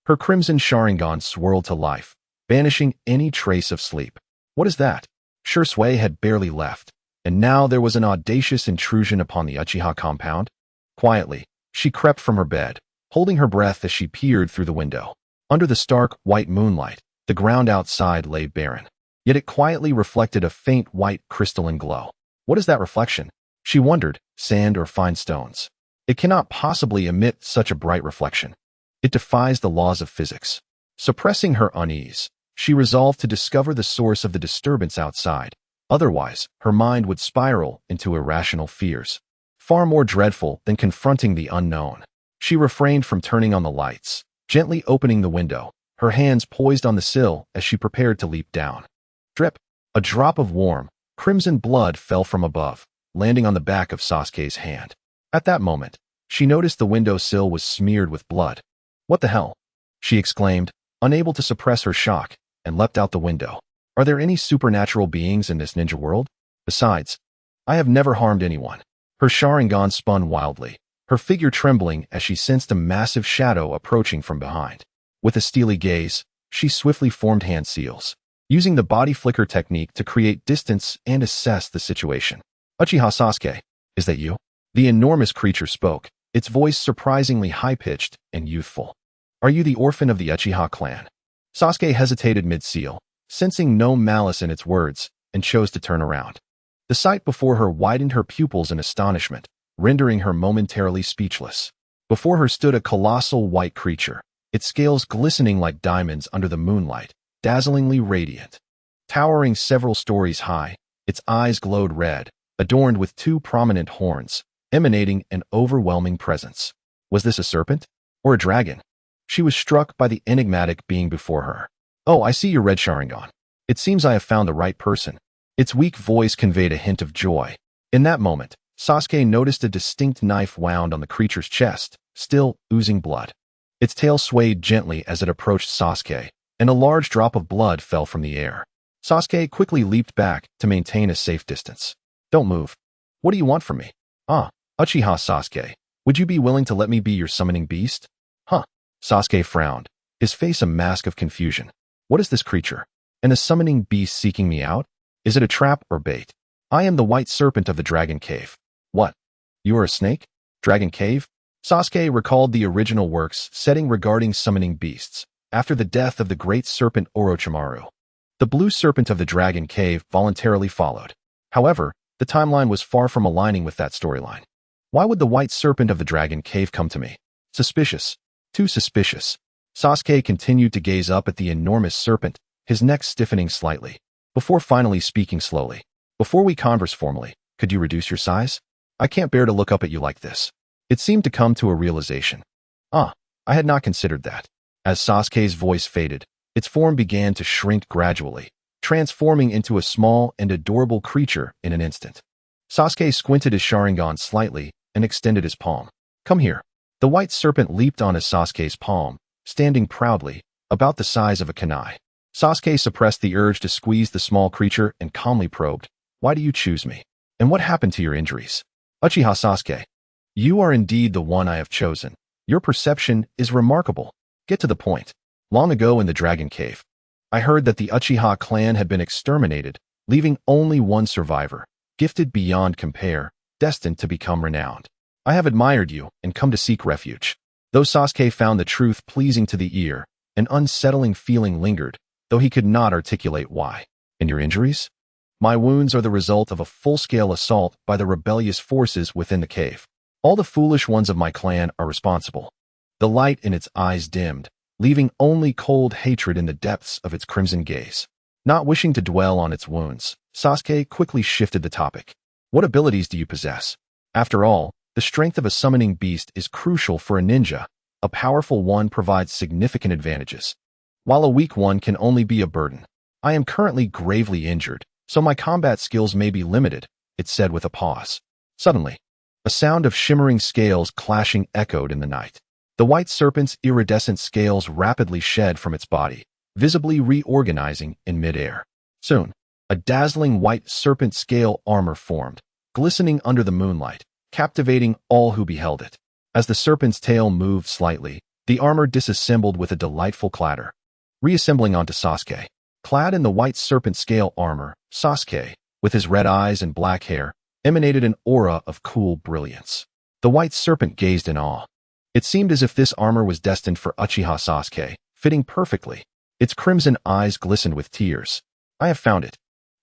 her crimson Sharingan swirled to life, banishing any trace of sleep. What is that? Shisui had barely left, and now there was an audacious intrusion upon the Uchiha compound. Quietly, she crept from her bed, holding her breath as she peered through the window. Under the stark, white moonlight, the ground outside lay barren, yet it quietly reflected a faint white crystalline glow. What is that reflection? She wondered, sand or fine stones. It cannot possibly emit such a bright reflection. It defies the laws of physics. Suppressing her unease, she resolved to discover the source of the disturbance outside. Otherwise, her mind would spiral into irrational fears, far more dreadful than confronting the unknown. She refrained from turning on the lights, gently opening the window, her hands poised on the sill as she prepared to leap down. Drip! A drop of warm, crimson blood fell from above, landing on the back of Sasuke's hand. At that moment, she noticed the windowsill was smeared with blood. What the hell? She exclaimed, unable to suppress her shock, and leapt out the window. Are there any supernatural beings in this ninja world? Besides, I have never harmed anyone. Her Sharingan spun wildly, her figure trembling as she sensed a massive shadow approaching from behind. With a steely gaze, she swiftly formed hand seals, using the body flicker technique to create distance and assess the situation. Uchiha Sasuke, is that you? The enormous creature spoke, its voice surprisingly high-pitched and youthful. Are you the orphan of the Uchiha clan? Sasuke hesitated mid-seal, sensing no malice in its words, and chose to turn around. The sight before her widened her pupils in astonishment, rendering her momentarily speechless. Before her stood a colossal white creature, its scales glistening like diamonds under the moonlight, dazzlingly radiant. Towering several stories high, its eyes glowed red, adorned with two prominent horns, emanating an overwhelming presence. Was this a serpent? Or a dragon? She was struck by the enigmatic being before her. Oh, I see your red Sharingan. It seems I have found the right person. Its weak voice conveyed a hint of joy. In that moment, Sasuke noticed a distinct knife wound on the creature's chest, still oozing blood. Its tail swayed gently as it approached Sasuke, and a large drop of blood fell from the air. Sasuke quickly leaped back to maintain a safe distance. Don't move. What do you want from me? Ah, Uchiha Sasuke, would you be willing to let me be your summoning beast? Huh. Sasuke frowned, his face a mask of confusion. What is this creature? And the summoning beast seeking me out? Is it a trap or bait? I am the white serpent of the Dragon Cave. What? You are a snake? Dragon Cave? Sasuke recalled the original works setting regarding summoning beasts, after the death of the great serpent Orochimaru. The blue serpent of the Dragon Cave voluntarily followed. However, the timeline was far from aligning with that storyline. Why would the white serpent of the Dragon Cave come to me? Suspicious. Too suspicious. Sasuke continued to gaze up at the enormous serpent, his neck stiffening slightly, before finally speaking slowly. Before we converse formally, could you reduce your size? I can't bear to look up at you like this. It seemed to come to a realization. Ah, I had not considered that. As Sasuke's voice faded, its form began to shrink gradually, transforming into a small and adorable creature in an instant. Sasuke squinted his Sharingan slightly and extended his palm. Come here. The white serpent leaped onto Sasuke's palm, standing proudly, about the size of a kunai. Sasuke suppressed the urge to squeeze the small creature and calmly probed, Why do you choose me? And what happened to your injuries? Uchiha Sasuke, you are indeed the one I have chosen. Your perception is remarkable. Get to the point. Long ago in the Dragon Cave, I heard that the Uchiha clan had been exterminated, leaving only one survivor, gifted beyond compare, destined to become renowned. I have admired you and come to seek refuge. Though Sasuke found the truth pleasing to the ear, An unsettling feeling lingered, though he could not articulate why. And your injuries? My wounds are the result of a full-scale assault by the rebellious forces within the cave. All the foolish ones of my clan are responsible. The light in its eyes dimmed, leaving only cold hatred in the depths of its crimson gaze. Not wishing to dwell on its wounds, Sasuke quickly shifted the topic. What abilities do you possess? After all, the strength of a summoning beast is crucial for a ninja. A powerful one provides significant advantages, while a weak one can only be a burden. I am currently gravely injured, so my combat skills may be limited, it said with a pause. Suddenly, a sound of shimmering scales clashing echoed in the night. The white serpent's iridescent scales rapidly shed from its body, visibly reorganizing in midair. Soon, a dazzling white serpent scale armor formed, glistening under the moonlight, captivating all who beheld it. As the serpent's tail moved slightly, the armor disassembled with a delightful clatter, reassembling onto Sasuke. Clad in the white serpent scale armor, Sasuke, with his red eyes and black hair, emanated an aura of cool brilliance. The white serpent gazed in awe. It seemed as if this armor was destined for Uchiha Sasuke, fitting perfectly. Its crimson eyes glistened with tears. I have found it.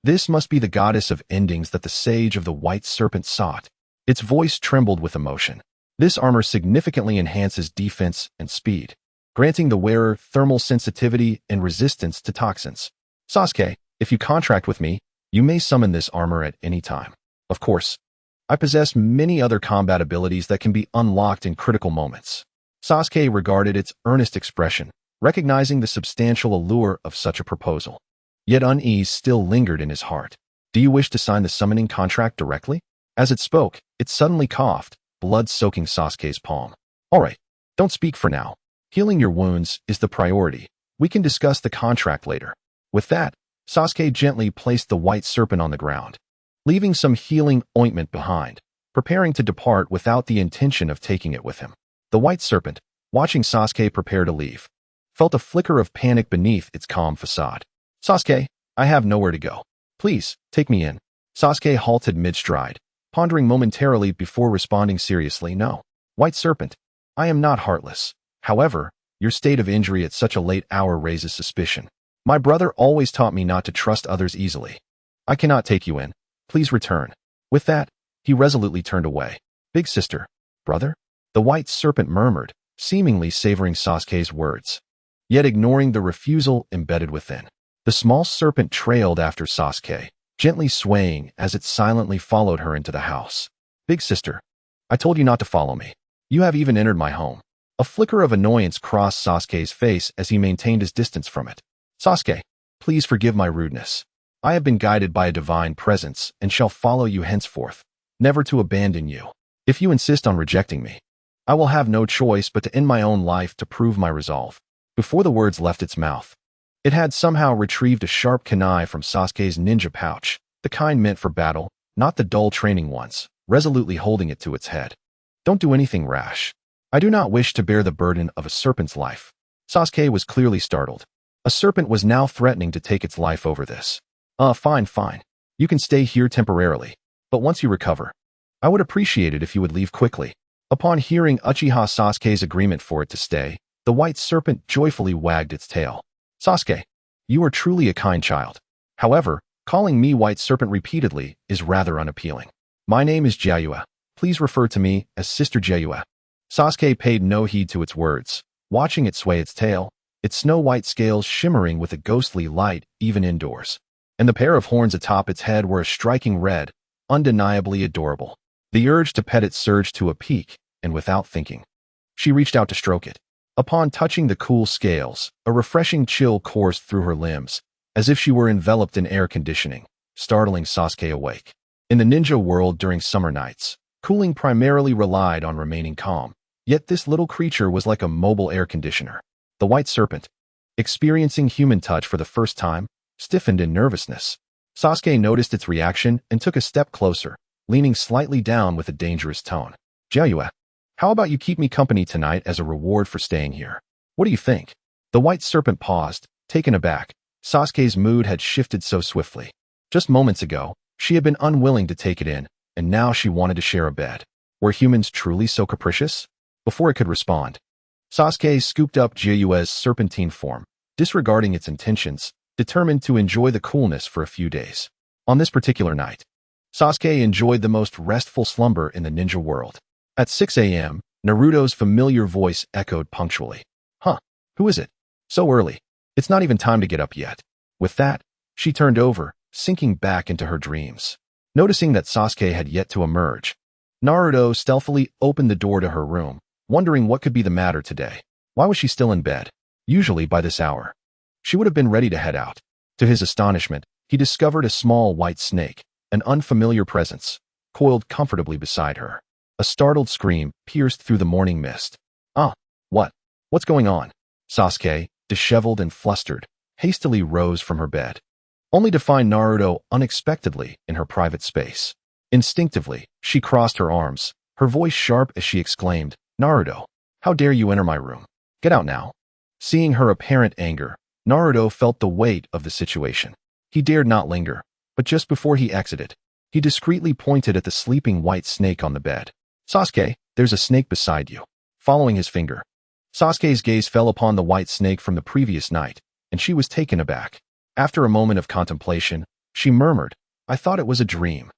This must be the goddess of endings that the sage of the white serpent sought. Its voice trembled with emotion. This armor significantly enhances defense and speed, granting the wearer thermal sensitivity and resistance to toxins. Sasuke, if you contract with me, you may summon this armor at any time. Of course, I possess many other combat abilities that can be unlocked in critical moments. Sasuke regarded its earnest expression, recognizing the substantial allure of such a proposal. Yet unease still lingered in his heart. Do you wish to sign the summoning contract directly? As it spoke, it suddenly coughed, blood soaking Sasuke's palm. All right, don't speak for now. Healing your wounds is the priority. We can discuss the contract later. With that, Sasuke gently placed the white serpent on the ground, leaving some healing ointment behind, preparing to depart without the intention of taking it with him. The white serpent, watching Sasuke prepare to leave, felt a flicker of panic beneath its calm facade. Sasuke, I have nowhere to go. Please, take me in. Sasuke halted mid-stride, pondering momentarily before responding seriously. No. White serpent, I am not heartless. However, your state of injury at such a late hour raises suspicion. My brother always taught me not to trust others easily. I cannot take you in. Please return. With that, he resolutely turned away. Big sister, brother? The white serpent murmured, seemingly savoring Sasuke's words, yet ignoring the refusal embedded within. The small serpent trailed after Sasuke, gently swaying as it silently followed her into the house. Big sister, I told you not to follow me. You have even entered my home. A flicker of annoyance crossed Sasuke's face as he maintained his distance from it. Sasuke, please forgive my rudeness. I have been guided by a divine presence and shall follow you henceforth, never to abandon you. If you insist on rejecting me, I will have no choice but to end my own life to prove my resolve. Before the words left its mouth, it had somehow retrieved a sharp kunai from Sasuke's ninja pouch, the kind meant for battle, not the dull training ones, resolutely holding it to its head. Don't do anything rash. I do not wish to bear the burden of a serpent's life. Sasuke was clearly startled. A serpent was now threatening to take its life over this. Fine. You can stay here temporarily, but once you recover, I would appreciate it if you would leave quickly. Upon hearing Uchiha Sasuke's agreement for it to stay, the white serpent joyfully wagged its tail. Sasuke, you are truly a kind child. However, calling me white serpent repeatedly is rather unappealing. My name is Jiraiya. Please refer to me as Sister Jiraiya. Sasuke paid no heed to its words, watching it sway its tail, its snow-white scales shimmering with a ghostly light even indoors. And the pair of horns atop its head were a striking red, undeniably adorable. The urge to pet it surged to a peak, and without thinking, she reached out to stroke it. Upon touching the cool scales, a refreshing chill coursed through her limbs, as if she were enveloped in air conditioning, startling Sasuke awake. In the ninja world during summer nights, cooling primarily relied on remaining calm, yet this little creature was like a mobile air conditioner. The white serpent, experiencing human touch for the first time, stiffened in nervousness. Sasuke noticed its reaction and took a step closer, leaning slightly down with a dangerous tone. Jiraiya, how about you keep me company tonight as a reward for staying here? What do you think? The white serpent paused, taken aback. Sasuke's mood had shifted so swiftly. Just moments ago, she had been unwilling to take it in, and now she wanted to share a bed. Were humans truly so capricious? Before it could respond, Sasuke scooped up Jiyue's serpentine form, disregarding its intentions, determined to enjoy the coolness for a few days. On this particular night, Sasuke enjoyed the most restful slumber in the ninja world. At 6 a.m., Naruto's familiar voice echoed punctually. Huh, who is it? So early. It's not even time to get up yet. With that, she turned over, sinking back into her dreams. Noticing that Sasuke had yet to emerge, Naruto stealthily opened the door to her room, wondering what could be the matter today. Why was she still in bed? Usually by this hour, she would have been ready to head out. To his astonishment, he discovered a small white snake, an unfamiliar presence, coiled comfortably beside her. A startled scream pierced through the morning mist. What's going on? Sasuke, disheveled and flustered, hastily rose from her bed, only to find Naruto unexpectedly in her private space. Instinctively, she crossed her arms, her voice sharp as she exclaimed, Naruto, how dare you enter my room? Get out now. Seeing her apparent anger, Naruto felt the weight of the situation. He dared not linger, but just before he exited, he discreetly pointed at the sleeping white snake on the bed. Sasuke, there's a snake beside you. Following his finger, Sasuke's gaze fell upon the white snake from the previous night, and she was taken aback. After a moment of contemplation, she murmured, I thought it was a dream.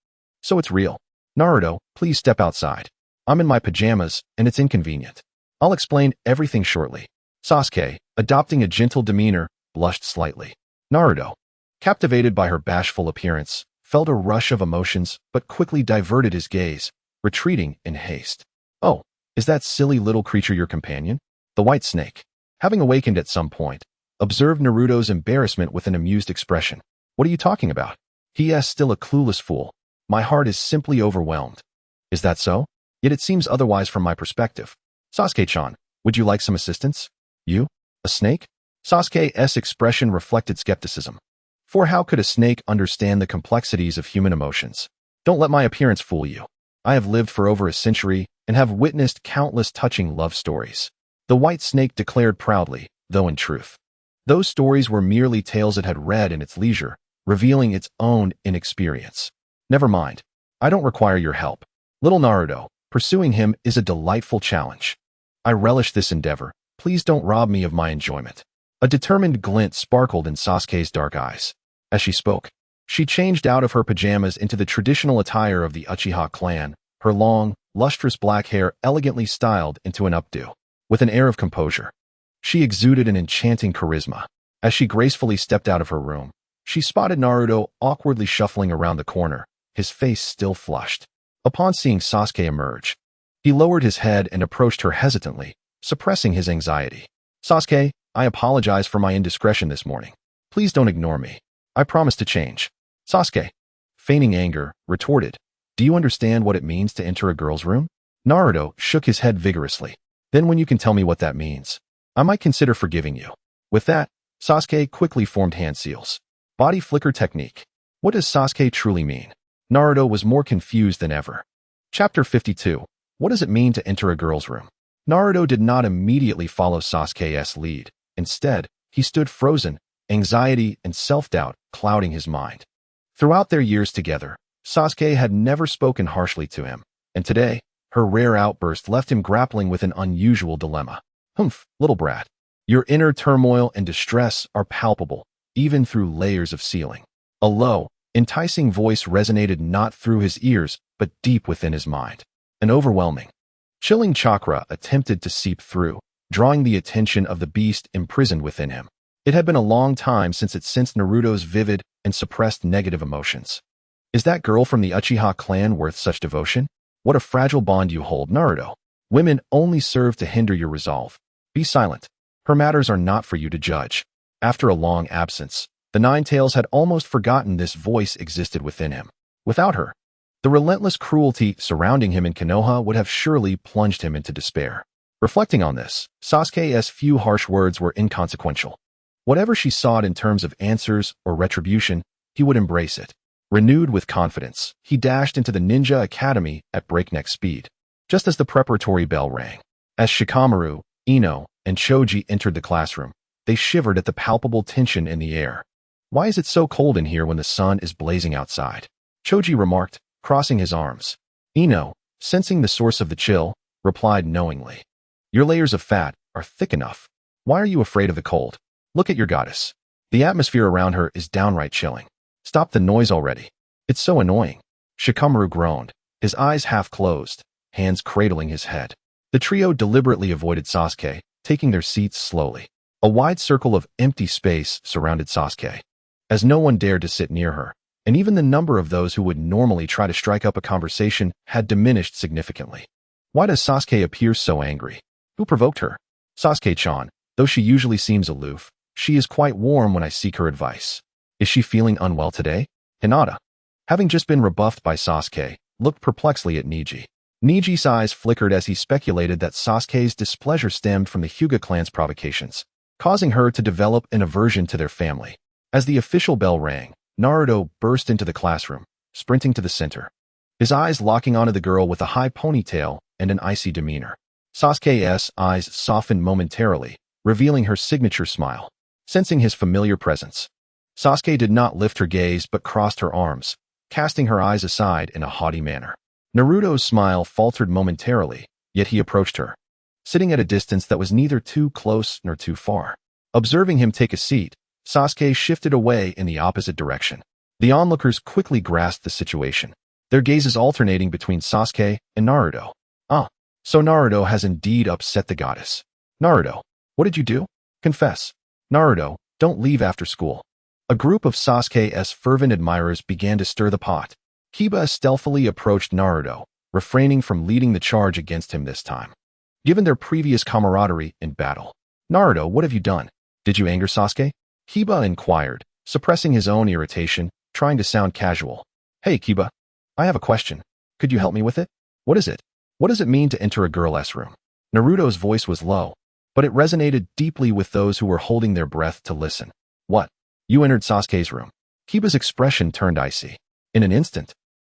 So it's real. Naruto, please step outside. I'm in my pajamas, and it's inconvenient. I'll explain everything shortly. Sasuke, adopting a gentle demeanor, blushed slightly. Naruto, captivated by her bashful appearance, felt a rush of emotions but quickly diverted his gaze, retreating in haste. Oh, is that silly little creature your companion? The white snake, having awakened at some point, observed Naruto's embarrassment with an amused expression. What are you talking about? He is still a clueless fool. My heart is simply overwhelmed. Is that so? Yet it seems otherwise from my perspective. Sasuke-chan, would you like some assistance? You? A snake? Sasuke's expression reflected skepticism. For how could a snake understand the complexities of human emotions? Don't let my appearance fool you. I have lived for over a century and have witnessed countless touching love stories. The white snake declared proudly, though in truth, those stories were merely tales it had read in its leisure, revealing its own inexperience. Never mind. I don't require your help. Little Naruto, pursuing him is a delightful challenge. I relish this endeavor. Please don't rob me of my enjoyment. A determined glint sparkled in Sasuke's dark eyes. As she spoke, she changed out of her pajamas into the traditional attire of the Uchiha clan, her long, lustrous black hair elegantly styled into an updo. With an air of composure, she exuded an enchanting charisma. As she gracefully stepped out of her room, she spotted Naruto awkwardly shuffling around the corner, his face still flushed. Upon seeing Sasuke emerge, he lowered his head and approached her hesitantly, suppressing his anxiety. Sasuke, I apologize for my indiscretion this morning. Please don't ignore me. I promise to change. Sasuke, feigning anger, retorted, do you understand what it means to enter a girl's room? Naruto shook his head vigorously. Then when you can tell me what that means, I might consider forgiving you. With that, Sasuke quickly formed hand seals. Body flicker technique. What does Sasuke truly mean? Naruto was more confused than ever. Chapter 52. What does it mean to enter a girl's room? Naruto did not immediately follow Sasuke's lead. Instead, he stood frozen, anxiety and self-doubt clouding his mind. Throughout their years together, Sasuke had never spoken harshly to him, and today, her rare outburst left him grappling with an unusual dilemma. Humph, little brat. Your inner turmoil and distress are palpable, even through layers of ceiling. A low, enticing voice resonated not through his ears, but deep within his mind. An overwhelming, chilling chakra attempted to seep through, drawing the attention of the beast imprisoned within him. It had been a long time since it sensed Naruto's vivid and suppressed negative emotions. Is that girl from the Uchiha clan worth such devotion? What a fragile bond you hold, Naruto. Women only serve to hinder your resolve. Be silent. Her matters are not for you to judge. After a long absence, the Nine-Tails had almost forgotten this voice existed within him. Without her, the relentless cruelty surrounding him in Konoha would have surely plunged him into despair. Reflecting on this, Sasuke's few harsh words were inconsequential. Whatever she sought in terms of answers or retribution, he would embrace it. Renewed with confidence, he dashed into the ninja academy at breakneck speed. Just as the preparatory bell rang, as Shikamaru, Ino, and Choji entered the classroom, they shivered at the palpable tension in the air. Why is it so cold in here when the sun is blazing outside? Choji remarked, crossing his arms. Ino, sensing the source of the chill, replied knowingly. Your layers of fat are thick enough. Why are you afraid of the cold? Look at your goddess. The atmosphere around her is downright chilling. Stop the noise already. It's so annoying. Shikamaru groaned, his eyes half closed, hands cradling his head. The trio deliberately avoided Sasuke, taking their seats slowly. A wide circle of empty space surrounded Sasuke, as no one dared to sit near her, and even the number of those who would normally try to strike up a conversation had diminished significantly. Why does Sasuke appear so angry? Who provoked her? Sasuke-chan, though she usually seems aloof, she is quite warm when I seek her advice. Is she feeling unwell today? Hinata, having just been rebuffed by Sasuke, looked perplexedly at Neji. Neji's eyes flickered as he speculated that Sasuke's displeasure stemmed from the Hyuga clan's provocations, causing her to develop an aversion to their family. As the official bell rang, Naruto burst into the classroom, sprinting to the center, his eyes locking onto the girl with a high ponytail and an icy demeanor. Sasuke's eyes softened momentarily, revealing her signature smile. Sensing his familiar presence, Sasuke did not lift her gaze but crossed her arms, casting her eyes aside in a haughty manner. Naruto's smile faltered momentarily, yet he approached her, sitting at a distance that was neither too close nor too far. Observing him take a seat, Sasuke shifted away in the opposite direction. The onlookers quickly grasped the situation, their gazes alternating between Sasuke and Naruto. So Naruto has indeed upset the goddess. Naruto, what did you do? Confess. Naruto, don't leave after school. A group of Sasuke's fervent admirers began to stir the pot. Kiba stealthily approached Naruto, refraining from leading the charge against him this time, given their previous camaraderie in battle. Naruto, what have you done? Did you anger Sasuke? Kiba inquired, suppressing his own irritation, trying to sound casual. Hey Kiba, I have a question. Could you help me with it? What is it? What does it mean to enter a girl's room? Naruto's voice was low, but it resonated deeply with those who were holding their breath to listen. What? You entered Sasuke's room. Kiba's expression turned icy. In an instant,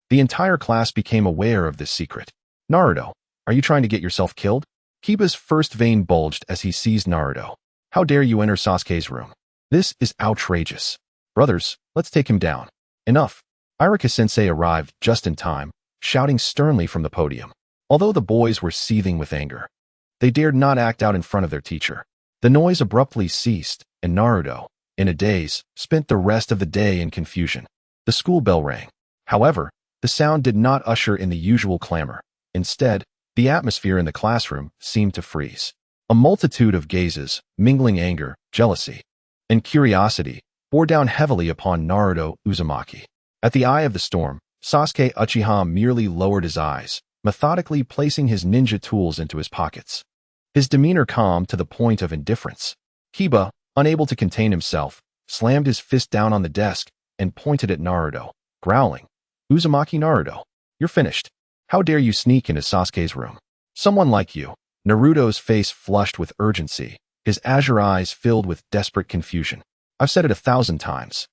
the entire class became aware of this secret. Naruto, are you trying to get yourself killed? Kiba's first vein bulged as he seized Naruto. How dare you enter Sasuke's room? This is outrageous. Brothers, let's take him down. Enough. Iruka-sensei arrived just in time, shouting sternly from the podium. Although the boys were seething with anger, they dared not act out in front of their teacher. The noise abruptly ceased, and Naruto, in a daze, spent the rest of the day in confusion. The school bell rang. However, the sound did not usher in the usual clamor. Instead, the atmosphere in the classroom seemed to freeze. A multitude of gazes, mingling anger, jealousy, and curiosity, bore down heavily upon Naruto Uzumaki. At the eye of the storm, Sasuke Uchiha merely lowered his eyes, methodically placing his ninja tools into his pockets, his demeanor calm to the point of indifference. Kiba, unable to contain himself, slammed his fist down on the desk and pointed at Naruto, growling, Uzumaki Naruto, you're finished. How dare you sneak into Sasuke's room? Someone like you. Naruto's face flushed with urgency, his azure eyes filled with desperate confusion. I've said it 1,000 times.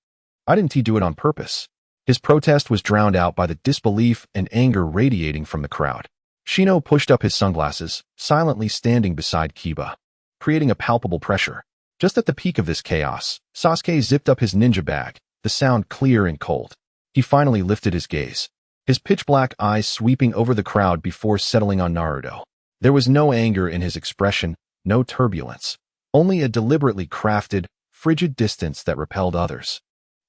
I didn't do it on purpose. His protest was drowned out by the disbelief and anger radiating from the crowd. Shino pushed up his sunglasses, silently standing beside Kiba, creating a palpable pressure. Just at the peak of this chaos, Sasuke zipped up his ninja bag, the sound clear and cold. He finally lifted his gaze, his pitch-black eyes sweeping over the crowd before settling on Naruto. There was no anger in his expression, no turbulence, only a deliberately crafted, frigid distance that repelled others.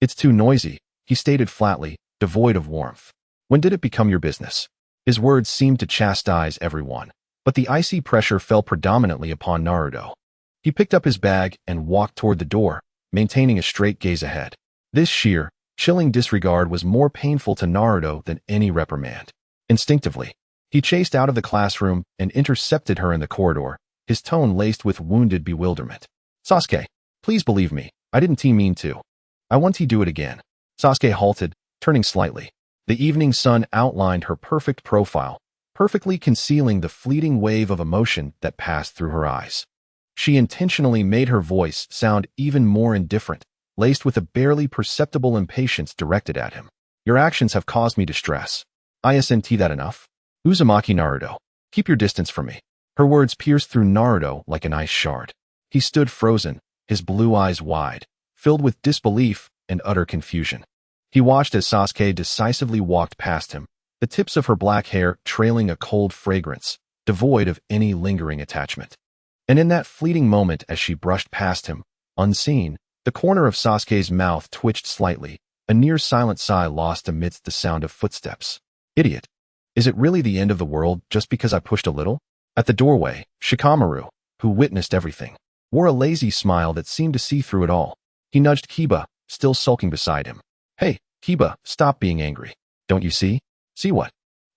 It's too noisy, he stated flatly, devoid of warmth. When did it become your business? His words seemed to chastise everyone, but the icy pressure fell predominantly upon Naruto. He picked up his bag and walked toward the door, maintaining a straight gaze ahead. This sheer, chilling disregard was more painful to Naruto than any reprimand. Instinctively, he chased out of the classroom and intercepted her in the corridor, his tone laced with wounded bewilderment. Sasuke, please believe me, I didn't mean to. I want to do it again. Sasuke halted, turning slightly. The evening sun outlined her perfect profile, perfectly concealing the fleeting wave of emotion that passed through her eyes. She intentionally made her voice sound even more indifferent, laced with a barely perceptible impatience directed at him. Your actions have caused me distress. Isn't that enough? Uzumaki Naruto, keep your distance from me. Her words pierced through Naruto like an ice shard. He stood frozen, his blue eyes wide, filled with disbelief and utter confusion. He watched as Sasuke decisively walked past him, the tips of her black hair trailing a cold fragrance, devoid of any lingering attachment. And in that fleeting moment as she brushed past him, unseen, the corner of Sasuke's mouth twitched slightly, a near-silent sigh lost amidst the sound of footsteps. Idiot. Is it really the end of the world just because I pushed a little? At the doorway, Shikamaru, who witnessed everything, wore a lazy smile that seemed to see through it all. He nudged Kiba, still sulking beside him. Hey, Kiba, stop being angry. Don't you see? See what?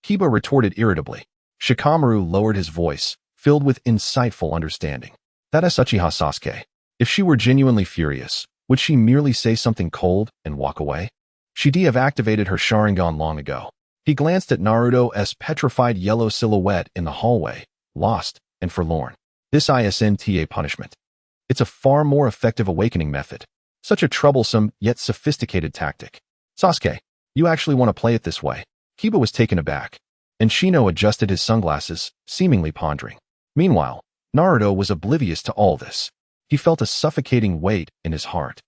Kiba retorted irritably. Shikamaru lowered his voice, filled with insightful understanding. That is Uchiha Sasuke. If she were genuinely furious, would she merely say something cold and walk away? She'd have activated her Sharingan long ago. He glanced at Naruto's petrified yellow silhouette in the hallway, lost and forlorn. This isn't a punishment. It's a far more effective awakening method. Such a troublesome yet sophisticated tactic. Sasuke, you actually want to play it this way? Kiba was taken aback, and Shino adjusted his sunglasses, seemingly pondering. Meanwhile, Naruto was oblivious to all this. He felt a suffocating weight in his heart.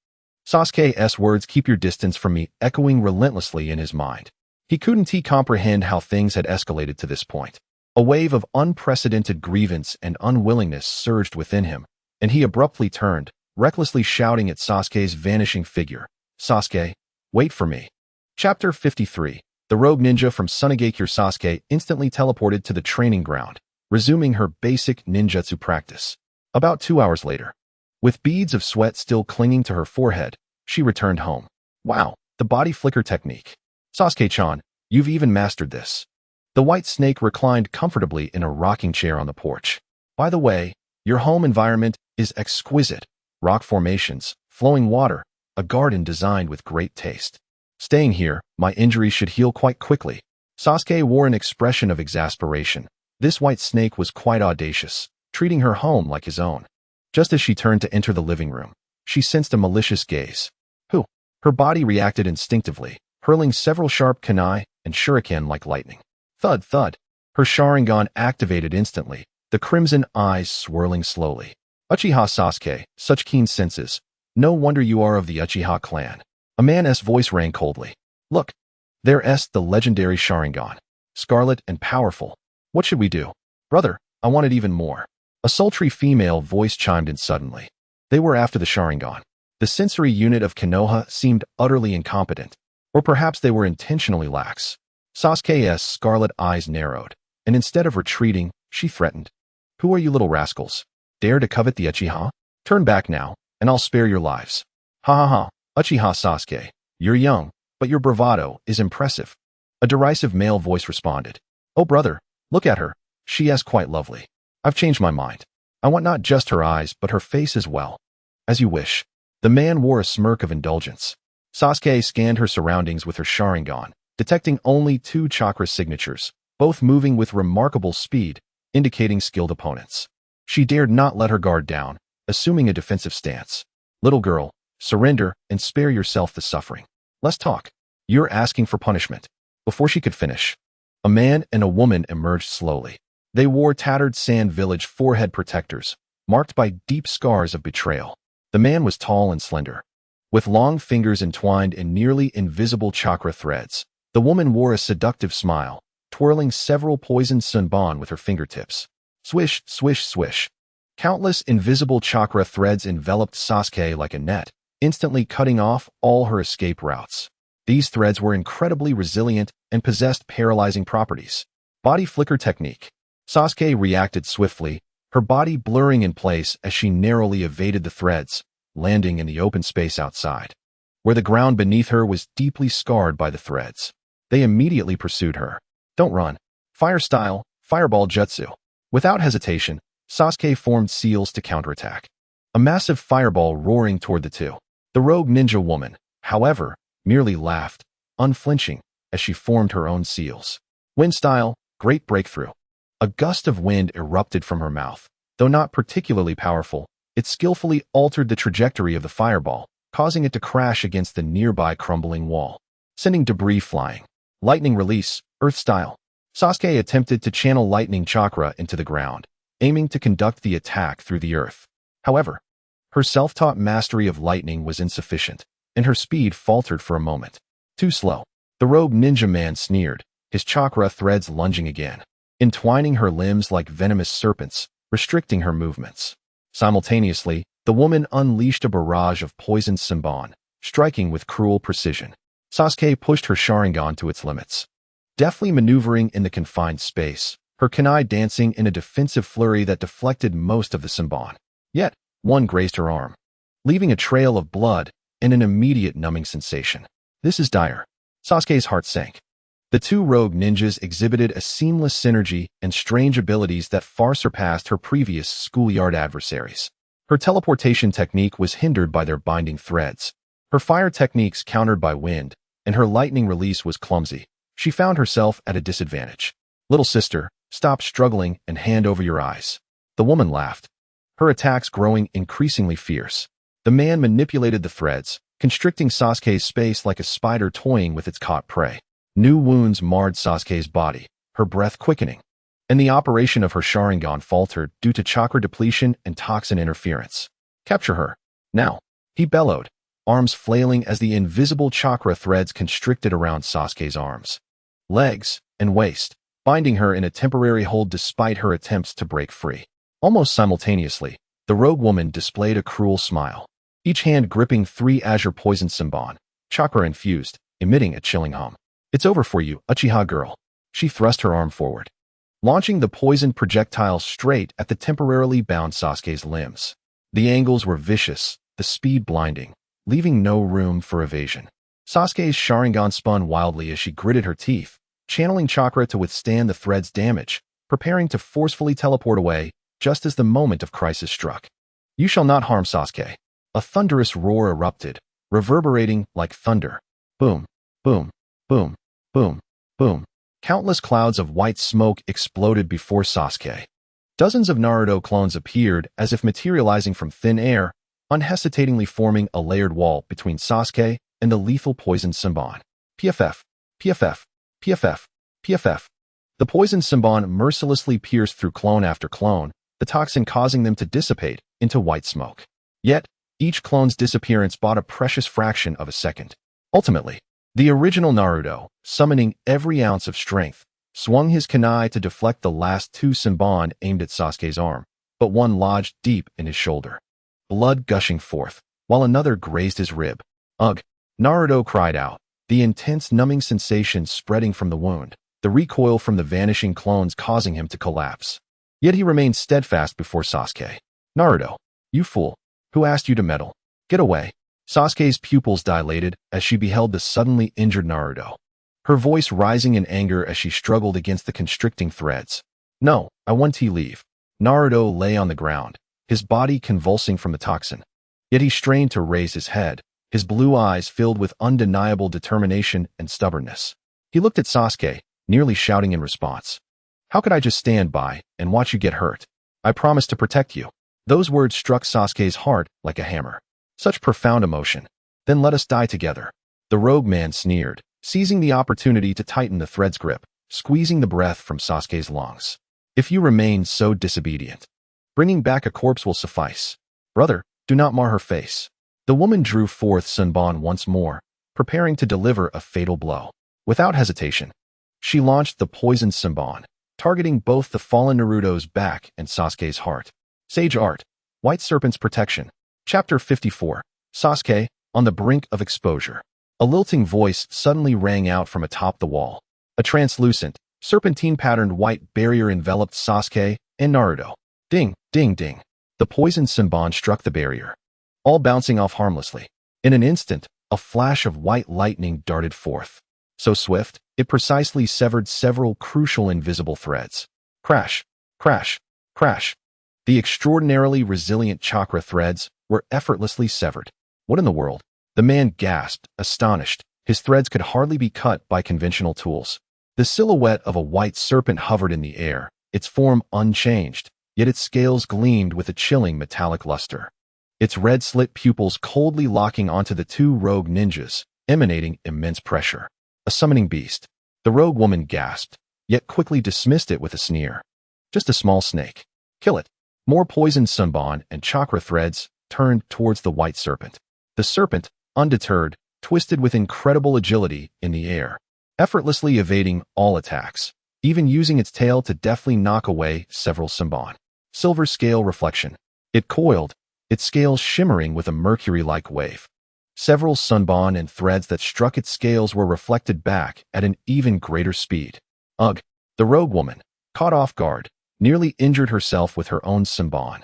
Sasuke's words, "keep your distance from me," echoing relentlessly in his mind. He couldn't comprehend how things had escalated to this point. A wave of unprecedented grievance and unwillingness surged within him, and he abruptly turned, recklessly shouting at Sasuke's vanishing figure. Sasuke, wait for me. Chapter 53. The rogue ninja from Sunagakure. Sasuke instantly teleported to the training ground, resuming her basic ninjutsu practice. About 2 hours later, with beads of sweat still clinging to her forehead, she returned home. Wow, the body flicker technique. Sasuke-chan, you've even mastered this. The white snake reclined comfortably in a rocking chair on the porch. By the way, your home environment is exquisite. Rock formations, flowing water, a garden designed with great taste. Staying here, my injuries should heal quite quickly. Sasuke wore an expression of exasperation. This white snake was quite audacious, treating her home like his own. Just as she turned to enter the living room, she sensed a malicious gaze. Who? Her body reacted instinctively, hurling several sharp kunai and shuriken like lightning. Thud, thud. Her Sharingan activated instantly, the crimson eyes swirling slowly. Uchiha Sasuke, such keen senses. No wonder you are of the Uchiha clan. A man's voice rang coldly. Look, there's the legendary Sharingan. Scarlet and powerful. What should we do? Brother, I wanted even more. A sultry female voice chimed in suddenly. They were after the Sharingan. The sensory unit of Konoha seemed utterly incompetent. Or perhaps they were intentionally lax. Sasuke's scarlet eyes narrowed, and instead of retreating, she threatened. Who are you little rascals? Dare to covet the Uchiha? Turn back now, and I'll spare your lives. Ha ha ha, Uchiha Sasuke, you're young, but your bravado is impressive. A derisive male voice responded. Oh brother, look at her, she is quite lovely. I've changed my mind. I want not just her eyes, but her face as well. As you wish. The man wore a smirk of indulgence. Sasuke scanned her surroundings with her Sharingan, detecting only 2 chakra signatures, both moving with remarkable speed, indicating skilled opponents. She dared not let her guard down, assuming a defensive stance. Little girl, surrender and spare yourself the suffering. Let's talk. You're asking for punishment. Before she could finish, a man and a woman emerged slowly. They wore tattered Sand Village forehead protectors, marked by deep scars of betrayal. The man was tall and slender, with long fingers entwined in nearly invisible chakra threads. The woman wore a seductive smile, twirling several poisoned sunban with her fingertips. Swish, swish, swish. Countless invisible chakra threads enveloped Sasuke like a net, instantly cutting off all her escape routes. These threads were incredibly resilient and possessed paralyzing properties. Body flicker technique. Sasuke reacted swiftly, her body blurring in place as she narrowly evaded the threads, landing in the open space outside, where the ground beneath her was deeply scarred by the threads. They immediately pursued her. Don't run. Fire style, fireball jutsu. Without hesitation, Sasuke formed seals to counterattack. A massive fireball roaring toward the two. The rogue ninja woman, however, merely laughed, unflinching, as she formed her own seals. Wind style, great breakthrough. A gust of wind erupted from her mouth. Though not particularly powerful, it skillfully altered the trajectory of the fireball, causing it to crash against the nearby crumbling wall, sending debris flying. Lightning release, earth style. Sasuke attempted to channel lightning chakra into the ground, aiming to conduct the attack through the earth. However, her self-taught mastery of lightning was insufficient, and her speed faltered for a moment. Too slow. The rogue ninja man sneered, his chakra threads lunging again. Entwining her limbs like venomous serpents, restricting her movements. Simultaneously, the woman unleashed a barrage of poisoned Senbon, striking with cruel precision. Sasuke pushed her Sharingan to its limits. Deftly maneuvering in the confined space, her kunai dancing in a defensive flurry that deflected most of the Senbon. Yet, one grazed her arm, leaving a trail of blood and an immediate numbing sensation. This is dire. Sasuke's heart sank. The two rogue ninjas exhibited a seamless synergy and strange abilities that far surpassed her previous schoolyard adversaries. Her teleportation technique was hindered by their binding threads. Her fire techniques countered by wind, and her lightning release was clumsy. She found herself at a disadvantage. Little sister, stop struggling and hand over your eyes. The woman laughed, her attacks growing increasingly fierce. The man manipulated the threads, constricting Sasuke's space like a spider toying with its caught prey. New wounds marred Sasuke's body, her breath quickening, and the operation of her Sharingan faltered due to chakra depletion and toxin interference. Capture her, now, he bellowed, arms flailing as the invisible chakra threads constricted around Sasuke's arms, legs, and waist, binding her in a temporary hold despite her attempts to break free. Almost simultaneously, the rogue woman displayed a cruel smile, each hand gripping 3 azure poison Senbon, chakra-infused, emitting a chilling hum. It's over for you, Uchiha girl. She thrust her arm forward, launching the poisoned projectile straight at the temporarily bound Sasuke's limbs. The angles were vicious, the speed blinding, leaving no room for evasion. Sasuke's Sharingan spun wildly as she gritted her teeth, channeling chakra to withstand the thread's damage, preparing to forcefully teleport away just as the moment of crisis struck. You shall not harm Sasuke. A thunderous roar erupted, reverberating like thunder. Boom, boom, boom, boom, boom. Countless clouds of white smoke exploded before Sasuke. Dozens of Naruto clones appeared as if materializing from thin air, unhesitatingly forming a layered wall between Sasuke and the lethal poisoned Senbon. PFF, PFF, PFF, PFF. The poisoned Senbon mercilessly pierced through clone after clone, the toxin causing them to dissipate into white smoke. Yet, each clone's disappearance bought a precious fraction of a second. Ultimately, the original Naruto, summoning every ounce of strength, swung his kunai to deflect the last 2 Senbon aimed at Sasuke's arm, but one lodged deep in his shoulder, blood gushing forth, while another grazed his rib. Ugh! Naruto cried out, the intense numbing sensation spreading from the wound, the recoil from the vanishing clones causing him to collapse. Yet he remained steadfast before Sasuke. Naruto, you fool. Who asked you to meddle? Get away. Sasuke's pupils dilated as she beheld the suddenly injured Naruto, her voice rising in anger as she struggled against the constricting threads. No, I want to leave. Naruto lay on the ground, his body convulsing from the toxin. Yet he strained to raise his head, his blue eyes filled with undeniable determination and stubbornness. He looked at Sasuke, nearly shouting in response. How could I just stand by and watch you get hurt? I promised to protect you. Those words struck Sasuke's heart like a hammer. Such profound emotion. Then let us die together. The rogue man sneered, seizing the opportunity to tighten the thread's grip, squeezing the breath from Sasuke's lungs. If you remain so disobedient, bringing back a corpse will suffice. Brother, do not mar her face. The woman drew forth Senbon once more, preparing to deliver a fatal blow. Without hesitation, she launched the poisoned Senbon, targeting both the fallen Naruto's back and Sasuke's heart. Sage Art, White Serpent's Protection. Chapter 54. Sasuke, on the brink of exposure. A lilting voice suddenly rang out from atop the wall. A translucent, serpentine-patterned white barrier enveloped Sasuke and Naruto. Ding, ding, ding. The poisoned Senbon struck the barrier, all bouncing off harmlessly. In an instant, a flash of white lightning darted forth. So swift, it precisely severed several crucial invisible threads. Crash, crash, crash. The extraordinarily resilient chakra threads were effortlessly severed. What in the world? The man gasped, astonished. His threads could hardly be cut by conventional tools. The silhouette of a white serpent hovered in the air, its form unchanged, yet its scales gleamed with a chilling metallic luster. Its red-slit pupils coldly locking onto the 2 rogue ninjas, emanating immense pressure. A summoning beast. The rogue woman gasped, yet quickly dismissed it with a sneer. Just a small snake. Kill it. More poisoned Senbon and chakra threads turned towards the white serpent. The serpent, undeterred, twisted with incredible agility in the air, effortlessly evading all attacks, even using its tail to deftly knock away several Senbon. silver scale reflection. It coiled, its scales shimmering with a mercury-like wave. Several sunbon and threads that struck its scales were reflected back at an even greater speed. Ugh! The rogue woman, caught off guard, nearly injured herself with her own sunbon.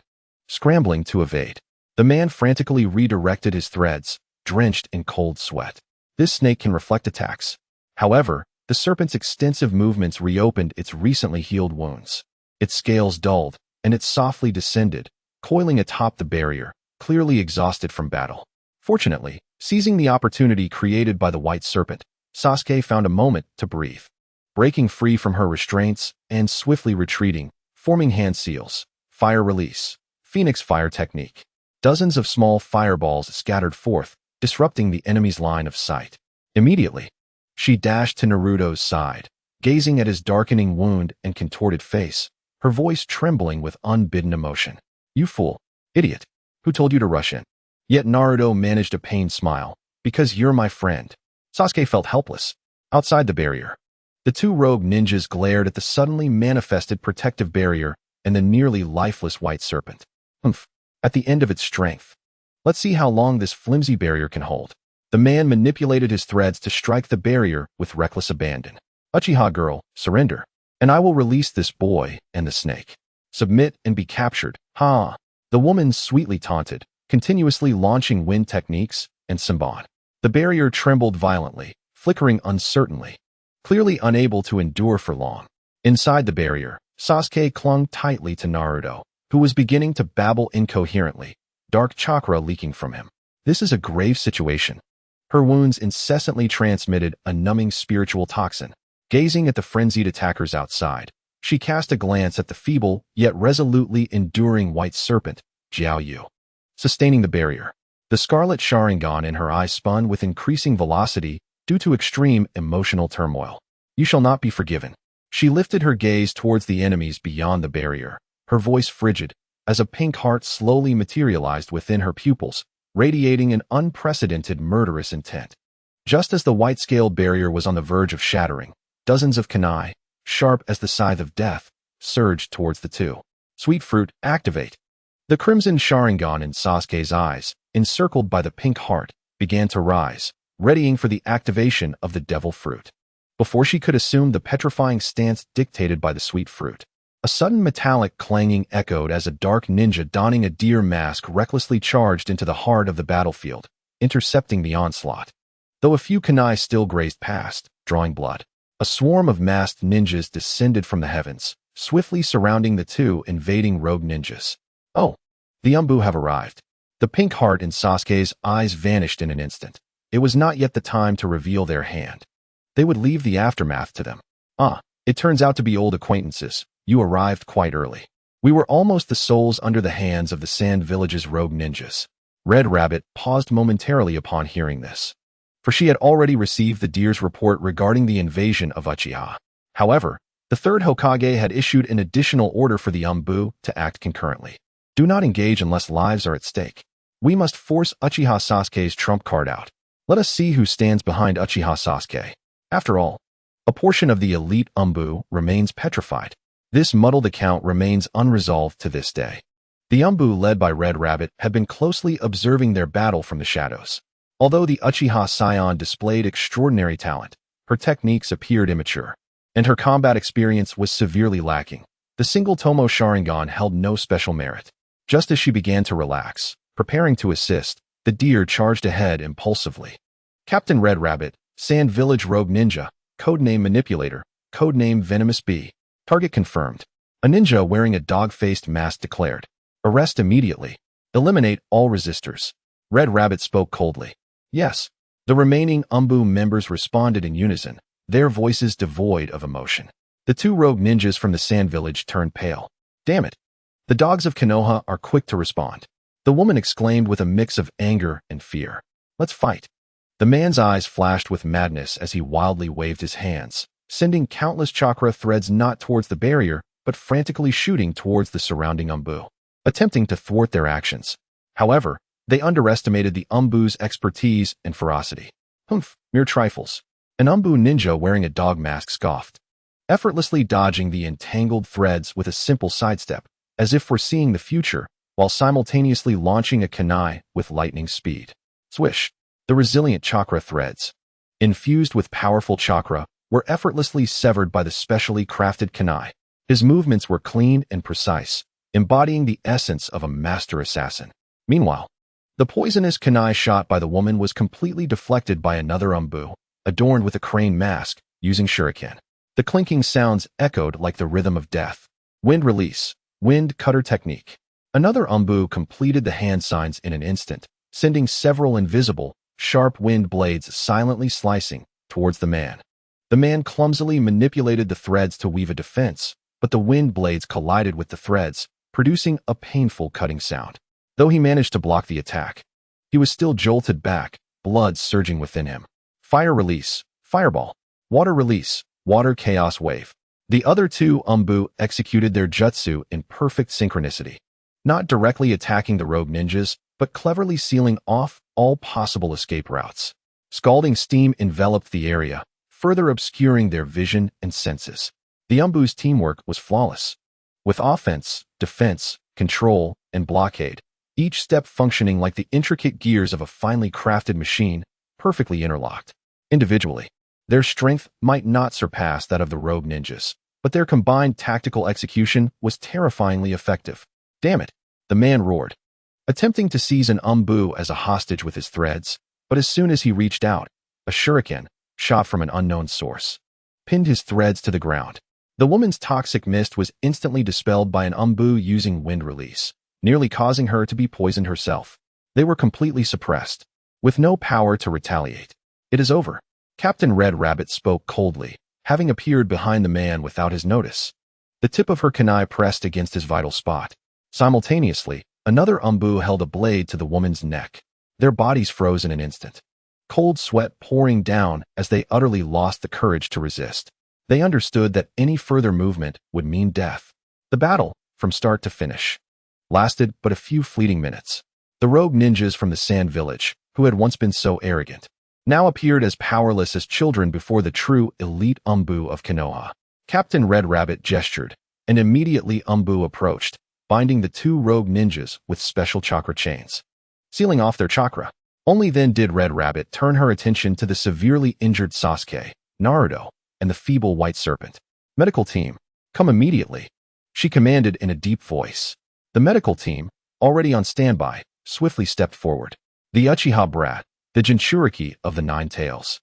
Scrambling to evade, the man frantically redirected his threads, drenched in cold sweat. This snake can reflect attacks. However, the serpent's extensive movements reopened its recently healed wounds. Its scales dulled, and it softly descended, coiling atop the barrier, clearly exhausted from battle. Fortunately, seizing the opportunity created by the white serpent, Sasuke found a moment to breathe. Breaking free from her restraints and swiftly retreating, forming hand seals, fire release, phoenix fire technique. Dozens of small fireballs scattered forth, disrupting the enemy's line of sight. Immediately, she dashed to Naruto's side, gazing at his darkening wound and contorted face, her voice trembling with unbidden emotion. "You fool, idiot, who told you to rush in?" Yet Naruto managed a pained smile. "Because you're my friend." Sasuke felt helpless. Outside the barrier, the two rogue ninjas glared at the suddenly manifested protective barrier and the nearly lifeless white serpent. At the end of its strength. Let's see how long this flimsy barrier can hold. The man manipulated his threads to strike the barrier with reckless abandon. "Uchiha girl, surrender, and I will release this boy and the snake. Submit and be captured, ha!" The woman sweetly taunted, continuously launching wind techniques and sunbon. The barrier trembled violently, flickering uncertainly, clearly unable to endure for long. Inside the barrier, Sasuke clung tightly to Naruto, who was beginning to babble incoherently, dark chakra leaking from him. This is a grave situation. Her wounds incessantly transmitted a numbing spiritual toxin. Gazing at the frenzied attackers outside, she cast a glance at the feeble yet resolutely enduring white serpent, Jiao Yu. Sustaining the barrier, the scarlet Sharingan in her eyes spun with increasing velocity due to extreme emotional turmoil. "You shall not be forgiven." She lifted her gaze towards the enemies beyond the barrier, her voice frigid, as a pink heart slowly materialized within her pupils, radiating an unprecedented murderous intent. Just as the white-scaled barrier was on the verge of shattering, dozens of kunai, sharp as the scythe of death, surged towards the two. "Sweet fruit, activate." The crimson Sharingan in Sasuke's eyes, encircled by the pink heart, began to rise, readying for the activation of the devil fruit. Before she could assume the petrifying stance dictated by the sweet fruit, a sudden metallic clanging echoed as a dark ninja donning a deer mask recklessly charged into the heart of the battlefield, intercepting the onslaught. Though a few kunai still grazed past, drawing blood, a swarm of masked ninjas descended from the heavens, swiftly surrounding the two invading rogue ninjas. "Oh, the Umbu have arrived." The pink heart in Sasuke's eyes vanished in an instant. It was not yet the time to reveal their hand. They would leave the aftermath to them. "Ah, it turns out to be old acquaintances. You arrived quite early." We were almost the souls under the hands of the Sand Village's rogue ninjas. Red Rabbit paused momentarily upon hearing this, for she had already received the deer's report regarding the invasion of Uchiha. However, the third Hokage had issued an additional order for the Umbu to act concurrently. "Do not engage unless lives are at stake. We must force Uchiha Sasuke's trump card out. Let us see who stands behind Uchiha Sasuke." After all, a portion of the elite Umbu remains petrified. This muddled account remains unresolved to this day. The Umbu led by Red Rabbit had been closely observing their battle from the shadows. Although the Uchiha scion displayed extraordinary talent, her techniques appeared immature, and her combat experience was severely lacking. The single Tomo Sharingan held no special merit. Just as she began to relax, preparing to assist, the deer charged ahead impulsively. Captain Red Rabbit, Sand Village Rogue Ninja, codename Manipulator, codename Venomous Bee. Target confirmed. A ninja wearing a dog-faced mask declared. "Arrest immediately. Eliminate all resistors." Red Rabbit spoke coldly. "Yes." The remaining Umbu members responded in unison, their voices devoid of emotion. The two rogue ninjas from the Sand Village turned pale. "Damn it. The dogs of Konoha are quick to respond." The woman exclaimed with a mix of anger and fear. "Let's fight." The man's eyes flashed with madness as he wildly waved his hands, sending countless chakra threads not towards the barrier, but frantically shooting towards the surrounding Umbu, attempting to thwart their actions. However, they underestimated the Umbu's expertise and ferocity. Mere trifles." An Umbu ninja wearing a dog mask scoffed. Effortlessly dodging the entangled threads with a simple sidestep, as if foreseeing the future, while simultaneously launching a kunai with lightning speed. Swish! The resilient chakra threads, infused with powerful chakra, were effortlessly severed by the specially crafted kunai. His movements were clean and precise, embodying the essence of a master assassin. Meanwhile, the poisonous kunai shot by the woman was completely deflected by another umbu, adorned with a crane mask, using shuriken. The clinking sounds echoed like the rhythm of death. Wind release, wind cutter technique. Another umbu completed the hand signs in an instant, sending several invisible, sharp wind blades silently slicing towards the man. The man clumsily manipulated the threads to weave a defense, but the wind blades collided with the threads, producing a painful cutting sound. Though he managed to block the attack, he was still jolted back, blood surging within him. Fire release, fireball. Water release, water chaos wave. The other two umbu executed their jutsu in perfect synchronicity, not directly attacking the rogue ninjas, but cleverly sealing off all possible escape routes. Scalding steam enveloped the area, further obscuring their vision and senses. The umbu's teamwork was flawless, with offense, defense, control, and blockade, each step functioning like the intricate gears of a finely crafted machine, perfectly interlocked. Individually, their strength might not surpass that of the rogue ninjas, but their combined tactical execution was terrifyingly effective. Damn it, the man roared, attempting to seize an umbu as a hostage with his threads, but as soon as he reached out, a shuriken, shot from an unknown source, pinned his threads to the ground. The woman's toxic mist was instantly dispelled by an umbu using wind release, nearly causing her to be poisoned herself. They were completely suppressed, with no power to retaliate. It is over. Captain Red Rabbit spoke coldly, having appeared behind the man without his notice. The tip of her kunai pressed against his vital spot. Simultaneously, another umbu held a blade to the woman's neck. Their bodies froze in an instant, cold sweat pouring down as they utterly lost the courage to resist. They understood that any further movement would mean death. The battle, from start to finish, lasted but a few fleeting minutes. The rogue ninjas from the Sand Village, who had once been so arrogant, now appeared as powerless as children before the true elite umbu of Konoha. Captain Red Rabbit gestured, and immediately umbu approached, binding the two rogue ninjas with special chakra chains, sealing off their chakra. Only then did Red Rabbit turn her attention to the severely injured Sasuke, Naruto, and the feeble white serpent. Medical team, come immediately, she commanded in a deep voice. The medical team, already on standby, swiftly stepped forward. The Uchiha brat, the Jinchuriki of the Nine Tails,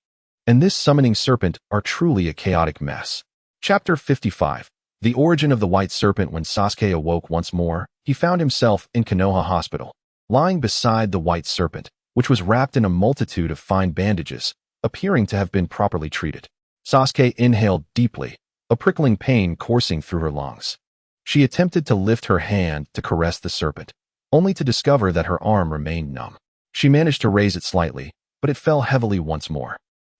and this summoning serpent are truly a chaotic mess. Chapter 55. The origin of the white serpent. When Sasuke awoke once more, he found himself in Konoha Hospital, lying beside the white serpent, which was wrapped in a multitude of fine bandages, appearing to have been properly treated. Sasuke inhaled deeply, a prickling pain coursing through her lungs. She attempted to lift her hand to caress the serpent, only to discover that her arm remained numb. She managed to raise it slightly, but it fell heavily once more.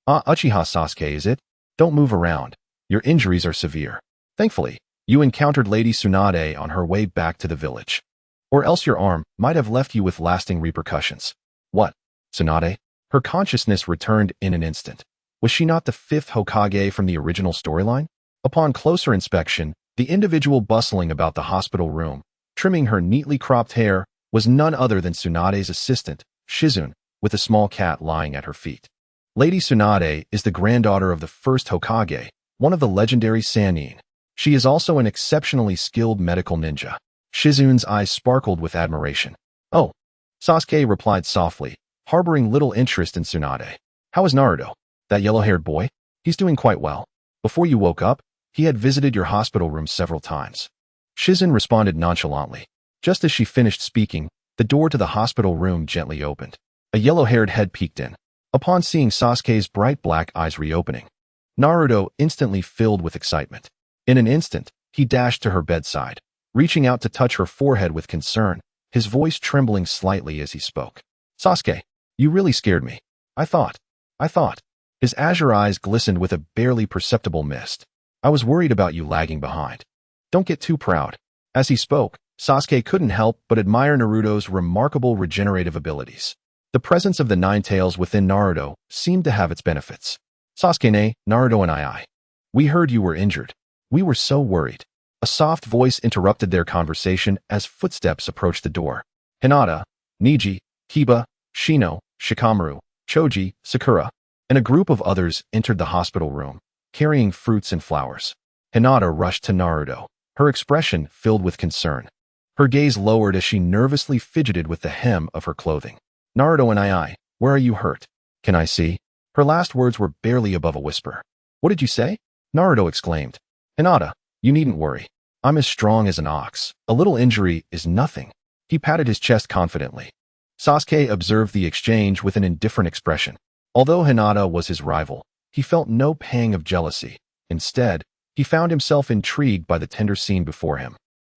Ah, Uchiha Sasuke, is it? Don't move around. Your injuries are severe. Thankfully, you encountered Lady Tsunade on her way back to the village, or else your arm might have left you with lasting repercussions. What? Tsunade? Her consciousness returned in an instant. Was she not the fifth Hokage from the original storyline? Upon closer inspection, the individual bustling about the hospital room, trimming her neatly cropped hair, was none other than Tsunade's assistant, Shizune, with a small cat lying at her feet. Lady Tsunade is the granddaughter of the first Hokage, one of the legendary Sannin. She is also an exceptionally skilled medical ninja. Shizune's eyes sparkled with admiration. Oh, Sasuke replied softly, harboring little interest in Tsunade. How is Naruto? That yellow-haired boy? He's doing quite well. Before you woke up, he had visited your hospital room several times. Shizune responded nonchalantly. Just as she finished speaking, the door to the hospital room gently opened. A yellow-haired head peeked in. Upon seeing Sasuke's bright black eyes reopening, Naruto instantly filled with excitement. In an instant, he dashed to her bedside, reaching out to touch her forehead with concern, his voice trembling slightly as he spoke. Sasuke, you really scared me. I thought. His azure eyes glistened with a barely perceptible mist. I was worried about you lagging behind. Don't get too proud. As he spoke, Sasuke couldn't help but admire Naruto's remarkable regenerative abilities. The presence of the Nine Tails within Naruto seemed to have its benefits. Sasuke, Naruto and I. We heard you were injured. We were so worried. A soft voice interrupted their conversation as footsteps approached the door. Hinata, Niji, Kiba, Shino, Shikamaru, Choji, Sakura, and a group of others entered the hospital room, carrying fruits and flowers. Hinata rushed to Naruto, her expression filled with concern. Her gaze lowered as she nervously fidgeted with the hem of her clothing. Naruto and I, where are you hurt? Can I see? Her last words were barely above a whisper. What did you say? Naruto exclaimed. Hinata, you needn't worry. I'm as strong as an ox. A little injury is nothing. He patted his chest confidently. Sasuke observed the exchange with an indifferent expression. Although Hinata was his rival, he felt no pang of jealousy. Instead, he found himself intrigued by the tender scene before him.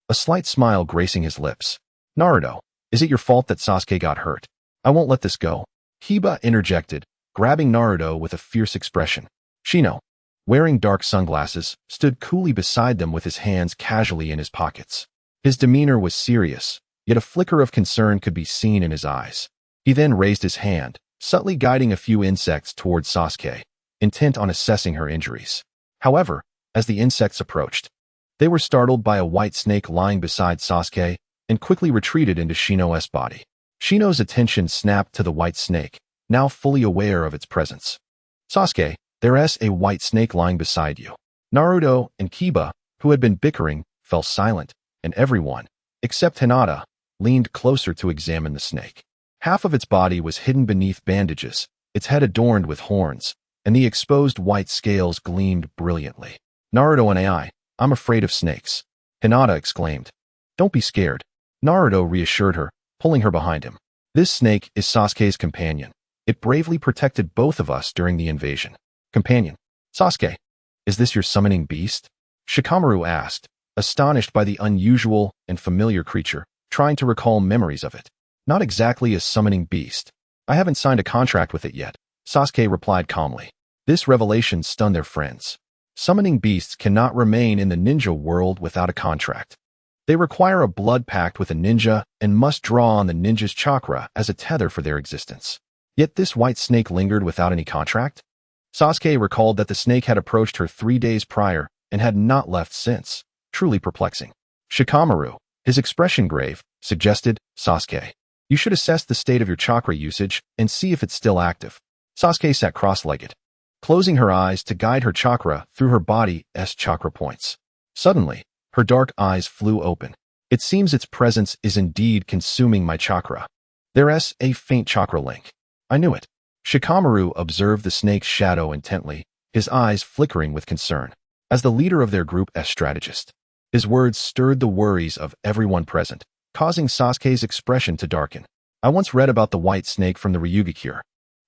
A slight smile gracing his lips. Naruto, is it your fault that Sasuke got hurt? I won't let this go. Kiba interjected, grabbing Naruto with a fierce expression. Shino, wearing dark sunglasses, stood coolly beside them with his hands casually in his pockets. His demeanor was serious, yet a flicker of concern could be seen in his eyes. He then raised his hand, subtly guiding a few insects towards Sasuke, intent on assessing her injuries. However, as the insects approached, they were startled by a white snake lying beside Sasuke and quickly retreated into Shino's body. Shino's attention snapped to the white snake, now fully aware of its presence. Sasuke, there's a white snake lying beside you. Naruto and Kiba, who had been bickering, fell silent, and everyone, except Hinata, leaned closer to examine the snake. Half of its body was hidden beneath bandages, its head adorned with horns, and the exposed white scales gleamed brilliantly. Naruto and I'm afraid of snakes. Hinata exclaimed. Don't be scared. Naruto reassured her, pulling her behind him. This snake is Sasuke's companion. It bravely protected both of us during the invasion. Companion. Sasuke, is this your summoning beast? Shikamaru asked, astonished by the unusual and familiar creature, trying to recall memories of it. Not exactly a summoning beast. I haven't signed a contract with it yet, Sasuke replied calmly. This revelation stunned their friends. Summoning beasts cannot remain in the ninja world without a contract. They require a blood pact with a ninja and must draw on the ninja's chakra as a tether for their existence. Yet this white snake lingered without any contract? Sasuke recalled that the snake had approached her 3 days prior and had not left since. Truly perplexing. Shikamaru, his expression grave, suggested, Sasuke, you should assess the state of your chakra usage and see if it's still active. Sasuke sat cross-legged, closing her eyes to guide her chakra through her body's chakra points. Suddenly, her dark eyes flew open. It seems its presence is indeed consuming my chakra. There's a faint chakra link. I knew it. Shikamaru observed the snake's shadow intently, his eyes flickering with concern. As the leader of their group as strategist, his words stirred the worries of everyone present, causing Sasuke's expression to darken. I once read about the white snake from the Ryuga cure.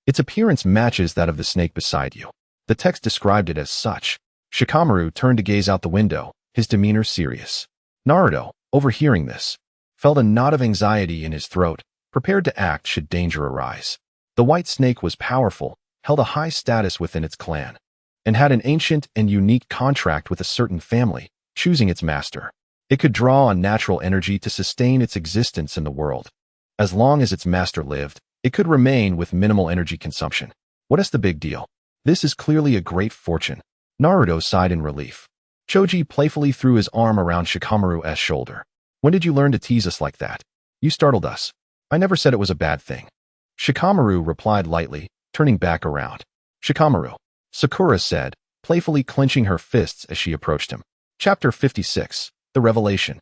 Its appearance matches that of the snake beside you. The text described it as such. Shikamaru turned to gaze out the window, his demeanor serious. Naruto, overhearing this, felt a knot of anxiety in his throat, prepared to act should danger arise. The white snake was powerful, held a high status within its clan, and had an ancient and unique contract with a certain family, choosing its master. It could draw on natural energy to sustain its existence in the world. As long as its master lived, it could remain with minimal energy consumption. What is the big deal? This is clearly a great fortune. Naruto sighed in relief. Choji playfully threw his arm around Shikamaru's shoulder. When did you learn to tease us like that? You startled us. I never said it was a bad thing. Shikamaru replied lightly, turning back around. Shikamaru, Sakura said, playfully clenching her fists as she approached him. Chapter 56, The Revelation.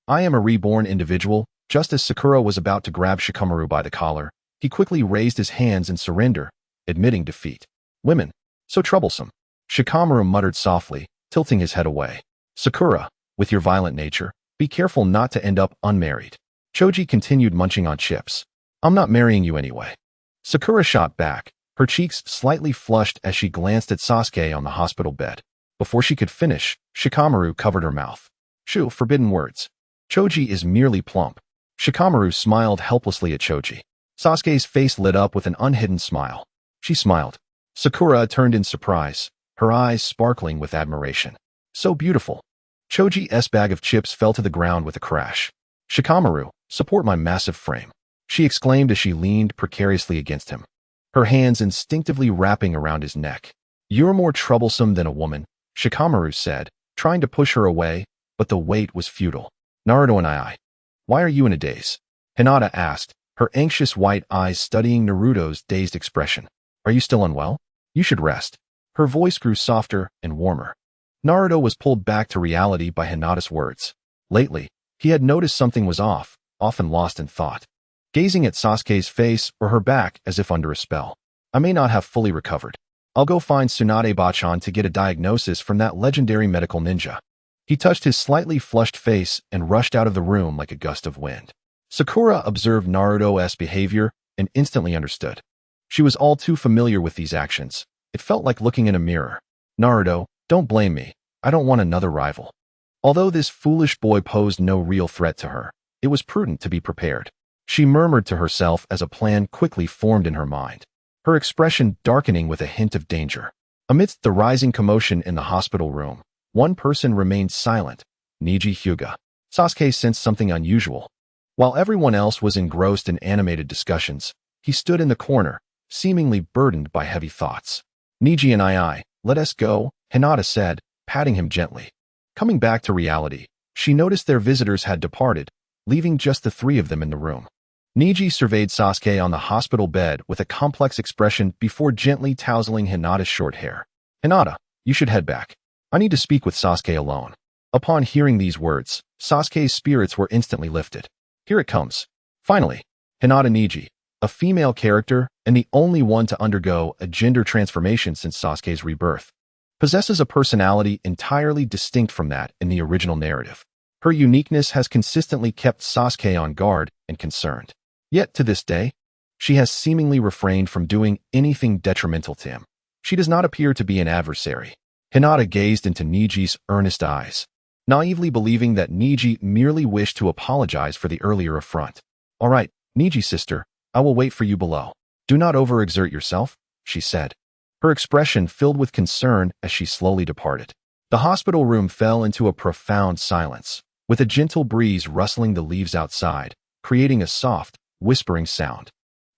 I am a reborn individual. Just as Sakura was about to grab Shikamaru by the collar, he quickly raised his hands in surrender, admitting defeat. Women, so troublesome. Shikamaru muttered softly, tilting his head away. Sakura, with your violent nature, be careful not to end up unmarried. Choji continued munching on chips. I'm not marrying you anyway. Sakura shot back, her cheeks slightly flushed as she glanced at Sasuke on the hospital bed. Before she could finish, Shikamaru covered her mouth. Shoo, forbidden words. Choji is merely plump. Shikamaru smiled helplessly at Choji. Sasuke's face lit up with an unhidden smile. She smiled. Sakura turned in surprise, her eyes sparkling with admiration. So beautiful. Choji's bag of chips fell to the ground with a crash. Shikamaru, support my massive frame, she exclaimed as she leaned precariously against him, her hands instinctively wrapping around his neck. You're more troublesome than a woman, Shikamaru said, trying to push her away, but the wait was futile. Naruto and I. Why are you in a daze? Hinata asked, her anxious white eyes studying Naruto's dazed expression. Are you still unwell? You should rest. Her voice grew softer and warmer. Naruto was pulled back to reality by Hinata's words. Lately, he had noticed something was off, often lost in thought. Gazing at Sasuke's face or her back as if under a spell. I may not have fully recovered. I'll go find Tsunade-bachan to get a diagnosis from that legendary medical ninja. He touched his slightly flushed face and rushed out of the room like a gust of wind. Sakura observed Naruto's behavior and instantly understood. She was all too familiar with these actions. It felt like looking in a mirror. Naruto, don't blame me. I don't want another rival. Although this foolish boy posed no real threat to her, it was prudent to be prepared. She murmured to herself as a plan quickly formed in her mind, her expression darkening with a hint of danger. Amidst the rising commotion in the hospital room, one person remained silent, Neji Hyuga. Sasuke sensed something unusual. While everyone else was engrossed in animated discussions, he stood in the corner, seemingly burdened by heavy thoughts. Neji and I, let us go, Hinata said, patting him gently. Coming back to reality, she noticed their visitors had departed, leaving just the three of them in the room. Neji surveyed Sasuke on the hospital bed with a complex expression before gently tousling Hinata's short hair. Hinata, you should head back. I need to speak with Sasuke alone. Upon hearing these words, Sasuke's spirits were instantly lifted. Here it comes. Finally, Hinata Neji, a female character and the only one to undergo a gender transformation since Sasuke's rebirth, possesses a personality entirely distinct from that in the original narrative. Her uniqueness has consistently kept Sasuke on guard and concerned. Yet to this day, she has seemingly refrained from doing anything detrimental to him. She does not appear to be an adversary. Hinata gazed into Neji's earnest eyes, naively believing that Neji merely wished to apologize for the earlier affront. All right, Neji sister, I will wait for you below. Do not overexert yourself, she said. Her expression filled with concern as she slowly departed. The hospital room fell into a profound silence, with a gentle breeze rustling the leaves outside, creating a soft, whispering sound.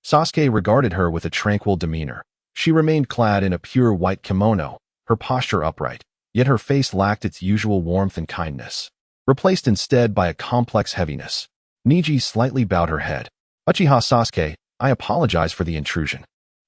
Sasuke regarded her with a tranquil demeanor. She remained clad in a pure white kimono, her posture upright, yet her face lacked its usual warmth and kindness, replaced instead by a complex heaviness. Neji slightly bowed her head. Uchiha Sasuke, I apologize for the intrusion.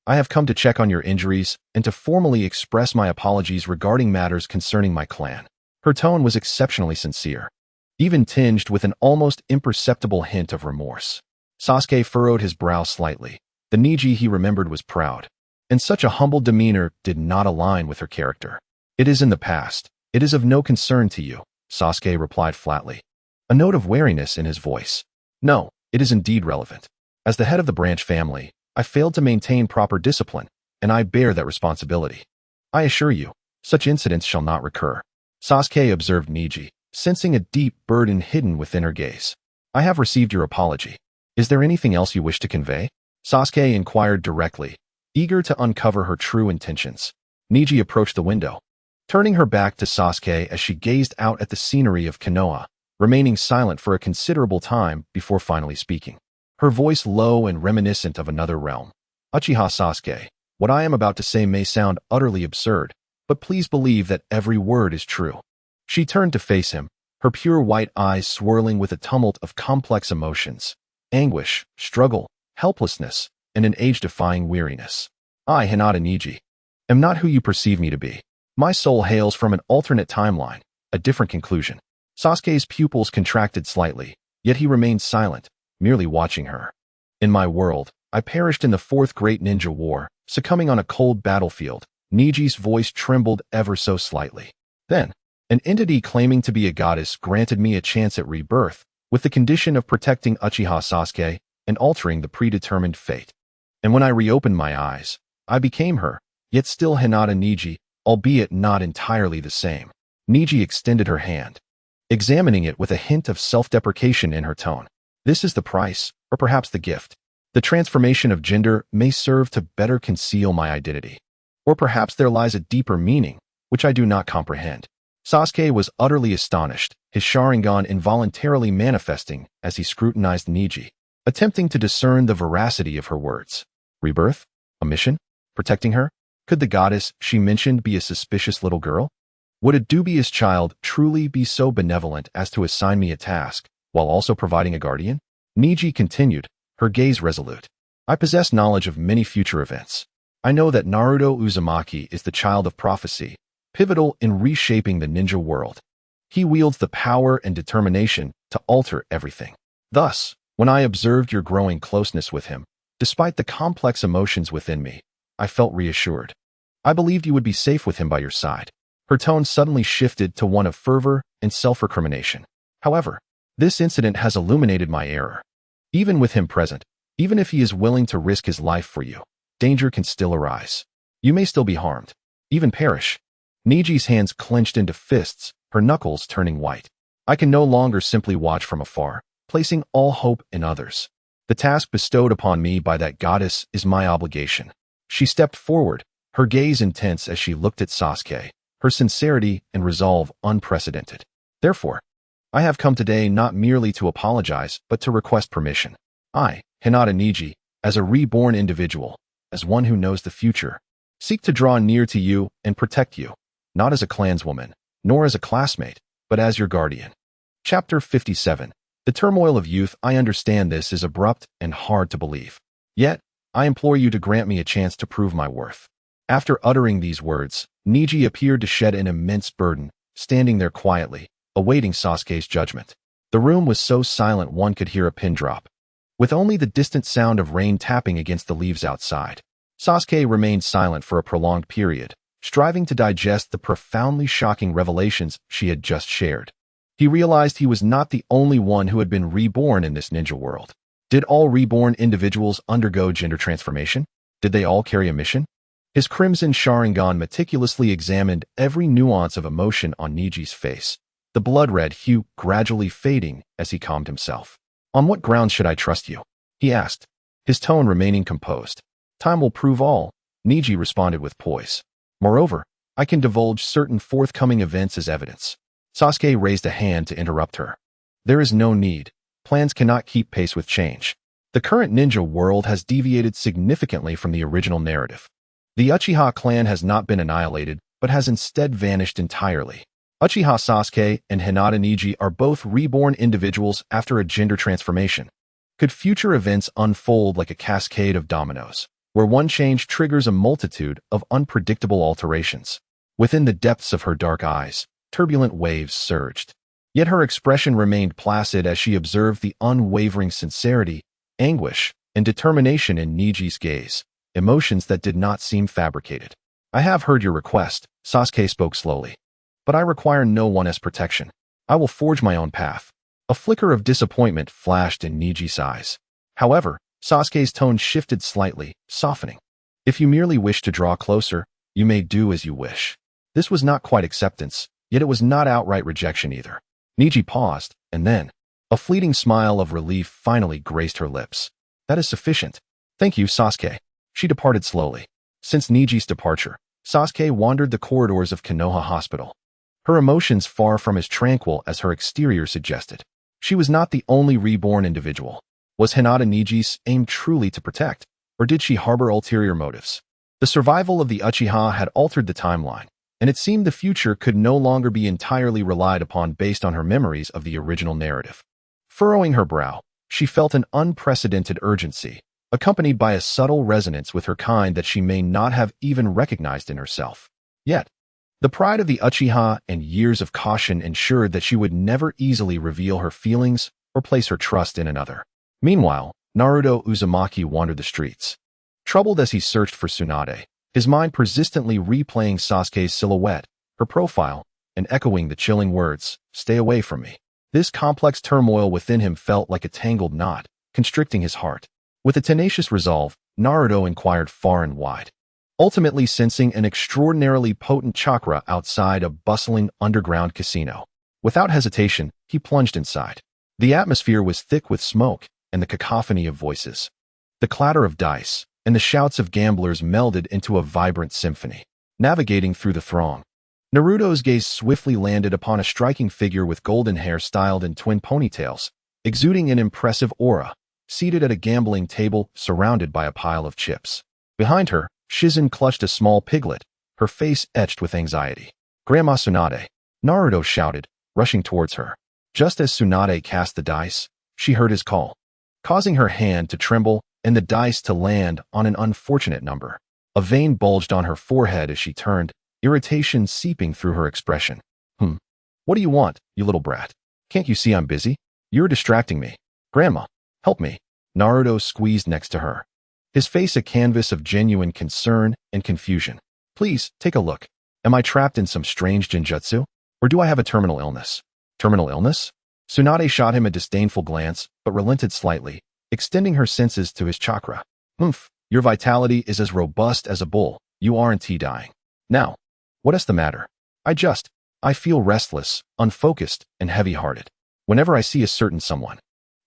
I have come to check on your injuries and to formally express my apologies regarding matters concerning my clan. Her tone was exceptionally sincere, even tinged with an almost imperceptible hint of remorse. Sasuke furrowed his brow slightly. The Neji he remembered was proud, and such a humble demeanor did not align with her character. It is in the past. It is of no concern to you, Sasuke replied flatly, a note of wariness in his voice. No, it is indeed relevant. As the head of the branch family, I failed to maintain proper discipline, and I bear that responsibility. I assure you, such incidents shall not recur. Sasuke observed Neji, sensing a deep burden hidden within her gaze. I have received your apology. Is there anything else you wish to convey? Sasuke inquired directly, eager to uncover her true intentions. Neji approached the window, turning her back to Sasuke as she gazed out at the scenery of Konoha, remaining silent for a considerable time before finally speaking. Her voice low and reminiscent of another realm. Uchiha Sasuke, what I am about to say may sound utterly absurd, but please believe that every word is true. She turned to face him, her pure white eyes swirling with a tumult of complex emotions. Anguish, struggle, helplessness, and an age-defying weariness. I, Hinata Neji, am not who you perceive me to be. My soul hails from an alternate timeline, a different conclusion. Sasuke's pupils contracted slightly, yet he remained silent, merely watching her. In my world, I perished in the Fourth Great Ninja War, succumbing on a cold battlefield. Neji's voice trembled ever so slightly. Then, an entity claiming to be a goddess granted me a chance at rebirth, with the condition of protecting Uchiha Sasuke and altering the predetermined fate. And when I reopened my eyes, I became her, yet still Hinata Neji, albeit not entirely the same. Neji extended her hand, examining it with a hint of self-deprecation in her tone. This is the price, or perhaps the gift. The transformation of gender may serve to better conceal my identity. Or perhaps there lies a deeper meaning, which I do not comprehend. Sasuke was utterly astonished, his Sharingan involuntarily manifesting as he scrutinized Neji, attempting to discern the veracity of her words. Rebirth? A mission? Protecting her? Could the goddess she mentioned be a suspicious little girl? Would a dubious child truly be so benevolent as to assign me a task, while also providing a guardian? Niji continued, her gaze resolute. I possess knowledge of many future events. I know that Naruto Uzumaki is the child of prophecy, pivotal in reshaping the ninja world. He wields the power and determination to alter everything. Thus, when I observed your growing closeness with him, despite the complex emotions within me, I felt reassured. I believed you would be safe with him by your side. Her tone suddenly shifted to one of fervor and self-recrimination. However, this incident has illuminated my error. Even with him present, even if he is willing to risk his life for you, danger can still arise. You may still be harmed, even perish. Niji's hands clenched into fists, her knuckles turning white. I can no longer simply watch from afar, placing all hope in others. The task bestowed upon me by that goddess is my obligation. She stepped forward, her gaze intense as she looked at Sasuke, her sincerity and resolve unprecedented. Therefore, I have come today not merely to apologize, but to request permission. I, Hinata Niji, as a reborn individual, as one who knows the future, seek to draw near to you and protect you, not as a clanswoman, nor as a classmate, but as your guardian. Chapter 57. The turmoil of youth. I understand this is abrupt and hard to believe. Yet, I implore you to grant me a chance to prove my worth. After uttering these words, Niji appeared to shed an immense burden, standing there quietly, awaiting Sasuke's judgment. The room was so silent one could hear a pin drop, with only the distant sound of rain tapping against the leaves outside. Sasuke remained silent for a prolonged period, striving to digest the profoundly shocking revelations she had just shared. He realized he was not the only one who had been reborn in this ninja world. Did all reborn individuals undergo gender transformation? Did they all carry a mission? His crimson Sharingan meticulously examined every nuance of emotion on Niji's face, the blood-red hue gradually fading as he calmed himself. On what grounds should I trust you? He asked, his tone remaining composed. Time will prove all, Niji responded with poise. Moreover, I can divulge certain forthcoming events as evidence. Sasuke raised a hand to interrupt her. There is no need. Plans cannot keep pace with change. The current ninja world has deviated significantly from the original narrative. The Uchiha clan has not been annihilated, but has instead vanished entirely. Uchiha Sasuke and Hinata Niji are both reborn individuals after a gender transformation. Could future events unfold like a cascade of dominoes, where one change triggers a multitude of unpredictable alterations? Within the depths of her dark eyes, turbulent waves surged. Yet her expression remained placid as she observed the unwavering sincerity, anguish, and determination in Niji's gaze, emotions that did not seem fabricated. I have heard your request, Sasuke spoke slowly. But I require no one as protection. I will forge my own path. A flicker of disappointment flashed in Niji's eyes. However, Sasuke's tone shifted slightly, softening. If you merely wish to draw closer, you may do as you wish. This was not quite acceptance, yet it was not outright rejection either. Niji paused, and then, a fleeting smile of relief finally graced her lips. That is sufficient. Thank you, Sasuke. She departed slowly. Since Niji's departure, Sasuke wandered the corridors of Konoha Hospital. Her emotions far from as tranquil as her exterior suggested. She was not the only reborn individual. Was Hinata Niji's aim truly to protect, or did she harbor ulterior motives? The survival of the Uchiha had altered the timeline, and it seemed the future could no longer be entirely relied upon based on her memories of the original narrative. Furrowing her brow, she felt an unprecedented urgency, accompanied by a subtle resonance with her kind that she may not have even recognized in herself. Yet, the pride of the Uchiha and years of caution ensured that she would never easily reveal her feelings or place her trust in another. Meanwhile, Naruto Uzumaki wandered the streets. Troubled as he searched for Tsunade, his mind persistently replaying Sasuke's silhouette, her profile, and echoing the chilling words, "Stay away from me." This complex turmoil within him felt like a tangled knot, constricting his heart. With a tenacious resolve, Naruto inquired far and wide, ultimately sensing an extraordinarily potent chakra outside a bustling underground casino. Without hesitation, he plunged inside. The atmosphere was thick with smoke and the cacophony of voices. The clatter of dice and the shouts of gamblers melded into a vibrant symphony. Navigating through the throng, Naruto's gaze swiftly landed upon a striking figure with golden hair styled in twin ponytails, exuding an impressive aura, seated at a gambling table surrounded by a pile of chips. Behind her, Shizen clutched a small piglet, her face etched with anxiety. Grandma Tsunade, Naruto shouted, rushing towards her. Just as Tsunade cast the dice, she heard his call, causing her hand to tremble and the dice to land on an unfortunate number. A vein bulged on her forehead as she turned, irritation seeping through her expression. What do you want, you little brat? Can't you see I'm busy? You're distracting me. Grandma, help me. Naruto squeezed next to her, his face a canvas of genuine concern and confusion. Please, take a look. Am I trapped in some strange genjutsu? Or do I have a terminal illness? Terminal illness? Tsunade shot him a disdainful glance, but relented slightly, extending her senses to his chakra. Your vitality is as robust as a bull. You aren't dying. Now, what is the matter? I feel restless, unfocused, and heavy-hearted. Whenever I see a certain someone,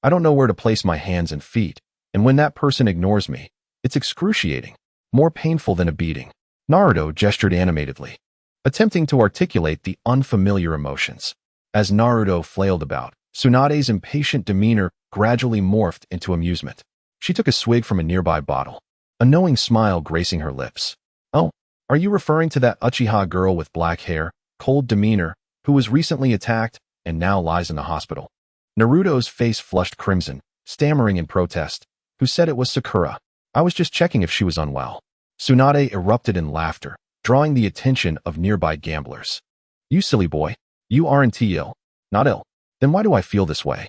I don't know where to place my hands and feet, and when that person ignores me, it's excruciating, more painful than a beating. Naruto gestured animatedly, attempting to articulate the unfamiliar emotions. As Naruto flailed about, Tsunade's impatient demeanor gradually morphed into amusement. She took a swig from a nearby bottle, a knowing smile gracing her lips. Oh, are you referring to that Uchiha girl with black hair, cold demeanor, who was recently attacked and now lies in the hospital? Naruto's face flushed crimson, stammering in protest. Who said it was Sakura? I was just checking if she was unwell. Tsunade erupted in laughter, drawing the attention of nearby gamblers. You silly boy. You aren't ill. Not ill. Then why do I feel this way?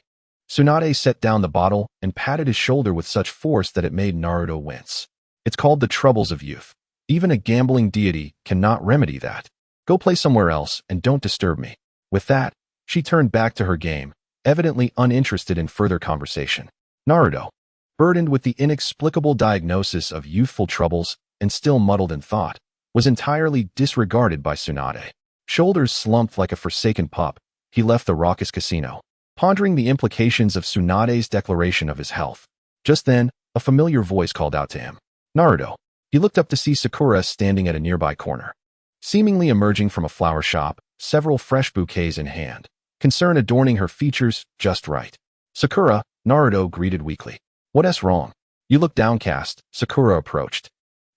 Tsunade set down the bottle and patted his shoulder with such force that it made Naruto wince. It's called the troubles of youth. Even a gambling deity cannot remedy that. Go play somewhere else and don't disturb me. With that, she turned back to her game, evidently uninterested in further conversation. Naruto, burdened with the inexplicable diagnosis of youthful troubles and still muddled in thought, was entirely disregarded by Tsunade. Shoulders slumped like a forsaken pup, he left the raucous casino, pondering the implications of Tsunade's declaration of his health. Just then, a familiar voice called out to him. Naruto. He looked up to see Sakura standing at a nearby corner, seemingly emerging from a flower shop, several fresh bouquets in hand, concern adorning her features just right. Sakura, Naruto greeted weakly. What's wrong? You look downcast, Sakura approached,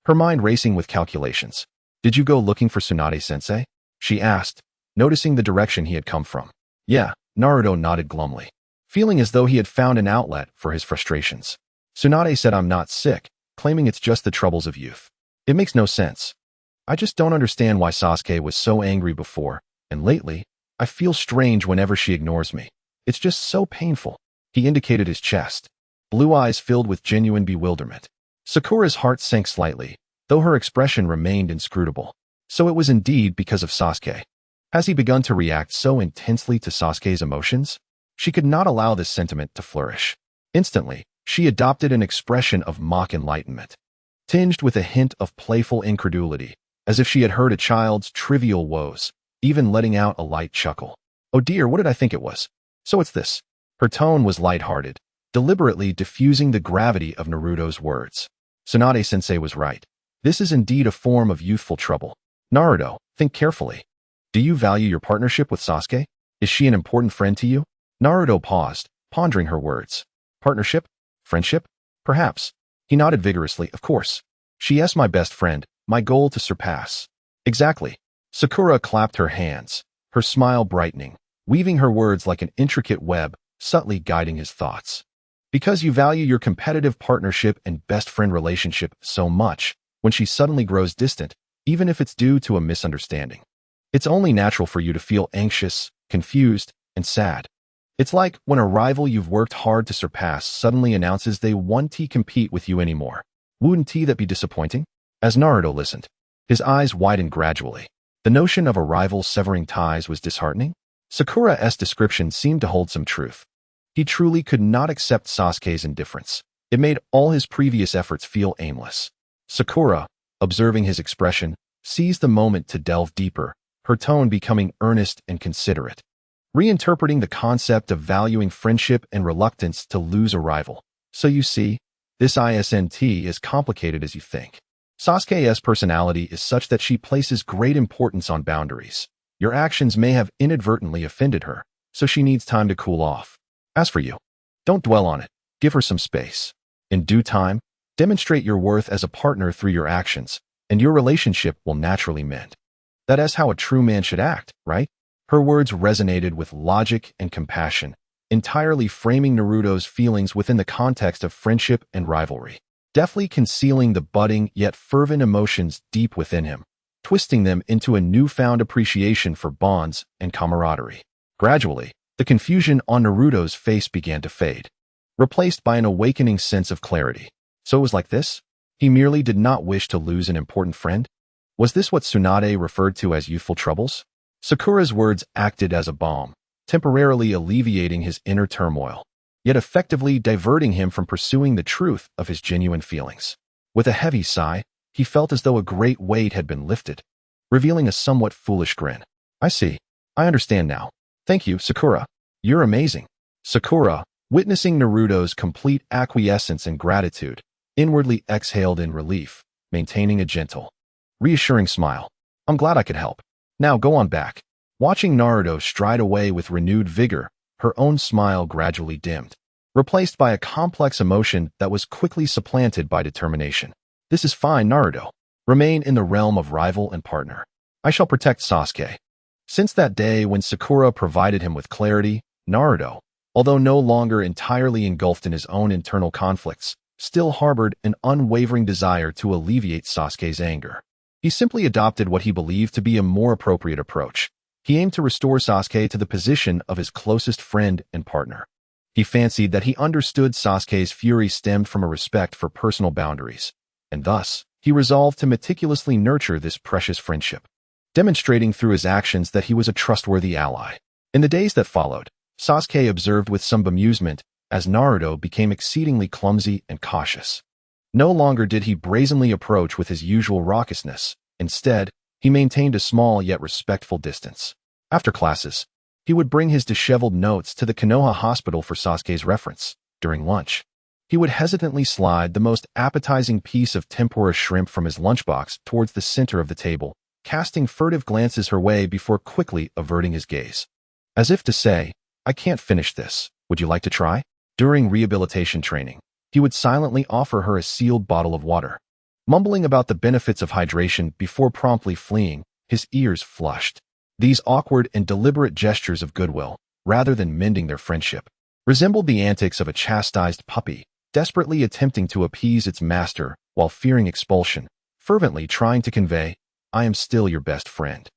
her mind racing with calculations. Did you go looking for Tsunade-sensei? She asked, noticing the direction he had come from. Yeah, Naruto nodded glumly, feeling as though he had found an outlet for his frustrations. Tsunade said I'm not sick, claiming it's just the troubles of youth. It makes no sense. I just don't understand why Sasuke was so angry before, and lately, I feel strange whenever she ignores me. It's just so painful. He indicated his chest, blue eyes filled with genuine bewilderment. Sakura's heart sank slightly, though her expression remained inscrutable. So it was indeed because of Sasuke. Has he begun to react so intensely to Sasuke's emotions? She could not allow this sentiment to flourish. Instantly, she adopted an expression of mock enlightenment, tinged with a hint of playful incredulity, as if she had heard a child's trivial woes, even letting out a light chuckle. Oh dear, what did I think it was? So it's this. Her tone was lighthearted, deliberately diffusing the gravity of Naruto's words. Tsunade-sensei was right. This is indeed a form of youthful trouble. Naruto, think carefully. Do you value your partnership with Sasuke? Is she an important friend to you? Naruto paused, pondering her words. Partnership? Friendship? Perhaps. He nodded vigorously, of course. She is my best friend, my goal to surpass. Exactly. Sakura clapped her hands, her smile brightening, weaving her words like an intricate web, subtly guiding his thoughts. Because you value your competitive partnership and best friend relationship so much, when she suddenly grows distant, even if it's due to a misunderstanding, it's only natural for you to feel anxious, confused, and sad. It's like when a rival you've worked hard to surpass suddenly announces they won't compete with you anymore. Wouldn't that be disappointing? As Naruto listened, his eyes widened gradually. The notion of a rival severing ties was disheartening. Sakura's description seemed to hold some truth. He truly could not accept Sasuke's indifference. It made all his previous efforts feel aimless. Sakura, observing his expression, seized the moment to delve deeper, her tone becoming earnest and considerate, reinterpreting the concept of valuing friendship and reluctance to lose a rival. So you see, this isn't as complicated as you think. Sasuke's personality is such that she places great importance on boundaries. Your actions may have inadvertently offended her, so she needs time to cool off. As for you, don't dwell on it. Give her some space. In due time, demonstrate your worth as a partner through your actions, and your relationship will naturally mend. That is how a true man should act, right? Her words resonated with logic and compassion, entirely framing Naruto's feelings within the context of friendship and rivalry, deftly concealing the budding yet fervent emotions deep within him, twisting them into a newfound appreciation for bonds and camaraderie. Gradually, the confusion on Naruto's face began to fade, replaced by an awakening sense of clarity. So it was like this? He merely did not wish to lose an important friend? Was this what Tsunade referred to as youthful troubles? Sakura's words acted as a balm, temporarily alleviating his inner turmoil, yet effectively diverting him from pursuing the truth of his genuine feelings. With a heavy sigh, he felt as though a great weight had been lifted, revealing a somewhat foolish grin. I see. I understand now. Thank you, Sakura. You're amazing. Sakura, witnessing Naruto's complete acquiescence and gratitude, inwardly exhaled in relief, maintaining a gentle, reassuring smile. I'm glad I could help. Now go on back. Watching Naruto stride away with renewed vigor, her own smile gradually dimmed, replaced by a complex emotion that was quickly supplanted by determination. This is fine, Naruto. Remain in the realm of rival and partner. I shall protect Sasuke. Since that day when Sakura provided him with clarity, Naruto, although no longer entirely engulfed in his own internal conflicts, still harbored an unwavering desire to alleviate Sasuke's anger. He simply adopted what he believed to be a more appropriate approach. He aimed to restore Sasuke to the position of his closest friend and partner. He fancied that he understood Sasuke's fury stemmed from a respect for personal boundaries, and thus, he resolved to meticulously nurture this precious friendship, demonstrating through his actions that he was a trustworthy ally. In the days that followed, Sasuke observed with some bemusement as Naruto became exceedingly clumsy and cautious. No longer did he brazenly approach with his usual raucousness. Instead, he maintained a small yet respectful distance. After classes, he would bring his disheveled notes to the Konoha hospital for Sasuke's reference. During lunch, he would hesitantly slide the most appetizing piece of tempura shrimp from his lunchbox towards the center of the table, casting furtive glances her way before quickly averting his gaze. As if to say, I can't finish this. Would you like to try? During rehabilitation training, he would silently offer her a sealed bottle of water, mumbling about the benefits of hydration before promptly fleeing, his ears flushed. These awkward and deliberate gestures of goodwill, rather than mending their friendship, resembled the antics of a chastised puppy, desperately attempting to appease its master while fearing expulsion, fervently trying to convey, I am still your best friend.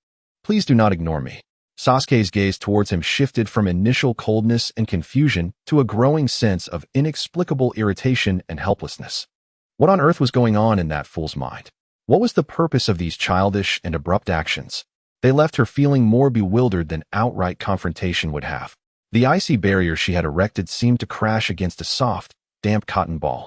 Please do not ignore me. Sasuke's gaze towards him shifted from initial coldness and confusion to a growing sense of inexplicable irritation and helplessness. What on earth was going on in that fool's mind? What was the purpose of these childish and abrupt actions? They left her feeling more bewildered than outright confrontation would have. The icy barrier she had erected seemed to crash against a soft, damp cotton ball,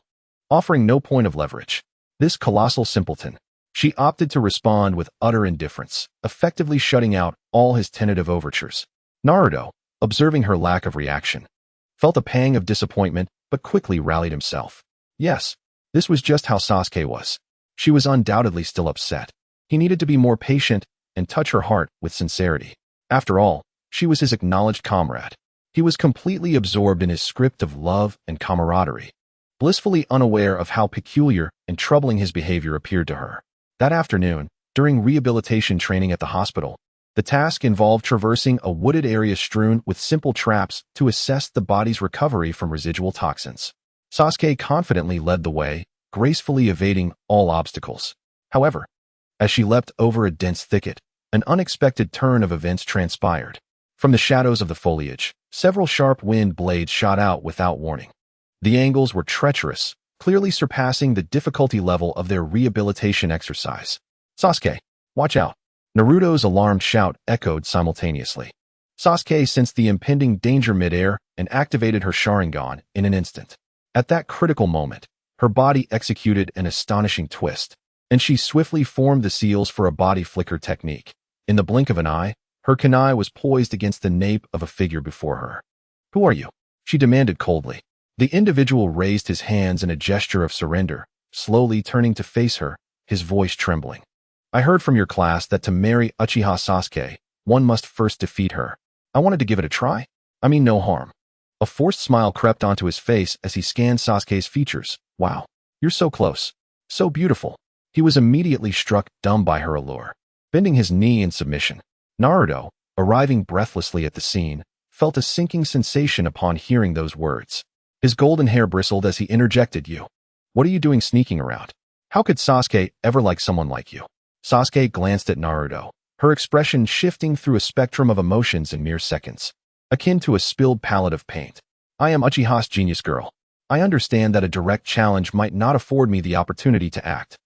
offering no point of leverage. This colossal simpleton. She opted to respond with utter indifference, effectively shutting out all his tentative overtures. Naruto, observing her lack of reaction, felt a pang of disappointment but quickly rallied himself. Yes, this was just how Sasuke was. She was undoubtedly still upset. He needed to be more patient and touch her heart with sincerity. After all, she was his acknowledged comrade. He was completely absorbed in his script of love and camaraderie, blissfully unaware of how peculiar and troubling his behavior appeared to her. That afternoon, during rehabilitation training at the hospital, the task involved traversing a wooded area strewn with simple traps to assess the body's recovery from residual toxins. Sasuke confidently led the way, gracefully evading all obstacles. However, as she leapt over a dense thicket, an unexpected turn of events transpired. From the shadows of the foliage, several sharp wind blades shot out without warning. The angles were treacherous, clearly surpassing the difficulty level of their rehabilitation exercise. Sasuke, watch out! Naruto's alarmed shout echoed simultaneously. Sasuke sensed the impending danger midair and activated her Sharingan in an instant. At that critical moment, her body executed an astonishing twist, and she swiftly formed the seals for a body flicker technique. In the blink of an eye, her kunai was poised against the nape of a figure before her. Who are you? She demanded coldly. The individual raised his hands in a gesture of surrender, slowly turning to face her, his voice trembling. I heard from your class that to marry Uchiha Sasuke, one must first defeat her. I wanted to give it a try. I mean no harm. A forced smile crept onto his face as he scanned Sasuke's features. Wow, you're so close. So beautiful. He was immediately struck dumb by her allure. bending his knee in submission. Naruto, arriving breathlessly at the scene, felt a sinking sensation upon hearing those words. His golden hair bristled as he interjected, "You. What are you doing sneaking around? How could Sasuke ever like someone like you?" Sasuke glanced at Naruto, her expression shifting through a spectrum of emotions in mere seconds, akin to a spilled palette of paint. "I am Uchiha's genius girl. I understand that a direct challenge might not afford me the opportunity to act."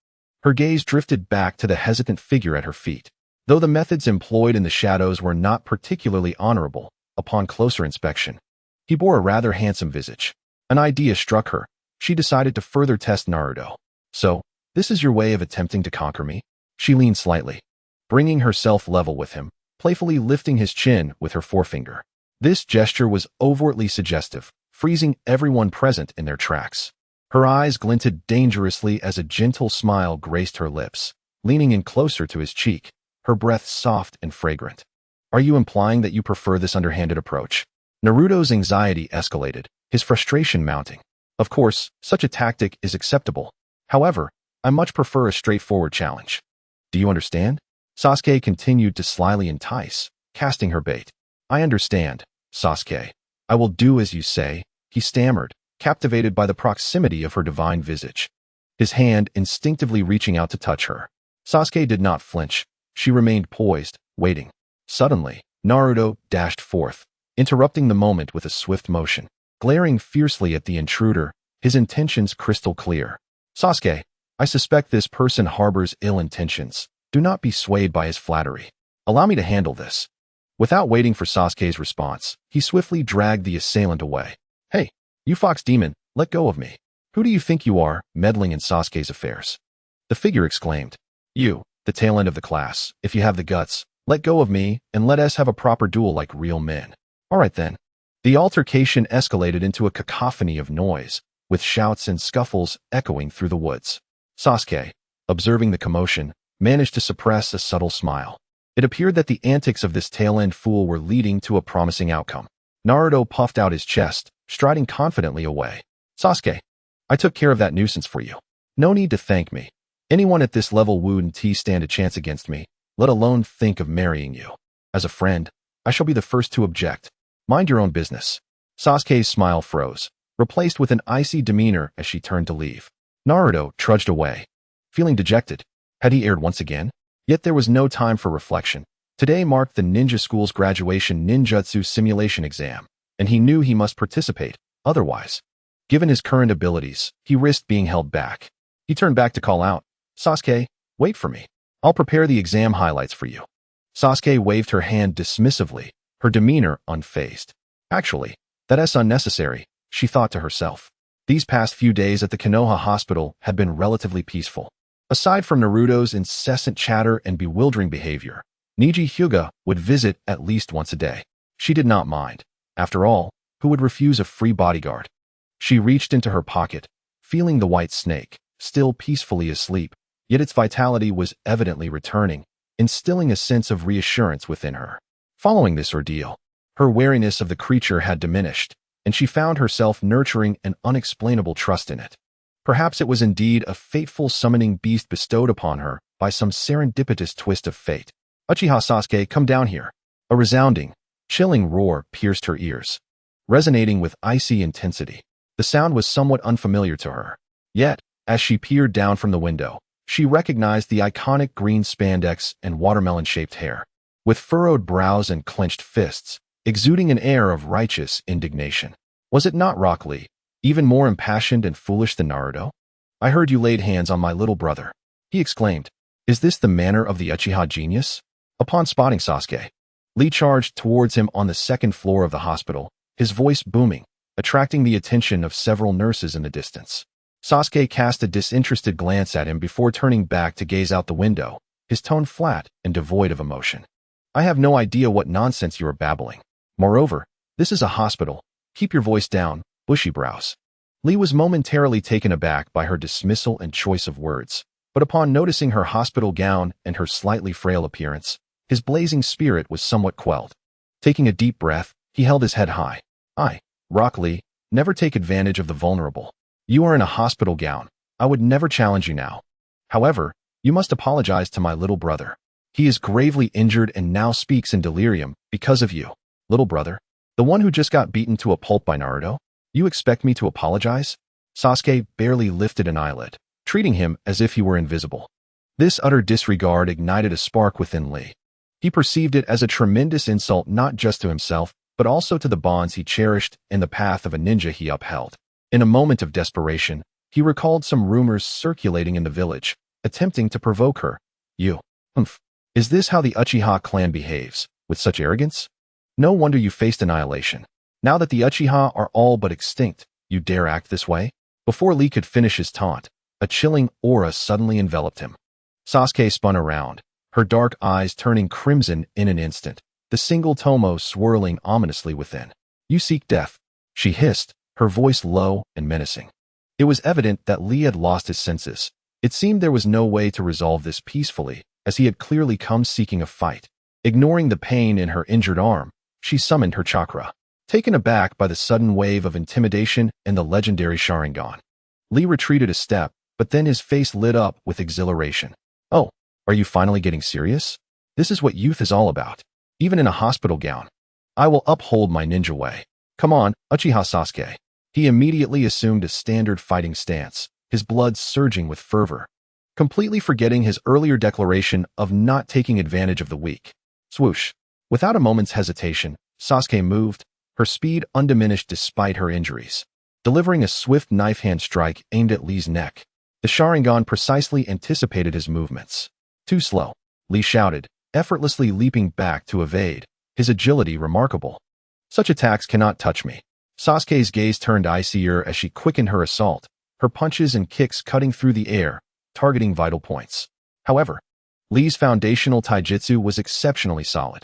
Her gaze drifted back to the hesitant figure at her feet. Though the methods employed in the shadows were not particularly honorable, upon closer inspection, he bore a rather handsome visage. An idea struck her. She decided to further test Naruto. "So, this is your way of attempting to conquer me?" She leaned slightly, bringing herself level with him, playfully lifting his chin with her forefinger. This gesture was overtly suggestive, freezing everyone present in their tracks. Her eyes glinted dangerously as a gentle smile graced her lips, leaning in closer to his cheek, her breath soft and fragrant. "Are you implying that you prefer this underhanded approach?" Naruto's anxiety escalated, his frustration mounting. "Of course, such a tactic is acceptable. However, I much prefer a straightforward challenge. Do you understand?" Sasuke continued to slyly entice, casting her bait. "I understand, Sasuke. I will do as you say," he stammered, captivated by the proximity of her divine visage, his hand instinctively reaching out to touch her. Sasuke did not flinch. She remained poised, waiting. Suddenly, Naruto dashed forth, interrupting the moment with a swift motion, glaring fiercely at the intruder, his intentions crystal clear. "Sasuke, I suspect this person harbors ill intentions. Do not be swayed by his flattery. Allow me to handle this." Without waiting for Sasuke's response, he swiftly dragged the assailant away. "Hey, you fox demon, let go of me. Who do you think you are, meddling in Sasuke's affairs?" The figure exclaimed. "You, the tail end of the class, if you have the guts, let go of me and let us have a proper duel like real men." "All right then." The altercation escalated into a cacophony of noise, with shouts and scuffles echoing through the woods. Sasuke, observing the commotion, managed to suppress a subtle smile. It appeared that the antics of this tail-end fool were leading to a promising outcome. Naruto puffed out his chest, striding confidently away. "Sasuke, I took care of that nuisance for you. No need to thank me. Anyone at this level wouldn't stand a chance against me, let alone think of marrying you. As a friend, I shall be the first to object. Mind your own business." Sasuke's smile froze, replaced with an icy demeanor as she turned to leave. Naruto trudged away, feeling dejected. Had he erred once again? Yet there was no time for reflection. Today marked the ninja school's graduation ninjutsu simulation exam, and he knew he must participate, otherwise, given his current abilities, he risked being held back. He turned back to call out, "Sasuke, wait for me. I'll prepare the exam highlights for you." Sasuke waved her hand dismissively, her demeanor unfazed. Actually, that's unnecessary, she thought to herself. These past few days at the Konoha hospital had been relatively peaceful. Aside from Naruto's incessant chatter and bewildering behavior, Niji Hyuga would visit at least once a day. She did not mind. After all, who would refuse a free bodyguard? She reached into her pocket, feeling the white snake, still peacefully asleep, yet its vitality was evidently returning, instilling a sense of reassurance within her. Following this ordeal, her wariness of the creature had diminished, and she found herself nurturing an unexplainable trust in it. Perhaps it was indeed a fateful summoning beast bestowed upon her by some serendipitous twist of fate. "Uchiha Sasuke, come down here." A resounding, chilling roar pierced her ears, resonating with icy intensity. The sound was somewhat unfamiliar to her. Yet, as she peered down from the window, she recognized the iconic green spandex and watermelon-shaped hair, with furrowed brows and clenched fists, exuding an air of righteous indignation. Was it not Rock Lee, even more impassioned and foolish than Naruto? "I heard you laid hands on my little brother," he exclaimed. "Is this the manner of the Uchiha genius?" Upon spotting Sasuke, Lee charged towards him on the second floor of the hospital, his voice booming, attracting the attention of several nurses in the distance. Sasuke cast a disinterested glance at him before turning back to gaze out the window, his tone flat and devoid of emotion. "I have no idea what nonsense you are babbling. Moreover, this is a hospital. Keep your voice down, bushy brows." Lee was momentarily taken aback by her dismissal and choice of words, but upon noticing her hospital gown and her slightly frail appearance, his blazing spirit was somewhat quelled. Taking a deep breath, he held his head high. "I, Rock Lee, never take advantage of the vulnerable. You are in a hospital gown. I would never challenge you now. However, you must apologize to my little brother." He is gravely injured and now speaks in delirium because of you, little brother. The one who just got beaten to a pulp by Naruto? You expect me to apologize? Sasuke barely lifted an eyelid, treating him as if he were invisible. This utter disregard ignited a spark within Lee. He perceived it as a tremendous insult not just to himself, but also to the bonds he cherished and the path of a ninja he upheld. In a moment of desperation, he recalled some rumors circulating in the village, attempting to provoke her. Is this how the Uchiha clan behaves, with such arrogance? No wonder you faced annihilation. Now that the Uchiha are all but extinct, you dare act this way? Before Lee could finish his taunt, a chilling aura suddenly enveloped him. Sasuke spun around, her dark eyes turning crimson in an instant, the single tomo swirling ominously within. You seek death, she hissed, her voice low and menacing. It was evident that Lee had lost his senses. It seemed there was no way to resolve this peacefully, as he had clearly come seeking a fight. Ignoring the pain in her injured arm, she summoned her chakra. Taken aback by the sudden wave of intimidation and the legendary Sharingan, Lee retreated a step, but then his face lit up with exhilaration. Oh, are you finally getting serious? This is what youth is all about. Even in a hospital gown. I will uphold my ninja way. Come on, Uchiha Sasuke. He immediately assumed a standard fighting stance, his blood surging with fervor, completely forgetting his earlier declaration of not taking advantage of the weak. Swoosh. Without a moment's hesitation, Sasuke moved, her speed undiminished despite her injuries, delivering a swift knife-hand strike aimed at Lee's neck. The Sharingan precisely anticipated his movements. Too slow, Lee shouted, effortlessly leaping back to evade, his agility remarkable. Such attacks cannot touch me. Sasuke's gaze turned icier as she quickened her assault, her punches and kicks cutting through the air, targeting vital points. However, Lee's foundational taijutsu was exceptionally solid.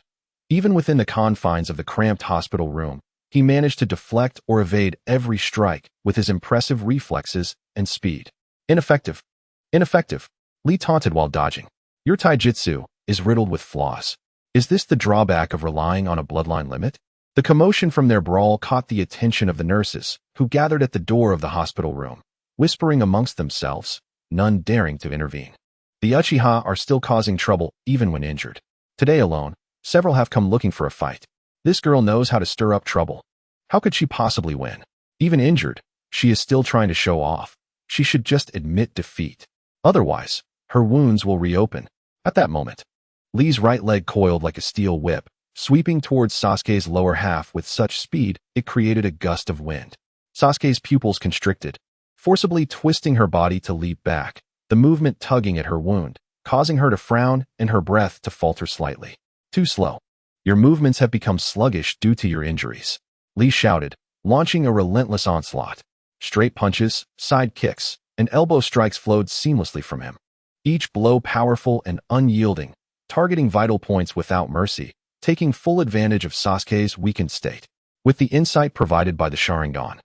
Even within the confines of the cramped hospital room, he managed to deflect or evade every strike with his impressive reflexes and speed. Ineffective. Ineffective. Lee taunted while dodging. Your taijutsu is riddled with flaws. Is this the drawback of relying on a bloodline limit? The commotion from their brawl caught the attention of the nurses, who gathered at the door of the hospital room, whispering amongst themselves, none daring to intervene. The Uchiha are still causing trouble even when injured. Today alone, several have come looking for a fight. This girl knows how to stir up trouble. How could she possibly win? Even injured, she is still trying to show off. She should just admit defeat. Otherwise, her wounds will reopen. At that moment, Lee's right leg coiled like a steel whip, sweeping towards Sasuke's lower half with such speed it created a gust of wind. Sasuke's pupils constricted, forcibly twisting her body to leap back, the movement tugging at her wound, causing her to frown and her breath to falter slightly. Too slow. Your movements have become sluggish due to your injuries, Lee shouted, launching a relentless onslaught. Straight punches, side kicks, and elbow strikes flowed seamlessly from him. Each blow powerful and unyielding, targeting vital points without mercy, taking full advantage of Sasuke's weakened state. With the insight provided by the Sharingan,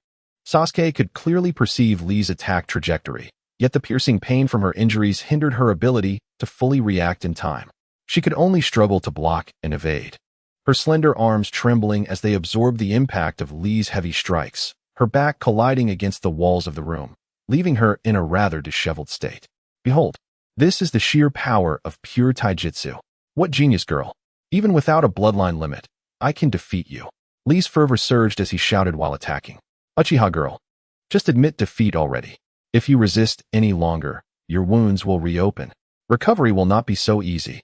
Sasuke could clearly perceive Lee's attack trajectory, yet the piercing pain from her injuries hindered her ability to fully react in time. She could only struggle to block and evade, her slender arms trembling as they absorbed the impact of Lee's heavy strikes, her back colliding against the walls of the room, leaving her in a rather disheveled state. Behold, this is the sheer power of pure taijutsu. What genius, girl! Even without a bloodline limit, I can defeat you. Lee's fervor surged as he shouted while attacking. Uchiha girl, just admit defeat already. If you resist any longer, your wounds will reopen. Recovery will not be so easy.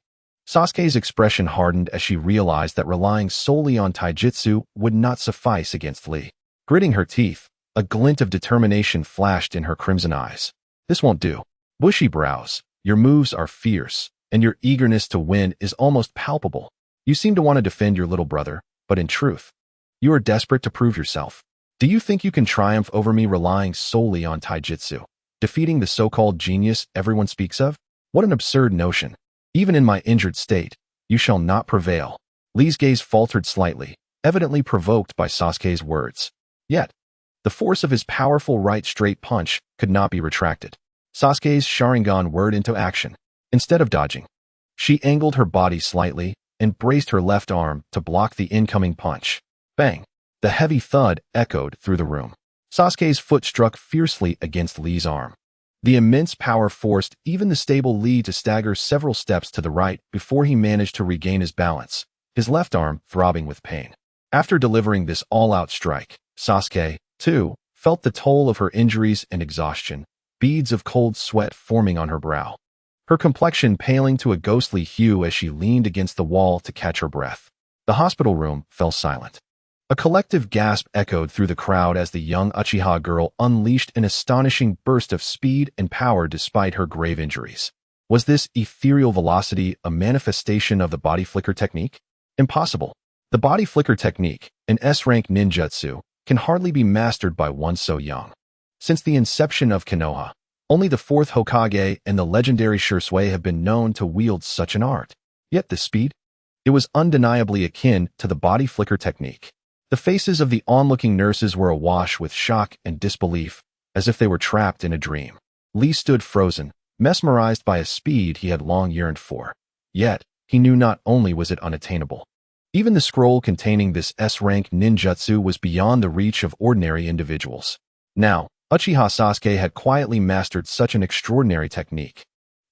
Sasuke's expression hardened as she realized that relying solely on taijutsu would not suffice against Lee. Gritting her teeth, a glint of determination flashed in her crimson eyes. This won't do. Bushy brows, your moves are fierce, and your eagerness to win is almost palpable. You seem to want to defend your little brother, but in truth, you are desperate to prove yourself. Do you think you can triumph over me relying solely on taijutsu, defeating the so-called genius everyone speaks of? What an absurd notion. Even in my injured state, you shall not prevail. Lee's gaze faltered slightly, evidently provoked by Sasuke's words. Yet, the force of his powerful right straight punch could not be retracted. Sasuke's Sharingan whirred into action. Instead of dodging, she angled her body slightly and braced her left arm to block the incoming punch. Bang! The heavy thud echoed through the room. Sasuke's foot struck fiercely against Lee's arm. The immense power forced even the stable Lee to stagger several steps to the right before he managed to regain his balance, his left arm throbbing with pain. After delivering this all-out strike, Sasuke, too, felt the toll of her injuries and exhaustion, beads of cold sweat forming on her brow. Her complexion paling to a ghostly hue as she leaned against the wall to catch her breath. The hospital room fell silent. A collective gasp echoed through the crowd as the young Uchiha girl unleashed an astonishing burst of speed and power despite her grave injuries. Was this ethereal velocity a manifestation of the body flicker technique? Impossible. The body flicker technique, an S-rank ninjutsu, can hardly be mastered by one so young. Since the inception of Konoha, only the fourth Hokage and the legendary Shisui have been known to wield such an art. Yet the speed? It was undeniably akin to the body flicker technique. The faces of the onlooking nurses were awash with shock and disbelief, as if they were trapped in a dream. Lee stood frozen, mesmerized by a speed he had long yearned for. Yet, he knew not only was it unattainable. Even the scroll containing this S-rank ninjutsu was beyond the reach of ordinary individuals. Now, Uchiha Sasuke had quietly mastered such an extraordinary technique.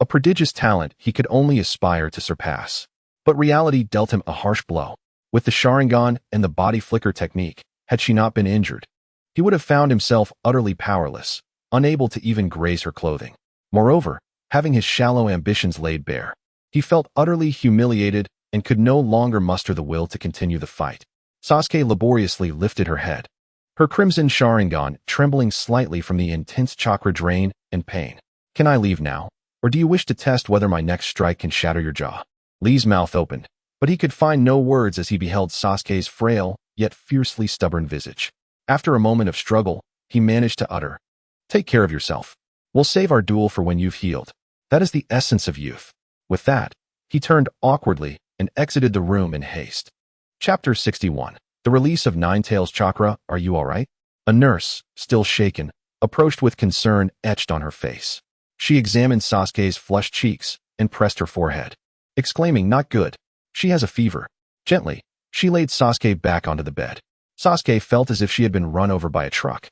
A prodigious talent he could only aspire to surpass. But reality dealt him a harsh blow. With the Sharingan and the body flicker technique, had she not been injured, he would have found himself utterly powerless, unable to even graze her clothing. Moreover, having his shallow ambitions laid bare, he felt utterly humiliated and could no longer muster the will to continue the fight. Sasuke laboriously lifted her head, her crimson Sharingan trembling slightly from the intense chakra drain and pain. Can I leave now? Or do you wish to test whether my next strike can shatter your jaw? Lee's mouth opened, but he could find no words as he beheld Sasuke's frail, yet fiercely stubborn visage. After a moment of struggle, he managed to utter, "Take care of yourself. We'll save our duel for when you've healed. That is the essence of youth." With that, he turned awkwardly and exited the room in haste. Chapter 61. The Release of Ninetales Chakra. Are you all right? A nurse, still shaken, approached with concern etched on her face. She examined Sasuke's flushed cheeks and pressed her forehead, exclaiming, "Not good. She has a fever." Gently, she laid Sasuke back onto the bed. Sasuke felt as if she had been run over by a truck.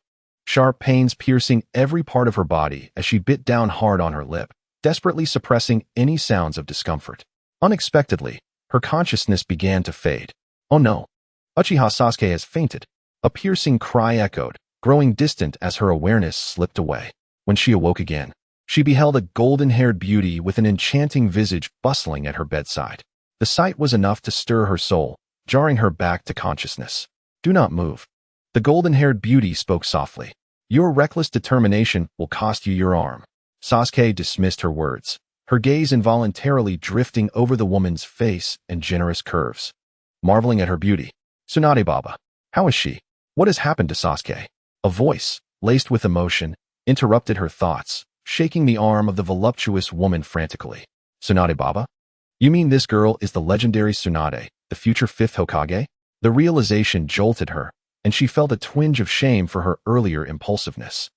Sharp pains piercing every part of her body as she bit down hard on her lip, desperately suppressing any sounds of discomfort. Unexpectedly, her consciousness began to fade. Oh no! Uchiha Sasuke has fainted. A piercing cry echoed, growing distant as her awareness slipped away. When she awoke again, she beheld a golden-haired beauty with an enchanting visage bustling at her bedside. The sight was enough to stir her soul, jarring her back to consciousness. "Do not move." The golden-haired beauty spoke softly. "Your reckless determination will cost you your arm." Sasuke dismissed her words, her gaze involuntarily drifting over the woman's face and generous curves. Marveling at her beauty. "Tsunade Baba, how is she? What has happened to Sasuke?" A voice, laced with emotion, interrupted her thoughts, shaking the arm of the voluptuous woman frantically. "Tsunade Baba? You mean this girl is the legendary Tsunade, the future fifth Hokage?" The realization jolted her, and she felt a twinge of shame for her earlier impulsiveness.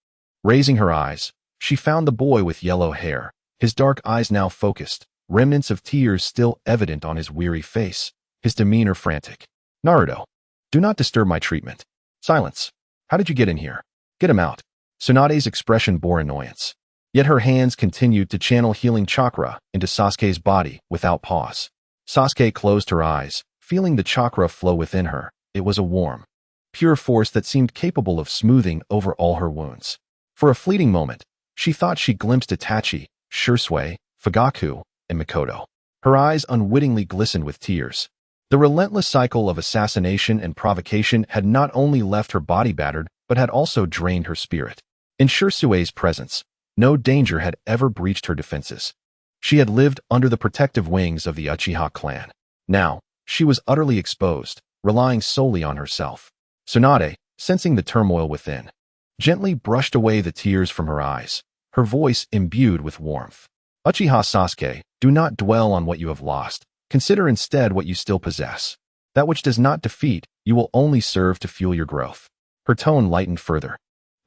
Raising her eyes, she found the boy with yellow hair, his dark eyes now focused, remnants of tears still evident on his weary face, his demeanor frantic. "Naruto, do not disturb my treatment." "Silence. How did you get in here? Get him out." Tsunade's expression bore annoyance. Yet her hands continued to channel healing chakra into Sasuke's body without pause. Sasuke closed her eyes, feeling the chakra flow within her. It was a warm, pure force that seemed capable of smoothing over all her wounds. For a fleeting moment, she thought she glimpsed Itachi, Shisui, Fugaku, and Mikoto. Her eyes unwittingly glistened with tears. The relentless cycle of assassination and provocation had not only left her body battered, but had also drained her spirit. In Shisui's presence, no danger had ever breached her defenses. She had lived under the protective wings of the Uchiha clan. Now, she was utterly exposed, relying solely on herself. Tsunade, sensing the turmoil within, gently brushed away the tears from her eyes, her voice imbued with warmth. "Uchiha Sasuke, do not dwell on what you have lost. Consider instead what you still possess. That which does not defeat you will only serve to fuel your growth." Her tone lightened further.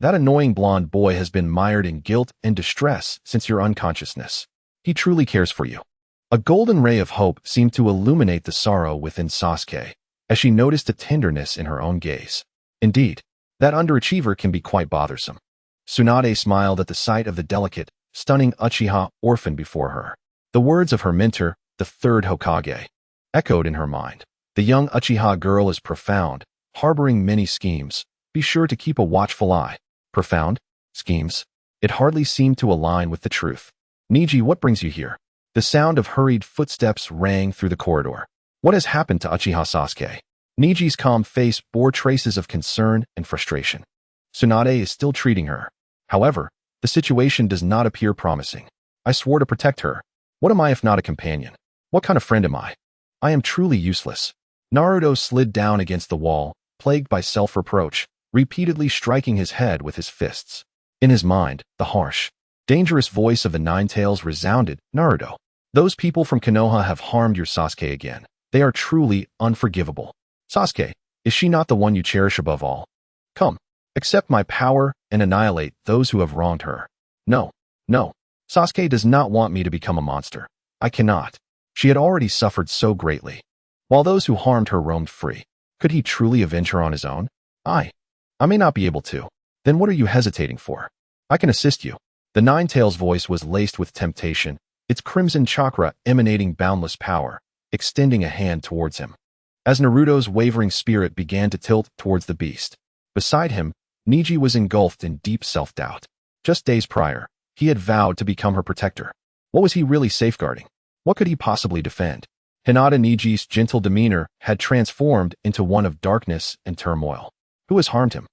"That annoying blonde boy has been mired in guilt and distress since your unconsciousness. He truly cares for you." A golden ray of hope seemed to illuminate the sorrow within Sasuke, as she noticed a tenderness in her own gaze. Indeed, that underachiever can be quite bothersome. Tsunade smiled at the sight of the delicate, stunning Uchiha orphan before her. The words of her mentor, the third Hokage, echoed in her mind. The young Uchiha girl is profound, harboring many schemes. Be sure to keep a watchful eye. Profound? Schemes? It hardly seemed to align with the truth. Niji, what brings you here? The sound of hurried footsteps rang through the corridor. What has happened to Uchiha Sasuke? Niji's calm face bore traces of concern and frustration. Tsunade is still treating her. However, the situation does not appear promising. I swore to protect her. What am I if not a companion? What kind of friend am I? I am truly useless. Naruto slid down against the wall, plagued by self-reproach, repeatedly striking his head with his fists. In his mind, the harsh, dangerous voice of the Nine Tails resounded. Naruto, those people from Konoha have harmed your Sasuke again. They are truly unforgivable. Sasuke, is she not the one you cherish above all? Come, accept my power and annihilate those who have wronged her. No, no. Sasuke does not want me to become a monster. I cannot. She had already suffered so greatly. While those who harmed her roamed free, could he truly avenge her on his own? I may not be able to. Then what are you hesitating for? I can assist you. The Nine Tails voice was laced with temptation, its crimson chakra emanating boundless power, extending a hand towards him. As Naruto's wavering spirit began to tilt towards the beast, beside him, Niji was engulfed in deep self-doubt. Just days prior, he had vowed to become her protector. What was he really safeguarding? What could he possibly defend? Hinata Niji's gentle demeanor had transformed into one of darkness and turmoil. Who has harmed him?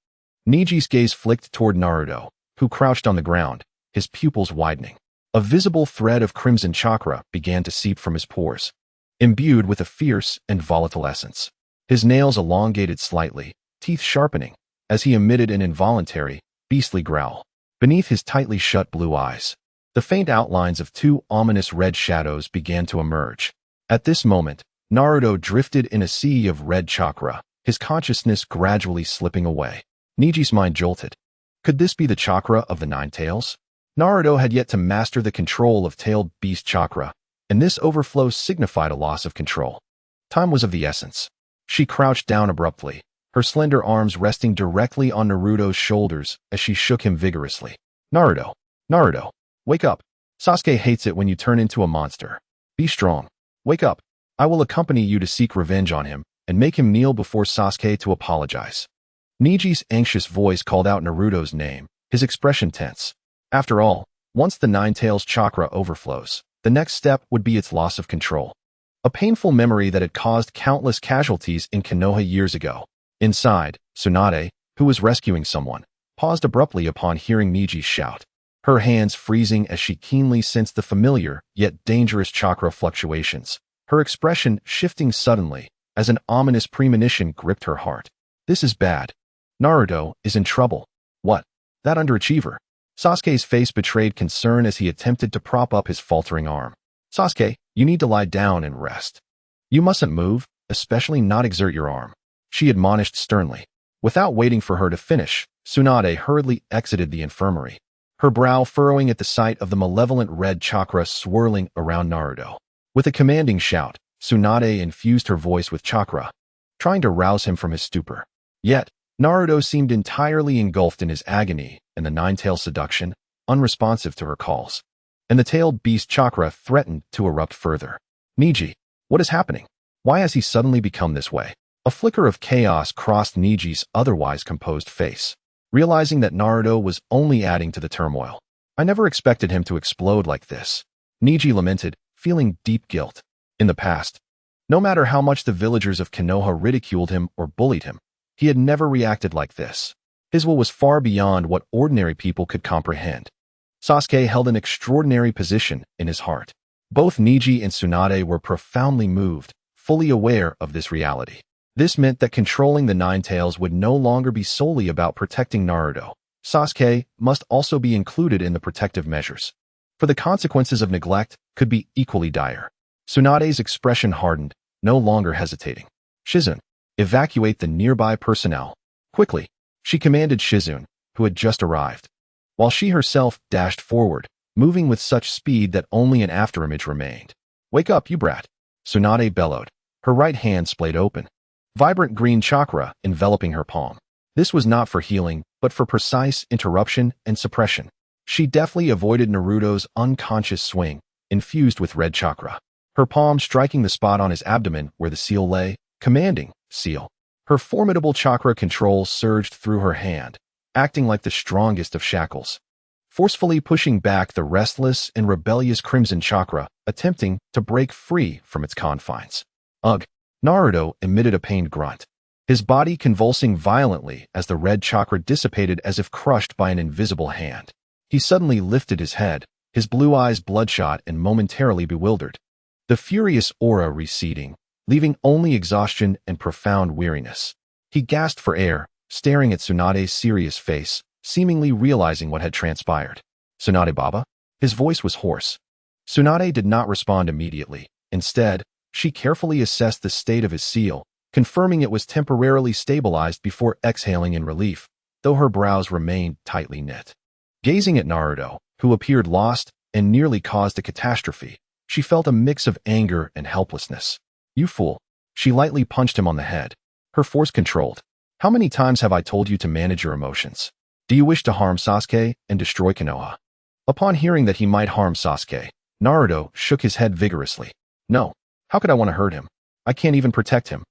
Niji's gaze flicked toward Naruto, who crouched on the ground, his pupils widening. A visible thread of crimson chakra began to seep from his pores, imbued with a fierce and volatile essence. His nails elongated slightly, teeth sharpening, as he emitted an involuntary, beastly growl. Beneath his tightly shut blue eyes, the faint outlines of two ominous red shadows began to emerge. At this moment, Naruto drifted in a sea of red chakra, his consciousness gradually slipping away. Niji's mind jolted. Could this be the chakra of the Nine Tails? Naruto had yet to master the control of tailed beast chakra, and this overflow signified a loss of control. Time was of the essence. She crouched down abruptly, her slender arms resting directly on Naruto's shoulders as she shook him vigorously. Naruto, Naruto, wake up. Sasuke hates it when you turn into a monster. Be strong. Wake up. I will accompany you to seek revenge on him and make him kneel before Sasuke to apologize. Niji's anxious voice called out Naruto's name, his expression tense. After all, once the Nine Tails chakra overflows, the next step would be its loss of control. A painful memory that had caused countless casualties in Konoha years ago. Inside, Tsunade, who was rescuing someone, paused abruptly upon hearing Niji's shout, her hands freezing as she keenly sensed the familiar yet dangerous chakra fluctuations, her expression shifting suddenly as an ominous premonition gripped her heart. This is bad. Naruto is in trouble. What? That underachiever? Sasuke's face betrayed concern as he attempted to prop up his faltering arm. Sasuke, you need to lie down and rest. You mustn't move, especially not exert your arm, she admonished sternly. Without waiting for her to finish, Tsunade hurriedly exited the infirmary, her brow furrowing at the sight of the malevolent red chakra swirling around Naruto. With a commanding shout, Tsunade infused her voice with chakra, trying to rouse him from his stupor. Yet, Naruto seemed entirely engulfed in his agony and the Nine-Tail seduction, unresponsive to her calls. And the tailed beast chakra threatened to erupt further. Niji, what is happening? Why has he suddenly become this way? A flicker of chaos crossed Niji's otherwise composed face, realizing that Naruto was only adding to the turmoil. I never expected him to explode like this. Niji lamented, feeling deep guilt. In the past, no matter how much the villagers of Konoha ridiculed him or bullied him, he had never reacted like this. His will was far beyond what ordinary people could comprehend. Sasuke held an extraordinary position in his heart. Both Niji and Tsunade were profoundly moved, fully aware of this reality. This meant that controlling the Nine Tails would no longer be solely about protecting Naruto. Sasuke must also be included in the protective measures, for the consequences of neglect could be equally dire. Tsunade's expression hardened, no longer hesitating. Shizune, evacuate the nearby personnel. Quickly, she commanded Shizune, who had just arrived, while she herself dashed forward, moving with such speed that only an afterimage remained. Wake up, you brat! Tsunade bellowed, her right hand splayed open, vibrant green chakra enveloping her palm. This was not for healing, but for precise interruption and suppression. She deftly avoided Naruto's unconscious swing, infused with red chakra. Her palm striking the spot on his abdomen where the seal lay, commanding, seal. Her formidable chakra control surged through her hand, acting like the strongest of shackles, forcefully pushing back the restless and rebellious crimson chakra, attempting to break free from its confines. Ugh! Naruto emitted a pained grunt, his body convulsing violently as the red chakra dissipated as if crushed by an invisible hand. He suddenly lifted his head, his blue eyes bloodshot and momentarily bewildered, the furious aura receding, leaving only exhaustion and profound weariness. He gasped for air, staring at Tsunade's serious face, seemingly realizing what had transpired. "Tsunade Baba?" His voice was hoarse. Tsunade did not respond immediately. Instead, she carefully assessed the state of his seal, confirming it was temporarily stabilized before exhaling in relief, though her brows remained tightly knit. Gazing at Naruto, who appeared lost and nearly caused a catastrophe, she felt a mix of anger and helplessness. "You fool." She lightly punched him on the head, her force controlled. "How many times have I told you to manage your emotions? Do you wish to harm Sasuke and destroy Konoha?" Upon hearing that he might harm Sasuke, Naruto shook his head vigorously. "No. How could I want to hurt him? I can't even protect him."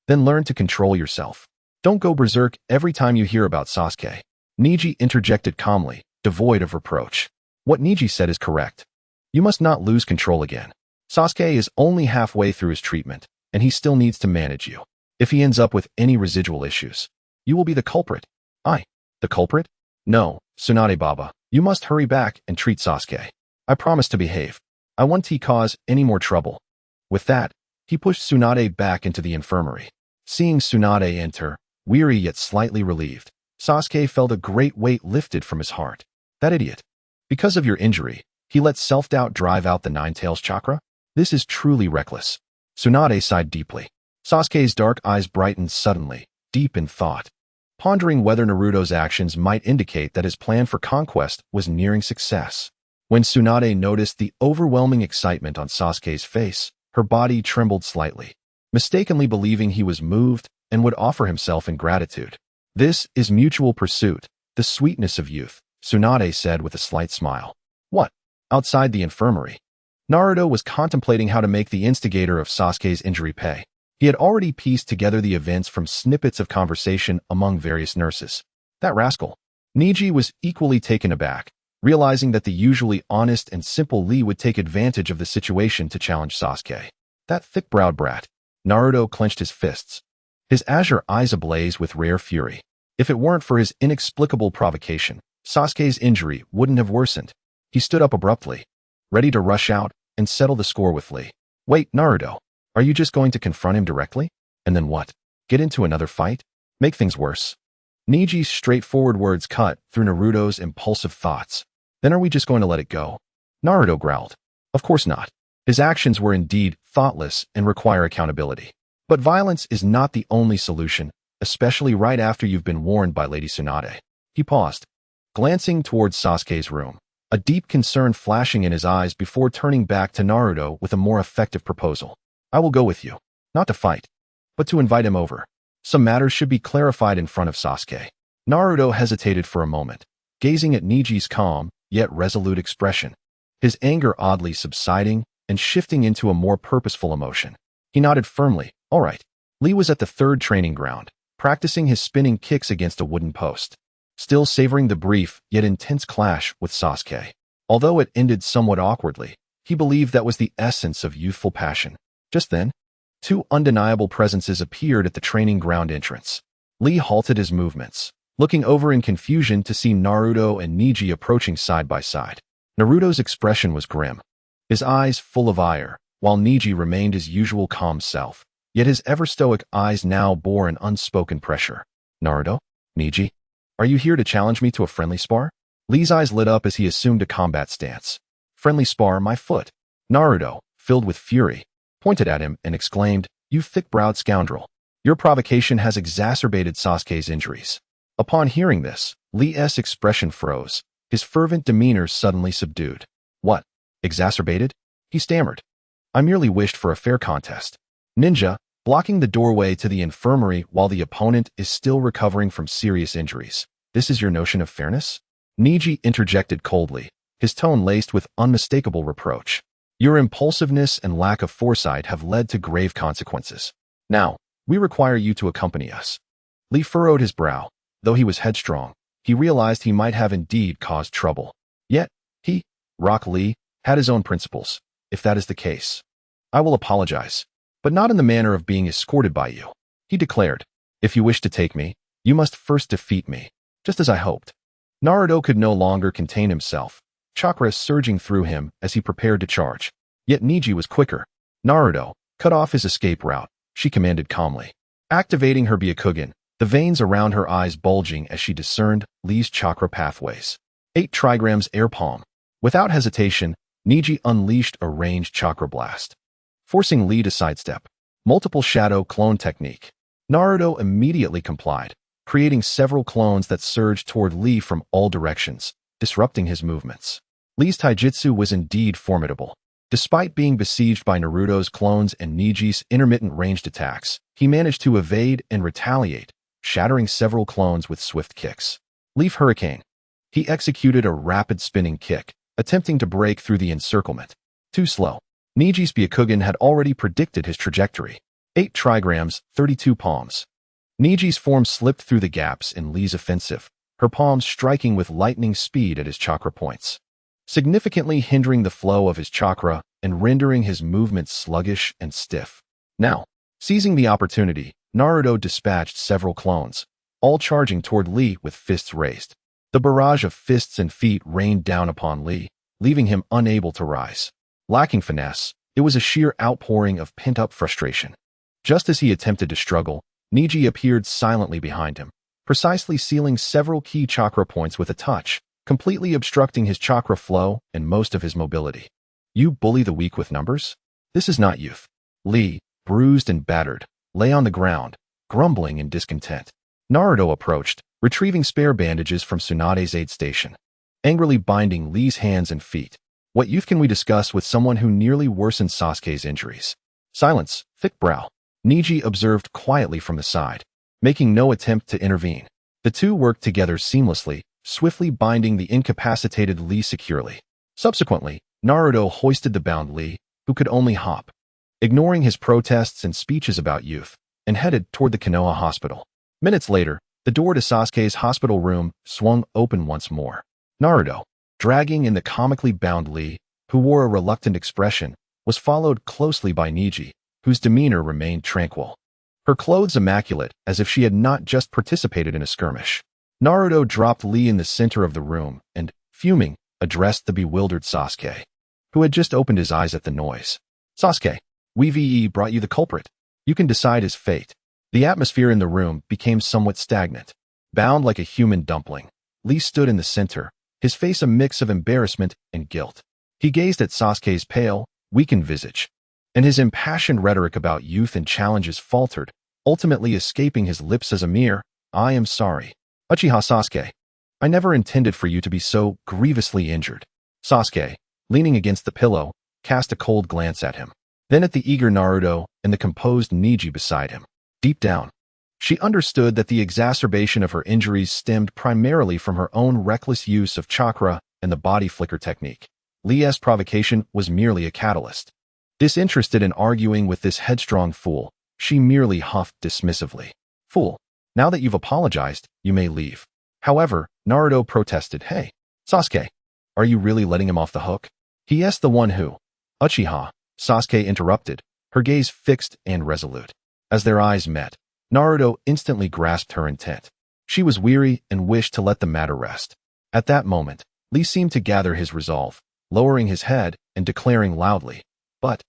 "Then learn to control yourself. Don't go berserk every time you hear about Sasuke." Neji interjected calmly, devoid of reproach. "What Neji said is correct. You must not lose control again. Sasuke is only halfway through his treatment, and he still needs to manage you. If he ends up with any residual issues, you will be the culprit." "I? The culprit? No, Tsunade Baba, you must hurry back and treat Sasuke. I promise to behave. I won't cause any more trouble." With that, he pushed Tsunade back into the infirmary. Seeing Tsunade enter, weary yet slightly relieved, Sasuke felt a great weight lifted from his heart. That idiot. Because of your injury, he let self-doubt drive out the Nine-Tails chakra? This is truly reckless. Tsunade sighed deeply. Sasuke's dark eyes brightened suddenly, deep in thought, pondering whether Naruto's actions might indicate that his plan for conquest was nearing success. When Tsunade noticed the overwhelming excitement on Sasuke's face, her body trembled slightly, mistakenly believing he was moved and would offer himself in gratitude. "This is mutual pursuit, the sweetness of youth," Tsunade said with a slight smile. "What?" Outside the infirmary, Naruto was contemplating how to make the instigator of Sasuke's injury pay. He had already pieced together the events from snippets of conversation among various nurses. That rascal. Neji was equally taken aback, realizing that the usually honest and simple Lee would take advantage of the situation to challenge Sasuke. That thick-browed brat. Naruto clenched his fists, his azure eyes ablaze with rare fury. If it weren't for his inexplicable provocation, Sasuke's injury wouldn't have worsened. He stood up abruptly, ready to rush out and settle the score with Lee. "Wait, Naruto. Are you just going to confront him directly? And then what? Get into another fight? Make things worse?" Neji's straightforward words cut through Naruto's impulsive thoughts. "Then are we just going to let it go?" Naruto growled. "Of course not." His actions were indeed thoughtless and require accountability. But violence is not the only solution, especially right after you've been warned by Lady Tsunade. He paused, glancing towards Sasuke's room, a deep concern flashing in his eyes before turning back to Naruto with a more effective proposal. "I will go with you, not to fight, but to invite him over. Some matters should be clarified in front of Sasuke." Naruto hesitated for a moment, gazing at Neji's calm, yet resolute expression, his anger oddly subsiding and shifting into a more purposeful emotion. He nodded firmly. "All right." Lee was at the third training ground, practicing his spinning kicks against a wooden post, still savoring the brief yet intense clash with Sasuke. Although it ended somewhat awkwardly, he believed that was the essence of youthful passion. Just then, two undeniable presences appeared at the training ground entrance. Lee halted his movements, looking over in confusion to see Naruto and Neji approaching side by side. Naruto's expression was grim, his eyes full of ire, while Neji remained his usual calm self, yet his ever-stoic eyes now bore an unspoken pressure. "Naruto? Neji? Are you here to challenge me to a friendly spar?" Lee's eyes lit up as he assumed a combat stance. "Friendly spar, my foot." Naruto, filled with fury, pointed at him and exclaimed, "You thick-browed scoundrel. Your provocation has exacerbated Sasuke's injuries." Upon hearing this, Lee's expression froze, his fervent demeanor suddenly subdued. "What? Exacerbated?" he stammered. "I merely wished for a fair contest." "Ninja, blocking the doorway to the infirmary while the opponent is still recovering from serious injuries. This is your notion of fairness? Neji interjected coldly, his tone laced with unmistakable reproach. Your impulsiveness and lack of foresight have led to grave consequences. Now, we require you to accompany us. Lee furrowed his brow. Though he was headstrong, he realized he might have indeed caused trouble. Yet, Rock Lee, had his own principles. If that is the case, I will apologize, but not in the manner of being escorted by you, he declared. If you wish to take me, you must first defeat me, just as I hoped. Naruto could no longer contain himself, chakra surging through him as he prepared to charge. Yet Neji was quicker. Naruto, cut off his escape route, she commanded calmly. Activating her Byakugan, the veins around her eyes bulging as she discerned Lee's chakra pathways. 8 trigrams air palm. Without hesitation, Neji unleashed a ranged chakra blast, forcing Lee to sidestep. Multiple shadow clone technique. Naruto immediately complied, creating several clones that surged toward Lee from all directions, disrupting his movements. Lee's taijutsu was indeed formidable. Despite being besieged by Naruto's clones and Neji's intermittent ranged attacks, he managed to evade and retaliate, shattering several clones with swift kicks. Leaf Hurricane. He executed a rapid spinning kick, attempting to break through the encirclement. Too slow. Neji's Byakugan had already predicted his trajectory. 8 trigrams, 32 palms. Neji's form slipped through the gaps in Lee's offensive, her palms striking with lightning speed at his chakra points, significantly hindering the flow of his chakra and rendering his movements sluggish and stiff. Now, seizing the opportunity, Naruto dispatched several clones, all charging toward Lee with fists raised. The barrage of fists and feet rained down upon Lee, leaving him unable to rise. Lacking finesse, it was a sheer outpouring of pent-up frustration. Just as he attempted to struggle, Neji appeared silently behind him, precisely sealing several key chakra points with a touch, completely obstructing his chakra flow and most of his mobility. You bully the weak with numbers? This is not youth. Lee, bruised and battered, lay on the ground, grumbling in discontent. Naruto approached, retrieving spare bandages from Tsunade's aid station, angrily binding Lee's hands and feet. What youth can we discuss with someone who nearly worsened Sasuke's injuries? Silence, thick brow. Neji observed quietly from the side, making no attempt to intervene. The two worked together seamlessly, swiftly binding the incapacitated Lee securely. Subsequently, Naruto hoisted the bound Lee, who could only hop, ignoring his protests and speeches about youth, and headed toward the Konoha hospital. Minutes later, the door to Sasuke's hospital room swung open once more. Naruto, dragging in the comically bound Lee, who wore a reluctant expression, was followed closely by Neji, whose demeanor remained tranquil, her clothes immaculate as if she had not just participated in a skirmish. Naruto dropped Lee in the center of the room and, fuming, addressed the bewildered Sasuke, who had just opened his eyes at the noise. Sasuke, we brought you the culprit. You can decide his fate. The atmosphere in the room became somewhat stagnant. Bound like a human dumpling, Lee stood in the center, his face a mix of embarrassment and guilt. He gazed at Sasuke's pale, weakened visage, and his impassioned rhetoric about youth and challenges faltered, ultimately escaping his lips as a mere, "I am sorry. Uchiha Sasuke, I never intended for you to be so grievously injured." Sasuke, leaning against the pillow, cast a cold glance at him, then at the eager Naruto and the composed Neji beside him. Deep down, she understood that the exacerbation of her injuries stemmed primarily from her own reckless use of chakra and the body flicker technique. Lee's provocation was merely a catalyst. Disinterested in arguing with this headstrong fool, she merely huffed dismissively. "Fool, now that you've apologized, you may leave." However, Naruto protested. "Hey, Sasuke, are you really letting him off the hook?" He asked the one who, Uchiha, Sasuke interrupted, her gaze fixed and resolute. As their eyes met, Naruto instantly grasped her intent. She was weary and wished to let the matter rest. At that moment, Lee seemed to gather his resolve, lowering his head and declaring loudly, "But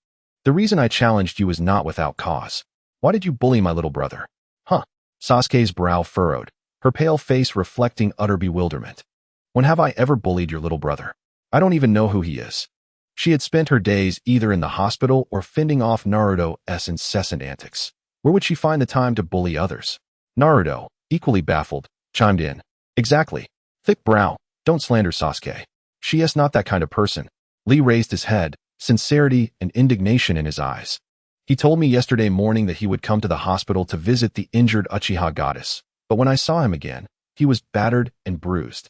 the reason I challenged you is not without cause. Why did you bully my little brother?" "Huh?" Sasuke's brow furrowed, her pale face reflecting utter bewilderment. "When have I ever bullied your little brother? I don't even know who he is." She had spent her days either in the hospital or fending off Naruto's incessant antics. Where would she find the time to bully others? Naruto, equally baffled, chimed in. "Exactly. Thick brow, don't slander Sasuke. She is not that kind of person." Lee raised his head, sincerity and indignation in his eyes. He told me yesterday morning that he would come to the hospital to visit the injured Uchiha goddess, but when I saw him again, he was battered and bruised.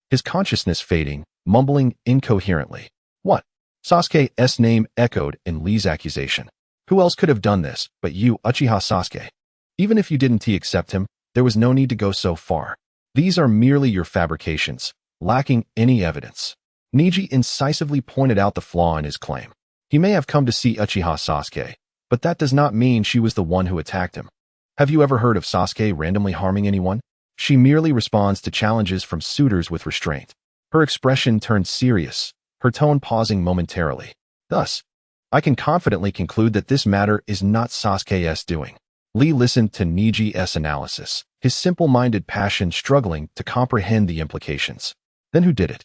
His consciousness fading, mumbling incoherently. What? Sasuke's name echoed in Lee's accusation. Who else could have done this but you, Uchiha Sasuke? Even if you didn't accept him, there was no need to go so far. These are merely your fabrications, lacking any evidence. Neji incisively pointed out the flaw in his claim. He may have come to see Uchiha Sasuke, but that does not mean she was the one who attacked him. Have you ever heard of Sasuke randomly harming anyone? She merely responds to challenges from suitors with restraint. Her expression turned serious, her tone pausing momentarily. Thus, I can confidently conclude that this matter is not Sasuke's doing. Lee listened to Neji's analysis, his simple-minded passion struggling to comprehend the implications. Then who did it?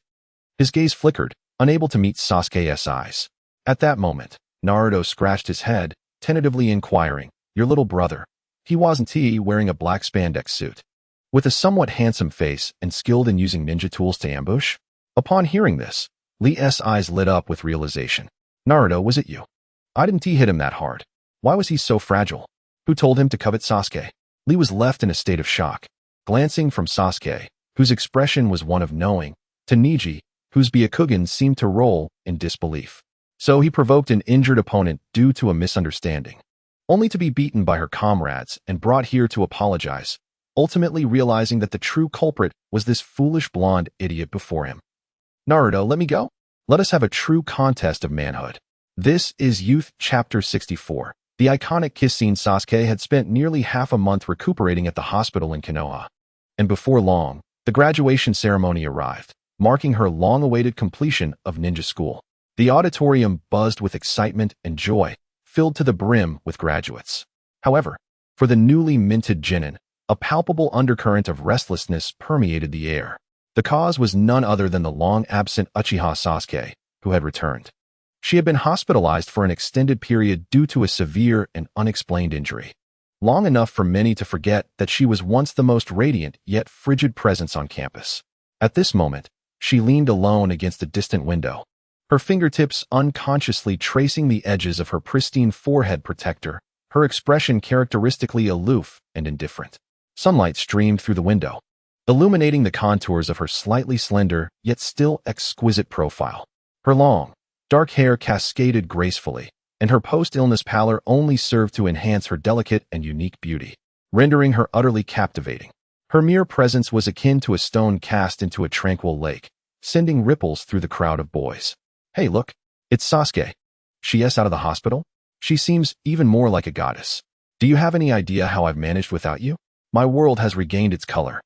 His gaze flickered, unable to meet Sasuke's eyes. At that moment, Naruto scratched his head, tentatively inquiring, "Your little brother. He wasn't wearing a black spandex suit?" With a somewhat handsome face and skilled in using ninja tools to ambush? Upon hearing this, Lee's eyes lit up with realization. Naruto, was it you? I didn't hit him that hard. Why was he so fragile? Who told him to covet Sasuke? Lee was left in a state of shock, glancing from Sasuke, whose expression was one of knowing, to Neji, whose Byakugan seemed to roll in disbelief. So he provoked an injured opponent due to a misunderstanding, only to be beaten by her comrades and brought here to apologize, ultimately realizing that the true culprit was this foolish blonde idiot before him. Naruto, let me go. Let us have a true contest of manhood. This is Youth Chapter 64. The iconic kiss scene. Sasuke had spent nearly half a month recuperating at the hospital in Konoha. And before long, the graduation ceremony arrived, marking her long-awaited completion of ninja school. The auditorium buzzed with excitement and joy, filled to the brim with graduates. However, for the newly minted Genin, a palpable undercurrent of restlessness permeated the air. The cause was none other than the long-absent Uchiha Sasuke, who had returned. She had been hospitalized for an extended period due to a severe and unexplained injury. Long enough for many to forget that she was once the most radiant yet frigid presence on campus. At this moment, she leaned alone against a distant window, her fingertips unconsciously tracing the edges of her pristine forehead protector, her expression characteristically aloof and indifferent. Sunlight streamed through the window, illuminating the contours of her slightly slender yet still exquisite profile. Her long, dark hair cascaded gracefully, and her post-illness pallor only served to enhance her delicate and unique beauty, rendering her utterly captivating. Her mere presence was akin to a stone cast into a tranquil lake, sending ripples through the crowd of boys. Hey, look, it's Sasuke. She's out of the hospital? She seems even more like a goddess. Do you have any idea how I've managed without you? My world has regained its color.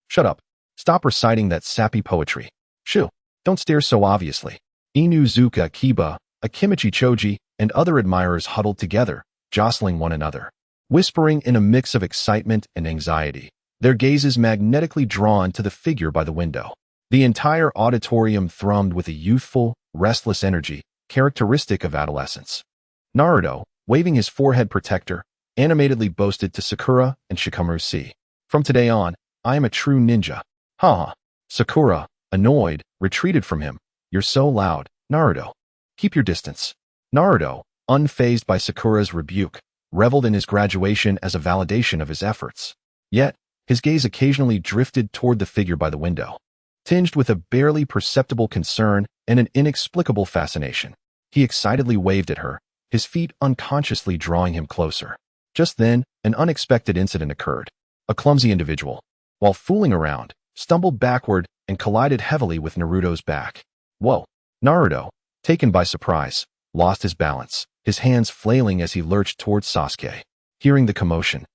Shut up. Stop reciting that sappy poetry. Shoo, don't stare so obviously. Inuzuka Kiba, Akimichi Choji, and other admirers huddled together, jostling one another, whispering in a mix of excitement and anxiety, their gazes magnetically drawn to the figure by the window. The entire auditorium thrummed with a youthful, restless energy, characteristic of adolescence. Naruto, waving his forehead protector, animatedly boasted to Sakura and Shikamaru, "See, from today on, I am a true ninja." Ha! Sakura, annoyed, retreated from him. "You're so loud, Naruto. Keep your distance." Naruto, unfazed by Sakura's rebuke, reveled in his graduation as a validation of his efforts. Yet, his gaze occasionally drifted toward the figure by the window, tinged with a barely perceptible concern and an inexplicable fascination. He excitedly waved at her, his feet unconsciously drawing him closer. Just then, an unexpected incident occurred. A clumsy individual, while fooling around, stumbled backward and collided heavily with Naruto's back. Whoa! Naruto, taken by surprise, lost his balance, his hands flailing as he lurched towards Sasuke. Hearing the commotion,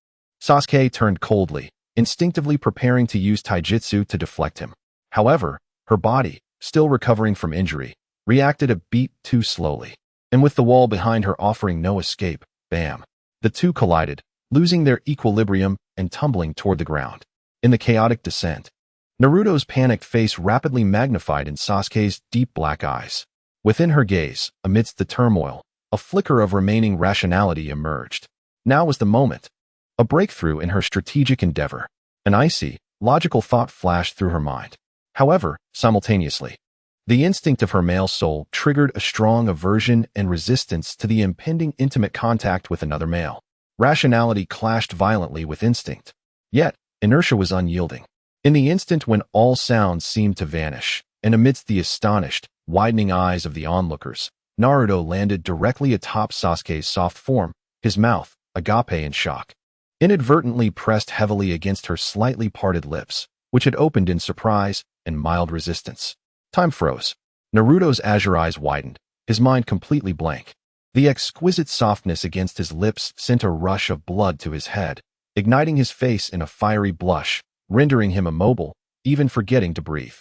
Sasuke turned coldly, instinctively preparing to use taijutsu to deflect him. However, her body, still recovering from injury, reacted a beat too slowly. And with the wall behind her offering no escape, bam! The two collided, losing their equilibrium and tumbling toward the ground. In the chaotic descent, Naruto's panicked face rapidly magnified in Sasuke's deep black eyes. Within her gaze, amidst the turmoil, a flicker of remaining rationality emerged. Now was the moment. A breakthrough in her strategic endeavor. An icy, logical thought flashed through her mind. However, simultaneously, The instinct of her male soul triggered a strong aversion and resistance to the impending intimate contact with another male. Rationality clashed violently with instinct. Yet, inertia was unyielding. In the instant when all sounds seemed to vanish, and amidst the astonished, widening eyes of the onlookers, Naruto landed directly atop Sasuke's soft form, his mouth, agape in shock. Inadvertently pressed heavily against her slightly parted lips, which had opened in surprise and mild resistance. Time froze. Naruto's azure eyes widened, his mind completely blank. The exquisite softness against his lips sent a rush of blood to his head, igniting his face in a fiery blush, rendering him immobile, even forgetting to breathe.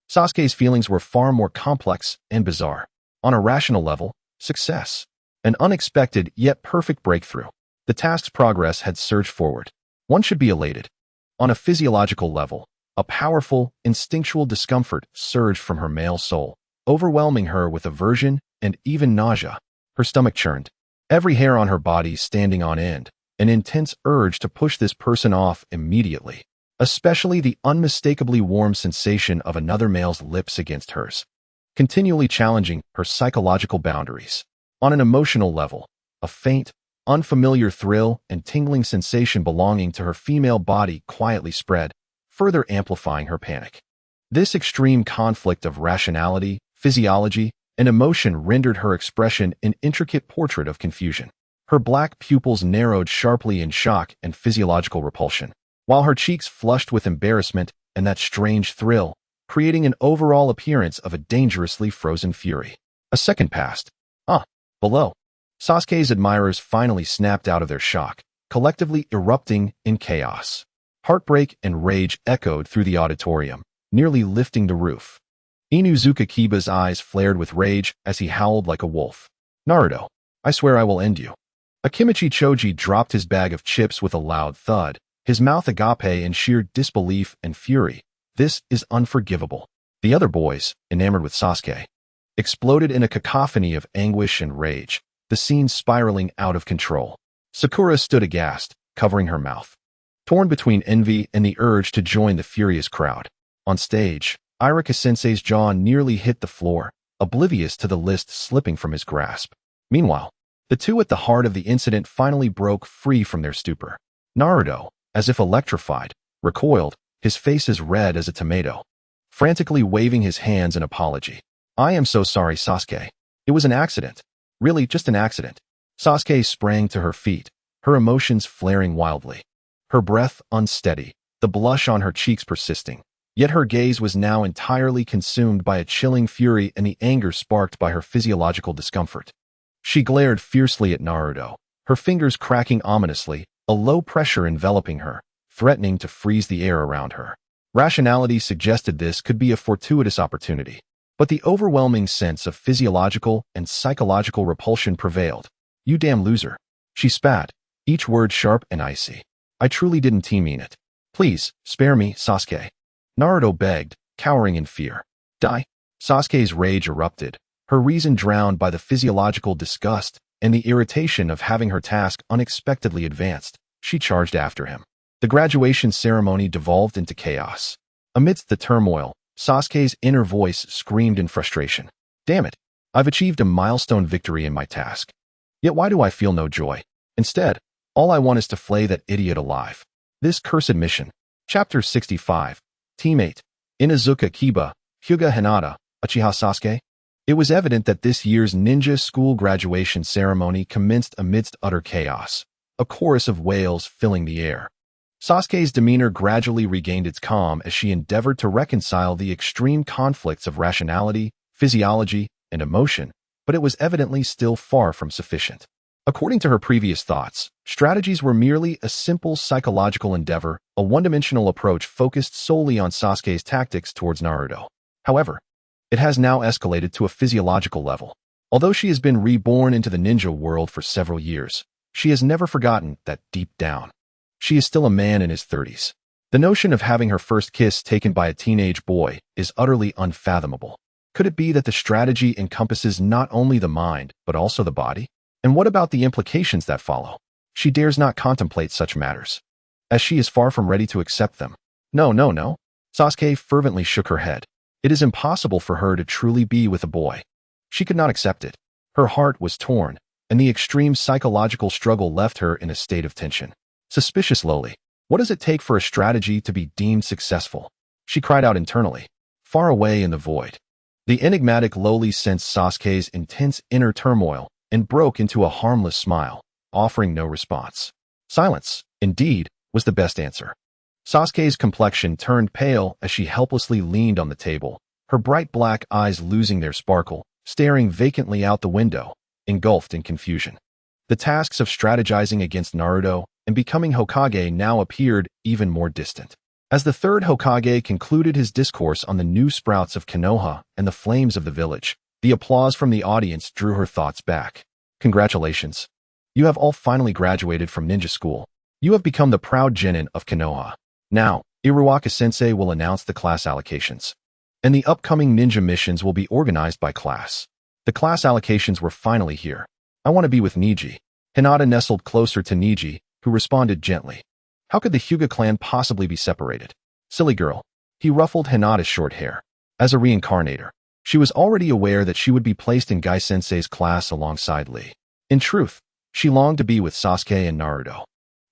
Sasuke's feelings were far more complex and bizarre. On a rational level, success. An unexpected yet perfect breakthrough. The task's progress had surged forward. One should be elated. On a physiological level, a powerful, instinctual discomfort surged from her male soul, overwhelming her with aversion and even nausea. Her stomach churned, every hair on her body standing on end, an intense urge to push this person off immediately, especially the unmistakably warm sensation of another male's lips against hers, continually challenging her psychological boundaries. On an emotional level, a faint, unfamiliar thrill and tingling sensation belonging to her female body quietly spread, further amplifying her panic. This extreme conflict of rationality, physiology, and emotion rendered her expression an intricate portrait of confusion. Her black pupils narrowed sharply in shock and physiological repulsion, while her cheeks flushed with embarrassment and that strange thrill, creating an overall appearance of a dangerously frozen fury. A second passed. Below. Sasuke's admirers finally snapped out of their shock, collectively erupting in chaos. Heartbreak and rage echoed through the auditorium, nearly lifting the roof. Inuzuka Kiba's eyes flared with rage as he howled like a wolf. Naruto, I swear I will end you. Akimichi Choji dropped his bag of chips with a loud thud, his mouth agape in sheer disbelief and fury. This is unforgivable. The other boys, enamored with Sasuke, exploded in a cacophony of anguish and rage, the scene spiraling out of control. Sakura stood aghast, covering her mouth, torn between envy and the urge to join the furious crowd. On stage, Irika-sensei's jaw nearly hit the floor, oblivious to the list slipping from his grasp. Meanwhile, the two at the heart of the incident finally broke free from their stupor. Naruto, as if electrified, recoiled, his face as red as a tomato, frantically waving his hands in apology. I am so sorry, Sasuke. It was an accident. Really, just an accident. Sasuke sprang to her feet, her emotions flaring wildly. Her breath unsteady, the blush on her cheeks persisting. Yet her gaze was now entirely consumed by a chilling fury and the anger sparked by her physiological discomfort. She glared fiercely at Naruto, her fingers cracking ominously, a low pressure enveloping her, threatening to freeze the air around her. Rationality suggested this could be a fortuitous opportunity, but the overwhelming sense of physiological and psychological repulsion prevailed. You damn loser. She spat, each word sharp and icy. I truly didn't mean it. Please, spare me, Sasuke. Naruto begged, cowering in fear. Die. Sasuke's rage erupted, her reason drowned by the physiological disgust and the irritation of having her task unexpectedly advanced. She charged after him. The graduation ceremony devolved into chaos. Amidst the turmoil, Sasuke's inner voice screamed in frustration. Damn it, I've achieved a milestone victory in my task. Yet why do I feel no joy? Instead, all I want is to flay that idiot alive. This cursed mission. Chapter 65. Team 8. Inuzuka Kiba, Hyuga Hinata, Uchiha Sasuke. It was evident that this year's ninja school graduation ceremony commenced amidst utter chaos, a chorus of wails filling the air. Sasuke's demeanor gradually regained its calm as she endeavored to reconcile the extreme conflicts of rationality, physiology, and emotion, but it was evidently still far from sufficient. According to her previous thoughts, strategies were merely a simple psychological endeavor, a one-dimensional approach focused solely on Sasuke's tactics towards Naruto. However, it has now escalated to a physiological level. Although she has been reborn into the ninja world for several years, she has never forgotten that deep down, she is still a man in his 30s. The notion of having her first kiss taken by a teenage boy is utterly unfathomable. Could it be that the strategy encompasses not only the mind, but also the body? And what about the implications that follow? She dares not contemplate such matters, as she is far from ready to accept them. No. Sasuke fervently shook her head. It is impossible for her to truly be with a boy. She could not accept it. Her heart was torn, and the extreme psychological struggle left her in a state of tension. Suspicious lowly. What does it take for a strategy to be deemed successful? She cried out internally, far away in the void. The enigmatic lowly sensed Sasuke's intense inner turmoil and broke into a harmless smile, offering no response. Silence, indeed, was the best answer. Sasuke's complexion turned pale as she helplessly leaned on the table, her bright black eyes losing their sparkle, staring vacantly out the window, engulfed in confusion. The tasks of strategizing against Naruto and becoming Hokage now appeared even more distant. As the third Hokage concluded his discourse on the new sprouts of Konoha and the flames of the village, the applause from the audience drew her thoughts back. Congratulations. You have all finally graduated from ninja school. You have become the proud genin of Konoha. Now, Iruwaka-sensei will announce the class allocations. And the upcoming ninja missions will be organized by class. The class allocations were finally here. I want to be with Niji. Hinata nestled closer to Niji, who responded gently. How could the Hyuga clan possibly be separated? Silly girl. He ruffled Hinata's short hair. As a reincarnator, she was already aware that she would be placed in Gai-sensei's class alongside Lee. In truth, she longed to be with Sasuke and Naruto.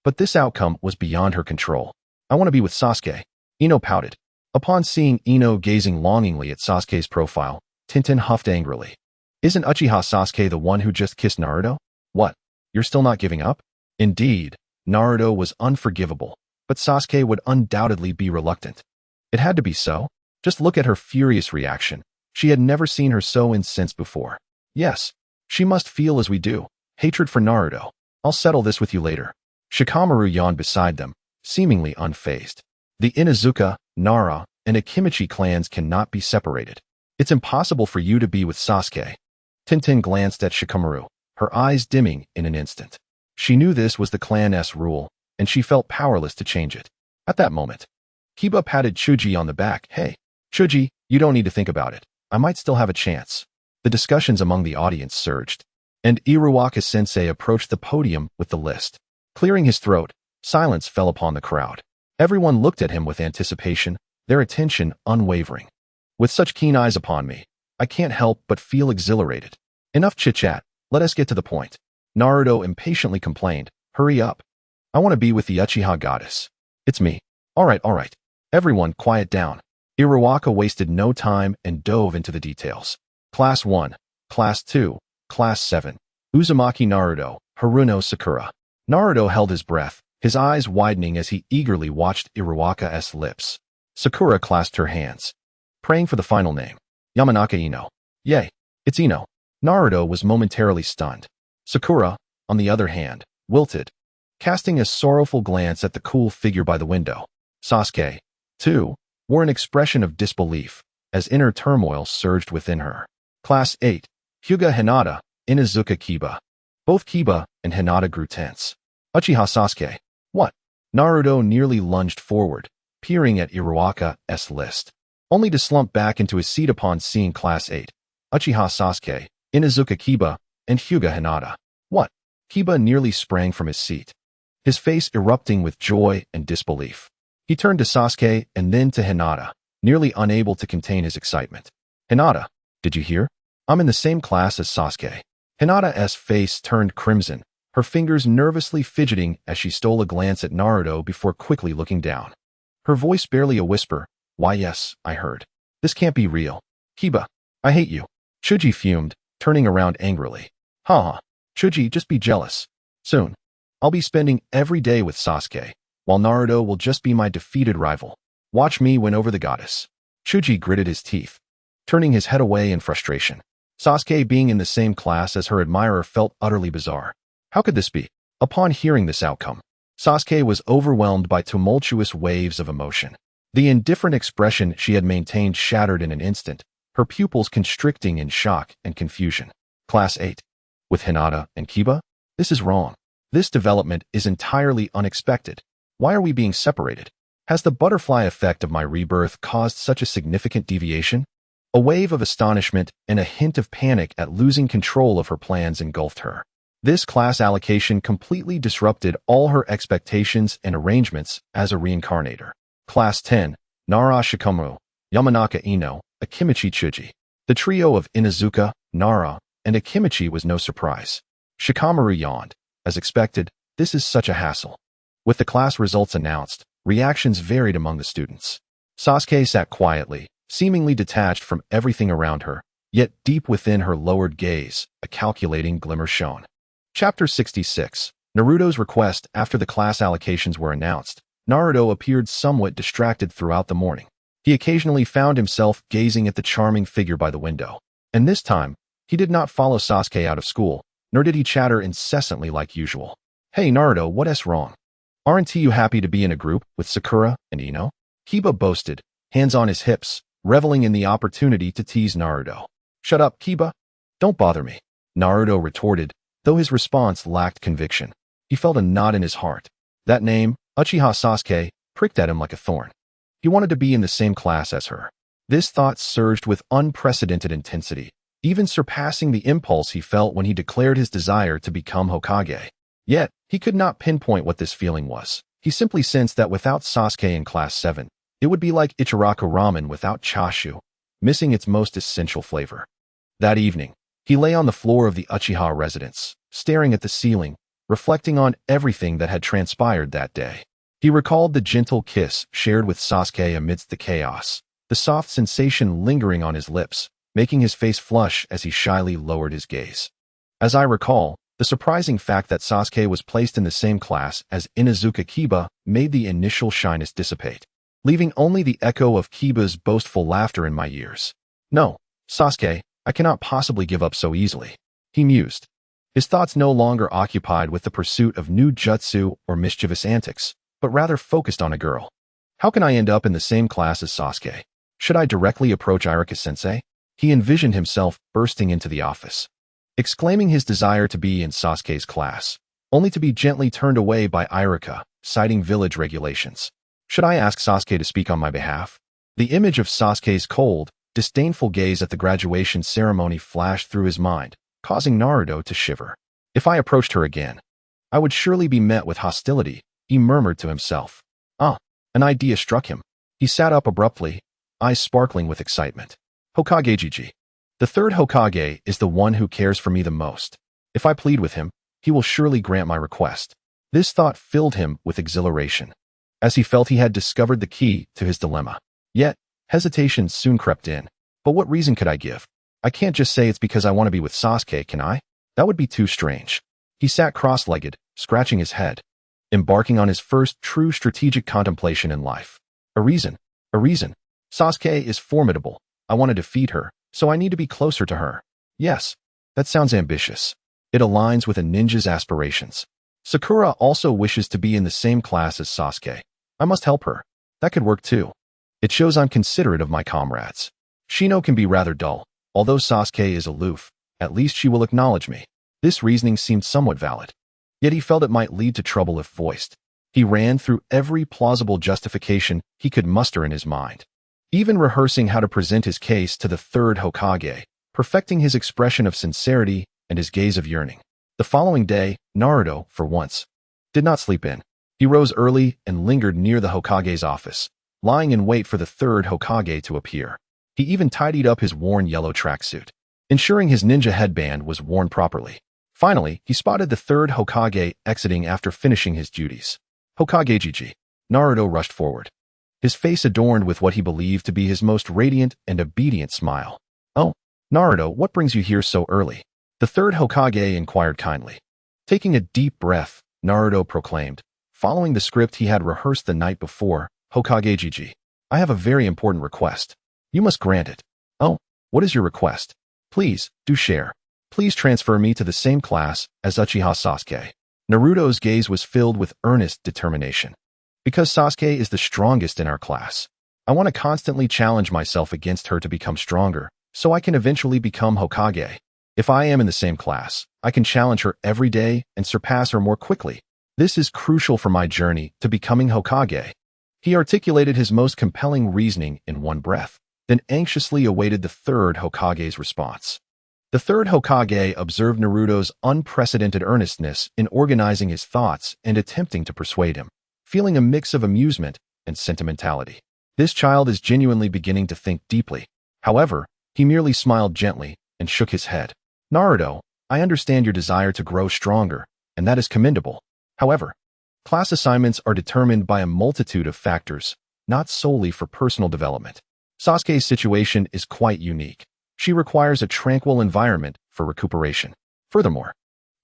But this outcome was beyond her control. I want to be with Sasuke. Ino pouted. Upon seeing Ino gazing longingly at Sasuke's profile, Tintin huffed angrily. Isn't Uchiha Sasuke the one who just kissed Naruto? What? You're still not giving up? Indeed, Naruto was unforgivable, but Sasuke would undoubtedly be reluctant. It had to be so. Just look at her furious reaction. She had never seen her so incensed before. Yes, she must feel as we do. Hatred for Naruto. I'll settle this with you later. Shikamaru yawned beside them, seemingly unfazed. The Inuzuka, Nara, and Akimichi clans cannot be separated. It's impossible for you to be with Sasuke. Tintin glanced at Shikamaru, her eyes dimming in an instant. She knew this was the clan's rule, and she felt powerless to change it. At that moment, Kiba patted Chuji on the back. Hey, Chuji, you don't need to think about it. I might still have a chance. The discussions among the audience surged, and Iruwaka-sensei approached the podium with the list. Clearing his throat, silence fell upon the crowd. Everyone looked at him with anticipation, their attention unwavering. With such keen eyes upon me, I can't help but feel exhilarated. Enough chit-chat, let us get to the point. Naruto impatiently complained, hurry up. I want to be with the Uchiha goddess. It's me. All right. Everyone quiet down. Iruwaka wasted no time and dove into the details. Class 1, Class 2, Class 7. Uzumaki Naruto, Haruno Sakura. Naruto held his breath, his eyes widening as he eagerly watched Iruwaka's lips. Sakura clasped her hands, praying for the final name. Yamanaka Ino. Yay, it's Ino. Naruto was momentarily stunned. Sakura, on the other hand, wilted, casting a sorrowful glance at the cool figure by the window. Sasuke, too, wore an expression of disbelief, as inner turmoil surged within her. Class 8, Hyuga Hinata, Inuzuka Kiba. Both Kiba and Hinata grew tense. Uchiha Sasuke. What? Naruto nearly lunged forward, peering at Iruwaka's list, only to slump back into his seat upon seeing Class 8, Uchiha Sasuke, Inuzuka Kiba, and Hyuga Hinata. What? Kiba nearly sprang from his seat, his face erupting with joy and disbelief. He turned to Sasuke and then to Hinata, nearly unable to contain his excitement. Hinata, did you hear? I'm in the same class as Sasuke. Hinata's face turned crimson, her fingers nervously fidgeting as she stole a glance at Naruto before quickly looking down. Her voice barely a whisper. Why yes, I heard. This can't be real. Kiba, I hate you. Chuji fumed, turning around angrily. Haha, Chuji, just be jealous. Soon, I'll be spending every day with Sasuke, while Naruto will just be my defeated rival. Watch me win over the goddess. Chuji gritted his teeth, turning his head away in frustration. Sasuke being in the same class as her admirer felt utterly bizarre. How could this be? Upon hearing this outcome, Sasuke was overwhelmed by tumultuous waves of emotion. The indifferent expression she had maintained shattered in an instant, her pupils constricting in shock and confusion. Class 8. With Hinata and Kiba? This is wrong. This development is entirely unexpected. Why are we being separated? Has the butterfly effect of my rebirth caused such a significant deviation? A wave of astonishment and a hint of panic at losing control of her plans engulfed her. This class allocation completely disrupted all her expectations and arrangements as a reincarnator. Class 10, Nara Shikamaru, Yamanaka Ino, Akimichi Chuji. The trio of Inuzuka, Nara, and Akimichi was no surprise. Shikamaru yawned. As expected, this is such a hassle. With the class results announced, reactions varied among the students. Sasuke sat quietly, seemingly detached from everything around her, yet deep within her lowered gaze, a calculating glimmer shone. Chapter 66. Naruto's request. After the class allocations were announced, Naruto appeared somewhat distracted throughout the morning. He occasionally found himself gazing at the charming figure by the window. And this time, he did not follow Sasuke out of school, nor did he chatter incessantly like usual. Hey Naruto, what's wrong? Aren't you happy to be in a group with Sakura and Ino? Kiba boasted, hands on his hips, reveling in the opportunity to tease Naruto. Shut up, Kiba. Don't bother me, Naruto retorted, though his response lacked conviction. He felt a knot in his heart. That name, Uchiha Sasuke, pricked at him like a thorn. He wanted to be in the same class as her. This thought surged with unprecedented intensity, even surpassing the impulse he felt when he declared his desire to become Hokage. Yet, he could not pinpoint what this feeling was. He simply sensed that without Sasuke in Class 7, it would be like Ichiraku ramen without chashu, missing its most essential flavor. That evening, he lay on the floor of the Uchiha residence, staring at the ceiling, reflecting on everything that had transpired that day. He recalled the gentle kiss shared with Sasuke amidst the chaos, the soft sensation lingering on his lips, making his face flush as he shyly lowered his gaze. As I recall, the surprising fact that Sasuke was placed in the same class as Inuzuka Kiba made the initial shyness dissipate, leaving only the echo of Kiba's boastful laughter in my ears. No, Sasuke, I cannot possibly give up so easily, he mused. His thoughts no longer occupied with the pursuit of new jutsu or mischievous antics, but rather focused on a girl. How can I end up in the same class as Sasuke? Should I directly approach Iruka-sensei? He envisioned himself bursting into the office, exclaiming his desire to be in Sasuke's class, only to be gently turned away by Iruka, citing village regulations. Should I ask Sasuke to speak on my behalf? The image of Sasuke's cold, disdainful gaze at the graduation ceremony flashed through his mind, causing Naruto to shiver. If I approached her again, I would surely be met with hostility, he murmured to himself. An idea struck him. He sat up abruptly, eyes sparkling with excitement. Hokage Gigi. The third Hokage is the one who cares for me the most. If I plead with him, he will surely grant my request. This thought filled him with exhilaration, as he felt he had discovered the key to his dilemma. Yet, hesitation soon crept in. But what reason could I give? I can't just say it's because I want to be with Sasuke, can I? That would be too strange. He sat cross-legged, scratching his head, embarking on his first true strategic contemplation in life. A reason. Sasuke is formidable. I want to defeat her, so I need to be closer to her. Yes, that sounds ambitious. It aligns with a ninja's aspirations. Sakura also wishes to be in the same class as Sasuke. I must help her. That could work too. It shows I'm considerate of my comrades. Shino can be rather dull. Although Sasuke is aloof, at least she will acknowledge me. This reasoning seemed somewhat valid. Yet he felt it might lead to trouble if voiced. He ran through every plausible justification he could muster in his mind, even rehearsing how to present his case to the third Hokage, perfecting his expression of sincerity and his gaze of yearning. The following day, Naruto, for once, did not sleep in. He rose early and lingered near the Hokage's office, lying in wait for the third Hokage to appear. He even tidied up his worn yellow tracksuit, ensuring his ninja headband was worn properly. Finally, he spotted the third Hokage exiting after finishing his duties. Hokage Gigi. Naruto rushed forward, his face adorned with what he believed to be his most radiant and obedient smile. Oh, Naruto, what brings you here so early? The third Hokage inquired kindly. Taking a deep breath, Naruto proclaimed, following the script he had rehearsed the night before, Hokage Gigi. I have a very important request. You must grant it. Oh, what is your request? Please, do share. Please transfer me to the same class as Uchiha Sasuke. Naruto's gaze was filled with earnest determination. Because Sasuke is the strongest in our class, I want to constantly challenge myself against her to become stronger, so I can eventually become Hokage. If I am in the same class, I can challenge her every day and surpass her more quickly. This is crucial for my journey to becoming Hokage. He articulated his most compelling reasoning in one breath, then anxiously awaited the third Hokage's response. The third Hokage observed Naruto's unprecedented earnestness in organizing his thoughts and attempting to persuade him, feeling a mix of amusement and sentimentality. This child is genuinely beginning to think deeply. However, he merely smiled gently and shook his head. Naruto, I understand your desire to grow stronger, and that is commendable. However, class assignments are determined by a multitude of factors, not solely for personal development. Sasuke's situation is quite unique. She requires a tranquil environment for recuperation. Furthermore,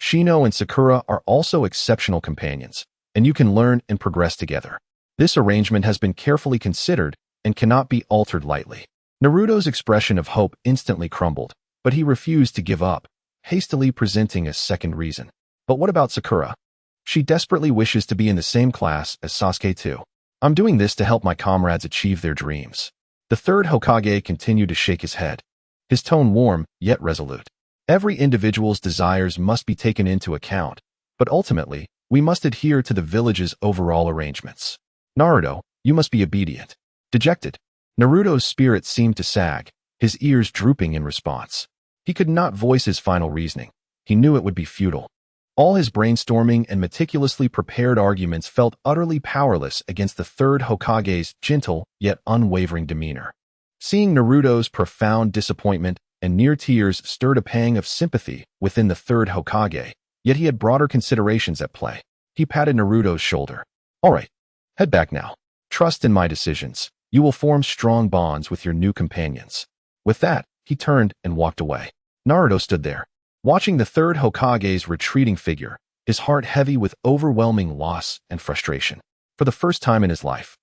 Shino and Sakura are also exceptional companions, and you can learn and progress together. This arrangement has been carefully considered and cannot be altered lightly. Naruto's expression of hope instantly crumbled, but he refused to give up, hastily presenting a second reason. But what about Sakura? She desperately wishes to be in the same class as Sasuke too. I'm doing this to help my comrades achieve their dreams. The third Hokage continued to shake his head, his tone warm yet resolute. Every individual's desires must be taken into account, but ultimately, we must adhere to the village's overall arrangements. Naruto, you must be obedient. Dejected, Naruto's spirit seemed to sag, his ears drooping in response. He could not voice his final reasoning. He knew it would be futile. All his brainstorming and meticulously prepared arguments felt utterly powerless against the third Hokage's gentle yet unwavering demeanor. Seeing Naruto's profound disappointment and near tears stirred a pang of sympathy within the third Hokage, yet he had broader considerations at play. He patted Naruto's shoulder. All right, head back now. Trust in my decisions. You will form strong bonds with your new companions. With that, he turned and walked away. Naruto stood there, watching the third Hokage's retreating figure, his heart heavy with overwhelming loss and frustration. For the first time in his life,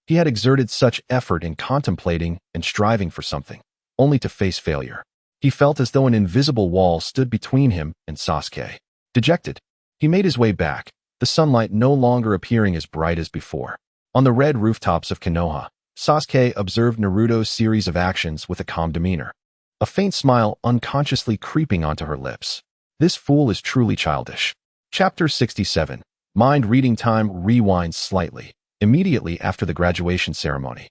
he had exerted such effort in contemplating and striving for something, only to face failure. He felt as though an invisible wall stood between him and Sasuke. Dejected, he made his way back, the sunlight no longer appearing as bright as before. On the red rooftops of Konoha, Sasuke observed Naruto's series of actions with a calm demeanor, a faint smile unconsciously creeping onto her lips. This fool is truly childish. Chapter 67. Mind reading time rewinds slightly. Immediately after the graduation ceremony,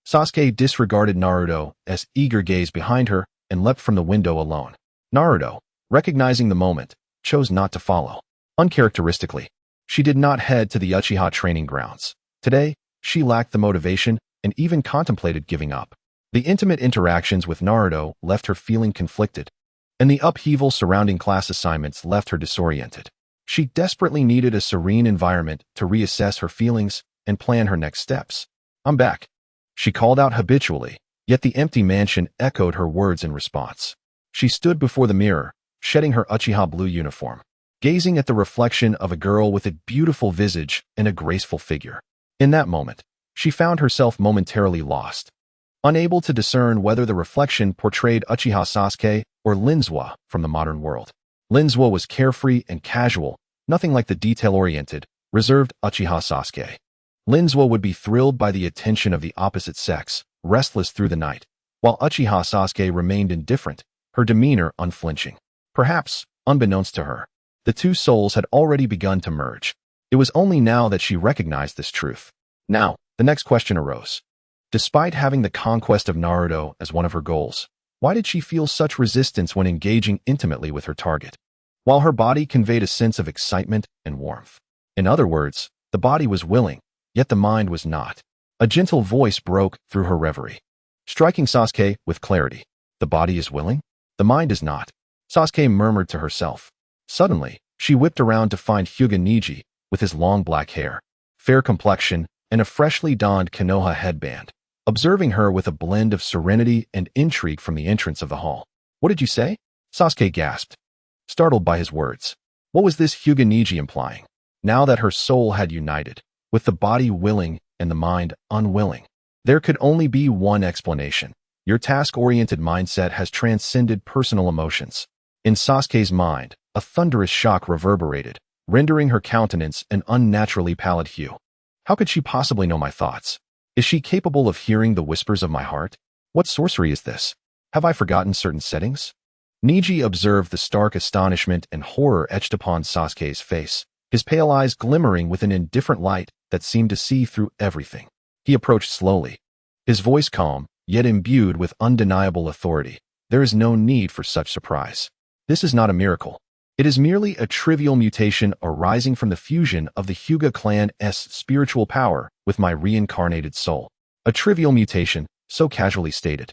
Sasuke disregarded Naruto's eager gaze behind her and leapt from the window alone. Naruto, recognizing the moment, chose not to follow. Uncharacteristically, she did not head to the Uchiha training grounds. Today, she lacked the motivation and even contemplated giving up. The intimate interactions with Naruto left her feeling conflicted, and the upheaval surrounding class assignments left her disoriented. She desperately needed a serene environment to reassess her feelings and plan her next steps. I'm back, she called out habitually, yet the empty mansion echoed her words in response. She stood before the mirror, shedding her Uchiha blue uniform, gazing at the reflection of a girl with a beautiful visage and a graceful figure. In that moment, she found herself momentarily lost, unable to discern whether the reflection portrayed Uchiha Sasuke or Linzwa from the modern world. Linzwa was carefree and casual, nothing like the detail-oriented, reserved Uchiha Sasuke. Linzwa would be thrilled by the attention of the opposite sex, restless through the night, while Uchiha Sasuke remained indifferent, her demeanor unflinching. Perhaps, unbeknownst to her, the two souls had already begun to merge. It was only now that she recognized this truth. Now, the next question arose. Despite having the conquest of Naruto as one of her goals, why did she feel such resistance when engaging intimately with her target? While her body conveyed a sense of excitement and warmth. In other words, the body was willing, yet the mind was not. A gentle voice broke through her reverie, striking Sasuke with clarity. The body is willing? The mind is not. Sasuke murmured to herself. Suddenly, she whipped around to find Hyuga Neji, with his long black hair, fair complexion, and a freshly donned Konoha headband, observing her with a blend of serenity and intrigue from the entrance of the hall. What did you say? Sasuke gasped, startled by his words. What was this Hyuga Neji implying? Now that her soul had united, with the body willing and the mind unwilling, there could only be one explanation. Your task-oriented mindset has transcended personal emotions. In Sasuke's mind, a thunderous shock reverberated, rendering her countenance an unnaturally pallid hue. How could she possibly know my thoughts? Is she capable of hearing the whispers of my heart? What sorcery is this? Have I forgotten certain settings? Neji observed the stark astonishment and horror etched upon Sasuke's face, his pale eyes glimmering with an indifferent light that seemed to see through everything. He approached slowly, his voice calm, yet imbued with undeniable authority. There is no need for such surprise. This is not a miracle. It is merely a trivial mutation arising from the fusion of the Hyuga clan's spiritual power with my reincarnated soul. A trivial mutation, so casually stated.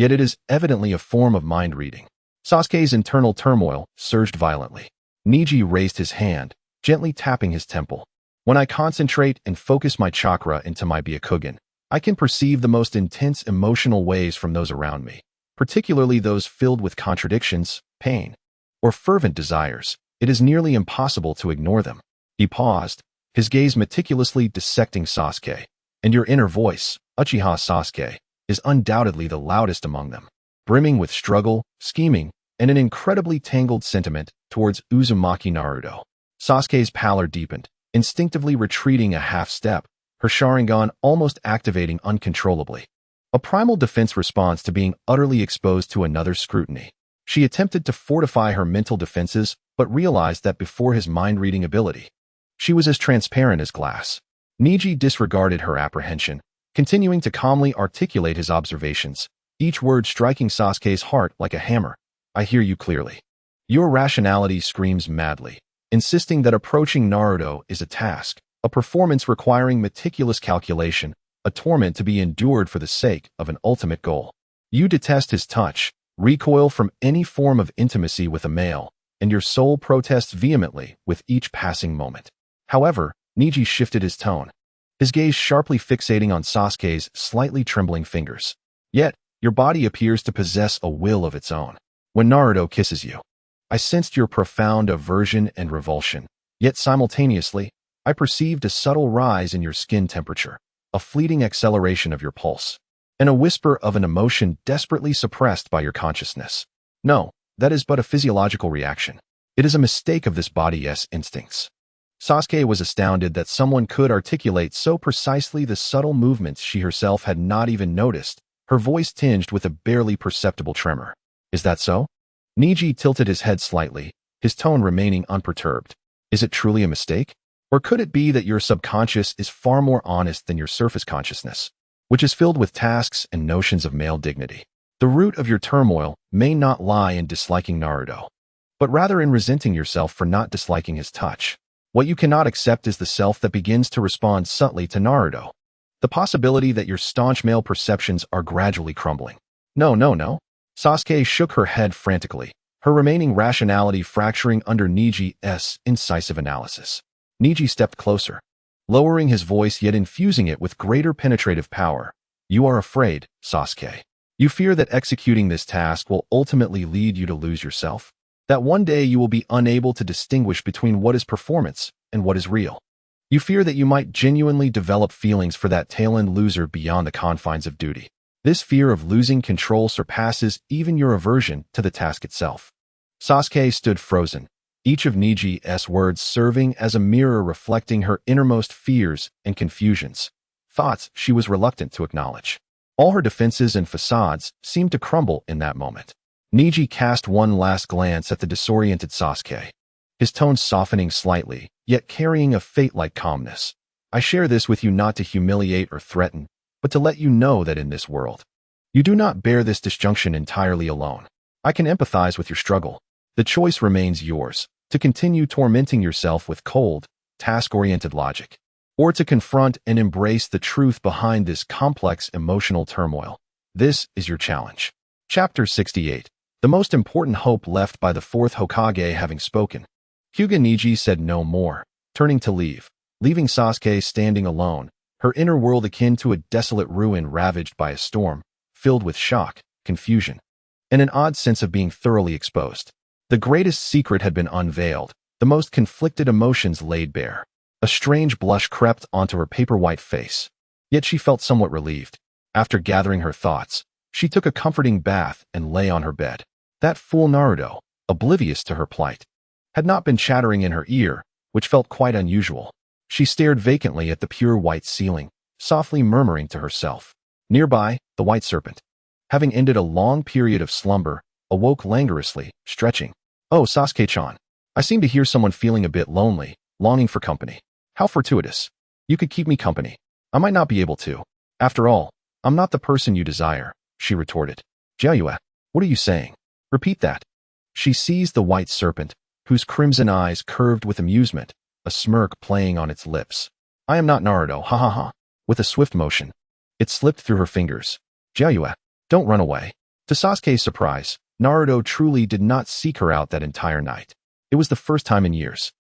Yet it is evidently a form of mind reading. Sasuke's internal turmoil surged violently. Neji raised his hand, gently tapping his temple. When I concentrate and focus my chakra into my Byakugan, I can perceive the most intense emotional waves from those around me, particularly those filled with contradictions, pain, or fervent desires. It is nearly impossible to ignore them. He paused, his gaze meticulously dissecting Sasuke. And your inner voice, Uchiha Sasuke, is undoubtedly the loudest among them, brimming with struggle, scheming, and an incredibly tangled sentiment towards Uzumaki Naruto. Sasuke's pallor deepened, instinctively retreating a half-step, her Sharingan almost activating uncontrollably. A primal defense response to being utterly exposed to another's scrutiny. She attempted to fortify her mental defenses, but realized that before his mind-reading ability, she was as transparent as glass. Neji disregarded her apprehension, continuing to calmly articulate his observations, each word striking Sasuke's heart like a hammer. I hear you clearly. Your rationality screams madly, insisting that approaching Naruto is a task, a performance requiring meticulous calculation, a torment to be endured for the sake of an ultimate goal. You detest his touch, recoil from any form of intimacy with a male, and your soul protests vehemently with each passing moment. However, Neji shifted his tone, his gaze sharply fixating on Sasuke's slightly trembling fingers. Yet, your body appears to possess a will of its own. When Naruto kisses you, I sensed your profound aversion and revulsion, yet simultaneously, I perceived a subtle rise in your skin temperature, a fleeting acceleration of your pulse, and a whisper of an emotion desperately suppressed by your consciousness. No, that is but a physiological reaction. It is a mistake of this body's instincts. Sasuke was astounded that someone could articulate so precisely the subtle movements she herself had not even noticed, her voice tinged with a barely perceptible tremor. Is that so? Neji tilted his head slightly, his tone remaining unperturbed. Is it truly a mistake? Or could it be that your subconscious is far more honest than your surface consciousness, which is filled with tasks and notions of male dignity? The root of your turmoil may not lie in disliking Naruto, but rather in resenting yourself for not disliking his touch. What you cannot accept is the self that begins to respond subtly to Naruto. The possibility that your staunch male perceptions are gradually crumbling. No. Sasuke shook her head frantically, her remaining rationality fracturing under Neji's incisive analysis. Neji stepped closer, lowering his voice yet infusing it with greater penetrative power. You are afraid, Sasuke. You fear that executing this task will ultimately lead you to lose yourself. That one day you will be unable to distinguish between what is performance and what is real. You fear that you might genuinely develop feelings for that tail-end loser beyond the confines of duty. This fear of losing control surpasses even your aversion to the task itself. Sasuke stood frozen, each of Neji's words serving as a mirror reflecting her innermost fears and confusions, thoughts she was reluctant to acknowledge. All her defenses and facades seemed to crumble in that moment. Neji cast one last glance at the disoriented Sasuke, his tone softening slightly, yet carrying a fate-like calmness. I share this with you not to humiliate or threaten, but to let you know that in this world, you do not bear this disjunction entirely alone. I can empathize with your struggle. The choice remains yours, to continue tormenting yourself with cold, task-oriented logic, or to confront and embrace the truth behind this complex emotional turmoil. This is your challenge. Chapter 68. The most important hope left by the fourth Hokage having spoken. Hyuga Neji said no more, turning to leave, leaving Sasuke standing alone, her inner world akin to a desolate ruin ravaged by a storm, filled with shock, confusion, and an odd sense of being thoroughly exposed. The greatest secret had been unveiled, the most conflicted emotions laid bare. A strange blush crept onto her paper-white face, yet she felt somewhat relieved. After gathering her thoughts, she took a comforting bath and lay on her bed. That fool Naruto, oblivious to her plight, had not been chattering in her ear, which felt quite unusual. She stared vacantly at the pure white ceiling, softly murmuring to herself. Nearby, the white serpent, having ended a long period of slumber, awoke languorously, stretching. Oh, Sasuke-chan. I seem to hear someone feeling a bit lonely, longing for company. How fortuitous. You could keep me company. I might not be able to. After all, I'm not the person you desire, she retorted. Jiayue, what are you saying? Repeat that. She seized the white serpent, whose crimson eyes curved with amusement, a smirk playing on its lips. I am not Naruto, ha ha ha. With a swift motion, it slipped through her fingers. Jiayue, don't run away. To Sasuke's surprise, Naruto truly did not seek her out that entire night. It was the first time in years.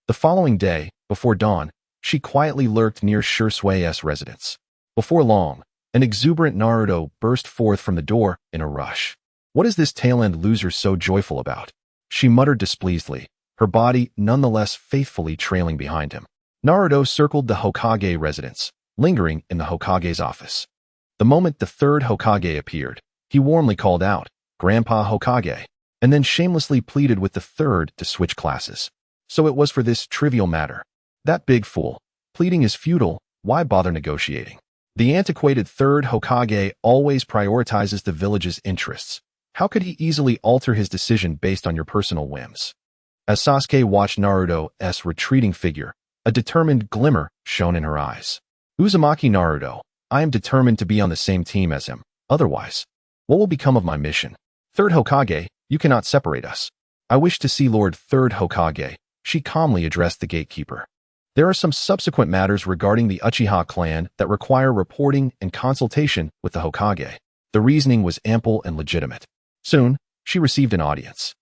The following day, before dawn, she quietly lurked near Shisui's residence. Before long, an exuberant Naruto burst forth from the door in a rush. "What is this tail-end loser so joyful about?" she muttered displeasedly, her body nonetheless faithfully trailing behind him. Naruto circled the Hokage residence, lingering in the Hokage's office. The moment the third Hokage appeared, he warmly called out, "Grandpa Hokage," and then shamelessly pleaded with the third to switch classes. So it was for this trivial matter. That big fool. Pleading is futile, why bother negotiating? The antiquated third Hokage always prioritizes the village's interests. How could he easily alter his decision based on your personal whims? As Sasuke watched Naruto's retreating figure, a determined glimmer shone in her eyes. "Uzumaki Naruto, I am determined to be on the same team as him. Otherwise, what will become of my mission? Third Hokage, you cannot separate us. I wish to see Lord Third Hokage," she calmly addressed the gatekeeper. "There are some subsequent matters regarding the Uchiha clan that require reporting and consultation with the Hokage." The reasoning was ample and legitimate. Soon, she received an audience.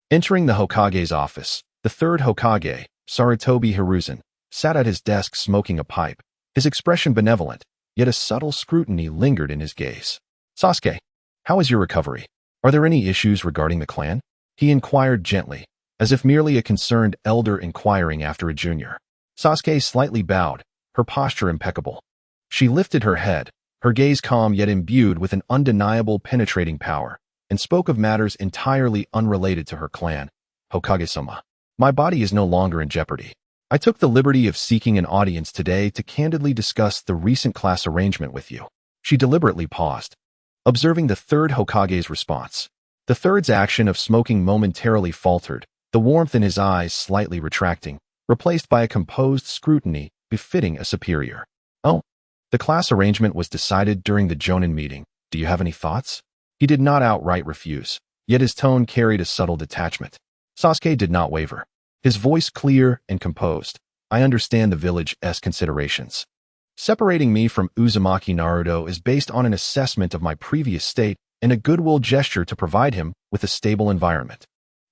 Entering the Hokage's office, the third Hokage, Sarutobi Hiruzen, sat at his desk smoking a pipe, his expression benevolent, yet a subtle scrutiny lingered in his gaze. "Sasuke, how is your recovery? Are there any issues regarding the clan?" he inquired gently, as if merely a concerned elder inquiring after a junior. Sasuke slightly bowed, her posture impeccable. She lifted her head, her gaze calm yet imbued with an undeniable penetrating power, and spoke of matters entirely unrelated to her clan. "Hokage-sama, my body is no longer in jeopardy. I took the liberty of seeking an audience today to candidly discuss the recent class arrangement with you." She deliberately paused, observing the third Hokage's response. The third's action of smoking momentarily faltered, the warmth in his eyes slightly retracting, replaced by a composed scrutiny befitting a superior. "Oh, the class arrangement was decided during the Jonin meeting. Do you have any thoughts?" He did not outright refuse, yet his tone carried a subtle detachment. Sasuke did not waver, his voice clear and composed. "I understand the village's considerations. Separating me from Uzumaki Naruto is based on an assessment of my previous state and a goodwill gesture to provide him with a stable environment.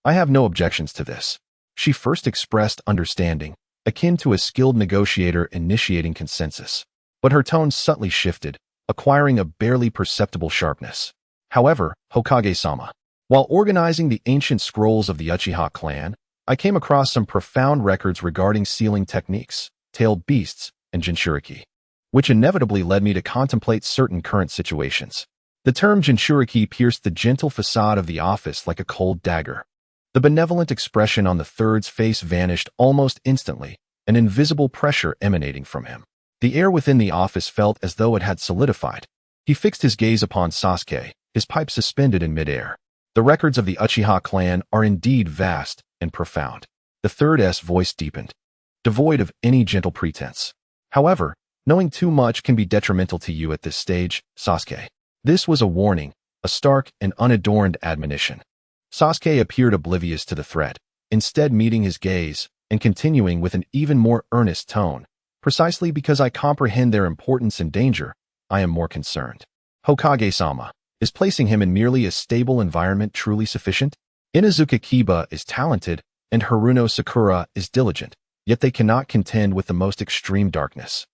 I have no objections to this." She first expressed understanding, akin to a skilled negotiator initiating consensus. But her tone subtly shifted, acquiring a barely perceptible sharpness. "However, Hokage-sama, while organizing the ancient scrolls of the Uchiha clan, I came across some profound records regarding sealing techniques, tailed beasts, and Jinchuriki, which inevitably led me to contemplate certain current situations." The term Jinchuriki pierced the gentle facade of the office like a cold dagger. The benevolent expression on the third's face vanished almost instantly, an invisible pressure emanating from him. The air within the office felt as though it had solidified. He fixed his gaze upon Sasuke, his pipe suspended in midair. "The records of the Uchiha clan are indeed vast and profound." The third's voice deepened, devoid of any gentle pretense. "However, knowing too much can be detrimental to you at this stage, Sasuke." This was a warning, a stark and unadorned admonition. Sasuke appeared oblivious to the threat, instead meeting his gaze and continuing with an even more earnest tone. "Precisely because I comprehend their importance and danger, I am more concerned. Hokage-sama, is placing him in merely a stable environment truly sufficient? Inazuka Kiba is talented, and Haruno Sakura is diligent, yet they cannot contend with the most extreme darkness.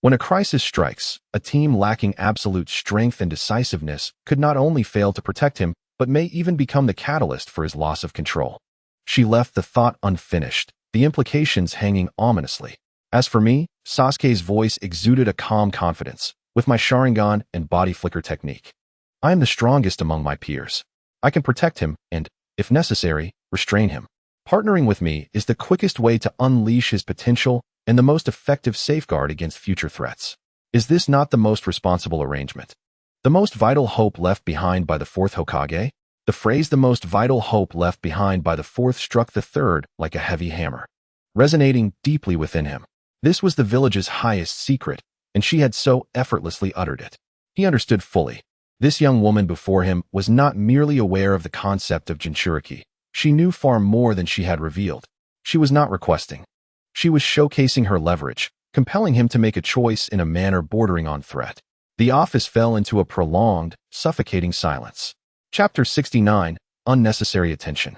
When a crisis strikes, a team lacking absolute strength and decisiveness could not only fail to protect him, but may even become the catalyst for his loss of control." She left the thought unfinished, the implications hanging ominously. "As for me," Sasuke's voice exuded a calm confidence, "with my Sharingan and body flicker technique, I am the strongest among my peers. I can protect him and, if necessary, restrain him. Partnering with me is the quickest way to unleash his potential and the most effective safeguard against future threats. Is this not the most responsible arrangement? The most vital hope left behind by the fourth Hokage?" The phrase "the most vital hope left behind by the fourth" struck the third like a heavy hammer, resonating deeply within him. This was the village's highest secret, and she had so effortlessly uttered it. He understood fully. This young woman before him was not merely aware of the concept of Jinchuriki. She knew far more than she had revealed. She was not requesting. She was showcasing her leverage, compelling him to make a choice in a manner bordering on threat. The office fell into a prolonged, suffocating silence. Chapter 69, Unnecessary Attention.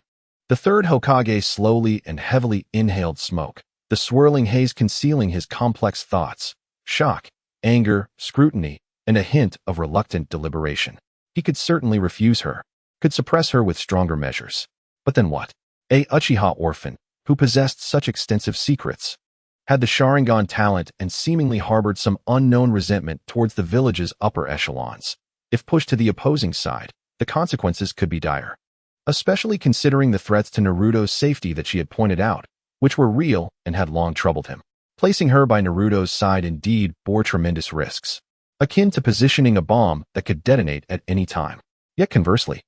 The third Hokage slowly and heavily inhaled smoke, the swirling haze concealing his complex thoughts, shock, anger, scrutiny, and a hint of reluctant deliberation. He could certainly refuse her, could suppress her with stronger measures. But then what? A Uchiha orphan, who possessed such extensive secrets, had the Sharingan talent and seemingly harbored some unknown resentment towards the village's upper echelons. If pushed to the opposing side, the consequences could be dire, especially considering the threats to Naruto's safety that she had pointed out, which were real and had long troubled him. Placing her by Naruto's side indeed bore tremendous risks, akin to positioning a bomb that could detonate at any time. Yet conversely,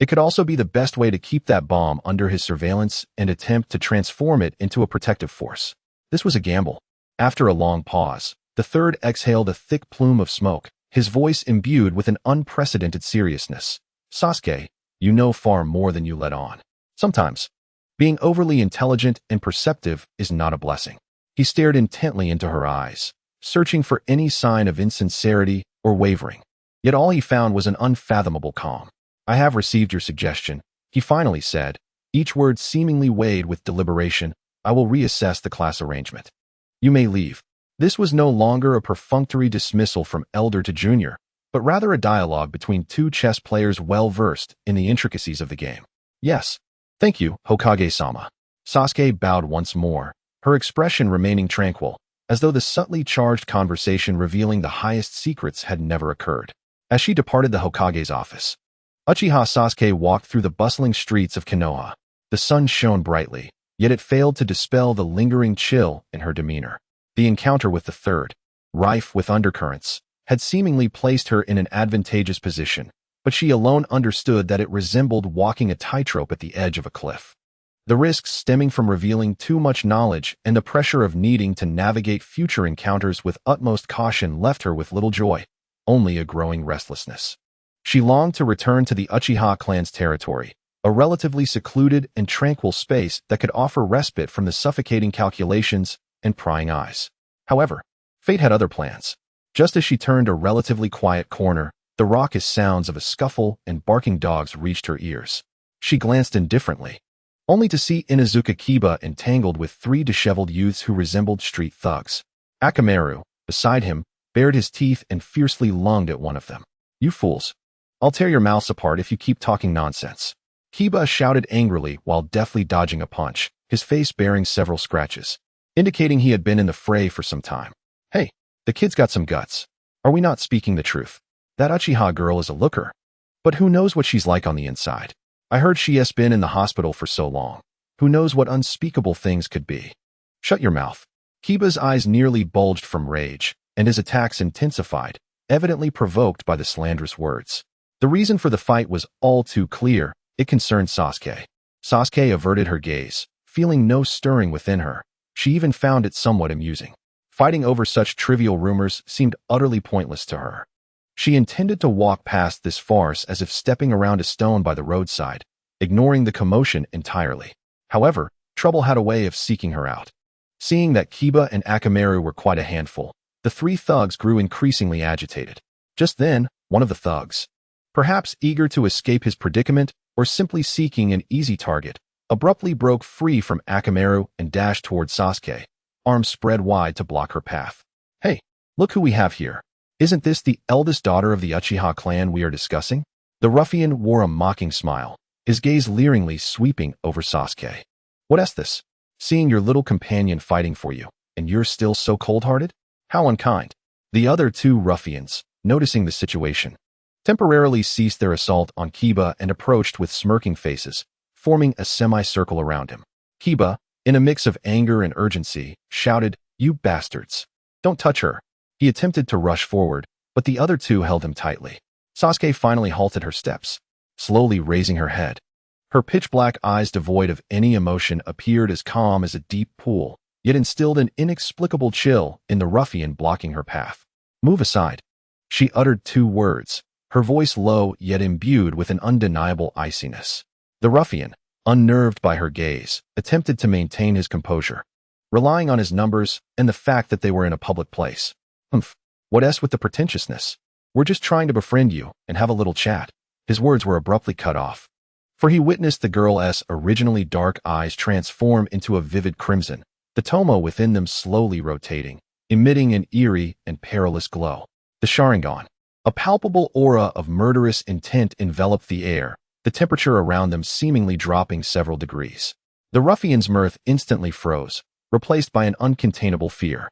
it could also be the best way to keep that bomb under his surveillance and attempt to transform it into a protective force. This was a gamble. After a long pause, the third exhaled a thick plume of smoke, his voice imbued with an unprecedented seriousness. Sasuke, you know far more than you let on. Sometimes, being overly intelligent and perceptive is not a blessing. He stared intently into her eyes, searching for any sign of insincerity or wavering. Yet all he found was an unfathomable calm. I have received your suggestion, he finally said, each word seemingly weighed with deliberation. I will reassess the class arrangement. You may leave. This was no longer a perfunctory dismissal from elder to junior, but rather a dialogue between two chess players well-versed in the intricacies of the game. Yes. Thank you, Hokage-sama. Sasuke bowed once more, her expression remaining tranquil, as though the subtly charged conversation revealing the highest secrets had never occurred. As she departed the Hokage's office, Uchiha Sasuke walked through the bustling streets of Konoha. The sun shone brightly, yet it failed to dispel the lingering chill in her demeanor. The encounter with the third, rife with undercurrents, had seemingly placed her in an advantageous position, but she alone understood that it resembled walking a tightrope at the edge of a cliff. The risks stemming from revealing too much knowledge and the pressure of needing to navigate future encounters with utmost caution left her with little joy, only a growing restlessness. She longed to return to the Uchiha clan's territory, a relatively secluded and tranquil space that could offer respite from the suffocating calculations and prying eyes. However, fate had other plans. Just as she turned a relatively quiet corner, the raucous sounds of a scuffle and barking dogs reached her ears. She glanced indifferently, only to see Inuzuka Kiba entangled with three disheveled youths who resembled street thugs. Akamaru, beside him, bared his teeth and fiercely lunged at one of them. You fools! I'll tear your mouths apart if you keep talking nonsense. Kiba shouted angrily while deftly dodging a punch, his face bearing several scratches, indicating he had been in the fray for some time. Hey, the kid's got some guts. Are we not speaking the truth? That Uchiha girl is a looker. But who knows what she's like on the inside? I heard she has been in the hospital for so long. Who knows what unspeakable things could be? Shut your mouth. Kiba's eyes nearly bulged from rage, and his attacks intensified, evidently provoked by the slanderous words. The reason for the fight was all too clear. It concerned Sasuke. Sasuke averted her gaze, feeling no stirring within her. She even found it somewhat amusing. Fighting over such trivial rumors seemed utterly pointless to her. She intended to walk past this farce as if stepping around a stone by the roadside, ignoring the commotion entirely. However, trouble had a way of seeking her out. Seeing that Kiba and Akamaru were quite a handful, the three thugs grew increasingly agitated. Just then, one of the thugs, perhaps eager to escape his predicament or simply seeking an easy target, abruptly broke free from Akamaru and dashed toward Sasuke, arms spread wide to block her path. Hey, look who we have here. Isn't this the eldest daughter of the Uchiha clan we are discussing? The ruffian wore a mocking smile, his gaze leeringly sweeping over Sasuke. What is this? Seeing your little companion fighting for you, and you're still so cold-hearted? How unkind. The other two ruffians, noticing the situation, temporarily ceased their assault on Kiba and approached with smirking faces, forming a semicircle around him. Kiba, in a mix of anger and urgency, shouted, You bastards! Don't touch her! He attempted to rush forward, but the other two held him tightly. Sasuke finally halted her steps, slowly raising her head. Her pitch-black eyes devoid of any emotion appeared as calm as a deep pool, yet instilled an inexplicable chill in the ruffian blocking her path. Move aside. She uttered two words, her voice low yet imbued with an undeniable iciness. The ruffian, unnerved by her gaze, attempted to maintain his composure, relying on his numbers and the fact that they were in a public place. What with the pretentiousness? We're just trying to befriend you and have a little chat. His words were abruptly cut off, for he witnessed the girl's originally dark eyes transform into a vivid crimson, the tomo within them slowly rotating, emitting an eerie and perilous glow. The Sharingan. A palpable aura of murderous intent enveloped the air, the temperature around them seemingly dropping several degrees. The ruffians' mirth instantly froze, replaced by an uncontainable fear.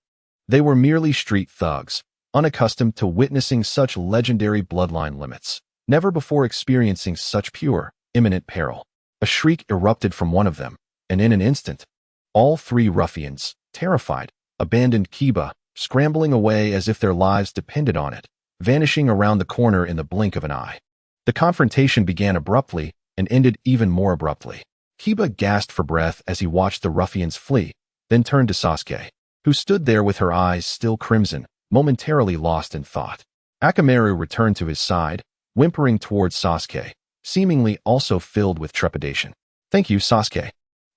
They were merely street thugs, unaccustomed to witnessing such legendary bloodline limits, never before experiencing such pure, imminent peril. A shriek erupted from one of them, and in an instant, all three ruffians, terrified, abandoned Kiba, scrambling away as if their lives depended on it, vanishing around the corner in the blink of an eye. The confrontation began abruptly and ended even more abruptly. Kiba gasped for breath as he watched the ruffians flee, then turned to Sasuke, who stood there with her eyes still crimson, momentarily lost in thought. Akamaru returned to his side, whimpering towards Sasuke, seemingly also filled with trepidation. "Thank you, Sasuke."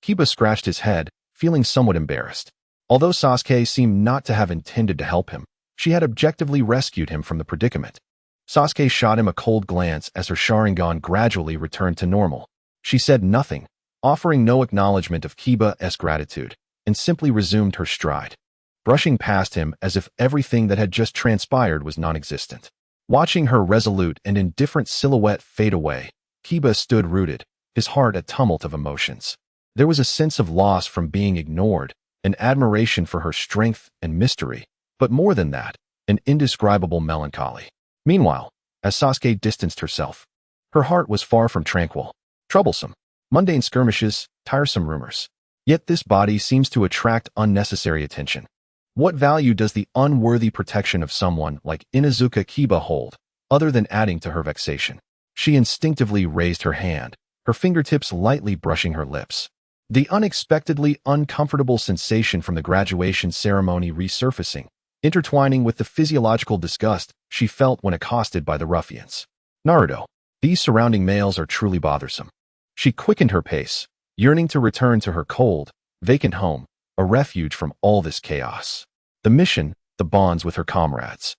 Kiba scratched his head, feeling somewhat embarrassed. Although Sasuke seemed not to have intended to help him, she had objectively rescued him from the predicament. Sasuke shot him a cold glance as her Sharingan gradually returned to normal. She said nothing, offering no acknowledgement of Kiba's gratitude, and simply resumed her stride, brushing past him as if everything that had just transpired was non-existent. Watching her resolute and indifferent silhouette fade away, Kiba stood rooted, his heart a tumult of emotions. There was a sense of loss from being ignored, an admiration for her strength and mystery, but more than that, an indescribable melancholy. Meanwhile, as Sasuke distanced herself, her heart was far from tranquil. Troublesome, mundane skirmishes, tiresome rumors. Yet this body seems to attract unnecessary attention. What value does the unworthy protection of someone like Inuzuka Kiba hold, other than adding to her vexation? She instinctively raised her hand, her fingertips lightly brushing her lips. The unexpectedly uncomfortable sensation from the graduation ceremony resurfacing, intertwining with the physiological disgust she felt when accosted by the ruffians. Naruto, these surrounding males are truly bothersome. She quickened her pace, yearning to return to her cold, vacant home, a refuge from all this chaos. The mission, the bonds with her comrades,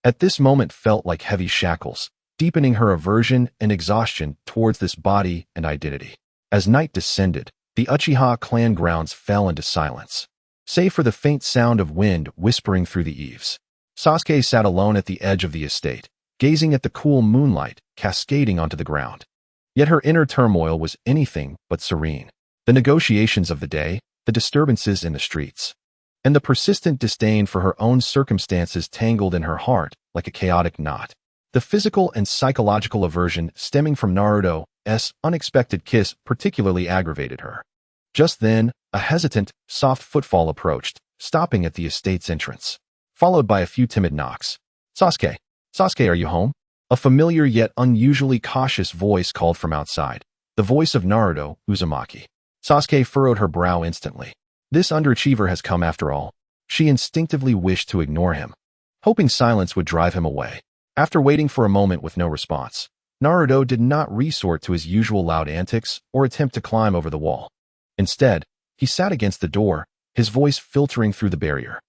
at this moment felt like heavy shackles, deepening her aversion and exhaustion towards this body and identity. As night descended, the Uchiha clan grounds fell into silence, save for the faint sound of wind whispering through the eaves. Sasuke sat alone at the edge of the estate, gazing at the cool moonlight cascading onto the ground. Yet her inner turmoil was anything but serene. The negotiations of the day, the disturbances in the streets, and the persistent disdain for her own circumstances tangled in her heart like a chaotic knot. The physical and psychological aversion stemming from Naruto's unexpected kiss particularly aggravated her. Just then, a hesitant, soft footfall approached, stopping at the estate's entrance, followed by a few timid knocks. "Sasuke, Sasuke, are you home?" A familiar yet unusually cautious voice called from outside, the voice of Naruto Uzumaki. Sasuke furrowed her brow instantly. This underachiever has come after all. She instinctively wished to ignore him, hoping silence would drive him away. After waiting for a moment with no response, Naruto did not resort to his usual loud antics or attempt to climb over the wall. Instead, he sat against the door, his voice filtering through the barrier,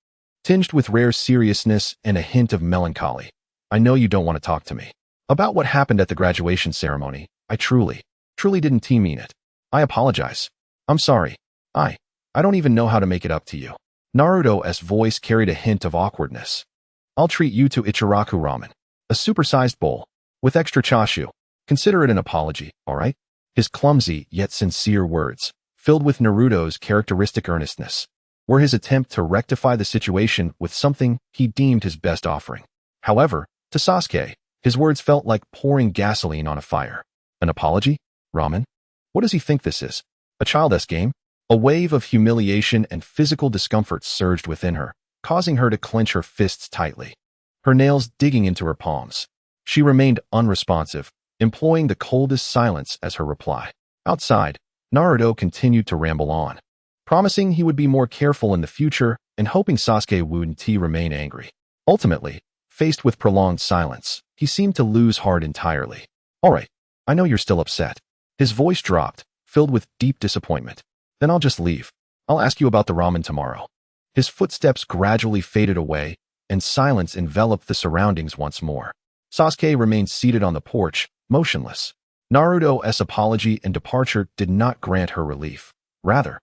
tinged with rare seriousness and a hint of melancholy. "I know you don't want to talk to me about what happened at the graduation ceremony. I truly didn't mean it. I apologize. I'm sorry. I don't even know how to make it up to you." Naruto's voice carried a hint of awkwardness. "I'll treat you to Ichiraku ramen, a supersized bowl, with extra chashu. Consider it an apology, all right?" His clumsy yet sincere words, filled with Naruto's characteristic earnestness, were his attempt to rectify the situation with something he deemed his best offering. However, to Sasuke, his words felt like pouring gasoline on a fire. An apology? Ramen? What does he think this is? A childish game? A wave of humiliation and physical discomfort surged within her, causing her to clench her fists tightly, her nails digging into her palms. She remained unresponsive, employing the coldest silence as her reply. Outside, Naruto continued to ramble on, promising he would be more careful in the future and hoping Sasuke wouldn't remain angry. Ultimately, faced with prolonged silence, he seemed to lose heart entirely. "All right, I know you're still upset." His voice dropped, filled with deep disappointment. "Then I'll just leave. I'll ask you about the ramen tomorrow." His footsteps gradually faded away, and silence enveloped the surroundings once more. Sasuke remained seated on the porch, motionless. Naruto's apology and departure did not grant her relief. Rather,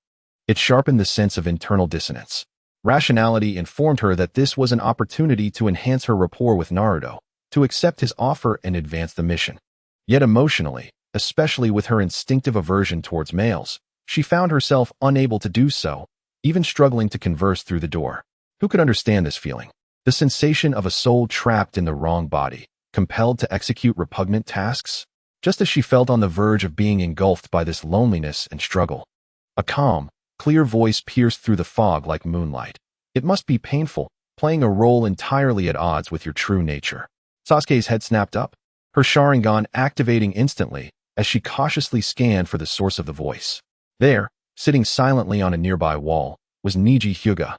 it sharpened the sense of internal dissonance. Rationality informed her that this was an opportunity to enhance her rapport with Naruto, to accept his offer and advance the mission. Yet emotionally, especially with her instinctive aversion towards males, she found herself unable to do so, even struggling to converse through the door. Who could understand this feeling? The sensation of a soul trapped in the wrong body, compelled to execute repugnant tasks? Just as she felt on the verge of being engulfed by this loneliness and struggle. A calm, clear voice pierced through the fog like moonlight. It must be painful, playing a role entirely at odds with your true nature. Sasuke's head snapped up, her Sharingan activating instantly as she cautiously scanned for the source of the voice. There, sitting silently on a nearby wall, was Niji Hyuga,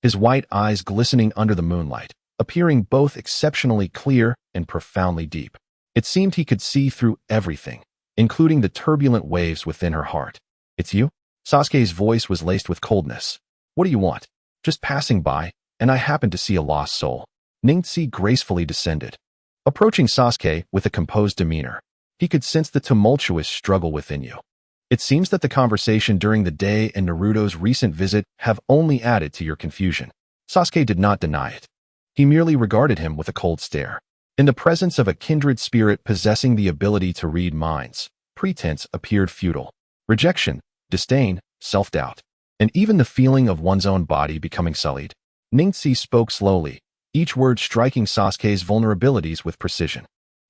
his white eyes glistening under the moonlight, appearing both exceptionally clear and profoundly deep. It seemed he could see through everything, including the turbulent waves within her heart. "It's you?" Sasuke's voice was laced with coldness. "What do you want?" "Just passing by, and I happened to see a lost soul." Ningxi gracefully descended, approaching Sasuke with a composed demeanor. He could sense the tumultuous struggle within you. "It seems that the conversation during the day and Naruto's recent visit have only added to your confusion." Sasuke did not deny it. He merely regarded him with a cold stare. In the presence of a kindred spirit possessing the ability to read minds, pretense appeared futile. Rejection, disdain, self-doubt, and even the feeling of one's own body becoming sullied. Ningxi spoke slowly, each word striking Sasuke's vulnerabilities with precision.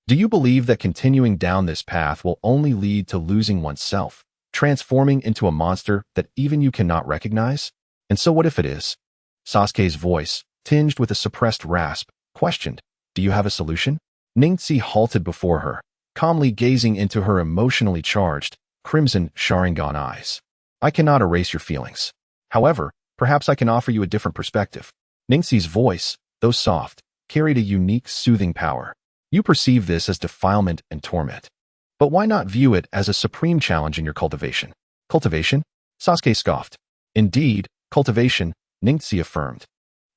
"Do you believe that continuing down this path will only lead to losing oneself, transforming into a monster that even you cannot recognize? And so what if it is?" Sasuke's voice, tinged with a suppressed rasp, questioned, "Do you have a solution?" Ningxi halted before her, calmly gazing into her emotionally charged, crimson Sharingan eyes. "I cannot erase your feelings. However, perhaps I can offer you a different perspective." Ningxi's voice, though soft, carried a unique soothing power. "You perceive this as defilement and torment. But why not view it as a supreme challenge in your cultivation?" "Cultivation?" Sasuke scoffed. "Indeed, cultivation," Ningxi affirmed.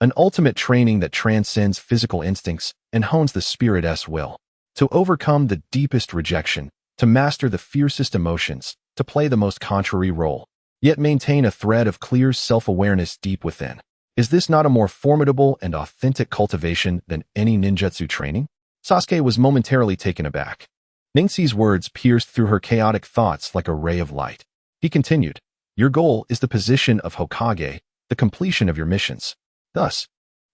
"An ultimate training that transcends physical instincts and hones the spirit's will. To overcome the deepest rejection, to master the fiercest emotions, to play the most contrary role, yet maintain a thread of clear self-awareness deep within. Is this not a more formidable and authentic cultivation than any ninjutsu training?" Sasuke was momentarily taken aback. Ningxi's words pierced through her chaotic thoughts like a ray of light. He continued, "Your goal is the position of Hokage, the completion of your missions. Thus,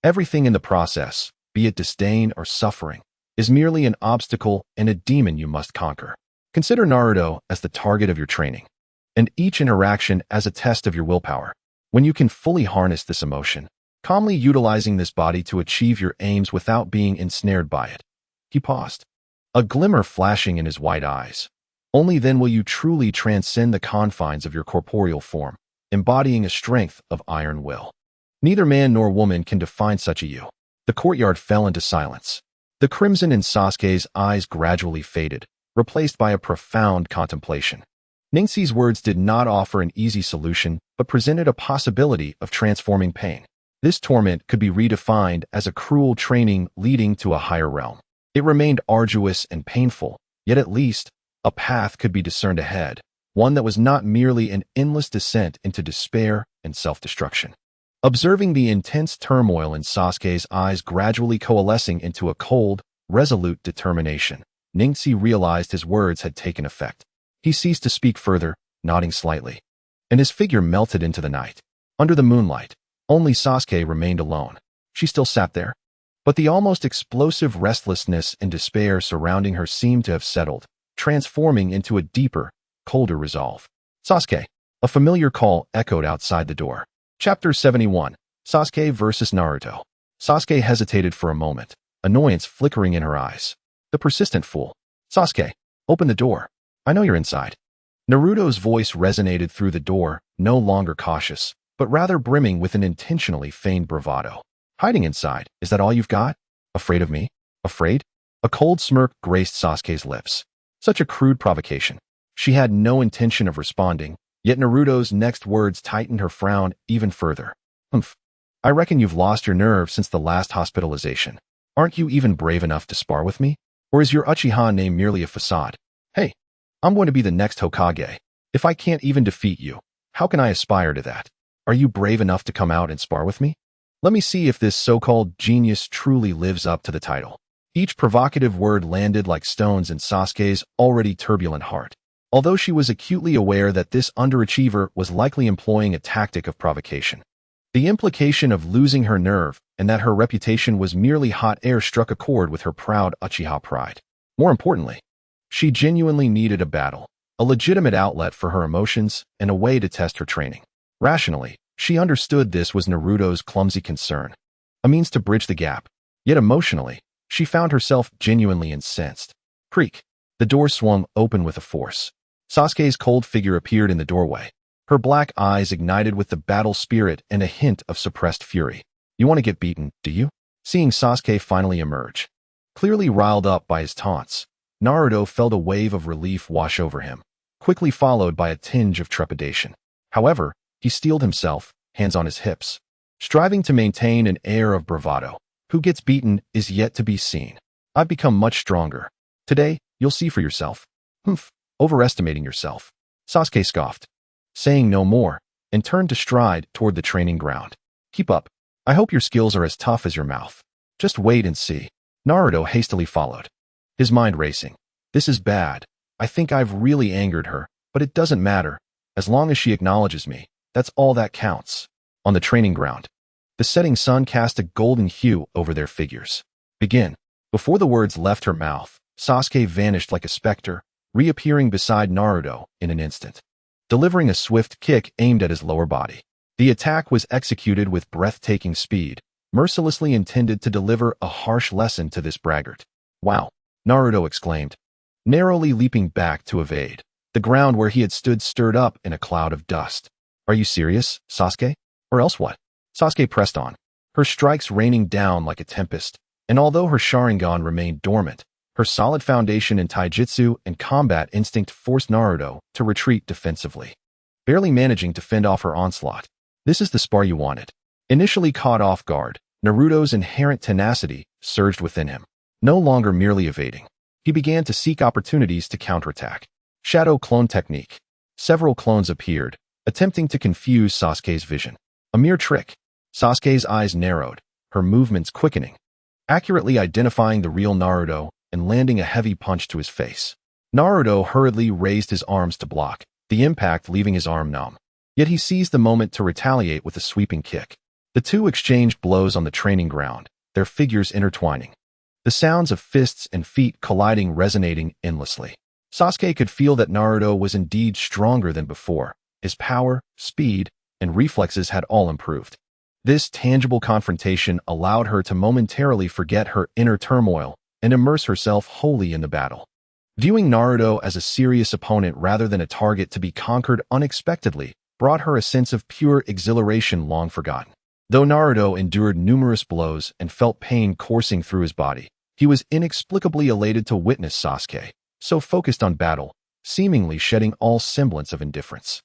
everything in the process, be it disdain or suffering, is merely an obstacle and a demon you must conquer. Consider Naruto as the target of your training, and each interaction as a test of your willpower. When you can fully harness this emotion, calmly utilizing this body to achieve your aims without being ensnared by it." He paused, a glimmer flashing in his white eyes. "Only then will you truly transcend the confines of your corporeal form, embodying a strength of iron will. Neither man nor woman can define such a you." The courtyard fell into silence. The crimson in Sasuke's eyes gradually faded, replaced by a profound contemplation. Ningxi's words did not offer an easy solution, but presented a possibility of transforming pain. This torment could be redefined as a cruel training leading to a higher realm. It remained arduous and painful, yet at least a path could be discerned ahead, one that was not merely an endless descent into despair and self-destruction. Observing the intense turmoil in Sasuke's eyes gradually coalescing into a cold, resolute determination, Ningxi realized his words had taken effect. He ceased to speak further, nodding slightly, and his figure melted into the night. Under the moonlight, only Sasuke remained alone. She still sat there, but the almost explosive restlessness and despair surrounding her seemed to have settled, transforming into a deeper, colder resolve. "Sasuke!" A familiar call echoed outside the door. Chapter 71, Sasuke vs. Naruto. Sasuke hesitated for a moment, annoyance flickering in her eyes. The persistent fool. "Sasuke, open the door. I know you're inside." Naruto's voice resonated through the door, no longer cautious, but rather brimming with an intentionally feigned bravado. "Hiding inside, is that all you've got? Afraid of me? Afraid?" A cold smirk graced Sasuke's lips. Such a crude provocation. She had no intention of responding, yet Naruto's next words tightened her frown even further. "Humph. I reckon you've lost your nerve since the last hospitalization. Aren't you even brave enough to spar with me? Or is your Uchiha name merely a facade? Hey, I'm going to be the next Hokage. If I can't even defeat you, how can I aspire to that? Are you brave enough to come out and spar with me? Let me see if this so-called genius truly lives up to the title. Each provocative word landed like stones in Sasuke's already turbulent heart. Although she was acutely aware that this underachiever was likely employing a tactic of provocation. The implication of losing her nerve and that her reputation was merely hot air struck a chord with her proud Uchiha pride. More importantly, she genuinely needed a battle, a legitimate outlet for her emotions, and a way to test her training. Rationally, she understood this was Naruto's clumsy concern, a means to bridge the gap. Yet emotionally, she found herself genuinely incensed. Creak. The door swung open with a force. Sasuke's cold figure appeared in the doorway. Her black eyes ignited with the battle spirit and a hint of suppressed fury. You want to get beaten, do you? Seeing Sasuke finally emerge, clearly riled up by his taunts, Naruto felt a wave of relief wash over him, quickly followed by a tinge of trepidation. However, he steeled himself, hands on his hips, striving to maintain an air of bravado. Who gets beaten is yet to be seen. I've become much stronger. Today, you'll see for yourself. Humph, overestimating yourself. Sasuke scoffed, saying no more, and turned to stride toward the training ground. Keep up. I hope your skills are as tough as your mouth. Just wait and see. Naruto hastily followed, his mind racing. This is bad. I think I've really angered her, but it doesn't matter. As long as she acknowledges me, that's all that counts. On the training ground, the setting sun cast a golden hue over their figures. Begin. Before the words left her mouth, Sasuke vanished like a specter, reappearing beside Naruto in an instant, delivering a swift kick aimed at his lower body. The attack was executed with breathtaking speed, mercilessly intended to deliver a harsh lesson to this braggart. Wow, Naruto exclaimed, narrowly leaping back to evade. The ground where he had stood stirred up in a cloud of dust. Are you serious, Sasuke? Or else what? Sasuke pressed on, her strikes raining down like a tempest, and although her Sharingan remained dormant, her solid foundation in taijutsu and combat instinct forced Naruto to retreat defensively, barely managing to fend off her onslaught. This is the spar you wanted. Initially caught off guard, Naruto's inherent tenacity surged within him. No longer merely evading, he began to seek opportunities to counterattack. Shadow clone technique. Several clones appeared, attempting to confuse Sasuke's vision. A mere trick. Sasuke's eyes narrowed, her movements quickening, accurately identifying the real Naruto and landing a heavy punch to his face. Naruto hurriedly raised his arms to block, the impact leaving his arm numb. Yet he seized the moment to retaliate with a sweeping kick. The two exchanged blows on the training ground, their figures intertwining, the sounds of fists and feet colliding resonating endlessly. Sasuke could feel that Naruto was indeed stronger than before. His power, speed, and reflexes had all improved. This tangible confrontation allowed her to momentarily forget her inner turmoil and immerse herself wholly in the battle. Viewing Naruto as a serious opponent rather than a target to be conquered unexpectedly brought her a sense of pure exhilaration long forgotten. Though Naruto endured numerous blows and felt pain coursing through his body, he was inexplicably elated to witness Sasuke, so focused on battle, seemingly shedding all semblance of indifference.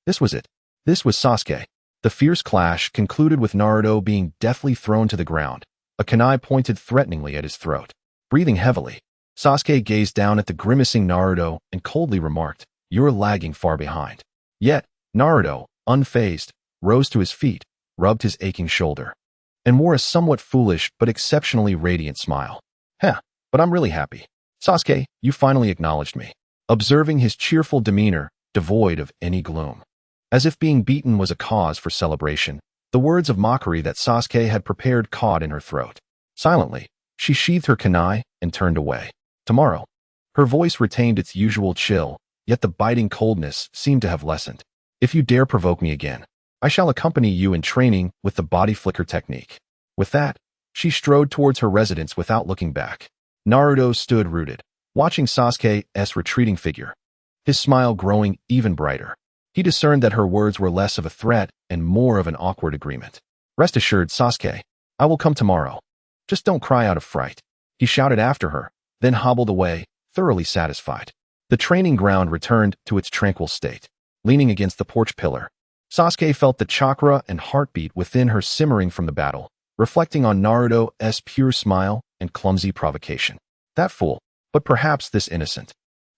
This was it. This was Sasuke. The fierce clash concluded with Naruto being deftly thrown to the ground, a kunai pointed threateningly at his throat. Breathing heavily, Sasuke gazed down at the grimacing Naruto and coldly remarked, "You're lagging far behind." Yet, Naruto, unfazed, rose to his feet, rubbed his aching shoulder, and wore a somewhat foolish but exceptionally radiant smile. But I'm really happy. Sasuke, you finally acknowledged me. Observing his cheerful demeanor, devoid of any gloom. As if being beaten was a cause for celebration, the words of mockery that Sasuke had prepared caught in her throat. Silently, she sheathed her kunai and turned away. Tomorrow. Her voice retained its usual chill, yet the biting coldness seemed to have lessened. If you dare provoke me again, I shall accompany you in training with the body flicker technique. With that, she strode towards her residence without looking back. Naruto stood rooted, watching Sasuke's retreating figure, his smile growing even brighter. He discerned that her words were less of a threat and more of an awkward agreement. Rest assured, Sasuke, I will come tomorrow. Just don't cry out of fright. He shouted after her, then hobbled away, thoroughly satisfied. The training ground returned to its tranquil state. Leaning against the porch pillar, Sasuke felt the chakra and heartbeat within her simmering from the battle, reflecting on Naruto's pure smile and clumsy provocation. That fool. But perhaps this innocent,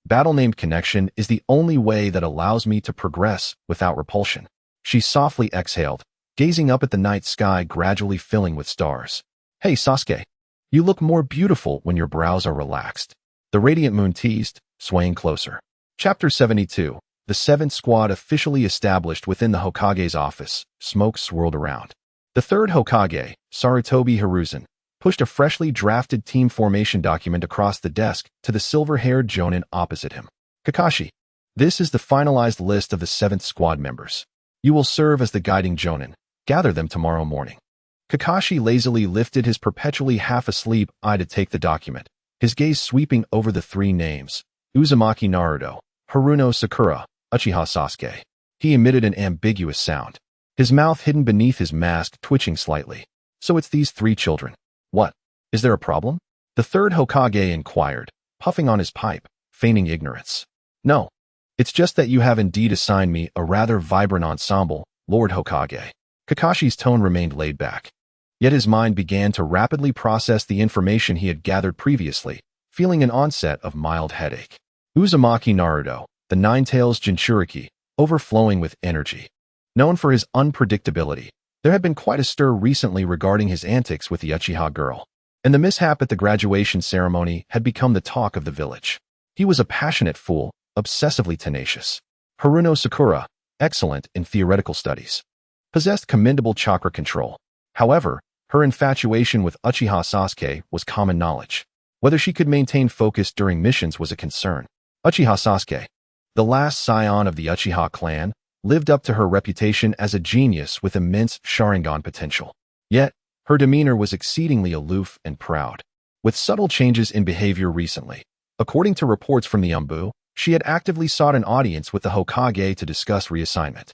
battle-named connection is the only way that allows me to progress without repulsion. She softly exhaled, gazing up at the night sky gradually filling with stars. Hey, Sasuke. You look more beautiful when your brows are relaxed. The radiant moon teased, swaying closer. Chapter 72. The 7th Squad officially established within the Hokage's office. Smoke swirled around. The 3rd Hokage, Sarutobi Hiruzen, pushed a freshly drafted team formation document across the desk to the silver-haired jonin opposite him. Kakashi, this is the finalized list of the 7th Squad members. You will serve as the guiding jonin. Gather them tomorrow morning. Kakashi lazily lifted his perpetually half-asleep eye to take the document, his gaze sweeping over the 3 names: Uzumaki Naruto, Haruno Sakura, Uchiha Sasuke. He emitted an ambiguous sound, his mouth hidden beneath his mask twitching slightly. So it's these 3 children. What? Is there a problem? The 3rd Hokage inquired, puffing on his pipe, feigning ignorance. No. It's just that you have indeed assigned me a rather vibrant ensemble, Lord Hokage. Kakashi's tone remained laid back. Yet his mind began to rapidly process the information he had gathered previously, feeling an onset of mild headache. Uzumaki Naruto, the Nine-Tails Jinchuriki, overflowing with energy. Known for his unpredictability, there had been quite a stir recently regarding his antics with the Uchiha girl, and the mishap at the graduation ceremony had become the talk of the village. He was a passionate fool, obsessively tenacious. Haruno Sakura, excellent in theoretical studies, possessed commendable chakra control. However, her infatuation with Uchiha Sasuke was common knowledge. Whether she could maintain focus during missions was a concern. Uchiha Sasuke, the last scion of the Uchiha clan, lived up to her reputation as a genius with immense Sharingan potential. Yet, her demeanor was exceedingly aloof and proud, with subtle changes in behavior recently. According to reports from the Umbu, she had actively sought an audience with the Hokage to discuss reassignment.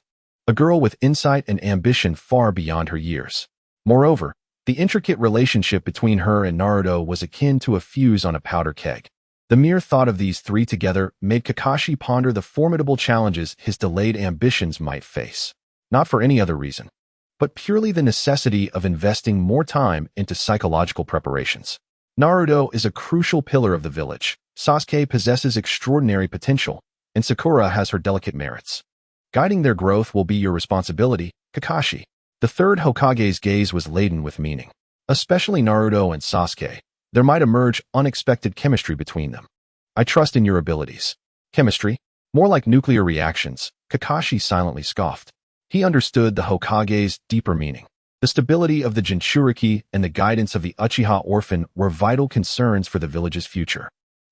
A girl with insight and ambition far beyond her years. Moreover, the intricate relationship between her and Naruto was akin to a fuse on a powder keg. The mere thought of these 3 together made Kakashi ponder the formidable challenges his delayed ambitions might face. Not for any other reason, but purely the necessity of investing more time into psychological preparations. Naruto is a crucial pillar of the village. Sasuke possesses extraordinary potential, and Sakura has her delicate merits. Guiding their growth will be your responsibility, Kakashi. The 3rd Hokage's gaze was laden with meaning. Especially Naruto and Sasuke. There might emerge unexpected chemistry between them. I trust in your abilities. Chemistry? More like nuclear reactions, Kakashi silently scoffed. He understood the Hokage's deeper meaning. The stability of the Jinchuriki and the guidance of the Uchiha orphan were vital concerns for the village's future.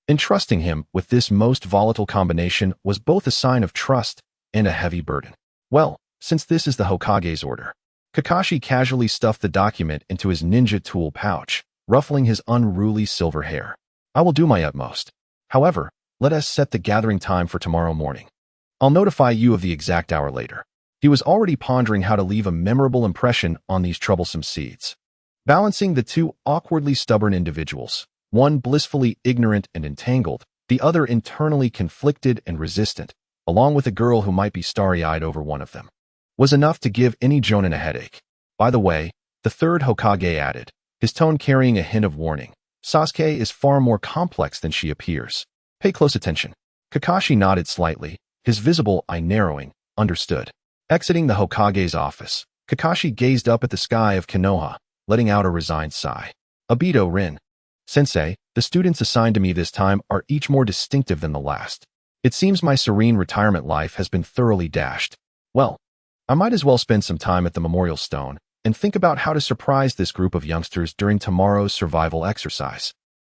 Entrusting him with this most volatile combination was both a sign of trust and a heavy burden. Well, since this is the Hokage's order. Kakashi casually stuffed the document into his ninja tool pouch, ruffling his unruly silver hair. I will do my utmost. However, let us set the gathering time for tomorrow morning. I'll notify you of the exact hour later. He was already pondering how to leave a memorable impression on these troublesome seeds. Balancing the 2 awkwardly stubborn individuals, one blissfully ignorant and entangled, the other internally conflicted and resistant, along with a girl who might be starry-eyed over one of them, was enough to give any jonin a headache. By the way, the 3rd Hokage added, his tone carrying a hint of warning, Sasuke is far more complex than she appears. Pay close attention. Kakashi nodded slightly, his visible eye narrowing, understood. Exiting the Hokage's office, Kakashi gazed up at the sky of Konoha, letting out a resigned sigh. Obito Rin. Sensei, the students assigned to me this time are each more distinctive than the last. It seems my serene retirement life has been thoroughly dashed. Well, I might as well spend some time at the Memorial Stone and think about how to surprise this group of youngsters during tomorrow's survival exercise.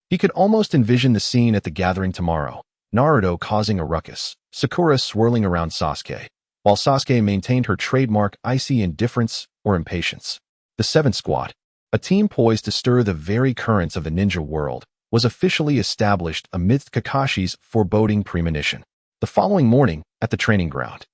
He could almost envision the scene at the gathering tomorrow, Naruto causing a ruckus, Sakura swirling around Sasuke, while Sasuke maintained her trademark icy indifference or impatience. The 7th Squad, a team poised to stir the very currents of the ninja world, was officially established amidst Kakashi's foreboding premonition. The following morning, at the training ground,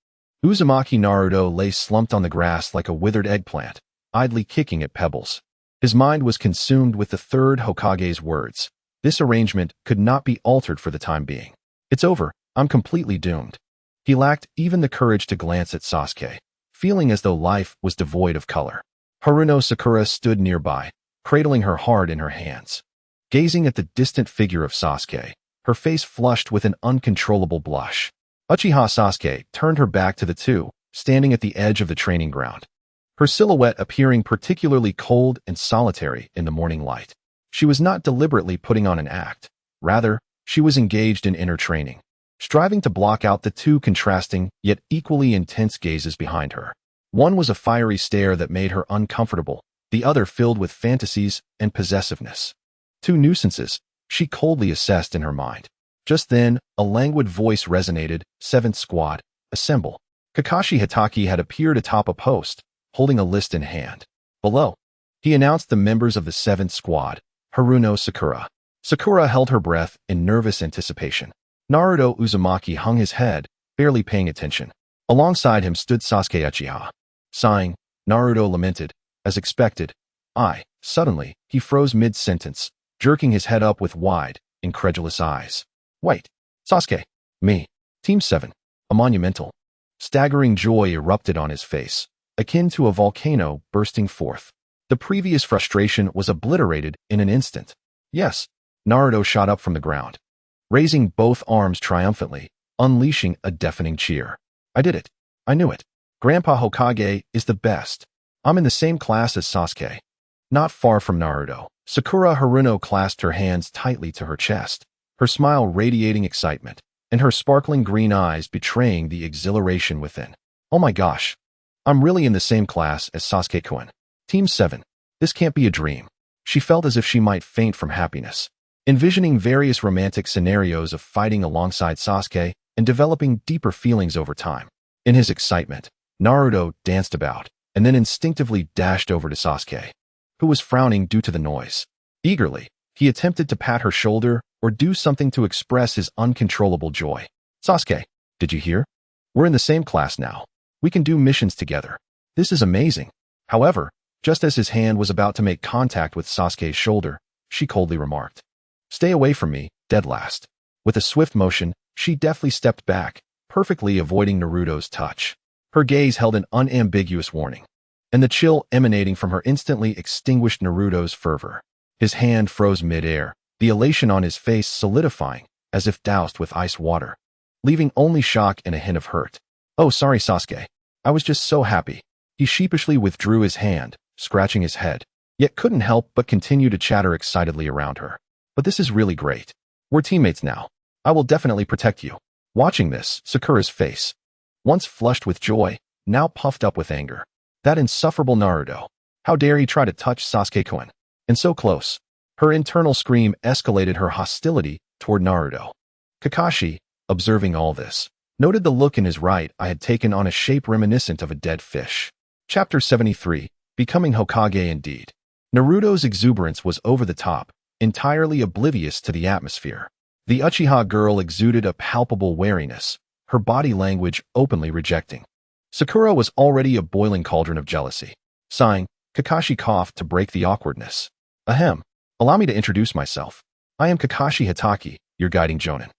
Uzumaki Naruto lay slumped on the grass like a withered eggplant, idly kicking at pebbles. His mind was consumed with the 3rd Hokage's words. This arrangement could not be altered for the time being. It's over. I'm completely doomed. He lacked even the courage to glance at Sasuke, feeling as though life was devoid of color. Haruno Sakura stood nearby, cradling her heart in her hands. Gazing at the distant figure of Sasuke, her face flushed with an uncontrollable blush. Uchiha Sasuke turned her back to the two, standing at the edge of the training ground, her silhouette appearing particularly cold and solitary in the morning light. She was not deliberately putting on an act. Rather, she was engaged in inner training, striving to block out the two contrasting yet equally intense gazes behind her. One was a fiery stare that made her uncomfortable, the other filled with fantasies and possessiveness. Two nuisances, she coldly assessed in her mind. Just then, a languid voice resonated, "Seventh Squad, assemble." Kakashi Hitaki had appeared atop a post, holding a list in hand. Below, he announced the members of the 7th Squad, Haruno Sakura. Sakura held her breath in nervous anticipation. Naruto Uzumaki hung his head, barely paying attention. Alongside him stood Sasuke Uchiha. Sighing, Naruto lamented, as expected, Suddenly, he froze mid-sentence, jerking his head up with wide, incredulous eyes. Wait, Sasuke, me, Team 7, a monumental. Staggering joy erupted on his face, akin to a volcano bursting forth. The previous frustration was obliterated in an instant. Yes, Naruto shot up from the ground, raising both arms triumphantly, unleashing a deafening cheer. I did it. I knew it. Grandpa Hokage is the best. I'm in the same class as Sasuke. Not far from Naruto, Sakura Haruno clasped her hands tightly to her chest, her smile radiating excitement, and her sparkling green eyes betraying the exhilaration within. Oh my gosh. I'm really in the same class as Sasuke-kun. Team 7. This can't be a dream. She felt as if she might faint from happiness, envisioning various romantic scenarios of fighting alongside Sasuke and developing deeper feelings over time. In his excitement, Naruto danced about, and then instinctively dashed over to Sasuke, who was frowning due to the noise. Eagerly, he attempted to pat her shoulder or do something to express his uncontrollable joy. Sasuke, did you hear? We're in the same class now. We can do missions together. This is amazing. However, just as his hand was about to make contact with Sasuke's shoulder, she coldly remarked, "Stay away from me, dead last." With a swift motion, she deftly stepped back, perfectly avoiding Naruto's touch. Her gaze held an unambiguous warning, and the chill emanating from her instantly extinguished Naruto's fervor. His hand froze mid-air, the elation on his face solidifying, as if doused with ice water, leaving only shock and a hint of hurt. "Oh, sorry, Sasuke. I was just so happy." He sheepishly withdrew his hand, scratching his head, yet couldn't help but continue to chatter excitedly around her. "But this is really great. We're teammates now. I will definitely protect you." Watching this, Sakura's face, once flushed with joy, now puffed up with anger. That insufferable Naruto. How dare he try to touch Sasuke-kun? And so close. Her internal scream escalated her hostility toward Naruto. Kakashi, observing all this, noted the look in his right eye had taken on a shape reminiscent of a dead fish. Chapter 73, Becoming Hokage Indeed. Naruto's exuberance was over the top, entirely oblivious to the atmosphere. The Uchiha girl exuded a palpable wariness, her body language openly rejecting. Sakura was already a boiling cauldron of jealousy. Sighing, Kakashi coughed to break the awkwardness. "Ahem. Allow me to introduce myself. I am Kakashi Hitaki, your guiding jonin.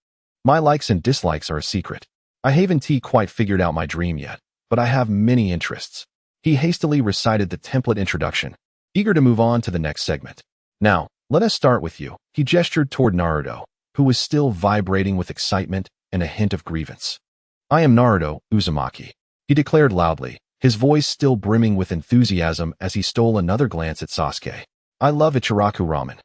My likes and dislikes are a secret. I haven't quite figured out my dream yet, but I have many interests." He hastily recited the template introduction, eager to move on to the next segment. "Now, let us start with you." He gestured toward Naruto, who was still vibrating with excitement and a hint of grievance. "I am Naruto Uzumaki," he declared loudly, his voice still brimming with enthusiasm as he stole another glance at Sasuke. "I love Ichiraku ramen.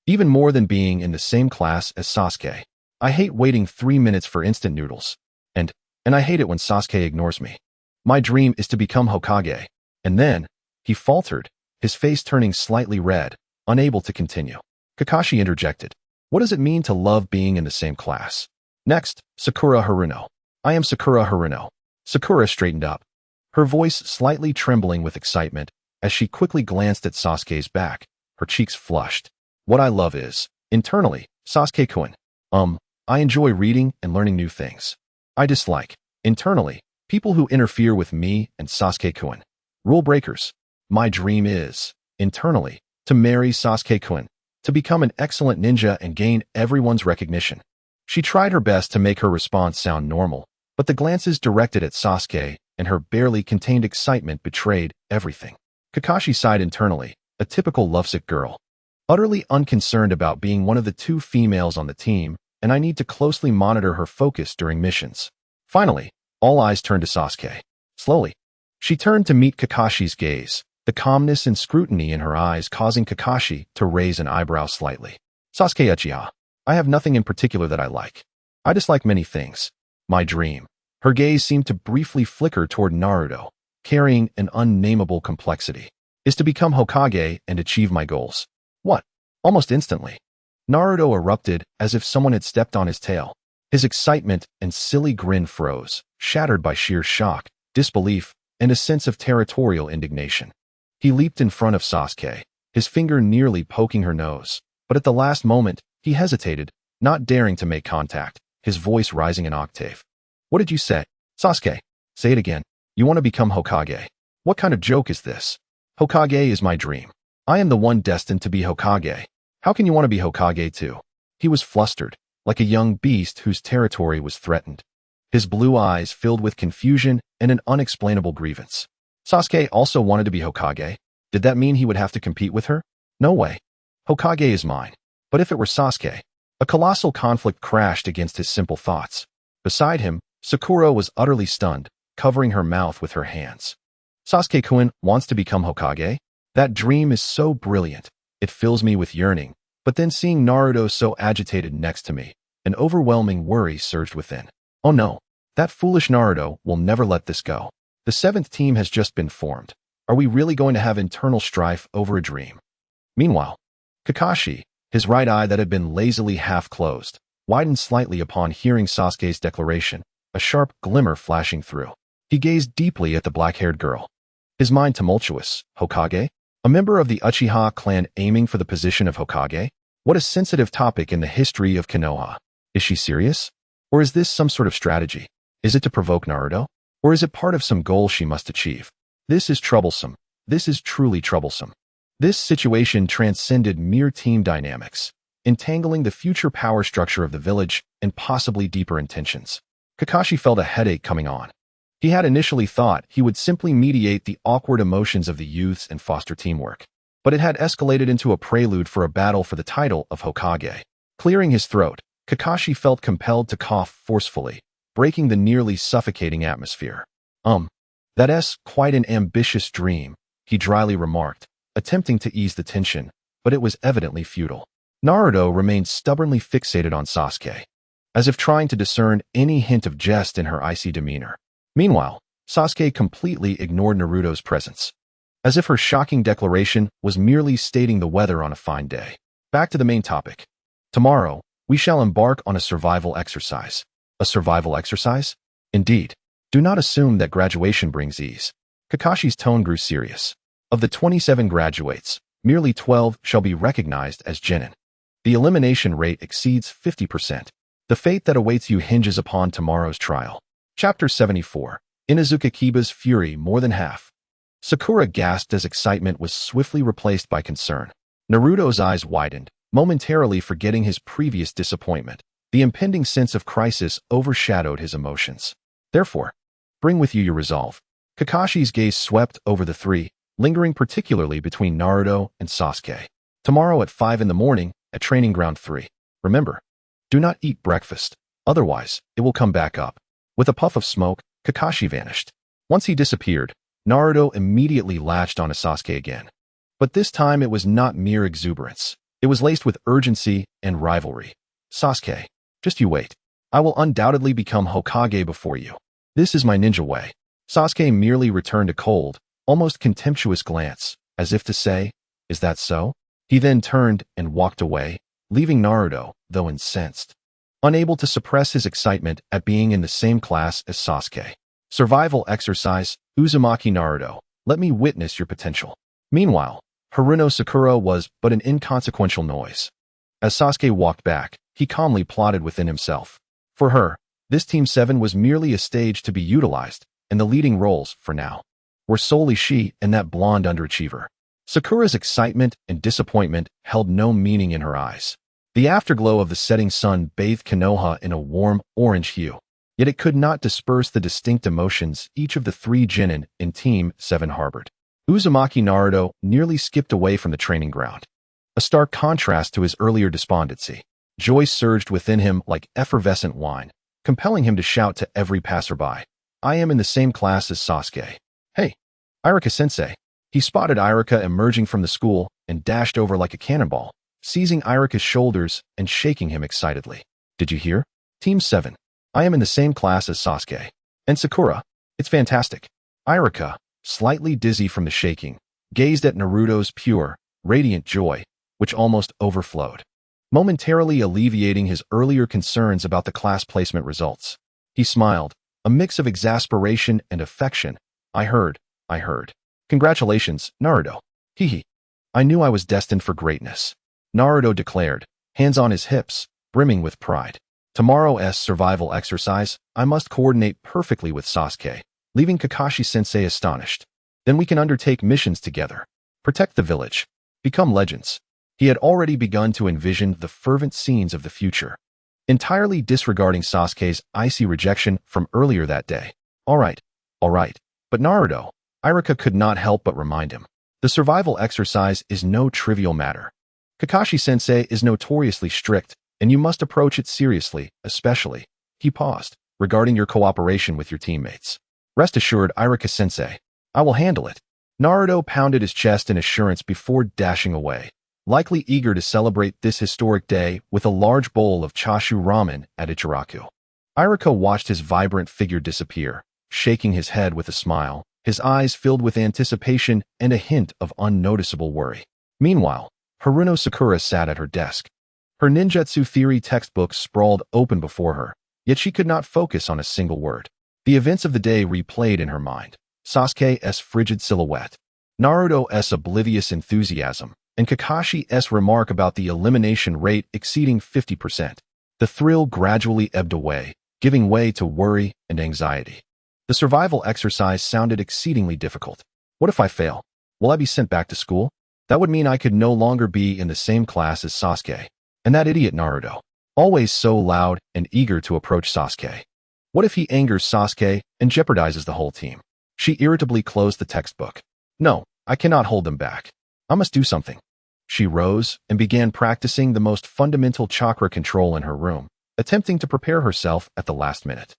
Even more than being in the same class as Sasuke. I hate waiting 3 minutes for instant noodles. And I hate it when Sasuke ignores me. My dream is to become Hokage." And then, he faltered, his face turning slightly red, unable to continue. Kakashi interjected, "What does it mean to love being in the same class?" Next, Sakura Haruno. "I am Sakura Haruno." Sakura straightened up, her voice slightly trembling with excitement as she quickly glanced at Sasuke's back, her cheeks flushed. "What I love is, internally, Sasuke-kun. I enjoy reading and learning new things. I dislike, internally, people who interfere with me and Sasuke-kun. Rule breakers. My dream is, internally, to marry Sasuke-kun, to become an excellent ninja and gain everyone's recognition." She tried her best to make her response sound normal, but the glances directed at Sasuke and her barely contained excitement betrayed everything. Kakashi sighed internally, a typical lovesick girl, utterly unconcerned about being one of the two females on the team and I need to closely monitor her focus during missions. Finally, all eyes turned to Sasuke. Slowly, she turned to meet Kakashi's gaze, the calmness and scrutiny in her eyes causing Kakashi to raise an eyebrow slightly. Sasuke Uchiha, I have nothing in particular that I like. I dislike many things. My dream. Her gaze seemed to briefly flicker toward Naruto, carrying an unnameable complexity, is to become Hokage and achieve my goals. What? Almost instantly, Naruto erupted as if someone had stepped on his tail. His excitement and silly grin froze, shattered by sheer shock, disbelief, and a sense of territorial indignation. He leaped in front of Sasuke, his finger nearly poking her nose, but at the last moment, he hesitated, not daring to make contact, his voice rising an octave. What did you say? Sasuke, say it again. You want to become Hokage. What kind of joke is this? Hokage is my dream. I am the one destined to be Hokage. How can you want to be Hokage too? He was flustered, like a young beast whose territory was threatened. His blue eyes filled with confusion and an unexplainable grievance. Sasuke also wanted to be Hokage. Did that mean he would have to compete with her? No way. Hokage is mine. But if it were Sasuke? A colossal conflict crashed against his simple thoughts. Beside him, Sakura was utterly stunned, covering her mouth with her hands. Sasuke-kun wants to become Hokage? That dream is so brilliant. It fills me with yearning. But then seeing Naruto so agitated next to me, an overwhelming worry surged within. Oh no, that foolish Naruto will never let this go. The 7th team has just been formed. Are we really going to have internal strife over a dream? Meanwhile, Kakashi, his right eye that had been lazily half closed, widened slightly upon hearing Sasuke's declaration, a sharp glimmer flashing through. He gazed deeply at the black-haired girl. His mind tumultuous. Hokage? A member of the Uchiha clan aiming for the position of Hokage? What a sensitive topic in the history of Konoha. Is she serious? Or is this some sort of strategy? Is it to provoke Naruto? Or is it part of some goal she must achieve? This is troublesome. This is truly troublesome. This situation transcended mere team dynamics, entangling the future power structure of the village and possibly deeper intentions. Kakashi felt a headache coming on. He had initially thought he would simply mediate the awkward emotions of the youths and foster teamwork, but it had escalated into a prelude for a battle for the title of Hokage. Clearing his throat, Kakashi felt compelled to cough forcefully, breaking the nearly suffocating atmosphere. That's quite an ambitious dream, he dryly remarked, attempting to ease the tension, but it was evidently futile. Naruto remained stubbornly fixated on Sasuke, as if trying to discern any hint of jest in her icy demeanor. Meanwhile, Sasuke completely ignored Naruto's presence, as if her shocking declaration was merely stating the weather on a fine day. Back to the main topic. Tomorrow, we shall embark on a survival exercise. A survival exercise? Indeed. Do not assume that graduation brings ease. Kakashi's tone grew serious. Of the 27 graduates, merely 12 shall be recognized as genin. The elimination rate exceeds 50%. The fate that awaits you hinges upon tomorrow's trial. Chapter 74. Inuzuka Kiba's fury more than half. Sakura gasped as excitement was swiftly replaced by concern. Naruto's eyes widened, momentarily forgetting his previous disappointment. The impending sense of crisis overshadowed his emotions. Therefore, bring with you your resolve. Kakashi's gaze swept over the three, lingering particularly between Naruto and Sasuke. Tomorrow at 5 in the morning, at Training Ground 3. Remember, do not eat breakfast, otherwise it will come back up. With a puff of smoke, Kakashi vanished. Once he disappeared, Naruto immediately latched onto Sasuke again. But this time it was not mere exuberance. It was laced with urgency and rivalry. Sasuke, just you wait. I will undoubtedly become Hokage before you. This is my ninja way. Sasuke merely returned a cold, almost contemptuous glance, as if to say, is that so? He then turned and walked away, leaving Naruto, though incensed, unable to suppress his excitement at being in the same class as Sasuke. Survival exercise, Uzumaki Naruto, let me witness your potential. Meanwhile, Haruno Sakura was but an inconsequential noise. As Sasuke walked back, he calmly plotted within himself. For her, this Team 7 was merely a stage to be utilized, and the leading roles, for now, were solely she and that blonde underachiever. Sakura's excitement and disappointment held no meaning in her eyes. The afterglow of the setting sun bathed Konoha in a warm, orange hue, yet it could not disperse the distinct emotions each of the three genin in Team 7 harbored. Uzumaki Naruto nearly skipped away from the training ground, a stark contrast to his earlier despondency. Joy surged within him like effervescent wine, compelling him to shout to every passerby, "I am in the same class as Sasuke. Hey, Iruka-sensei." He spotted Iruka emerging from the school and dashed over like a cannonball, seizing Iruka's shoulders and shaking him excitedly. "Did you hear? Team 7. I am in the same class as Sasuke. And Sakura. It's fantastic." Iruka, slightly dizzy from the shaking, gazed at Naruto's pure, radiant joy, which almost overflowed, momentarily alleviating his earlier concerns about the class placement results. He smiled, a mix of exasperation and affection. I heard. Congratulations, Naruto. Hee. I knew I was destined for greatness," Naruto declared, hands on his hips, brimming with pride. "Tomorrow's survival exercise, I must coordinate perfectly with Sasuke, leaving Kakashi-sensei astonished. Then we can undertake missions together, protect the village, become legends." He had already begun to envision the fervent scenes of the future, entirely disregarding Sasuke's icy rejection from earlier that day. All right. But Naruto, Iruka could not help but remind him, the survival exercise is no trivial matter. Kakashi-sensei is notoriously strict, and you must approach it seriously, especially, he paused, regarding your cooperation with your teammates. "Rest assured, Iruka-sensei, I will handle it." Naruto pounded his chest in assurance before dashing away, likely eager to celebrate this historic day with a large bowl of chashu ramen at Ichiraku. Iruka watched his vibrant figure disappear, shaking his head with a smile, his eyes filled with anticipation and a hint of unnoticeable worry. Meanwhile, Haruno Sakura sat at her desk. Her ninjutsu theory textbook sprawled open before her, yet she could not focus on a single word. The events of the day replayed in her mind. Sasuke's frigid silhouette, Naruto's oblivious enthusiasm, and Kakashi's remark about the elimination rate exceeding 50%. The thrill gradually ebbed away, giving way to worry and anxiety. The survival exercise sounded exceedingly difficult. What if I fail? Will I be sent back to school? That would mean I could no longer be in the same class as Sasuke. And that idiot Naruto, always so loud and eager to approach Sasuke. What if he angers Sasuke and jeopardizes the whole team? She irritably closed the textbook. No, I cannot hold them back. I must do something. She rose and began practicing the most fundamental chakra control in her room, attempting to prepare herself at the last minute.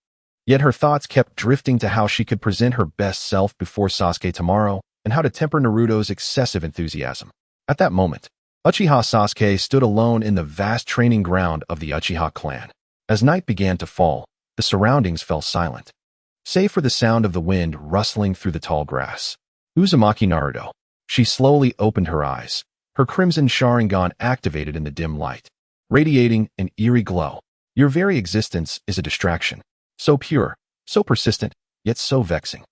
Yet her thoughts kept drifting to how she could present her best self before Sasuke tomorrow and how to temper Naruto's excessive enthusiasm. At that moment, Uchiha Sasuke stood alone in the vast training ground of the Uchiha clan. As night began to fall, the surroundings fell silent, save for the sound of the wind rustling through the tall grass. Uzumaki Naruto. She slowly opened her eyes, her crimson Sharingan activated in the dim light, radiating an eerie glow. Your very existence is a distraction. So pure, so persistent, yet so vexing.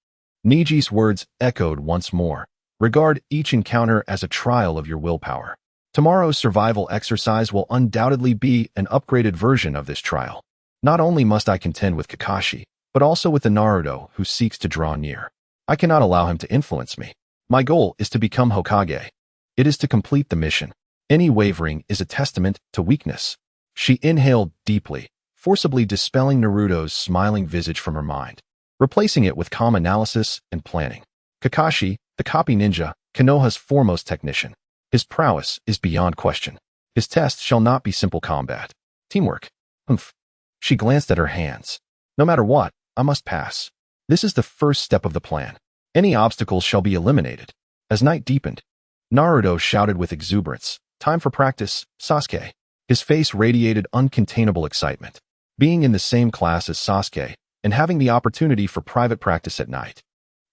Niji's words echoed once more. Regard each encounter as a trial of your willpower. Tomorrow's survival exercise will undoubtedly be an upgraded version of this trial. Not only must I contend with Kakashi, but also with the Naruto who seeks to draw near. I cannot allow him to influence me. My goal is to become Hokage. It is to complete the mission. Any wavering is a testament to weakness. She inhaled deeply, forcibly dispelling Naruto's smiling visage from her mind, replacing it with calm analysis and planning. Kakashi, the copy ninja, Konoha's foremost technician. His prowess is beyond question. His test shall not be simple combat. Teamwork. Humph. She glanced at her hands. No matter what, I must pass. This is the first step of the plan. Any obstacles shall be eliminated. As night deepened, Naruto shouted with exuberance, "Time for practice, Sasuke." His face radiated uncontainable excitement. Being in the same class as Sasuke and having the opportunity for private practice at night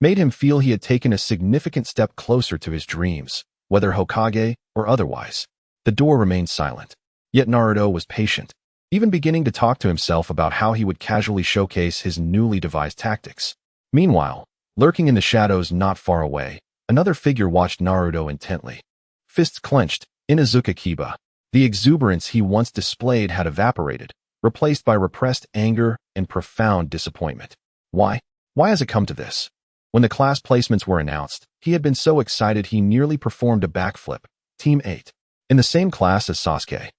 made him feel he had taken a significant step closer to his dreams, whether Hokage or otherwise. The door remained silent, yet Naruto was patient, even beginning to talk to himself about how he would casually showcase his newly devised tactics. Meanwhile, lurking in the shadows not far away, another figure watched Naruto intently. Fists clenched, Inuzuka Kiba. The exuberance he once displayed had evaporated, replaced by repressed anger and profound disappointment. Why? Why has it come to this? When the class placements were announced, he had been so excited he nearly performed a backflip. Team 8. In the same class as Sasuke.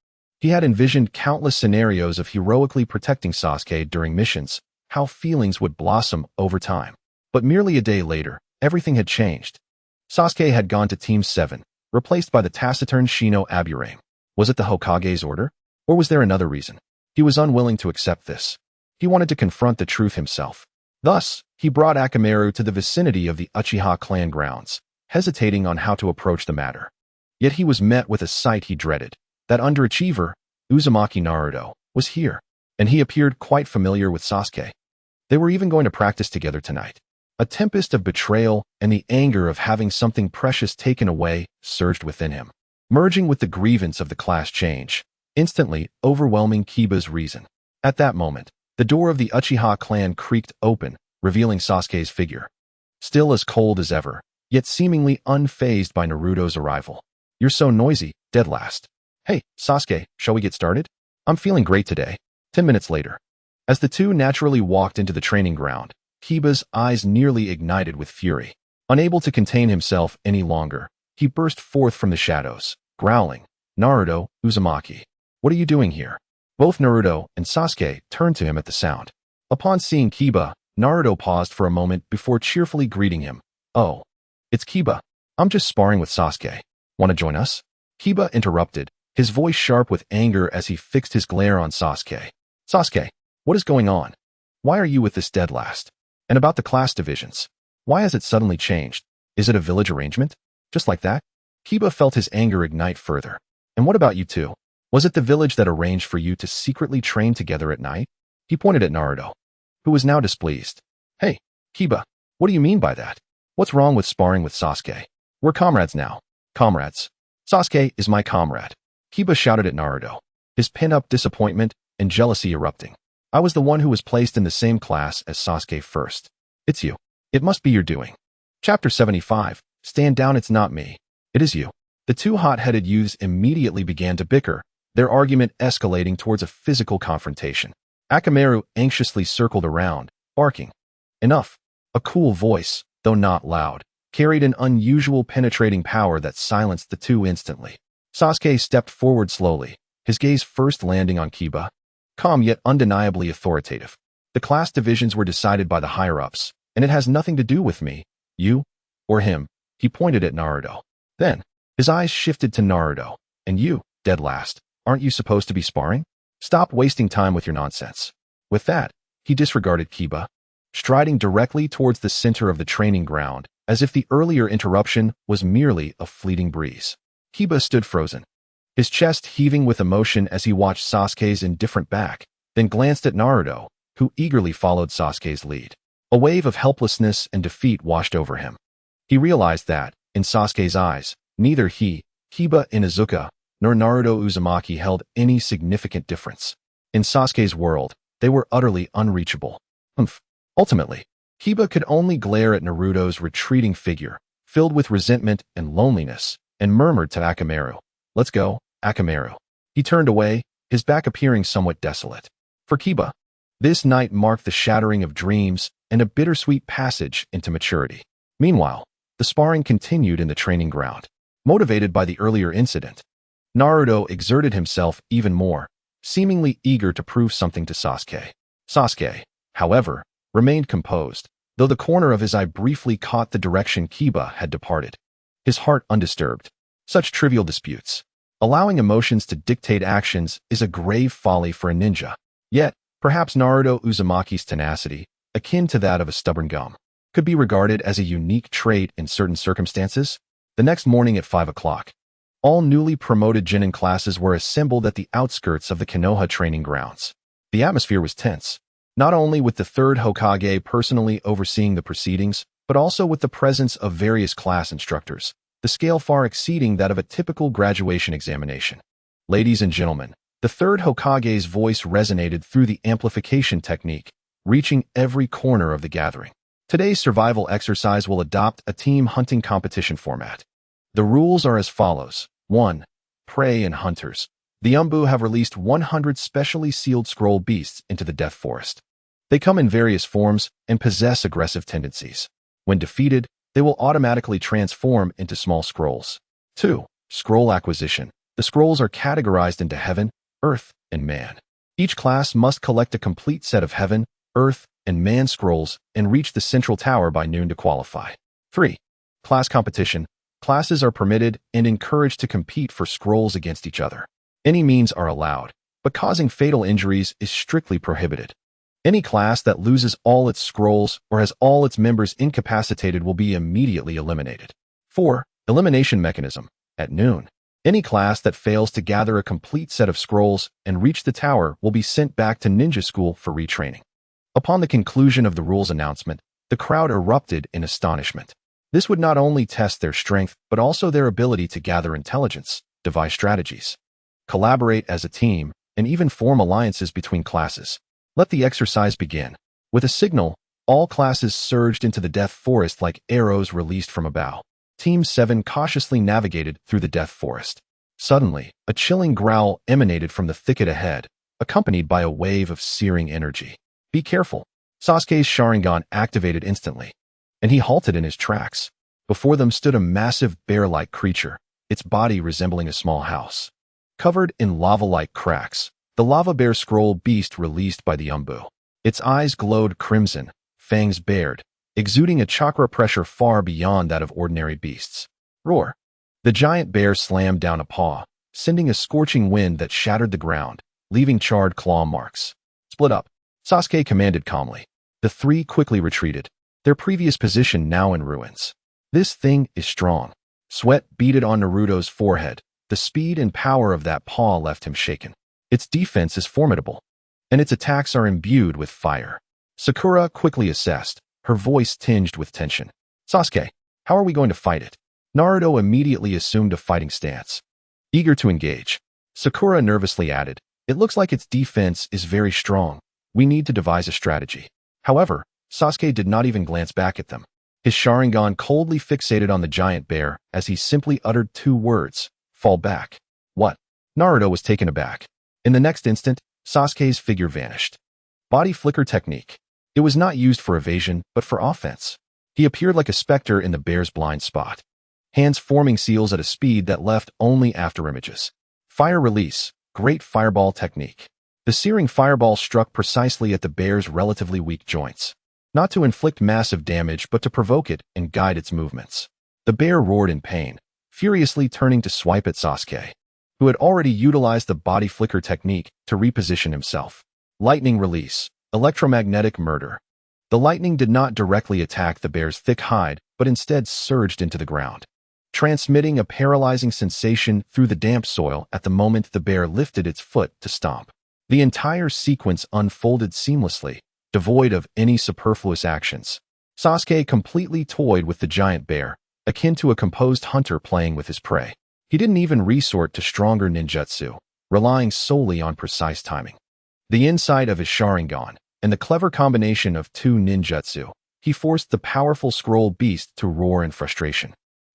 He had envisioned countless scenarios of heroically protecting Sasuke during missions, how feelings would blossom over time. But merely a day later, everything had changed. Sasuke had gone to Team 7, replaced by the taciturn Shino Aburame. Was it the Hokage's order? Or was there another reason? He was unwilling to accept this. He wanted to confront the truth himself. Thus, he brought Akamaru to the vicinity of the Uchiha clan grounds, hesitating on how to approach the matter. Yet he was met with a sight he dreaded. That underachiever, Uzumaki Naruto, was here, and he appeared quite familiar with Sasuke. They were even going to practice together tonight. A tempest of betrayal and the anger of having something precious taken away surged within him, merging with the grievance of the class change, instantly overwhelming Kiba's reason. At that moment, the door of the Uchiha clan creaked open, revealing Sasuke's figure. Still as cold as ever, yet seemingly unfazed by Naruto's arrival. "You're so noisy, dead last." "Hey, Sasuke, shall we get started? I'm feeling great today." 10 minutes later. As the two naturally walked into the training ground, Kiba's eyes nearly ignited with fury. Unable to contain himself any longer, he burst forth from the shadows, growling, "Naruto, Uzumaki, what are you doing here?" Both Naruto and Sasuke turned to him at the sound. Upon seeing Kiba, Naruto paused for a moment before cheerfully greeting him. "Oh, it's Kiba. I'm just sparring with Sasuke. Want to join us?" Kiba interrupted, his voice sharp with anger as he fixed his glare on Sasuke. "Sasuke, what is going on? Why are you with this dead last? And about the class divisions, why has it suddenly changed? Is it a village arrangement? Just like that?" Kiba felt his anger ignite further. "And what about you two? Was it the village that arranged for you to secretly train together at night?" He pointed at Naruto, who was now displeased. "Hey, Kiba, what do you mean by that? What's wrong with sparring with Sasuke? We're comrades now." "Comrades? Sasuke is my comrade," Kiba shouted at Naruto, his pent-up disappointment and jealousy erupting. "I was the one who was placed in the same class as Sasuke first. It's you. It must be your doing." Chapter 75, Stand Down. "It's not me. It is you." The two hot-headed youths immediately began to bicker, their argument escalating towards a physical confrontation. Akamaru anxiously circled around, barking. "Enough." A cool voice, though not loud, carried an unusual penetrating power that silenced the two instantly. Sasuke stepped forward slowly, his gaze first landing on Kiba. Calm yet undeniably authoritative. "The class divisions were decided by the higher-ups, and it has nothing to do with me, you, or him." He pointed at Naruto. Then, his eyes shifted to Naruto. "And you, dead last, aren't you supposed to be sparring? Stop wasting time with your nonsense." With that, he disregarded Kiba, striding directly towards the center of the training ground, as if the earlier interruption was merely a fleeting breeze. Kiba stood frozen, his chest heaving with emotion as he watched Sasuke's indifferent back, then glanced at Naruto, who eagerly followed Sasuke's lead. A wave of helplessness and defeat washed over him. He realized that, in Sasuke's eyes, neither he, Kiba Inuzuka, nor Naruto Uzumaki held any significant difference. In Sasuke's world, they were utterly unreachable. Ultimately, Kiba could only glare at Naruto's retreating figure, filled with resentment and loneliness, and murmured to Akamaru, "Let's go, Akamaru." He turned away, his back appearing somewhat desolate. For Kiba, this night marked the shattering of dreams and a bittersweet passage into maturity. Meanwhile, the sparring continued in the training ground. Motivated by the earlier incident, Naruto exerted himself even more, seemingly eager to prove something to Sasuke. Sasuke, however, remained composed, though the corner of his eye briefly caught the direction Kiba had departed. His heart undisturbed. Such trivial disputes, allowing emotions to dictate actions, is a grave folly for a ninja. Yet, perhaps Naruto Uzumaki's tenacity, akin to that of a stubborn gum, could be regarded as a unique trait in certain circumstances. The next morning at 5 o'clock, all newly promoted Genin classes were assembled at the outskirts of the Konoha training grounds. The atmosphere was tense, not only with the third Hokage personally overseeing the proceedings, but also with the presence of various class instructors, the scale far exceeding that of a typical graduation examination. "Ladies and gentlemen," the third Hokage's voice resonated through the amplification technique, reaching every corner of the gathering. "Today's survival exercise will adopt a team hunting competition format. The rules are as follows. 1. Prey and hunters. The Umbu have released 100 specially sealed scroll beasts into the Death Forest. They come in various forms and possess aggressive tendencies. When defeated, they will automatically transform into small scrolls. 2. Scroll acquisition. The scrolls are categorized into Heaven, Earth, and Man. Each class must collect a complete set of Heaven, Earth, and Man scrolls and reach the central tower by noon to qualify. 3. Class competition. Classes are permitted and encouraged to compete for scrolls against each other. Any means are allowed, but causing fatal injuries is strictly prohibited. Any class that loses all its scrolls or has all its members incapacitated will be immediately eliminated. 4. Elimination mechanism. At noon, any class that fails to gather a complete set of scrolls and reach the tower will be sent back to ninja school for retraining. Upon the conclusion of the rules announcement, the crowd erupted in astonishment. This would not only test their strength, but also their ability to gather intelligence, devise strategies, collaborate as a team, and even form alliances between classes. Let the exercise begin. With a signal, all classes surged into the death forest like arrows released from a bow. Team 7 cautiously navigated through the death forest. Suddenly, a chilling growl emanated from the thicket ahead, accompanied by a wave of searing energy. Be careful. Sasuke's Sharingan activated instantly, and he halted in his tracks. Before them stood a massive bear-like creature, its body resembling a small house. Covered in lava-like cracks, the lava bear scroll beast released by the Umbu. Its eyes glowed crimson, fangs bared, exuding a chakra pressure far beyond that of ordinary beasts. Roar! The giant bear slammed down a paw, sending a scorching wind that shattered the ground, leaving charred claw marks. Split up, Sasuke commanded calmly. The three quickly retreated, their previous position now in ruins. This thing is strong. Sweat beaded on Naruto's forehead. The speed and power of that paw left him shaken. Its defense is formidable, and its attacks are imbued with fire. Sakura quickly assessed, her voice tinged with tension. Sasuke, how are we going to fight it? Naruto immediately assumed a fighting stance. Eager to engage, Sakura nervously added, it looks like its defense is very strong. We need to devise a strategy. However, Sasuke did not even glance back at them. His Sharingan coldly fixated on the giant bear as he simply uttered two words, fall back. What? Naruto was taken aback. In the next instant, Sasuke's figure vanished. Body flicker technique. It was not used for evasion, but for offense. He appeared like a specter in the bear's blind spot. Hands forming seals at a speed that left only afterimages. Fire release. Great fireball technique. The searing fireball struck precisely at the bear's relatively weak joints. Not to inflict massive damage, but to provoke it and guide its movements. The bear roared in pain, furiously turning to swipe at Sasuke, who had already utilized the body flicker technique to reposition himself. Lightning release. Electromagnetic murder. The lightning did not directly attack the bear's thick hide, but instead surged into the ground, transmitting a paralyzing sensation through the damp soil at the moment the bear lifted its foot to stomp. The entire sequence unfolded seamlessly, devoid of any superfluous actions. Sasuke completely toyed with the giant bear, akin to a composed hunter playing with his prey. He didn't even resort to stronger ninjutsu, relying solely on precise timing. The insight of his Sharingan, and the clever combination of two ninjutsu, he forced the powerful scroll beast to roar in frustration.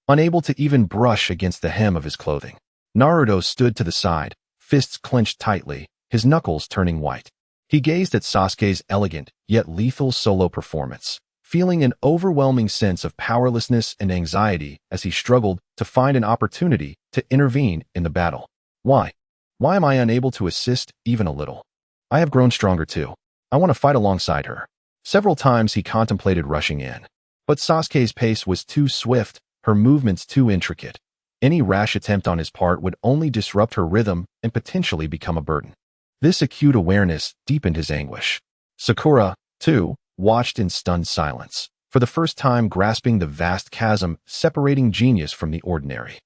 Unable to even brush against the hem of his clothing, Naruto stood to the side, fists clenched tightly, his knuckles turning white. He gazed at Sasuke's elegant, yet lethal solo performance, feeling an overwhelming sense of powerlessness and anxiety as he struggled to find an opportunity to intervene in the battle. Why? Why am I unable to assist even a little? I have grown stronger too. I want to fight alongside her. Several times he contemplated rushing in, but Sasuke's pace was too swift, her movements too intricate. Any rash attempt on his part would only disrupt her rhythm and potentially become a burden. This acute awareness deepened his anguish. Sakura, too, watched in stunned silence, for the first time grasping the vast chasm separating genius from the ordinary.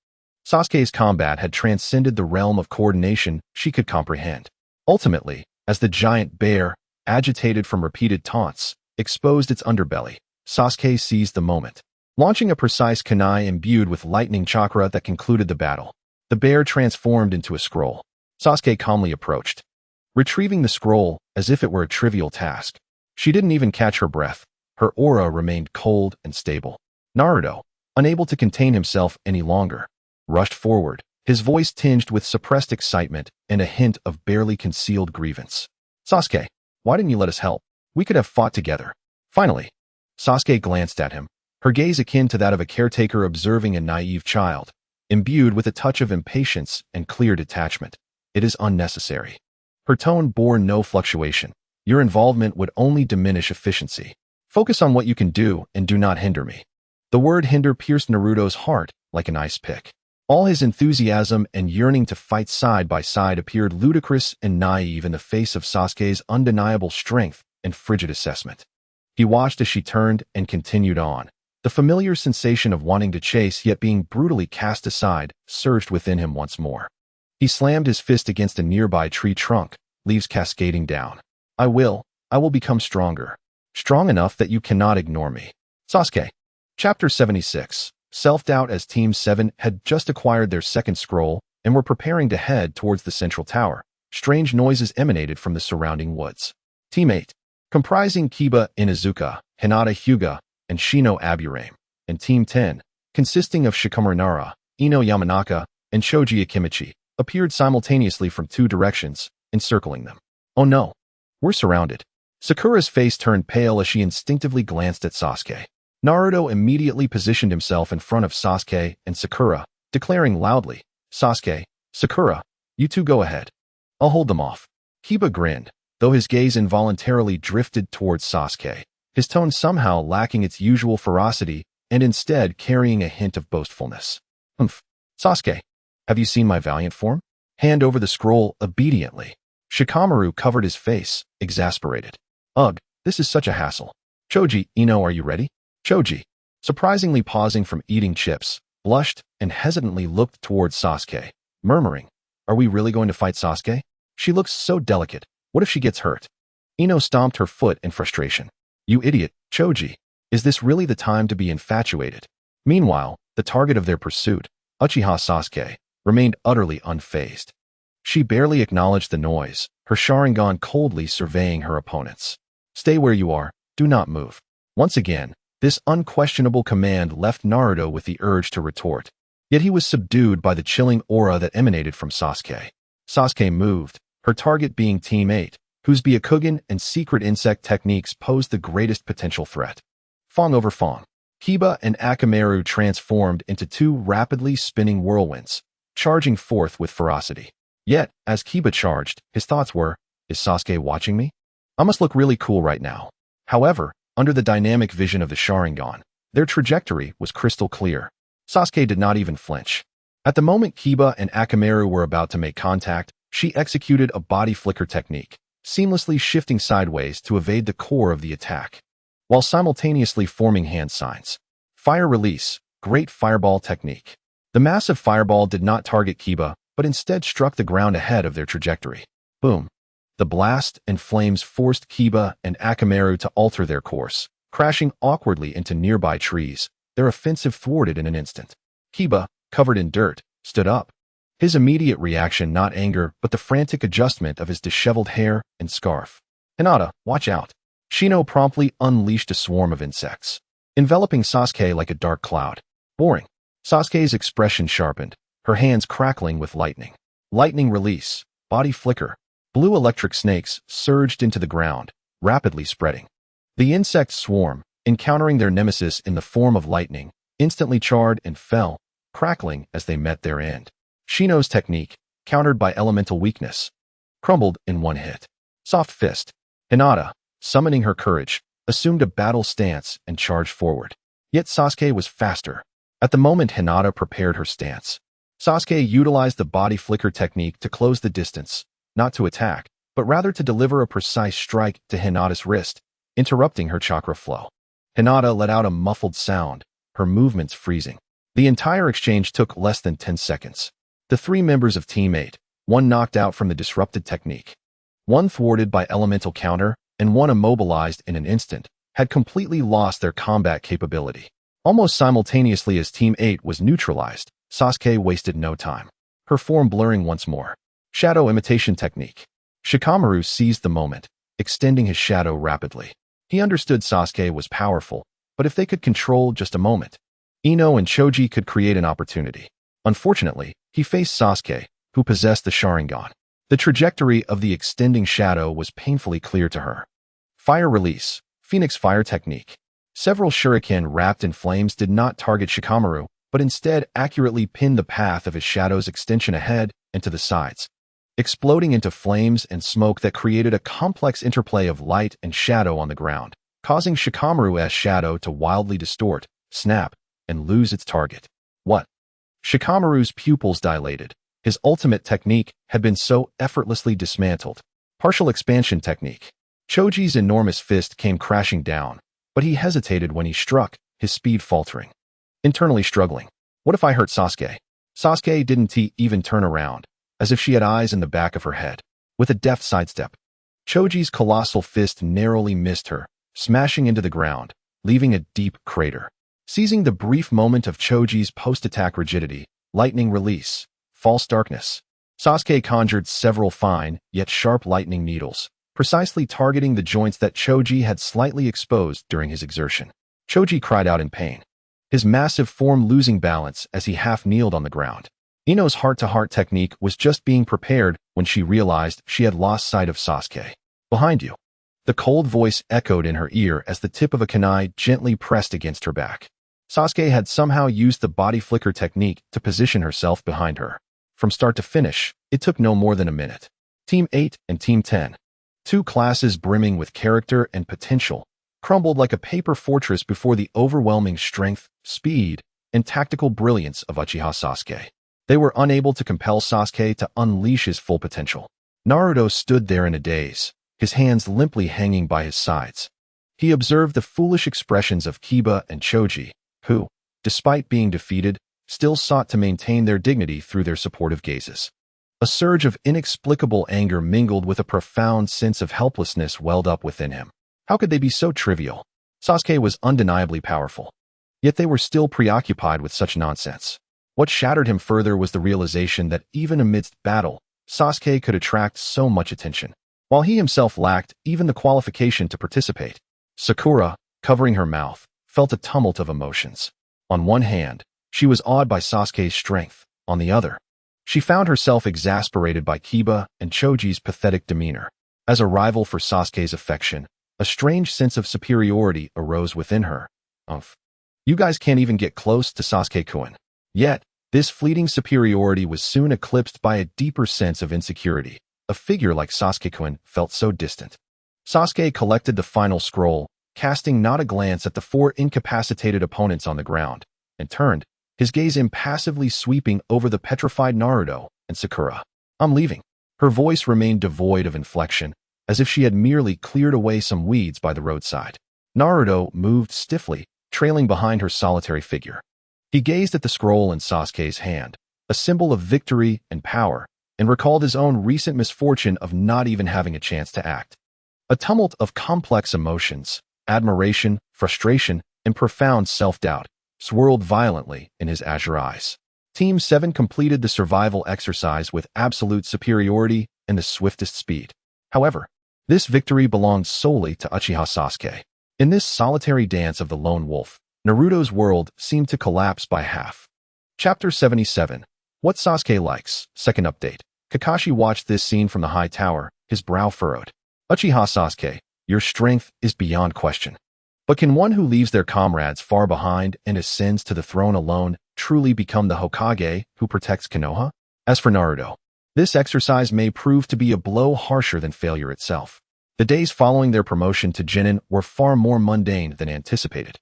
Sasuke's combat had transcended the realm of coordination she could comprehend. Ultimately, as the giant bear, agitated from repeated taunts, exposed its underbelly, Sasuke seized the moment. Launching a precise kunai imbued with lightning chakra that concluded the battle, the bear transformed into a scroll. Sasuke calmly approached, retrieving the scroll as if it were a trivial task. She didn't even catch her breath. Her aura remained cold and stable. Naruto, unable to contain himself any longer, rushed forward, his voice tinged with suppressed excitement and a hint of barely concealed grievance. Sasuke, why didn't you let us help? We could have fought together. Finally, Sasuke glanced at him, her gaze akin to that of a caretaker observing a naive child, imbued with a touch of impatience and clear detachment. It is unnecessary. Her tone bore no fluctuation. Your involvement would only diminish efficiency. Focus on what you can do and do not hinder me. The word hinder pierced Naruto's heart like an ice pick. All his enthusiasm and yearning to fight side by side appeared ludicrous and naive in the face of Sasuke's undeniable strength and frigid assessment. He watched as she turned and continued on. The familiar sensation of wanting to chase yet being brutally cast aside surged within him once more. He slammed his fist against a nearby tree trunk, leaves cascading down. I will become stronger. Strong enough that you cannot ignore me. Sasuke. Chapter 76. Self-doubt. As Team 7 had just acquired their second scroll and were preparing to head towards the central tower, strange noises emanated from the surrounding woods. Team 8, comprising Kiba Inuzuka, Hinata Hyuga, and Shino Aburame, and Team 10, consisting of Shikamaru Nara, Ino Yamanaka, and Shoji Akimichi, appeared simultaneously from two directions, encircling them. Oh no! We're surrounded. Sakura's face turned pale as she instinctively glanced at Sasuke. Naruto immediately positioned himself in front of Sasuke and Sakura, declaring loudly, Sasuke, Sakura, you two go ahead. I'll hold them off. Kiba grinned, though his gaze involuntarily drifted towards Sasuke, his tone somehow lacking its usual ferocity and instead carrying a hint of boastfulness. Sasuke, have you seen my valiant form? Hand over the scroll obediently. Shikamaru covered his face, exasperated. Ugh, this is such a hassle. Choji, Ino, are you ready? Choji, surprisingly pausing from eating chips, blushed and hesitantly looked towards Sasuke, murmuring, are we really going to fight Sasuke? She looks so delicate. What if she gets hurt? Ino stomped her foot in frustration. You idiot, Choji. Is this really the time to be infatuated? Meanwhile, the target of their pursuit, Uchiha Sasuke, remained utterly unfazed. She barely acknowledged the noise, her Sharingan coldly surveying her opponents. Stay where you are, do not move. Once again, this unquestionable command left Naruto with the urge to retort. Yet he was subdued by the chilling aura that emanated from Sasuke. Sasuke moved, her target being Team 8, whose Byakugan and secret insect techniques posed the greatest potential threat. Fong over Fong. Kiba and Akamaru transformed into two rapidly spinning whirlwinds, charging forth with ferocity. Yet, as Kiba charged, his thoughts were, is Sasuke watching me? I must look really cool right now. However, under the dynamic vision of the Sharingan, their trajectory was crystal clear. Sasuke did not even flinch. At the moment Kiba and Akamaru were about to make contact, she executed a body flicker technique, seamlessly shifting sideways to evade the core of the attack, while simultaneously forming hand signs. Fire release, great fireball technique. The massive fireball did not target Kiba, but instead struck the ground ahead of their trajectory. Boom. The blast and flames forced Kiba and Akamaru to alter their course, crashing awkwardly into nearby trees, their offensive thwarted in an instant. Kiba, covered in dirt, stood up. His immediate reaction not anger but the frantic adjustment of his disheveled hair and scarf. Hinata, watch out. Shino promptly unleashed a swarm of insects, enveloping Sasuke like a dark cloud. Boring. Sasuke's expression sharpened, her hands crackling with lightning. Lightning release, body flicker. Blue electric snakes surged into the ground, rapidly spreading. The insect swarm, encountering their nemesis in the form of lightning, instantly charred and fell, crackling as they met their end. Shino's technique, countered by elemental weakness, crumbled in one hit. Soft fist. Hinata, summoning her courage, assumed a battle stance and charged forward. Yet Sasuke was faster. At the moment Hinata prepared her stance, Sasuke utilized the body flicker technique to close the distance, not to attack, but rather to deliver a precise strike to Hinata's wrist, interrupting her chakra flow. Hinata let out a muffled sound, her movements freezing. The entire exchange took less than 10 seconds. The three members of Team 8, one knocked out from the disrupted technique, one thwarted by elemental counter, and one immobilized in an instant, had completely lost their combat capability. Almost simultaneously as Team 8 was neutralized, Sasuke wasted no time, her form blurring once more. Shadow imitation technique. Shikamaru seized the moment, extending his shadow rapidly. He understood Sasuke was powerful, but if they could control just a moment, Ino and Choji could create an opportunity. Unfortunately, he faced Sasuke, who possessed the Sharingan. The trajectory of the extending shadow was painfully clear to her. Fire release, Phoenix fire technique. Several shuriken wrapped in flames did not target Shikamaru, but instead accurately pinned the path of his shadow's extension ahead and to the sides, exploding into flames and smoke that created a complex interplay of light and shadow on the ground, causing Shikamaru's shadow to wildly distort, snap, and lose its target. What? Shikamaru's pupils dilated. His ultimate technique had been so effortlessly dismantled. Partial expansion technique. Choji's enormous fist came crashing down, but he hesitated when he struck, his speed faltering. Internally struggling. What if I hurt Sasuke? Sasuke didn't even turn around, as if she had eyes in the back of her head. With a deft sidestep, Choji's colossal fist narrowly missed her, smashing into the ground, leaving a deep crater. Seizing the brief moment of Choji's post-attack rigidity, lightning release, false darkness, Sasuke conjured several fine, yet sharp lightning needles, precisely targeting the joints that Choji had slightly exposed during his exertion. Choji cried out in pain, his massive form losing balance as he half-kneeled on the ground. Ino's heart-to-heart technique was just being prepared when she realized she had lost sight of Sasuke. Behind you. The cold voice echoed in her ear as the tip of a kunai gently pressed against her back. Sasuke had somehow used the body flicker technique to position herself behind her. From start to finish, it took no more than a minute. Team 8 and Team 10. Two classes brimming with character and potential, crumbled like a paper fortress before the overwhelming strength, speed, and tactical brilliance of Uchiha Sasuke. They were unable to compel Sasuke to unleash his full potential. Naruto stood there in a daze, his hands limply hanging by his sides. He observed the foolish expressions of Kiba and Choji, who, despite being defeated, still sought to maintain their dignity through their supportive gazes. A surge of inexplicable anger mingled with a profound sense of helplessness welled up within him. How could they be so trivial? Sasuke was undeniably powerful. Yet they were still preoccupied with such nonsense. What shattered him further was the realization that even amidst battle, Sasuke could attract so much attention, while he himself lacked even the qualification to participate. Sakura, covering her mouth, felt a tumult of emotions. On one hand, she was awed by Sasuke's strength. On the other, she found herself exasperated by Kiba and Choji's pathetic demeanor. As a rival for Sasuke's affection, a strange sense of superiority arose within her. You guys can't even get close to Sasuke-kun. Yet, this fleeting superiority was soon eclipsed by a deeper sense of insecurity. A figure like Sasuke-kun felt so distant. Sasuke collected the final scroll, casting not a glance at the four incapacitated opponents on the ground, and turned, his gaze impassively sweeping over the petrified Naruto and Sakura. I'm leaving. Her voice remained devoid of inflection, as if she had merely cleared away some weeds by the roadside. Naruto moved stiffly, trailing behind her solitary figure. He gazed at the scroll in Sasuke's hand, a symbol of victory and power, and recalled his own recent misfortune of not even having a chance to act. A tumult of complex emotions, admiration, frustration, and profound self-doubt, swirled violently in his azure eyes. Team 7 completed the survival exercise with absolute superiority and the swiftest speed. However, this victory belonged solely to Uchiha Sasuke. In this solitary dance of the lone wolf, Naruto's world seemed to collapse by half. Chapter 77. What Sasuke Likes. Second update. Kakashi watched this scene from the high tower, his brow furrowed. Uchiha Sasuke, your strength is beyond question. But can one who leaves their comrades far behind and ascends to the throne alone truly become the Hokage who protects Konoha? As for Naruto, this exercise may prove to be a blow harsher than failure itself. The days following their promotion to Genin were far more mundane than anticipated.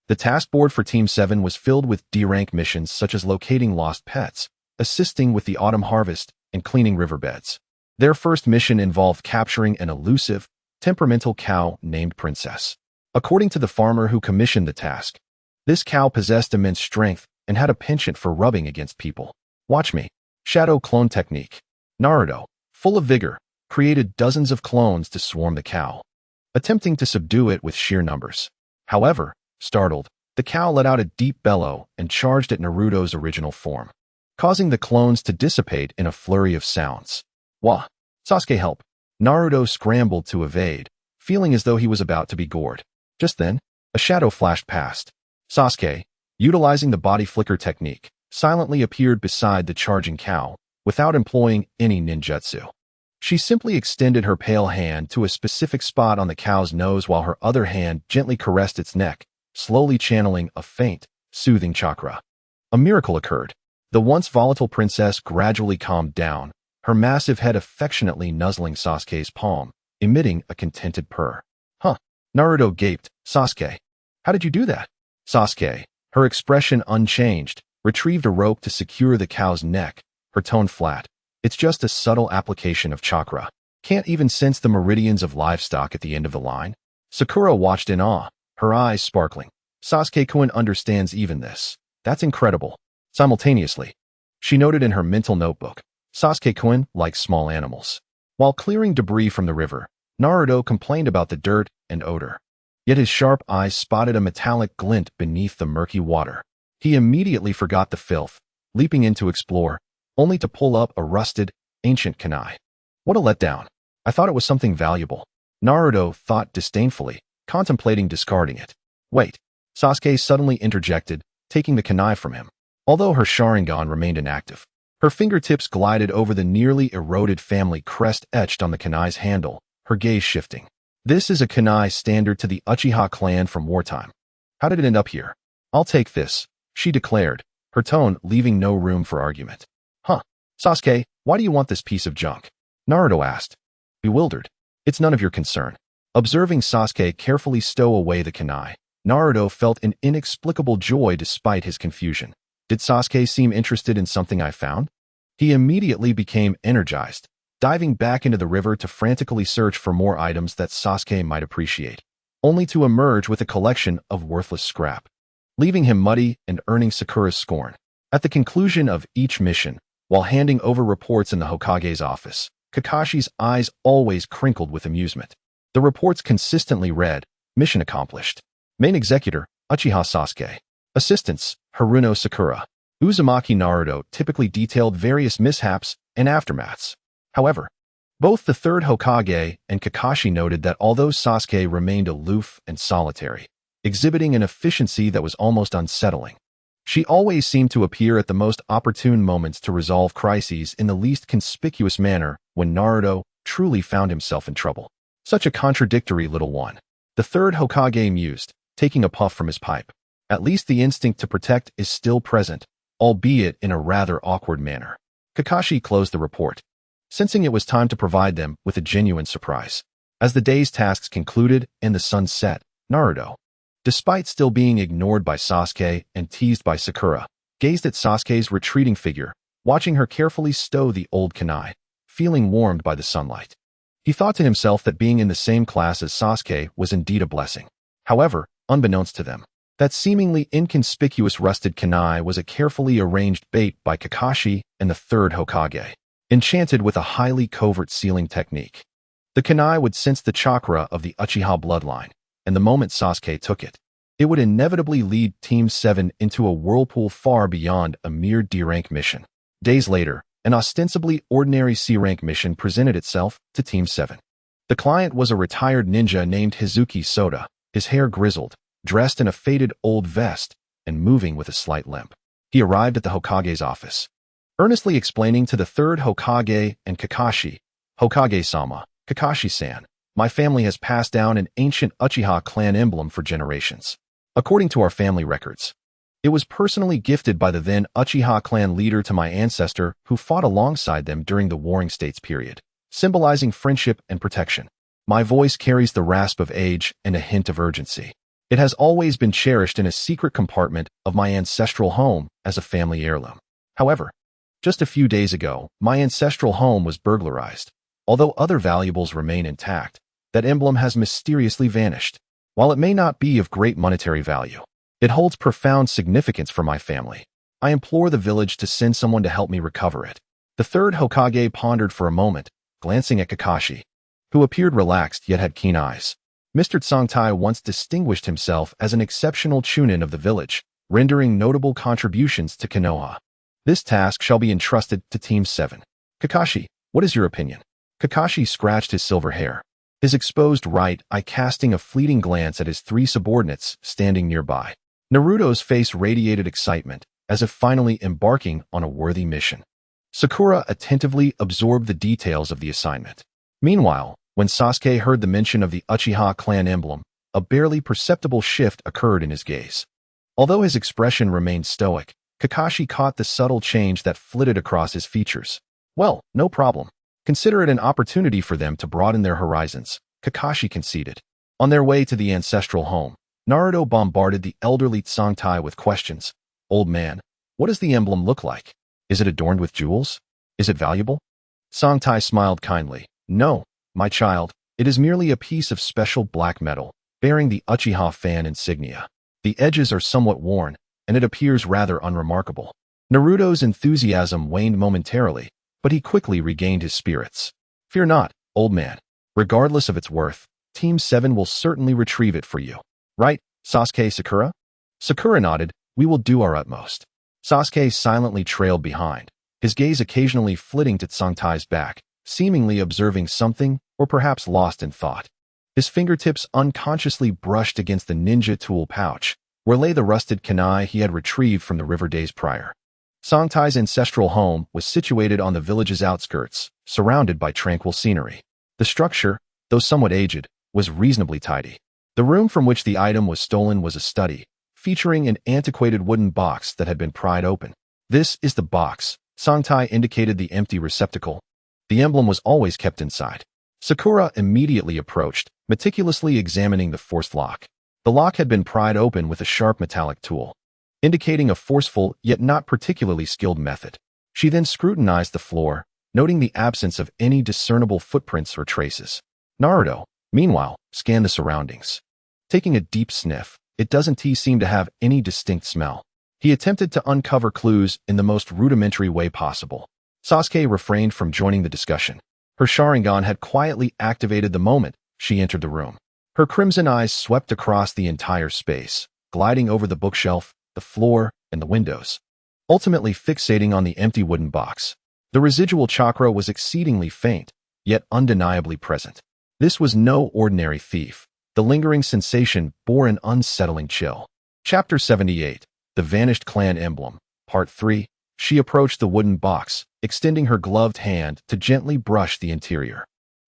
The task board for Team 7 was filled with D-rank missions such as locating lost pets, assisting with the autumn harvest, and cleaning riverbeds. Their first mission involved capturing an elusive, temperamental cow named Princess. According to the farmer who commissioned the task, this cow possessed immense strength and had a penchant for rubbing against people. Watch me. Shadow clone technique. Naruto, full of vigor, created dozens of clones to swarm the cow, attempting to subdue it with sheer numbers. However, startled, the cow let out a deep bellow and charged at Naruto's original form, causing the clones to dissipate in a flurry of sounds. Wah! Sasuke, help! Naruto scrambled to evade, feeling as though he was about to be gored. Just then, a shadow flashed past. Sasuke, utilizing the body flicker technique, silently appeared beside the charging cow, without employing any ninjutsu. She simply extended her pale hand to a specific spot on the cow's nose while her other hand gently caressed its neck, slowly channeling a faint, soothing chakra. A miracle occurred. The once volatile princess gradually calmed down, her massive head affectionately nuzzling Sasuke's palm, emitting a contented purr. Huh. Naruto gaped. Sasuke, how did you do that? Sasuke, her expression unchanged, retrieved a rope to secure the cow's neck, her tone flat. It's just a subtle application of chakra. Can't even sense the meridians of livestock at the end of the line? Sakura watched in awe, her eyes sparkling. Sasuke-kun understands even this. That's incredible. Simultaneously, she noted in her mental notebook, Sasuke-kun likes small animals. While clearing debris from the river, Naruto complained about the dirt and odor. Yet his sharp eyes spotted a metallic glint beneath the murky water. He immediately forgot the filth, leaping in to explore, only to pull up a rusted, ancient kunai. What a letdown. I thought it was something valuable. Naruto thought disdainfully, contemplating discarding it. Wait. Sasuke suddenly interjected, taking the kunai from him. Although her Sharingan remained inactive, her fingertips glided over the nearly eroded family crest etched on the kunai's handle, her gaze shifting. This is a kunai standard to the Uchiha clan from wartime. How did it end up here? I'll take this, she declared, her tone leaving no room for argument. Huh. Sasuke, why do you want this piece of junk? Naruto asked, bewildered. It's none of your concern. Observing Sasuke carefully stow away the kunai, Naruto felt an inexplicable joy despite his confusion. Did Sasuke seem interested in something I found? He immediately became energized, diving back into the river to frantically search for more items that Sasuke might appreciate, only to emerge with a collection of worthless scrap, leaving him muddy and earning Sakura's scorn. At the conclusion of each mission, while handing over reports in the Hokage's office, Kakashi's eyes always crinkled with amusement. The reports consistently read, mission accomplished. Main executor, Uchiha Sasuke. Assistants, Haruno Sakura. Uzumaki Naruto typically detailed various mishaps and aftermaths. However, both the third Hokage and Kakashi noted that although Sasuke remained aloof and solitary, exhibiting an efficiency that was almost unsettling, she always seemed to appear at the most opportune moments to resolve crises in the least conspicuous manner when Naruto truly found himself in trouble. Such a contradictory little one. The third Hokage mused, taking a puff from his pipe. At least the instinct to protect is still present, albeit in a rather awkward manner. Kakashi closed the report, sensing it was time to provide them with a genuine surprise. As the day's tasks concluded and the sun set, Naruto, despite still being ignored by Sasuke and teased by Sakura, gazed at Sasuke's retreating figure, watching her carefully stow the old kunai, feeling warmed by the sunlight. He thought to himself that being in the same class as Sasuke was indeed a blessing. However, unbeknownst to them, that seemingly inconspicuous rusted kunai was a carefully arranged bait by Kakashi and the third Hokage, enchanted with a highly covert sealing technique. The kunai would sense the chakra of the Uchiha bloodline, and the moment Sasuke took it, it would inevitably lead Team 7 into a whirlpool far beyond a mere D-rank mission. Days later, an ostensibly ordinary C-rank mission presented itself to Team 7. The client was a retired ninja named Hizuki Soda, his hair grizzled, dressed in a faded old vest, and moving with a slight limp. He arrived at the Hokage's office, earnestly explaining to the third Hokage and Kakashi, Hokage-sama, Kakashi-san, my family has passed down an ancient Uchiha clan emblem for generations. According to our family records, it was personally gifted by the then Uchiha clan leader to my ancestor who fought alongside them during the Warring States period, symbolizing friendship and protection. My voice carries the rasp of age and a hint of urgency. It has always been cherished in a secret compartment of my ancestral home as a family heirloom. However, just a few days ago, my ancestral home was burglarized. Although other valuables remain intact, that emblem has mysteriously vanished. While it may not be of great monetary value, it holds profound significance for my family. I implore the village to send someone to help me recover it. The third Hokage pondered for a moment, glancing at Kakashi, who appeared relaxed yet had keen eyes. Mr. Tsangtai once distinguished himself as an exceptional chunin of the village, rendering notable contributions to Konoha. This task shall be entrusted to Team 7. Kakashi, what is your opinion? Kakashi scratched his silver hair, his exposed right eye casting a fleeting glance at his three subordinates standing nearby. Naruto's face radiated excitement, as if finally embarking on a worthy mission. Sakura attentively absorbed the details of the assignment. Meanwhile, when Sasuke heard the mention of the Uchiha clan emblem, a barely perceptible shift occurred in his gaze. Although his expression remained stoic, Kakashi caught the subtle change that flitted across his features. Well, no problem. Consider it an opportunity for them to broaden their horizons, Kakashi conceded. On their way to the ancestral home, Naruto bombarded the elderly Tsangtai with questions. Old man, What does the emblem look like? Is it adorned with jewels? Is it valuable? Sangtai smiled kindly. No, my child, it is merely a piece of special black metal, bearing the Uchiha fan insignia. The edges are somewhat worn, and it appears rather unremarkable. Naruto's enthusiasm waned momentarily, but he quickly regained his spirits. Fear not, old man. Regardless of its worth, Team 7 will certainly retrieve it for you. Right, Sasuke Sakura? Sakura nodded. We will do our utmost. Sasuke silently trailed behind, his gaze occasionally flitting to Sangtai's back, seemingly observing something or perhaps lost in thought. His fingertips unconsciously brushed against the ninja tool pouch, where lay the rusted kunai he had retrieved from the river days prior. Sangtai's ancestral home was situated on the village's outskirts, surrounded by tranquil scenery. The structure, though somewhat aged, was reasonably tidy. The room from which the item was stolen was a study, featuring an antiquated wooden box that had been pried open. This is the box. Sangtai indicated the empty receptacle. The emblem was always kept inside. Sakura immediately approached, meticulously examining the forced lock. The lock had been pried open with a sharp metallic tool, indicating a forceful yet not particularly skilled method. She then scrutinized the floor, noting the absence of any discernible footprints or traces. Naruto, meanwhile, scanned the surroundings. Taking a deep sniff, it doesn't seem to have any distinct smell. He attempted to uncover clues in the most rudimentary way possible. Sasuke refrained from joining the discussion. Her Sharingan had quietly activated the moment she entered the room. Her crimson eyes swept across the entire space, gliding over the bookshelf, the floor, and the windows, ultimately fixating on the empty wooden box. The residual chakra was exceedingly faint, yet undeniably present. This was no ordinary thief. The lingering sensation bore an unsettling chill. Chapter 78, The Vanished Clan Emblem, Part 3. She approached the wooden box, extending her gloved hand to gently brush the interior.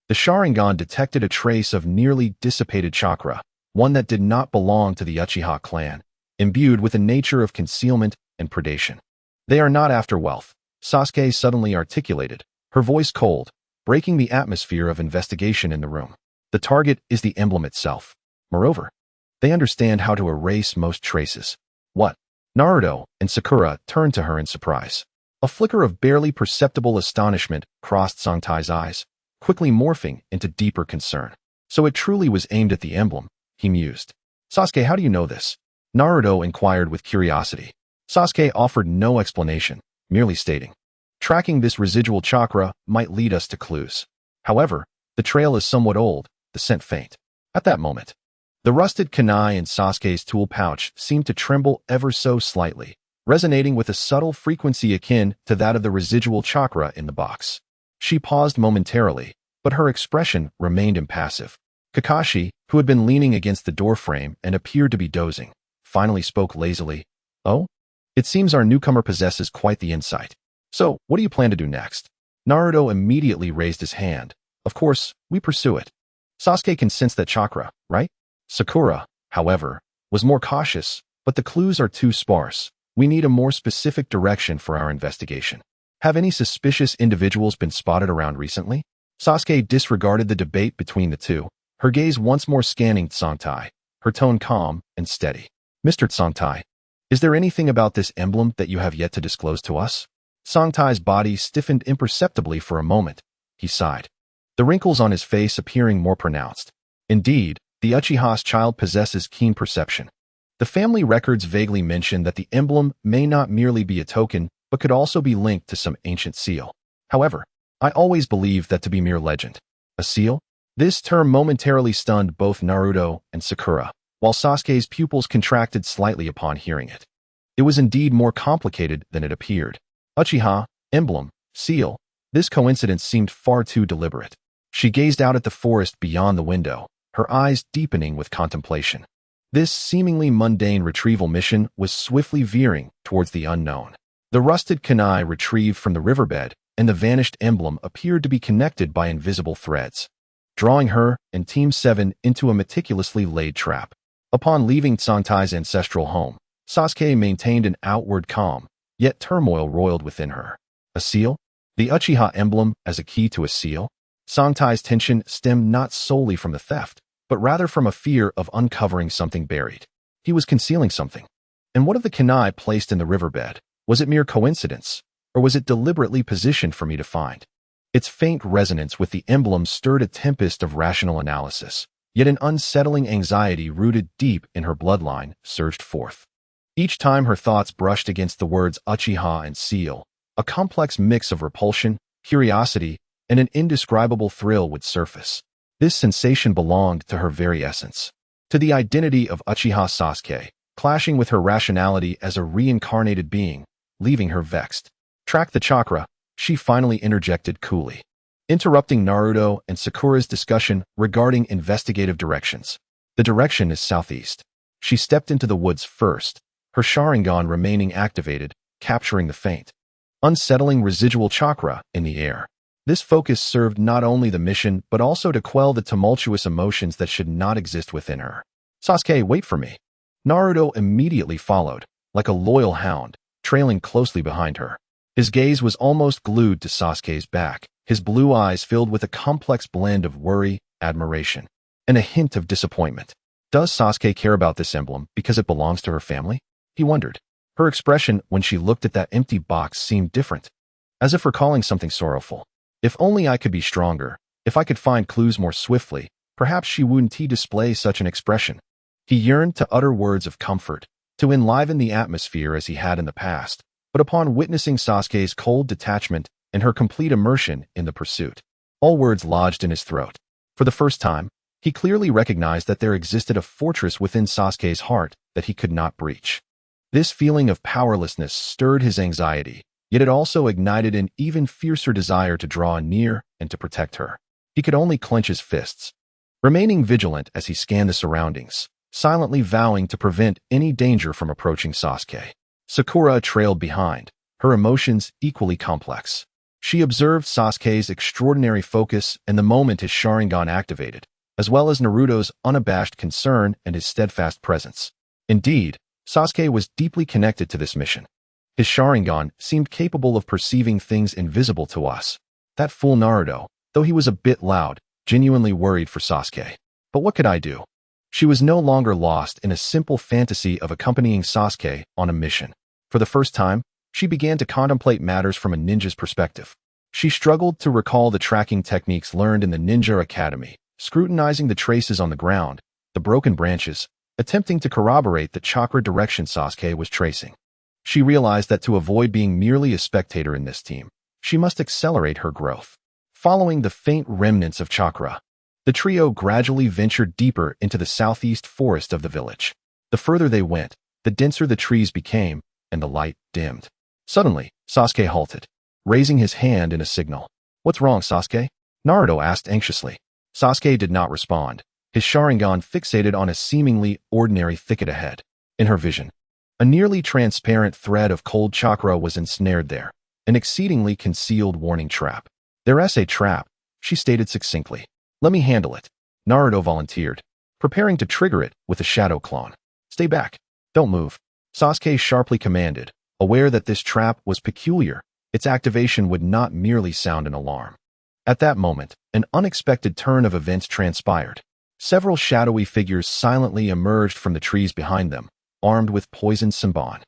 The Sharingan detected a trace of nearly dissipated chakra, one that did not belong to the Uchiha clan, imbued with a nature of concealment and predation. They are not after wealth, Sasuke suddenly articulated, her voice cold, breaking the atmosphere of investigation in the room. The target is the emblem itself. Moreover, they understand how to erase most traces. What? Naruto and Sakura turned to her in surprise. A flicker of barely perceptible astonishment crossed Sangtai's eyes, quickly morphing into deeper concern. So it truly was aimed at the emblem, he mused. Sasuke, how do you know this? Naruto inquired with curiosity. Sasuke offered no explanation, merely stating, tracking this residual chakra might lead us to clues. However, the trail is somewhat old, the scent faint. At that moment, the rusted kunai in Sasuke's tool pouch seemed to tremble ever so slightly, resonating with a subtle frequency akin to that of the residual chakra in the box. She paused momentarily, but her expression remained impassive. Kakashi, who had been leaning against the doorframe and appeared to be dozing, finally spoke lazily. Oh? It seems our newcomer possesses quite the insight. So, what do you plan to do next? Naruto immediately raised his hand. Of course, we pursue it. Sasuke can sense that chakra, right? Sakura, however, was more cautious, but the clues are too sparse. We need a more specific direction for our investigation. Have any suspicious individuals been spotted around recently? Sasuke disregarded the debate between the two, her gaze once more scanning Sangtai, her tone calm and steady. Mr. Sangtai, is there anything about this emblem that you have yet to disclose to us? Sangtai's body stiffened imperceptibly for a moment. He sighed, the wrinkles on his face appearing more pronounced. Indeed, the Uchiha's child possesses keen perception. The family records vaguely mention that the emblem may not merely be a token, but could also be linked to some ancient seal. However, I always believed that to be mere legend. A seal? This term momentarily stunned both Naruto and Sakura, while Sasuke's pupils contracted slightly upon hearing it. It was indeed more complicated than it appeared. Uchiha, emblem, seal. This coincidence seemed far too deliberate. She gazed out at the forest beyond the window, her eyes deepening with contemplation. This seemingly mundane retrieval mission was swiftly veering towards the unknown. The rusted kunai retrieved from the riverbed and the vanished emblem appeared to be connected by invisible threads, drawing her and Team 7 into a meticulously laid trap. Upon leaving Sangtai's ancestral home, Sasuke maintained an outward calm, yet turmoil roiled within her. A seal? The Uchiha emblem as a key to a seal? Sangtai's tension stemmed not solely from the theft, but rather from a fear of uncovering something buried. He was concealing something. And what of the kunai placed in the riverbed? Was it mere coincidence, or was it deliberately positioned for me to find? Its faint resonance with the emblem stirred a tempest of rational analysis, yet an unsettling anxiety rooted deep in her bloodline surged forth. Each time her thoughts brushed against the words Uchiha and Seal, a complex mix of repulsion, curiosity, and an indescribable thrill would surface. This sensation belonged to her very essence, to the identity of Uchiha Sasuke, clashing with her rationality as a reincarnated being, leaving her vexed. Track the chakra, she finally interjected coolly, interrupting Naruto and Sakura's discussion regarding investigative directions. The direction is southeast. She stepped into the woods first, her Sharingan remaining activated, capturing the faint, unsettling residual chakra in the air. This focus served not only the mission but also to quell the tumultuous emotions that should not exist within her. Sasuke, wait for me. Naruto immediately followed, like a loyal hound, trailing closely behind her. His gaze was almost glued to Sasuke's back, his blue eyes filled with a complex blend of worry, admiration, and a hint of disappointment. Does Sasuke care about this emblem because it belongs to her family? He wondered. Her expression when she looked at that empty box seemed different, as if recalling something sorrowful. If only I could be stronger, if I could find clues more swiftly, perhaps she wouldn't display such an expression. He yearned to utter words of comfort, to enliven the atmosphere as he had in the past, but upon witnessing Sasuke's cold detachment and her complete immersion in the pursuit, all words lodged in his throat. For the first time, he clearly recognized that there existed a fortress within Sasuke's heart that he could not breach. This feeling of powerlessness stirred his anxiety, yet it also ignited an even fiercer desire to draw near and to protect her. He could only clench his fists, remaining vigilant as he scanned the surroundings, silently vowing to prevent any danger from approaching Sasuke. Sakura trailed behind, her emotions equally complex. She observed Sasuke's extraordinary focus and the moment his Sharingan activated, as well as Naruto's unabashed concern and his steadfast presence. Indeed, Sasuke was deeply connected to this mission. His Sharingan seemed capable of perceiving things invisible to us. That fool Naruto, though he was a bit loud, genuinely worried for Sasuke. But what could I do? She was no longer lost in a simple fantasy of accompanying Sasuke on a mission. For the first time, she began to contemplate matters from a ninja's perspective. She struggled to recall the tracking techniques learned in the Ninja Academy, scrutinizing the traces on the ground, the broken branches, attempting to corroborate the chakra direction Sasuke was tracing. She realized that to avoid being merely a spectator in this team, she must accelerate her growth. Following the faint remnants of chakra, the trio gradually ventured deeper into the southeast forest of the village. The further they went, the denser the trees became, and the light dimmed. Suddenly, Sasuke halted, raising his hand in a signal. "What's wrong, Sasuke?" Naruto asked anxiously. Sasuke did not respond, his Sharingan fixated on a seemingly ordinary thicket ahead. In her vision, a nearly transparent thread of cold chakra was ensnared there, an exceedingly concealed warning trap. "There's a trap," she stated succinctly. "Let me handle it." Naruto volunteered, preparing to trigger it with a shadow clone. "Stay back. Don't move," Sasuke sharply commanded, aware that this trap was peculiar. Its activation would not merely sound an alarm. At that moment, an unexpected turn of events transpired. Several shadowy figures silently emerged from the trees behind them, armed with poisoned senbon.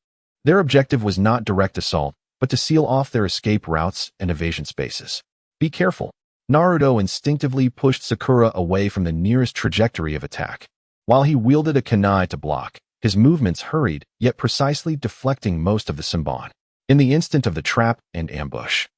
Their objective was not direct assault, but to seal off their escape routes and evasion spaces. "Be careful." Naruto instinctively pushed Sakura away from the nearest trajectory of attack. While he wielded a kunai to block, his movements hurried, yet precisely deflecting most of the senbon. In the instant of the trap and ambush,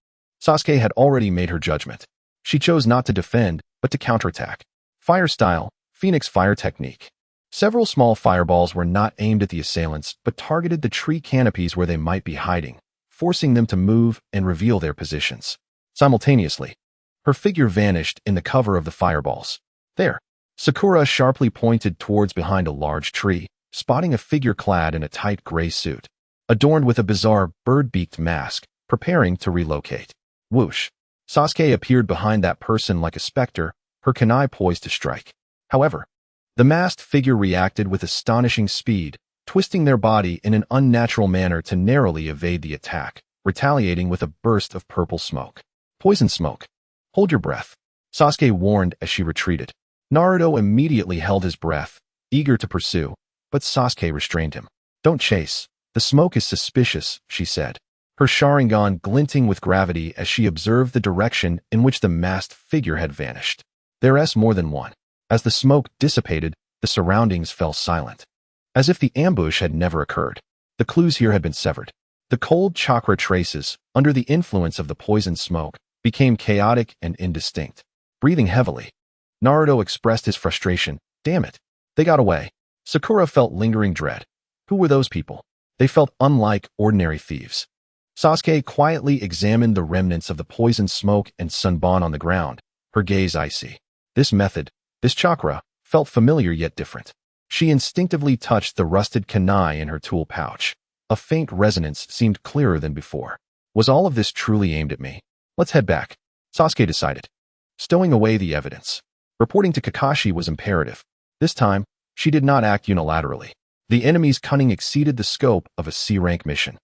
Sasuke had already made her judgment. She chose not to defend, but to counterattack. Fire style, Phoenix fire technique. Several small fireballs were not aimed at the assailants, but targeted the tree canopies where they might be hiding, forcing them to move and reveal their positions. Simultaneously, her figure vanished in the cover of the fireballs. "There." Sakura sharply pointed towards behind a large tree, spotting a figure clad in a tight gray suit, adorned with a bizarre bird-beaked mask, preparing to relocate. Whoosh. Sasuke appeared behind that person like a specter, her kunai poised to strike. However, the masked figure reacted with astonishing speed, twisting their body in an unnatural manner to narrowly evade the attack, retaliating with a burst of purple smoke. "Poison smoke. Hold your breath," Sasuke warned as she retreated. Naruto immediately held his breath, eager to pursue, but Sasuke restrained him. "Don't chase. "The smoke is suspicious," she said, her Sharingan glinting with gravity as she observed the direction in which the masked figure had vanished. There's more than one. As the smoke dissipated, the surroundings fell silent, as if the ambush had never occurred. The clues here had been severed. The cold chakra traces, under the influence of the poison smoke, became chaotic and indistinct. Breathing heavily, Naruto expressed his frustration. Damn it. They got away. Sakura felt lingering dread. Who were those people? They felt unlike ordinary thieves. Sasuke quietly examined the remnants of the poison smoke and sunbon on the ground, her gaze icy. This method, this chakra, felt familiar yet different. She instinctively touched the rusted kunai in her tool pouch. A faint resonance seemed clearer than before. Was all of this truly aimed at me? Let's head back, Sasuke decided, stowing away the evidence. Reporting to Kakashi was imperative. This time, she did not act unilaterally. The enemy's cunning exceeded the scope of a C-rank mission.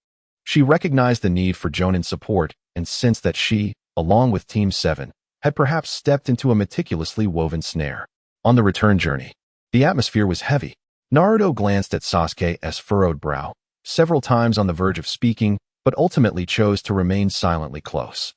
She recognized the need for Jonin's support and sensed that she, along with Team 7, had perhaps stepped into a meticulously woven snare. On the return journey, the atmosphere was heavy. Naruto glanced at Sasuke's furrowed brow, several times on the verge of speaking, but ultimately chose to remain silently close.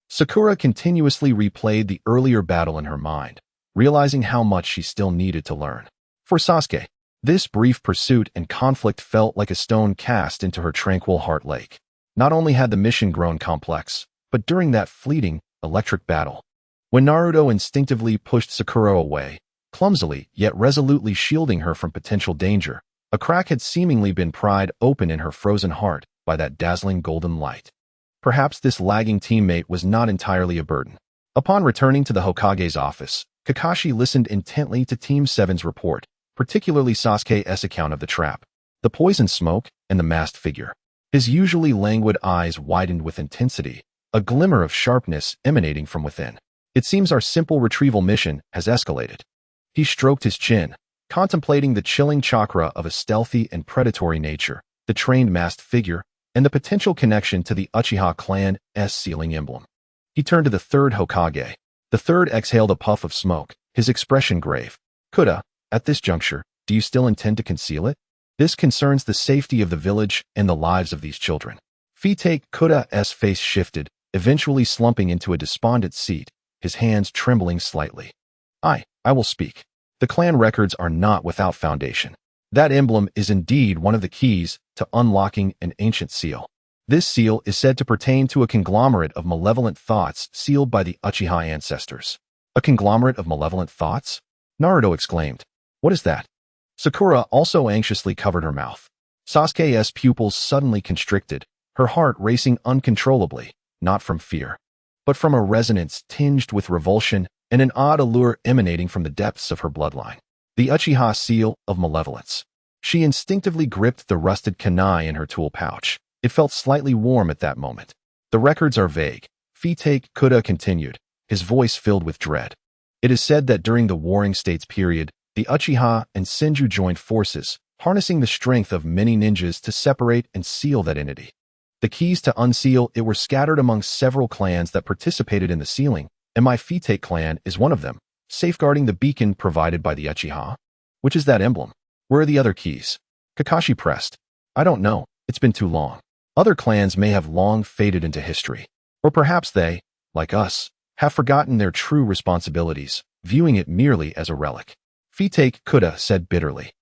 Sakura continuously replayed the earlier battle in her mind, realizing how much she still needed to learn. For Sasuke, this brief pursuit and conflict felt like a stone cast into her tranquil heart lake. Not only had the mission grown complex, but during that fleeting, electric battle, when Naruto instinctively pushed Sakura away, clumsily yet resolutely shielding her from potential danger, a crack had seemingly been pried open in her frozen heart by that dazzling golden light. Perhaps this lagging teammate was not entirely a burden. Upon returning to the Hokage's office, Kakashi listened intently to Team 7's report, particularly Sasuke's account of the trap, the poison smoke, and the masked figure. His usually languid eyes widened with intensity, a glimmer of sharpness emanating from within. It seems our simple retrieval mission has escalated. He stroked his chin, contemplating the chilling chakra of a stealthy and predatory nature, the trained masked figure, and the potential connection to the Uchiha clan's sealing emblem. He turned to the third Hokage. The third exhaled a puff of smoke, his expression grave. Kuda, at this juncture, do you still intend to conceal it? This concerns the safety of the village and the lives of these children. Kuda's face shifted, eventually slumping into a despondent seat, his hands trembling slightly. I will speak. The clan records are not without foundation. That emblem is indeed one of the keys to unlocking an ancient seal. This seal is said to pertain to a conglomerate of malevolent thoughts sealed by the Uchiha ancestors. A conglomerate of malevolent thoughts? Naruto exclaimed. What is that? Sakura also anxiously covered her mouth. Sasuke's pupils suddenly constricted, her heart racing uncontrollably, not from fear, but from a resonance tinged with revulsion and an odd allure emanating from the depths of her bloodline. The Uchiha seal of malevolence. She instinctively gripped the rusted kunai in her tool pouch. It felt slightly warm at that moment. The records are vague. Kuda continued, his voice filled with dread. It is said that during the Warring States period, the Uchiha and Senju joined forces, harnessing the strength of many ninjas to separate and seal that entity. The keys to unseal it were scattered among several clans that participated in the sealing, and my Fite clan is one of them, safeguarding the beacon provided by the Uchiha. Which is that emblem? Where are the other keys? Kakashi pressed. I don't know, it's been too long. Other clans may have long faded into history. Or perhaps they, like us, have forgotten their true responsibilities, viewing it merely as a relic. Fite Kuda said bitterly.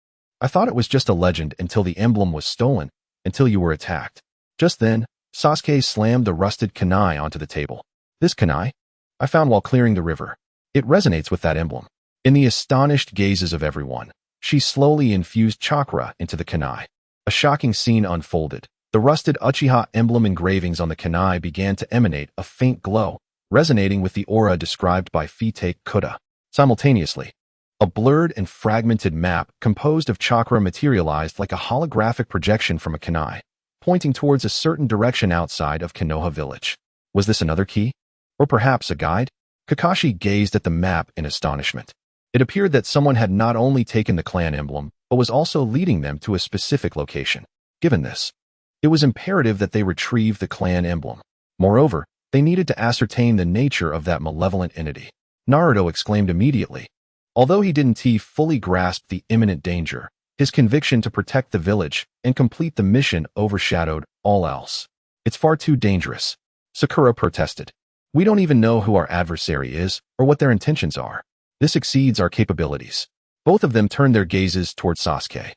I thought it was just a legend until the emblem was stolen, until you were attacked. Just then, Sasuke slammed the rusted kunai onto the table. This kunai? I found while clearing the river. It resonates with that emblem. In the astonished gazes of everyone, she slowly infused chakra into the kunai. A shocking scene unfolded. The rusted Uchiha emblem engravings on the kunai began to emanate a faint glow, resonating with the aura described by Fite Kuda. Simultaneously, a blurred and fragmented map composed of chakra materialized like a holographic projection from a kunai, pointing towards a certain direction outside of Konoha village. Was this another key? Or perhaps a guide? Kakashi gazed at the map in astonishment. It appeared that someone had not only taken the clan emblem, but was also leading them to a specific location. Given this, it was imperative that they retrieve the clan emblem. Moreover, they needed to ascertain the nature of that malevolent entity. Naruto exclaimed immediately. Although he didn't fully grasp the imminent danger, His conviction to protect the village and complete the mission overshadowed all else. It's far too dangerous, Sakura protested. We don't even know who our adversary is or what their intentions are. This exceeds our capabilities. Both of them turned their gazes toward Sasuke.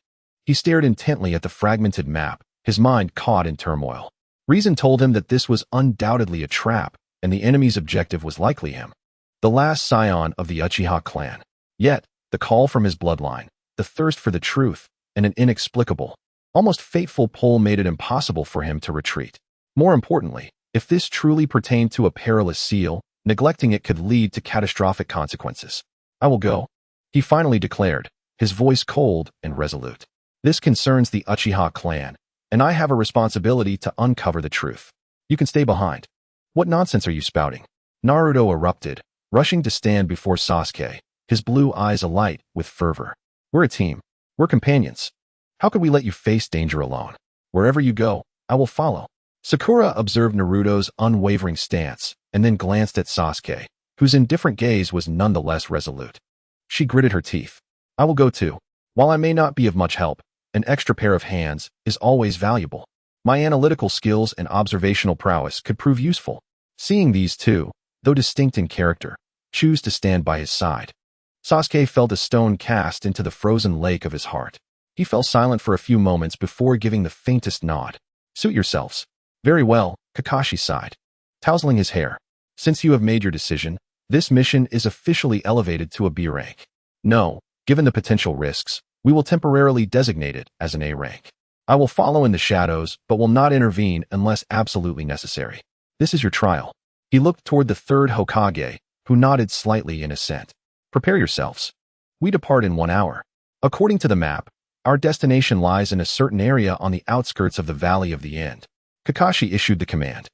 He stared intently at the fragmented map, his mind caught in turmoil. Reason told him that this was undoubtedly a trap, and the enemy's objective was likely him, the last scion of the Uchiha clan. Yet, the call from his bloodline, the thirst for the truth, and an inexplicable, almost fateful pull made it impossible for him to retreat. More importantly, if this truly pertained to a perilous seal, neglecting it could lead to catastrophic consequences. I will go, he finally declared, his voice cold and resolute. This concerns the Uchiha clan, and I have a responsibility to uncover the truth. You can stay behind. What nonsense are you spouting? Naruto erupted, rushing to stand before Sasuke, his blue eyes alight with fervor. We're a team. We're companions. How could we let you face danger alone? Wherever you go, I will follow. Sakura observed Naruto's unwavering stance and then glanced at Sasuke, whose indifferent gaze was nonetheless resolute. She gritted her teeth. I will go too. While I may not be of much help, an extra pair of hands is always valuable. My analytical skills and observational prowess could prove useful. Seeing these two, though distinct in character, choose to stand by his side. Sasuke felt a stone cast into the frozen lake of his heart. He fell silent for a few moments before giving the faintest nod. Suit yourselves. Very well, Kakashi sighed, tousling his hair. Since you have made your decision, this mission is officially elevated to a B rank. No, given the potential risks, we will temporarily designate it as an A rank. I will follow in the shadows, but will not intervene unless absolutely necessary. This is your trial. He looked toward the third Hokage, who nodded slightly in assent. Prepare yourselves. We depart in 1 hour. According to the map, our destination lies in a certain area on the outskirts of the Valley of the End. Kakashi issued the command.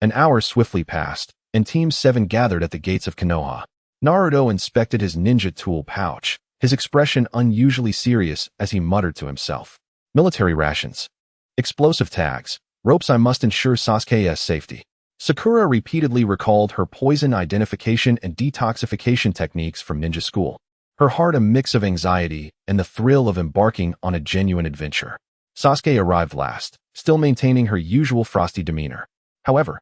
An hour swiftly passed, and Team 7 gathered at the gates of Konoha. Naruto inspected his ninja tool pouch, his expression unusually serious as he muttered to himself. Military rations. Explosive tags. Ropes I must ensure Sasuke's safety. Sakura repeatedly recalled her poison identification and detoxification techniques from ninja school, her heart a mix of anxiety and the thrill of embarking on a genuine adventure. Sasuke arrived last, still maintaining her usual frosty demeanor. However,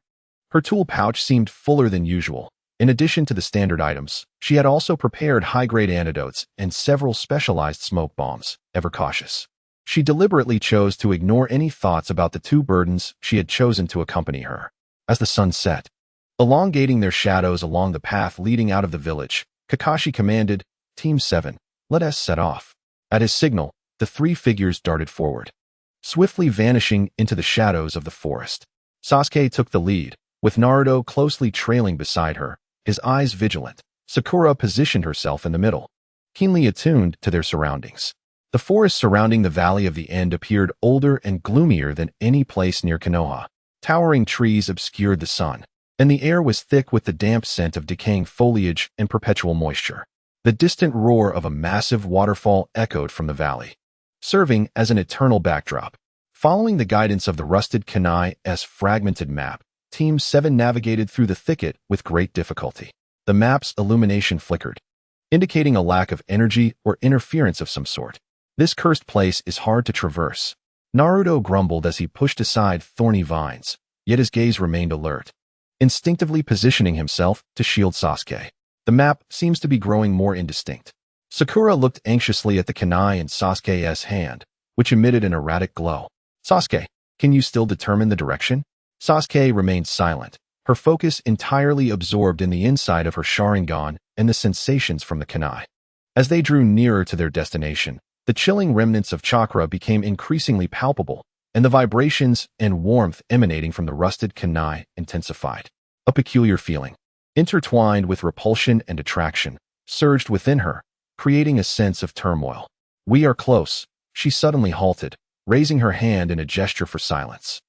her tool pouch seemed fuller than usual. In addition to the standard items, she had also prepared high-grade antidotes and several specialized smoke bombs, ever cautious. She deliberately chose to ignore any thoughts about the two burdens she had chosen to accompany her. As the sun set, elongating their shadows along the path leading out of the village, Kakashi commanded, Team 7, let us set off. At his signal, the three figures darted forward, swiftly vanishing into the shadows of the forest. Sasuke took the lead, with Naruto closely trailing beside her, his eyes vigilant. Sakura positioned herself in the middle, keenly attuned to their surroundings. The forest surrounding the Valley of the End appeared older and gloomier than any place near Konoha. Towering trees obscured the sun, and the air was thick with the damp scent of decaying foliage and perpetual moisture. The distant roar of a massive waterfall echoed from the valley, serving as an eternal backdrop. Following the guidance of the rusted Kanai's fragmented map, Team 7 navigated through the thicket with great difficulty. The map's illumination flickered, indicating a lack of energy or interference of some sort. This cursed place is hard to traverse. Naruto grumbled as he pushed aside thorny vines, yet his gaze remained alert, instinctively positioning himself to shield Sasuke. The map seems to be growing more indistinct. Sakura looked anxiously at the kunai in Sasuke's hand, which emitted an erratic glow. Sasuke, can you still determine the direction? Sasuke remained silent, her focus entirely absorbed in the inside of her Sharingan and the sensations from the kunai. As they drew nearer to their destination, the chilling remnants of chakra became increasingly palpable, and the vibrations and warmth emanating from the rusted kunai intensified. A peculiar feeling, intertwined with repulsion and attraction, surged within her, creating a sense of turmoil. We are close, she suddenly halted, raising her hand in a gesture for silence.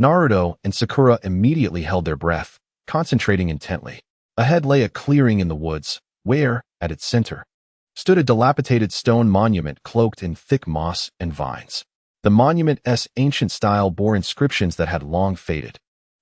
Naruto and Sakura immediately held their breath, concentrating intently. Ahead lay a clearing in the woods, where, at its center, stood a dilapidated stone monument cloaked in thick moss and vines. The monument's ancient style bore inscriptions that had long faded,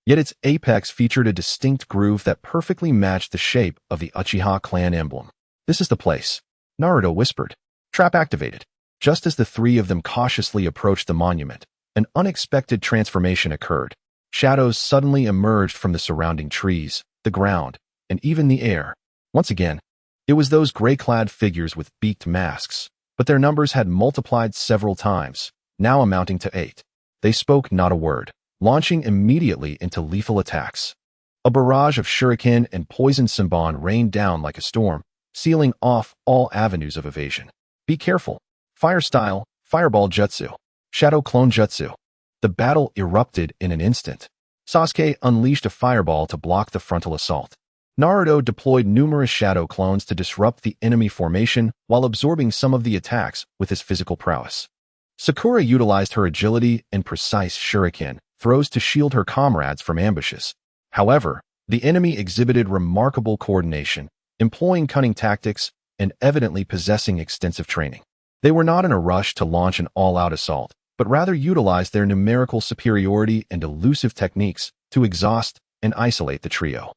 yet its apex featured a distinct groove that perfectly matched the shape of the Uchiha clan emblem. This is the place, Naruto whispered. Trap activated. Just as the three of them cautiously approached the monument, an unexpected transformation occurred. Shadows suddenly emerged from the surrounding trees, the ground, and even the air. Once again, it was those gray-clad figures with beaked masks, but their numbers had multiplied several times, now amounting to 8. They spoke not a word, launching immediately into lethal attacks. A barrage of shuriken and poison senbon rained down like a storm, sealing off all avenues of evasion. Be careful. Fire style, fireball jutsu, shadow clone jutsu. The battle erupted in an instant. Sasuke unleashed a fireball to block the frontal assault. Naruto deployed numerous shadow clones to disrupt the enemy formation while absorbing some of the attacks with his physical prowess. Sakura utilized her agility and precise shuriken throws to shield her comrades from ambushes. However, the enemy exhibited remarkable coordination, employing cunning tactics and evidently possessing extensive training. They were not in a rush to launch an all-out assault, but rather utilized their numerical superiority and elusive techniques to exhaust and isolate the trio.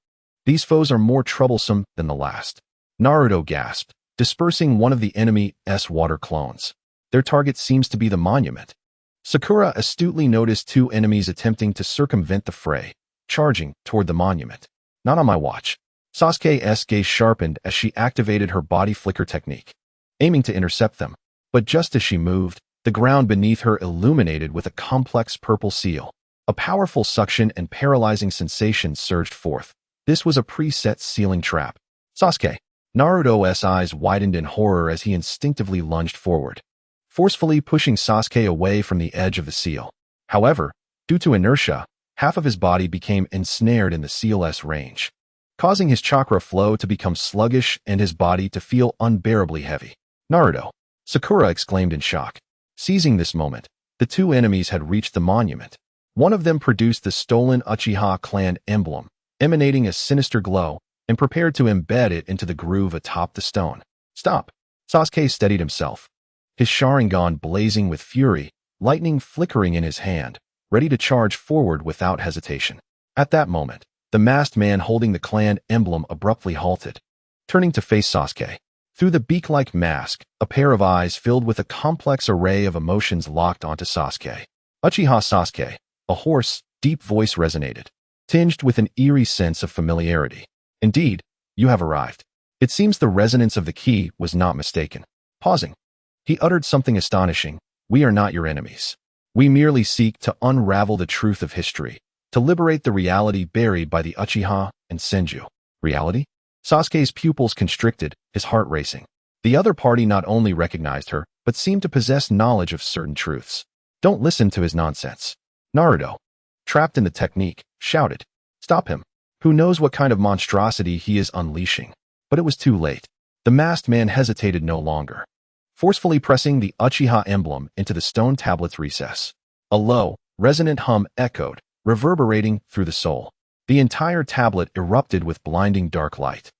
These foes are more troublesome than the last. Naruto gasped, dispersing one of the enemy's water clones. Their target seems to be the monument. Sakura astutely noticed two enemies attempting to circumvent the fray, charging toward the monument. Not on my watch. Sasuke's gaze sharpened as she activated her body flicker technique, aiming to intercept them. But just as she moved, the ground beneath her illuminated with a complex purple seal. A powerful suction and paralyzing sensation surged forth. This was a preset sealing trap. Sasuke. Naruto's eyes widened in horror as he instinctively lunged forward, forcefully pushing Sasuke away from the edge of the seal. However, due to inertia, half of his body became ensnared in the seal's range, causing his chakra flow to become sluggish and his body to feel unbearably heavy. Naruto! Sakura exclaimed in shock. Seizing this moment, the two enemies had reached the monument. One of them produced the stolen Uchiha clan emblem, emanating a sinister glow, and prepared to embed it into the groove atop the stone. Stop! Sasuke steadied himself, his Sharingan blazing with fury, lightning flickering in his hand, ready to charge forward without hesitation. At that moment, the masked man holding the clan emblem abruptly halted, turning to face Sasuke. Through the beak-like mask, a pair of eyes filled with a complex array of emotions locked onto Sasuke. Uchiha Sasuke, a hoarse, deep voice resonated, tinged with an eerie sense of familiarity. Indeed, you have arrived. It seems the resonance of the key was not mistaken. Pausing, he uttered something astonishing. We are not your enemies. We merely seek to unravel the truth of history, to liberate the reality buried by the Uchiha and Senju. Reality? Sasuke's pupils constricted, his heart racing. The other party not only recognized her, but seemed to possess knowledge of certain truths. Don't listen to his nonsense. Naruto, trapped in the technique, shouted. Stop him. Who knows what kind of monstrosity he is unleashing? But it was too late. The masked man hesitated no longer, forcefully pressing the Uchiha emblem into the stone tablet's recess. A low, resonant hum echoed, reverberating through the soul. The entire tablet erupted with blinding dark light.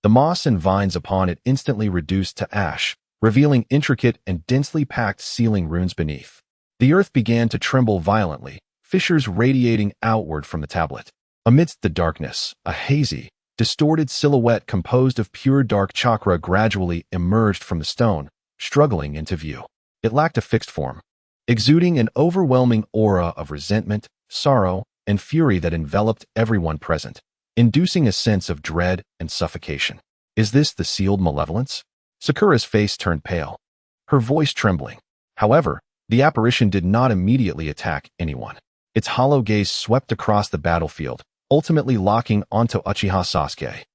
The moss and vines upon it instantly reduced to ash, revealing intricate and densely packed sealing runes beneath. The earth began to tremble violently, fissures radiating outward from the tablet. Amidst the darkness, a hazy, distorted silhouette composed of pure dark chakra gradually emerged from the stone, struggling into view. It lacked a fixed form, exuding an overwhelming aura of resentment, sorrow, and fury that enveloped everyone present, inducing a sense of dread and suffocation. Is this the sealed malevolence? Sakura's face turned pale, her voice trembling. However, the apparition did not immediately attack anyone. Its hollow gaze swept across the battlefield, ultimately locking onto Uchiha Sasuke.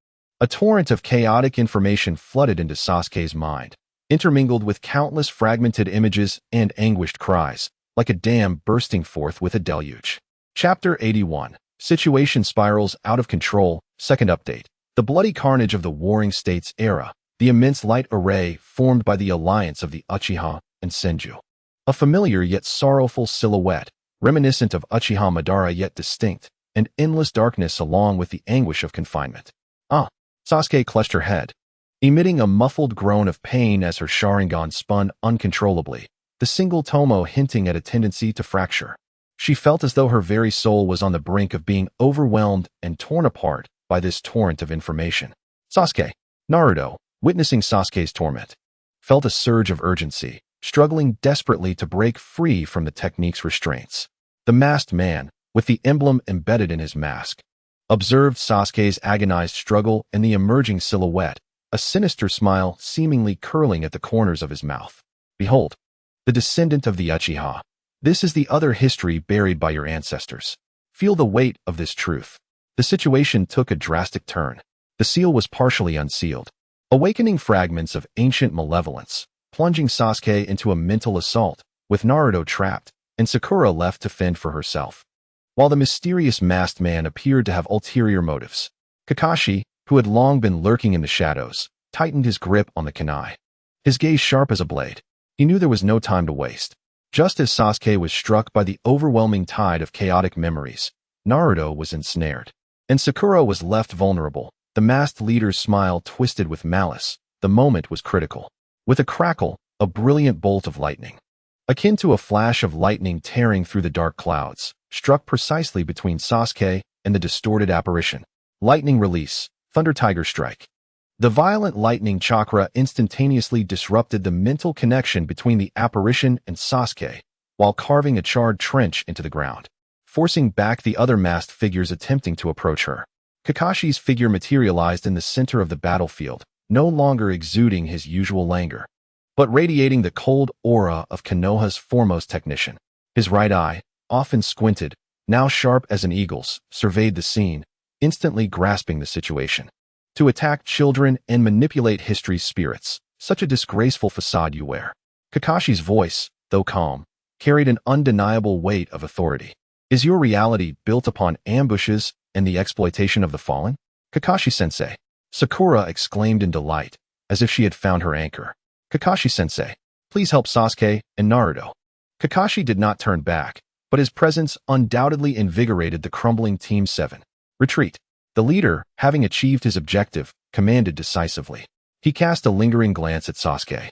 A torrent of chaotic information flooded into Sasuke's mind, intermingled with countless fragmented images and anguished cries, like a dam bursting forth with a deluge. Chapter 81. Situation spirals out of control. Second update. The bloody carnage of the Warring States era, the immense light array formed by the alliance of the Uchiha and Senju. A familiar yet sorrowful silhouette, reminiscent of Uchiha Madara yet distinct, and endless darkness along with the anguish of confinement. Sasuke clutched her head, emitting a muffled groan of pain as her Sharingan spun uncontrollably, the single tomo hinting at a tendency to fracture. She felt as though her very soul was on the brink of being overwhelmed and torn apart by this torrent of information. Sasuke, Naruto, witnessing Sasuke's torment, felt a surge of urgency, struggling desperately to break free from the technique's restraints. The masked man, with the emblem embedded in his mask, observed Sasuke's agonized struggle and the emerging silhouette, a sinister smile seemingly curling at the corners of his mouth. Behold, the descendant of the Uchiha. This is the other history buried by your ancestors. Feel the weight of this truth. The situation took a drastic turn. The seal was partially unsealed, awakening fragments of ancient malevolence, plunging Sasuke into a mental assault, with Naruto trapped and Sakura left to fend for herself. While the mysterious masked man appeared to have ulterior motives, Kakashi, who had long been lurking in the shadows, tightened his grip on the kunai. His gaze sharp as a blade. He knew there was no time to waste. Just as Sasuke was struck by the overwhelming tide of chaotic memories, Naruto was ensnared, and Sakura was left vulnerable. The masked leader's smile twisted with malice. The moment was critical. With a crackle, a brilliant bolt of lightning, akin to a flash of lightning tearing through the dark clouds, struck precisely between Sasuke and the distorted apparition. Lightning release, Thunder Tiger Strike. The violent lightning chakra instantaneously disrupted the mental connection between the apparition and Sasuke, while carving a charred trench into the ground, forcing back the other masked figures attempting to approach her. Kakashi's figure materialized in the center of the battlefield, no longer exuding his usual languor, but radiating the cold aura of Konoha's foremost technician. His right eye, often squinted, now sharp as an eagle's, surveyed the scene, instantly grasping the situation. To attack children and manipulate history's spirits, such a disgraceful facade you wear. Kakashi's voice, though calm, carried an undeniable weight of authority. Is your reality built upon ambushes and the exploitation of the fallen? Kakashi-sensei. Sakura exclaimed in delight, as if she had found her anchor. Kakashi-sensei, please help Sasuke and Naruto. Kakashi did not turn back, but his presence undoubtedly invigorated the crumbling Team 7. Retreat. The leader, having achieved his objective, commanded decisively. He cast a lingering glance at Sasuke,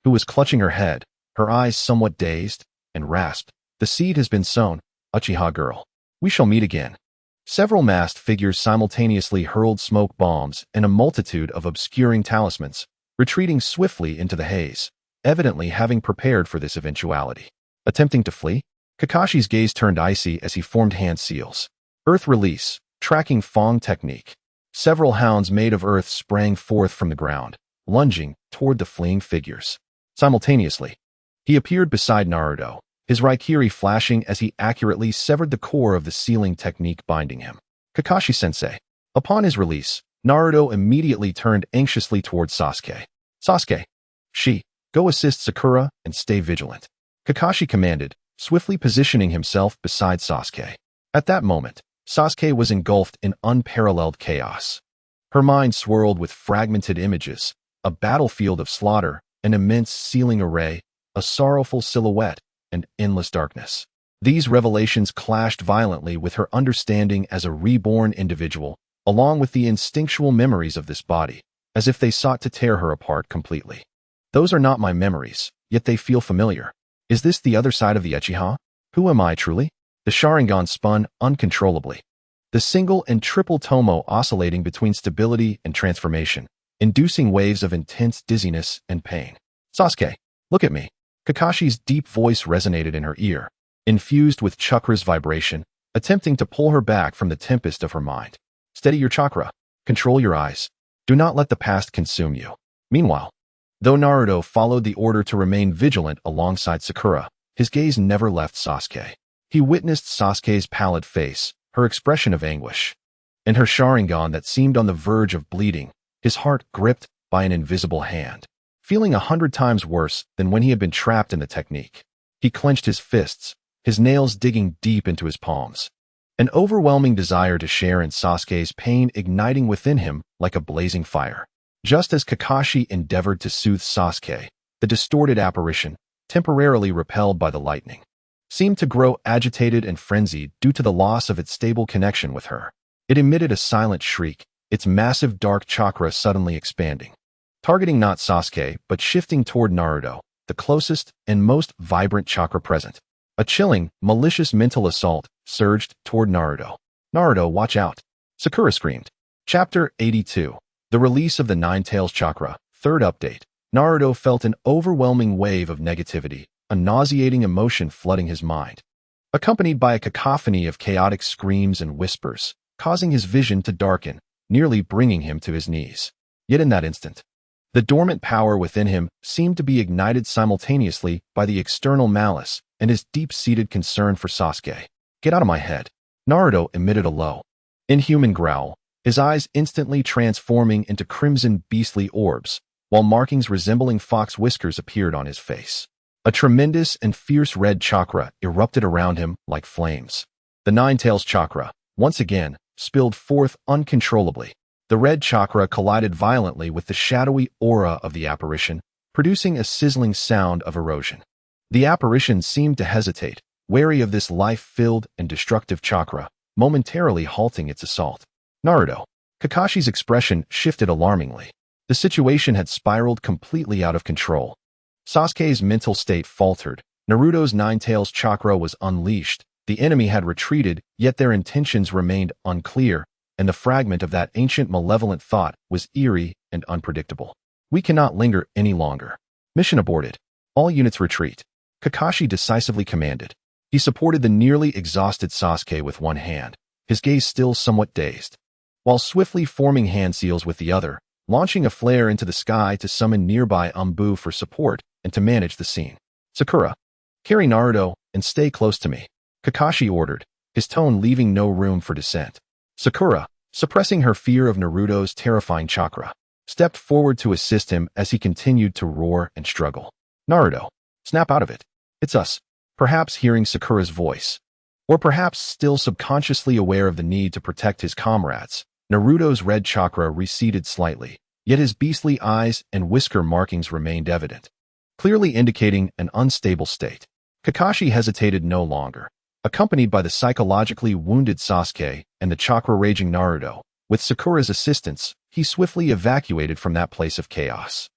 who was clutching her head, her eyes somewhat dazed, and rasped, "The seed has been sown, Uchiha girl. We shall meet again." Several masked figures simultaneously hurled smoke bombs and a multitude of obscuring talismans, retreating swiftly into the haze, evidently having prepared for this eventuality. Attempting to flee? Kakashi's gaze turned icy as he formed hand seals. Earth release, tracking Fong technique. Several hounds made of earth sprang forth from the ground, lunging toward the fleeing figures. Simultaneously, he appeared beside Naruto, his Raikiri flashing as he accurately severed the core of the sealing technique binding him. Kakashi-sensei. Upon his release, Naruto immediately turned anxiously towards Sasuke. Sasuke. Go assist Sakura and stay vigilant. Kakashi commanded, swiftly positioning himself beside Sasuke. At that moment, Sasuke was engulfed in unparalleled chaos. Her mind swirled with fragmented images, a battlefield of slaughter, an immense sealing array, a sorrowful silhouette, and endless darkness. These revelations clashed violently with her understanding as a reborn individual, along with the instinctual memories of this body, as if they sought to tear her apart completely. Those are not my memories, yet they feel familiar. Is this the other side of the Uchiha? Who am I truly? The Sharingan spun uncontrollably, the single and triple tomo oscillating between stability and transformation, inducing waves of intense dizziness and pain. Sasuke, look at me. Kakashi's deep voice resonated in her ear, infused with chakra's vibration, attempting to pull her back from the tempest of her mind. Steady your chakra. Control your eyes. Do not let the past consume you. Meanwhile, though Naruto followed the order to remain vigilant alongside Sakura, his gaze never left Sasuke. He witnessed Sasuke's pallid face, her expression of anguish, and her Sharingan that seemed on the verge of bleeding, his heart gripped by an invisible hand. Feeling 100 times worse than when he had been trapped in the technique, he clenched his fists, his nails digging deep into his palms. An overwhelming desire to share in Sasuke's pain igniting within him like a blazing fire. Just as Kakashi endeavored to soothe Sasuke, the distorted apparition, temporarily repelled by the lightning, seemed to grow agitated and frenzied due to the loss of its stable connection with her. It emitted a silent shriek, its massive dark chakra suddenly expanding, targeting not Sasuke but shifting toward Naruto, the closest and most vibrant chakra present. A chilling, malicious mental assault surged toward Naruto. Naruto, watch out! Sakura screamed. Chapter 82. The Release of the Nine Tails Chakra, Third Update. Naruto felt an overwhelming wave of negativity, a nauseating emotion flooding his mind, accompanied by a cacophony of chaotic screams and whispers, causing his vision to darken, nearly bringing him to his knees. Yet in that instant, the dormant power within him seemed to be ignited simultaneously by the external malice and his deep-seated concern for Sasuke. "Get out of my head." Naruto emitted a low, inhuman growl, his eyes instantly transforming into crimson beastly orbs, while markings resembling fox whiskers appeared on his face. A tremendous and fierce red chakra erupted around him like flames. The Nine-Tails chakra, once again, spilled forth uncontrollably. The red chakra collided violently with the shadowy aura of the apparition, producing a sizzling sound of erosion. The apparition seemed to hesitate, wary of this life-filled and destructive chakra, momentarily halting its assault. Naruto. Kakashi's expression shifted alarmingly. The situation had spiraled completely out of control. Sasuke's mental state faltered. Naruto's Nine-Tails chakra was unleashed. The enemy had retreated, yet their intentions remained unclear, and the fragment of that ancient malevolent thought was eerie and unpredictable. "We cannot linger any longer. Mission aborted. All units retreat," Kakashi decisively commanded. He supported the nearly exhausted Sasuke with one hand, his gaze still somewhat dazed, while swiftly forming hand seals with the other, launching a flare into the sky to summon nearby Umbu for support and to manage the scene. "Sakura, carry Naruto and stay close to me," Kakashi ordered, his tone leaving no room for dissent. Sakura, suppressing her fear of Naruto's terrifying chakra, stepped forward to assist him as he continued to roar and struggle. "Naruto, snap out of it. It's us." Perhaps hearing Sakura's voice, or perhaps still subconsciously aware of the need to protect his comrades, Naruto's red chakra receded slightly, yet his beastly eyes and whisker markings remained evident, clearly indicating an unstable state. Kakashi hesitated no longer. Accompanied by the psychologically wounded Sasuke and the chakra-raging Naruto, with Sakura's assistance, he swiftly evacuated from that place of chaos.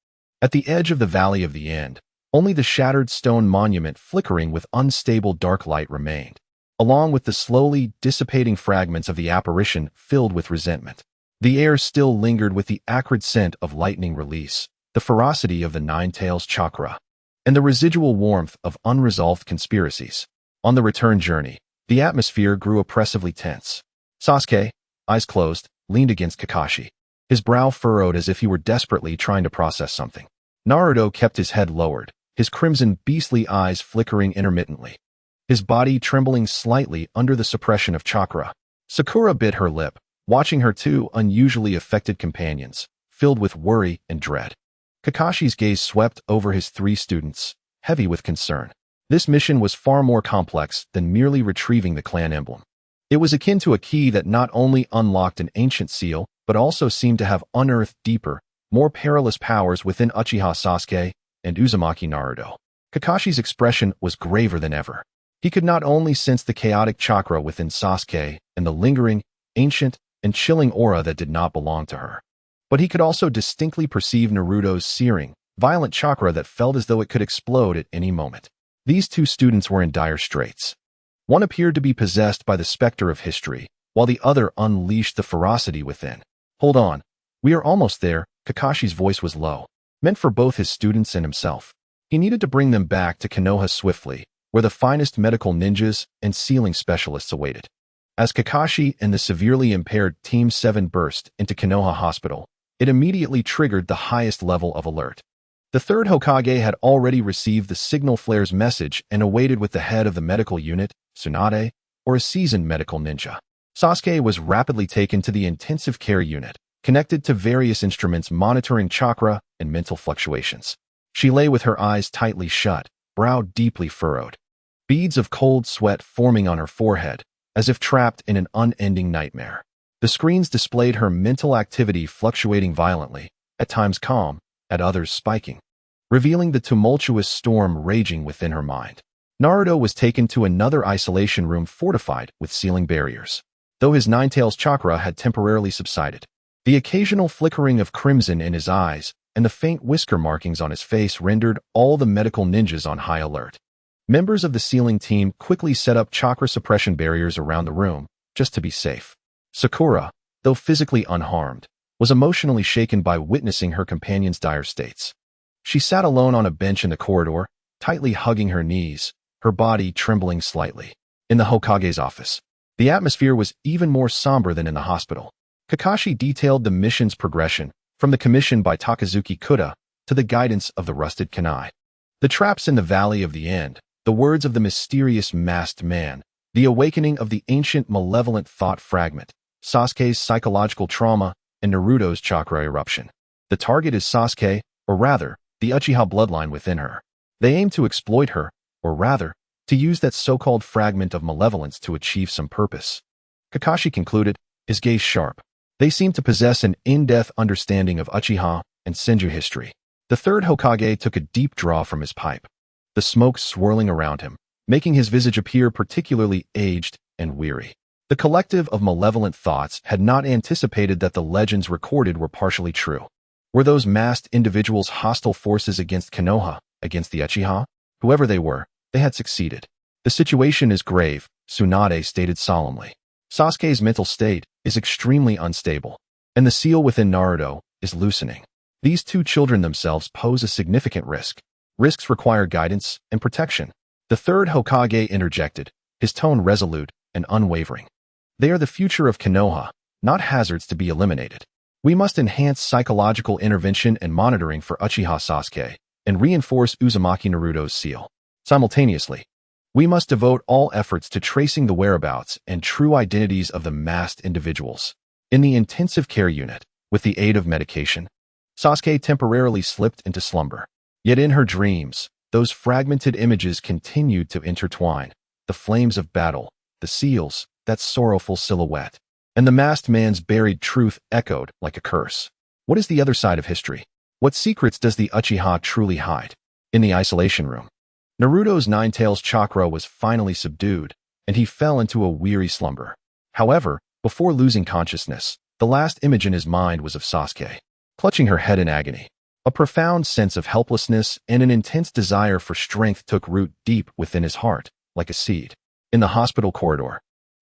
At the edge of the Valley of the End, only the shattered stone monument flickering with unstable dark light remained, along with the slowly dissipating fragments of the apparition filled with resentment. The air still lingered with the acrid scent of lightning release, the ferocity of the Nine-Tails chakra, and the residual warmth of unresolved conspiracies. On the return journey, the atmosphere grew oppressively tense. Sasuke, eyes closed, leaned against Kakashi, his brow furrowed as if he were desperately trying to process something. Naruto kept his head lowered, his crimson beastly eyes flickering intermittently, his body trembling slightly under the suppression of chakra. Sakura bit her lip, watching her two unusually affected companions, filled with worry and dread. Kakashi's gaze swept over his three students, heavy with concern. This mission was far more complex than merely retrieving the clan emblem. It was akin to a key that not only unlocked an ancient seal, but also seemed to have unearthed deeper, more perilous powers within Uchiha Sasuke and Uzumaki Naruto. Kakashi's expression was graver than ever. He could not only sense the chaotic chakra within Sasuke and the lingering, ancient, and chilling aura that did not belong to her, but he could also distinctly perceive Naruto's searing, violent chakra that felt as though it could explode at any moment. These two students were in dire straits. One appeared to be possessed by the specter of history, while the other unleashed the ferocity within. "Hold on. We are almost there." Kakashi's voice was low, meant for both his students and himself. He needed to bring them back to Konoha swiftly, where the finest medical ninjas and sealing specialists awaited. As Kakashi and the severely impaired Team 7 burst into Konoha Hospital, it immediately triggered the highest level of alert. The third Hokage had already received the signal flare's message and awaited with the head of the medical unit, Tsunade, or a seasoned medical ninja. Sasuke was rapidly taken to the intensive care unit, connected to various instruments monitoring chakra and mental fluctuations. She lay with her eyes tightly shut, brow deeply furrowed, beads of cold sweat forming on her forehead, as if trapped in an unending nightmare. The screens displayed her mental activity fluctuating violently, at times calm, at others spiking, revealing the tumultuous storm raging within her mind. Naruto was taken to another isolation room fortified with sealing barriers. Though his Nine-Tails chakra had temporarily subsided, the occasional flickering of crimson in his eyes and the faint whisker markings on his face rendered all the medical ninjas on high alert. Members of the sealing team quickly set up chakra suppression barriers around the room, just to be safe. Sakura, though physically unharmed, was emotionally shaken by witnessing her companion's dire states. She sat alone on a bench in the corridor, tightly hugging her knees, her body trembling slightly. In the Hokage's office, the atmosphere was even more somber than in the hospital. Kakashi detailed the mission's progression, from the commission by Takazuki Kuda to the guidance of the rusted kunai. The traps in the Valley of the End, the words of the mysterious masked man, the awakening of the ancient malevolent thought fragment, Sasuke's psychological trauma, and Naruto's chakra eruption. The target is Sasuke, or rather, the Uchiha bloodline within her. They aim to exploit her, or rather, to use that so-called fragment of malevolence to achieve some purpose. Kakashi concluded, his gaze sharp. They seem to possess an in-depth understanding of Uchiha and Senju history. The third Hokage took a deep draw from his pipe, the smoke swirling around him, making his visage appear particularly aged and weary. The collective of malevolent thoughts had not anticipated that the legends recorded were partially true. Were those masked individuals hostile forces against Konoha, against the Uchiha? Whoever they were, they had succeeded. The situation is grave, Tsunade stated solemnly. Sasuke's mental state is extremely unstable, and the seal within Naruto is loosening. These two children themselves pose a significant risk. Risks require guidance and protection. The third Hokage interjected, his tone resolute and unwavering. They are the future of Konoha, not hazards to be eliminated. We must enhance psychological intervention and monitoring for Uchiha Sasuke, and reinforce Uzumaki Naruto's seal. Simultaneously, we must devote all efforts to tracing the whereabouts and true identities of the masked individuals. In the intensive care unit, with the aid of medication, Sasuke temporarily slipped into slumber. Yet in her dreams, those fragmented images continued to intertwine. The flames of battle, the seals, that sorrowful silhouette, and the masked man's buried truth echoed like a curse. What is the other side of history? What secrets does the Uchiha truly hide? In the isolation room, Naruto's Nine-Tails chakra was finally subdued, and he fell into a weary slumber. However, before losing consciousness, the last image in his mind was of Sasuke, clutching her head in agony. A profound sense of helplessness and an intense desire for strength took root deep within his heart, like a seed. In the hospital corridor,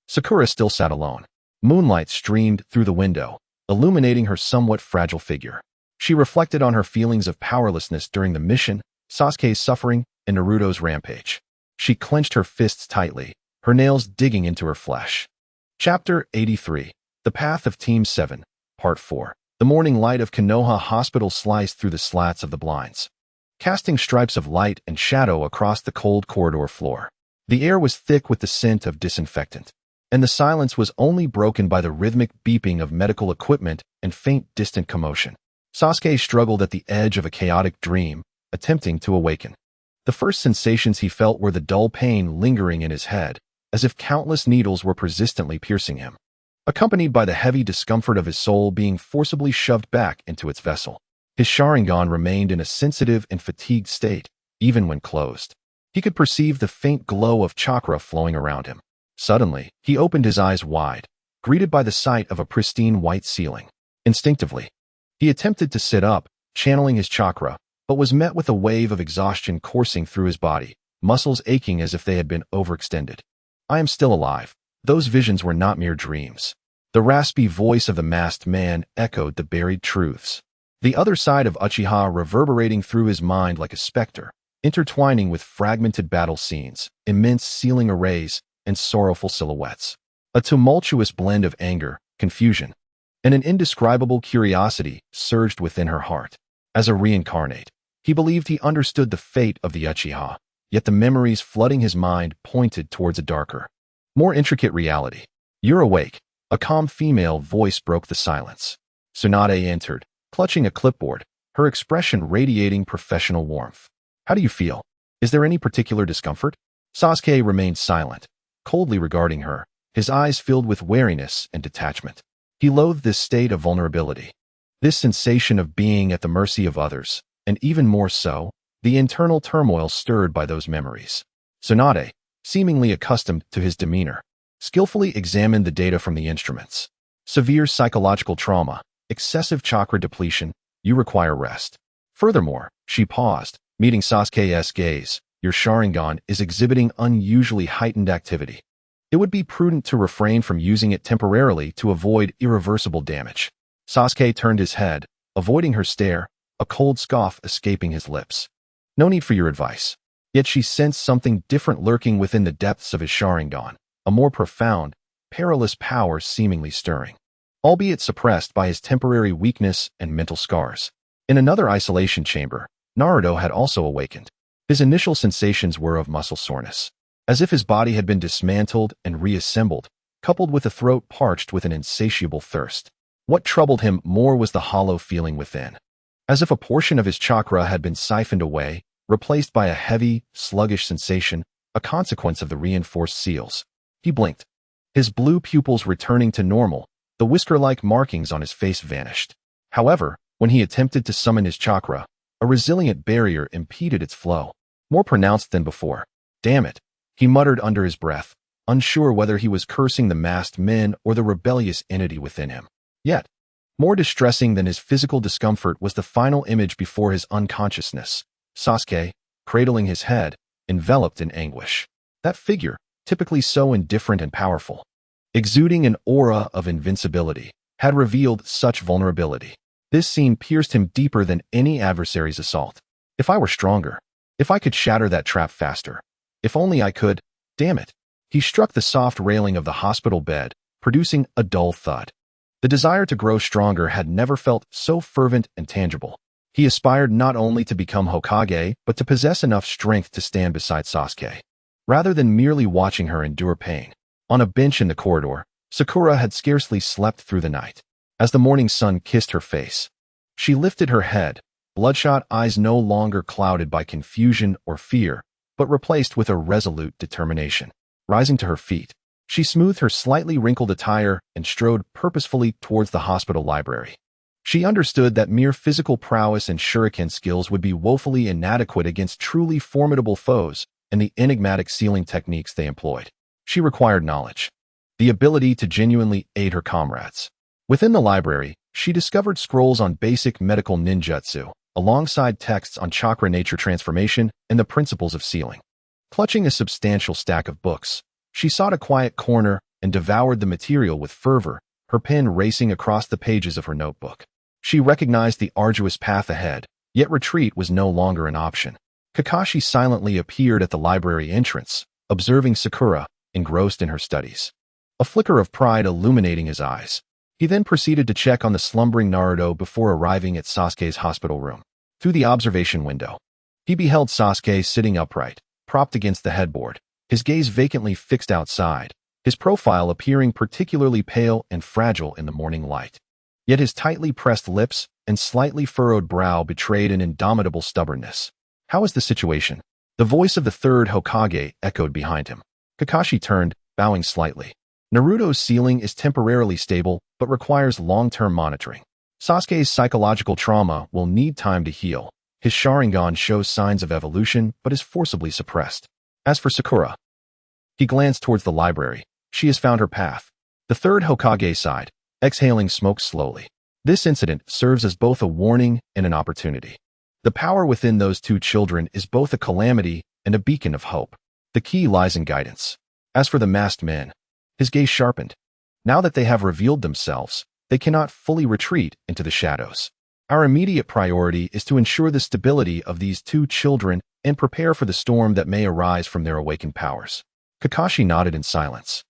Sakura still sat alone. Moonlight streamed through the window, illuminating her somewhat fragile figure. She reflected on her feelings of powerlessness during the mission, Sasuke's suffering, and Naruto's rampage. She clenched her fists tightly, her nails digging into her flesh. Chapter 83. The Path of Team 7, Part 4. The morning light of Konoha Hospital sliced through the slats of the blinds, casting stripes of light and shadow across the cold corridor floor. The air was thick with the scent of disinfectant, and the silence was only broken by the rhythmic beeping of medical equipment and faint distant commotion. Sasuke struggled at the edge of a chaotic dream, attempting to awaken. The first sensations he felt were the dull pain lingering in his head, as if countless needles were persistently piercing him, accompanied by the heavy discomfort of his soul being forcibly shoved back into its vessel. His Sharingan remained in a sensitive and fatigued state, even when closed. He could perceive the faint glow of chakra flowing around him. Suddenly, he opened his eyes wide, greeted by the sight of a pristine white ceiling. Instinctively, he attempted to sit up, channeling his chakra, but was met with a wave of exhaustion coursing through his body, muscles aching as if they had been overextended. I am still alive. Those visions were not mere dreams. The raspy voice of the masked man echoed the buried truths. The other side of Uchiha reverberating through his mind like a specter, intertwining with fragmented battle scenes, immense ceiling arrays, and sorrowful silhouettes. A tumultuous blend of anger, confusion, and an indescribable curiosity surged within her heart. As a reincarnate, he believed he understood the fate of the Uchiha, yet the memories flooding his mind pointed towards a darker, more intricate reality. "You're awake." A calm female voice broke the silence. Tsunade entered, clutching a clipboard, her expression radiating professional warmth. "How do you feel? Is there any particular discomfort?" Sasuke remained silent, coldly regarding her, his eyes filled with wariness and detachment. He loathed this state of vulnerability, this sensation of being at the mercy of others, and even more so, the internal turmoil stirred by those memories. Tsunade, seemingly accustomed to his demeanor, skillfully examined the data from the instruments. "Severe psychological trauma, excessive chakra depletion, you require rest." Furthermore, she paused, meeting Sasuke's gaze. "Your Sharingan is exhibiting unusually heightened activity. It would be prudent to refrain from using it temporarily to avoid irreversible damage." Sasuke turned his head, avoiding her stare, a cold scoff escaping his lips. No need for your advice. Yet she sensed something different lurking within the depths of his Sharingan, a more profound, perilous power seemingly stirring, albeit suppressed by his temporary weakness and mental scars. In another isolation chamber, Naruto had also awakened. His initial sensations were of muscle soreness, as if his body had been dismantled and reassembled, coupled with a throat parched with an insatiable thirst. What troubled him more was the hollow feeling within, as if a portion of his chakra had been siphoned away, replaced by a heavy, sluggish sensation, a consequence of the reinforced seals. He blinked. His blue pupils returning to normal, the whisker-like markings on his face vanished. However, when he attempted to summon his chakra, a resilient barrier impeded its flow, more pronounced than before. Damn it, he muttered under his breath, unsure whether he was cursing the masked men or the rebellious entity within him. Yet, more distressing than his physical discomfort was the final image before his unconsciousness. Sasuke, cradling his head, enveloped in anguish. That figure, typically so indifferent and powerful, exuding an aura of invincibility, had revealed such vulnerability. This scene pierced him deeper than any adversary's assault. If I were stronger, if I could shatter that trap faster, if only I could, damn it. He struck the soft railing of the hospital bed, producing a dull thud. The desire to grow stronger had never felt so fervent and tangible. He aspired not only to become Hokage, but to possess enough strength to stand beside Sasuke, rather than merely watching her endure pain. On a bench in the corridor, Sakura had scarcely slept through the night. As the morning sun kissed her face, she lifted her head, bloodshot eyes no longer clouded by confusion or fear, but replaced with a resolute determination. Rising to her feet, she smoothed her slightly wrinkled attire and strode purposefully towards the hospital library. She understood that mere physical prowess and shuriken skills would be woefully inadequate against truly formidable foes and the enigmatic sealing techniques they employed. She required knowledge, the ability to genuinely aid her comrades. Within the library, she discovered scrolls on basic medical ninjutsu, alongside texts on chakra nature transformation and the principles of sealing. Clutching a substantial stack of books, she sought a quiet corner and devoured the material with fervor, her pen racing across the pages of her notebook. She recognized the arduous path ahead, yet retreat was no longer an option. Kakashi silently appeared at the library entrance, observing Sakura, engrossed in her studies, a flicker of pride illuminating his eyes. He then proceeded to check on the slumbering Naruto before arriving at Sasuke's hospital room. Through the observation window, he beheld Sasuke sitting upright, propped against the headboard, his gaze vacantly fixed outside, his profile appearing particularly pale and fragile in the morning light. Yet his tightly pressed lips and slightly furrowed brow betrayed an indomitable stubbornness. How is the situation? The voice of the third Hokage echoed behind him. Kakashi turned, bowing slightly. Naruto's sealing is temporarily stable, but requires long-term monitoring. Sasuke's psychological trauma will need time to heal. His Sharingan shows signs of evolution, but is forcibly suppressed. As for Sakura, he glanced towards the library. She has found her path. The third Hokage sighed, exhaling smoke slowly. This incident serves as both a warning and an opportunity. The power within those two children is both a calamity and a beacon of hope. The key lies in guidance. As for the masked men, his gaze sharpened. Now that they have revealed themselves, they cannot fully retreat into the shadows. Our immediate priority is to ensure the stability of these two children and prepare for the storm that may arise from their awakened powers. Kakashi nodded in silence,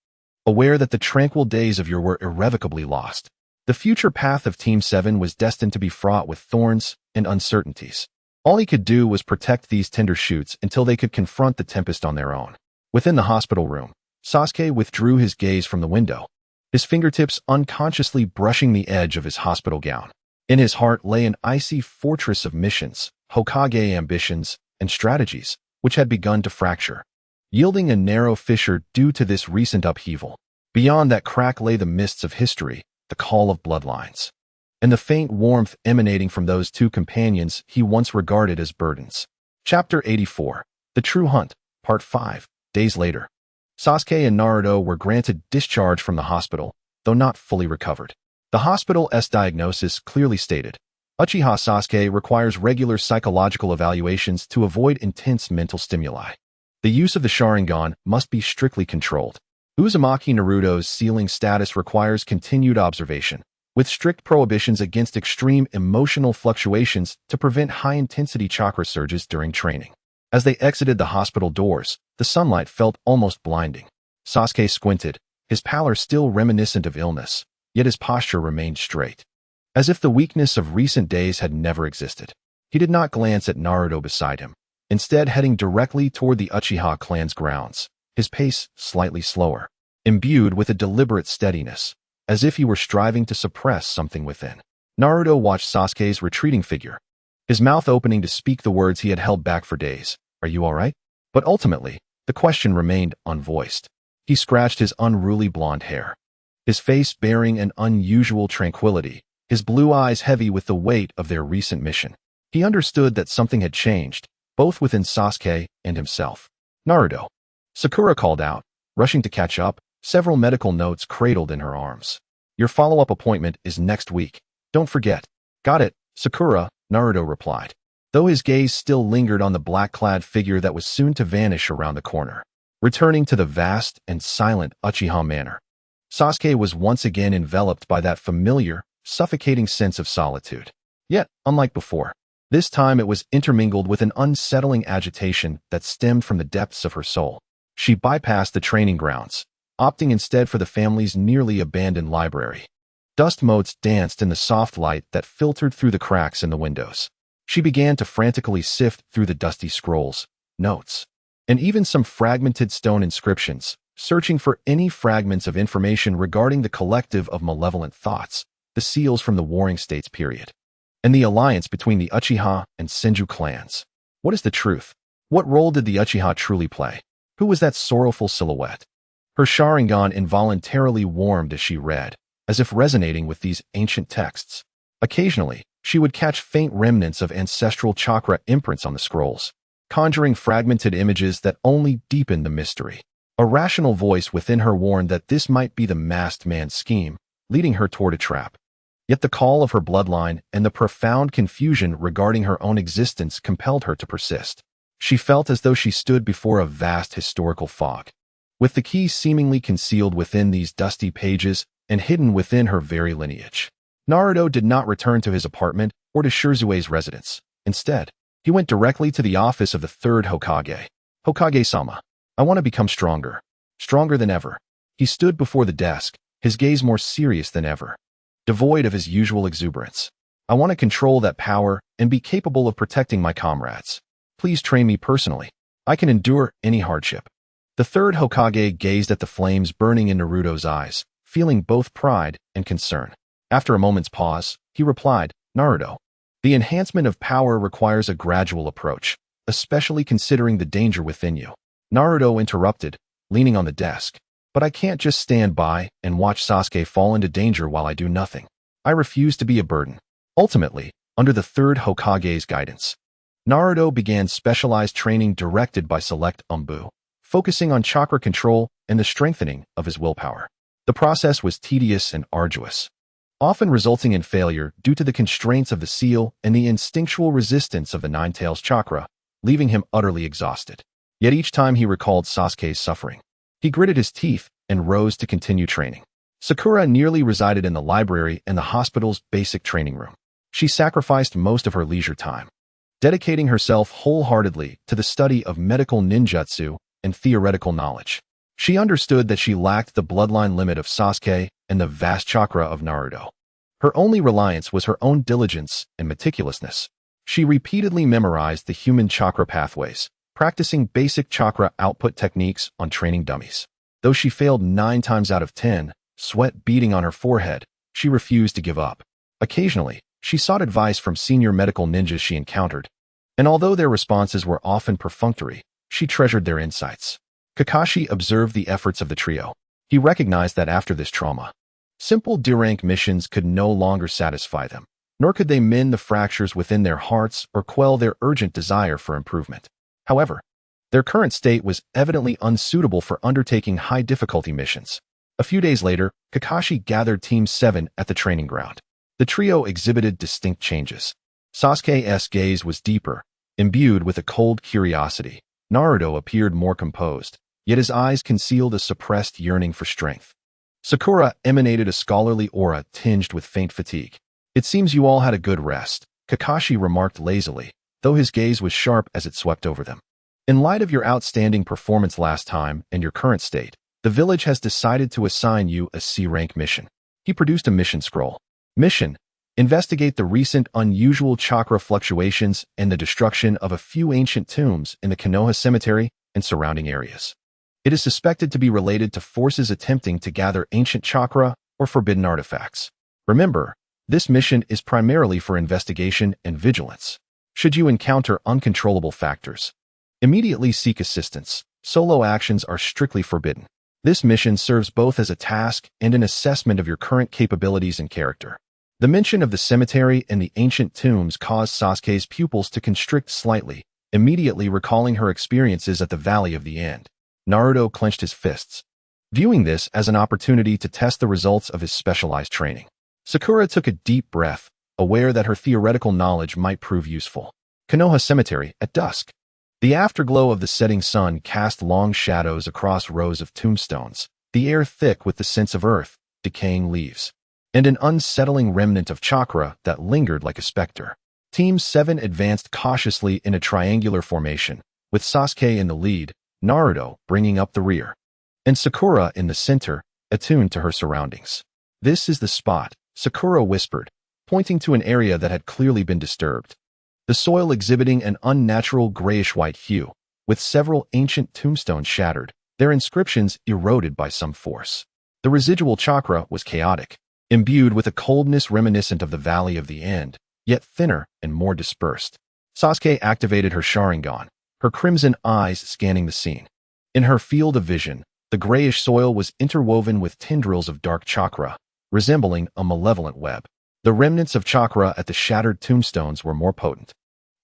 aware that the tranquil days of yore were irrevocably lost. The future path of Team 7 was destined to be fraught with thorns and uncertainties. All he could do was protect these tender shoots until they could confront the tempest on their own. Within the hospital room, Sasuke withdrew his gaze from the window, his fingertips unconsciously brushing the edge of his hospital gown. In his heart lay an icy fortress of missions, Hokage ambitions, and strategies, which had begun to fracture, yielding a narrow fissure due to this recent upheaval. Beyond that crack lay the mists of history, the call of bloodlines, and the faint warmth emanating from those two companions he once regarded as burdens. Chapter 84, The True Hunt, Part 5. Days later, Sasuke and Naruto were granted discharge from the hospital, though not fully recovered. The hospital's diagnosis clearly stated, Uchiha Sasuke requires regular psychological evaluations to avoid intense mental stimuli. The use of the Sharingan must be strictly controlled. Uzumaki Naruto's sealing status requires continued observation, with strict prohibitions against extreme emotional fluctuations to prevent high-intensity chakra surges during training. As they exited the hospital doors, the sunlight felt almost blinding. Sasuke squinted, his pallor still reminiscent of illness, yet his posture remained straight, as if the weakness of recent days had never existed. He did not glance at Naruto beside him, instead heading directly toward the Uchiha clan's grounds, his pace slightly slower, imbued with a deliberate steadiness, as if he were striving to suppress something within. Naruto watched Sasuke's retreating figure, his mouth opening to speak the words he had held back for days. "Are you all right?" But ultimately, the question remained unvoiced. He scratched his unruly blonde hair, his face bearing an unusual tranquility, his blue eyes heavy with the weight of their recent mission. He understood that something had changed, both within Sasuke and himself. "Naruto," Sakura called out, rushing to catch up, several medical notes cradled in her arms. "Your follow-up appointment is next week. Don't forget." "Got it, Sakura," Naruto replied, though his gaze still lingered on the black-clad figure that was soon to vanish around the corner. Returning to the vast and silent Uchiha Manor, Sasuke was once again enveloped by that familiar, suffocating sense of solitude. Yet, unlike before, this time it was intermingled with an unsettling agitation that stemmed from the depths of her soul. She bypassed the training grounds, opting instead for the family's nearly abandoned library. Dust motes danced in the soft light that filtered through the cracks in the windows. She began to frantically sift through the dusty scrolls, notes, and even some fragmented stone inscriptions, searching for any fragments of information regarding the collective of malevolent thoughts, the seals from the Warring States period, and the alliance between the Uchiha and Senju clans. What is the truth? What role did the Uchiha truly play? Who was that sorrowful silhouette? Her Sharingan involuntarily warmed as she read, as if resonating with these ancient texts. Occasionally, she would catch faint remnants of ancestral chakra imprints on the scrolls, conjuring fragmented images that only deepened the mystery. A rational voice within her warned that this might be the masked man's scheme, leading her toward a trap. Yet the call of her bloodline and the profound confusion regarding her own existence compelled her to persist. She felt as though she stood before a vast historical fog, with the key seemingly concealed within these dusty pages and hidden within her very lineage. Naruto did not return to his apartment or to Shizue's residence. Instead, he went directly to the office of the third Hokage. "Hokage-sama, I want to become stronger. Stronger than ever." He stood before the desk, his gaze more serious than ever, devoid of his usual exuberance. "I want to control that power and be capable of protecting my comrades. Please train me personally. I can endure any hardship." The third Hokage gazed at the flames burning in Naruto's eyes, feeling both pride and concern. After a moment's pause, he replied, "Naruto, the enhancement of power requires a gradual approach, especially considering the danger within you." Naruto interrupted, leaning on the desk. "But I can't just stand by and watch Sasuke fall into danger while I do nothing. I refuse to be a burden." Ultimately, under the third Hokage's guidance, Naruto began specialized training directed by Select Umbu, focusing on chakra control and the strengthening of his willpower. The process was tedious and arduous, often resulting in failure due to the constraints of the seal and the instinctual resistance of the Nine-Tails chakra, leaving him utterly exhausted. Yet each time he recalled Sasuke's suffering, he gritted his teeth and rose to continue training. Sakura nearly resided in the library and the hospital's basic training room. She sacrificed most of her leisure time, dedicating herself wholeheartedly to the study of medical ninjutsu and theoretical knowledge. She understood that she lacked the bloodline limit of Sasuke and the vast chakra of Naruto. Her only reliance was her own diligence and meticulousness. She repeatedly memorized the human chakra pathways, practicing basic chakra output techniques on training dummies. Though she failed 9 times out of 10, sweat beading on her forehead, she refused to give up. Occasionally, she sought advice from senior medical ninjas she encountered, and although their responses were often perfunctory, she treasured their insights. Kakashi observed the efforts of the trio. He recognized that after this trauma, simple D-rank missions could no longer satisfy them, nor could they mend the fractures within their hearts or quell their urgent desire for improvement. However, their current state was evidently unsuitable for undertaking high-difficulty missions. A few days later, Kakashi gathered Team 7 at the training ground. The trio exhibited distinct changes. Sasuke's gaze was deeper, imbued with a cold curiosity. Naruto appeared more composed, yet his eyes concealed a suppressed yearning for strength. Sakura emanated a scholarly aura tinged with faint fatigue. It seems you all had a good rest, Kakashi remarked lazily, though his gaze was sharp as it swept over them. In light of your outstanding performance last time and your current state, the village has decided to assign you a C-rank mission. He produced a mission scroll. Mission: investigate the recent unusual chakra fluctuations and the destruction of a few ancient tombs in the Konoha Cemetery and surrounding areas. It is suspected to be related to forces attempting to gather ancient chakra or forbidden artifacts. Remember, this mission is primarily for investigation and vigilance. Should you encounter uncontrollable factors, immediately seek assistance. Solo actions are strictly forbidden. This mission serves both as a task and an assessment of your current capabilities and character. The mention of the cemetery and the ancient tombs caused Sasuke's pupils to constrict slightly, immediately recalling her experiences at the Valley of the End. Naruto clenched his fists, viewing this as an opportunity to test the results of his specialized training. Sakura took a deep breath, aware that her theoretical knowledge might prove useful. Konoha Cemetery, at dusk. The afterglow of the setting sun cast long shadows across rows of tombstones, the air thick with the scents of earth, decaying leaves, and an unsettling remnant of chakra that lingered like a specter. Team 7 advanced cautiously in a triangular formation, with Sasuke in the lead, Naruto bringing up the rear, and Sakura in the center, attuned to her surroundings. "This is the spot," Sakura whispered, pointing to an area that had clearly been disturbed. The soil exhibiting an unnatural grayish-white hue, with several ancient tombstones shattered, their inscriptions eroded by some force. The residual chakra was chaotic, imbued with a coldness reminiscent of the Valley of the End, yet thinner and more dispersed. Sasuke activated her Sharingan, her crimson eyes scanning the scene. In her field of vision, the grayish soil was interwoven with tendrils of dark chakra, resembling a malevolent web. The remnants of chakra at the shattered tombstones were more potent,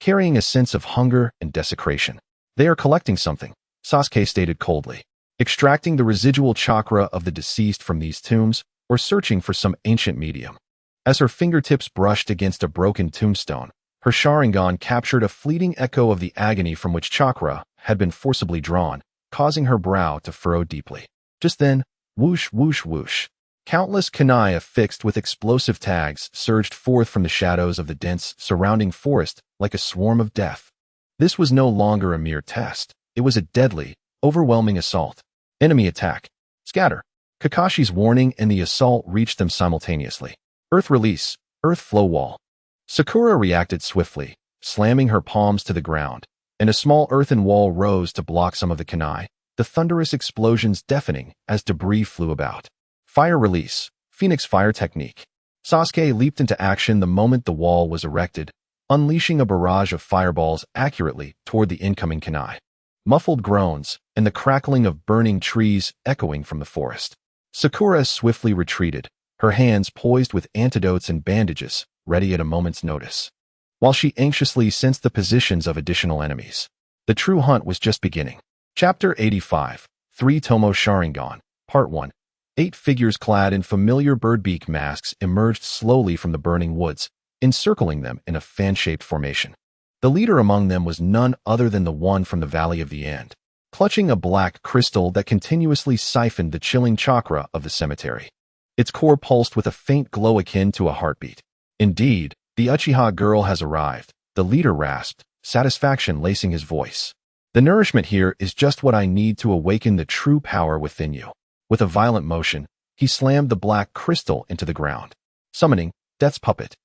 carrying a sense of hunger and desecration. "They are collecting something," Sasuke stated coldly, extracting the residual chakra of the deceased from these tombs or searching for some ancient medium. As her fingertips brushed against a broken tombstone, her Sharingan captured a fleeting echo of the agony from which chakra had been forcibly drawn, causing her brow to furrow deeply. Just then, whoosh, whoosh, whoosh. Countless kunai affixed with explosive tags surged forth from the shadows of the dense, surrounding forest like a swarm of death. This was no longer a mere test. It was a deadly, overwhelming assault. Enemy attack. Scatter. Kakashi's warning and the assault reached them simultaneously. Earth release. Earth flow wall. Sakura reacted swiftly, slamming her palms to the ground, and a small earthen wall rose to block some of the kunai, the thunderous explosions deafening as debris flew about. Fire release. Phoenix fire technique. Sasuke leaped into action the moment the wall was erected, unleashing a barrage of fireballs accurately toward the incoming kunai. Muffled groans and the crackling of burning trees echoing from the forest. Sakura swiftly retreated, her hands poised with antidotes and bandages, ready at a moment's notice, while she anxiously sensed the positions of additional enemies. The true hunt was just beginning. Chapter 85, 3 Tomo Sharingan, Part 1. 8 figures clad in familiar birdbeak masks emerged slowly from the burning woods, encircling them in a fan-shaped formation. The leader among them was none other than the one from the Valley of the End, clutching a black crystal that continuously siphoned the chilling chakra of the cemetery. Its core pulsed with a faint glow akin to a heartbeat. "Indeed, the Uchiha girl has arrived," the leader rasped, satisfaction lacing his voice. "The nourishment here is just what I need to awaken the true power within you." With a violent motion, he slammed the black crystal into the ground, summoning Death's puppet.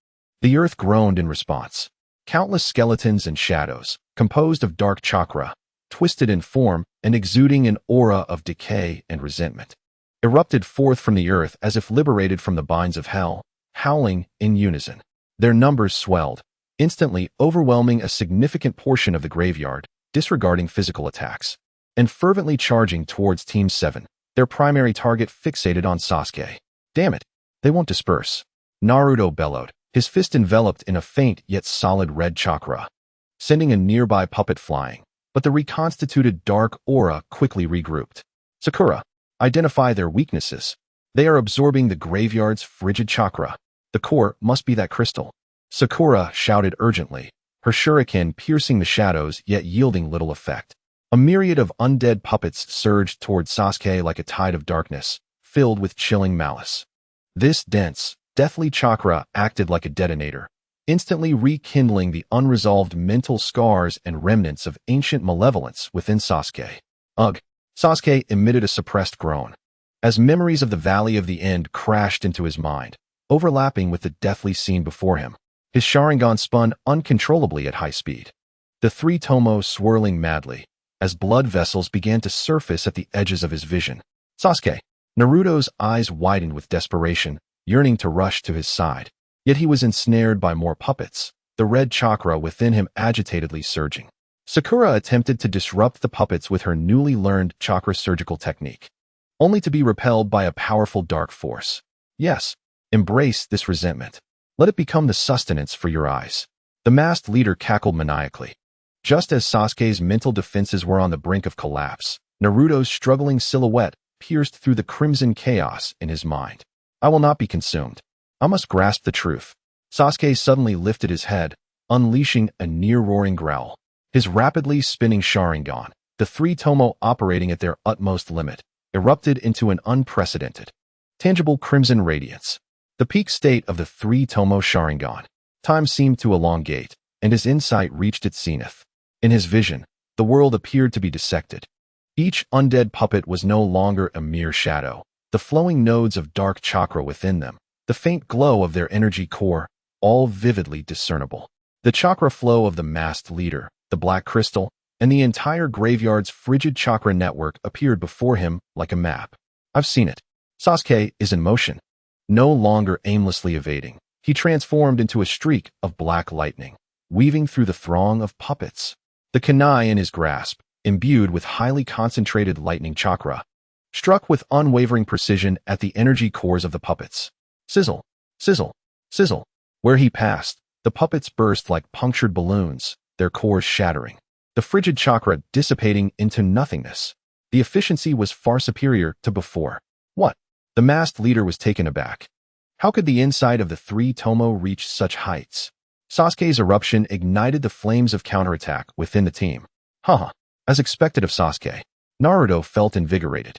The earth groaned in response. Countless skeletons and shadows, composed of dark chakra, twisted in form and exuding an aura of decay and resentment, erupted forth from the earth as if liberated from the binds of hell, howling in unison. Their numbers swelled, instantly overwhelming a significant portion of the graveyard, disregarding physical attacks, and fervently charging towards Team 7. Their primary target fixated on Sasuke. "Damn it, they won't disperse," Naruto bellowed, his fist enveloped in a faint yet solid red chakra, sending a nearby puppet flying, but the reconstituted dark aura quickly regrouped. "Sakura, identify their weaknesses. They are absorbing the graveyard's frigid chakra. The core must be that crystal." Sakura shouted urgently, her shuriken piercing the shadows yet yielding little effect. A myriad of undead puppets surged toward Sasuke like a tide of darkness, filled with chilling malice. This dense, deathly chakra acted like a detonator, instantly rekindling the unresolved mental scars and remnants of ancient malevolence within Sasuke. Ugh! Sasuke emitted a suppressed groan, as memories of the Valley of the End crashed into his mind, overlapping with the deathly scene before him. His Sharingan spun uncontrollably at high speed, the three tomos swirling madly, as blood vessels began to surface at the edges of his vision. Sasuke! Naruto's eyes widened with desperation, yearning to rush to his side. Yet he was ensnared by more puppets, the red chakra within him agitatedly surging. Sakura attempted to disrupt the puppets with her newly learned chakra surgical technique, only to be repelled by a powerful dark force. Yes, embrace this resentment. Let it become the sustenance for your eyes. The masked leader cackled maniacally. Just as Sasuke's mental defenses were on the brink of collapse, Naruto's struggling silhouette pierced through the crimson chaos in his mind. I will not be consumed. I must grasp the truth. Sasuke suddenly lifted his head, unleashing a near-roaring growl. His rapidly spinning Sharingan, the three tomo operating at their utmost limit, erupted into an unprecedented, tangible crimson radiance. The peak state of the three tomo Sharingan. Time seemed to elongate, and his insight reached its zenith. In his vision, the world appeared to be dissected. Each undead puppet was no longer a mere shadow. The flowing nodes of dark chakra within them, the faint glow of their energy core, all vividly discernible. The chakra flow of the masked leader, the black crystal, and the entire graveyard's frigid chakra network appeared before him like a map. I've seen it. Sasuke is in motion. No longer aimlessly evading, he transformed into a streak of black lightning, weaving through the throng of puppets. The kunai in his grasp, imbued with highly concentrated lightning chakra, struck with unwavering precision at the energy cores of the puppets. Sizzle, sizzle, sizzle. Where he passed, the puppets burst like punctured balloons, their cores shattering, the frigid chakra dissipating into nothingness. The efficiency was far superior to before. What? The masked leader was taken aback. How could the inside of the three tomo reach such heights? Sasuke's eruption ignited the flames of counterattack within the team. Haha. As expected of Sasuke, Naruto felt invigorated.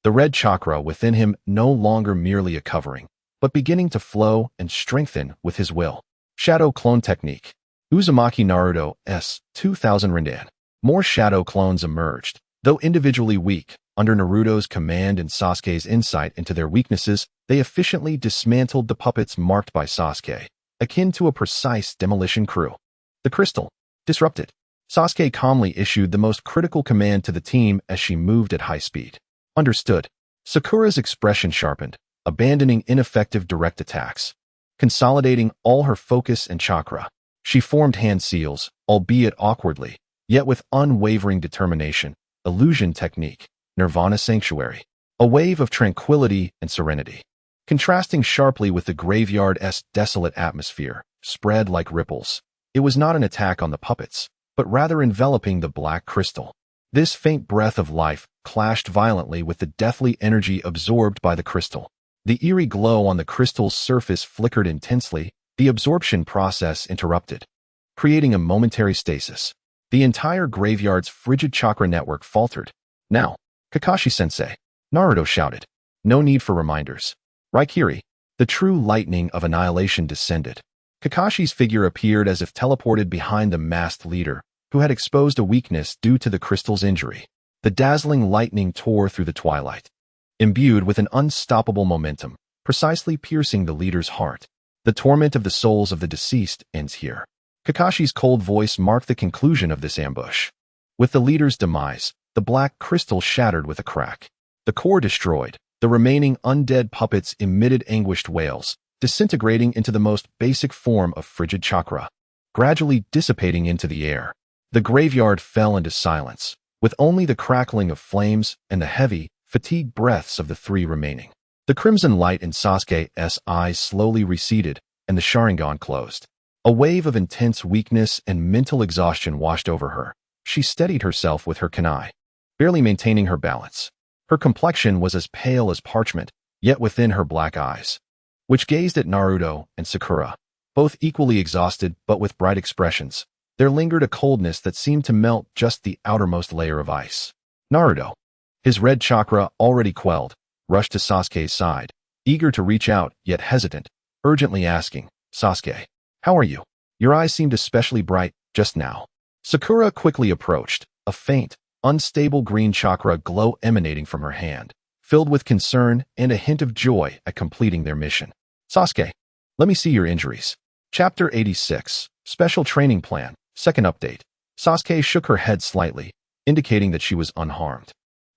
The red chakra within him no longer merely a covering, but beginning to flow and strengthen with his will. Shadow Clone Technique. Uzumaki Naruto S. 2000 Rindan. More shadow clones emerged. Though individually weak, under Naruto's command and Sasuke's insight into their weaknesses, they efficiently dismantled the puppets marked by Sasuke, akin to a precise demolition crew. The crystal. Disrupted. Sasuke calmly issued the most critical command to the team as she moved at high speed. Understood. Sakura's expression sharpened, abandoning ineffective direct attacks. Consolidating all her focus and chakra, she formed hand seals, albeit awkwardly, yet with unwavering determination. Illusion Technique. Nirvana Sanctuary. A wave of tranquility and serenity, contrasting sharply with the graveyard's desolate atmosphere, spread like ripples. It was not an attack on the puppets, but rather enveloping the black crystal. This faint breath of life clashed violently with the deathly energy absorbed by the crystal. The eerie glow on the crystal's surface flickered intensely, the absorption process interrupted, creating a momentary stasis. The entire graveyard's frigid chakra network faltered. Now, Kakashi-sensei, Naruto shouted. No need for reminders. Raikiri, the true lightning of annihilation descended. Kakashi's figure appeared as if teleported behind the masked leader, who had exposed a weakness due to the crystal's injury. The dazzling lightning tore through the twilight, imbued with an unstoppable momentum, precisely piercing the leader's heart. The torment of the souls of the deceased ends here. Kakashi's cold voice marked the conclusion of this ambush. With the leader's demise, the black crystal shattered with a crack. The core destroyed, the remaining undead puppets emitted anguished wails, disintegrating into the most basic form of frigid chakra, gradually dissipating into the air. The graveyard fell into silence, with only the crackling of flames and the heavy, fatigued breaths of the three remaining. The crimson light in Sasuke's eyes slowly receded, and the Sharingan closed. A wave of intense weakness and mental exhaustion washed over her. She steadied herself with her kunai, barely maintaining her balance. Her complexion was as pale as parchment, yet within her black eyes, which gazed at Naruto and Sakura, both equally exhausted but with bright expressions, there lingered a coldness that seemed to melt just the outermost layer of ice. Naruto, his red chakra already quelled, rushed to Sasuke's side, eager to reach out, yet hesitant, urgently asking, "Sasuke, how are you? Your eyes seemed especially bright just now." Sakura quickly approached, a faint, unstable green chakra glow emanating from her hand, filled with concern and a hint of joy at completing their mission. "Sasuke, let me see your injuries." Chapter 86, Special Training Plan, Second Update. Sasuke shook her head slightly, indicating that she was unharmed.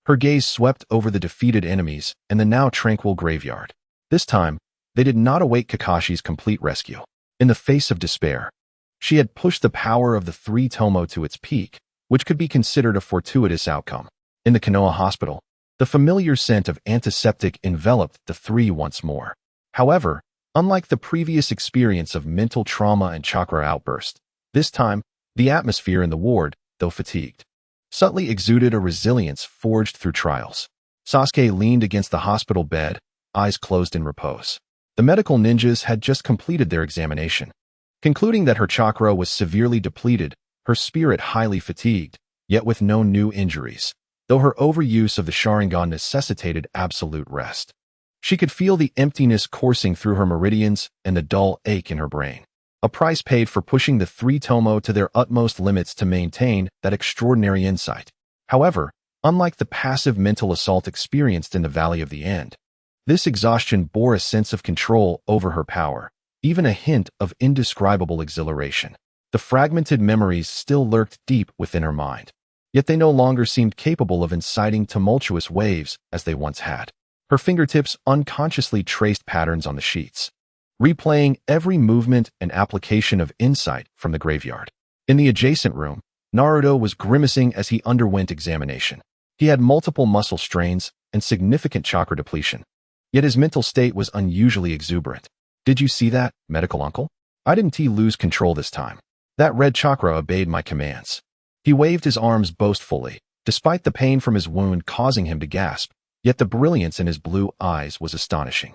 Her gaze swept over the defeated enemies and the now tranquil graveyard. This time, they did not await Kakashi's complete rescue. In the face of despair, she had pushed the power of the three Tomo to its peak, which could be considered a fortuitous outcome. In the Konoha hospital, the familiar scent of antiseptic enveloped the three once more. However, unlike the previous experience of mental trauma and chakra outburst, this time, the atmosphere in the ward, though fatigued, subtly exuded a resilience forged through trials. Sasuke leaned against the hospital bed, eyes closed in repose. The medical ninjas had just completed their examination. Concluding that her chakra was severely depleted, her spirit highly fatigued, yet with no new injuries, though her overuse of the Sharingan necessitated absolute rest. She could feel the emptiness coursing through her meridians and the dull ache in her brain. A price paid for pushing the three Tomo to their utmost limits to maintain that extraordinary insight. However, unlike the passive mental assault experienced in the Valley of the End, this exhaustion bore a sense of control over her power, even a hint of indescribable exhilaration. The fragmented memories still lurked deep within her mind, yet they no longer seemed capable of inciting tumultuous waves as they once had. Her fingertips unconsciously traced patterns on the sheets, replaying every movement and application of insight from the graveyard. In the adjacent room, Naruto was grimacing as he underwent examination. He had multiple muscle strains and significant chakra depletion, yet his mental state was unusually exuberant. "Did you see that, medical uncle? I didn't lose control this time. That red chakra obeyed my commands." He waved his arms boastfully, despite the pain from his wound causing him to gasp, yet the brilliance in his blue eyes was astonishing.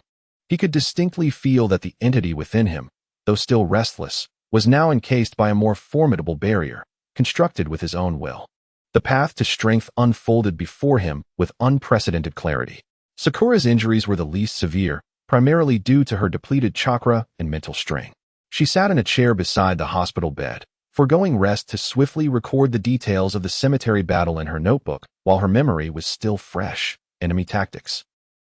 He could distinctly feel that the entity within him, though still restless, was now encased by a more formidable barrier, constructed with his own will. The path to strength unfolded before him with unprecedented clarity. Sakura's injuries were the least severe, primarily due to her depleted chakra and mental strain. She sat in a chair beside the hospital bed, foregoing rest to swiftly record the details of the cemetery battle in her notebook while her memory was still fresh. Enemy tactics.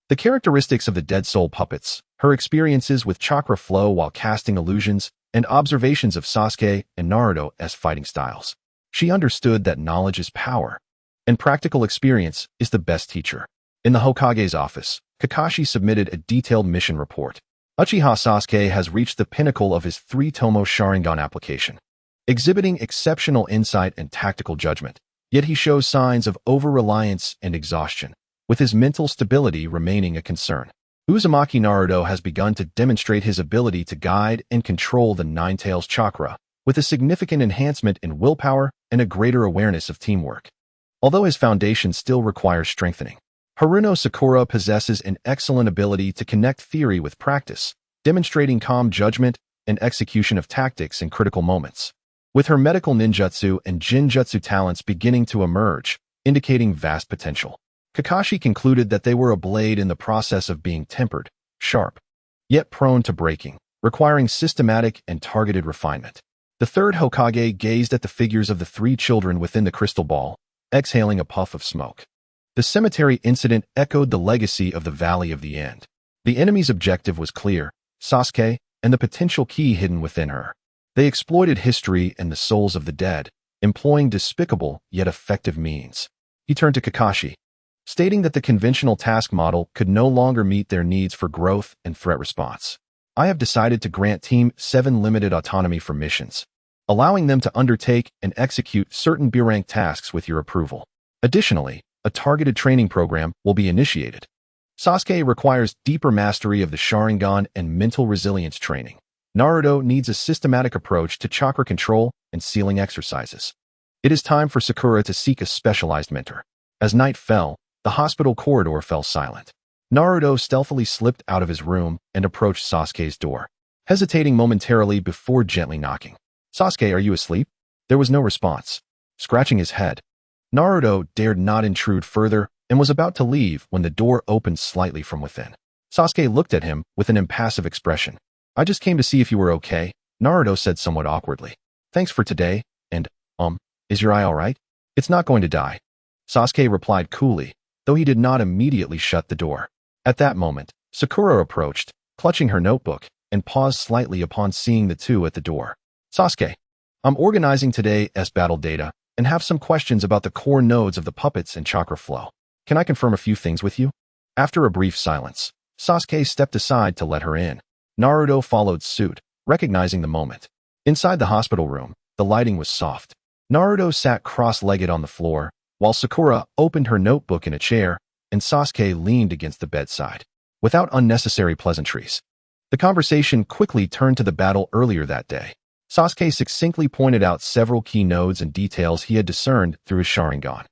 The characteristics of the dead soul puppets, her experiences with chakra flow while casting illusions, and observations of Sasuke and Naruto as fighting styles. She understood that knowledge is power, and practical experience is the best teacher. In the Hokage's office, Kakashi submitted a detailed mission report. Uchiha Sasuke has reached the pinnacle of his three Tomo Sharingan application, exhibiting exceptional insight and tactical judgment, yet he shows signs of over-reliance and exhaustion, with his mental stability remaining a concern. Uzumaki Naruto has begun to demonstrate his ability to guide and control the Nine Tails chakra, with a significant enhancement in willpower and a greater awareness of teamwork, although his foundation still requires strengthening. Haruno Sakura possesses an excellent ability to connect theory with practice, demonstrating calm judgment and execution of tactics in critical moments, with her medical ninjutsu and jinjutsu talents beginning to emerge, indicating vast potential. Kakashi concluded that they were a blade in the process of being tempered, sharp, yet prone to breaking, requiring systematic and targeted refinement. The third Hokage gazed at the figures of the three children within the crystal ball, exhaling a puff of smoke. The cemetery incident echoed the legacy of the Valley of the End. The enemy's objective was clear: Sasuke and the potential key hidden within her. They exploited history and the souls of the dead, employing despicable yet effective means. He turned to Kakashi, stating that the conventional task model could no longer meet their needs for growth and threat response. "I have decided to grant Team 7 limited autonomy for missions, allowing them to undertake and execute certain B-rank tasks with your approval. Additionally, a targeted training program will be initiated. Sasuke requires deeper mastery of the Sharingan and mental resilience training. Naruto needs a systematic approach to chakra control and sealing exercises. It is time for Sakura to seek a specialized mentor." As night fell, the hospital corridor fell silent. Naruto stealthily slipped out of his room and approached Sasuke's door, hesitating momentarily before gently knocking. "Sasuke, are you asleep?" There was no response. Scratching his head, Naruto dared not intrude further, and was about to leave when the door opened slightly from within. Sasuke looked at him with an impassive expression. "I just came to see if you were okay," Naruto said somewhat awkwardly. "Thanks for today, and, is your eye alright?" "It's not going to die," Sasuke replied coolly, though he did not immediately shut the door. At that moment, Sakura approached, clutching her notebook, and paused slightly upon seeing the two at the door. "Sasuke, I'm organizing today's battle data and have some questions about the core nodes of the puppets and chakra flow. Can I confirm a few things with you?" After a brief silence, Sasuke stepped aside to let her in. Naruto followed suit, recognizing the moment. Inside the hospital room, the lighting was soft. Naruto sat cross-legged on the floor, while Sakura opened her notebook in a chair, and Sasuke leaned against the bedside. Without unnecessary pleasantries, the conversation quickly turned to the battle earlier that day. Sasuke succinctly pointed out several key nodes and details he had discerned through his Sharingan.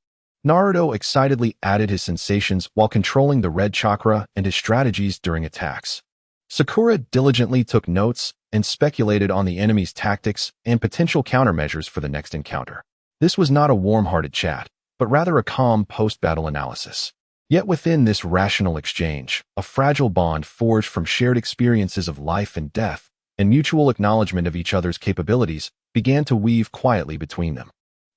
Naruto excitedly added his sensations while controlling the red chakra and his strategies during attacks. Sakura diligently took notes and speculated on the enemy's tactics and potential countermeasures for the next encounter. This was not a warm-hearted chat, but rather a calm post-battle analysis. Yet within this rational exchange, a fragile bond forged from shared experiences of life and death and mutual acknowledgement of each other's capabilities began to weave quietly between them.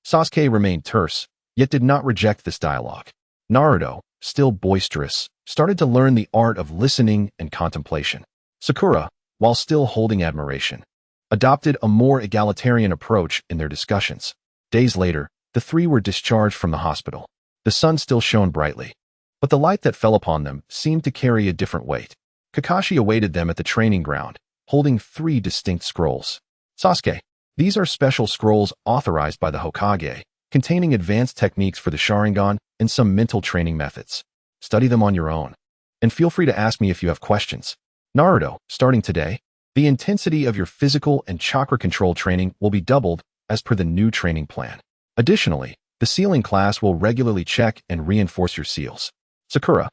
Sasuke remained terse, yet did not reject this dialogue. Naruto, still boisterous, started to learn the art of listening and contemplation. Sakura, while still holding admiration, adopted a more egalitarian approach in their discussions. Days later, the three were discharged from the hospital. The sun still shone brightly, but the light that fell upon them seemed to carry a different weight. Kakashi awaited them at the training ground, holding 3 distinct scrolls. "Sasuke, these are special scrolls authorized by the Hokage, containing advanced techniques for the Sharingan and some mental training methods. Study them on your own, and feel free to ask me if you have questions. Naruto, starting today, the intensity of your physical and chakra control training will be doubled as per the new training plan. Additionally, the sealing class will regularly check and reinforce your seals." Sakura.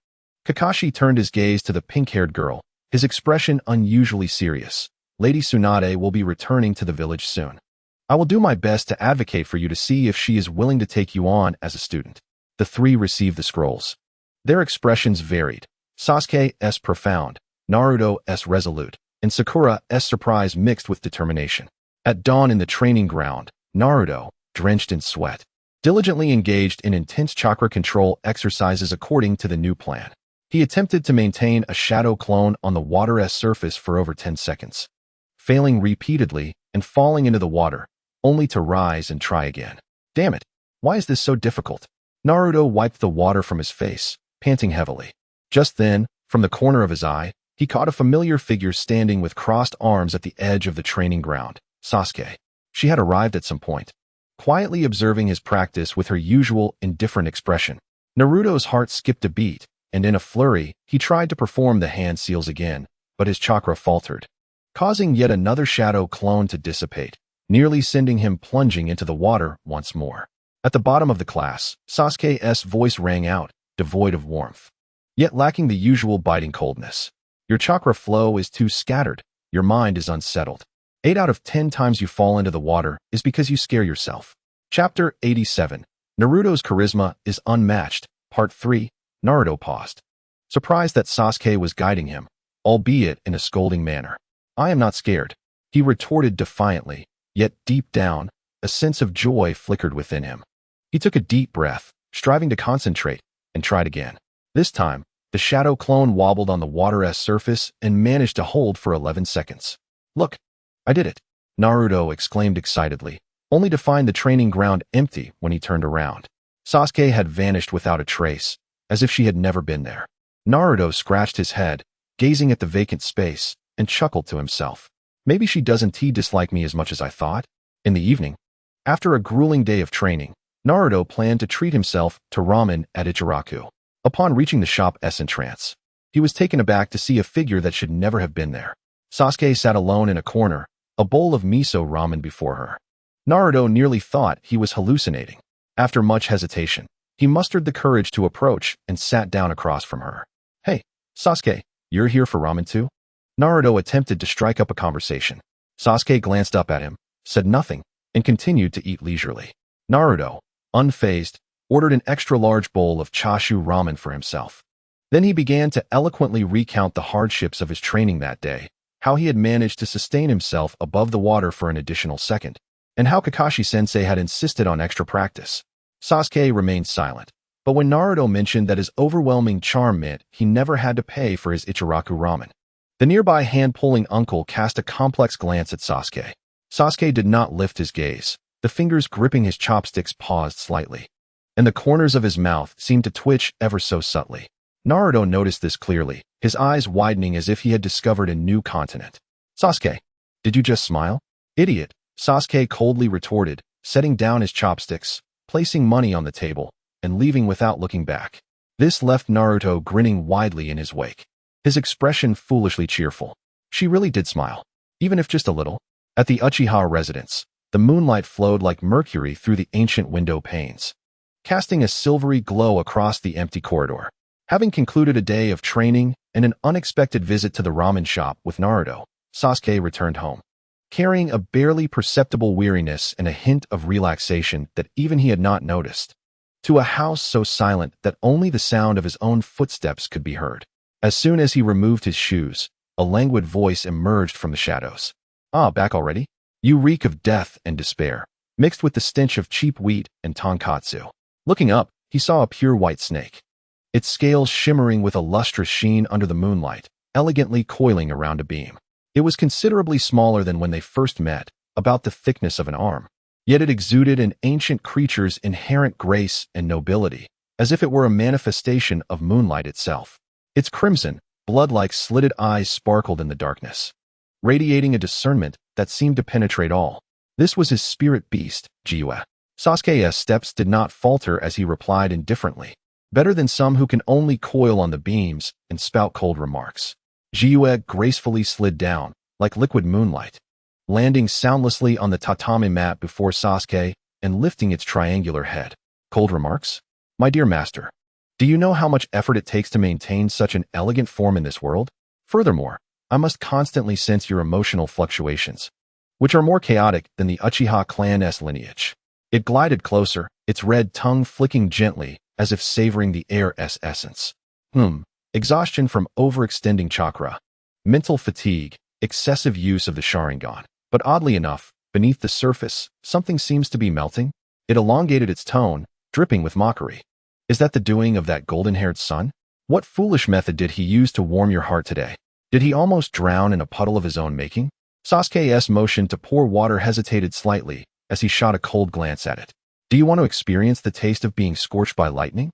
Kakashi turned his gaze to the pink-haired girl, his expression unusually serious. "Lady Tsunade will be returning to the village soon. I will do my best to advocate for you to see if she is willing to take you on as a student." The three received the scrolls. Their expressions varied. Sasuke's profound, Naruto's resolute, and Sakura's surprise mixed with determination. At dawn in the training ground, Naruto, drenched in sweat, diligently engaged in intense chakra control exercises according to the new plan. He attempted to maintain a shadow clone on the water's surface for over 10 seconds, failing repeatedly and falling into the water, only to rise and try again. "Damn it, why is this so difficult?" Naruto wiped the water from his face, panting heavily. Just then, from the corner of his eye, he caught a familiar figure standing with crossed arms at the edge of the training ground. Sasuke. She had arrived at some point, quietly observing his practice with her usual indifferent expression. Naruto's heart skipped a beat, and in a flurry, he tried to perform the hand seals again, but his chakra faltered, causing yet another shadow clone to dissipate, nearly sending him plunging into the water once more. At the bottom of the class, Sasuke's voice rang out, devoid of warmth, yet lacking the usual biting coldness. "Your chakra flow is too scattered. Your mind is unsettled. 8 out of 10 times you fall into the water is because you scare yourself." Chapter 87. Naruto's charisma is unmatched. Part 3. Naruto paused, surprised that Sasuke was guiding him, albeit in a scolding manner. "I am not scared," he retorted defiantly, yet deep down, a sense of joy flickered within him. He took a deep breath, striving to concentrate, and tried again. This time, the shadow clone wobbled on the water's surface and managed to hold for 11 seconds. "Look, I did it," Naruto exclaimed excitedly, only to find the training ground empty when he turned around. Sasuke had vanished without a trace, as if she had never been there. Naruto scratched his head, gazing at the vacant space, and chuckled to himself. "Maybe she doesn't dislike me as much as I thought." In the evening, after a grueling day of training, Naruto planned to treat himself to ramen at Ichiraku. Upon reaching the shop's entrance, he was taken aback to see a figure that should never have been there. Sasuke sat alone in a corner, a bowl of miso ramen before her. Naruto nearly thought he was hallucinating. After much hesitation, he mustered the courage to approach and sat down across from her. "Hey, Sasuke, you're here for ramen too?" Naruto attempted to strike up a conversation. Sasuke glanced up at him, said nothing, and continued to eat leisurely. Naruto, unfazed, ordered an extra-large bowl of chashu ramen for himself. Then he began to eloquently recount the hardships of his training that day, how he had managed to sustain himself above the water for an additional second, and how Kakashi-sensei had insisted on extra practice. Sasuke remained silent, but when Naruto mentioned that his overwhelming charm meant he never had to pay for his Ichiraku ramen, the nearby hand-pulling uncle cast a complex glance at Sasuke. Sasuke did not lift his gaze. The fingers gripping his chopsticks paused slightly, and the corners of his mouth seemed to twitch ever so subtly. Naruto noticed this clearly, his eyes widening as if he had discovered a new continent. "Sasuke, did you just smile?" "Idiot," Sasuke coldly retorted, setting down his chopsticks, placing money on the table, and leaving without looking back. This left Naruto grinning widely in his wake, his expression foolishly cheerful. She really did smile, even if just a little. At the Uchiha residence, the moonlight flowed like mercury through the ancient window panes, casting a silvery glow across the empty corridor. Having concluded a day of training and an unexpected visit to the ramen shop with Naruto, Sasuke returned home, carrying a barely perceptible weariness and a hint of relaxation that even he had not noticed, to a house so silent that only the sound of his own footsteps could be heard. As soon as he removed his shoes, a languid voice emerged from the shadows. "Ah, back already? You reek of death and despair, mixed with the stench of cheap wheat and tonkatsu." Looking up, he saw a pure white snake, its scales shimmering with a lustrous sheen under the moonlight, elegantly coiling around a beam. It was considerably smaller than when they first met, about the thickness of an arm. Yet it exuded an ancient creature's inherent grace and nobility, as if it were a manifestation of moonlight itself. Its crimson, blood-like slitted eyes sparkled in the darkness, radiating a discernment that seemed to penetrate all. This was his spirit beast, Jiue. Sasuke's steps did not falter as he replied indifferently, "Better than some who can only coil on the beams and spout cold remarks." Jiue gracefully slid down, like liquid moonlight, landing soundlessly on the tatami mat before Sasuke and lifting its triangular head. "Cold remarks? My dear master, do you know how much effort it takes to maintain such an elegant form in this world? Furthermore, I must constantly sense your emotional fluctuations, which are more chaotic than the Uchiha clan's lineage." It glided closer, its red tongue flicking gently as if savoring the air's essence. Exhaustion from overextending chakra, mental fatigue, excessive use of the Sharingan. But oddly enough, beneath the surface, something seems to be melting. It elongated its tone, dripping with mockery. "Is that the doing of that golden-haired son? What foolish method did he use to warm your heart today? Did he almost drown in a puddle of his own making?" Sasuke's motion to pour water hesitated slightly as he shot a cold glance at it. "Do you want to experience the taste of being scorched by lightning?"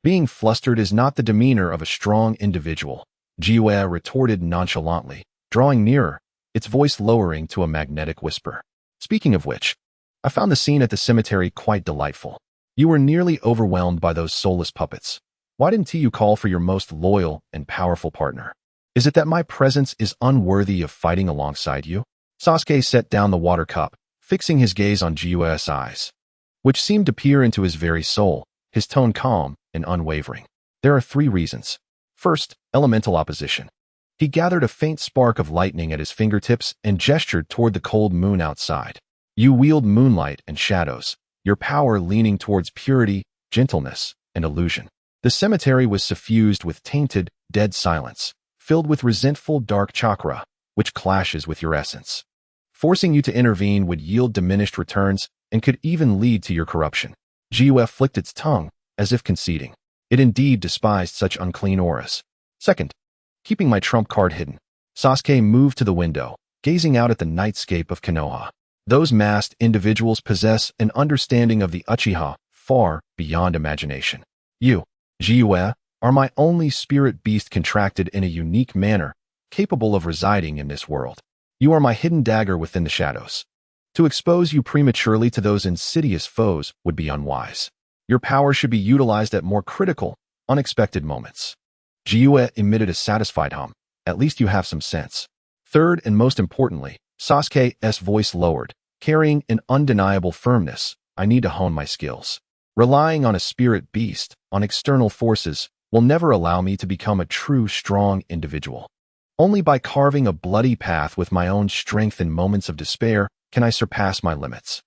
"Being flustered is not the demeanor of a strong individual," Jiue retorted nonchalantly, drawing nearer, its voice lowering to a magnetic whisper. "Speaking of which, I found the scene at the cemetery quite delightful. You were nearly overwhelmed by those soulless puppets. Why didn't you call for your most loyal and powerful partner? Is it that my presence is unworthy of fighting alongside you?" Sasuke set down the water cup, fixing his gaze on Jiue's eyes, which seemed to peer into his very soul, his tone calm and unwavering. "There are 3 reasons. First, elemental opposition." He gathered a faint spark of lightning at his fingertips and gestured toward the cold moon outside. "You wield moonlight and shadows, your power leaning towards purity, gentleness, and illusion." The cemetery was suffused with tainted, dead silence, filled with resentful dark chakra, which clashes with your essence. Forcing you to intervene would yield diminished returns and could even lead to your corruption. Jiue flicked its tongue, as if conceding. It indeed despised such unclean auras. "Second, keeping my trump card hidden." Sasuke moved to the window, gazing out at the nightscape of Konoha. Those masked individuals possess an understanding of the Uchiha far beyond imagination. "You, Jiue, are my only spirit beast contracted in a unique manner, capable of residing in this world. You are my hidden dagger within the shadows. To expose you prematurely to those insidious foes would be unwise. Your power should be utilized at more critical, unexpected moments." Jiue emitted a satisfied hum. "At least you have some sense." Third, and most importantly, Sasuke's voice lowered, carrying an undeniable firmness. "I need to hone my skills. Relying on a spirit beast, on external forces, will never allow me to become a true, strong individual. Only by carving a bloody path with my own strength in moments of despair can I surpass my limits."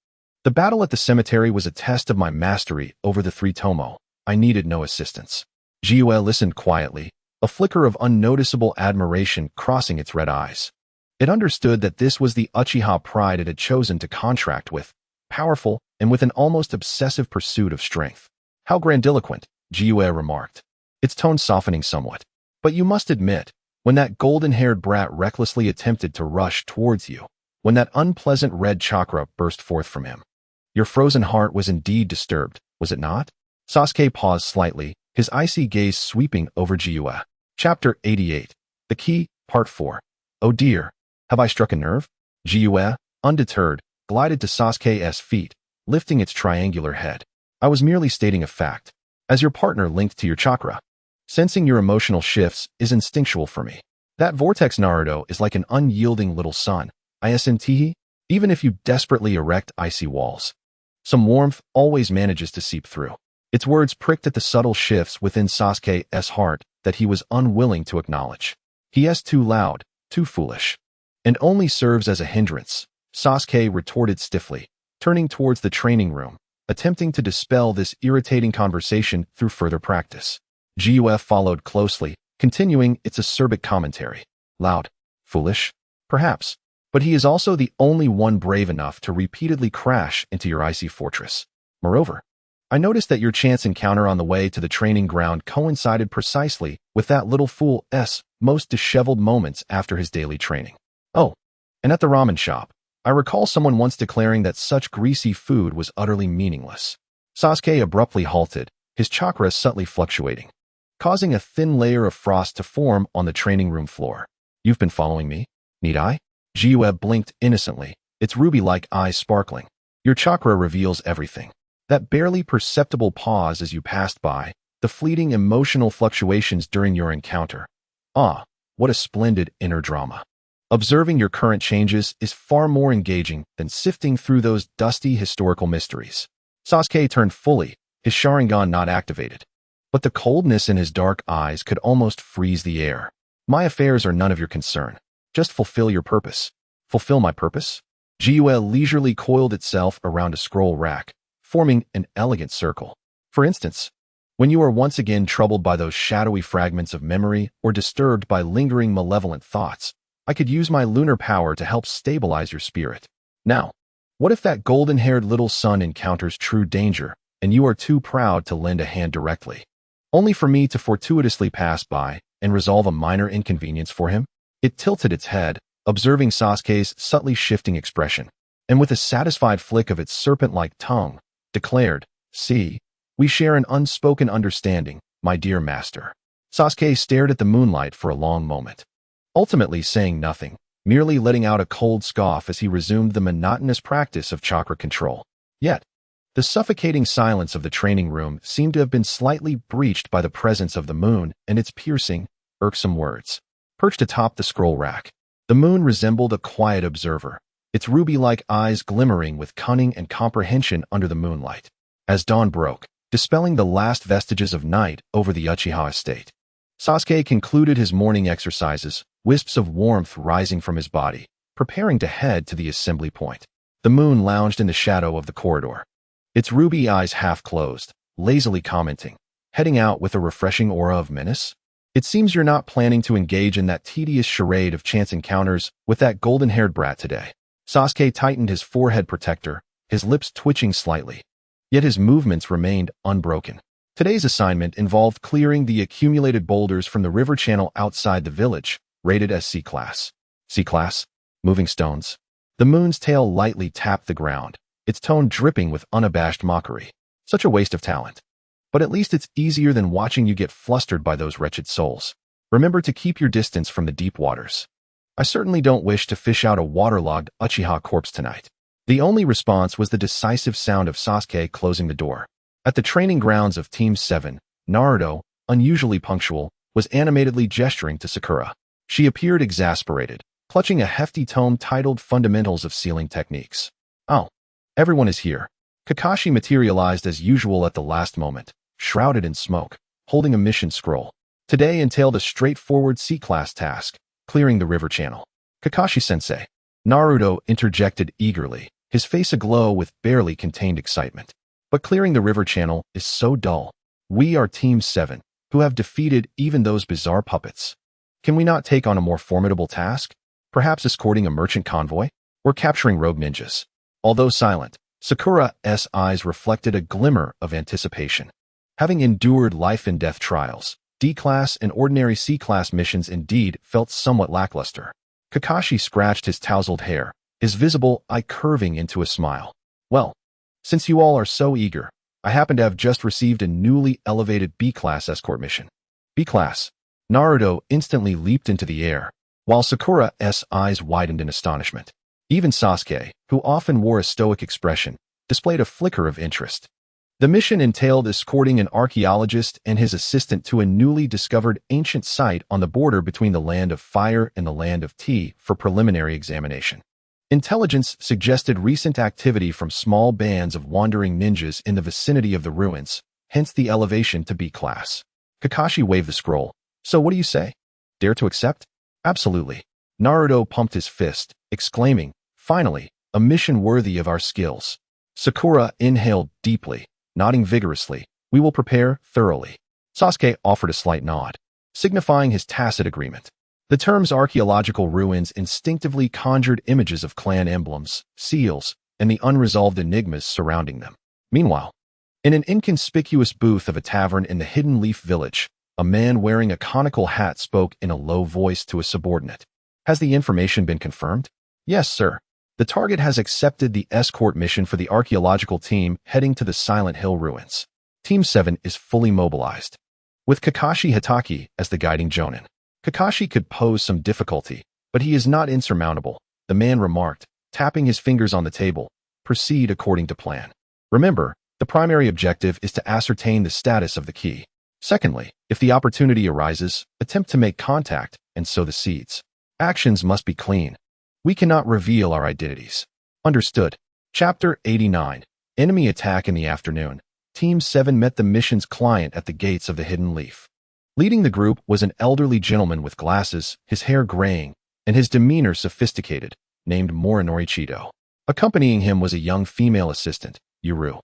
The battle at the cemetery was a test of my mastery over the three tomo. I needed no assistance. Jiue listened quietly, a flicker of unnoticeable admiration crossing its red eyes. It understood that this was the Uchiha pride it had chosen to contract with, powerful and with an almost obsessive pursuit of strength. How grandiloquent, Jiue remarked, its tone softening somewhat. But you must admit, when that golden-haired brat recklessly attempted to rush towards you, when that unpleasant red chakra burst forth from him, your frozen heart was indeed disturbed, was it not? Sasuke paused slightly, his icy gaze sweeping over Jiue. Chapter 88. The Key, Part 4. Oh dear, have I struck a nerve? Jiue, undeterred, glided to Sasuke's feet, lifting its triangular head. I was merely stating a fact. As your partner linked to your chakra, sensing your emotional shifts is instinctual for me. That vortex Naruto is like an unyielding little sun, isn't, even if you desperately erect icy walls. Some warmth always manages to seep through. Its words pricked at the subtle shifts within Sasuke's heart that he was unwilling to acknowledge. He is too loud, too foolish, and only serves as a hindrance, Sasuke retorted stiffly, turning towards the training room, attempting to dispel this irritating conversation through further practice. Jiue followed closely, continuing its acerbic commentary. Loud, foolish, perhaps, but he is also the only one brave enough to repeatedly crash into your icy fortress. Moreover, I noticed that your chance encounter on the way to the training ground coincided precisely with that little fool's most disheveled moments after his daily training. Oh, and at the ramen shop, I recall someone once declaring that such greasy food was utterly meaningless. Sasuke abruptly halted, his chakra subtly fluctuating, causing a thin layer of frost to form on the training room floor. You've been following me? Need I? Jiue blinked innocently, its ruby-like eyes sparkling. Your chakra reveals everything. That barely perceptible pause as you passed by, the fleeting emotional fluctuations during your encounter. Ah, what a splendid inner drama. Observing your current changes is far more engaging than sifting through those dusty historical mysteries. Sasuke turned fully, his Sharingan not activated. But the coldness in his dark eyes could almost freeze the air. My affairs are none of your concern. Just fulfill your purpose. Fulfill my purpose? Jiue leisurely coiled itself around a scroll rack, forming an elegant circle. For instance, when you are once again troubled by those shadowy fragments of memory or disturbed by lingering malevolent thoughts, I could use my lunar power to help stabilize your spirit. Now, what if that golden-haired little son encounters true danger and you are too proud to lend a hand directly, only for me to fortuitously pass by and resolve a minor inconvenience for him? It tilted its head, observing Sasuke's subtly shifting expression, and with a satisfied flick of its serpent-like tongue, declared, "See, we share an unspoken understanding, my dear master." Sasuke stared at the moonlight for a long moment, ultimately saying nothing, merely letting out a cold scoff as he resumed the monotonous practice of chakra control. Yet, the suffocating silence of the training room seemed to have been slightly breached by the presence of the moon and its piercing, irksome words. Perched atop the scroll rack, the moon resembled a quiet observer, its ruby-like eyes glimmering with cunning and comprehension under the moonlight. As dawn broke, dispelling the last vestiges of night over the Uchiha estate, Sasuke concluded his morning exercises, wisps of warmth rising from his body, preparing to head to the assembly point. The moon lounged in the shadow of the corridor, its ruby eyes half closed, lazily commenting, "Heading out with a refreshing aura of menace? It seems you're not planning to engage in that tedious charade of chance encounters with that golden-haired brat today." Sasuke tightened his forehead protector, his lips twitching slightly. Yet his movements remained unbroken. Today's assignment involved clearing the accumulated boulders from the river channel outside the village, rated as C-Class. C-Class? Moving stones. The moon's tail lightly tapped the ground, its tone dripping with unabashed mockery. Such a waste of talent. But at least it's easier than watching you get flustered by those wretched souls. Remember to keep your distance from the deep waters. I certainly don't wish to fish out a waterlogged Uchiha corpse tonight. The only response was the decisive sound of Sasuke closing the door. At the training grounds of Team 7, Naruto, unusually punctual, was animatedly gesturing to Sakura. She appeared exasperated, clutching a hefty tome titled Fundamentals of Sealing Techniques. "Oh, everyone is here." Kakashi materialized as usual at the last moment, shrouded in smoke, holding a mission scroll. Today entailed a straightforward C-Class task, clearing the river channel. "Kakashi-sensei," Naruto interjected eagerly, his face aglow with barely contained excitement. But clearing the river channel is so dull. We are Team 7, who have defeated even those bizarre puppets. Can we not take on a more formidable task? Perhaps escorting a merchant convoy? Or capturing rogue ninjas? Although silent, Sakura's eyes reflected a glimmer of anticipation. Having endured life-and-death trials, D-class and ordinary C-class missions indeed felt somewhat lackluster. Kakashi scratched his tousled hair, his visible eye curving into a smile. Well, since you all are so eager, I happen to have just received a newly elevated B-class escort mission. B-class. Naruto instantly leaped into the air, while Sakura's eyes widened in astonishment. Even Sasuke, who often wore a stoic expression, displayed a flicker of interest. The mission entailed escorting an archaeologist and his assistant to a newly discovered ancient site on the border between the Land of Fire and the Land of Tea for preliminary examination. Intelligence suggested recent activity from small bands of wandering ninjas in the vicinity of the ruins, hence the elevation to B-class. Kakashi waved the scroll. So what do you say? Dare to accept? Absolutely. Naruto pumped his fist, exclaiming, finally, a mission worthy of our skills. Sakura inhaled deeply, nodding vigorously. We will prepare thoroughly. Sasuke offered a slight nod, signifying his tacit agreement. The terms archaeological ruins instinctively conjured images of clan emblems, seals, and the unresolved enigmas surrounding them. Meanwhile, in an inconspicuous booth of a tavern in the Hidden Leaf Village, a man wearing a conical hat spoke in a low voice to a subordinate. Has the information been confirmed? Yes, sir. The target has accepted the escort mission for the archaeological team heading to the Silent Hill ruins. Team 7 is fully mobilized, with Kakashi Hitaki as the guiding jonin. Kakashi could pose some difficulty, but he is not insurmountable, the man remarked, tapping his fingers on the table. Proceed according to plan. Remember, the primary objective is to ascertain the status of the key. Secondly, if the opportunity arises, attempt to make contact and sow the seeds. Actions must be clean. We cannot reveal our identities. Understood. Chapter 89. Enemy attack in the afternoon. Team 7 met the mission's client at the gates of the Hidden Leaf. Leading the group was an elderly gentleman with glasses, his hair graying, and his demeanor sophisticated, named Morinori Chido. Accompanying him was a young female assistant, Yuru,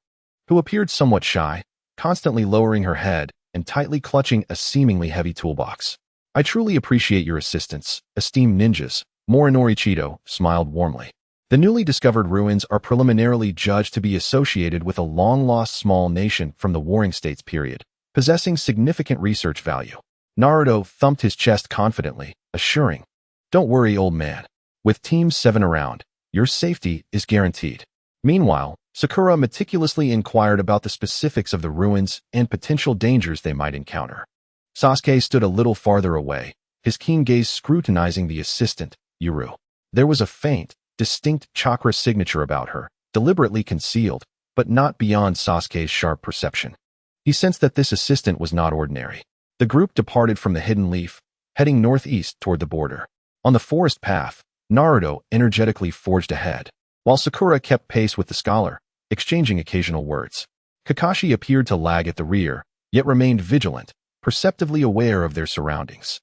who appeared somewhat shy, constantly lowering her head and tightly clutching a seemingly heavy toolbox. I truly appreciate your assistance, esteemed ninjas. Morinori Chido smiled warmly. The newly discovered ruins are preliminarily judged to be associated with a long-lost small nation from the Warring States period, possessing significant research value. Naruto thumped his chest confidently, assuring, "Don't worry, old man. With Team 7 around, your safety is guaranteed." Meanwhile, Sakura meticulously inquired about the specifics of the ruins and potential dangers they might encounter. Sasuke stood a little farther away, his keen gaze scrutinizing the assistant, Yuru. There was a faint, distinct chakra signature about her, deliberately concealed, but not beyond Sasuke's sharp perception. He sensed that this assistant was not ordinary. The group departed from the Hidden Leaf, heading northeast toward the border. On the forest path, Naruto energetically forged ahead, while Sakura kept pace with the scholar, exchanging occasional words. Kakashi appeared to lag at the rear, yet remained vigilant, perceptively aware of their surroundings.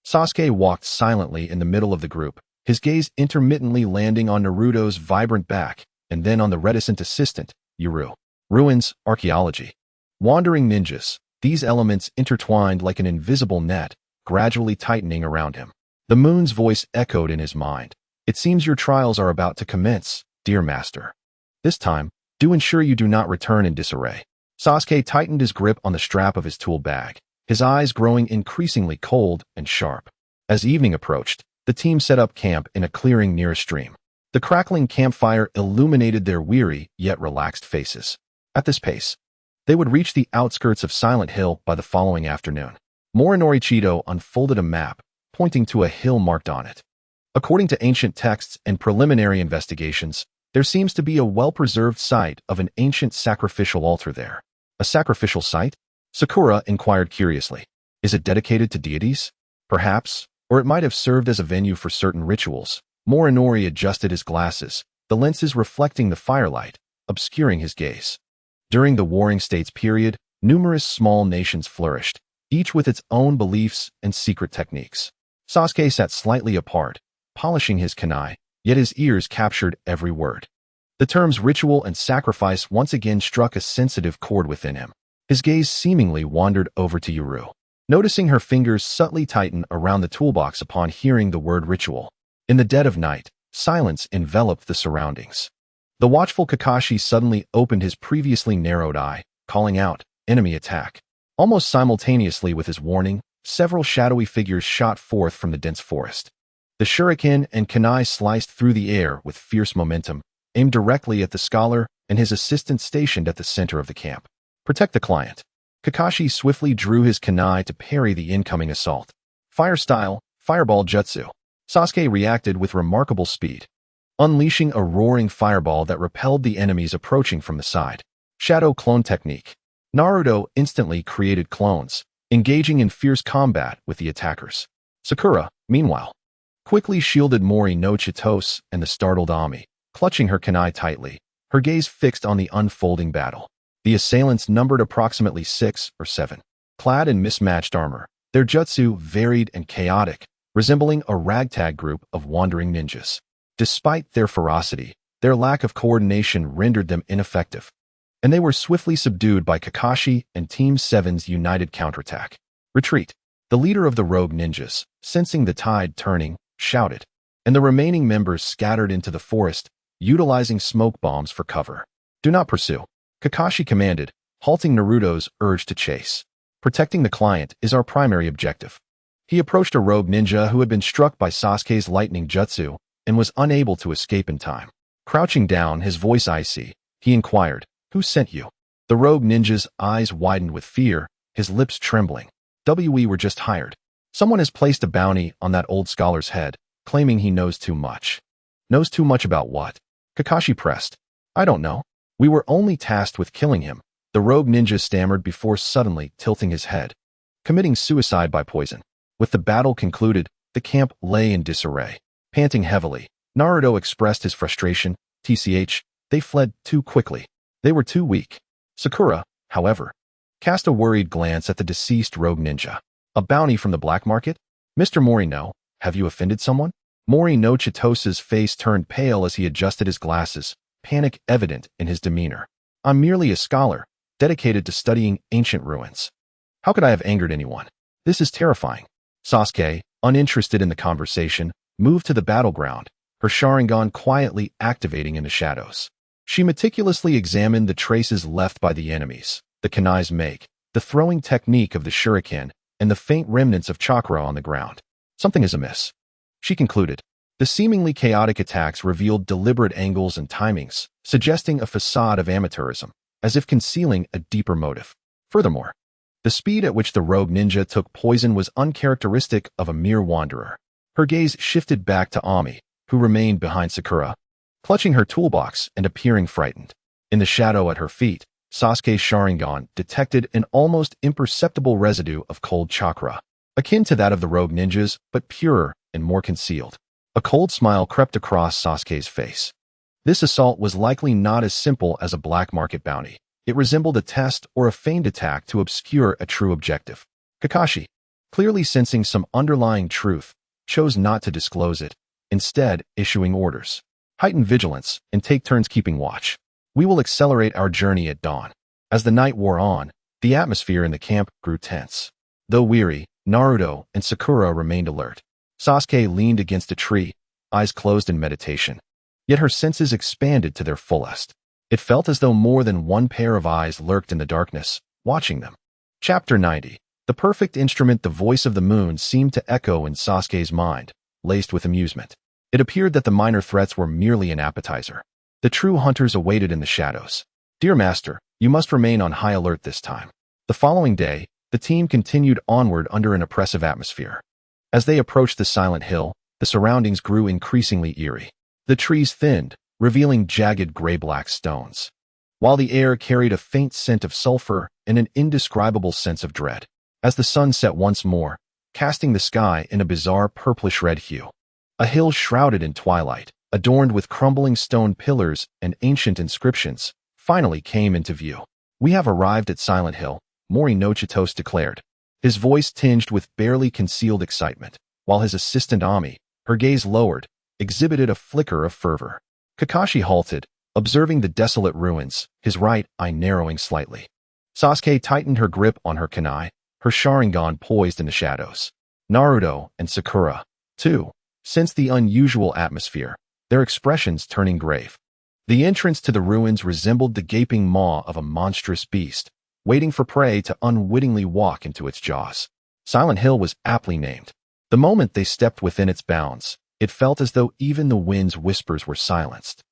Sasuke walked silently in the middle of the group, his gaze intermittently landing on Naruto's vibrant back and then on the reticent assistant, Yuru. Ruins, archaeology. Wandering ninjas, these elements intertwined like an invisible net, gradually tightening around him. The moon's voice echoed in his mind. It seems your trials are about to commence, dear master. This time, do ensure you do not return in disarray. Sasuke tightened his grip on the strap of his tool bag, his eyes growing increasingly cold and sharp. As evening approached, the team set up camp in a clearing near a stream. The crackling campfire illuminated their weary yet relaxed faces. At this pace, they would reach the outskirts of Silent Hill by the following afternoon. Morinori Chido unfolded a map, pointing to a hill marked on it. According to ancient texts and preliminary investigations, there seems to be a well-preserved site of an ancient sacrificial altar there. A sacrificial site? Sakura inquired curiously. Is it dedicated to deities? Perhaps, or it might have served as a venue for certain rituals. Morinori adjusted his glasses, the lenses reflecting the firelight, obscuring his gaze. During the Warring States period, numerous small nations flourished, each with its own beliefs and secret techniques. Sasuke sat slightly apart, polishing his kunai, yet his ears captured every word. The terms ritual and sacrifice once again struck a sensitive chord within him. His gaze seemingly wandered over to Yuru, noticing her fingers subtly tighten around the toolbox upon hearing the word ritual. In the dead of night, silence enveloped the surroundings. The watchful Kakashi suddenly opened his previously narrowed eye, calling out, "Enemy attack." Almost simultaneously with his warning, several shadowy figures shot forth from the dense forest. The shuriken and kunai sliced through the air with fierce momentum, aimed directly at the scholar and his assistant stationed at the center of the camp. Protect the client. Kakashi swiftly drew his kunai to parry the incoming assault. Fire style, fireball jutsu. Sasuke reacted with remarkable speed, unleashing a roaring fireball that repelled the enemies approaching from the side. Shadow clone technique. Naruto instantly created clones, engaging in fierce combat with the attackers. Sakura, meanwhile, quickly shielded Mori no Chitose and the startled Ami, clutching her kunai tightly, her gaze fixed on the unfolding battle. The assailants numbered approximately 6 or 7. Clad in mismatched armor, their jutsu varied and chaotic, resembling a ragtag group of wandering ninjas. Despite their ferocity, their lack of coordination rendered them ineffective, and they were swiftly subdued by Kakashi and Team 7's united counterattack. Retreat. The leader of the rogue ninjas, sensing the tide turning, shouted, and the remaining members scattered into the forest, utilizing smoke bombs for cover. Do not pursue, Kakashi commanded, halting Naruto's urge to chase. Protecting the client is our primary objective. He approached a rogue ninja who had been struck by Sasuke's lightning jutsu and was unable to escape in time. Crouching down, his voice icy, he inquired, "Who sent you?" The rogue ninja's eyes widened with fear, his lips trembling. "We were just hired. Someone has placed a bounty on that old scholar's head, claiming he knows too much." Knows too much about what? Kakashi pressed. "I don't know. We were only tasked with killing him," the rogue ninja stammered before suddenly tilting his head. Committing suicide by poison. With the battle concluded, the camp lay in disarray. Panting heavily, Naruto expressed his frustration. They fled too quickly. They were too weak. Sakura, however, cast a worried glance at the deceased rogue ninja. "A bounty from the black market? Mr. Mori no, have you offended someone?" Mori no Chitose's face turned pale as he adjusted his glasses, panic evident in his demeanor. "I'm merely a scholar, dedicated to studying ancient ruins. How could I have angered anyone? This is terrifying." Sasuke, uninterested in the conversation, moved to the battleground, her Sharingan quietly activating in the shadows. She meticulously examined the traces left by the enemies, the kunai's make, the throwing technique of the shuriken, and the faint remnants of chakra on the ground. Something is amiss, she concluded. The seemingly chaotic attacks revealed deliberate angles and timings, suggesting a facade of amateurism, as if concealing a deeper motive. Furthermore, the speed at which the rogue ninja took poison was uncharacteristic of a mere wanderer. Her gaze shifted back to Ami, who remained behind Sakura, clutching her toolbox and appearing frightened. In the shadow at her feet, Sasuke's Sharingan detected an almost imperceptible residue of cold chakra, akin to that of the rogue ninjas, but purer and more concealed. A cold smile crept across Sasuke's face. This assault was likely not as simple as a black market bounty. It resembled a test or a feigned attack to obscure a true objective. Kakashi, clearly sensing some underlying truth, chose not to disclose it, instead issuing orders. "Heighten vigilance and take turns keeping watch. We will accelerate our journey at dawn." As the night wore on, the atmosphere in the camp grew tense. Though weary, Naruto and Sakura remained alert. Sasuke leaned against a tree, eyes closed in meditation. Yet her senses expanded to their fullest. It felt as though more than one pair of eyes lurked in the darkness, watching them. Chapter 90. The perfect instrument. The voice of the moon seemed to echo in Sasuke's mind, laced with amusement. It appeared that the minor threats were merely an appetizer. The true hunters awaited in the shadows. "Dear Master, you must remain on high alert this time." The following day, the team continued onward under an oppressive atmosphere. As they approached the silent hill, the surroundings grew increasingly eerie. The trees thinned, revealing jagged gray-black stones, while the air carried a faint scent of sulfur and an indescribable sense of dread. As the sun set once more, casting the sky in a bizarre purplish-red hue, a hill shrouded in twilight, adorned with crumbling stone pillars and ancient inscriptions, finally came into view. "We have arrived at Silent Hill," Mori no Chitose declared, his voice tinged with barely concealed excitement, while his assistant Ami, her gaze lowered, exhibited a flicker of fervor. Kakashi halted, observing the desolate ruins, his right eye narrowing slightly. Sasuke tightened her grip on her kunai, her Sharingan poised in the shadows. Naruto and Sakura, too, sensed the unusual atmosphere, their expressions turning grave. The entrance to the ruins resembled the gaping maw of a monstrous beast, waiting for prey to unwittingly walk into its jaws. Silent Hill was aptly named. The moment they stepped within its bounds, it felt as though even the wind's whispers were silenced,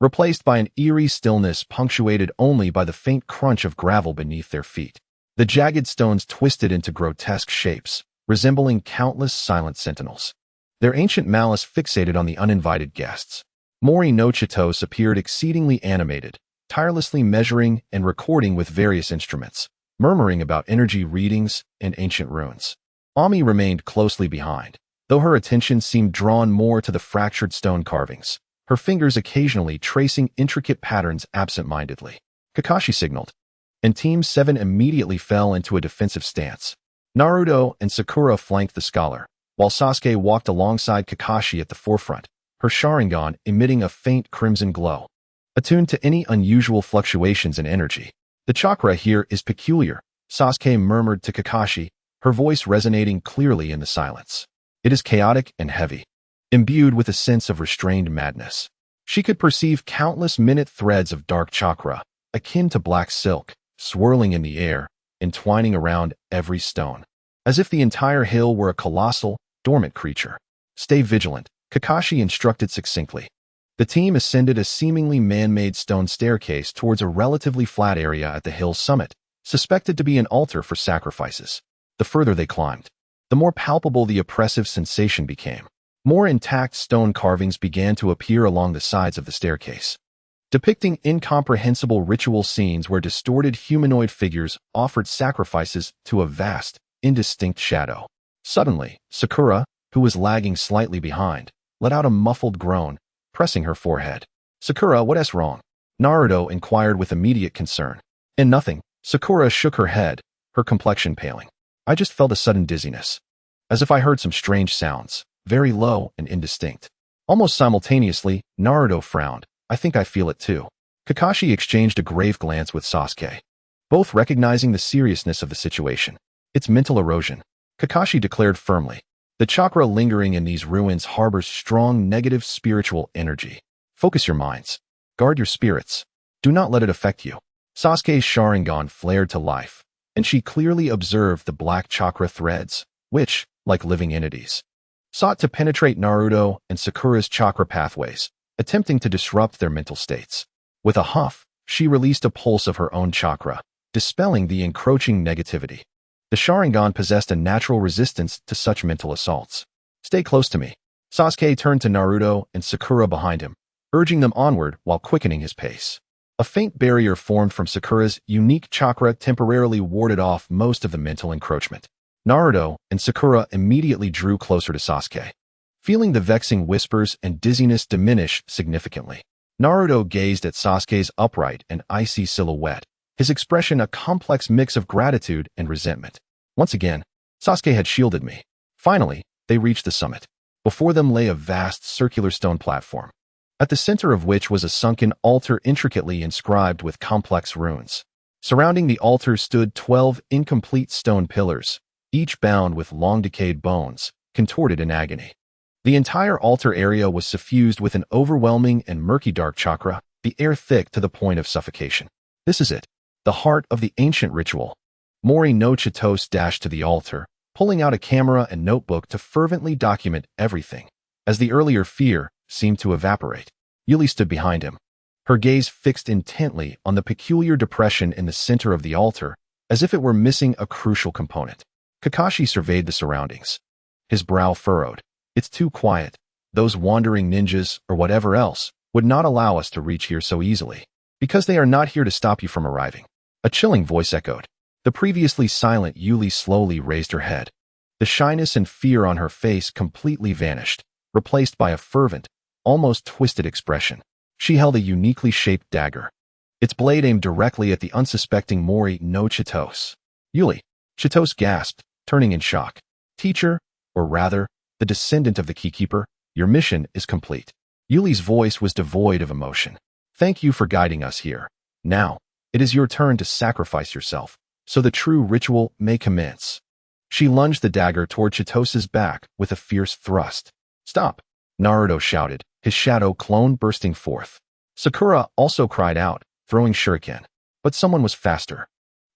replaced by an eerie stillness punctuated only by the faint crunch of gravel beneath their feet. The jagged stones twisted into grotesque shapes, resembling countless silent sentinels, their ancient malice fixated on the uninvited guests. Mori no Chitos appeared exceedingly animated, tirelessly measuring and recording with various instruments, murmuring about energy readings and ancient runes. Ami remained closely behind, though her attention seemed drawn more to the fractured stone carvings, her fingers occasionally tracing intricate patterns absent-mindedly. Kakashi signaled, and Team 7 immediately fell into a defensive stance. Naruto and Sakura flanked the scholar, while Sasuke walked alongside Kakashi at the forefront, her Sharingan emitting a faint crimson glow, attuned to any unusual fluctuations in energy. The chakra here is peculiar, Sasuke murmured to Kakashi, her voice resonating clearly in the silence. It is chaotic and heavy, imbued with a sense of restrained madness. She could perceive countless minute threads of dark chakra, akin to black silk, swirling in the air, entwining around every stone, as if the entire hill were a colossal, dormant creature. Stay vigilant, Kakashi instructed succinctly. The team ascended a seemingly man-made stone staircase towards a relatively flat area at the hill's summit, suspected to be an altar for sacrifices. The further they climbed, the more palpable the oppressive sensation became. More intact stone carvings began to appear along the sides of the staircase, depicting incomprehensible ritual scenes where distorted humanoid figures offered sacrifices to a vast, indistinct shadow. Suddenly, Sakura, who was lagging slightly behind, let out a muffled groan, pressing her forehead. Sakura, what's wrong? Naruto inquired with immediate concern. And nothing. Sakura shook her head, her complexion paling. I just felt a sudden dizziness, as if I heard some strange sounds, very low and indistinct. Almost simultaneously, Naruto frowned. I think I feel it too. Kakashi exchanged a grave glance with Sasuke, both recognizing the seriousness of the situation. It's mental erosion, Kakashi declared firmly. The chakra lingering in these ruins harbors strong negative spiritual energy. Focus your minds. Guard your spirits. Do not let it affect you. Sasuke's Sharingan flared to life, and she clearly observed the black chakra threads, which, like living entities, sought to penetrate Naruto and Sakura's chakra pathways, attempting to disrupt their mental states. With a huff, she released a pulse of her own chakra, dispelling the encroaching negativity. The Sharingan possessed a natural resistance to such mental assaults. Stay close to me. Sasuke turned to Naruto and Sakura behind him, urging them onward while quickening his pace. A faint barrier formed from Sakura's unique chakra temporarily warded off most of the mental encroachment. Naruto and Sakura immediately drew closer to Sasuke, feeling the vexing whispers and dizziness diminish significantly. Naruto gazed at Sasuke's upright and icy silhouette, his expression a complex mix of gratitude and resentment. Once again, Sasuke had shielded me. Finally, they reached the summit. Before them lay a vast circular stone platform, at the center of which was a sunken altar intricately inscribed with complex runes. Surrounding the altar stood 12 incomplete stone pillars, each bound with long-decayed bones, contorted in agony. The entire altar area was suffused with an overwhelming and murky dark chakra, the air thick to the point of suffocation. This is it, the heart of the ancient ritual. Mori no Chitos dashed to the altar, pulling out a camera and notebook to fervently document everything. As the earlier fear seemed to evaporate, Yuli stood behind him, her gaze fixed intently on the peculiar depression in the center of the altar, as if it were missing a crucial component. Kakashi surveyed the surroundings, his brow furrowed. It's too quiet. Those wandering ninjas, or whatever else, would not allow us to reach here so easily, because they are not here to stop you from arriving. A chilling voice echoed. The previously silent Yuli slowly raised her head. The shyness and fear on her face completely vanished, replaced by a fervent, almost twisted expression. She held a uniquely shaped dagger, its blade aimed directly at the unsuspecting Mori no Chitos. Yuli, Chitos gasped, turning in shock. Teacher, or rather, the descendant of the Keykeeper, your mission is complete. Yuli's voice was devoid of emotion, Thank you for guiding us here. Now, it is your turn to sacrifice yourself, so the true ritual may commence. She lunged the dagger toward Chitosa's back with a fierce thrust. Stop! Naruto shouted, his shadow clone bursting forth. Sakura also cried out, throwing shuriken. But someone was faster.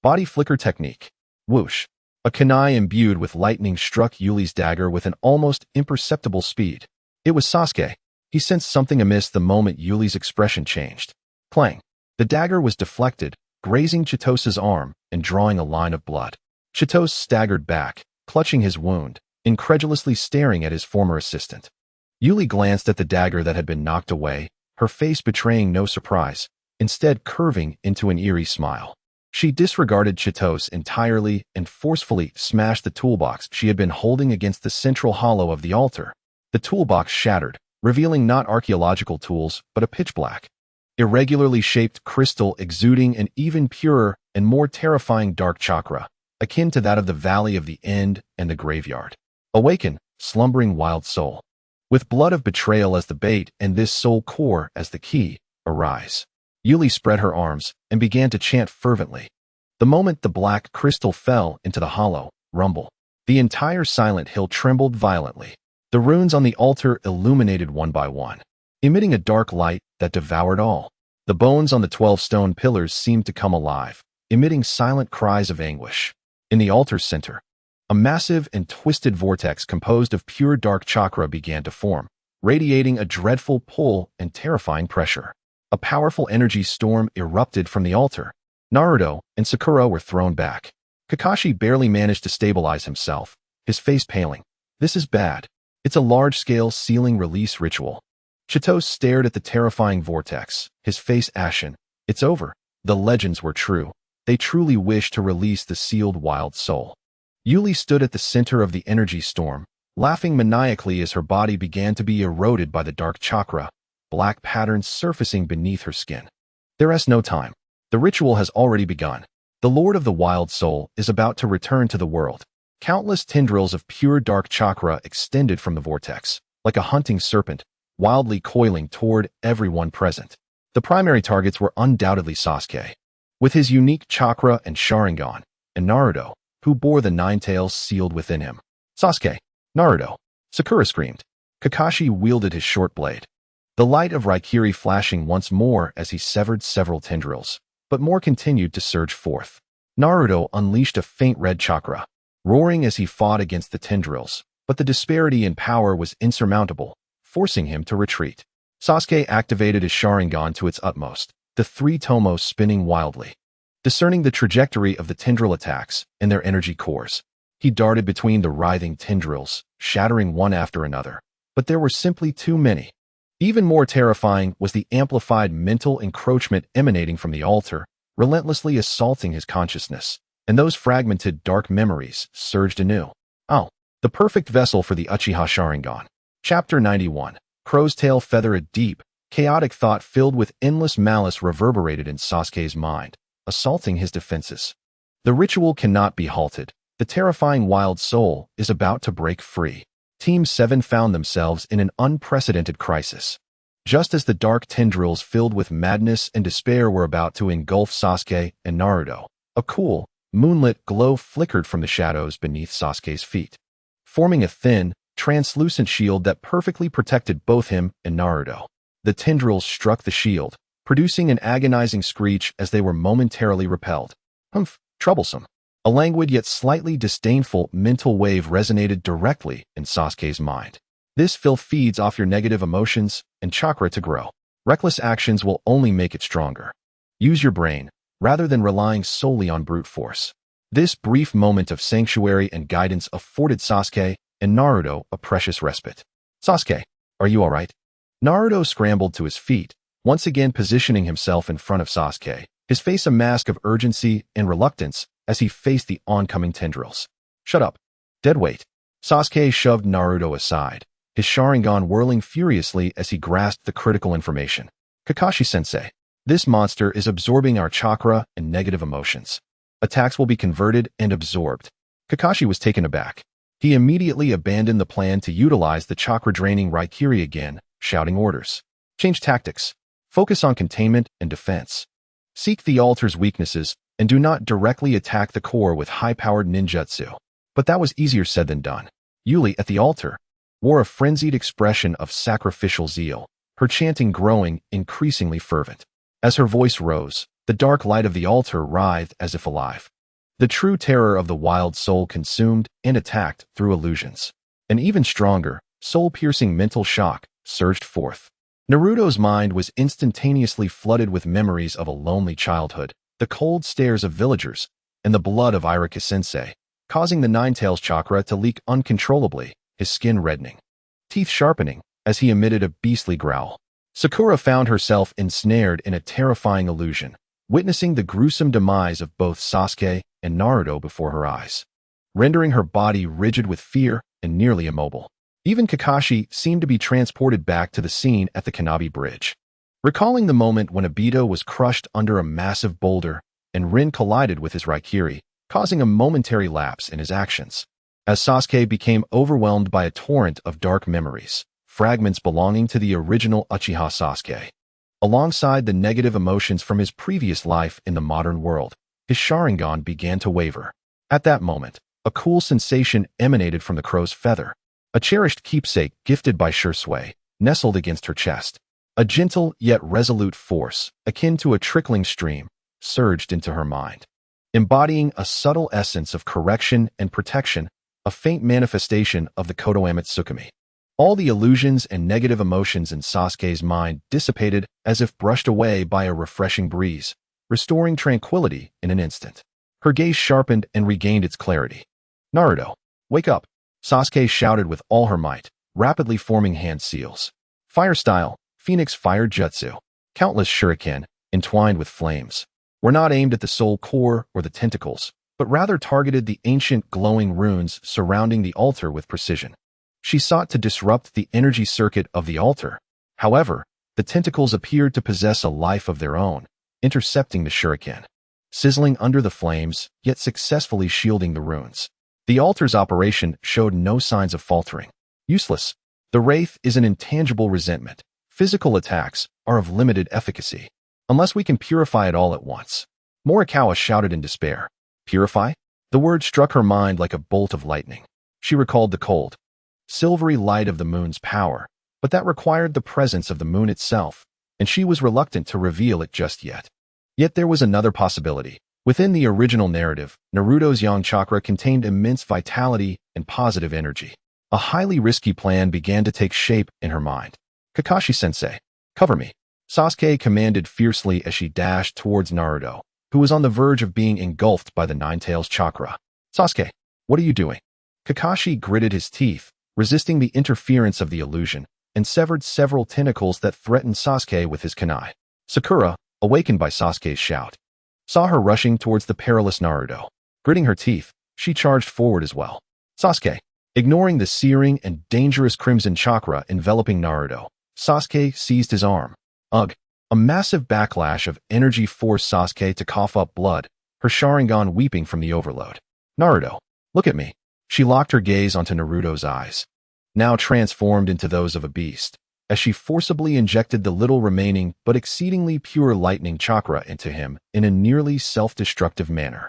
Body flicker technique. Whoosh. A kunai imbued with lightning struck Yuli's dagger with an almost imperceptible speed. It was Sasuke. He sensed something amiss the moment Yuli's expression changed. Clang. The dagger was deflected, grazing Chitosa's arm and drawing a line of blood. Chitose staggered back, clutching his wound, incredulously staring at his former assistant. Yuli glanced at the dagger that had been knocked away, her face betraying no surprise, instead curving into an eerie smile. She disregarded Chitose entirely and forcefully smashed the toolbox she had been holding against the central hollow of the altar. The toolbox shattered, revealing not archaeological tools, but a pitch-black, irregularly shaped crystal exuding an even purer and more terrifying dark chakra, akin to that of the Valley of the End and the Graveyard. Awaken, slumbering wild soul. With blood of betrayal as the bait and this soul core as the key, arise. Yuli spread her arms and began to chant fervently. The moment the black crystal fell into the hollow, rumble, the entire silent hill trembled violently. The runes on the altar illuminated one by one, emitting a dark light that devoured all. The bones on the 12 stone pillars seemed to come alive, emitting silent cries of anguish. In the altar's center, a massive and twisted vortex composed of pure dark chakra began to form, radiating a dreadful pull and terrifying pressure. A powerful energy storm erupted from the altar. Naruto and Sakura were thrown back. Kakashi barely managed to stabilize himself, his face paling. This is bad. It's a large-scale sealing release ritual. Chitose stared at the terrifying vortex, his face ashen. It's over. The legends were true. They truly wished to release the sealed wild soul. Yuli stood at the center of the energy storm, laughing maniacally as her body began to be eroded by the dark chakra, black patterns surfacing beneath her skin. There is no time. The ritual has already begun. The Lord of the Wild Soul is about to return to the world. Countless tendrils of pure dark chakra extended from the vortex, like a hunting serpent, wildly coiling toward everyone present. The primary targets were undoubtedly Sasuke, with his unique chakra and Sharingan, and Naruto, who bore the 9 tails sealed within him. Sasuke! Naruto! Sakura screamed. Kakashi wielded his short blade, the light of Raikiri flashing once more as he severed several tendrils, but more continued to surge forth. Naruto unleashed a faint red chakra, roaring as he fought against the tendrils, but the disparity in power was insurmountable, forcing him to retreat. Sasuke activated his Sharingan to its utmost, the 3 tomos spinning wildly. Discerning the trajectory of the tendril attacks and their energy cores, he darted between the writhing tendrils, shattering one after another. But there were simply too many. Even more terrifying was the amplified mental encroachment emanating from the altar, relentlessly assaulting his consciousness, and those fragmented dark memories surged anew. Oh, the perfect vessel for the Uchiha Sharingan. Chapter 91. Crow's Tail Feather. A deep, chaotic thought filled with endless malice reverberated in Sasuke's mind, assaulting his defenses. The ritual cannot be halted. The terrifying wild soul is about to break free. Team 7 found themselves in an unprecedented crisis. Just as the dark tendrils filled with madness and despair were about to engulf Sasuke and Naruto, a cool, moonlit glow flickered from the shadows beneath Sasuke's feet, forming a thin, translucent shield that perfectly protected both him and Naruto. The tendrils struck the shield, producing an agonizing screech as they were momentarily repelled. Humph, troublesome. A languid yet slightly disdainful mental wave resonated directly in Sasuke's mind. This filth feeds off your negative emotions and chakra to grow. Reckless actions will only make it stronger. Use your brain, rather than relying solely on brute force. This brief moment of sanctuary and guidance afforded Sasuke and Naruto a precious respite. Sasuke, are you alright? Naruto scrambled to his feet, once again positioning himself in front of Sasuke, his face a mask of urgency and reluctance as he faced the oncoming tendrils. Shut up. Dead weight. Sasuke shoved Naruto aside, his Sharingan whirling furiously as he grasped the critical information. Kakashi-sensei, this monster is absorbing our chakra and negative emotions. Attacks will be converted and absorbed. Kakashi was taken aback. He immediately abandoned the plan to utilize the chakra-draining Raikiri again, shouting orders. Change tactics. Focus on containment and defense. Seek the altar's weaknesses and do not directly attack the core with high-powered ninjutsu. But that was easier said than done. Yuli, at the altar, wore a frenzied expression of sacrificial zeal, her chanting growing increasingly fervent. As her voice rose, the dark light of the altar writhed as if alive. The true terror of the wild soul consumed and attacked through illusions. An even stronger, soul-piercing mental shock surged forth. Naruto's mind was instantaneously flooded with memories of a lonely childhood, the cold stares of villagers, and the blood of Irika-sensei, causing the Nine-Tails chakra to leak uncontrollably, his skin reddening, teeth sharpening, as he emitted a beastly growl. Sakura found herself ensnared in a terrifying illusion, witnessing the gruesome demise of both Sasuke and Naruto before her eyes, rendering her body rigid with fear and nearly immobile. Even Kakashi seemed to be transported back to the scene at the Kanabi Bridge. Recalling the moment when Obito was crushed under a massive boulder and Rin collided with his Raikiri, causing a momentary lapse in his actions. As Sasuke became overwhelmed by a torrent of dark memories, fragments belonging to the original Uchiha Sasuke, alongside the negative emotions from his previous life in the modern world, his Sharingan began to waver. At that moment, a cool sensation emanated from the crow's feather. A cherished keepsake gifted by Shisui nestled against her chest. A gentle yet resolute force, akin to a trickling stream, surged into her mind, embodying a subtle essence of correction and protection, a faint manifestation of the Kotoamatsukami. All the illusions and negative emotions in Sasuke's mind dissipated as if brushed away by a refreshing breeze, restoring tranquility in an instant. Her gaze sharpened and regained its clarity. "Naruto, wake up!" Sasuke shouted with all her might, rapidly forming hand seals. Fire style, Phoenix Fire Jutsu. Countless shuriken, entwined with flames, were not aimed at the soul core or the tentacles, but rather targeted the ancient glowing runes surrounding the altar with precision. She sought to disrupt the energy circuit of the altar. However, the tentacles appeared to possess a life of their own, intercepting the shuriken, sizzling under the flames, yet successfully shielding the runes. The altar's operation showed no signs of faltering. Useless. The wraith is an intangible resentment. Physical attacks are of limited efficacy, unless we can purify it all at once. Morikawa shouted in despair. Purify? The word struck her mind like a bolt of lightning. She recalled the cold, silvery light of the moon's power, but that required the presence of the moon itself, and she was reluctant to reveal it just yet. Yet there was another possibility. Within the original narrative, Naruto's yang chakra contained immense vitality and positive energy. A highly risky plan began to take shape in her mind. "Kakashi-sensei, cover me," Sasuke commanded fiercely as she dashed towards Naruto, who was on the verge of being engulfed by the Nine-Tails chakra. "Sasuke, what are you doing?" Kakashi gritted his teeth, resisting the interference of the illusion, and severed several tentacles that threatened Sasuke with his kunai. Sakura, awakened by Sasuke's shout, saw her rushing towards the perilous Naruto. Gritting her teeth, she charged forward as well. Sasuke, ignoring the searing and dangerous crimson chakra enveloping Naruto, Sasuke seized his arm. Ugh! A massive backlash of energy forced Sasuke to cough up blood, her Sharingan weeping from the overload. "Naruto, look at me." She locked her gaze onto Naruto's eyes, now transformed into those of a beast, as she forcibly injected the little remaining but exceedingly pure lightning chakra into him in a nearly self-destructive manner.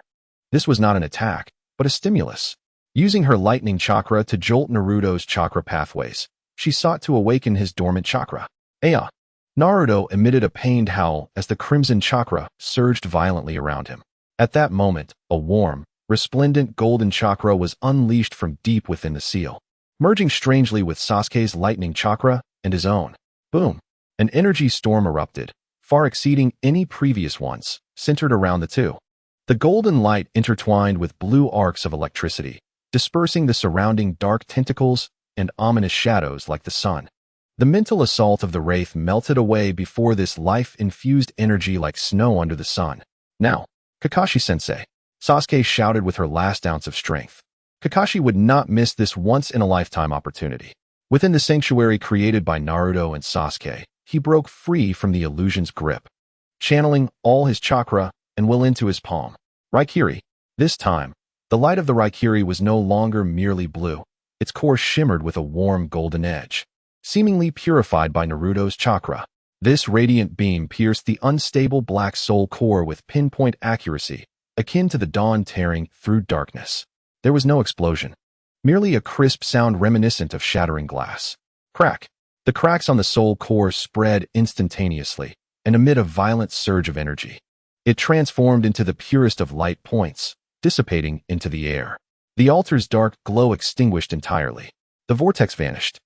This was not an attack, but a stimulus. Using her lightning chakra to jolt Naruto's chakra pathways, she sought to awaken his dormant chakra. Aya! Naruto emitted a pained howl as the crimson chakra surged violently around him. At that moment, a warm, resplendent golden chakra was unleashed from deep within the seal, merging strangely with Sasuke's lightning chakra and his own. Boom! An energy storm erupted, far exceeding any previous ones, centered around the two. The golden light intertwined with blue arcs of electricity, dispersing the surrounding dark tentacles and ominous shadows like the sun. The mental assault of the wraith melted away before this life-infused energy like snow under the sun. "Now, Kakashi-sensei," Sasuke shouted with her last ounce of strength. Kakashi would not miss this once-in-a-lifetime opportunity. Within the sanctuary created by Naruto and Sasuke, he broke free from the illusion's grip, channeling all his chakra and will into his palm. Raikiri. This time, the light of the Raikiri was no longer merely blue. Its core shimmered with a warm golden edge, seemingly purified by Naruto's chakra. This radiant beam pierced the unstable black soul core with pinpoint accuracy, akin to the dawn tearing through darkness. There was no explosion, merely a crisp sound reminiscent of shattering glass. Crack! The cracks on the soul core spread instantaneously, and amid a violent surge of energy, it transformed into the purest of light points, dissipating into the air. The altar's dark glow extinguished entirely. The vortex vanished.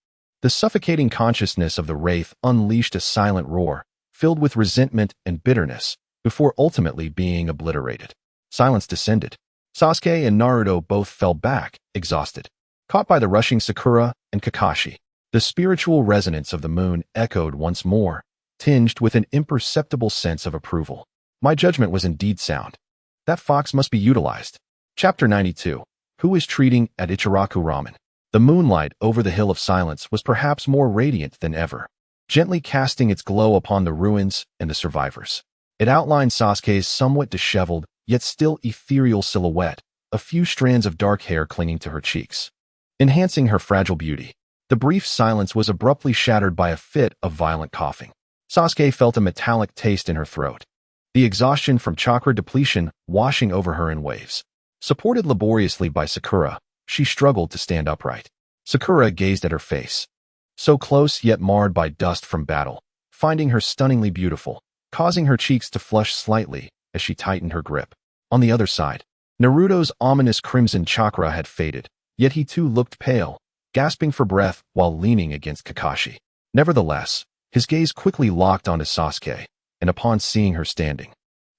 The suffocating consciousness of the wraith unleashed a silent roar, filled with resentment and bitterness, before ultimately being obliterated. Silence descended. Sasuke and Naruto both fell back, exhausted. Caught by the rushing Sakura and Kakashi, the spiritual resonance of the moon echoed once more, tinged with an imperceptible sense of approval. My judgment was indeed sound. That fox must be utilized. Chapter 92. Who is treating at Ichiraku Ramen? The moonlight over the Hill of Silence was perhaps more radiant than ever, gently casting its glow upon the ruins and the survivors. It outlined Sasuke's somewhat disheveled, yet still ethereal silhouette, a few strands of dark hair clinging to her cheeks, enhancing her fragile beauty. The brief silence was abruptly shattered by a fit of violent coughing. Sasuke felt a metallic taste in her throat, the exhaustion from chakra depletion washing over her in waves. Supported laboriously by Sakura, she struggled to stand upright. Sakura gazed at her face, so close yet marred by dust from battle, finding her stunningly beautiful, causing her cheeks to flush slightly as she tightened her grip. On the other side, Naruto's ominous crimson chakra had faded, yet he too looked pale, gasping for breath while leaning against Kakashi. Nevertheless, his gaze quickly locked onto Sasuke, and upon seeing her standing,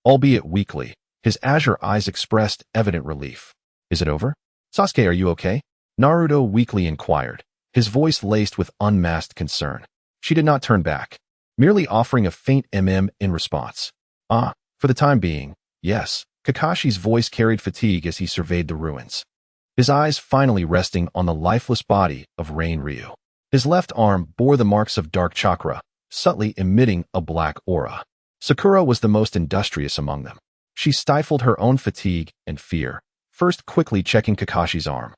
albeit weakly, his azure eyes expressed evident relief. Is it over? Sasuke, are you okay? Naruto weakly inquired, his voice laced with unmasked concern. She did not turn back, merely offering a faint in response. For the time being, yes. Kakashi's voice carried fatigue as he surveyed the ruins, his eyes finally resting on the lifeless body of Rain Ryu. His left arm bore the marks of dark chakra, subtly emitting a black aura. Sakura was the most industrious among them. She stifled her own fatigue and fear, first quickly checking Kakashi's arm,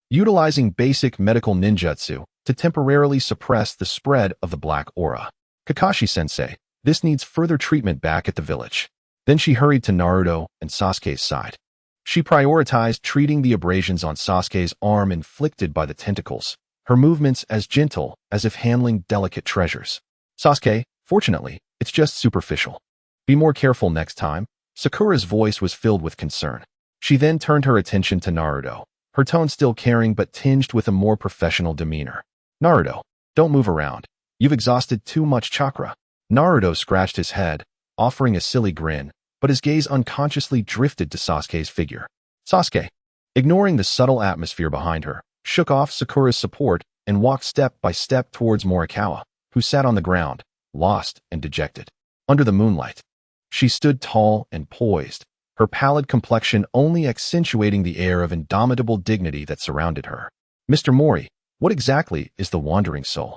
utilizing basic medical ninjutsu to temporarily suppress the spread of the black aura. Kakashi-sensei, this needs further treatment back at the village. Then she hurried to Naruto and Sasuke's side. She prioritized treating the abrasions on Sasuke's arm inflicted by the tentacles, her movements as gentle as if handling delicate treasures. Sasuke, fortunately, it's just superficial. Be more careful next time. Sakura's voice was filled with concern. She then turned her attention to Naruto, her tone still caring but tinged with a more professional demeanor. Naruto, don't move around. You've exhausted too much chakra. Naruto scratched his head, offering a silly grin, but his gaze unconsciously drifted to Sasuke's figure. Sasuke, ignoring the subtle atmosphere behind her, shook off Sakura's support and walked step by step towards Morikawa, who sat on the ground, lost and dejected. Under the moonlight, she stood tall and poised, her pallid complexion only accentuating the air of indomitable dignity that surrounded her. Mr. Mori, what exactly is the Wandering Soul?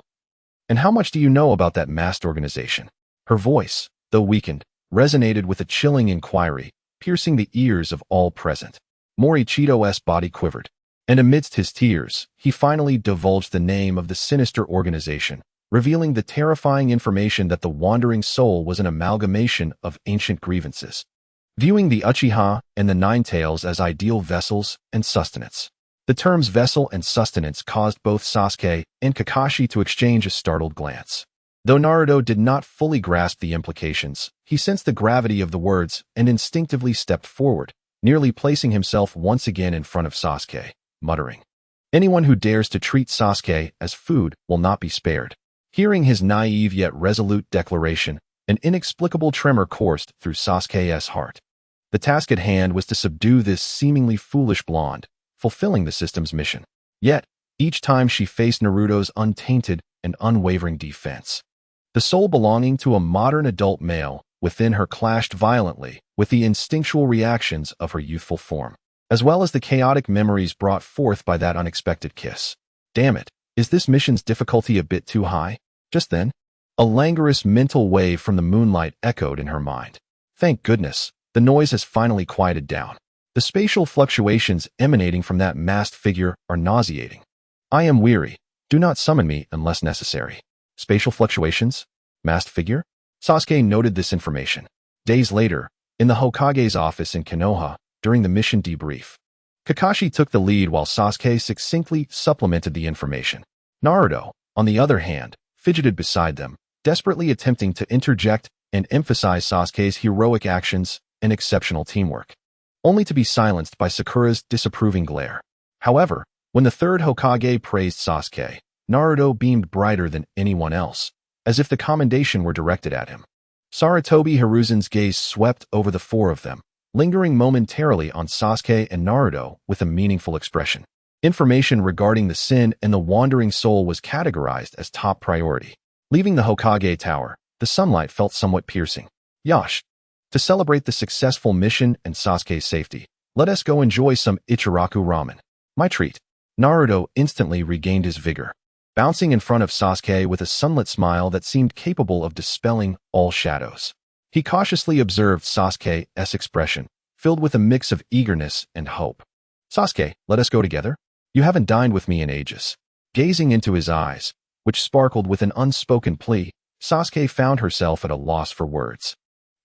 And how much do you know about that masked organization? Her voice, though weakened, resonated with a chilling inquiry, piercing the ears of all present. Morichito's body quivered, and amidst his tears, he finally divulged the name of the sinister organization, revealing the terrifying information that the Wandering Soul was an amalgamation of ancient grievances, viewing the Uchiha and the Nine Tails as ideal vessels and sustenance. The terms vessel and sustenance caused both Sasuke and Kakashi to exchange a startled glance. Though Naruto did not fully grasp the implications, he sensed the gravity of the words and instinctively stepped forward, nearly placing himself once again in front of Sasuke, muttering, "Anyone who dares to treat Sasuke as food will not be spared." Hearing his naive yet resolute declaration, an inexplicable tremor coursed through Sasuke's heart. The task at hand was to subdue this seemingly foolish blonde, fulfilling the system's mission. Yet, each time she faced Naruto's untainted and unwavering defense, the soul belonging to a modern adult male within her clashed violently with the instinctual reactions of her youthful form, as well as the chaotic memories brought forth by that unexpected kiss. Damn it, is this mission's difficulty a bit too high? Just then, a languorous mental wave from the moonlight echoed in her mind. Thank goodness, the noise has finally quieted down. The spatial fluctuations emanating from that masked figure are nauseating. I am weary. Do not summon me unless necessary. Spatial fluctuations? Masked figure? Sasuke noted this information. Days later, in the Hokage's office in Konoha, during the mission debrief, Kakashi took the lead while Sasuke succinctly supplemented the information. Naruto, on the other hand, fidgeted beside them, desperately attempting to interject and emphasize Sasuke's heroic actions and exceptional teamwork, only to be silenced by Sakura's disapproving glare. However, when the third Hokage praised Sasuke, Naruto beamed brighter than anyone else, as if the commendation were directed at him. Sarutobi Hiruzen's gaze swept over the four of them, lingering momentarily on Sasuke and Naruto with a meaningful expression. Information regarding the sin and the wandering soul was categorized as top priority. Leaving the Hokage Tower, the sunlight felt somewhat piercing. Yash. To celebrate the successful mission and Sasuke's safety, let us go enjoy some Ichiraku ramen. My treat. Naruto instantly regained his vigor, bouncing in front of Sasuke with a sunlit smile that seemed capable of dispelling all shadows. He cautiously observed Sasuke's expression, filled with a mix of eagerness and hope. Sasuke, let us go together? You haven't dined with me in ages. Gazing into his eyes, which sparkled with an unspoken plea, Sasuke found herself at a loss for words.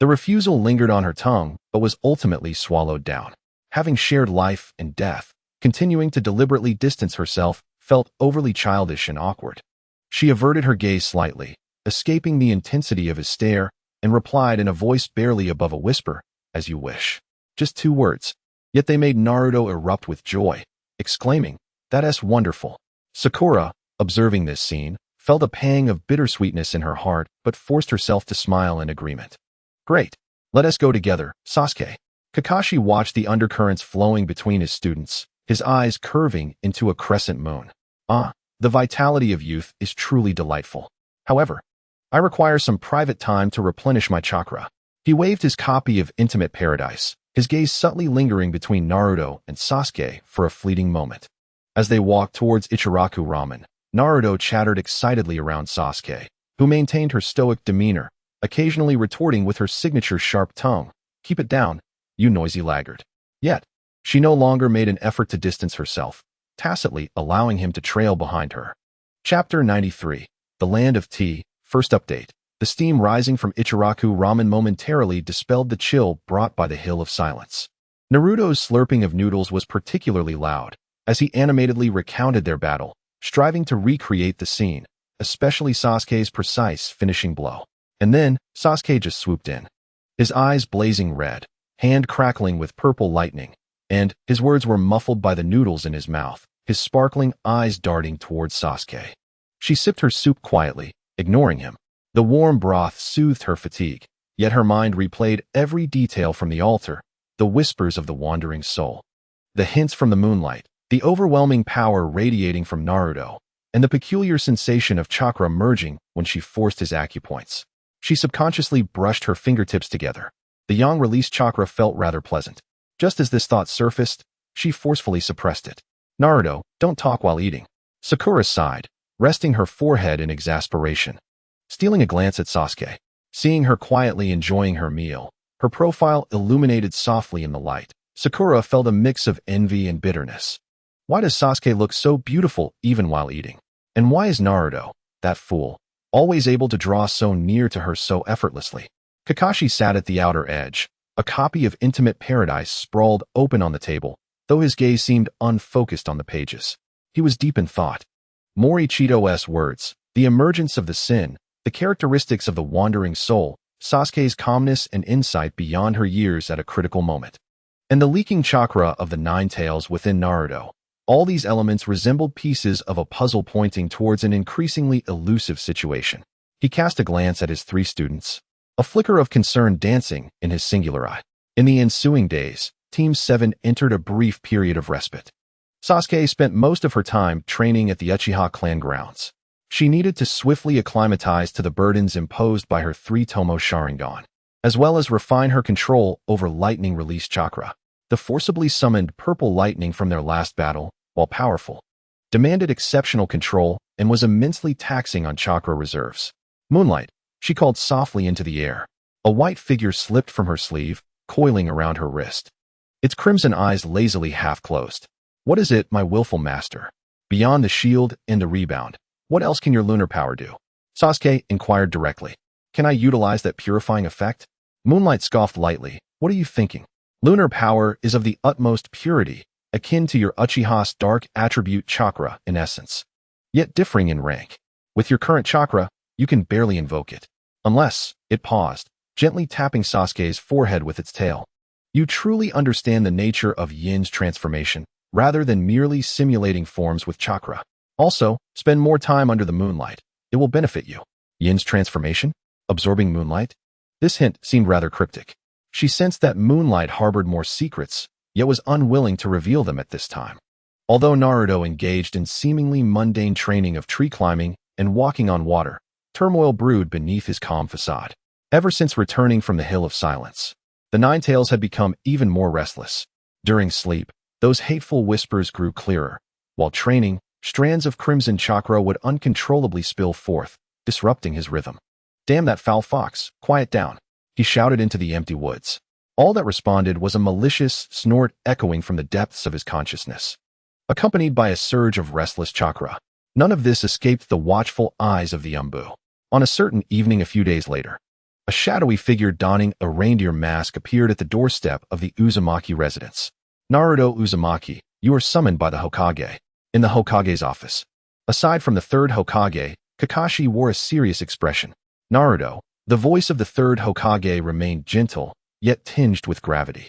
The refusal lingered on her tongue, but was ultimately swallowed down. Having shared life and death, continuing to deliberately distance herself felt overly childish and awkward. She averted her gaze slightly, escaping the intensity of his stare, and replied in a voice barely above a whisper, "As you wish." Just 2 words. Yet they made Naruto erupt with joy, exclaiming, "That's wonderful." Sakura, observing this scene, felt a pang of bittersweetness in her heart but forced herself to smile in agreement. Great. Let us go together, Sasuke. Kakashi watched the undercurrents flowing between his students, his eyes curving into a crescent moon. The vitality of youth is truly delightful. However, I require some private time to replenish my chakra. He waved his copy of Intimate Paradise, his gaze subtly lingering between Naruto and Sasuke for a fleeting moment. As they walked towards Ichiraku Ramen, Naruto chattered excitedly around Sasuke, who maintained her stoic demeanor, occasionally retorting with her signature sharp tongue, "Keep it down, you noisy laggard." Yet, she no longer made an effort to distance herself, tacitly allowing him to trail behind her. Chapter 93, The Land of Tea, First Update. The steam rising from Ichiraku Ramen momentarily dispelled the chill brought by the Hill of Silence. Naruto's slurping of noodles was particularly loud, as he animatedly recounted their battle, striving to recreate the scene, especially Sasuke's precise finishing blow. And then, Sasuke just swooped in, his eyes blazing red, hand crackling with purple lightning, and his words were muffled by the noodles in his mouth, his sparkling eyes darting towards Sasuke. She sipped her soup quietly, ignoring him. The warm broth soothed her fatigue, yet her mind replayed every detail from the altar, the whispers of the wandering soul, the hints from the moonlight, the overwhelming power radiating from Naruto, and the peculiar sensation of chakra merging when she forced his acupoints. She subconsciously brushed her fingertips together. The yang-released chakra felt rather pleasant. Just as this thought surfaced, she forcefully suppressed it. "Naruto, don't talk while eating." Sakura sighed, resting her forehead in exasperation. Stealing a glance at Sasuke, seeing her quietly enjoying her meal, her profile illuminated softly in the light, Sakura felt a mix of envy and bitterness. Why does Sasuke look so beautiful even while eating? And why is Naruto, that fool, always able to draw so near to her so effortlessly? Kakashi sat at the outer edge, a copy of Intimate Paradise sprawled open on the table, though his gaze seemed unfocused on the pages. He was deep in thought. Morichito's words, the emergence of the sin, the characteristics of the wandering soul, Sasuke's calmness and insight beyond her years at a critical moment, and the leaking chakra of the 9 tails within Naruto. All these elements resembled pieces of a puzzle pointing towards an increasingly elusive situation. He cast a glance at his 3 students, a flicker of concern dancing in his singular eye. In the ensuing days, Team 7 entered a brief period of respite. Sasuke spent most of her time training at the Uchiha clan grounds. She needed to swiftly acclimatize to the burdens imposed by her 3-tomo Sharingan, as well as refine her control over lightning-release chakra. The forcibly summoned purple lightning from their last battle, while powerful, demanded exceptional control and was immensely taxing on chakra reserves. "Moonlight," she called softly into the air. A white figure slipped from her sleeve, coiling around her wrist, its crimson eyes lazily half-closed. "What is it, my willful master? Beyond the shield and the rebound, what else can your lunar power do?" Sasuke inquired directly. Can I utilize that purifying effect? Moonlight scoffed lightly. What are you thinking? Lunar power is of the utmost purity, akin to your Uchiha's dark attribute chakra in essence, yet differing in rank. With your current chakra, you can barely invoke it. Unless, it paused, gently tapping Sasuke's forehead with its tail. You truly understand the nature of Yin's transformation, rather than merely simulating forms with chakra. Also, spend more time under the moonlight. It will benefit you. Yin's transformation? Absorbing moonlight? This hint seemed rather cryptic. She sensed that moonlight harbored more secrets, yet was unwilling to reveal them at this time. Although Naruto engaged in seemingly mundane training of tree climbing and walking on water, turmoil brewed beneath his calm facade. Ever since returning from the Hill of Silence, the Nine-Tails had become even more restless. During sleep, those hateful whispers grew clearer. While training, strands of crimson chakra would uncontrollably spill forth, disrupting his rhythm. Damn that foul fox, quiet down, he shouted into the empty woods. All that responded was a malicious snort echoing from the depths of his consciousness, accompanied by a surge of restless chakra. None of this escaped the watchful eyes of the Umbu. On a certain evening a few days later, a shadowy figure donning a reindeer mask appeared at the doorstep of the Uzumaki residence. Naruto Uzumaki, you are summoned by the Hokage. In the Hokage's office. Aside from the third Hokage, Kakashi wore a serious expression. Naruto, the voice of the third Hokage remained gentle, yet tinged with gravity.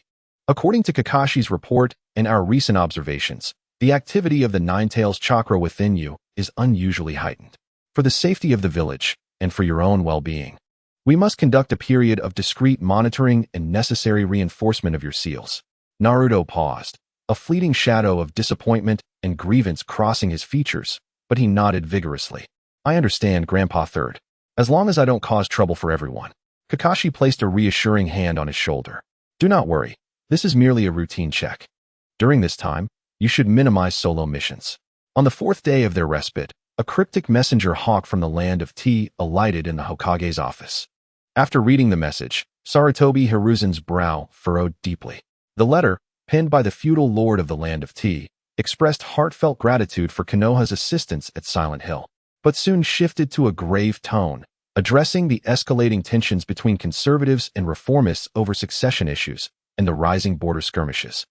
According to Kakashi's report and our recent observations, the activity of the Nine-Tails chakra within you is unusually heightened. For the safety of the village, and for your own well-being, we must conduct a period of discreet monitoring and necessary reinforcement of your seals. Naruto paused, a fleeting shadow of disappointment and grievance crossing his features, but he nodded vigorously. I understand, Grandpa Third. As long as I don't cause trouble for everyone. Kakashi placed a reassuring hand on his shoulder. Do not worry, this is merely a routine check. During this time, you should minimize solo missions. On the fourth day of their respite, a cryptic messenger hawk from the land of Tea alighted in the Hokage's office. After reading the message, Sarutobi Hiruzen's brow furrowed deeply. The letter, penned by the feudal lord of the land of Tea, expressed heartfelt gratitude for Konoha's assistance at Silent Hill, but soon shifted to a grave tone, addressing the escalating tensions between conservatives and reformists over succession issues and the rising border skirmishes.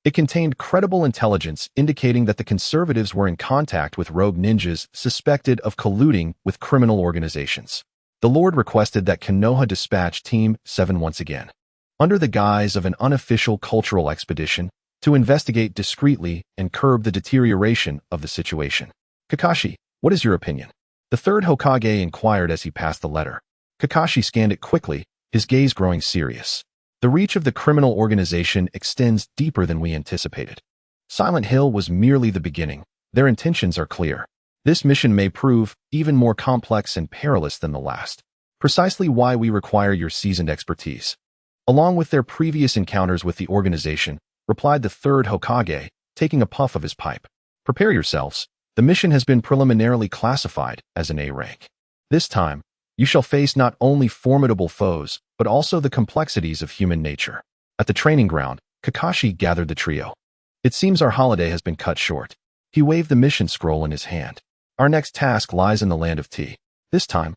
It contained credible intelligence indicating that the conservatives were in contact with rogue ninjas suspected of colluding with criminal organizations. The Lord requested that Konoha dispatch Team 7 once again, under the guise of an unofficial cultural expedition, to investigate discreetly and curb the deterioration of the situation. Kakashi, what is your opinion? The third Hokage inquired as he passed the letter. Kakashi scanned it quickly, his gaze growing serious. The reach of the criminal organization extends deeper than we anticipated. Silent Hill was merely the beginning. Their intentions are clear. This mission may prove even more complex and perilous than the last. Precisely why we require your seasoned expertise. Along with their previous encounters with the organization, replied the third Hokage, taking a puff of his pipe. Prepare yourselves. The mission has been preliminarily classified as an A rank. This time, you shall face not only formidable foes, but also the complexities of human nature. At the training ground, Kakashi gathered the trio. It seems our holiday has been cut short. He waved the mission scroll in his hand. Our next task lies in the land of Tea. This time,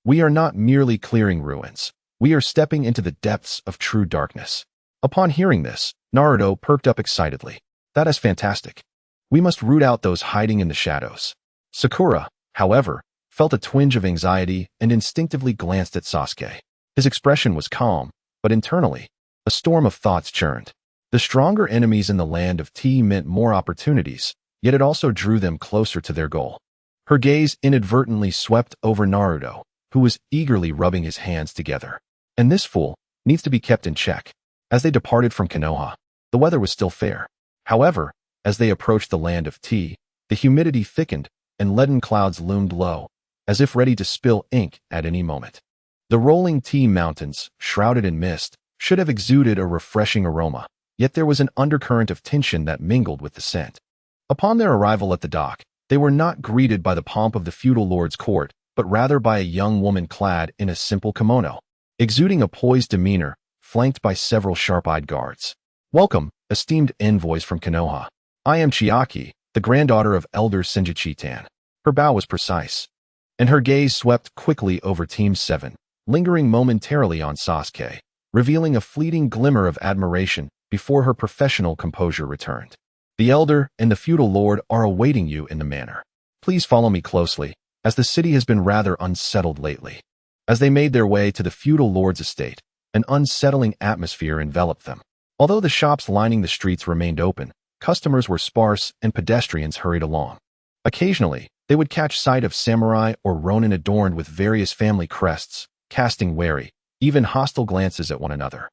we are not merely clearing ruins. We are stepping into the depths of true darkness. Upon hearing this, Naruto perked up excitedly. That is fantastic. We must root out those hiding in the shadows. Sakura, however, felt a twinge of anxiety and instinctively glanced at Sasuke. His expression was calm, but internally, a storm of thoughts churned. The stronger enemies in the land of Tea meant more opportunities, yet it also drew them closer to their goal. Her gaze inadvertently swept over Naruto, who was eagerly rubbing his hands together. And this fool needs to be kept in check. As they departed from Konoha, the weather was still fair. However, as they approached the land of Tea, the humidity thickened and leaden clouds loomed low, as if ready to spill ink at any moment. The rolling Tea mountains, shrouded in mist, should have exuded a refreshing aroma, yet there was an undercurrent of tension that mingled with the scent. Upon their arrival at the dock, they were not greeted by the pomp of the feudal lord's court, but rather by a young woman clad in a simple kimono, exuding a poised demeanor, flanked by several sharp-eyed guards. Welcome, esteemed envoys from Konoha. I am Chiaki, the granddaughter of Elder Senjuchi Tan. Her bow was precise, and her gaze swept quickly over Team 7, lingering momentarily on Sasuke, revealing a fleeting glimmer of admiration before her professional composure returned. The Elder and the Feudal Lord are awaiting you in the manor. Please follow me closely, as the city has been rather unsettled lately. As they made their way to the Feudal Lord's estate, an unsettling atmosphere enveloped them. Although the shops lining the streets remained open, customers were sparse and pedestrians hurried along. Occasionally, they would catch sight of samurai or ronin adorned with various family crests, casting wary, even hostile glances at one another.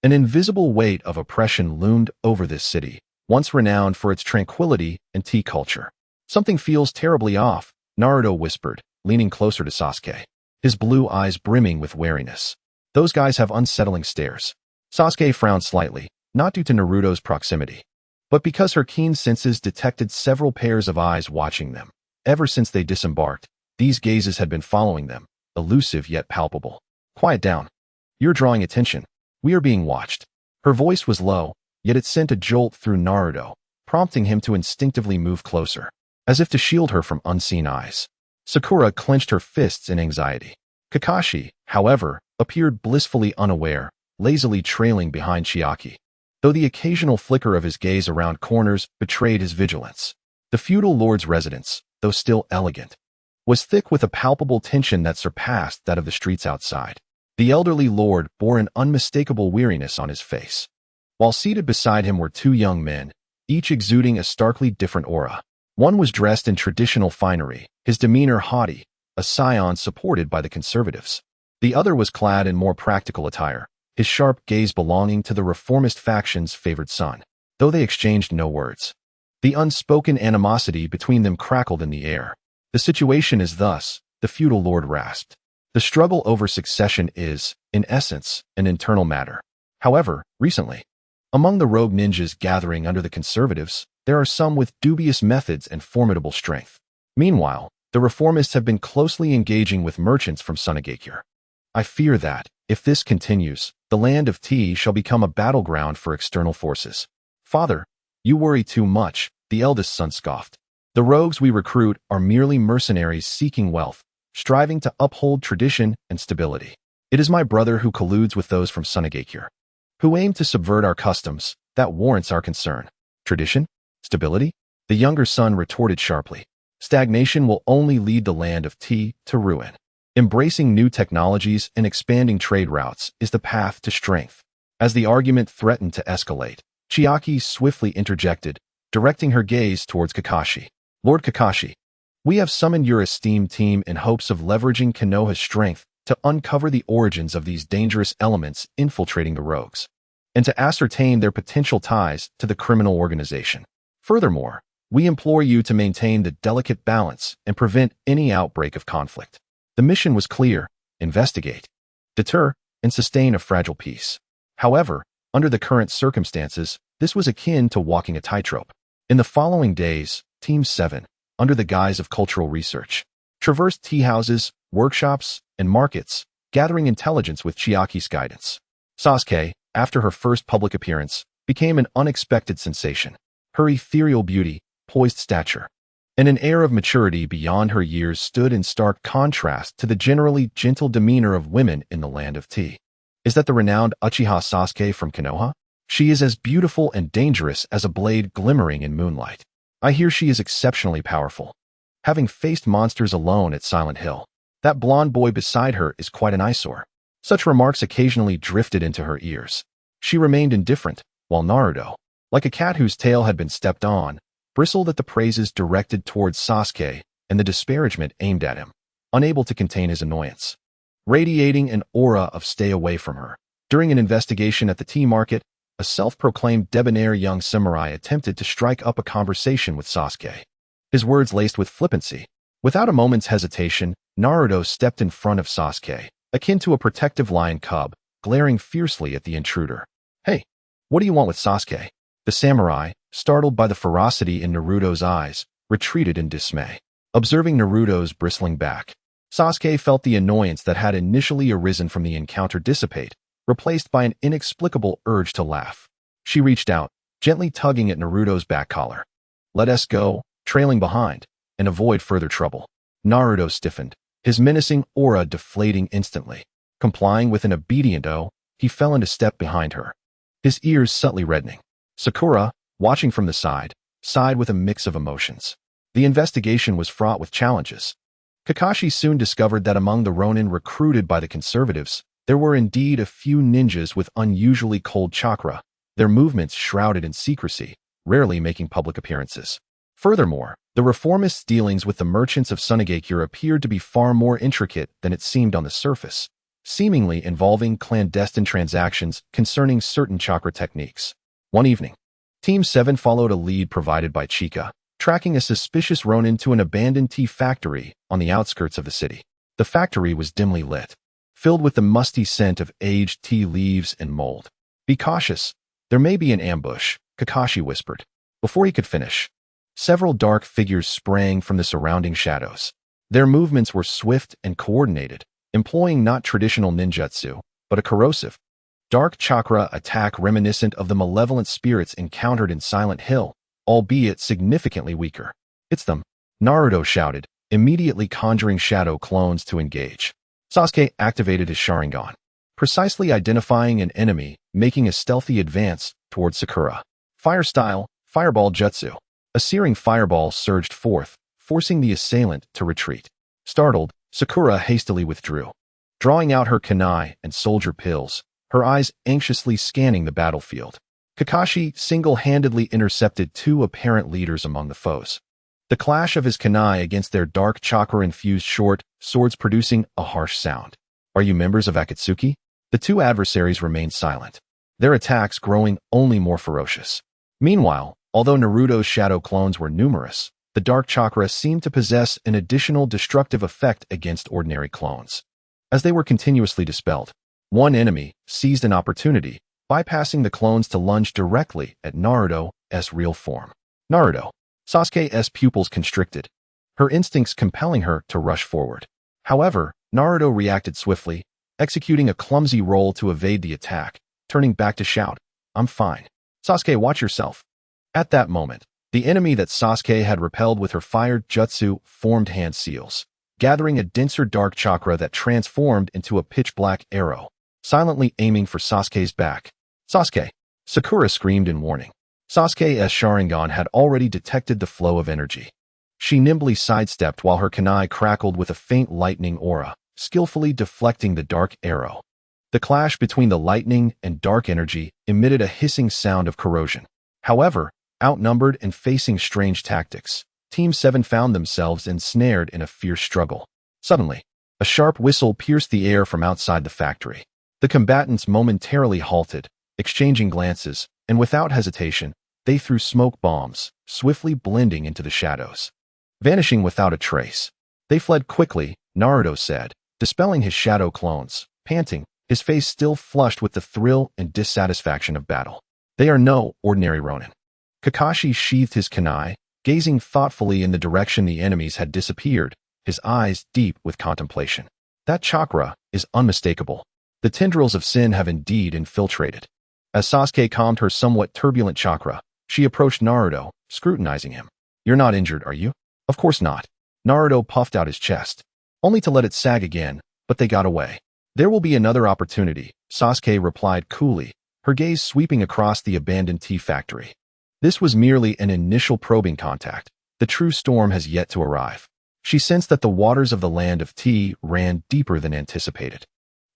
An invisible weight of oppression loomed over this city, once renowned for its tranquility and tea culture. Something feels terribly off, Naruto whispered, leaning closer to Sasuke, his blue eyes brimming with wariness. Those guys have unsettling stares. Sasuke frowned slightly, not due to Naruto's proximity, but because her keen senses detected several pairs of eyes watching them. Ever since they disembarked, these gazes had been following them, elusive yet palpable. Quiet down. You're drawing attention. We are being watched. Her voice was low, yet it sent a jolt through Naruto, prompting him to instinctively move closer, as if to shield her from unseen eyes. Sakura clenched her fists in anxiety. Kakashi, however, appeared blissfully unaware, lazily trailing behind Chiaki, though the occasional flicker of his gaze around corners betrayed his vigilance. The feudal lord's residence, though still elegant, was thick with a palpable tension that surpassed that of the streets outside. The elderly lord bore an unmistakable weariness on his face. While seated beside him were two young men, each exuding a starkly different aura. One was dressed in traditional finery, his demeanor haughty, a scion supported by the conservatives. The other was clad in more practical attire, his sharp gaze belonging to the reformist faction's favored son, though they exchanged no words. The unspoken animosity between them crackled in the air. The situation is thus, the feudal lord rasped. The struggle over succession is, in essence, an internal matter. However, recently, among the rogue ninjas gathering under the conservatives, there are some with dubious methods and formidable strength. Meanwhile, the reformists have been closely engaging with merchants from Sunagakure. I fear that, if this continues, the land of tea shall become a battleground for external forces. Father, you worry too much, the eldest son scoffed. The rogues we recruit are merely mercenaries seeking wealth, striving to uphold tradition and stability. It is my brother who colludes with those from Sunagakure, who aim to subvert our customs, that warrants our concern. Tradition? Stability? The younger son retorted sharply. Stagnation will only lead the land of tea to ruin. Embracing new technologies and expanding trade routes is the path to strength. As the argument threatened to escalate, Chiaki swiftly interjected, directing her gaze towards Kakashi. Lord Kakashi, we have summoned your esteemed team in hopes of leveraging Konoha's strength to uncover the origins of these dangerous elements infiltrating the rogues, and to ascertain their potential ties to the criminal organization. Furthermore, we implore you to maintain the delicate balance and prevent any outbreak of conflict. The mission was clear: investigate, deter, and sustain a fragile peace. However, under the current circumstances, this was akin to walking a tightrope. In the following days, Team 7, under the guise of cultural research, traversed tea houses, workshops, and markets, gathering intelligence with Chiaki's guidance. Sasuke, after her first public appearance, became an unexpected sensation. Her ethereal beauty, poised stature, and an air of maturity beyond her years stood in stark contrast to the generally gentle demeanor of women in the land of tea. Is that the renowned Uchiha Sasuke from Konoha? She is as beautiful and dangerous as a blade glimmering in moonlight. I hear she is exceptionally powerful, having faced monsters alone at Silent Hill. That blonde boy beside her is quite an eyesore. Such remarks occasionally drifted into her ears. She remained indifferent, while Naruto, like a cat whose tail had been stepped on, bristled at the praises directed towards Sasuke and the disparagement aimed at him, unable to contain his annoyance. Radiating an aura of stay away from her. During an investigation at the tea market, a self-proclaimed debonair young samurai attempted to strike up a conversation with Sasuke, his words laced with flippancy. Without a moment's hesitation, Naruto stepped in front of Sasuke, akin to a protective lion cub, glaring fiercely at the intruder. Hey, what do you want with Sasuke? The samurai, startled by the ferocity in Naruto's eyes, retreated in dismay. Observing Naruto's bristling back, Sasuke felt the annoyance that had initially arisen from the encounter dissipate, replaced by an inexplicable urge to laugh. She reached out, gently tugging at Naruto's back collar. Let us go, trailing behind, and avoid further trouble. Naruto stiffened, his menacing aura deflating instantly. Complying with an obedient "oh," he fell into step behind her, his ears subtly reddening. Sakura, watching from the side, sighed with a mix of emotions. The investigation was fraught with challenges. Kakashi soon discovered that among the Ronin recruited by the conservatives, there were indeed a few ninjas with unusually cold chakra, their movements shrouded in secrecy, rarely making public appearances. Furthermore, the reformists' dealings with the merchants of Sunagakure appeared to be far more intricate than it seemed on the surface, seemingly involving clandestine transactions concerning certain chakra techniques. One evening, Team 7 followed a lead provided by Chika, tracking a suspicious Ronin to an abandoned tea factory on the outskirts of the city. The factory was dimly lit, filled with the musty scent of aged tea leaves and mold. "Be cautious. There may be an ambush," Kakashi whispered. Before he could finish, several dark figures sprang from the surrounding shadows. Their movements were swift and coordinated, employing not traditional ninjutsu, but a corrosive, dark chakra attack reminiscent of the malevolent spirits encountered in Silent Hill, albeit significantly weaker. "It's them," Naruto shouted, immediately conjuring shadow clones to engage. Sasuke activated his Sharingan, precisely identifying an enemy, making a stealthy advance towards Sakura. Fire style, fireball jutsu. A searing fireball surged forth, forcing the assailant to retreat. Startled, Sakura hastily withdrew, drawing out her kunai and soldier pills, her eyes anxiously scanning the battlefield. Kakashi single-handedly intercepted two apparent leaders among the foes. The clash of his kunai against their dark chakra-infused short swords producing a harsh sound. "Are you members of Akatsuki?" The two adversaries remained silent, their attacks growing only more ferocious. Meanwhile, although Naruto's shadow clones were numerous, the dark chakra seemed to possess an additional destructive effect against ordinary clones. As they were continuously dispelled, one enemy seized an opportunity, bypassing the clones to lunge directly at Naruto's real form. Naruto. Sasuke's pupils constricted, her instincts compelling her to rush forward. However, Naruto reacted swiftly, executing a clumsy roll to evade the attack, turning back to shout, "I'm fine. Sasuke, watch yourself." At that moment, the enemy that Sasuke had repelled with her fired jutsu formed hand seals, gathering a denser dark chakra that transformed into a pitch-black arrow, silently aiming for Sasuke's back. "Sasuke!" Sakura screamed in warning. Sasuke's Sharingan had already detected the flow of energy. She nimbly sidestepped while her kunai crackled with a faint lightning aura, skillfully deflecting the dark arrow. The clash between the lightning and dark energy emitted a hissing sound of corrosion. However, outnumbered and facing strange tactics, Team 7 found themselves ensnared in a fierce struggle. Suddenly, a sharp whistle pierced the air from outside the factory. The combatants momentarily halted, exchanging glances, and without hesitation, they threw smoke bombs, swiftly blending into the shadows. Vanishing without a trace, they fled quickly, Naruto said, dispelling his shadow clones, panting, his face still flushed with the thrill and dissatisfaction of battle. "They are no ordinary Ronin." Kakashi sheathed his kunai, gazing thoughtfully in the direction the enemies had disappeared, his eyes deep with contemplation. "That chakra is unmistakable. The tendrils of sin have indeed infiltrated." As Sasuke calmed her somewhat turbulent chakra, she approached Naruto, scrutinizing him. "You're not injured, are you?" "Of course not." Naruto puffed out his chest, only to let it sag again, but they got away. "There will be another opportunity," Sasuke replied coolly, her gaze sweeping across the abandoned tea factory. This was merely an initial probing contact. The true storm has yet to arrive. She sensed that the waters of the land of tea ran deeper than anticipated.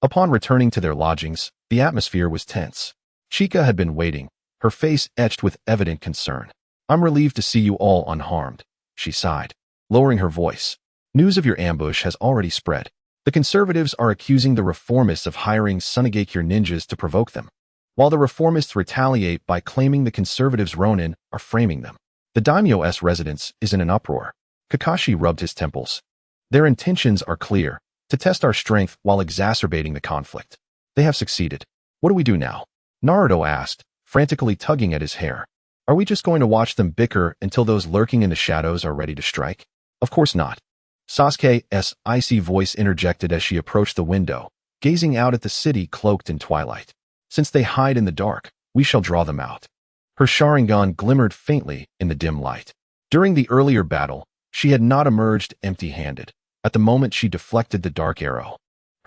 Upon returning to their lodgings, the atmosphere was tense. Chika had been waiting, her face etched with evident concern. "I'm relieved to see you all unharmed," she sighed, lowering her voice. "News of your ambush has already spread. The conservatives are accusing the reformists of hiring Sunagakure ninjas to provoke them, while the reformists retaliate by claiming the conservatives' Ronin are framing them. The daimyo's residence is in an uproar." Kakashi rubbed his temples. "Their intentions are clear, to test our strength while exacerbating the conflict. They have succeeded. What do we do now?" Naruto asked, frantically tugging at his hair. "Are we just going to watch them bicker until those lurking in the shadows are ready to strike?" "Of course not." Sasuke's icy voice interjected as she approached the window, gazing out at the city cloaked in twilight. "Since they hide in the dark, we shall draw them out." Her Sharingan glimmered faintly in the dim light. During the earlier battle, she had not emerged empty-handed. At the moment she deflected the dark arrow,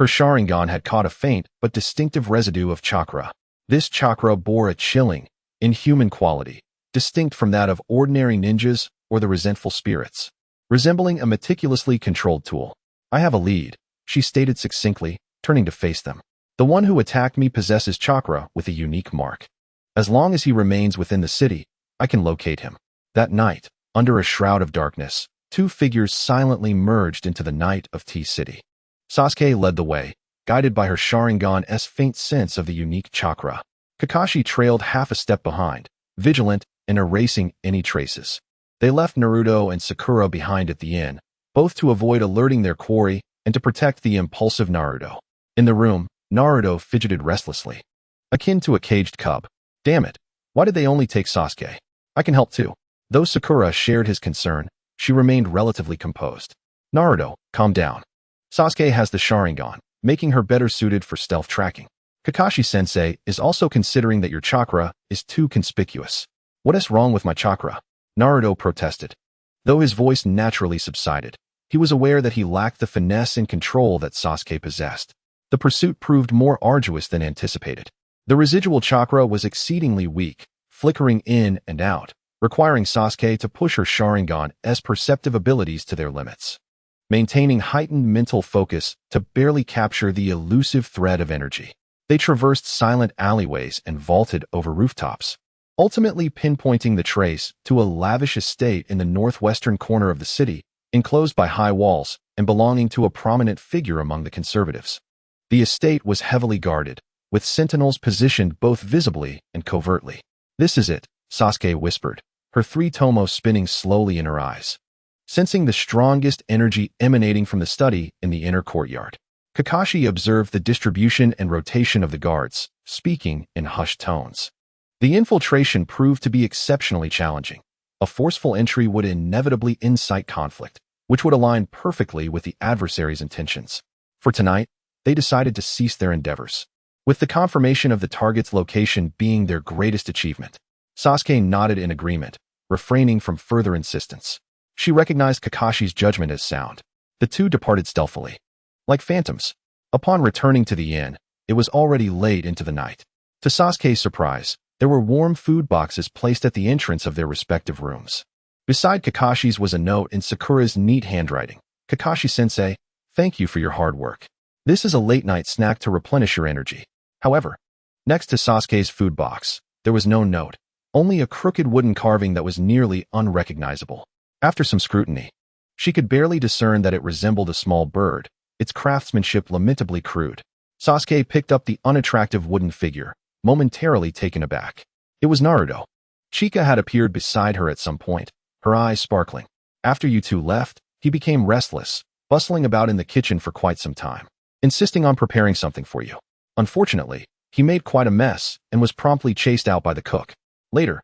Her Sharingan had caught a faint but distinctive residue of chakra. This chakra bore a chilling, inhuman quality, distinct from that of ordinary ninjas or the resentful spirits. Resembling a meticulously controlled tool. I have a lead, she stated succinctly, turning to face them. The one who attacked me possesses chakra with a unique mark. As long as he remains within the city, I can locate him. That night, under a shroud of darkness, two figures silently merged into the night of T-City. Sasuke led the way, guided by her Sharingan's faint sense of the unique chakra. Kakashi trailed half a step behind, vigilant and erasing any traces. They left Naruto and Sakura behind at the inn, both to avoid alerting their quarry and to protect the impulsive Naruto. In the room, Naruto fidgeted restlessly, akin to a caged cub. Damn it, why did they only take Sasuke? I can help too. Though Sakura shared his concern, she remained relatively composed. Naruto, calm down. Sasuke has the Sharingan, making her better suited for stealth tracking. Kakashi-sensei is also considering that your chakra is too conspicuous. What is wrong with my chakra? Naruto protested. Though his voice naturally subsided, he was aware that he lacked the finesse and control that Sasuke possessed. The pursuit proved more arduous than anticipated. The residual chakra was exceedingly weak, flickering in and out, requiring Sasuke to push her Sharingan's perceptive abilities to their limits. Maintaining heightened mental focus to barely capture the elusive thread of energy. They traversed silent alleyways and vaulted over rooftops, ultimately pinpointing the trace to a lavish estate in the northwestern corner of the city, enclosed by high walls and belonging to a prominent figure among the conservatives. The estate was heavily guarded, with sentinels positioned both visibly and covertly. This is it, Sasuke whispered, her three tomos spinning slowly in her eyes. Sensing the strongest energy emanating from the study in the inner courtyard, Kakashi observed the distribution and rotation of the guards, speaking in hushed tones. The infiltration proved to be exceptionally challenging. A forceful entry would inevitably incite conflict, which would align perfectly with the adversary's intentions. For tonight, they decided to cease their endeavors, with the confirmation of the target's location being their greatest achievement. Sasuke nodded in agreement, refraining from further insistence. She recognized Kakashi's judgment as sound. The two departed stealthily, like phantoms. Upon returning to the inn, it was already late into the night. To Sasuke's surprise, there were warm food boxes placed at the entrance of their respective rooms. Beside Kakashi's was a note in Sakura's neat handwriting. Kakashi-sensei, thank you for your hard work. This is a late-night snack to replenish your energy. However, next to Sasuke's food box, there was no note, only a crooked wooden carving that was nearly unrecognizable. After some scrutiny, she could barely discern that it resembled a small bird, its craftsmanship lamentably crude. Sasuke picked up the unattractive wooden figure, momentarily taken aback. It was Naruto. Chika had appeared beside her at some point, her eyes sparkling. After you two left, he became restless, bustling about in the kitchen for quite some time, insisting on preparing something for you. Unfortunately, he made quite a mess and was promptly chased out by the cook. Later,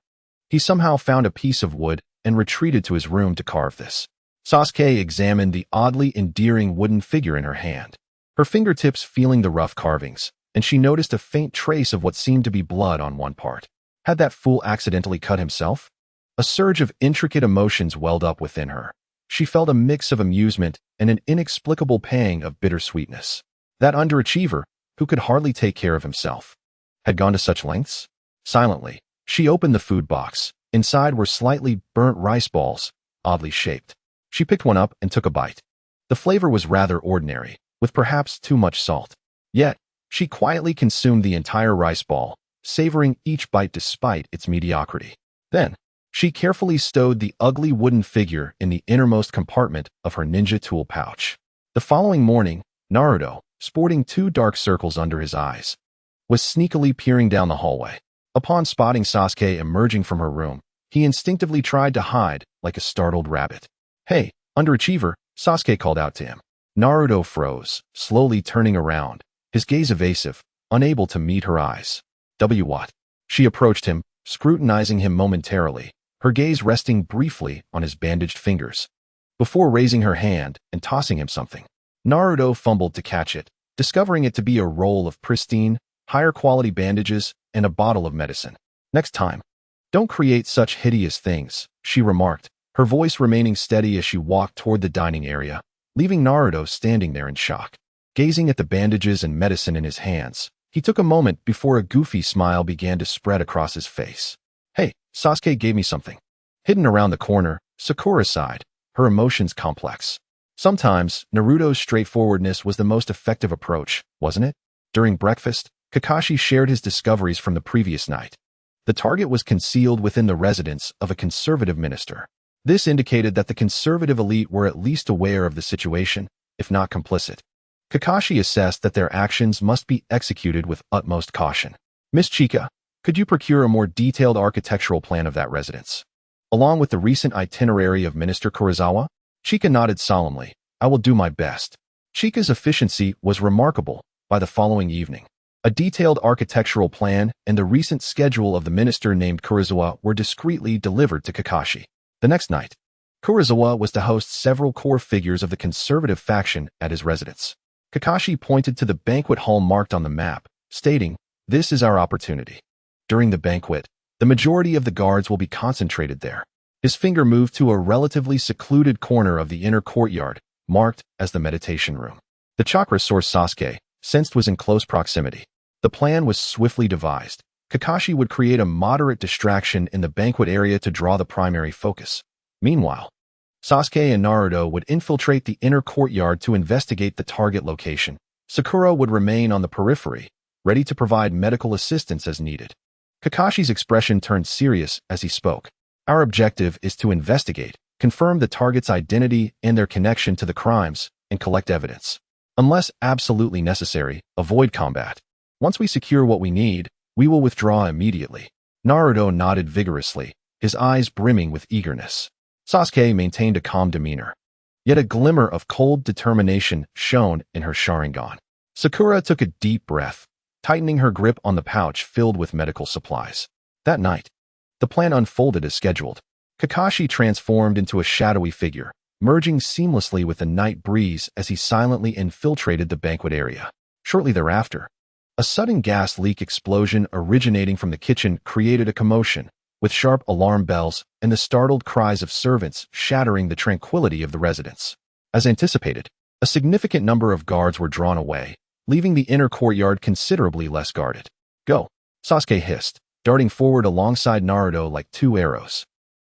he somehow found a piece of wood and retreated to his room to carve this. Sasuke examined the oddly endearing wooden figure in her hand, her fingertips feeling the rough carvings, and she noticed a faint trace of what seemed to be blood on one part. Had that fool accidentally cut himself? A surge of intricate emotions welled up within her. She felt a mix of amusement and an inexplicable pang of bittersweetness. That underachiever, who could hardly take care of himself, had gone to such lengths? Silently, she opened the food box. Inside were slightly burnt rice balls, oddly shaped. She picked one up and took a bite. The flavor was rather ordinary, with perhaps too much salt. Yet, she quietly consumed the entire rice ball, savoring each bite despite its mediocrity. Then, she carefully stowed the ugly wooden figure in the innermost compartment of her ninja tool pouch. The following morning, Naruto, sporting two dark circles under his eyes, was sneakily peering down the hallway. Upon spotting Sasuke emerging from her room, he instinctively tried to hide like a startled rabbit. Hey, underachiever, Sasuke called out to him. Naruto froze, slowly turning around, his gaze evasive, unable to meet her eyes. What? She approached him, scrutinizing him momentarily, her gaze resting briefly on his bandaged fingers, before raising her hand and tossing him something. Naruto fumbled to catch it, discovering it to be a roll of pristine, higher-quality bandages and a bottle of medicine. Next time, don't create such hideous things, she remarked, her voice remaining steady as she walked toward the dining area, leaving Naruto standing there in shock. Gazing at the bandages and medicine in his hands, he took a moment before a goofy smile began to spread across his face. Hey, Sasuke gave me something. Hidden around the corner, Sakura sighed, her emotions complex. Sometimes, Naruto's straightforwardness was the most effective approach, wasn't it? During breakfast, Kakashi shared his discoveries from the previous night. The target was concealed within the residence of a conservative minister. This indicated that the conservative elite were at least aware of the situation, if not complicit. Kakashi assessed that their actions must be executed with utmost caution. Miss Chika, could you procure a more detailed architectural plan of that residence? Along with the recent itinerary of Minister Kurosawa? Chika nodded solemnly. I will do my best. Chika's efficiency was remarkable by the following evening. A detailed architectural plan and the recent schedule of the minister named Kurosawa were discreetly delivered to Kakashi. The next night, Kurosawa was to host several core figures of the conservative faction at his residence. Kakashi pointed to the banquet hall marked on the map, stating, "This is our opportunity." During the banquet, the majority of the guards will be concentrated there. His finger moved to a relatively secluded corner of the inner courtyard, marked as the meditation room. The chakra source Sasuke sensed was in close proximity. The plan was swiftly devised. Kakashi would create a moderate distraction in the banquet area to draw the primary focus. Meanwhile, Sasuke and Naruto would infiltrate the inner courtyard to investigate the target location. Sakura would remain on the periphery, ready to provide medical assistance as needed. Kakashi's expression turned serious as he spoke. Our objective is to investigate, confirm the target's identity and their connection to the crimes, and collect evidence. Unless absolutely necessary, avoid combat. Once we secure what we need, we will withdraw immediately. Naruto nodded vigorously, his eyes brimming with eagerness. Sasuke maintained a calm demeanor. Yet a glimmer of cold determination shone in her Sharingan. Sakura took a deep breath, tightening her grip on the pouch filled with medical supplies. That night, the plan unfolded as scheduled. Kakashi transformed into a shadowy figure, merging seamlessly with the night breeze as he silently infiltrated the banquet area. Shortly thereafter, a sudden gas leak explosion originating from the kitchen created a commotion, with sharp alarm bells and the startled cries of servants shattering the tranquility of the residence. As anticipated, a significant number of guards were drawn away, leaving the inner courtyard considerably less guarded. Go, Sasuke hissed, darting forward alongside Naruto like two arrows.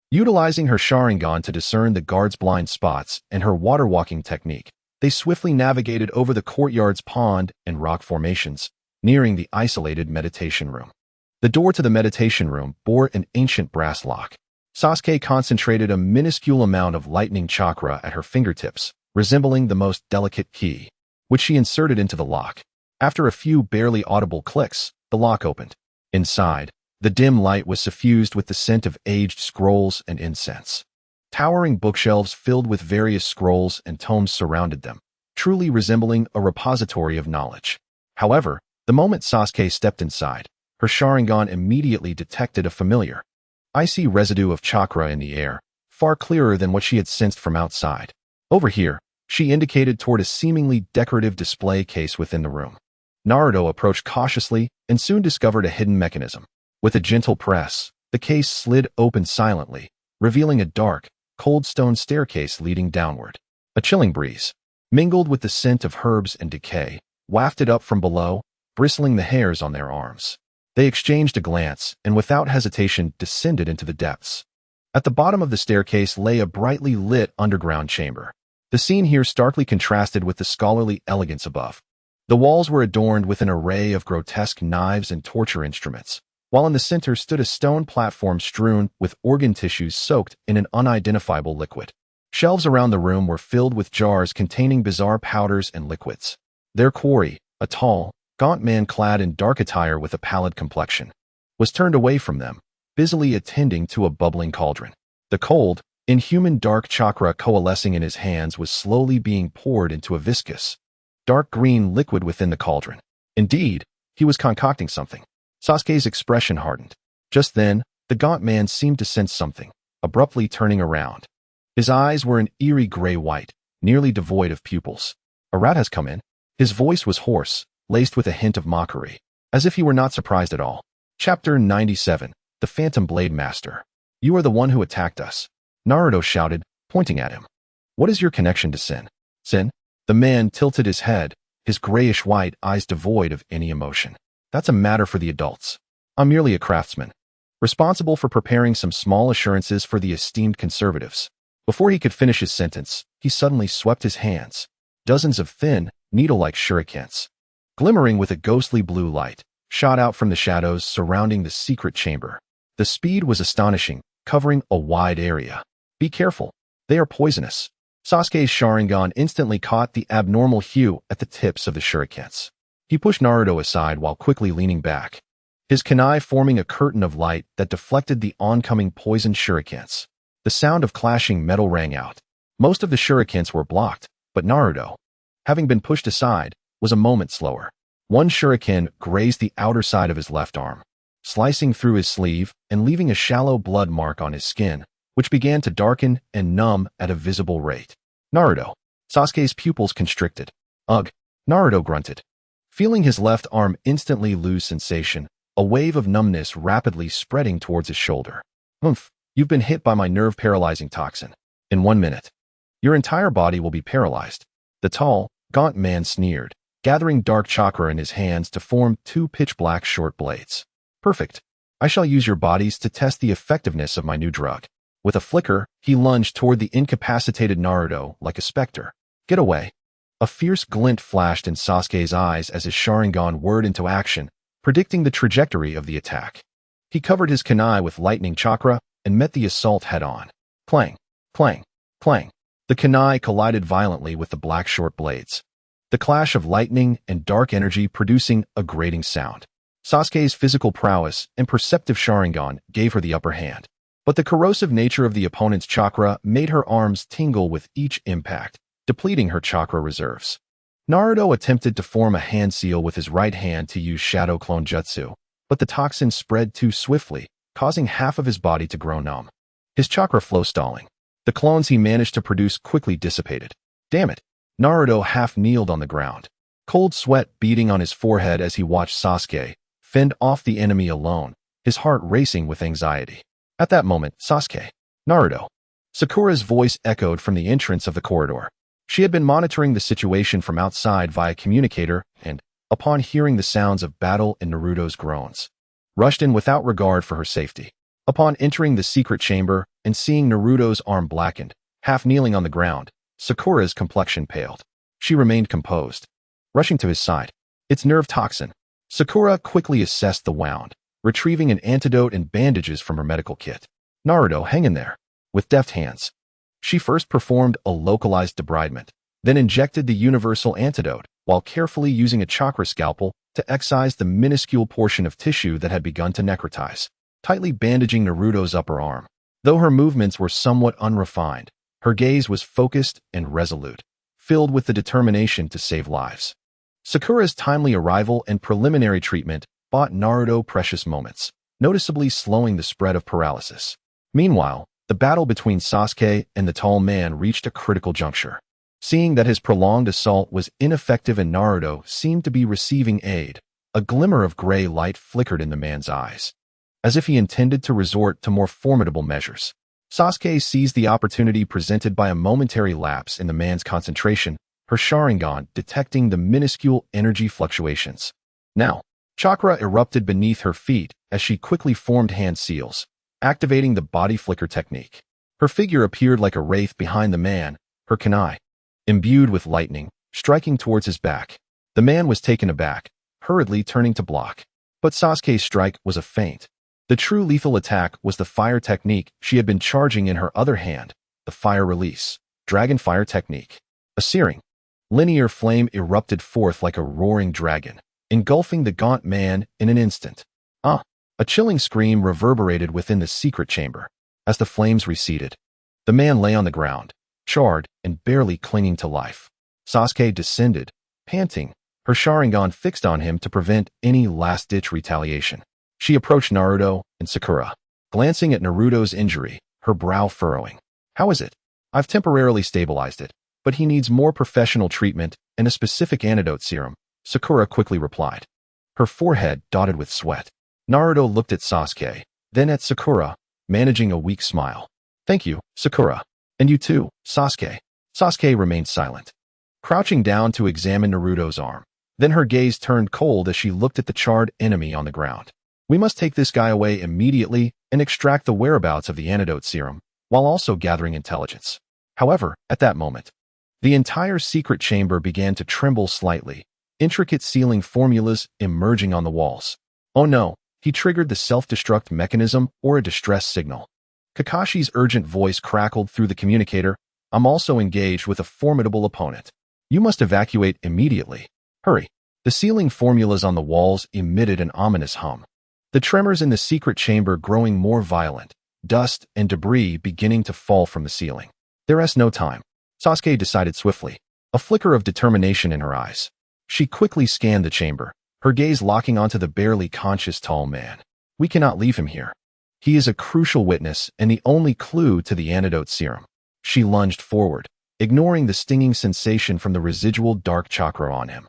Utilizing her Sharingan to discern the guards' blind spots and her water-walking technique, they swiftly navigated over the courtyard's pond and rock formations, nearing the isolated meditation room. The door to the meditation room bore an ancient brass lock. Sasuke concentrated a minuscule amount of lightning chakra at her fingertips, resembling the most delicate key, which she inserted into the lock. After a few barely audible clicks, the lock opened. Inside, the dim light was suffused with the scent of aged scrolls and incense. Towering bookshelves filled with various scrolls and tomes surrounded them, truly resembling a repository of knowledge. However, the moment Sasuke stepped inside, her Sharingan immediately detected a familiar, icy residue of chakra in the air, far clearer than what she had sensed from outside. Over here, she indicated toward a seemingly decorative display case within the room. Naruto approached cautiously and soon discovered a hidden mechanism. With a gentle press, the case slid open silently, revealing a dark, cold stone staircase leading downward. A chilling breeze, mingled with the scent of herbs and decay, wafted up from below, bristling the hairs on their arms. They exchanged a glance and without hesitation descended into the depths. At the bottom of the staircase lay a brightly lit underground chamber. The scene here starkly contrasted with the scholarly elegance above. The walls were adorned with an array of grotesque knives and torture instruments, while in the center stood a stone platform strewn with organ tissues soaked in an unidentifiable liquid. Shelves around the room were filled with jars containing bizarre powders and liquids. Their quarry, a tall, gaunt man clad in dark attire with a pallid complexion, was turned away from them, busily attending to a bubbling cauldron. The cold, inhuman dark chakra coalescing in his hands was slowly being poured into a viscous, dark green liquid within the cauldron. Indeed, he was concocting something. Sasuke's expression hardened. Just then, the gaunt man seemed to sense something, abruptly turning around. His eyes were an eerie gray-white, nearly devoid of pupils. A rat has come in. His voice was hoarse, laced with a hint of mockery, as if he were not surprised at all. Chapter 97, The Phantom Blade Master. You are the one who attacked us, Naruto shouted, pointing at him. What is your connection to sin? Sin? The man tilted his head, his grayish-white eyes devoid of any emotion. That's a matter for the adults. I'm merely a craftsman, responsible for preparing some small assurances for the esteemed conservatives. Before he could finish his sentence, he suddenly swept his hands. Dozens of thin, needle-like shurikens, glimmering with a ghostly blue light, shot out from the shadows surrounding the secret chamber. The speed was astonishing, covering a wide area. Be careful. They are poisonous. Sasuke's Sharingan instantly caught the abnormal hue at the tips of the shurikens. He pushed Naruto aside while quickly leaning back, his kunai forming a curtain of light that deflected the oncoming poisoned shurikens. The sound of clashing metal rang out. Most of the shurikens were blocked, but Naruto, having been pushed aside, was a moment slower. One shuriken grazed the outer side of his left arm, slicing through his sleeve and leaving a shallow blood mark on his skin, which began to darken and numb at a visible rate. Naruto. Sasuke's pupils constricted. Ugh. Naruto grunted. Feeling his left arm instantly lose sensation, a wave of numbness rapidly spreading towards his shoulder. Oomph. You've been hit by my nerve-paralyzing toxin. In 1 minute, your entire body will be paralyzed. The tall, gaunt man sneered, gathering dark chakra in his hands to form 2 pitch-black short blades. Perfect. I shall use your bodies to test the effectiveness of my new drug. With a flicker, he lunged toward the incapacitated Naruto like a specter. Get away. A fierce glint flashed in Sasuke's eyes as his Sharingan whirred into action, predicting the trajectory of the attack. He covered his kunai with lightning chakra and met the assault head-on. Clang, clang, clang. The kunai collided violently with the black short blades, the clash of lightning and dark energy producing a grating sound. Sasuke's physical prowess and perceptive Sharingan gave her the upper hand, but the corrosive nature of the opponent's chakra made her arms tingle with each impact, depleting her chakra reserves. Naruto attempted to form a hand seal with his right hand to use Shadow Clone Jutsu, but the toxin spread too swiftly, causing half of his body to grow numb, his chakra flow stalling. The clones he managed to produce quickly dissipated. Damn it! Naruto half-kneeled on the ground, cold sweat beading on his forehead as he watched Sasuke fend off the enemy alone, his heart racing with anxiety. At that moment, Sasuke. Naruto. Sakura's voice echoed from the entrance of the corridor. She had been monitoring the situation from outside via communicator and, upon hearing the sounds of battle and Naruto's groans, rushed in without regard for her safety. Upon entering the secret chamber and seeing Naruto's arm blackened, half kneeling on the ground, Sakura's complexion paled. She remained composed, rushing to his side. It's nerve toxin. Sakura quickly assessed the wound, retrieving an antidote and bandages from her medical kit. Naruto, hang in there. With deft hands, she first performed a localized debridement, then injected the universal antidote, while carefully using a chakra scalpel to excise the minuscule portion of tissue that had begun to necrotize, tightly bandaging Naruto's upper arm. Though her movements were somewhat unrefined, her gaze was focused and resolute, filled with the determination to save lives. Sakura's timely arrival and preliminary treatment bought Naruto precious moments, noticeably slowing the spread of paralysis. Meanwhile, the battle between Sasuke and the tall man reached a critical juncture. Seeing that his prolonged assault was ineffective and Naruto seemed to be receiving aid, a glimmer of gray light flickered in the man's eyes, as if he intended to resort to more formidable measures. Sasuke seized the opportunity presented by a momentary lapse in the man's concentration, her Sharingan detecting the minuscule energy fluctuations. Now, chakra erupted beneath her feet as she quickly formed hand seals, activating the body flicker technique. Her figure appeared like a wraith behind the man, her kunai, imbued with lightning, striking towards his back. The man was taken aback, hurriedly turning to block. But Sasuke's strike was a feint. The true lethal attack was the fire technique she had been charging in her other hand, the fire release, dragon fire technique. A searing, linear flame erupted forth like a roaring dragon, engulfing the gaunt man in an instant. A chilling scream reverberated within the secret chamber. As the flames receded, the man lay on the ground, charred and barely clinging to life. Sasuke descended, panting, her Sharingan fixed on him to prevent any last-ditch retaliation. She approached Naruto and Sakura, glancing at Naruto's injury, her brow furrowing. How is it? I've temporarily stabilized it, but he needs more professional treatment and a specific antidote serum, Sakura quickly replied, her forehead dotted with sweat. Naruto looked at Sasuke, then at Sakura, managing a weak smile. Thank you, Sakura. And you too, Sasuke. Sasuke remained silent. crouching down to examine Naruto's arm. Then her gaze turned cold as she looked at the charred enemy on the ground. We must take this guy away immediately and extract the whereabouts of the antidote serum, while also gathering intelligence. However, at that moment, the entire secret chamber began to tremble slightly, intricate sealing formulas emerging on the walls. Oh no, he triggered the self-destruct mechanism or a distress signal. Kakashi's urgent voice crackled through the communicator. I'm also engaged with a formidable opponent. You must evacuate immediately. Hurry. The sealing formulas on the walls emitted an ominous hum. The tremors in the secret chamber growing more violent, dust and debris beginning to fall from the ceiling. There is no time. Sasuke decided swiftly, a flicker of determination in her eyes. She quickly scanned the chamber, her gaze locking onto the barely conscious tall man. We cannot leave him here. He is a crucial witness and the only clue to the antidote serum. She lunged forward, ignoring the stinging sensation from the residual dark chakra on him,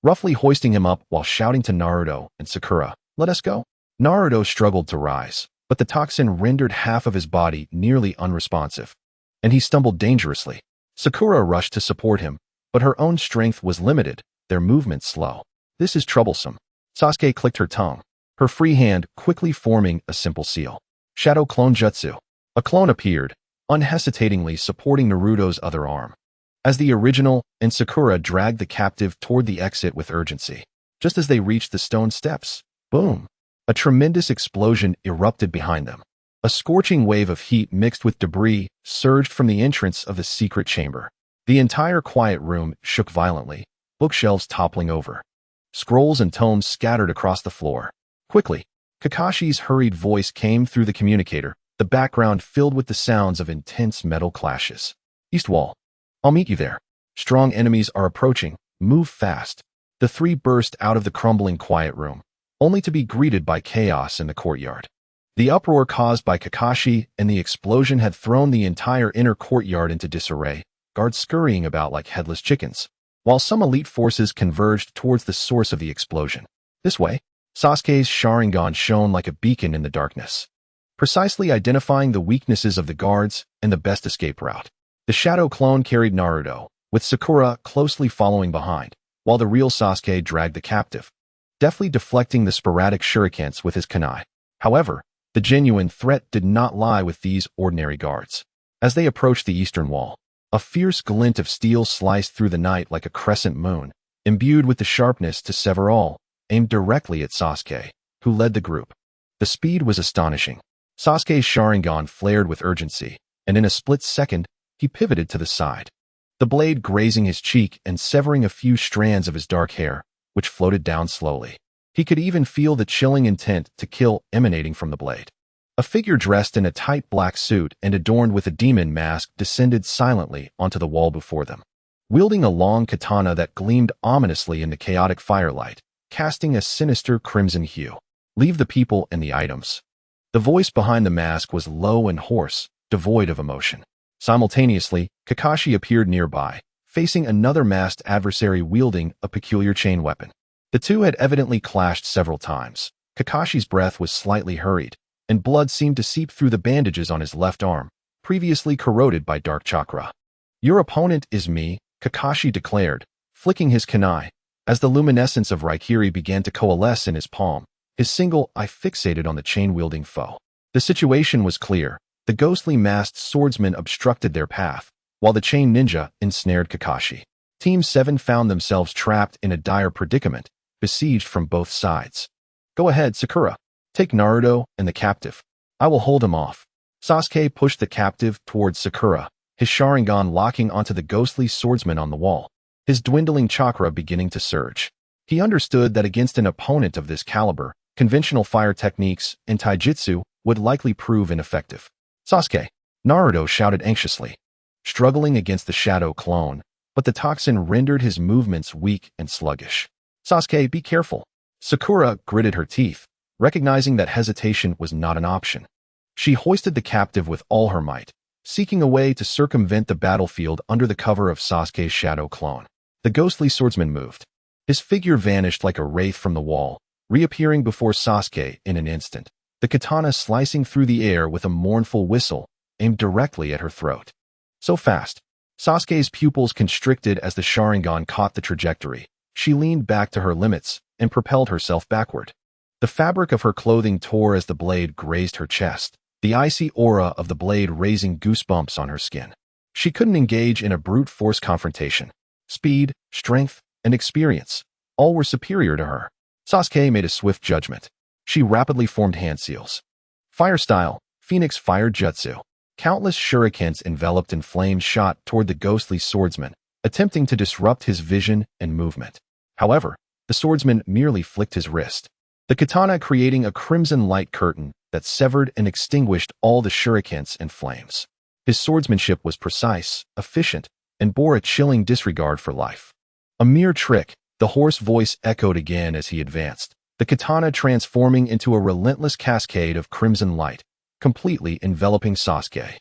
roughly hoisting him up while shouting to Naruto and Sakura, "Let us go." Naruto struggled to rise, but the toxin rendered half of his body nearly unresponsive, and he stumbled dangerously. Sakura rushed to support him, but her own strength was limited, their movements slow. This is troublesome. Sasuke clicked her tongue, her free hand quickly forming a simple seal. Shadow Clone Jutsu. A clone appeared, unhesitatingly supporting Naruto's other arm, as the original and Sakura dragged the captive toward the exit with urgency. Just as they reached the stone steps, boom! A tremendous explosion erupted behind them. A scorching wave of heat mixed with debris surged from the entrance of the secret chamber. The entire quiet room shook violently, bookshelves toppling over. Scrolls and tomes scattered across the floor. Quickly, Kakashi's hurried voice came through the communicator, the background filled with the sounds of intense metal clashes. East wall. I'll meet you there. Strong enemies are approaching. Move fast. The three burst out of the crumbling quiet room, only to be greeted by chaos in the courtyard. The uproar caused by Kakashi and the explosion had thrown the entire inner courtyard into disarray, guards scurrying about like headless chickens, while some elite forces converged towards the source of the explosion. This way, Sasuke's Sharingan shone like a beacon in the darkness, precisely identifying the weaknesses of the guards and the best escape route. The shadow clone carried Naruto, with Sakura closely following behind, while the real Sasuke dragged the captive, deftly deflecting the sporadic shurikens with his kunai. However, the genuine threat did not lie with these ordinary guards. As they approached the eastern wall, a fierce glint of steel sliced through the night like a crescent moon, imbued with the sharpness to sever all, aimed directly at Sasuke, who led the group. The speed was astonishing. Sasuke's Sharingan flared with urgency, and in a split second, he pivoted to the side, the blade grazing his cheek and severing a few strands of his dark hair, which floated down slowly. He could even feel the chilling intent to kill emanating from the blade. A figure dressed in a tight black suit and adorned with a demon mask descended silently onto the wall before them, wielding a long katana that gleamed ominously in the chaotic firelight, casting a sinister crimson hue. Leave the people and the items. The voice behind the mask was low and hoarse, devoid of emotion. Simultaneously, Kakashi appeared nearby, facing another masked adversary wielding a peculiar chain weapon. The two had evidently clashed several times. Kakashi's breath was slightly hurried, and blood seemed to seep through the bandages on his left arm, previously corroded by dark chakra. Your opponent is me, Kakashi declared, flicking his kunai, as the luminescence of Raikiri began to coalesce in his palm, his single eye fixated on the chain-wielding foe. The situation was clear. The ghostly masked swordsman obstructed their path, while the chain ninja ensnared Kakashi. Team 7 found themselves trapped in a dire predicament, besieged from both sides. Go ahead, Sakura. Take Naruto and the captive. I will hold him off. Sasuke pushed the captive towards Sakura, his Sharingan locking onto the ghostly swordsman on the wall, his dwindling chakra beginning to surge. He understood that against an opponent of this caliber, conventional fire techniques and taijutsu would likely prove ineffective. Sasuke, Naruto shouted anxiously, struggling against the shadow clone, but the toxin rendered his movements weak and sluggish. Sasuke, be careful. Sakura gritted her teeth, recognizing that hesitation was not an option. She hoisted the captive with all her might, seeking a way to circumvent the battlefield under the cover of Sasuke's shadow clone. The ghostly swordsman moved. His figure vanished like a wraith from the wall, reappearing before Sasuke in an instant, the katana slicing through the air with a mournful whistle, aimed directly at her throat. So fast. Sasuke's pupils constricted as the Sharingan caught the trajectory. She leaned back to her limits and propelled herself backward. The fabric of her clothing tore as the blade grazed her chest, the icy aura of the blade raising goosebumps on her skin. She couldn't engage in a brute force confrontation. Speed, strength, and experience, all were superior to her. Sasuke made a swift judgment. She rapidly formed hand seals. Fire style, Phoenix Fire Jutsu. Countless shurikens enveloped in flames shot toward the ghostly swordsman, attempting to disrupt his vision and movement. However, the swordsman merely flicked his wrist, the katana creating a crimson light curtain that severed and extinguished all the shurikens and flames. His swordsmanship was precise, efficient, and bore a chilling disregard for life. A mere trick, the hoarse voice echoed again as he advanced, the katana transforming into a relentless cascade of crimson light, completely enveloping Sasuke.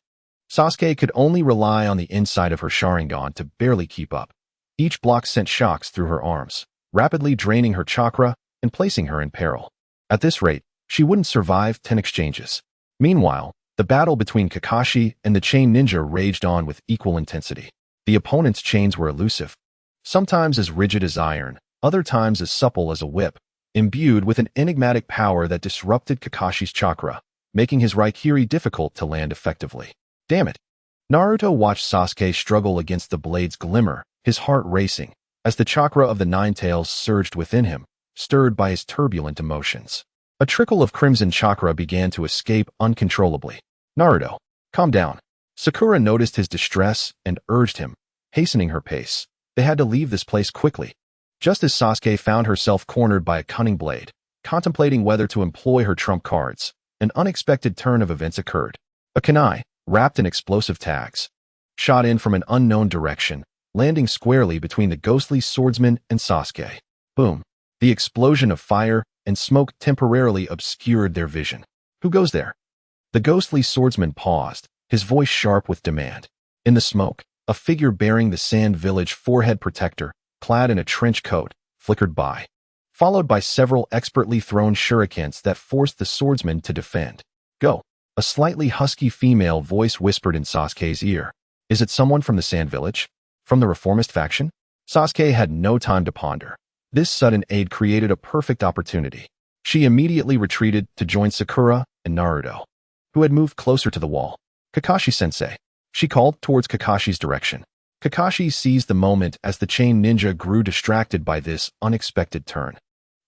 Sasuke could only rely on the inside of her Sharingan to barely keep up. Each block sent shocks through her arms, rapidly draining her chakra and placing her in peril. At this rate, she wouldn't survive 10 exchanges. Meanwhile, the battle between Kakashi and the Chain Ninja raged on with equal intensity. The opponent's chains were elusive, sometimes as rigid as iron, other times as supple as a whip, imbued with an enigmatic power that disrupted Kakashi's chakra, making his Raikiri difficult to land effectively. Damn it! Naruto watched Sasuke struggle against the blade's glimmer, his heart racing, as the chakra of the Nine Tails surged within him, stirred by his turbulent emotions. A trickle of crimson chakra began to escape uncontrollably. Naruto, calm down. Sakura noticed his distress and urged him, hastening her pace. They had to leave this place quickly. Just as Sasuke found herself cornered by a cunning blade, contemplating whether to employ her trump cards, an unexpected turn of events occurred. A kunai, wrapped in explosive tags, shot in from an unknown direction, landing squarely between the ghostly swordsman and Sasuke. Boom. The explosion of fire and smoke temporarily obscured their vision. Who goes there? The ghostly swordsman paused, his voice sharp with demand. In the smoke, a figure bearing the Sand Village forehead protector, clad in a trench coat, flickered by, followed by several expertly thrown shurikens that forced the swordsman to defend. Go. A slightly husky female voice whispered in Sasuke's ear. Is it someone from the Sand Village? From the reformist faction? Sasuke had no time to ponder. This sudden aid created a perfect opportunity. She immediately retreated to join Sakura and Naruto, who had moved closer to the wall. Kakashi-sensei. She called towards Kakashi's direction. Kakashi seized the moment as the Chain Ninja grew distracted by this unexpected turn.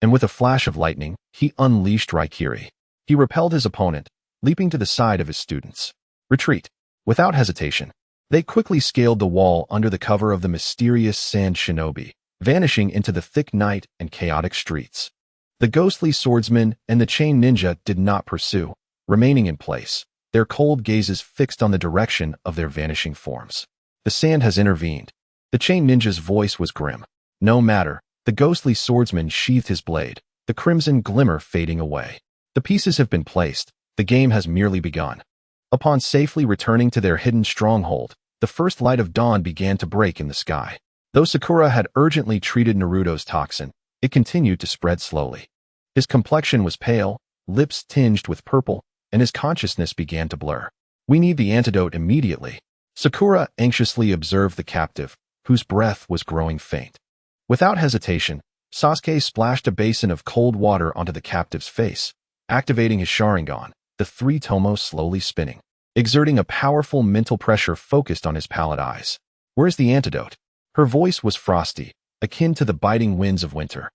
And with a flash of lightning, he unleashed Raikiri. He repelled his opponent, leaping to the side of his students. Retreat. Without hesitation, they quickly scaled the wall under the cover of the mysterious Sand Shinobi, vanishing into the thick night and chaotic streets. The ghostly swordsman and the Chain Ninja did not pursue, remaining in place, their cold gazes fixed on the direction of their vanishing forms. The sand has intervened. The Chain Ninja's voice was grim. No matter, the ghostly swordsman sheathed his blade, the crimson glimmer fading away. The pieces have been placed, the game has merely begun. Upon safely returning to their hidden stronghold, the first light of dawn began to break in the sky. Though Sakura had urgently treated Naruto's toxin, it continued to spread slowly. His complexion was pale, lips tinged with purple, and his consciousness began to blur. We need the antidote immediately. Sakura anxiously observed the captive, whose breath was growing faint. Without hesitation, Sasuke splashed a basin of cold water onto the captive's face, activating his Sharingan, the three tomos slowly spinning, exerting a powerful mental pressure focused on his pallid eyes. Where's the antidote? Her voice was frosty, akin to the biting winds of winter,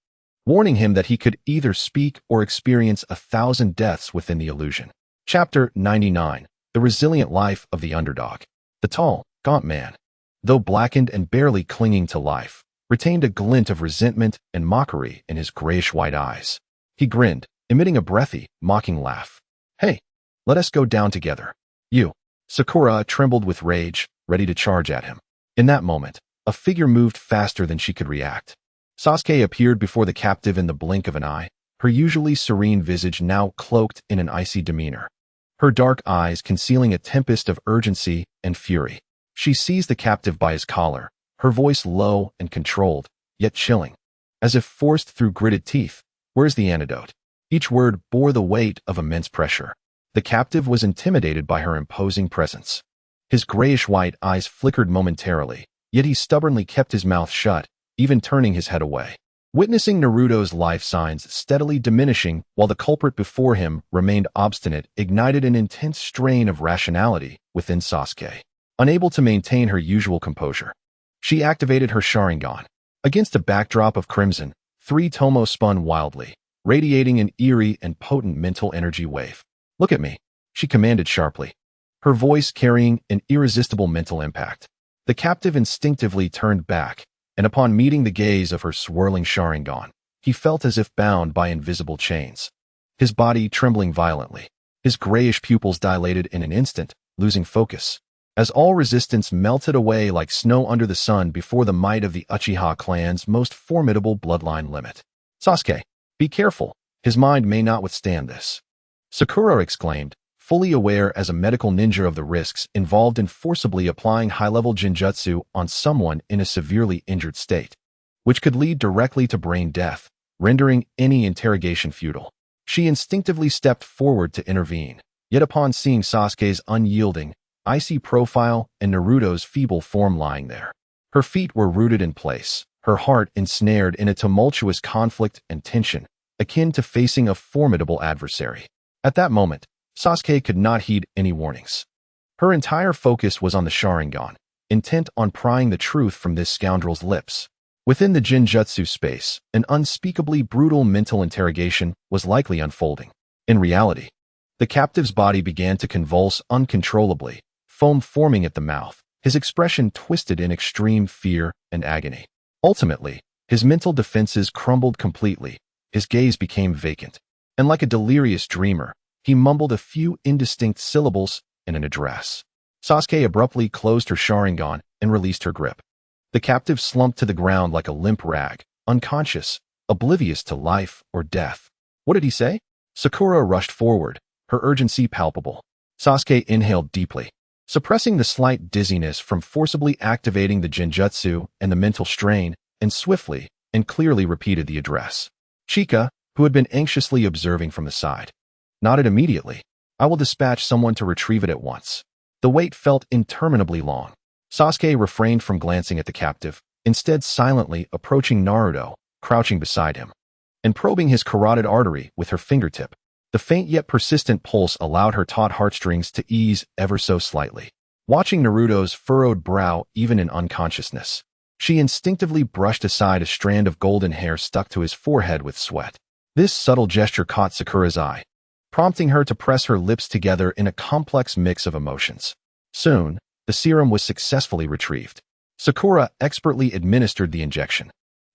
warning him that he could either speak or experience 1,000 deaths within the illusion. Chapter 99. The Resilient Life of the Underdog. The tall, gaunt man, though blackened and barely clinging to life, retained a glint of resentment and mockery in his grayish-white eyes. He grinned, emitting a breathy, mocking laugh. Hey, let us go down together. You. Sakura trembled with rage, ready to charge at him. In that moment, a figure moved faster than she could react. Sasuke appeared before the captive in the blink of an eye, her usually serene visage now cloaked in an icy demeanor, her dark eyes concealing a tempest of urgency and fury. She seized the captive by his collar, her voice low and controlled, yet chilling, as if forced through gritted teeth. Where's the antidote? Each word bore the weight of immense pressure. The captive was intimidated by her imposing presence. His grayish-white eyes flickered momentarily, yet he stubbornly kept his mouth shut, even turning his head away. Witnessing Naruto's life signs steadily diminishing while the culprit before him remained obstinate ignited an intense strain of rationality within Sasuke. Unable to maintain her usual composure, she activated her Sharingan. Against a backdrop of crimson, 3 Tomo spun wildly, radiating an eerie and potent mental energy wave. "Look at me," she commanded sharply, her voice carrying an irresistible mental impact. The captive instinctively turned back, and upon meeting the gaze of her swirling Sharingan, he felt as if bound by invisible chains. His body trembling violently, his grayish pupils dilated in an instant, losing focus, as all resistance melted away like snow under the sun before the might of the Uchiha clan's most formidable bloodline limit. "Sasuke, be careful, his mind may not withstand this," Sakura exclaimed, fully aware as a medical ninja of the risks involved in forcibly applying high-level genjutsu on someone in a severely injured state, which could lead directly to brain death, rendering any interrogation futile. She instinctively stepped forward to intervene, yet upon seeing Sasuke's unyielding, icy profile and Naruto's feeble form lying there, her feet were rooted in place, her heart ensnared in a tumultuous conflict and tension, akin to facing a formidable adversary. At that moment, Sasuke could not heed any warnings. Her entire focus was on the Sharingan, intent on prying the truth from this scoundrel's lips. Within the Genjutsu space, an unspeakably brutal mental interrogation was likely unfolding. In reality, the captive's body began to convulse uncontrollably, foam forming at the mouth, his expression twisted in extreme fear and agony. Ultimately, his mental defenses crumbled completely, his gaze became vacant, and like a delirious dreamer, he mumbled a few indistinct syllables in an address. Sasuke abruptly closed her Sharingan and released her grip. The captive slumped to the ground like a limp rag, unconscious, oblivious to life or death. "What did he say?" Sakura rushed forward, her urgency palpable. Sasuke inhaled deeply, suppressing the slight dizziness from forcibly activating the genjutsu and the mental strain, and swiftly and clearly repeated the address. Chika, who had been anxiously observing from the side, nodded immediately. "I will dispatch someone to retrieve it at once." The wait felt interminably long. Sasuke refrained from glancing at the captive, instead silently approaching Naruto, crouching beside him, and probing his carotid artery with her fingertip. The faint yet persistent pulse allowed her taut heartstrings to ease ever so slightly. Watching Naruto's furrowed brow even in unconsciousness, she instinctively brushed aside a strand of golden hair stuck to his forehead with sweat. This subtle gesture caught Sakura's eye, prompting her to press her lips together in a complex mix of emotions. Soon, the serum was successfully retrieved. Sakura expertly administered the injection.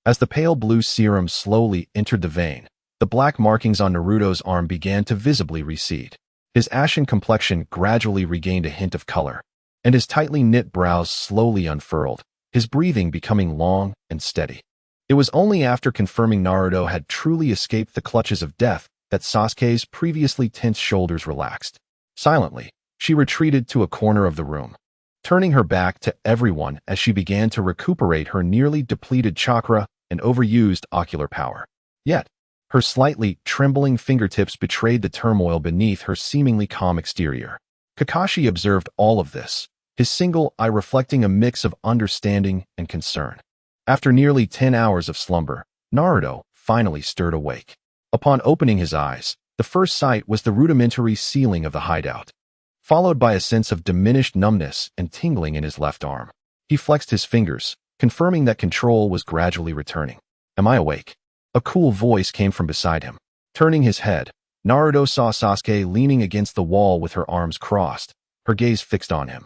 As the pale blue serum slowly entered the vein, the black markings on Naruto's arm began to visibly recede. His ashen complexion gradually regained a hint of color, and his tightly knit brows slowly unfurled, his breathing becoming long and steady. It was only after confirming Naruto had truly escaped the clutches of death that Sasuke's previously tense shoulders relaxed. Silently, she retreated to a corner of the room, turning her back to everyone as she began to recuperate her nearly depleted chakra and overused ocular power. Yet, her slightly trembling fingertips betrayed the turmoil beneath her seemingly calm exterior. Kakashi observed all of this, his single eye reflecting a mix of understanding and concern. After nearly 10 hours of slumber, Naruto finally stirred awake. Upon opening his eyes, the first sight was the rudimentary ceiling of the hideout, followed by a sense of diminished numbness and tingling in his left arm. He flexed his fingers, confirming that control was gradually returning. "Am I awake?" A cool voice came from beside him. Turning his head, Naruto saw Sasuke leaning against the wall with her arms crossed, her gaze fixed on him.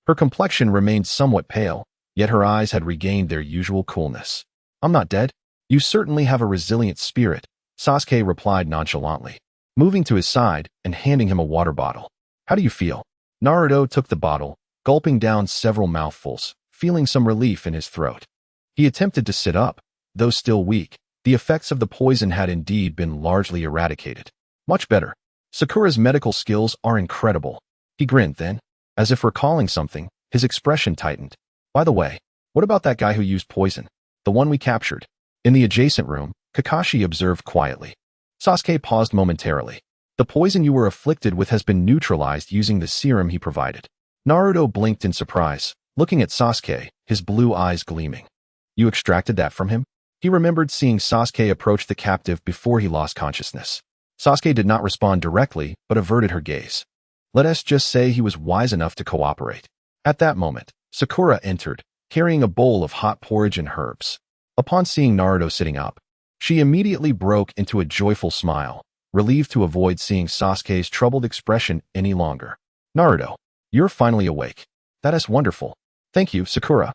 Her complexion remained somewhat pale, yet her eyes had regained their usual coolness. "I'm not dead. You certainly have a resilient spirit," Sasuke replied nonchalantly, moving to his side and handing him a water bottle. "How do you feel?" Naruto took the bottle, gulping down several mouthfuls, feeling some relief in his throat. He attempted to sit up, though still weak. The effects of the poison had indeed been largely eradicated. "Much better. Sakura's medical skills are incredible." He grinned then, as if recalling something, his expression tightened. "By the way, what about that guy who used poison? The one we captured?" In the adjacent room, Kakashi observed quietly. Sasuke paused momentarily. "The poison you were afflicted with has been neutralized using the serum he provided." Naruto blinked in surprise, looking at Sasuke, his blue eyes gleaming. You extracted that from him? He remembered seeing Sasuke approach the captive before he lost consciousness. Sasuke did not respond directly, but averted her gaze. Let us just say he was wise enough to cooperate. At that moment, Sakura entered, carrying a bowl of hot porridge and herbs. Upon seeing Naruto sitting up, she immediately broke into a joyful smile, relieved to avoid seeing Sasuke's troubled expression any longer. Naruto, you're finally awake. That is wonderful. Thank you, Sakura.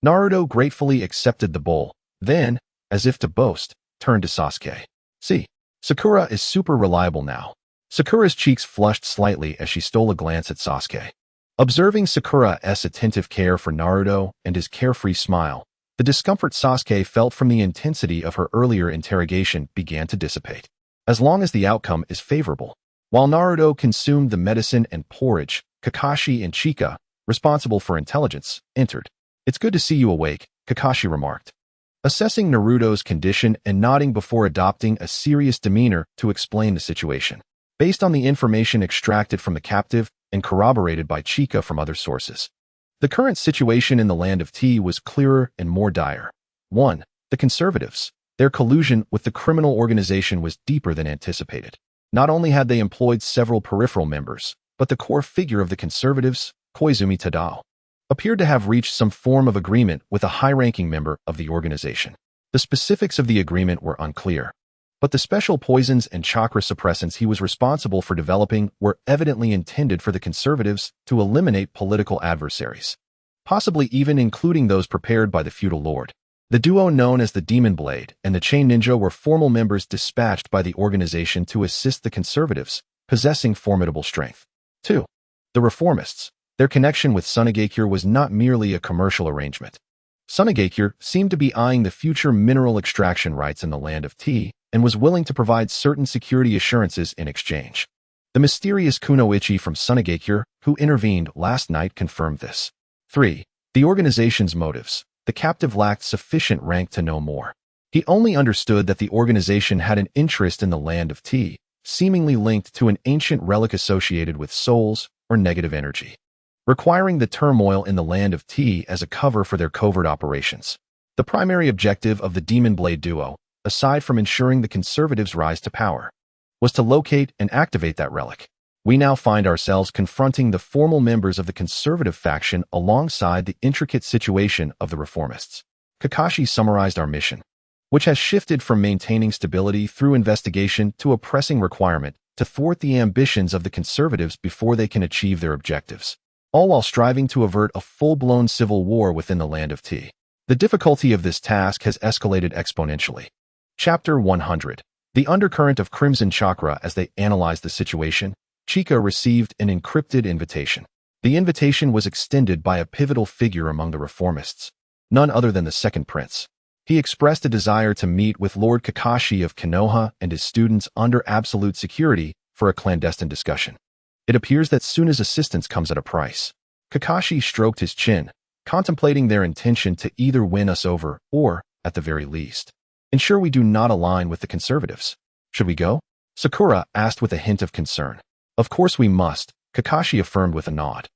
Naruto gratefully accepted the bowl, then, as if to boast, turned to Sasuke. See, Sakura is super reliable now. Sakura's cheeks flushed slightly as she stole a glance at Sasuke. Observing Sakura's attentive care for Naruto and his carefree smile, the discomfort Sasuke felt from the intensity of her earlier interrogation began to dissipate. As long as the outcome is favorable. While Naruto consumed the medicine and porridge, Kakashi and Chika, responsible for intelligence, entered. It's good to see you awake, Kakashi remarked, assessing Naruto's condition and nodding before adopting a serious demeanor to explain the situation. Based on the information extracted from the captive and corroborated by Chika from other sources, the current situation in the Land of Tea was clearer and more dire. 1. The conservatives. Their collusion with the criminal organization was deeper than anticipated. Not only had they employed several peripheral members, but the core figure of the conservatives, Koizumi Tadao, appeared to have reached some form of agreement with a high-ranking member of the organization. The specifics of the agreement were unclear, but the special poisons and chakra suppressants he was responsible for developing were evidently intended for the conservatives to eliminate political adversaries, possibly even including those prepared by the feudal lord. The duo known as the Demon Blade and the Chain Ninja were formal members dispatched by the organization to assist the conservatives, possessing formidable strength. 2. The reformists. Their connection with Sunagakure was not merely a commercial arrangement. Sunagakure seemed to be eyeing the future mineral extraction rights in the Land of Tea and was willing to provide certain security assurances in exchange. The mysterious Kunoichi from Sunagakure, who intervened last night, confirmed this. 3. The organization's motives. The captive lacked sufficient rank to know more. He only understood that the organization had an interest in the Land of Tea, seemingly linked to an ancient relic associated with souls or negative energy, requiring the turmoil in the Land of Tea as a cover for their covert operations. The primary objective of the Demon Blade duo, aside from ensuring the conservatives' rise to power, was to locate and activate that relic. We now find ourselves confronting the formal members of the conservative faction alongside the intricate situation of the reformists. Kakashi summarized our mission, which has shifted from maintaining stability through investigation to a pressing requirement to thwart the ambitions of the conservatives before they can achieve their objectives, all while striving to avert a full-blown civil war within the Land of Tea. The difficulty of this task has escalated exponentially. Chapter 100. The undercurrent of Crimson Chakra. As they analyzed the situation, Chika received an encrypted invitation. The invitation was extended by a pivotal figure among the reformists, none other than the Second Prince. He expressed a desire to meet with Lord Kakashi of Konoha and his students under absolute security for a clandestine discussion. It appears that Suna's assistance comes at a price. Kakashi stroked his chin, contemplating their intention to either win us over or, at the very least, ensure we do not align with the conservatives. Should we go? Sakura asked with a hint of concern. Of course we must, Kakashi affirmed with a nod.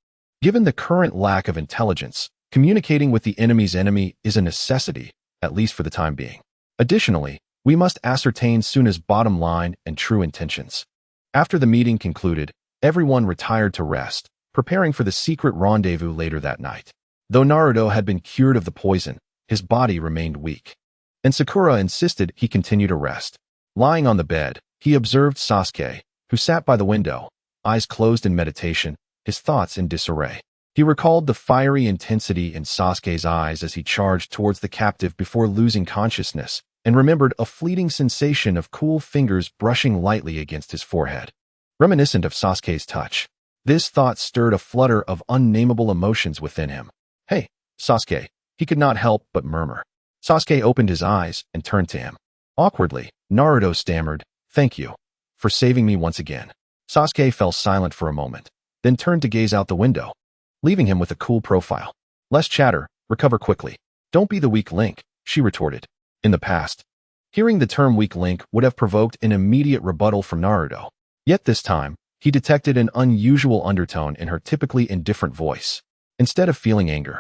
Given the current lack of intelligence, communicating with the enemy's enemy is a necessity, at least for the time being. Additionally, we must ascertain Suna's bottom line and true intentions. After the meeting concluded, everyone retired to rest, preparing for the secret rendezvous later that night. Though Naruto had been cured of the poison, his body remained weak, and Sakura insisted he continue to rest. Lying on the bed, he observed Sasuke, who sat by the window, eyes closed in meditation, his thoughts in disarray. He recalled the fiery intensity in Sasuke's eyes as he charged towards the captive before losing consciousness, and remembered a fleeting sensation of cool fingers brushing lightly against his forehead, reminiscent of Sasuke's touch. This thought stirred a flutter of unnameable emotions within him. Hey, Sasuke, he could not help but murmur. Sasuke opened his eyes and turned to him. Awkwardly, Naruto stammered, "Thank you for saving me once again." Sasuke fell silent for a moment, then turned to gaze out the window, leaving him with a cool profile. "Less chatter, recover quickly. Don't be the weak link," she retorted. In the past, hearing the term weak link would have provoked an immediate rebuttal from Naruto. Yet this time, He detected an unusual undertone in her typically indifferent voice. Instead of feeling anger,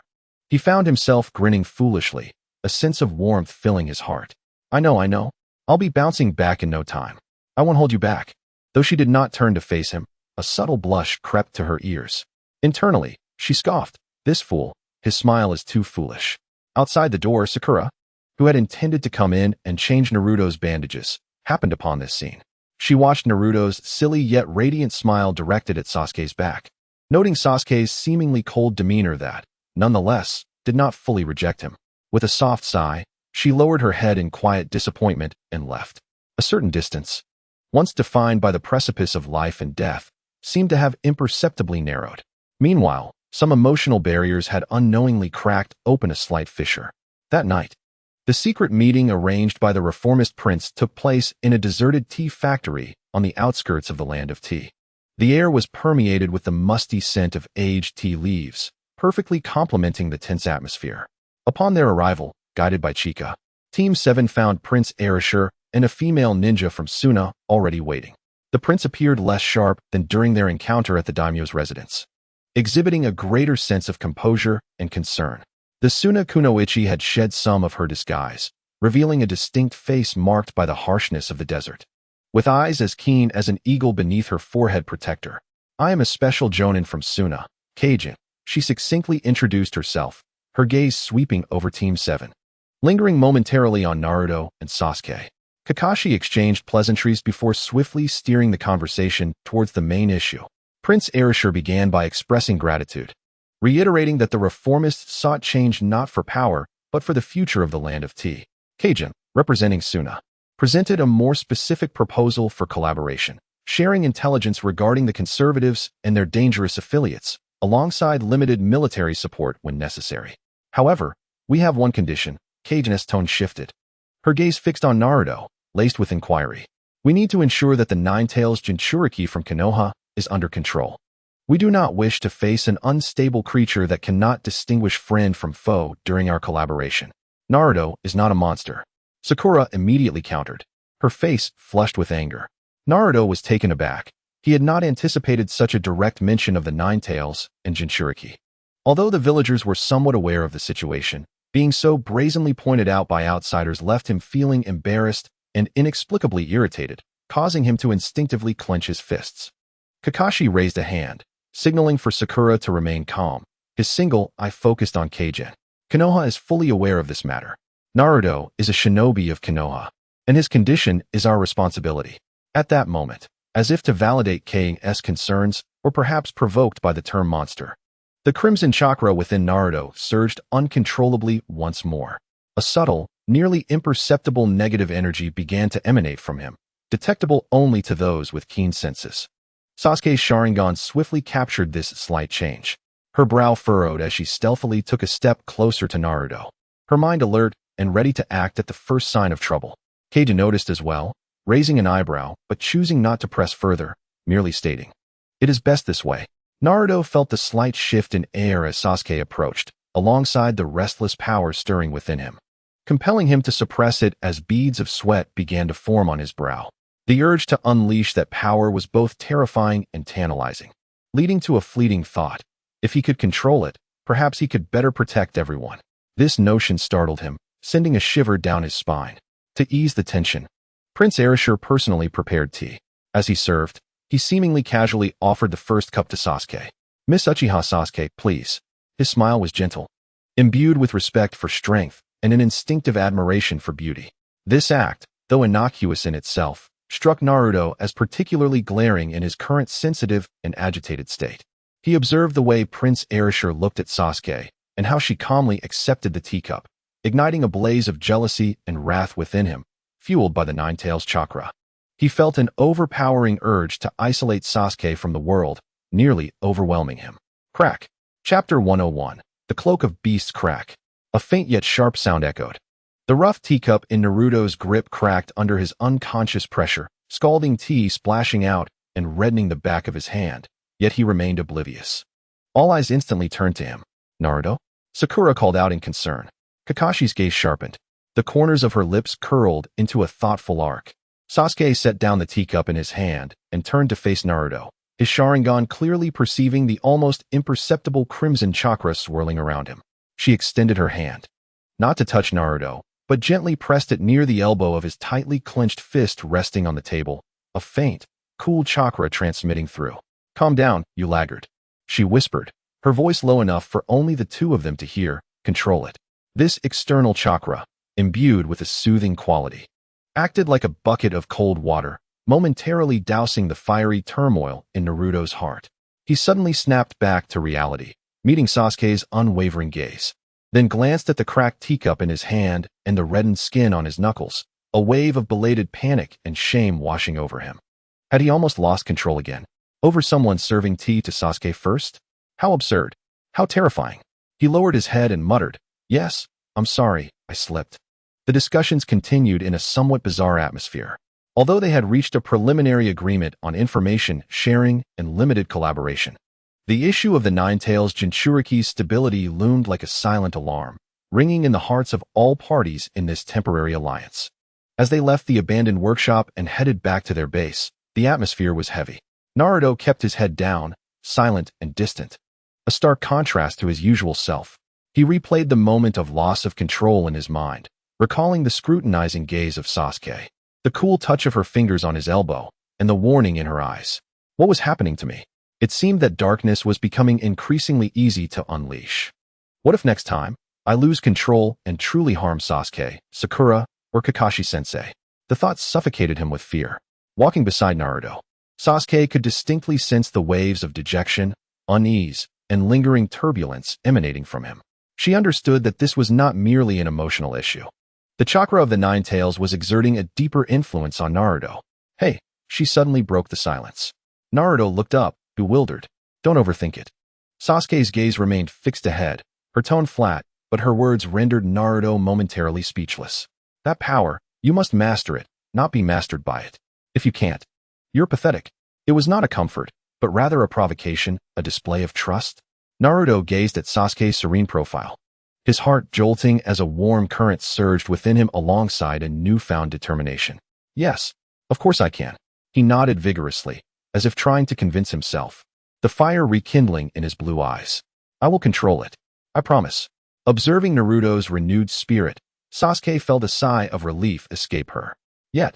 he found himself grinning foolishly, a sense of warmth filling his heart. I know. I'll be bouncing back in no time. I won't hold you back. Though she did not turn to face him, a subtle blush crept to her ears. Internally, she scoffed. This fool, his smile is too foolish. Outside the door, Sakura, who had intended to come in and change Naruto's bandages, happened upon this scene. She watched Naruto's silly yet radiant smile directed at Sasuke's back, noting Sasuke's seemingly cold demeanor that, nonetheless, did not fully reject him. With a soft sigh, she lowered her head in quiet disappointment and left. A certain distance, once defined by the precipice of life and death, seemed to have imperceptibly narrowed. Meanwhile, some emotional barriers had unknowingly cracked open a slight fissure. That night, the secret meeting arranged by the reformist prince took place in a deserted tea factory on the outskirts of the land of tea. The air was permeated with the musty scent of aged tea leaves, perfectly complementing the tense atmosphere. Upon their arrival, guided by Chika, Team 7 found Prince Erasure and a female ninja from Suna already waiting. The prince appeared less sharp than during their encounter at the daimyo's residence, exhibiting a greater sense of composure and concern. The Suna kunoichi had shed some of her disguise, revealing a distinct face marked by the harshness of the desert. With eyes as keen as an eagle beneath her forehead protector, I am a special jonin from Suna, Kajin. She succinctly introduced herself, her gaze sweeping over Team 7. Lingering momentarily on Naruto and Sasuke, Kakashi exchanged pleasantries before swiftly steering the conversation towards the main issue. Prince Erasure began by expressing gratitude, reiterating that the reformists sought change not for power, but for the future of the land of tea. Kajin, representing Suna, presented a more specific proposal for collaboration, sharing intelligence regarding the conservatives and their dangerous affiliates, alongside limited military support when necessary. However, we have one condition. Kajin's tone shifted, her gaze fixed on Naruto, laced with inquiry. We need to ensure that the Nine-Tails Jinchuriki from Konoha is under control. We do not wish to face an unstable creature that cannot distinguish friend from foe during our collaboration. Naruto is not a monster. Sakura immediately countered, her face flushed with anger. Naruto was taken aback. He had not anticipated such a direct mention of the Nine-Tails and Jinchuriki. Although the villagers were somewhat aware of the situation, being so brazenly pointed out by outsiders left him feeling embarrassed and inexplicably irritated, causing him to instinctively clench his fists. Kakashi raised a hand, signaling for Sakura to remain calm. His single eye focused on Kajin. Konoha is fully aware of this matter. Naruto is a shinobi of Konoha, and his condition is our responsibility. At that moment, as if to validate K's concerns, or perhaps provoked by the term monster, the crimson chakra within Naruto surged uncontrollably once more. A subtle, nearly imperceptible negative energy began to emanate from him, detectable only to those with keen senses. Sasuke's Sharingan swiftly captured this slight change. Her brow furrowed as she stealthily took a step closer to Naruto, her mind alert and ready to act at the first sign of trouble. Kajin noticed as well, raising an eyebrow but choosing not to press further, merely stating, "It is best this way." Naruto felt the slight shift in air as Sasuke approached, alongside the restless power stirring within him, compelling him to suppress it as beads of sweat began to form on his brow. The urge to unleash that power was both terrifying and tantalizing, leading to a fleeting thought. If he could control it, perhaps he could better protect everyone. This notion startled him, sending a shiver down his spine. To ease the tension, Prince Erasure personally prepared tea. As he served, he seemingly casually offered the first cup to Sasuke. "Miss Uchiha Sasuke, please." His smile was gentle, imbued with respect for strength and an instinctive admiration for beauty. This act, though innocuous in itself, struck Naruto as particularly glaring in his current sensitive and agitated state. He observed the way Prince Erasure looked at Sasuke and how she calmly accepted the teacup, igniting a blaze of jealousy and wrath within him, fueled by the Nine-Tails chakra. He felt an overpowering urge to isolate Sasuke from the world, nearly overwhelming him. Crack. Chapter 101. The Cloak of Beasts crack. A faint yet sharp sound echoed. The rough teacup in Naruto's grip cracked under his unconscious pressure, scalding tea splashing out and reddening the back of his hand, yet he remained oblivious. All eyes instantly turned to him. "Naruto?" Sakura called out in concern. Kakashi's gaze sharpened. The corners of her lips curled into a thoughtful arc. Sasuke set down the teacup in his hand and turned to face Naruto, his Sharingan clearly perceiving the almost imperceptible crimson chakra swirling around him. She extended her hand, not to touch Naruto, but gently pressed it near the elbow of his tightly clenched fist resting on the table, a faint, cool chakra transmitting through. "Calm down, you laggard," she whispered, her voice low enough for only the two of them to hear. "Control it." This external chakra, imbued with a soothing quality, acted like a bucket of cold water, momentarily dousing the fiery turmoil in Naruto's heart. He suddenly snapped back to reality, meeting Sasuke's unwavering gaze, then glanced at the cracked teacup in his hand and the reddened skin on his knuckles, a wave of belated panic and shame washing over him. Had he almost lost control again, over someone serving tea to Sasuke first? How absurd. How terrifying. He lowered his head and muttered, "Yes, I'm sorry, I slipped." The discussions continued in a somewhat bizarre atmosphere. Although they had reached a preliminary agreement on information sharing and limited collaboration, the issue of the Nine-Tails Jinchuriki's stability loomed like a silent alarm, ringing in the hearts of all parties in this temporary alliance. As they left the abandoned workshop and headed back to their base, the atmosphere was heavy. Naruto kept his head down, silent and distant, a stark contrast to his usual self. He replayed the moment of loss of control in his mind, recalling the scrutinizing gaze of Sasuke, the cool touch of her fingers on his elbow, and the warning in her eyes. What was happening to me? It seemed that darkness was becoming increasingly easy to unleash. What if next time, I lose control and truly harm Sasuke, Sakura, or Kakashi-sensei? The thought suffocated him with fear. Walking beside Naruto, Sasuke could distinctly sense the waves of dejection, unease, and lingering turbulence emanating from him. She understood that this was not merely an emotional issue. The chakra of the Nine-Tails was exerting a deeper influence on Naruto. "Hey," she suddenly broke the silence. Naruto looked up, bewildered. "Don't overthink it." Sasuke's gaze remained fixed ahead, her tone flat, but her words rendered Naruto momentarily speechless. "That power, you must master it, not be mastered by it. If you can't, you're pathetic." It was not a comfort, but rather a provocation, a display of trust. Naruto gazed at Sasuke's serene profile, his heart jolting as a warm current surged within him alongside a newfound determination. "Yes, of course I can." He nodded vigorously, as if trying to convince himself, the fire rekindling in his blue eyes. "I will control it. I promise." Observing Naruto's renewed spirit, Sasuke felt a sigh of relief escape her. Yet,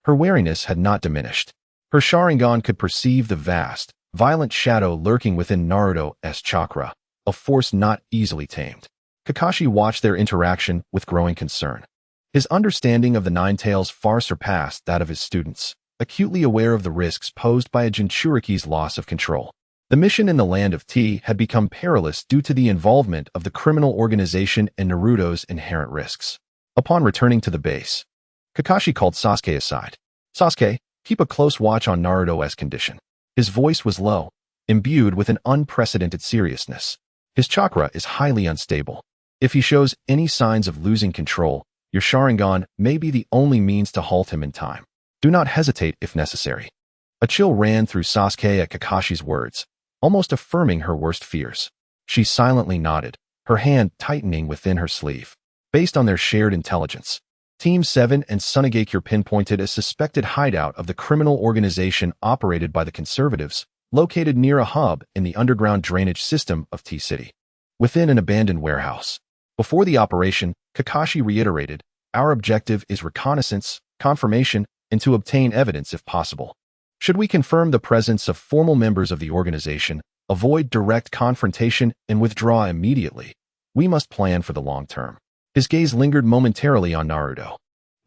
her wariness had not diminished. Her Sharingan could perceive the vast, violent shadow lurking within Naruto's chakra, a force not easily tamed. Kakashi watched their interaction with growing concern. His understanding of the Nine-Tails far surpassed that of his students, acutely aware of the risks posed by a Jinchuriki's loss of control. The mission in the Land of Tea had become perilous due to the involvement of the criminal organization and Naruto's inherent risks. Upon returning to the base, Kakashi called Sasuke aside. "Sasuke, keep a close watch on Naruto's condition." His voice was low, imbued with an unprecedented seriousness. "His chakra is highly unstable. If he shows any signs of losing control, your Sharingan may be the only means to halt him in time. Do not hesitate if necessary." A chill ran through Sasuke at Kakashi's words, almost affirming her worst fears. She silently nodded, her hand tightening within her sleeve. Based on their shared intelligence, Team 7 and Sunagakure pinpointed a suspected hideout of the criminal organization operated by the conservatives, located near a hub in the underground drainage system of T-City, within an abandoned warehouse. Before the operation, Kakashi reiterated, "Our objective is reconnaissance, confirmation, and to obtain evidence if possible. Should we confirm the presence of formal members of the organization, avoid direct confrontation, and withdraw immediately, we must plan for the long term." His gaze lingered momentarily on Naruto.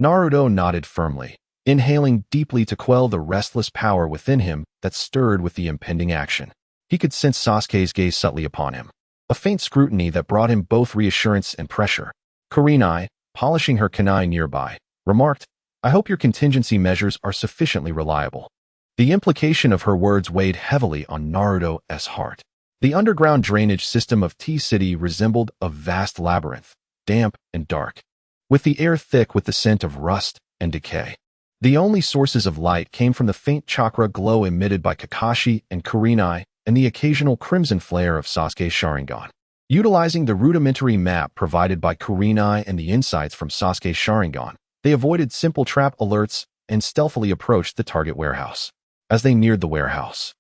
Naruto nodded firmly, inhaling deeply to quell the restless power within him that stirred with the impending action. He could sense Sasuke's gaze subtly upon him, a faint scrutiny that brought him both reassurance and pressure. Kurenai, polishing her kunai nearby, remarked, "I hope your contingency measures are sufficiently reliable." The implication of her words weighed heavily on Naruto's heart. The underground drainage system of T-City resembled a vast labyrinth, damp and dark, with the air thick with the scent of rust and decay. The only sources of light came from the faint chakra glow emitted by Kakashi and Kurenai and the occasional crimson flare of Sasuke's Sharingan. Utilizing the rudimentary map provided by Kurenai and the insights from Sasuke's Sharingan, they avoided simple trap alerts and stealthily approached the target warehouse. As they neared the warehouse,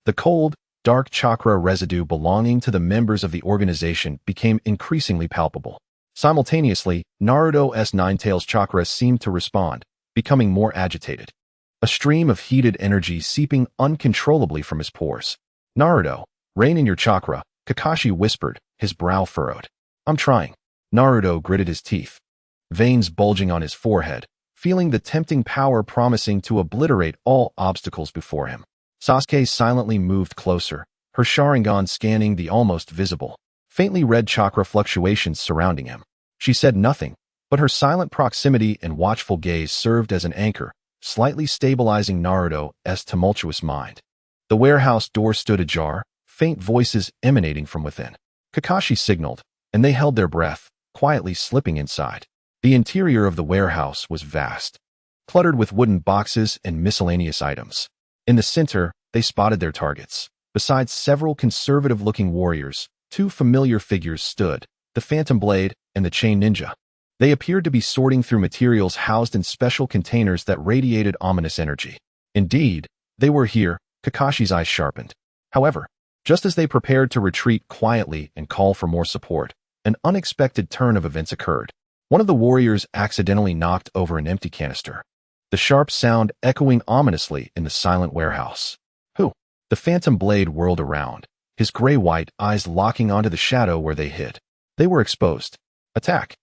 The cold, dark chakra residue belonging to the members of the organization became increasingly palpable. Simultaneously, Naruto's Ninetales chakra seemed to respond, becoming more agitated. A stream of heated energy seeping uncontrollably from his pores. Naruto, rein in your chakra, Kakashi whispered, his brow furrowed. I'm trying. Naruto gritted his teeth, veins bulging on his forehead, feeling the tempting power promising to obliterate all obstacles before him. Sasuke silently moved closer, her Sharingan scanning the almost visible, faintly red chakra fluctuations surrounding him. She said nothing, but her silent proximity and watchful gaze served as an anchor, slightly stabilizing Naruto's tumultuous mind. The warehouse door stood ajar, faint voices emanating from within. Kakashi signaled, and they held their breath, quietly slipping inside. The interior of the warehouse was vast, cluttered with wooden boxes and miscellaneous items. In the center, they spotted their targets. Besides several conservative-looking warriors, two familiar figures stood, the Phantom Blade and the Chain Ninja. They appeared to be sorting through materials housed in special containers that radiated ominous energy. Indeed, they were here. Kakashi's eyes sharpened. However, just as they prepared to retreat quietly and call for more support, an unexpected turn of events occurred. One of the warriors accidentally knocked over an empty canister, the sharp sound echoing ominously in the silent warehouse. Who? The Phantom Blade whirled around, his gray-white eyes locking onto the shadow where they hid. They were exposed. Attack!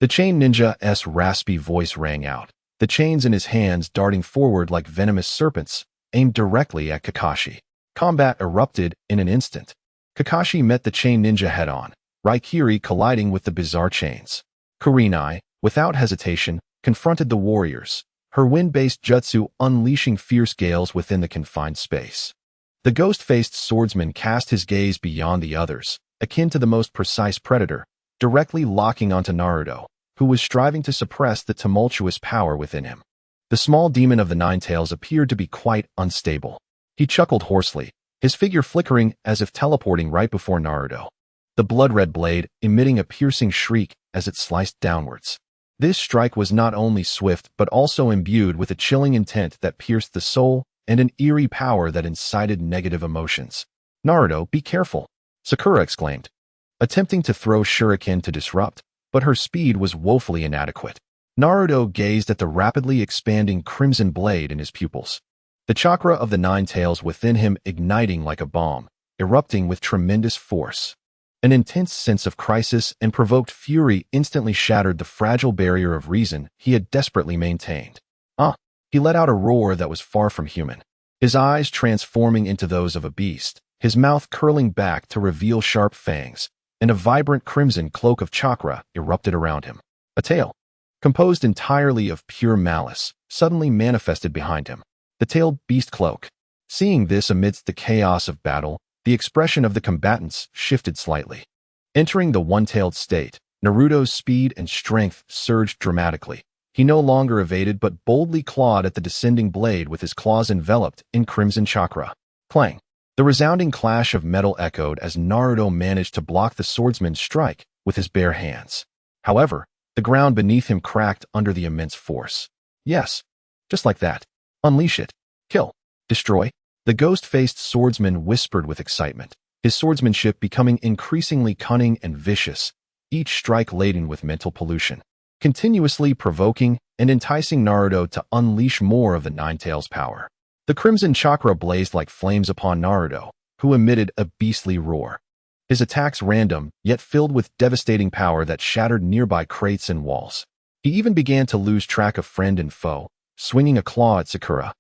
The Chain Ninja's raspy voice rang out, the chains in his hands darting forward like venomous serpents, aimed directly at Kakashi. Combat erupted in an instant. Kakashi met the Chain Ninja head-on, Raikiri colliding with the bizarre chains. Kurenai, without hesitation, confronted the warriors, her wind-based jutsu unleashing fierce gales within the confined space. The ghost-faced swordsman cast his gaze beyond the others, akin to the most precise predator, directly locking onto Naruto, who was striving to suppress the tumultuous power within him. The small demon of the Ninetales appeared to be quite unstable. He chuckled hoarsely, his figure flickering as if teleporting right before Naruto. The blood-red blade emitting a piercing shriek as it sliced downwards. This strike was not only swift but also imbued with a chilling intent that pierced the soul and an eerie power that incited negative emotions. Naruto, be careful, Sakura exclaimed, attempting to throw shuriken to disrupt, but her speed was woefully inadequate. Naruto gazed at the rapidly expanding crimson blade in his pupils, the chakra of the Ninetales within him igniting like a bomb, erupting with tremendous force. An intense sense of crisis and provoked fury instantly shattered the fragile barrier of reason he had desperately maintained. He let out a roar that was far from human, his eyes transforming into those of a beast, his mouth curling back to reveal sharp fangs, and a vibrant crimson cloak of chakra erupted around him. A tail, composed entirely of pure malice, suddenly manifested behind him. The tailed beast cloak. Seeing this amidst the chaos of battle, the expression of the combatants shifted slightly. Entering the one-tailed state, Naruto's speed and strength surged dramatically. He no longer evaded but boldly clawed at the descending blade with his claws enveloped in crimson chakra. Clang! The resounding clash of metal echoed as Naruto managed to block the swordsman's strike with his bare hands. However, the ground beneath him cracked under the immense force. Yes, just like that. Unleash it. Kill. Destroy. The ghost-faced swordsman whispered with excitement, his swordsmanship becoming increasingly cunning and vicious, each strike laden with mental pollution, continuously provoking and enticing Naruto to unleash more of the Ninetales' power. The crimson chakra blazed like flames upon Naruto, who emitted a beastly roar. His attacks random, yet filled with devastating power that shattered nearby crates and walls. He even began to lose track of friend and foe, swinging a claw at Sakura,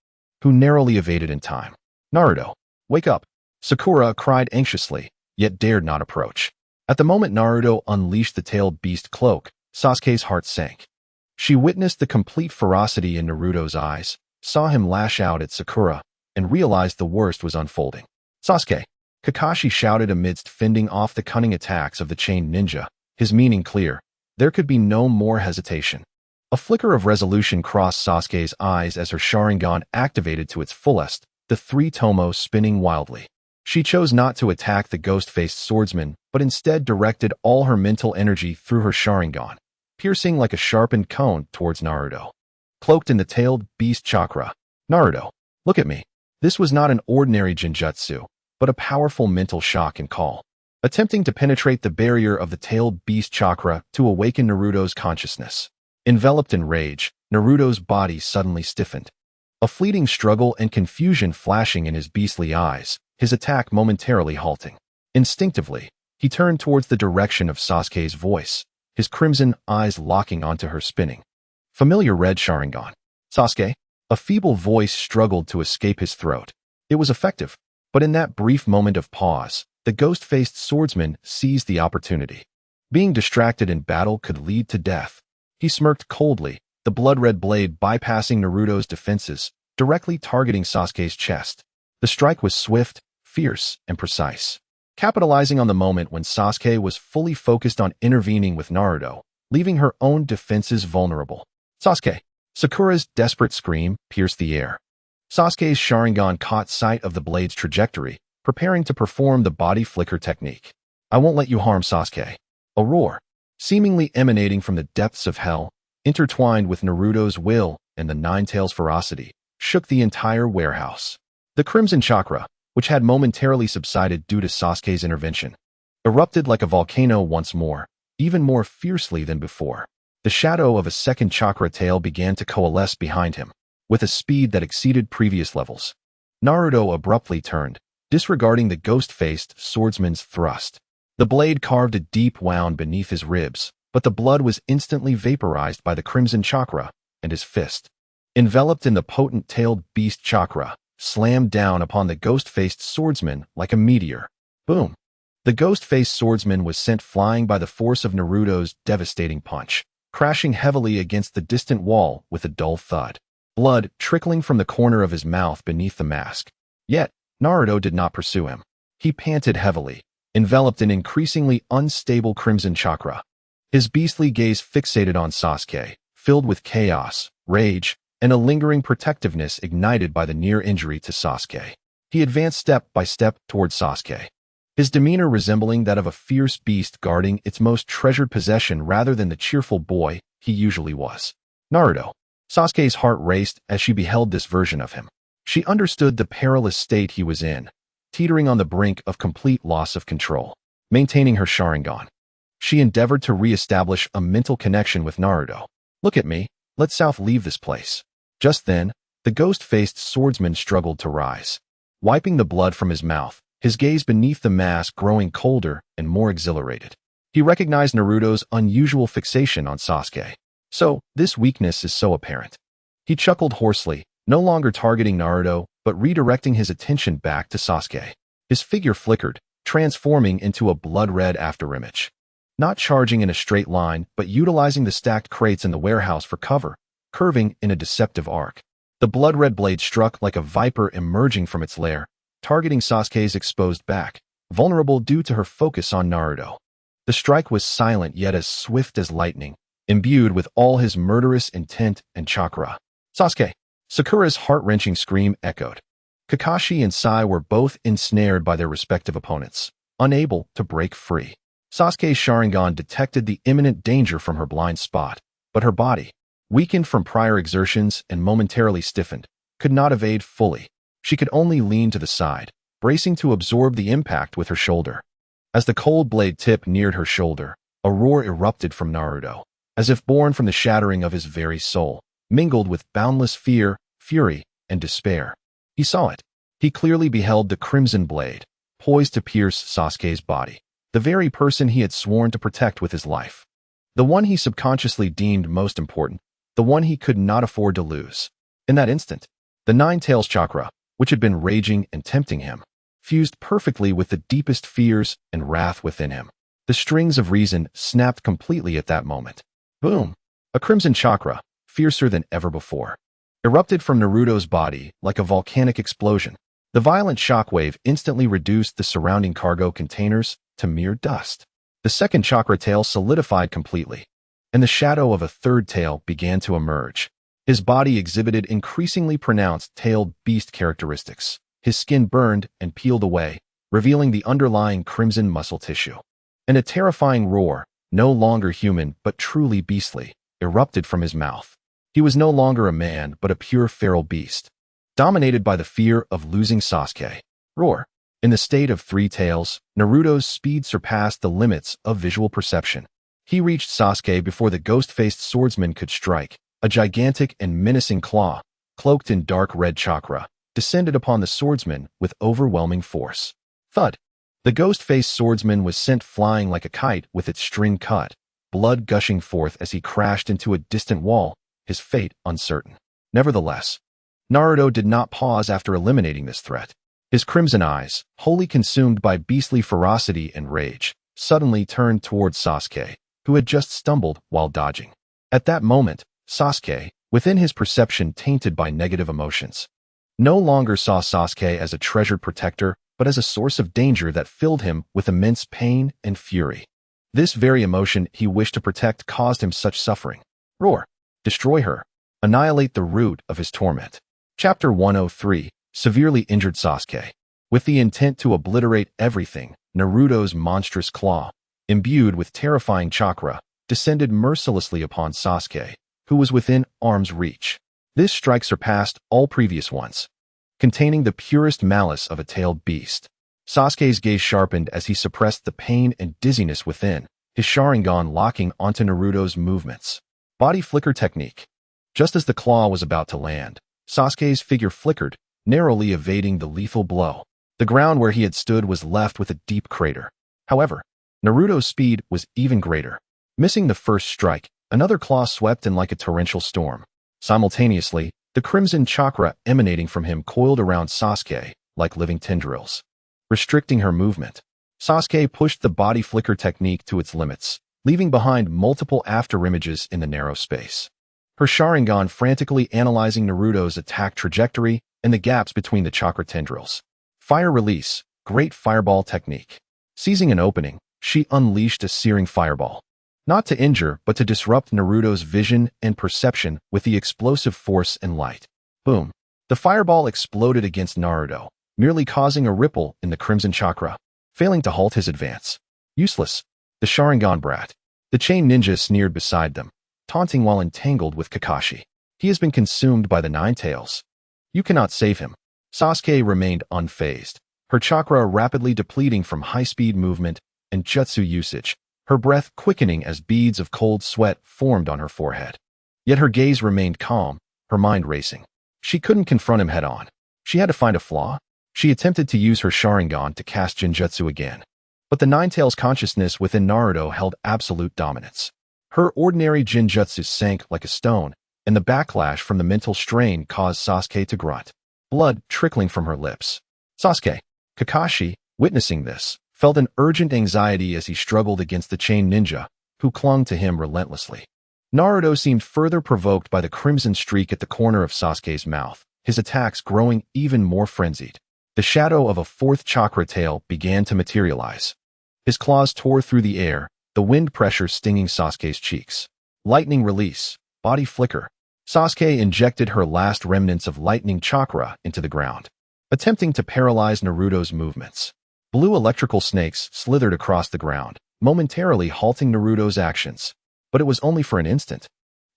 who narrowly evaded in time. Naruto, wake up! Sakura cried anxiously, yet dared not approach. At the moment Naruto unleashed the tailed beast cloak, Sasuke's heart sank. She witnessed the complete ferocity in Naruto's eyes, saw him lash out at Sakura, and realized the worst was unfolding. Sasuke! Kakashi shouted amidst fending off the cunning attacks of the chained ninja, his meaning clear. There could be no more hesitation. A flicker of resolution crossed Sasuke's eyes as her Sharingan activated to its fullest, the three tomo spinning wildly. She chose not to attack the ghost-faced swordsman, but instead directed all her mental energy through her Sharingan, piercing like a sharpened cone towards Naruto. Cloaked in the tailed beast chakra. Naruto, look at me. This was not an ordinary genjutsu, but a powerful mental shock and call, attempting to penetrate the barrier of the tailed beast chakra to awaken Naruto's consciousness. Enveloped in rage, Naruto's body suddenly stiffened. A fleeting struggle and confusion flashing in his beastly eyes, his attack momentarily halting. Instinctively, he turned towards the direction of Sasuke's voice, his crimson eyes locking onto her spinning. Familiar red Sharingan. Sasuke? A feeble voice struggled to escape his throat. It was effective, but in that brief moment of pause, the ghost-faced swordsman seized the opportunity. Being distracted in battle could lead to death. He smirked coldly, the blood-red blade bypassing Naruto's defenses, directly targeting Sasuke's chest. The strike was swift, fierce, and precise. Capitalizing on the moment when Sasuke was fully focused on intervening with Naruto, leaving her own defenses vulnerable. Sasuke! Sakura's desperate scream pierced the air. Sasuke's Sharingan caught sight of the blade's trajectory, preparing to perform the body flicker technique. I won't let you harm Sasuke. A roar, seemingly emanating from the depths of hell, intertwined with Naruto's will and the Nine-Tails' ferocity, shook the entire warehouse. The Crimson Chakra, which had momentarily subsided due to Sasuke's intervention, erupted like a volcano once more, even more fiercely than before. The shadow of a second chakra tail began to coalesce behind him, with a speed that exceeded previous levels. Naruto abruptly turned, disregarding the ghost-faced swordsman's thrust. The blade carved a deep wound beneath his ribs, but the blood was instantly vaporized by the Crimson Chakra, and his fist, enveloped in the potent tailed beast chakra, slammed down upon the ghost-faced swordsman like a meteor. Boom! The ghost-faced swordsman was sent flying by the force of Naruto's devastating punch, crashing heavily against the distant wall with a dull thud, blood trickling from the corner of his mouth beneath the mask. Yet, Naruto did not pursue him. He panted heavily, enveloped in increasingly unstable Crimson Chakra. His beastly gaze fixated on Sasuke, filled with chaos, rage, and a lingering protectiveness ignited by the near injury to Sasuke. He advanced step by step toward Sasuke, his demeanor resembling that of a fierce beast guarding its most treasured possession rather than the cheerful boy he usually was. Naruto. Sasuke's heart raced as she beheld this version of him. She understood the perilous state he was in, teetering on the brink of complete loss of control. Maintaining her Sharingan, she endeavored to re-establish a mental connection with Naruto. Look at me, let South leave this place. Just then, the ghost-faced swordsman struggled to rise. Wiping the blood from his mouth, his gaze beneath the mask growing colder and more exhilarated. He recognized Naruto's unusual fixation on Sasuke. So, this weakness is so apparent. He chuckled hoarsely, no longer targeting Naruto, but redirecting his attention back to Sasuke. His figure flickered, transforming into a blood-red afterimage. Not charging in a straight line, but utilizing the stacked crates in the warehouse for cover, curving in a deceptive arc. The blood-red blade struck like a viper emerging from its lair, targeting Sasuke's exposed back, vulnerable due to her focus on Naruto. The strike was silent yet as swift as lightning, imbued with all his murderous intent and chakra. Sasuke! Sakura's heart-wrenching scream echoed. Kakashi and Sai were both ensnared by their respective opponents, unable to break free. Sasuke's Sharingan detected the imminent danger from her blind spot, but her body, weakened from prior exertions and momentarily stiffened, could not evade fully. She could only lean to the side, bracing to absorb the impact with her shoulder. As the cold blade tip neared her shoulder, a roar erupted from Naruto, as if born from the shattering of his very soul, mingled with boundless fear, fury, and despair. He saw it. He clearly beheld the crimson blade, poised to pierce Sasuke's body, the very person he had sworn to protect with his life. The one he subconsciously deemed most important, the one he could not afford to lose. In that instant, the Nine-Tails chakra, which had been raging and tempting him, fused perfectly with the deepest fears and wrath within him. The strings of reason snapped completely at that moment. Boom! A crimson chakra, fiercer than ever before, erupted from Naruto's body like a volcanic explosion. The violent shockwave instantly reduced the surrounding cargo containers to mere dust. The second chakra tail solidified completely, and the shadow of a third tail began to emerge. His body exhibited increasingly pronounced tailed beast characteristics. His skin burned and peeled away, revealing the underlying crimson muscle tissue. And a terrifying roar, no longer human but truly beastly, erupted from his mouth. He was no longer a man but a pure feral beast. dominated by the fear of losing Sasuke. Roar. In the state of three tails, Naruto's speed surpassed the limits of visual perception. He reached Sasuke before the ghost-faced swordsman could strike. A gigantic and menacing claw, cloaked in dark red chakra, descended upon the swordsman with overwhelming force. Thud. The ghost-faced swordsman was sent flying like a kite with its string cut, blood gushing forth as he crashed into a distant wall, his fate uncertain. Nevertheless, Naruto did not pause after eliminating this threat. His crimson eyes, wholly consumed by beastly ferocity and rage, suddenly turned towards Sasuke, who had just stumbled while dodging. At that moment, Sasuke, within his perception tainted by negative emotions, no longer saw Sasuke as a treasured protector, but as a source of danger that filled him with immense pain and fury. This very emotion he wished to protect caused him such suffering. Roar. Destroy her. Annihilate the root of his torment. Chapter 103. Severely injured Sasuke. With the intent to obliterate everything, Naruto's monstrous claw, imbued with terrifying chakra, descended mercilessly upon Sasuke, who was within arm's reach. This strike surpassed all previous ones, containing the purest malice of a tailed beast. Sasuke's gaze sharpened as he suppressed the pain and dizziness within, his Sharingan locking onto Naruto's movements. Body flicker technique. Just as the claw was about to land, Sasuke's figure flickered, narrowly evading the lethal blow. The ground where he had stood was left with a deep crater. However, Naruto's speed was even greater. Missing the first strike, another claw swept in like a torrential storm. Simultaneously, the crimson chakra emanating from him coiled around Sasuke like living tendrils, restricting her movement. Sasuke pushed the body flicker technique to its limits, leaving behind multiple afterimages in the narrow space. Her Sharingan frantically analyzing Naruto's attack trajectory and the gaps between the chakra tendrils. Fire release, great fireball technique. Seizing an opening, she unleashed a searing fireball. Not to injure, but to disrupt Naruto's vision and perception with the explosive force and light. Boom. The fireball exploded against Naruto, merely causing a ripple in the crimson chakra, failing to halt his advance. Useless. The Sharingan brat. The chain ninja sneered beside them, taunting while entangled with Kakashi. He has been consumed by the Nine Tails. You cannot save him. Sasuke remained unfazed, her chakra rapidly depleting from high-speed movement and jutsu usage, her breath quickening as beads of cold sweat formed on her forehead. Yet her gaze remained calm, her mind racing. She couldn't confront him head-on. She had to find a flaw. She attempted to use her Sharingan to cast Jinjutsu again. But the Nine Tails consciousness within Naruto held absolute dominance. Her ordinary Jinjutsu sank like a stone, and the backlash from the mental strain caused Sasuke to grunt, blood trickling from her lips. Sasuke. Kakashi, witnessing this, felt an urgent anxiety as he struggled against the chain ninja, who clung to him relentlessly. Naruto seemed further provoked by the crimson streak at the corner of Sasuke's mouth, his attacks growing even more frenzied. The shadow of a fourth chakra tail began to materialize. His claws tore through the air, the wind pressure stinging Sasuke's cheeks. Lightning release, body flicker. Sasuke injected her last remnants of lightning chakra into the ground, attempting to paralyze Naruto's movements. Blue electrical snakes slithered across the ground, momentarily halting Naruto's actions. But it was only for an instant.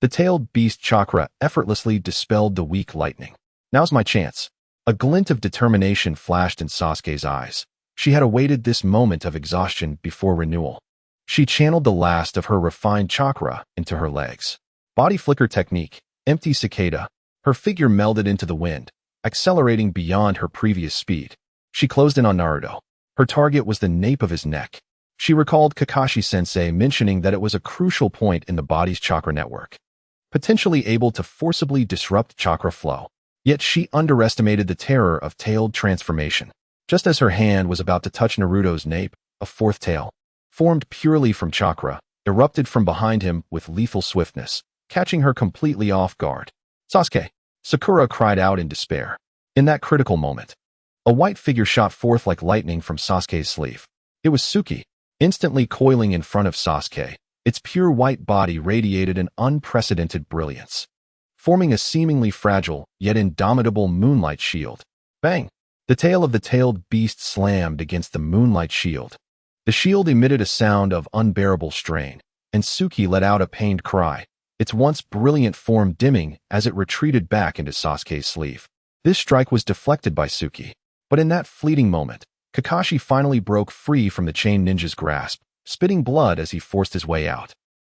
The tailed beast chakra effortlessly dispelled the weak lightning. Now's my chance. A glint of determination flashed in Sasuke's eyes. She had awaited this moment of exhaustion before renewal. She channeled the last of her refined chakra into her legs. Body flicker technique, empty cicada. Her figure melded into the wind, accelerating beyond her previous speed. She closed in on Naruto. Her target was the nape of his neck. She recalled Kakashi-sensei mentioning that it was a crucial point in the body's chakra network, potentially able to forcibly disrupt chakra flow. Yet she underestimated the terror of tailed transformation. Just as her hand was about to touch Naruto's nape, a fourth tail, formed purely from chakra, erupted from behind him with lethal swiftness, catching her completely off guard. Sasuke! Sakura cried out in despair. In that critical moment, a white figure shot forth like lightning from Sasuke's sleeve. It was Suki, instantly coiling in front of Sasuke. Its pure white body radiated an unprecedented brilliance, forming a seemingly fragile yet indomitable moonlight shield. Bang! The tail of the tailed beast slammed against the moonlight shield. The shield emitted a sound of unbearable strain, and Suki let out a pained cry, its once brilliant form dimming as it retreated back into Sasuke's sleeve. This strike was deflected by Suki, but in that fleeting moment, Kakashi finally broke free from the chain ninja's grasp, spitting blood as he forced his way out.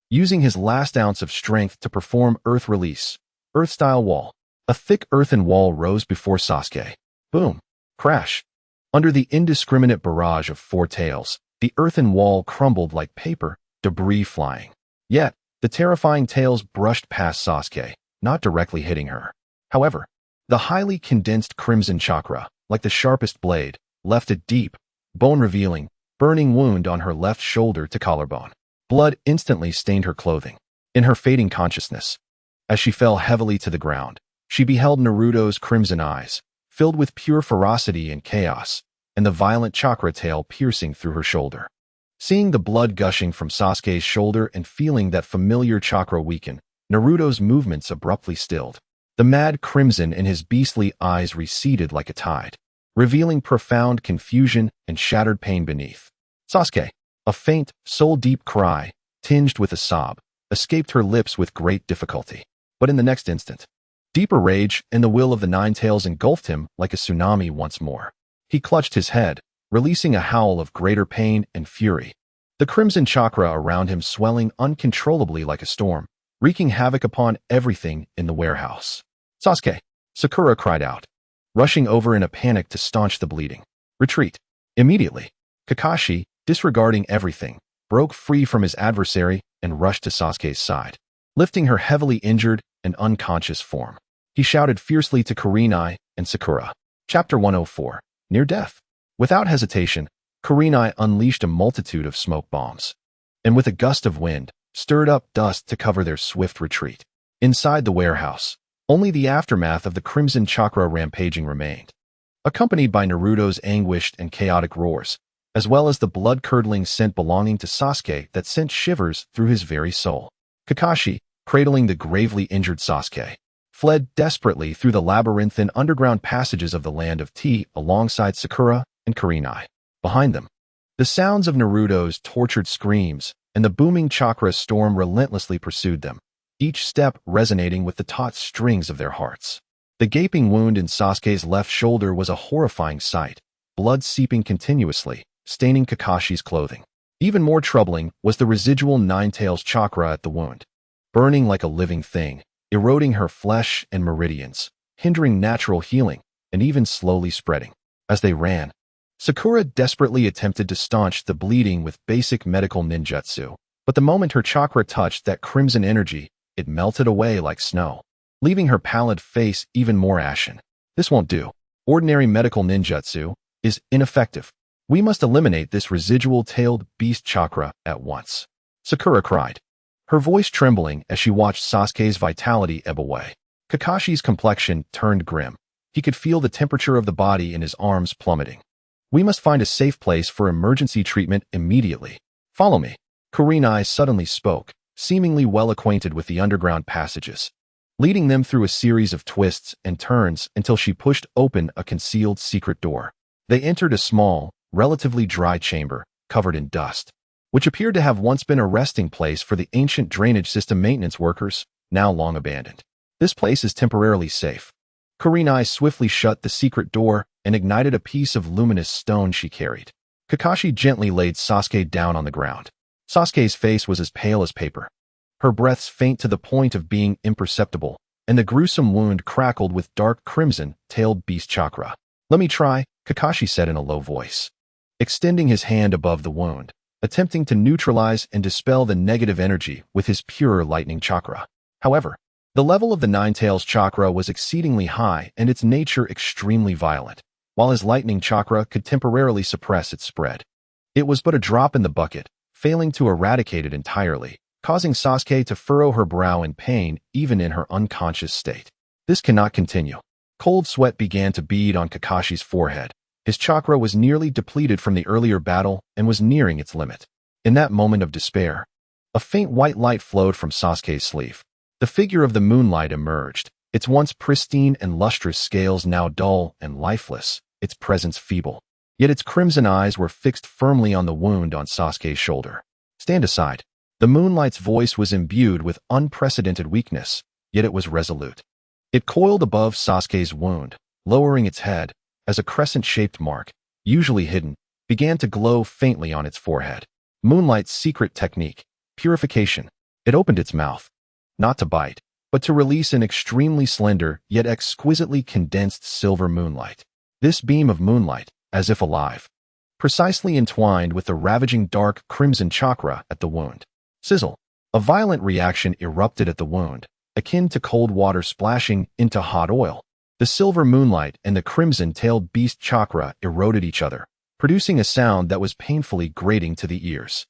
Using his last ounce of strength to perform Earth Release, Earth-style wall. A thick earthen wall rose before Sasuke. Boom. Crash. Under the indiscriminate barrage of four tails, the earthen wall crumbled like paper, debris flying. Yet, the terrifying tails brushed past Sasuke, not directly hitting her. However, the highly condensed crimson chakra, like the sharpest blade, left a deep, bone-revealing, burning wound on her left shoulder to collarbone. Blood instantly stained her clothing. In her fading consciousness, as she fell heavily to the ground, she beheld Naruto's crimson eyes, filled with pure ferocity and chaos, and the violent chakra tail piercing through her shoulder. Seeing the blood gushing from Sasuke's shoulder and feeling that familiar chakra weaken, Naruto's movements abruptly stilled. The mad crimson in his beastly eyes receded like a tide, revealing profound confusion and shattered pain beneath. Sasuke, a faint, soul-deep cry, tinged with a sob, escaped her lips with great difficulty. But in the next instant, deeper rage and the will of the Nine Tails engulfed him like a tsunami once more. He clutched his head, releasing a howl of greater pain and fury. The crimson chakra around him swelling uncontrollably like a storm, wreaking havoc upon everything in the warehouse. Sasuke! Sakura cried out, rushing over in a panic to staunch the bleeding. Retreat! Immediately, Kakashi, disregarding everything, broke free from his adversary and rushed to Sasuke's side. Lifting her heavily injured and unconscious form, he shouted fiercely to Kurenai and Sakura. Chapter 104. Near Death. Without hesitation, Kurenai unleashed a multitude of smoke bombs, and with a gust of wind, stirred up dust to cover their swift retreat. Inside the warehouse, only the aftermath of the crimson chakra rampaging remained, accompanied by Naruto's anguished and chaotic roars, as well as the blood-curdling scent belonging to Sasuke that sent shivers through his very soul. Kakashi, cradling the gravely injured Sasuke, fled desperately through the labyrinthine underground passages of the Land of Tea alongside Sakura and Kurenai. Behind them, the sounds of Naruto's tortured screams and the booming chakra storm relentlessly pursued them, each step resonating with the taut strings of their hearts. The gaping wound in Sasuke's left shoulder was a horrifying sight, blood seeping continuously, staining Kakashi's clothing. Even more troubling was the residual Nine Tails chakra at the wound, burning like a living thing, eroding her flesh and meridians, hindering natural healing, and even slowly spreading. As they ran, Sakura desperately attempted to staunch the bleeding with basic medical ninjutsu, but the moment her chakra touched that crimson energy, it melted away like snow, leaving her pallid face even more ashen. This won't do. Ordinary medical ninjutsu is ineffective. We must eliminate this residual-tailed beast chakra at once. Sakura cried, her voice trembling as she watched Sasuke's vitality ebb away. Kakashi's complexion turned grim. He could feel the temperature of the body in his arms plummeting. We must find a safe place for emergency treatment immediately. Follow me. Kurenai suddenly spoke, seemingly well acquainted with the underground passages, leading them through a series of twists and turns until she pushed open a concealed secret door. They entered a small, relatively dry chamber, covered in dust, which appeared to have once been a resting place for the ancient drainage system maintenance workers, now long abandoned. This place is temporarily safe. Kurenai swiftly shut the secret door and ignited a piece of luminous stone she carried. Kakashi gently laid Sasuke down on the ground. Sasuke's face was as pale as paper, her breaths faint to the point of being imperceptible, and the gruesome wound crackled with dark crimson-tailed beast chakra. Let me try, Kakashi said in a low voice, extending his hand above the wound, attempting to neutralize and dispel the negative energy with his pure lightning chakra. However, the level of the Nine Tails chakra was exceedingly high and its nature extremely violent, while his lightning chakra could temporarily suppress its spread. It was but a drop in the bucket, failing to eradicate it entirely, causing Sasuke to furrow her brow in pain even in her unconscious state. This cannot continue. Cold sweat began to bead on Kakashi's forehead. His chakra was nearly depleted from the earlier battle and was nearing its limit. In that moment of despair, a faint white light flowed from Sasuke's sleeve. The figure of the moonlight emerged, its once pristine and lustrous scales now dull and lifeless, its presence feeble. Yet its crimson eyes were fixed firmly on the wound on Sasuke's shoulder. Stand aside. The moonlight's voice was imbued with unprecedented weakness, yet it was resolute. It coiled above Sasuke's wound, lowering its head, as a crescent-shaped mark, usually hidden, began to glow faintly on its forehead. Moonlight's secret technique, purification. It opened its mouth, not to bite, but to release an extremely slender yet exquisitely condensed silver moonlight. This beam of moonlight, as if alive, precisely entwined with the ravaging dark crimson chakra at the wound. Sizzle. A violent reaction erupted at the wound, akin to cold water splashing into hot oil. The silver moonlight and the crimson-tailed beast chakra eroded each other, producing a sound that was painfully grating to the ears.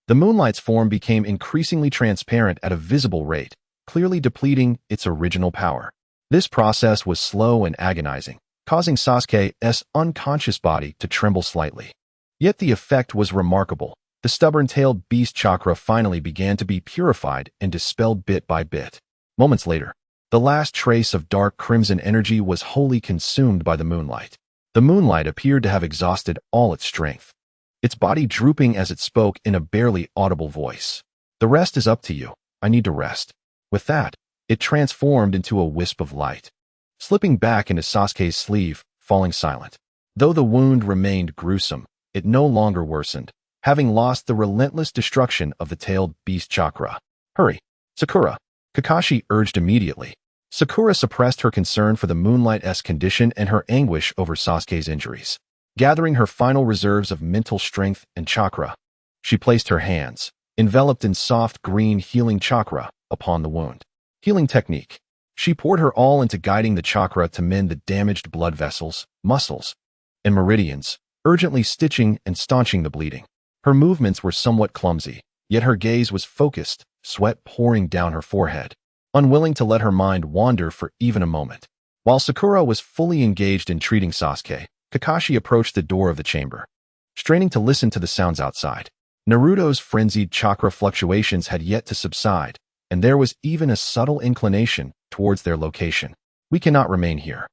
The moonlight's form became increasingly transparent at a visible rate, clearly depleting its original power. This process was slow and agonizing, causing Sasuke's unconscious body to tremble slightly. Yet the effect was remarkable. The stubborn-tailed beast chakra finally began to be purified and dispelled bit by bit. Moments later, the last trace of dark crimson energy was wholly consumed by the moonlight. The moonlight appeared to have exhausted all its strength, its body drooping as it spoke in a barely audible voice. "The rest is up to you. I need to rest." With that, it transformed into a wisp of light, slipping back into Sasuke's sleeve, falling silent. Though the wound remained gruesome, it no longer worsened, having lost the relentless destruction of the tailed beast chakra. "Hurry, Sakura," Kakashi urged immediately. Sakura suppressed her concern for the Moonlight's condition and her anguish over Sasuke's injuries. Gathering her final reserves of mental strength and chakra, she placed her hands, enveloped in soft green healing chakra, upon the wound. Healing technique. She poured her all into guiding the chakra to mend the damaged blood vessels, muscles, and meridians, urgently stitching and staunching the bleeding. Her movements were somewhat clumsy, yet her gaze was focused, sweat pouring down her forehead, unwilling to let her mind wander for even a moment. While Sakura was fully engaged in treating Sasuke, Kakashi approached the door of the chamber, straining to listen to the sounds outside. Naruto's frenzied chakra fluctuations had yet to subside, and there was even a subtle inclination towards their location. "We cannot remain here."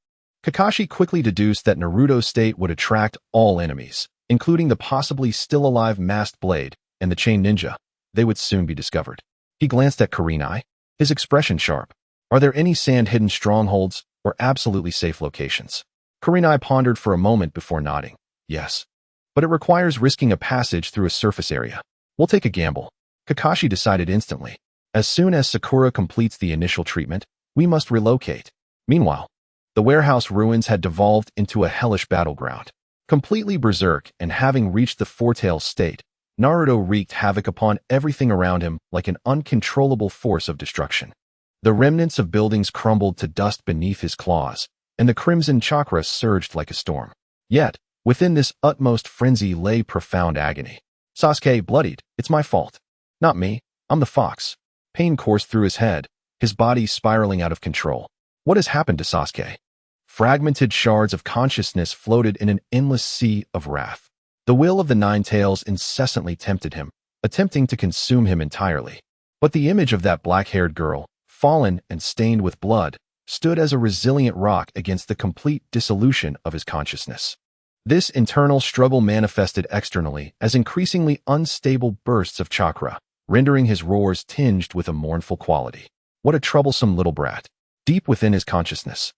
Kakashi quickly deduced that Naruto's state would attract all enemies, including the possibly still-alive Masked Blade and the Chain Ninja. They would soon be discovered. He glanced at Kurenai, his expression sharp. "Are there any sand-hidden strongholds or absolutely safe locations?" Kurenai pondered for a moment before nodding. "Yes, but it requires risking a passage through a surface area. We'll take a gamble." Kakashi decided instantly. "As soon as Sakura completes the initial treatment, we must relocate." Meanwhile, the warehouse ruins had devolved into a hellish battleground. Completely berserk and having reached the foretale state, Naruto wreaked havoc upon everything around him like an uncontrollable force of destruction. The remnants of buildings crumbled to dust beneath his claws, and the crimson chakra surged like a storm. Yet, within this utmost frenzy lay profound agony. "Sasuke, bloodied. It's my fault. Not me. I'm the fox." Pain coursed through his head, his body spiraling out of control. What has happened to Sasuke? Fragmented shards of consciousness floated in an endless sea of wrath. The will of the Nine Tails incessantly tempted him, attempting to consume him entirely. But the image of that black-haired girl, fallen and stained with blood, stood as a resilient rock against the complete dissolution of his consciousness. This internal struggle manifested externally as increasingly unstable bursts of chakra, rendering his roars tinged with a mournful quality. What a troublesome little brat. Deep within his consciousness,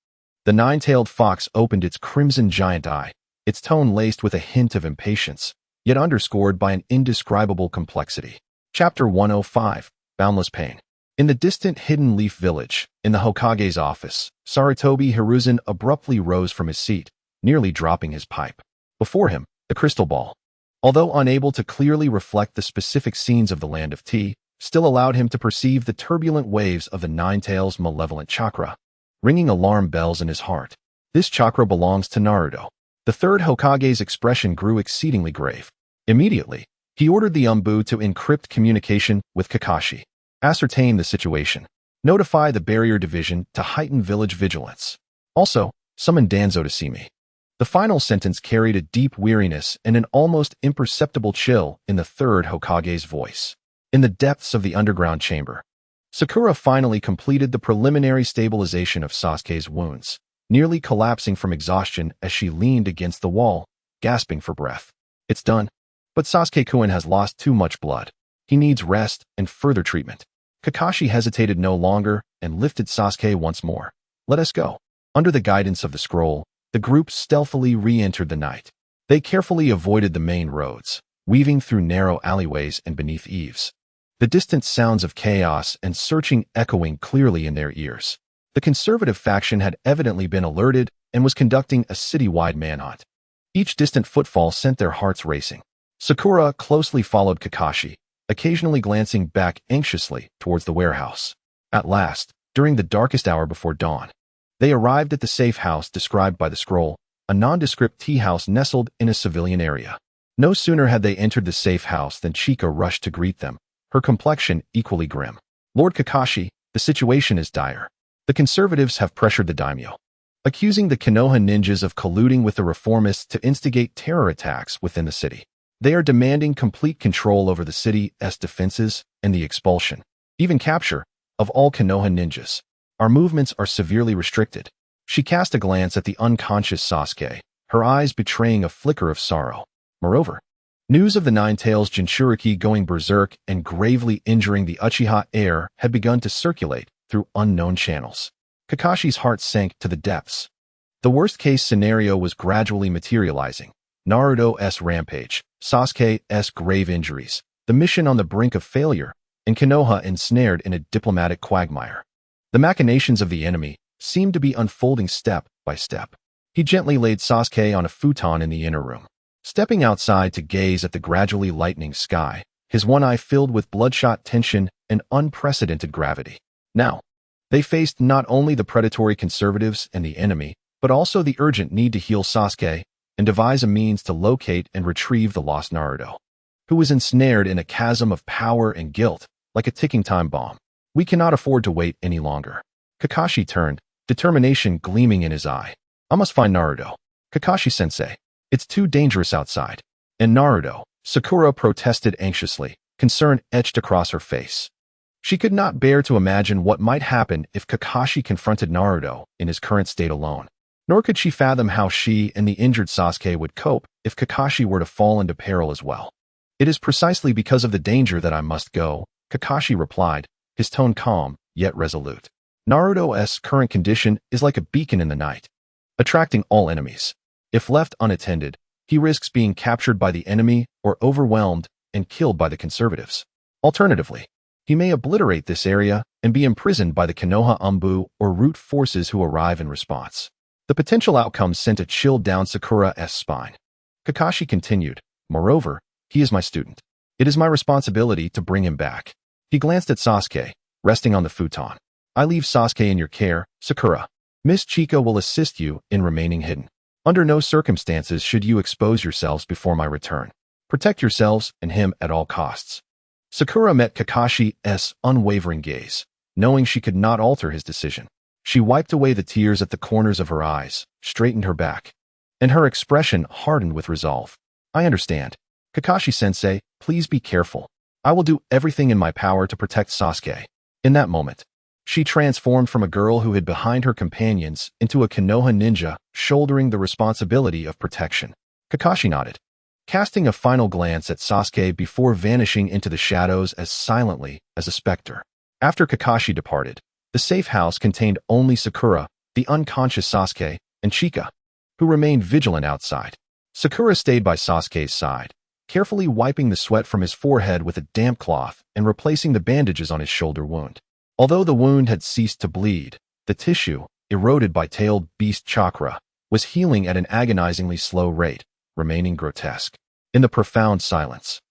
the nine-tailed fox opened its crimson giant eye, its tone laced with a hint of impatience, yet underscored by an indescribable complexity. Chapter 105, Boundless Pain. In the distant Hidden Leaf Village, in the Hokage's office, Sarutobi Hiruzen abruptly rose from his seat, nearly dropping his pipe. Before him, the crystal ball, although unable to clearly reflect the specific scenes of the Land of Tea, still allowed him to perceive the turbulent waves of the Nine Tails' malevolent chakra, ringing alarm bells in his heart. This chakra belongs to Naruto. The third Hokage's expression grew exceedingly grave. Immediately, he ordered the Umbu to encrypt communication with Kakashi, ascertain the situation, notify the barrier division to heighten village vigilance. Also, summon Danzo to see me. The final sentence carried a deep weariness and an almost imperceptible chill in the third Hokage's voice. In the depths of the underground chamber, Sakura finally completed the preliminary stabilization of Sasuke's wounds, nearly collapsing from exhaustion as she leaned against the wall, gasping for breath. It's done. But Sasuke-kun has lost too much blood. He needs rest and further treatment. Kakashi hesitated no longer and lifted Sasuke once more. Let us go. Under the guidance of the scroll, the group stealthily re-entered the night. They carefully avoided the main roads, weaving through narrow alleyways and beneath eaves. The distant sounds of chaos and searching echoing clearly in their ears. The conservative faction had evidently been alerted and was conducting a city-wide manhunt. Each distant footfall sent their hearts racing. Sakura closely followed Kakashi, occasionally glancing back anxiously towards the warehouse. At last, during the darkest hour before dawn, they arrived at the safe house described by the scroll, a nondescript tea house nestled in a civilian area. No sooner had they entered the safe house than Chika rushed to greet them, her complexion equally grim. Lord Kakashi, the situation is dire. The conservatives have pressured the daimyo, accusing the Konoha ninjas of colluding with the reformists to instigate terror attacks within the city. They are demanding complete control over the city's defenses and the expulsion, even capture, of all Konoha ninjas. Our movements are severely restricted. She cast a glance at the unconscious Sasuke, her eyes betraying a flicker of sorrow. Moreover, news of the Nine-Tails Jinchuriki going berserk and gravely injuring the Uchiha heir had begun to circulate through unknown channels. Kakashi's heart sank to the depths. The worst-case scenario was gradually materializing. Naruto's rampage, Sasuke's grave injuries, the mission on the brink of failure, and Konoha ensnared in a diplomatic quagmire. The machinations of the enemy seemed to be unfolding step by step. He gently laid Sasuke on a futon in the inner room, stepping outside to gaze at the gradually lightening sky, his one eye filled with bloodshot tension and unprecedented gravity. Now, they faced not only the predatory conservatives and the enemy, but also the urgent need to heal Sasuke and devise a means to locate and retrieve the lost Naruto, who was ensnared in a chasm of power and guilt, like a ticking time bomb. We cannot afford to wait any longer. Kakashi turned, determination gleaming in his eye. I must find Naruto. Kakashi-sensei, it's too dangerous outside. And Naruto, Sakura protested anxiously, concern etched across her face. She could not bear to imagine what might happen if Kakashi confronted Naruto in his current state alone. Nor could she fathom how she and the injured Sasuke would cope if Kakashi were to fall into peril as well. It is precisely because of the danger that I must go, Kakashi replied, his tone calm, yet resolute. Naruto's current condition is like a beacon in the night, attracting all enemies. If left unattended, he risks being captured by the enemy or overwhelmed and killed by the conservatives. Alternatively, he may obliterate this area and be imprisoned by the Konoha Umbu or root forces who arrive in response. The potential outcome sent a chill down Sakura's spine. Kakashi continued, moreover, he is my student. It is my responsibility to bring him back. He glanced at Sasuke, resting on the futon. I leave Sasuke in your care, Sakura. Miss Chika will assist you in remaining hidden. Under no circumstances should you expose yourselves before my return. Protect yourselves and him at all costs. Sakura met Kakashi's unwavering gaze, knowing she could not alter his decision. She wiped away the tears at the corners of her eyes, straightened her back, and her expression hardened with resolve. I understand. Kakashi-sensei, please be careful. I will do everything in my power to protect Sasuke. In that moment, she transformed from a girl who hid behind her companions into a Konoha ninja, shouldering the responsibility of protection. Kakashi nodded, casting a final glance at Sasuke before vanishing into the shadows as silently as a specter. After Kakashi departed, the safe house contained only Sakura, the unconscious Sasuke, and Chika, who remained vigilant outside. Sakura stayed by Sasuke's side, carefully wiping the sweat from his forehead with a damp cloth and replacing the bandages on his shoulder wound. Although the wound had ceased to bleed, the tissue, eroded by tailed beast chakra, was healing at an agonizingly slow rate, remaining grotesque. In the profound silence,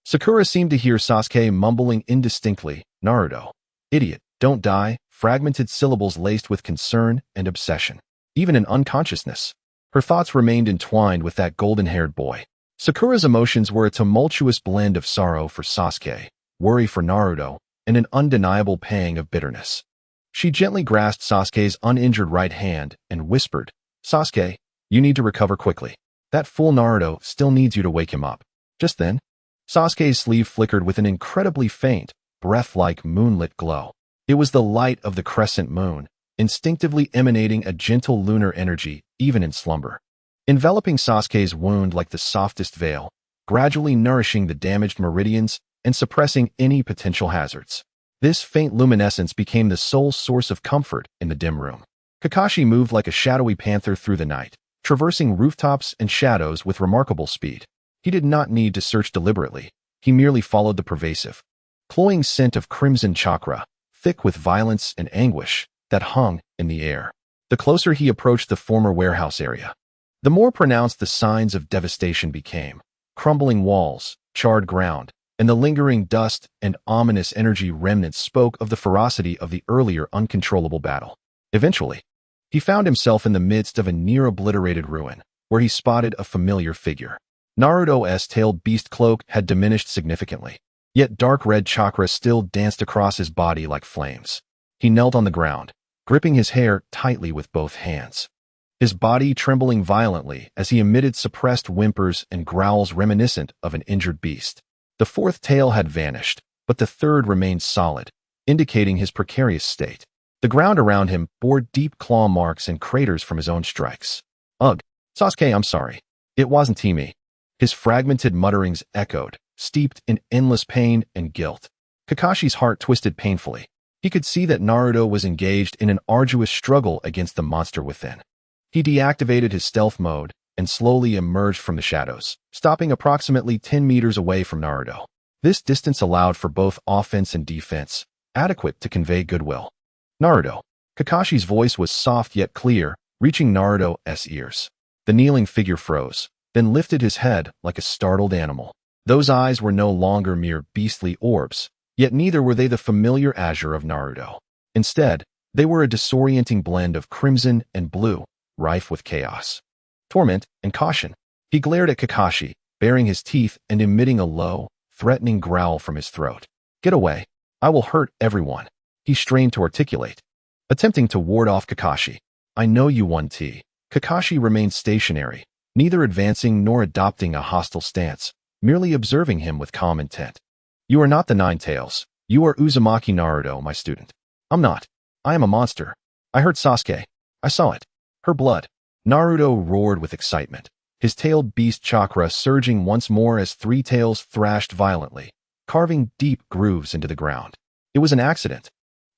Sakura seemed to hear Sasuke mumbling indistinctly, Naruto, idiot, don't die, fragmented syllables laced with concern and obsession. Even in unconsciousness, her thoughts remained entwined with that golden-haired boy. Sakura's emotions were a tumultuous blend of sorrow for Sasuke, worry for Naruto, and an undeniable pang of bitterness. She gently grasped Sasuke's uninjured right hand and whispered, Sasuke, you need to recover quickly. That fool Naruto still needs you to wake him up. Just then, Sasuke's sleeve flickered with an incredibly faint, breath-like moonlit glow. It was the light of the crescent moon, instinctively emanating a gentle lunar energy even in slumber, enveloping Sasuke's wound like the softest veil, gradually nourishing the damaged meridians and suppressing any potential hazards. This faint luminescence became the sole source of comfort in the dim room. Kakashi moved like a shadowy panther through the night, traversing rooftops and shadows with remarkable speed. He did not need to search deliberately. He merely followed the pervasive, cloying scent of crimson chakra, thick with violence and anguish, that hung in the air. The closer he approached the former warehouse area, the more pronounced the signs of devastation became. Crumbling walls, charred ground, and the lingering dust and ominous energy remnants spoke of the ferocity of the earlier uncontrollable battle. Eventually, he found himself in the midst of a near-obliterated ruin, where he spotted a familiar figure. Naruto's tailed beast cloak had diminished significantly, yet dark red chakra still danced across his body like flames. He knelt on the ground, gripping his hair tightly with both hands, his body trembling violently as he emitted suppressed whimpers and growls reminiscent of an injured beast. The fourth tail had vanished, but the third remained solid, indicating his precarious state. The ground around him bore deep claw marks and craters from his own strikes. Ugh, Sasuke, I'm sorry. It wasn't me. His fragmented mutterings echoed, steeped in endless pain and guilt. Kakashi's heart twisted painfully. He could see that Naruto was engaged in an arduous struggle against the monster within. He deactivated his stealth mode and slowly emerged from the shadows, stopping approximately 10 meters away from Naruto. This distance allowed for both offense and defense, adequate to convey goodwill. Naruto. Kakashi's voice was soft yet clear, reaching Naruto's ears. The kneeling figure froze, then lifted his head like a startled animal. Those eyes were no longer mere beastly orbs, yet neither were they the familiar azure of Naruto. Instead, they were a disorienting blend of crimson and blue, rife with chaos, torment, and caution. He glared at Kakashi, baring his teeth and emitting a low, threatening growl from his throat. Get away. I will hurt everyone. He strained to articulate, attempting to ward off Kakashi. I know you won T. Kakashi remained stationary, neither advancing nor adopting a hostile stance, merely observing him with calm intent. You are not the Nine Tails. You are Uzumaki Naruto, my student. I'm not. I am a monster. I hurt Sasuke. I saw it. Her blood. Naruto roared with excitement, his tailed beast chakra surging once more as three tails thrashed violently, carving deep grooves into the ground. It was an accident.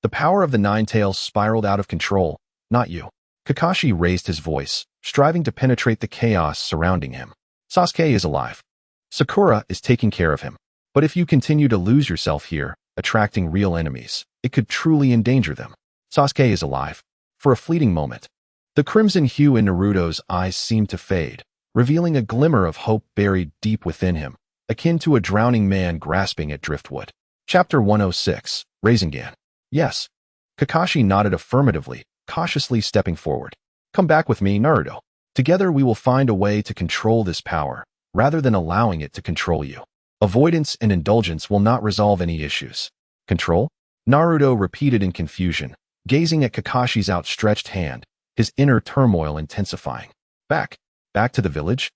The power of the Nine Tails spiraled out of control, not you. Kakashi raised his voice, striving to penetrate the chaos surrounding him. Sasuke is alive. Sakura is taking care of him. But if you continue to lose yourself here, attracting real enemies, it could truly endanger them. Sasuke is alive. For a fleeting moment, the crimson hue in Naruto's eyes seemed to fade, revealing a glimmer of hope buried deep within him, akin to a drowning man grasping at driftwood. Chapter 106, Rasengan. Yes. Kakashi nodded affirmatively, cautiously stepping forward. Come back with me, Naruto. Together we will find a way to control this power, rather than allowing it to control you. Avoidance and indulgence will not resolve any issues. Control? Naruto repeated in confusion, gazing at Kakashi's outstretched hand, his inner turmoil intensifying. Back to the village?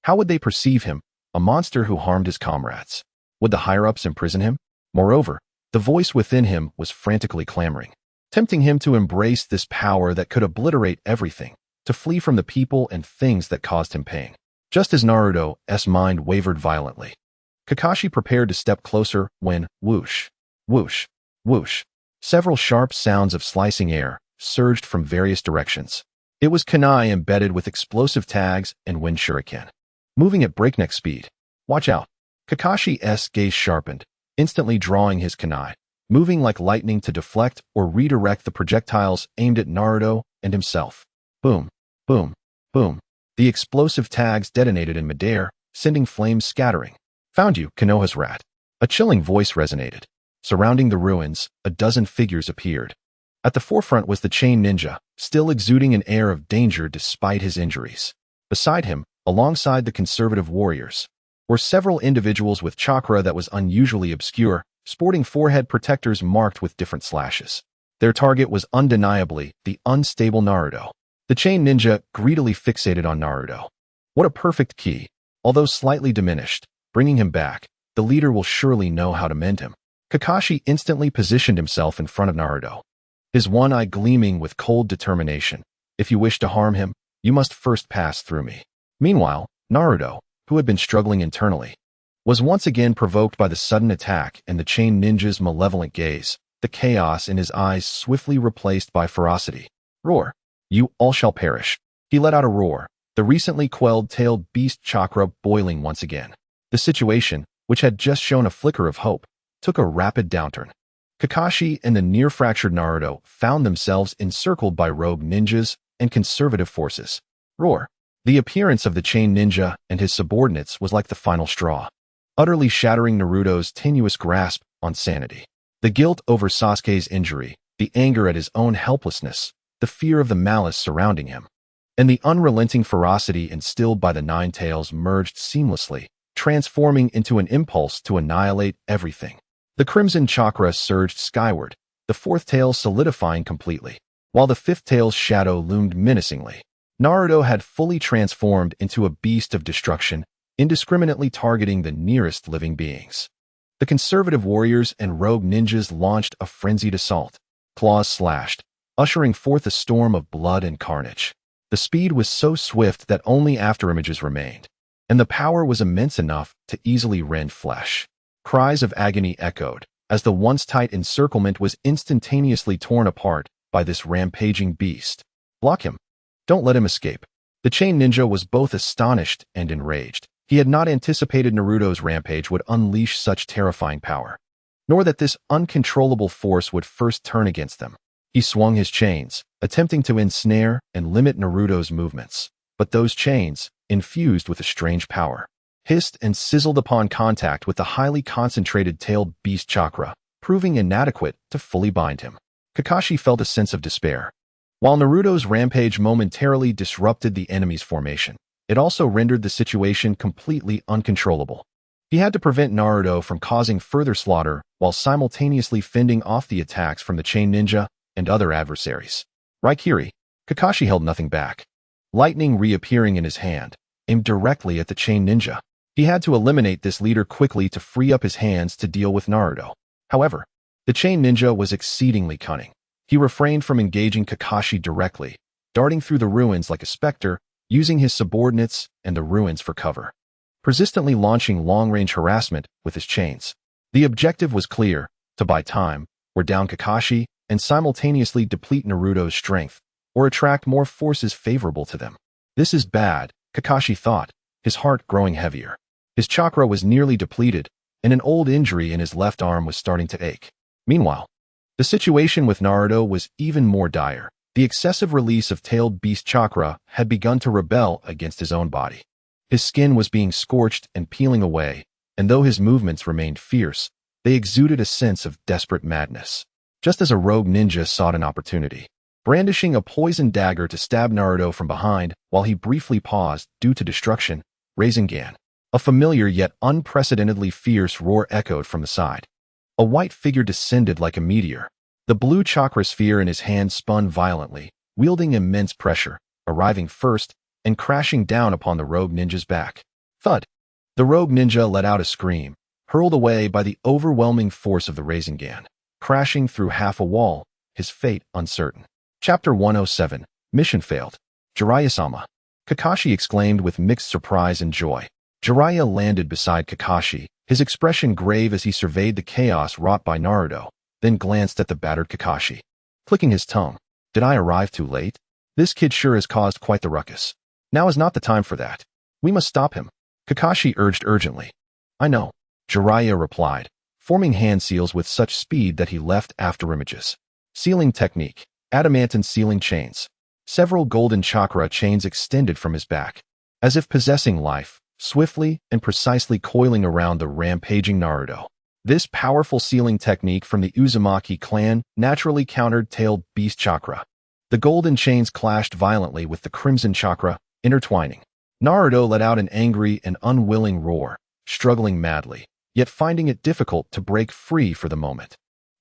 How would they perceive him, a monster who harmed his comrades? Would the higher-ups imprison him? Moreover, the voice within him was frantically clamoring, tempting him to embrace this power that could obliterate everything, to flee from the people and things that caused him pain. Just as Naruto's mind wavered violently, Kakashi prepared to step closer when, whoosh, whoosh, whoosh, several sharp sounds of slicing air surged from various directions. It was kunai embedded with explosive tags and wind shuriken, moving at breakneck speed. Watch out. Kakashi's gaze sharpened, instantly drawing his kunai, moving like lightning to deflect or redirect the projectiles aimed at Naruto and himself. Boom, boom, boom. The explosive tags detonated in midair, sending flames scattering. Found you, Konoha's rat. A chilling voice resonated. Surrounding the ruins, a dozen figures appeared. At the forefront was the chain ninja, still exuding an air of danger despite his injuries. Beside him, alongside the conservative warriors, were several individuals with chakra that was unusually obscure, sporting forehead protectors marked with different slashes. Their target was undeniably the unstable Naruto. The chain ninja greedily fixated on Naruto. What a perfect key. Although slightly diminished, bringing him back, the leader will surely know how to mend him. Kakashi instantly positioned himself in front of Naruto, his one eye gleaming with cold determination. If you wish to harm him, you must first pass through me. Meanwhile, Naruto, who had been struggling internally, was once again provoked by the sudden attack and the chain ninja's malevolent gaze, the chaos in his eyes swiftly replaced by ferocity. Roar. You all shall perish. He let out a roar, the recently quelled tailed beast chakra boiling once again. The situation, which had just shown a flicker of hope, took a rapid downturn. Kakashi and the near-fractured Naruto found themselves encircled by rogue ninjas and conservative forces. Roar! The appearance of the chain ninja and his subordinates was like the final straw, utterly shattering Naruto's tenuous grasp on sanity. The guilt over Sasuke's injury, the anger at his own helplessness, the fear of the malice surrounding him, and the unrelenting ferocity instilled by the Nine Tails merged seamlessly, transforming into an impulse to annihilate everything. The crimson chakra surged skyward, the fourth tail solidifying completely, while the fifth tail's shadow loomed menacingly. Naruto had fully transformed into a beast of destruction, indiscriminately targeting the nearest living beings. The conservative warriors and rogue ninjas launched a frenzied assault, claws slashed, ushering forth a storm of blood and carnage. The speed was so swift that only afterimages remained, and the power was immense enough to easily rend flesh. Cries of agony echoed, as the once tight encirclement was instantaneously torn apart by this rampaging beast. Block him. Don't let him escape. The chain ninja was both astonished and enraged. He had not anticipated Naruto's rampage would unleash such terrifying power, nor that this uncontrollable force would first turn against them. He swung his chains, attempting to ensnare and limit Naruto's movements, but those chains, infused with a strange power, hissed and sizzled upon contact with the highly concentrated tailed beast chakra, proving inadequate to fully bind him. Kakashi felt a sense of despair. While Naruto's rampage momentarily disrupted the enemy's formation, it also rendered the situation completely uncontrollable. He had to prevent Naruto from causing further slaughter while simultaneously fending off the attacks from the chain ninja and other adversaries. Raikiri, Kakashi held nothing back. Lightning reappearing in his hand, aimed directly at the chain ninja. He had to eliminate this leader quickly to free up his hands to deal with Naruto. However, the chain ninja was exceedingly cunning. He refrained from engaging Kakashi directly, darting through the ruins like a specter, using his subordinates and the ruins for cover, persistently launching long-range harassment with his chains. The objective was clear: to buy time, wear down Kakashi, and simultaneously deplete Naruto's strength, or attract more forces favorable to them. This is bad, Kakashi thought, his heart growing heavier. His chakra was nearly depleted, and an old injury in his left arm was starting to ache. Meanwhile, the situation with Naruto was even more dire. The excessive release of tailed beast chakra had begun to rebel against his own body. His skin was being scorched and peeling away, and though his movements remained fierce, they exuded a sense of desperate madness. Just as a rogue ninja sought an opportunity, brandishing a poisoned dagger to stab Naruto from behind while he briefly paused due to destruction, Rasengan. A familiar yet unprecedentedly fierce roar echoed from the side. A white figure descended like a meteor. The blue chakra sphere in his hand spun violently, wielding immense pressure, arriving first and crashing down upon the rogue ninja's back. Thud! The rogue ninja let out a scream, hurled away by the overwhelming force of the Rasengan, crashing through half a wall, his fate uncertain. Chapter 107, Mission Failed. Jiraiya-sama. Kakashi exclaimed with mixed surprise and joy. Jiraiya landed beside Kakashi, his expression grave as he surveyed the chaos wrought by Naruto, then glanced at the battered Kakashi, clicking his tongue. Did I arrive too late? This kid sure has caused quite the ruckus. Now is not the time for that. We must stop him, Kakashi urged urgently. I know, Jiraiya replied, forming hand seals with such speed that he left afterimages. Sealing technique, adamantine sealing chains. Several golden chakra chains extended from his back, as if possessing life, swiftly and precisely coiling around the rampaging Naruto. This powerful sealing technique from the Uzumaki clan naturally countered tailed beast chakra. The golden chains clashed violently with the crimson chakra, intertwining. Naruto let out an angry and unwilling roar, struggling madly, yet finding it difficult to break free for the moment.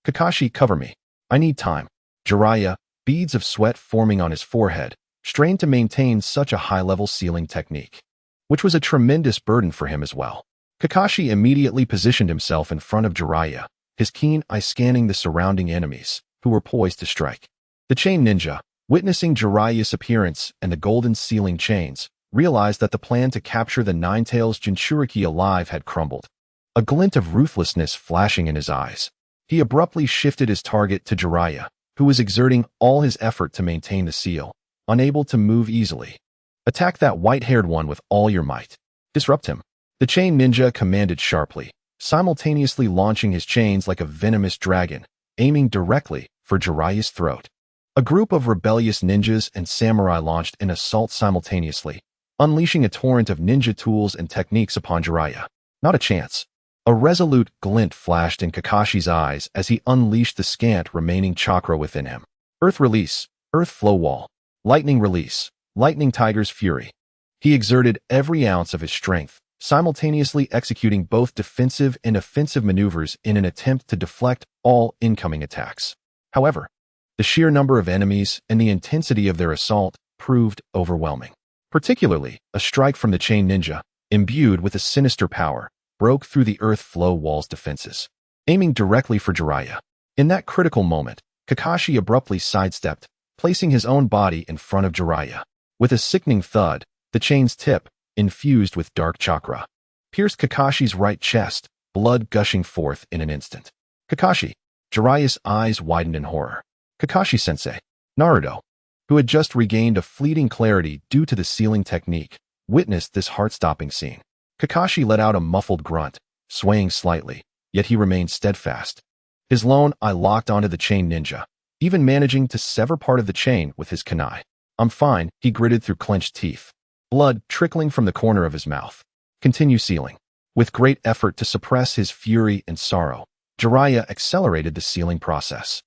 Kakashi, cover me. I need time. Jiraiya, beads of sweat forming on his forehead, strained to maintain such a high-level sealing technique, which was a tremendous burden for him as well. Kakashi immediately positioned himself in front of Jiraiya, his keen eye scanning the surrounding enemies, who were poised to strike. The chain ninja, witnessing Jiraiya's appearance and the golden sealing chains, realized that the plan to capture the Nine Tails Jinchuriki alive had crumbled. A glint of ruthlessness flashing in his eyes, he abruptly shifted his target to Jiraiya, who was exerting all his effort to maintain the seal, unable to move easily. Attack that white-haired one with all your might. Disrupt him. The chain ninja commanded sharply, simultaneously launching his chains like a venomous dragon, aiming directly for Jiraiya's throat. A group of rebellious ninjas and samurai launched an assault simultaneously, unleashing a torrent of ninja tools and techniques upon Jiraiya. Not a chance. A resolute glint flashed in Kakashi's eyes as he unleashed the scant remaining chakra within him. Earth release, earth flow wall. Lightning release, lightning tiger's fury. He exerted every ounce of his strength, simultaneously executing both defensive and offensive maneuvers in an attempt to deflect all incoming attacks. However, the sheer number of enemies and the intensity of their assault proved overwhelming. Particularly, a strike from the chain ninja, imbued with a sinister power, broke through the earth flow wall's defenses, aiming directly for Jiraiya. In that critical moment, Kakashi abruptly sidestepped, placing his own body in front of Jiraiya. With a sickening thud, the chain's tip, infused with dark chakra, pierced Kakashi's right chest, blood gushing forth in an instant. Kakashi. Jiraiya's eyes widened in horror. Kakashi-sensei. Naruto, who had just regained a fleeting clarity due to the sealing technique, witnessed this heart-stopping scene. Kakashi let out a muffled grunt, swaying slightly, yet he remained steadfast. His lone eye locked onto the chain ninja, even managing to sever part of the chain with his kunai. I'm fine, he gritted through clenched teeth, blood trickling from the corner of his mouth. Continue sealing. With great effort to suppress his fury and sorrow, Jiraiya accelerated the sealing process.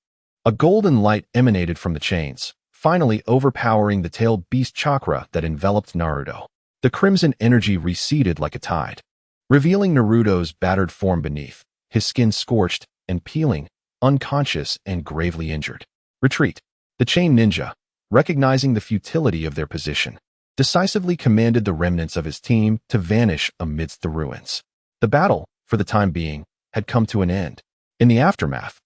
A golden light emanated from the chains, finally overpowering the tailed beast chakra that enveloped Naruto. The crimson energy receded like a tide, revealing Naruto's battered form beneath, his skin scorched and peeling, unconscious and gravely injured. Retreat. The chain ninja, recognizing the futility of their position, decisively commanded the remnants of his team to vanish amidst the ruins. The battle, for the time being, had come to an end. In the aftermath,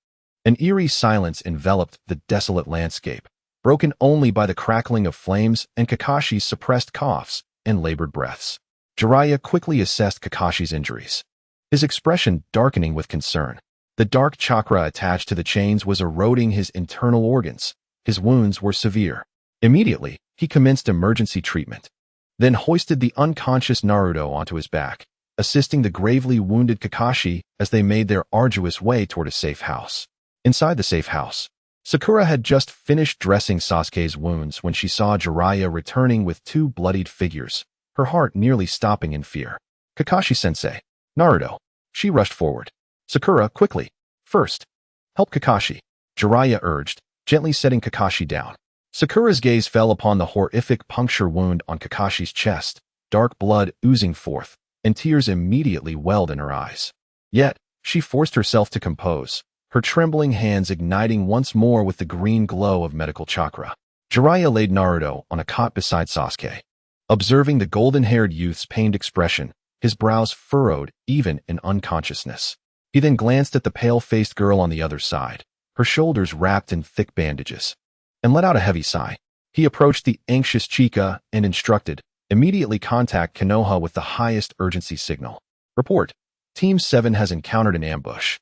an eerie silence enveloped the desolate landscape, broken only by the crackling of flames and Kakashi's suppressed coughs and labored breaths. Jiraiya quickly assessed Kakashi's injuries, his expression darkening with concern. The dark chakra attached to the chains was eroding his internal organs. His wounds were severe. Immediately, he commenced emergency treatment, then hoisted the unconscious Naruto onto his back, assisting the gravely wounded Kakashi as they made their arduous way toward a safe house. Inside the safe house, Sakura had just finished dressing Sasuke's wounds when she saw Jiraiya returning with two bloodied figures, her heart nearly stopping in fear. Kakashi-sensei. Naruto. She rushed forward. Sakura, quickly. First, help Kakashi, Jiraiya urged, gently setting Kakashi down. Sakura's gaze fell upon the horrific puncture wound on Kakashi's chest, dark blood oozing forth, and tears immediately welled in her eyes. Yet, she forced herself to compose, her trembling hands igniting once more with the green glow of medical chakra. Jiraiya laid Naruto on a cot beside Sasuke. Observing the golden-haired youth's pained expression, his brows furrowed even in unconsciousness. He then glanced at the pale-faced girl on the other side, her shoulders wrapped in thick bandages, and let out a heavy sigh. He approached the anxious Chika and instructed, immediately contact Konoha with the highest urgency signal. Report. Team 7 has encountered an ambush.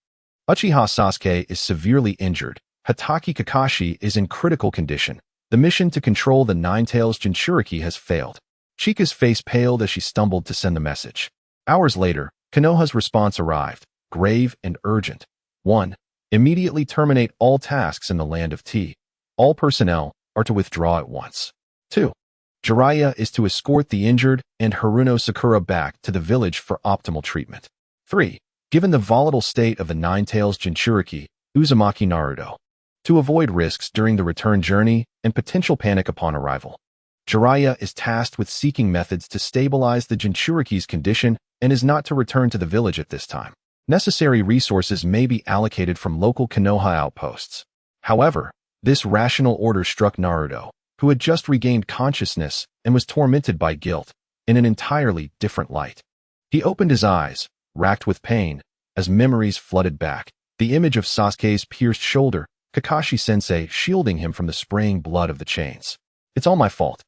Uchiha Sasuke is severely injured. Hatake Kakashi is in critical condition. The mission to control the Nine-Tails Jinchuriki has failed. Chika's face paled as she stumbled to send the message. Hours later, Konoha's response arrived, grave and urgent. 1. Immediately terminate all tasks in the land of T. All personnel are to withdraw at once. 2. Jiraiya is to escort the injured and Haruno Sakura back to the village for optimal treatment. 3. Given the volatile state of the Nine-Tails Jinchuriki, Uzumaki Naruto, to avoid risks during the return journey and potential panic upon arrival, Jiraiya is tasked with seeking methods to stabilize the Jinchuriki's condition and is not to return to the village at this time. Necessary resources may be allocated from local Konoha outposts. However, this rational order struck Naruto, who had just regained consciousness and was tormented by guilt, in an entirely different light. He opened his eyes, racked with pain, as memories flooded back. The image of Sasuke's pierced shoulder, Kakashi-sensei shielding him from the spraying blood of the chains. It's all my fault,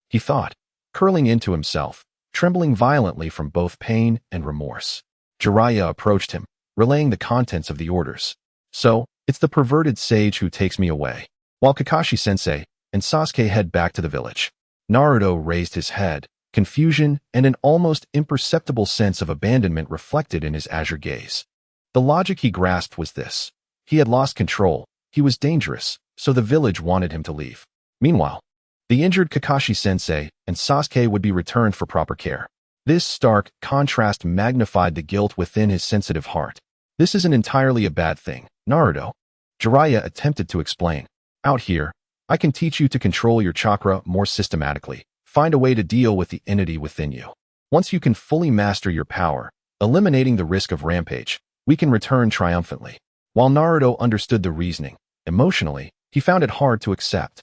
he thought, curling into himself, trembling violently from both pain and remorse. Jiraiya approached him, relaying the contents of the orders. So, it's the perverted sage who takes me away, while Kakashi-sensei and Sasuke head back to the village. Naruto raised his head, confusion and an almost imperceptible sense of abandonment reflected in his azure gaze. The logic he grasped was this. He had lost control, he was dangerous, so the village wanted him to leave. Meanwhile, the injured Kakashi-sensei and Sasuke would be returned for proper care. This stark contrast magnified the guilt within his sensitive heart. This isn't entirely a bad thing, Naruto. Jiraiya attempted to explain. Out here, I can teach you to control your chakra more systematically. Find a way to deal with the entity within you. Once you can fully master your power, eliminating the risk of Rampage, we can return triumphantly. While Naruto understood the reasoning, emotionally, he found it hard to accept.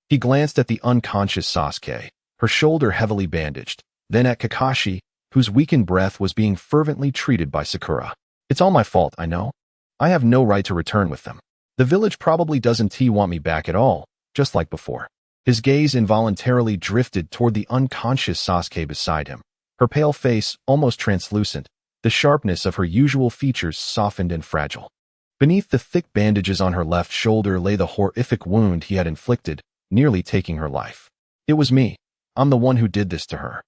He glanced at the unconscious Sasuke, her shoulder heavily bandaged, then at Kakashi, whose weakened breath was being fervently treated by Sakura. It's all my fault, I know. I have no right to return with them. The village probably doesn't want me back at all, just like before. His gaze involuntarily drifted toward the unconscious Sasuke beside him, her pale face almost translucent, the sharpness of her usual features softened and fragile. Beneath the thick bandages on her left shoulder lay the horrific wound he had inflicted, nearly taking her life. It was me. I'm the one who did this to her.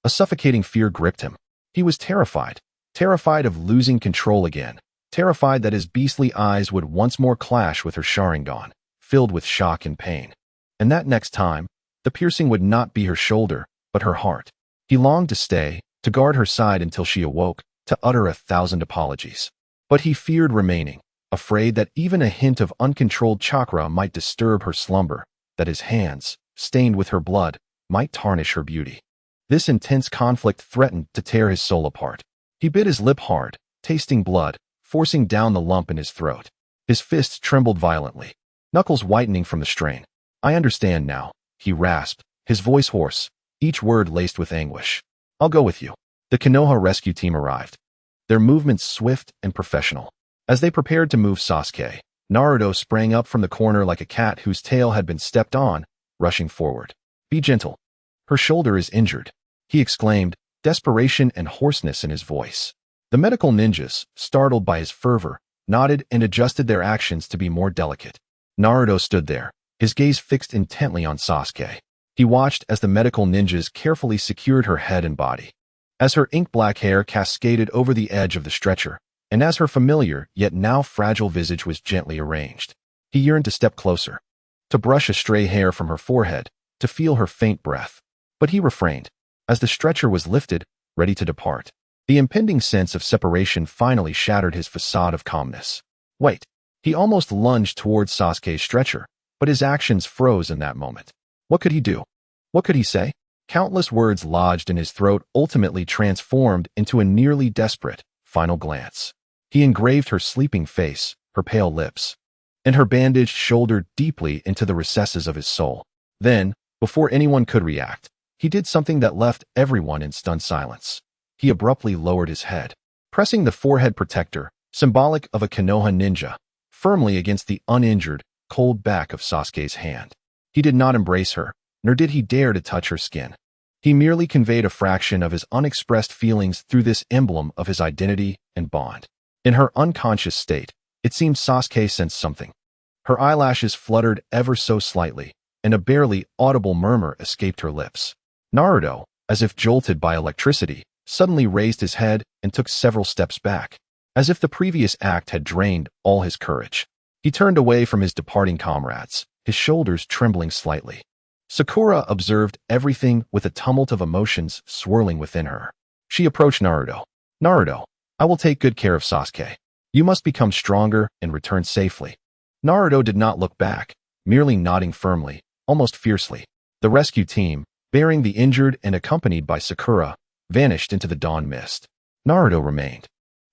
A suffocating fear gripped him. He was terrified of losing control again, terrified that his beastly eyes would once more clash with her Sharingan, filled with shock and pain. And that next time, the piercing would not be her shoulder, but her heart. He longed to stay, to guard her side until she awoke, to utter 1,000 apologies. But he feared remaining, afraid that even a hint of uncontrolled chakra might disturb her slumber, that his hands, stained with her blood, might tarnish her beauty. This intense conflict threatened to tear his soul apart. He bit his lip hard, tasting blood, forcing down the lump in his throat. His fists trembled violently, knuckles whitening from the strain. I understand now, he rasped, his voice hoarse, each word laced with anguish. I'll go with you. The Konoha rescue team arrived, their movements swift and professional. As they prepared to move Sasuke, Naruto sprang up from the corner like a cat whose tail had been stepped on, rushing forward. Be gentle. Her shoulder is injured, he exclaimed, desperation and hoarseness in his voice. The medical ninjas, startled by his fervor, nodded and adjusted their actions to be more delicate. Naruto stood there, his gaze fixed intently on Sasuke. He watched as the medical ninjas carefully secured her head and body. As her ink-black hair cascaded over the edge of the stretcher, and as her familiar yet now fragile visage was gently arranged, he yearned to step closer, to brush a stray hair from her forehead, to feel her faint breath. But he refrained. As the stretcher was lifted, ready to depart, the impending sense of separation finally shattered his facade of calmness. Wait. He almost lunged towards Sasuke's stretcher, but his actions froze in that moment. What could he do? What could he say? Countless words lodged in his throat ultimately transformed into a nearly desperate, final glance. He engraved her sleeping face, her pale lips, and her bandaged shoulder deeply into the recesses of his soul. Then, before anyone could react, he did something that left everyone in stunned silence. He abruptly lowered his head, pressing the forehead protector, symbolic of a Konoha ninja, firmly against the uninjured, cold back of Sasuke's hand. He did not embrace her, nor did he dare to touch her skin. He merely conveyed a fraction of his unexpressed feelings through this emblem of his identity and bond. In her unconscious state, it seemed Sasuke sensed something. Her eyelashes fluttered ever so slightly, and a barely audible murmur escaped her lips. Naruto, as if jolted by electricity, suddenly raised his head and took several steps back, as if the previous act had drained all his courage. He turned away from his departing comrades, his shoulders trembling slightly. Sakura observed everything with a tumult of emotions swirling within her. She approached Naruto. Naruto, I will take good care of Sasuke. You must become stronger and return safely. Naruto did not look back, merely nodding firmly, almost fiercely. The rescue team, bearing the injured and accompanied by Sakura, vanished into the dawn mist. Naruto remained,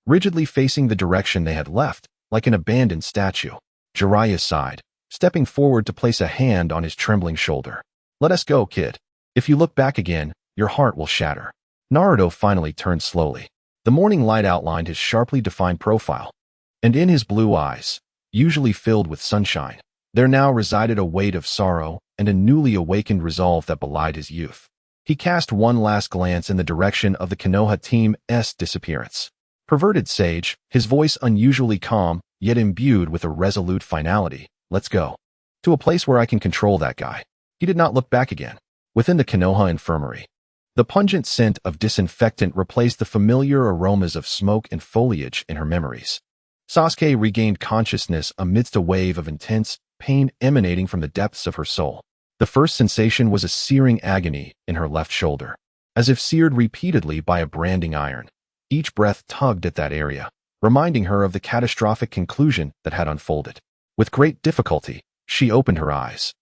rigidly facing the direction they had left, like an abandoned statue. Jiraiya sighed, stepping forward to place a hand on his trembling shoulder. Let us go, kid. If you look back again, your heart will shatter. Naruto finally turned slowly. The morning light outlined his sharply defined profile, and in his blue eyes, usually filled with sunshine, there now resided a weight of sorrow and a newly awakened resolve that belied his youth. He cast one last glance in the direction of the Konoha team's disappearance. Perverted sage, his voice unusually calm, yet imbued with a resolute finality. Let's go. To a place where I can control that guy. He did not look back again. within the Konoha infirmary. The pungent scent of disinfectant replaced the familiar aromas of smoke and foliage in her memories. Sasuke regained consciousness amidst a wave of intense pain emanating from the depths of her soul. The first sensation was a searing agony in her left shoulder, as if seared repeatedly by a branding iron. Each breath tugged at that area, reminding her of the catastrophic conclusion that had unfolded. With great difficulty, she opened her eyes.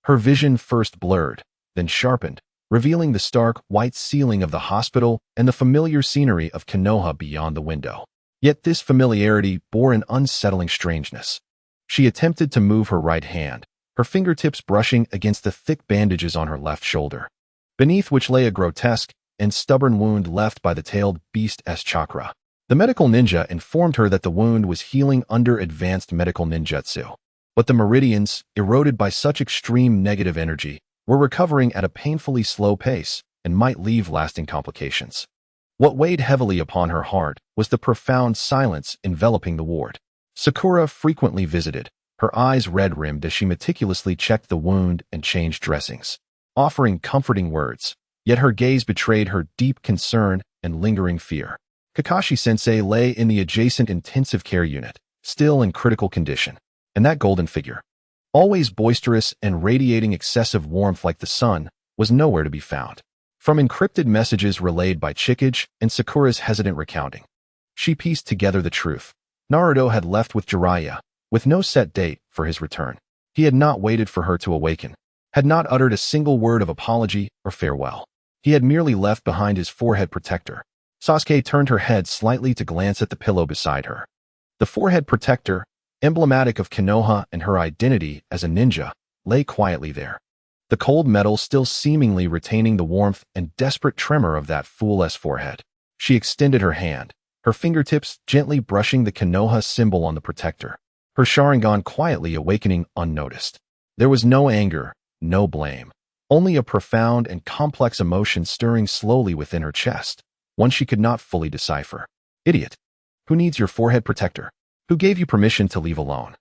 Her vision first blurred, then sharpened, revealing the stark white ceiling of the hospital and the familiar scenery of Konoha beyond the window. Yet this familiarity bore an unsettling strangeness. She attempted to move her right hand, her fingertips brushing against the thick bandages on her left shoulder, beneath which lay a grotesque and stubborn wound left by the tailed beast's chakra. The medical ninja informed her that the wound was healing under advanced medical ninjutsu, but the meridians, eroded by such extreme negative energy, were recovering at a painfully slow pace and might leave lasting complications. What weighed heavily upon her heart was the profound silence enveloping the ward. Sakura frequently visited, her eyes red-rimmed as she meticulously checked the wound and changed dressings, offering comforting words, yet her gaze betrayed her deep concern and lingering fear. Kakashi-sensei lay in the adjacent intensive care unit, still in critical condition, and that golden figure, always boisterous and radiating excessive warmth like the sun, was nowhere to be found. From encrypted messages relayed by Chikage and Sakura's hesitant recounting, she pieced together the truth. Naruto had left with Jiraiya, with no set date for his return. He had not waited for her to awaken, had not uttered a single word of apology or farewell. He had merely left behind his forehead protector. Sasuke turned her head slightly to glance at the pillow beside her. The forehead protector, emblematic of Konoha and her identity as a ninja, lay quietly there, the cold metal still seemingly retaining the warmth and desperate tremor of that fool's forehead. She extended her hand, her fingertips gently brushing the Konoha symbol on the protector, her Sharingan quietly awakening unnoticed. There was no anger, no blame, only a profound and complex emotion stirring slowly within her chest, one she could not fully decipher. Idiot. Who needs your forehead protector? Who gave you permission to leave alone?